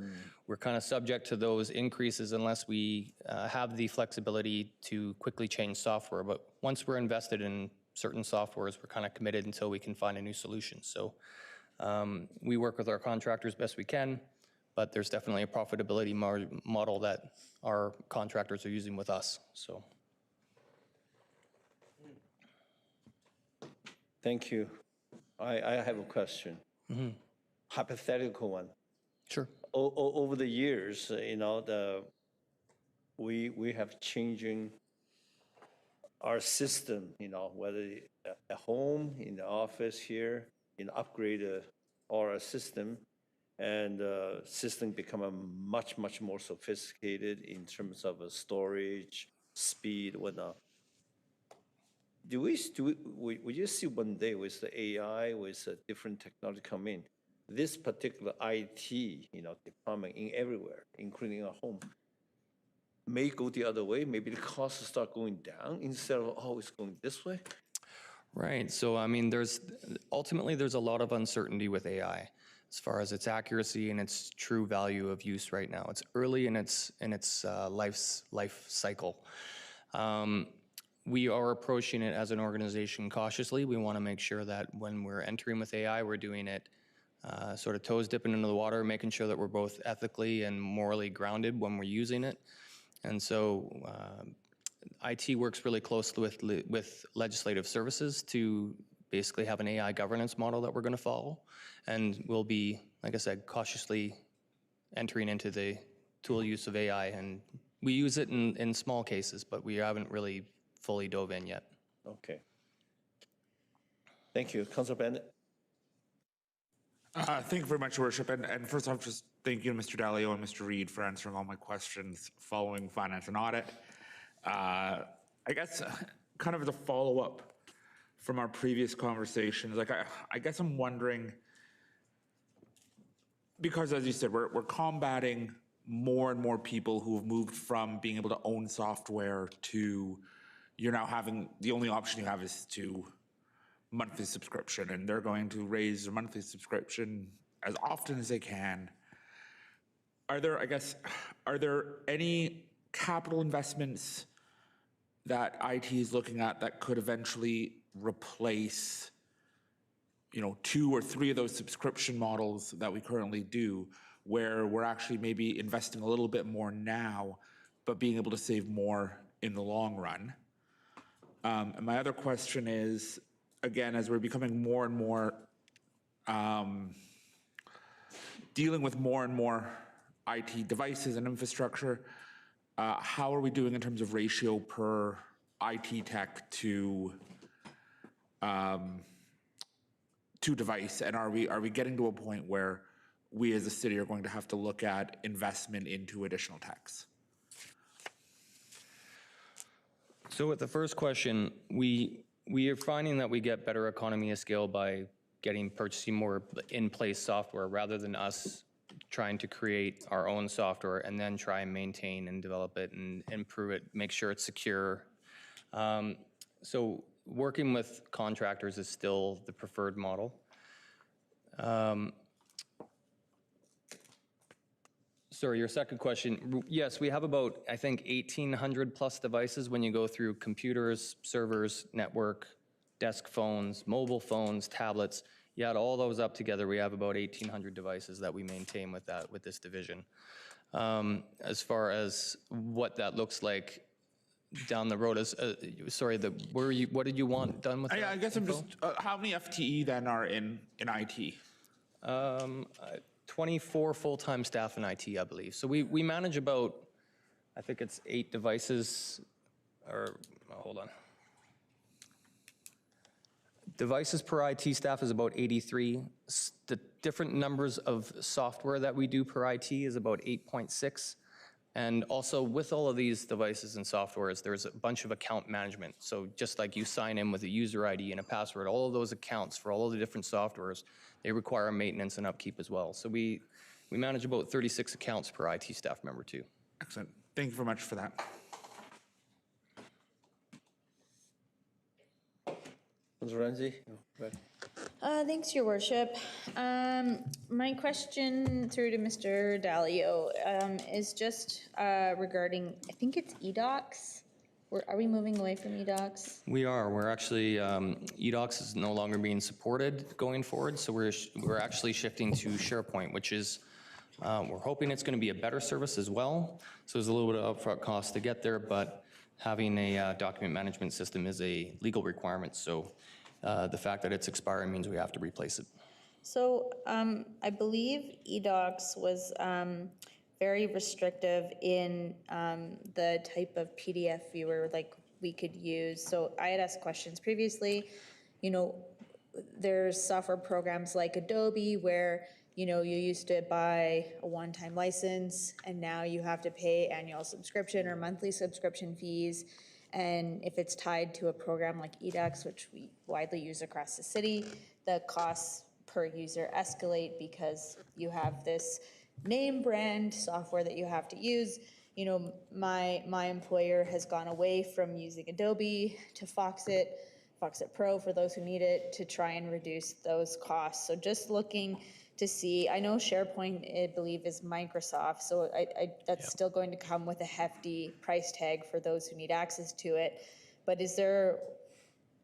we're kind of subject to those increases unless we have the flexibility to quickly change software. But once we're invested in certain softwares, we're kind of committed until we can find a new solution. So we work with our contractors best we can, but there's definitely a profitability model that our contractors are using with us. So. Thank you. I have a question. Hypothetical one. Sure. Over the years, we have changing our system, whether at home, in the office here, upgrade our system, and system become much more sophisticated in terms of storage, speed, whatnot. Would you see one day with the AI, with a different technology come in, this particular IT, department in everywhere, including our home, may go the other way? Maybe the costs start going down instead of always going this way? Right. So, I mean, ultimately there's a lot of uncertainty with AI. as far as its accuracy and its true value of use right now. It's early in its life cycle. We are approaching it as an organization cautiously. We want to make sure that when we're entering with AI, we're doing it sort of toes dipping into the water, making sure that we're both ethically and morally grounded when we're using it. And so IT works really closely with legislative services to basically have an AI governance model that we're going to follow. And we'll be, like I said, cautiously entering into the tool use of AI. And we use it in small cases, but we haven't really fully dove in yet. Okay. Thank you. Councilor Bennett. Thank you very much, Your Worship. And first off, just thank you to Mr. Dalio and Mr. Reid for answering all my questions following Finance and Audit. I guess kind of as a follow-up from our previous conversations, like I guess I'm wondering, because as you said, we're combating more and more people who have moved from being able to own software to you're now having, the only option you have is to monthly subscription, and they're going to raise their monthly subscription as often as they can. Are there any capital investments that IT is looking at that could eventually replace, 2 or 3 of those subscription models that we currently do, where we're actually maybe investing a little bit more now, but being able to save more in the long run? And my other question is, again, as we're becoming more and more, dealing with more and more IT devices and infrastructure, how are we doing in terms of ratio per IT tech to device? And are we getting to a point where we as a city are going to have to look at investment into additional techs? So with the first question, we are finding that we get better economy of scale by purchasing more in-place software rather than us trying to create our own software and then try and maintain and develop it and improve it, make sure it's secure. So working with contractors is still the preferred model. Sorry, your second question. Yes, we have about, I think, 1,800 plus devices when you go through computers, servers, network, desk phones, mobile phones, tablets. You add all those up together, we have about 1,800 devices that we maintain with this division. As far as what that looks like down the road, what did you want done with that? I guess I'm just, how many FTE then are in IT? 24 full-time staff in IT, I believe. So we manage about, I think it's 8 devices, hold on. Devices per IT staff is about 83. The different numbers of software that we do per IT is about 8.6. And also with all of these devices and softwares, there's a bunch of account management. So just like you sign in with a user ID and a password, all of those accounts for all of the different softwares, they require maintenance and upkeep as well. So we manage about 36 accounts per IT staff member too. Excellent. Thank you very much for that. Councilor Ramsey? Thanks, Your Worship. My question through to Mr. Dalio is just regarding, I think it's eDocs. Are we moving away from eDocs? We are. We're actually, eDocs is no longer being supported going forward, so we're actually shifting to SharePoint, which is, we're hoping it's going to be a better service as well. So there's a little bit of upfront cost to get there, but having a document management system is a legal requirement. So the fact that it's expiring means we have to replace it. So I believe eDocs was very restrictive in the type of PDF viewer like we could use. So I had asked questions previously. There's software programs like Adobe where you used to buy a one-time license and now you have to pay annual subscription or monthly subscription fees. And if it's tied to a program like eDocs, which we widely use across the city, the costs per user escalate because you have this name brand software that you have to use. My employer has gone away from using Adobe to Foxit Pro for those who need it, to try and reduce those costs. So just looking to see, I know SharePoint, I believe, is Microsoft, so that's still going to come with a hefty price tag for those who need access to it. But is there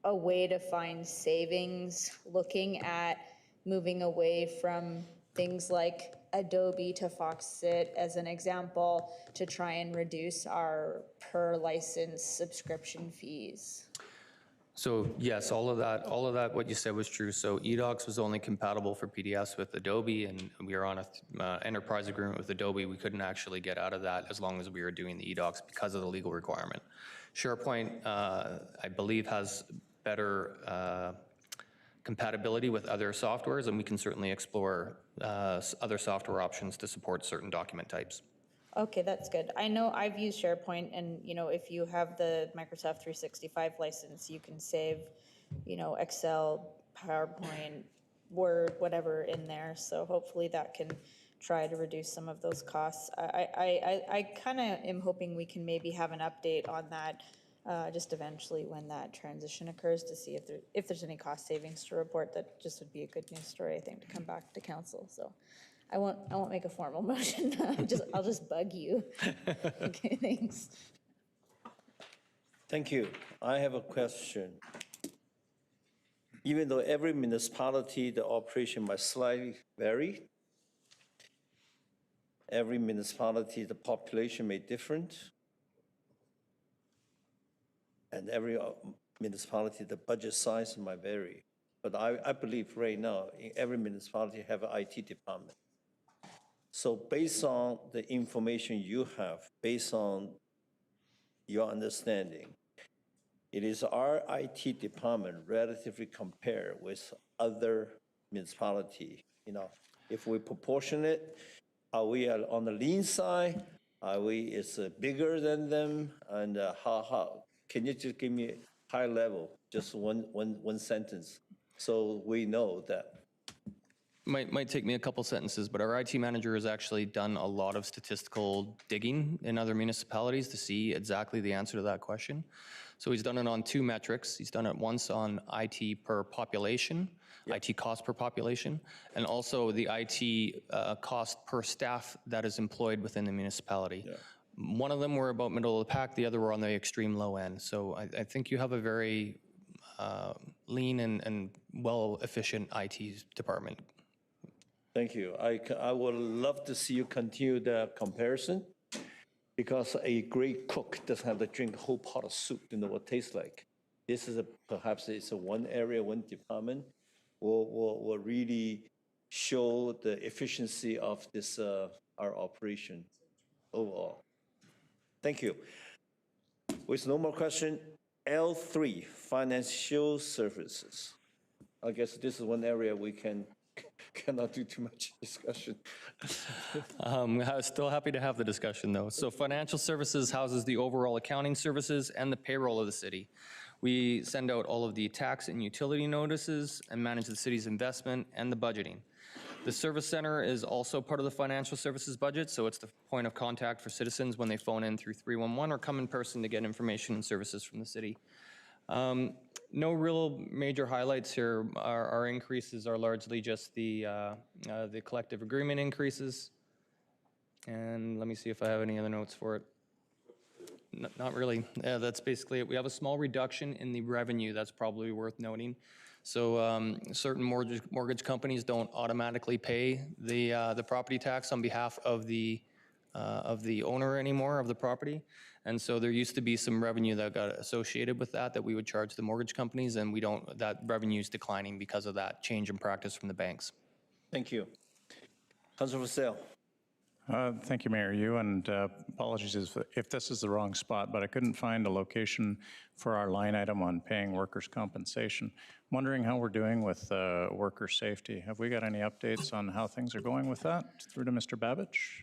a way to find savings looking at moving away from things like Adobe to Foxit as an example to try and reduce our per license subscription fees? So yes, all of that, what you said was true. So eDocs was only compatible for PDFs with Adobe, and we are on a enterprise agreement with Adobe. We couldn't actually get out of that as long as we were doing the eDocs because of the legal requirement. SharePoint, I believe, has better compatibility with other softwares, and we can certainly explore other software options to support certain document types. Okay, that's good. I know I've used SharePoint, and if you have the Microsoft 365 license, you can save, Excel, PowerPoint, Word, whatever in there. So hopefully that can try to reduce some of those costs. I kind of am hoping we can maybe have an update on that just eventually when that transition occurs to see if there's any cost savings to report. That just would be a good news story, I think, to come back to council. So I won't make a formal motion. I'll just bug you. Okay, thanks. Thank you. I have a question. Even though every municipality, the operation might slightly vary, every municipality, the population may different, and every municipality, the budget size might vary. But I believe right now, in every municipality have an IT department. So based on the information you have, based on your understanding, it is our IT department relatively compared with other municipality. If we proportion it, are we on the lean side? Are we is bigger than them? And how? Can you just give me high level, just one sentence, so we know that? Might take me a couple sentences, but our IT manager has actually done a lot of statistical digging in other municipalities to see exactly the answer to that question. So he's done it on two metrics. He's done it once on IT per population, IT cost per population, and also the IT cost per staff that is employed within the municipality. One of them were about middle of the pack, the other were on the extreme low end. So I think you have a very lean and well-efficient IT department. Thank you. I would love to see you continue the comparison, because a great cook doesn't have to drink a whole pot of soup to know what it tastes like. This is perhaps it's a one area, one department will really show the efficiency of this our operation overall. Thank you. With no more question, L3, financial services. I guess this is one area we cannot do too much discussion. I'm still happy to have the discussion, though. So financial services houses the overall accounting services and the payroll of the city. We send out all of the tax and utility notices and manage the city's investment and the budgeting. The service center is also part of the financial services budget, so it's the point of contact for citizens when they phone in through 311 or come in person to get information and services from the city. No real major highlights here. Our increases are largely just the collective agreement increases. And let me see if I have any other notes for it. Not really. Yeah, that's basically it. We have a small reduction in the revenue. That's probably worth noting. So certain mortgage companies don't automatically pay the property tax on behalf of the owner anymore of the property. And so there used to be some revenue that got associated with that we would charge the mortgage companies, and that revenue is declining because of that change in practice from the banks. Thank you. Councilor Vassell. Thank you, Mayor. And apologies if this is the wrong spot, but I couldn't find a location for our line item on paying workers' compensation. I'm wondering how we're doing with worker safety. Have we got any updates on how things are going with that? Through to Mr. Babich.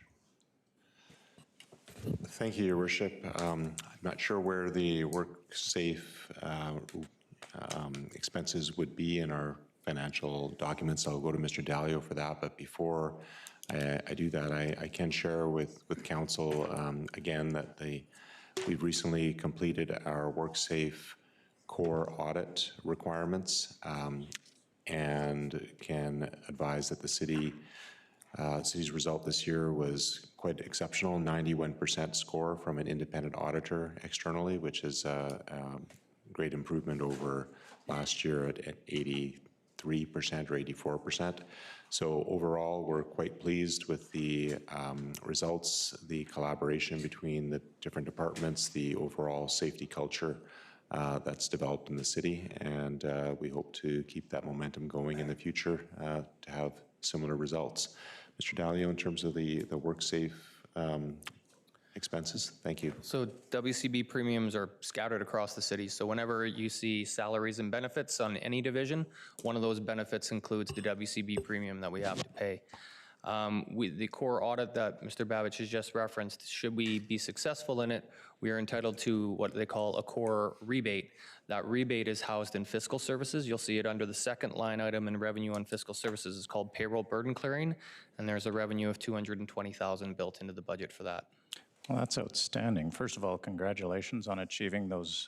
Thank you, Your Worship. I'm not sure where the WorkSafe expenses would be in our financial documents. I'll go to Mr. Dalio for that. But before I do that, I can share with Council again that we've recently completed our WorkSafe core audit requirements. and can advise that the city's result this year was quite exceptional, 91% score from an independent auditor externally, which is a great improvement over last year at 83% or 84%. So overall, we're quite pleased with the results, the collaboration between the different departments, the overall safety culture that's developed in the city, and we hope to keep that momentum going in the future to have similar results. Mr. Dalio, in terms of the WorkSafe expenses, thank you. So WCB premiums are scattered across the city. So whenever you see salaries and benefits on any division, one of those benefits includes the WCB premium that we have to pay. The core audit that Mr. Babich has just referenced, should we be successful in it, we are entitled to what they call a core rebate. That rebate is housed in fiscal services. You'll see it under the second line item in revenue on fiscal services. It's called payroll burden clearing, and there's a revenue of $220,000 built into the budget for that. Well, that's outstanding. First of all, congratulations on achieving those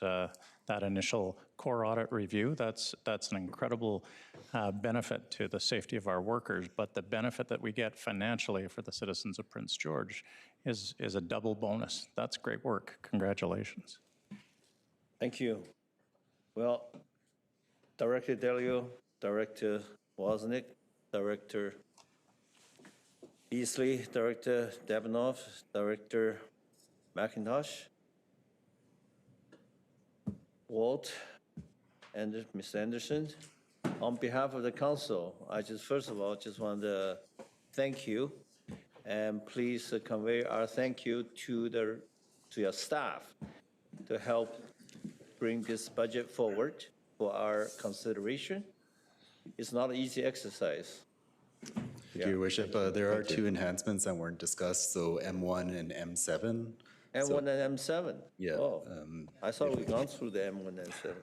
that initial core audit review. That's an incredible benefit to the safety of our workers, but the benefit that we get financially for the citizens of Prince George is a double bonus. That's great work. Congratulations. Thank you. Well, Director Delio, Director Wozniak, Director Beasley, Director Devenoff, Director McIntosh, Walt, and Ms. Anderson. On behalf of the council, I first of all, want to thank you, and please convey our thank you to your staff to help bring this budget forward for our consideration. It's not an easy exercise. Thank you, Your Worship. There are two enhancements that weren't discussed, so M1 and M7. M1 and M7? Yeah. Oh, I thought we'd gone through the M1 and M7.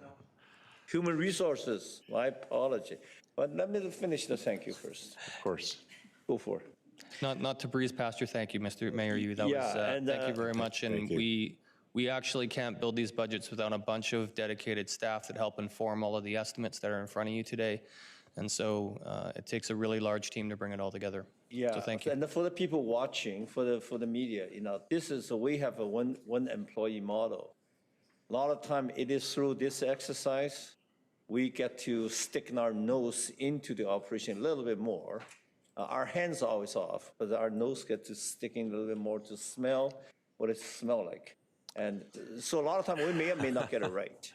Human resources, my apology. But let me finish the thank you first. Of course. Go for it. Not to breeze past your thank you, Mr. Mayor. Thank you very much. And we actually can't build these budgets without a bunch of dedicated staff that help inform all of the estimates that are in front of you today. And so it takes a really large team to bring it all together. Yeah, so thank you. And for the people watching, for the media, we have a one employee model. A lot of time it is through this exercise, we get to stick our nose into the operation a little bit more. Our hands are always off, but our nose gets to sticking a little bit more to smell what it smells like. And so a lot of time we may or may not get it right.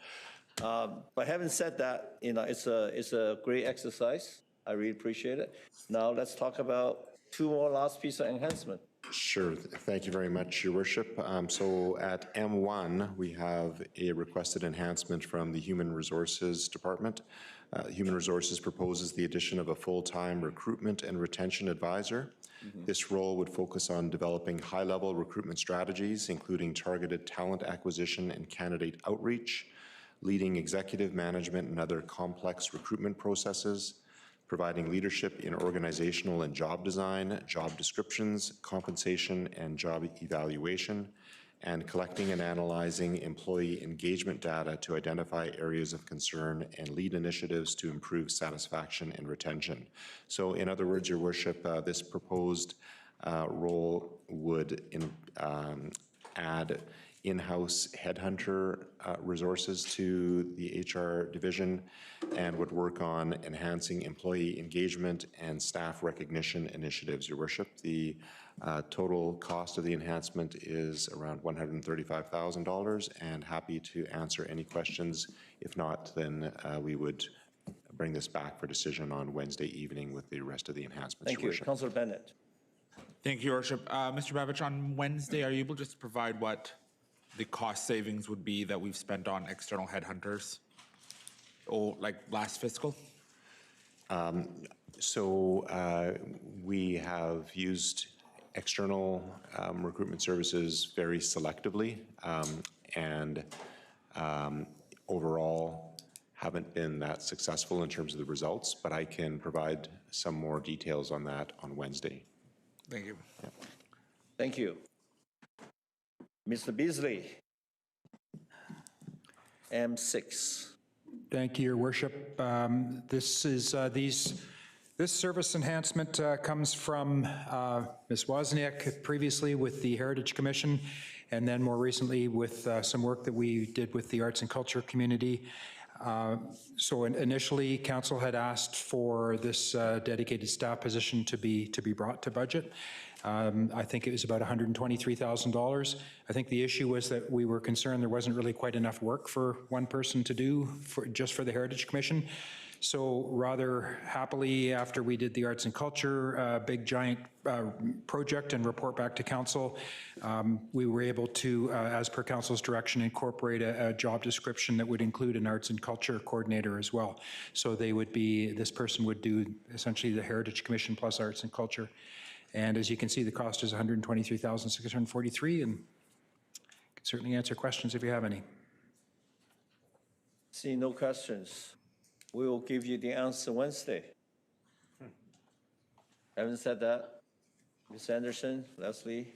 But having said that, it's a great exercise. I really appreciate it. Now let's talk about two more last piece of enhancement. Sure. Thank you very much, Your Worship. So at M1, we have a requested enhancement from the Human Resources Department. Human Resources proposes the addition of a full-time recruitment and retention advisor. This role would focus on developing high-level recruitment strategies, including targeted talent acquisition and candidate outreach, leading executive management and other complex recruitment processes, providing leadership in organizational and job design, job descriptions, compensation, and job evaluation, and collecting and analyzing employee engagement data to identify areas of concern and lead initiatives to improve satisfaction and retention. So in other words, Your Worship, this proposed role would add in-house headhunter resources to the HR division and would work on enhancing employee engagement and staff recognition initiatives, Your Worship. The total cost of the enhancement is around $135,000, and happy to answer any questions. If not, then we would bring this back for decision on Wednesday evening with the rest of the enhancements, Thank Your you. Worship. Councilor Bennett. Thank you, Your Worship. Mr. Babich, on Wednesday, are you able just to provide what the cost savings would be that we've spent on external headhunters, or like last fiscal? We have used external recruitment services very selectively, and overall haven't been that successful in terms of the results, but I can provide some more details on that on Wednesday. Thank you. Yeah. Thank you. Mr. Beasley. M6. Thank you, Your Worship. This service enhancement comes from Ms. Wozniak previously with the Heritage Commission, and then more recently with some work that we did with the arts and culture community. So initially, council had asked for this dedicated staff position to be brought to budget. I think it was about $123,000. I think the issue was that we were concerned there wasn't really quite enough work for one person to do just for the Heritage Commission. So rather happily, after we did the arts and culture, big giant project and report back to council, we were able to, as per council's direction, incorporate a job description that would include an arts and culture coordinator as well. So this person would do essentially the Heritage Commission plus arts and culture. And as you can see, the cost is $123,643, and can certainly answer questions if you have any. See no questions. We will give you the answer Wednesday. Having said that, Ms. Anderson, Leslie,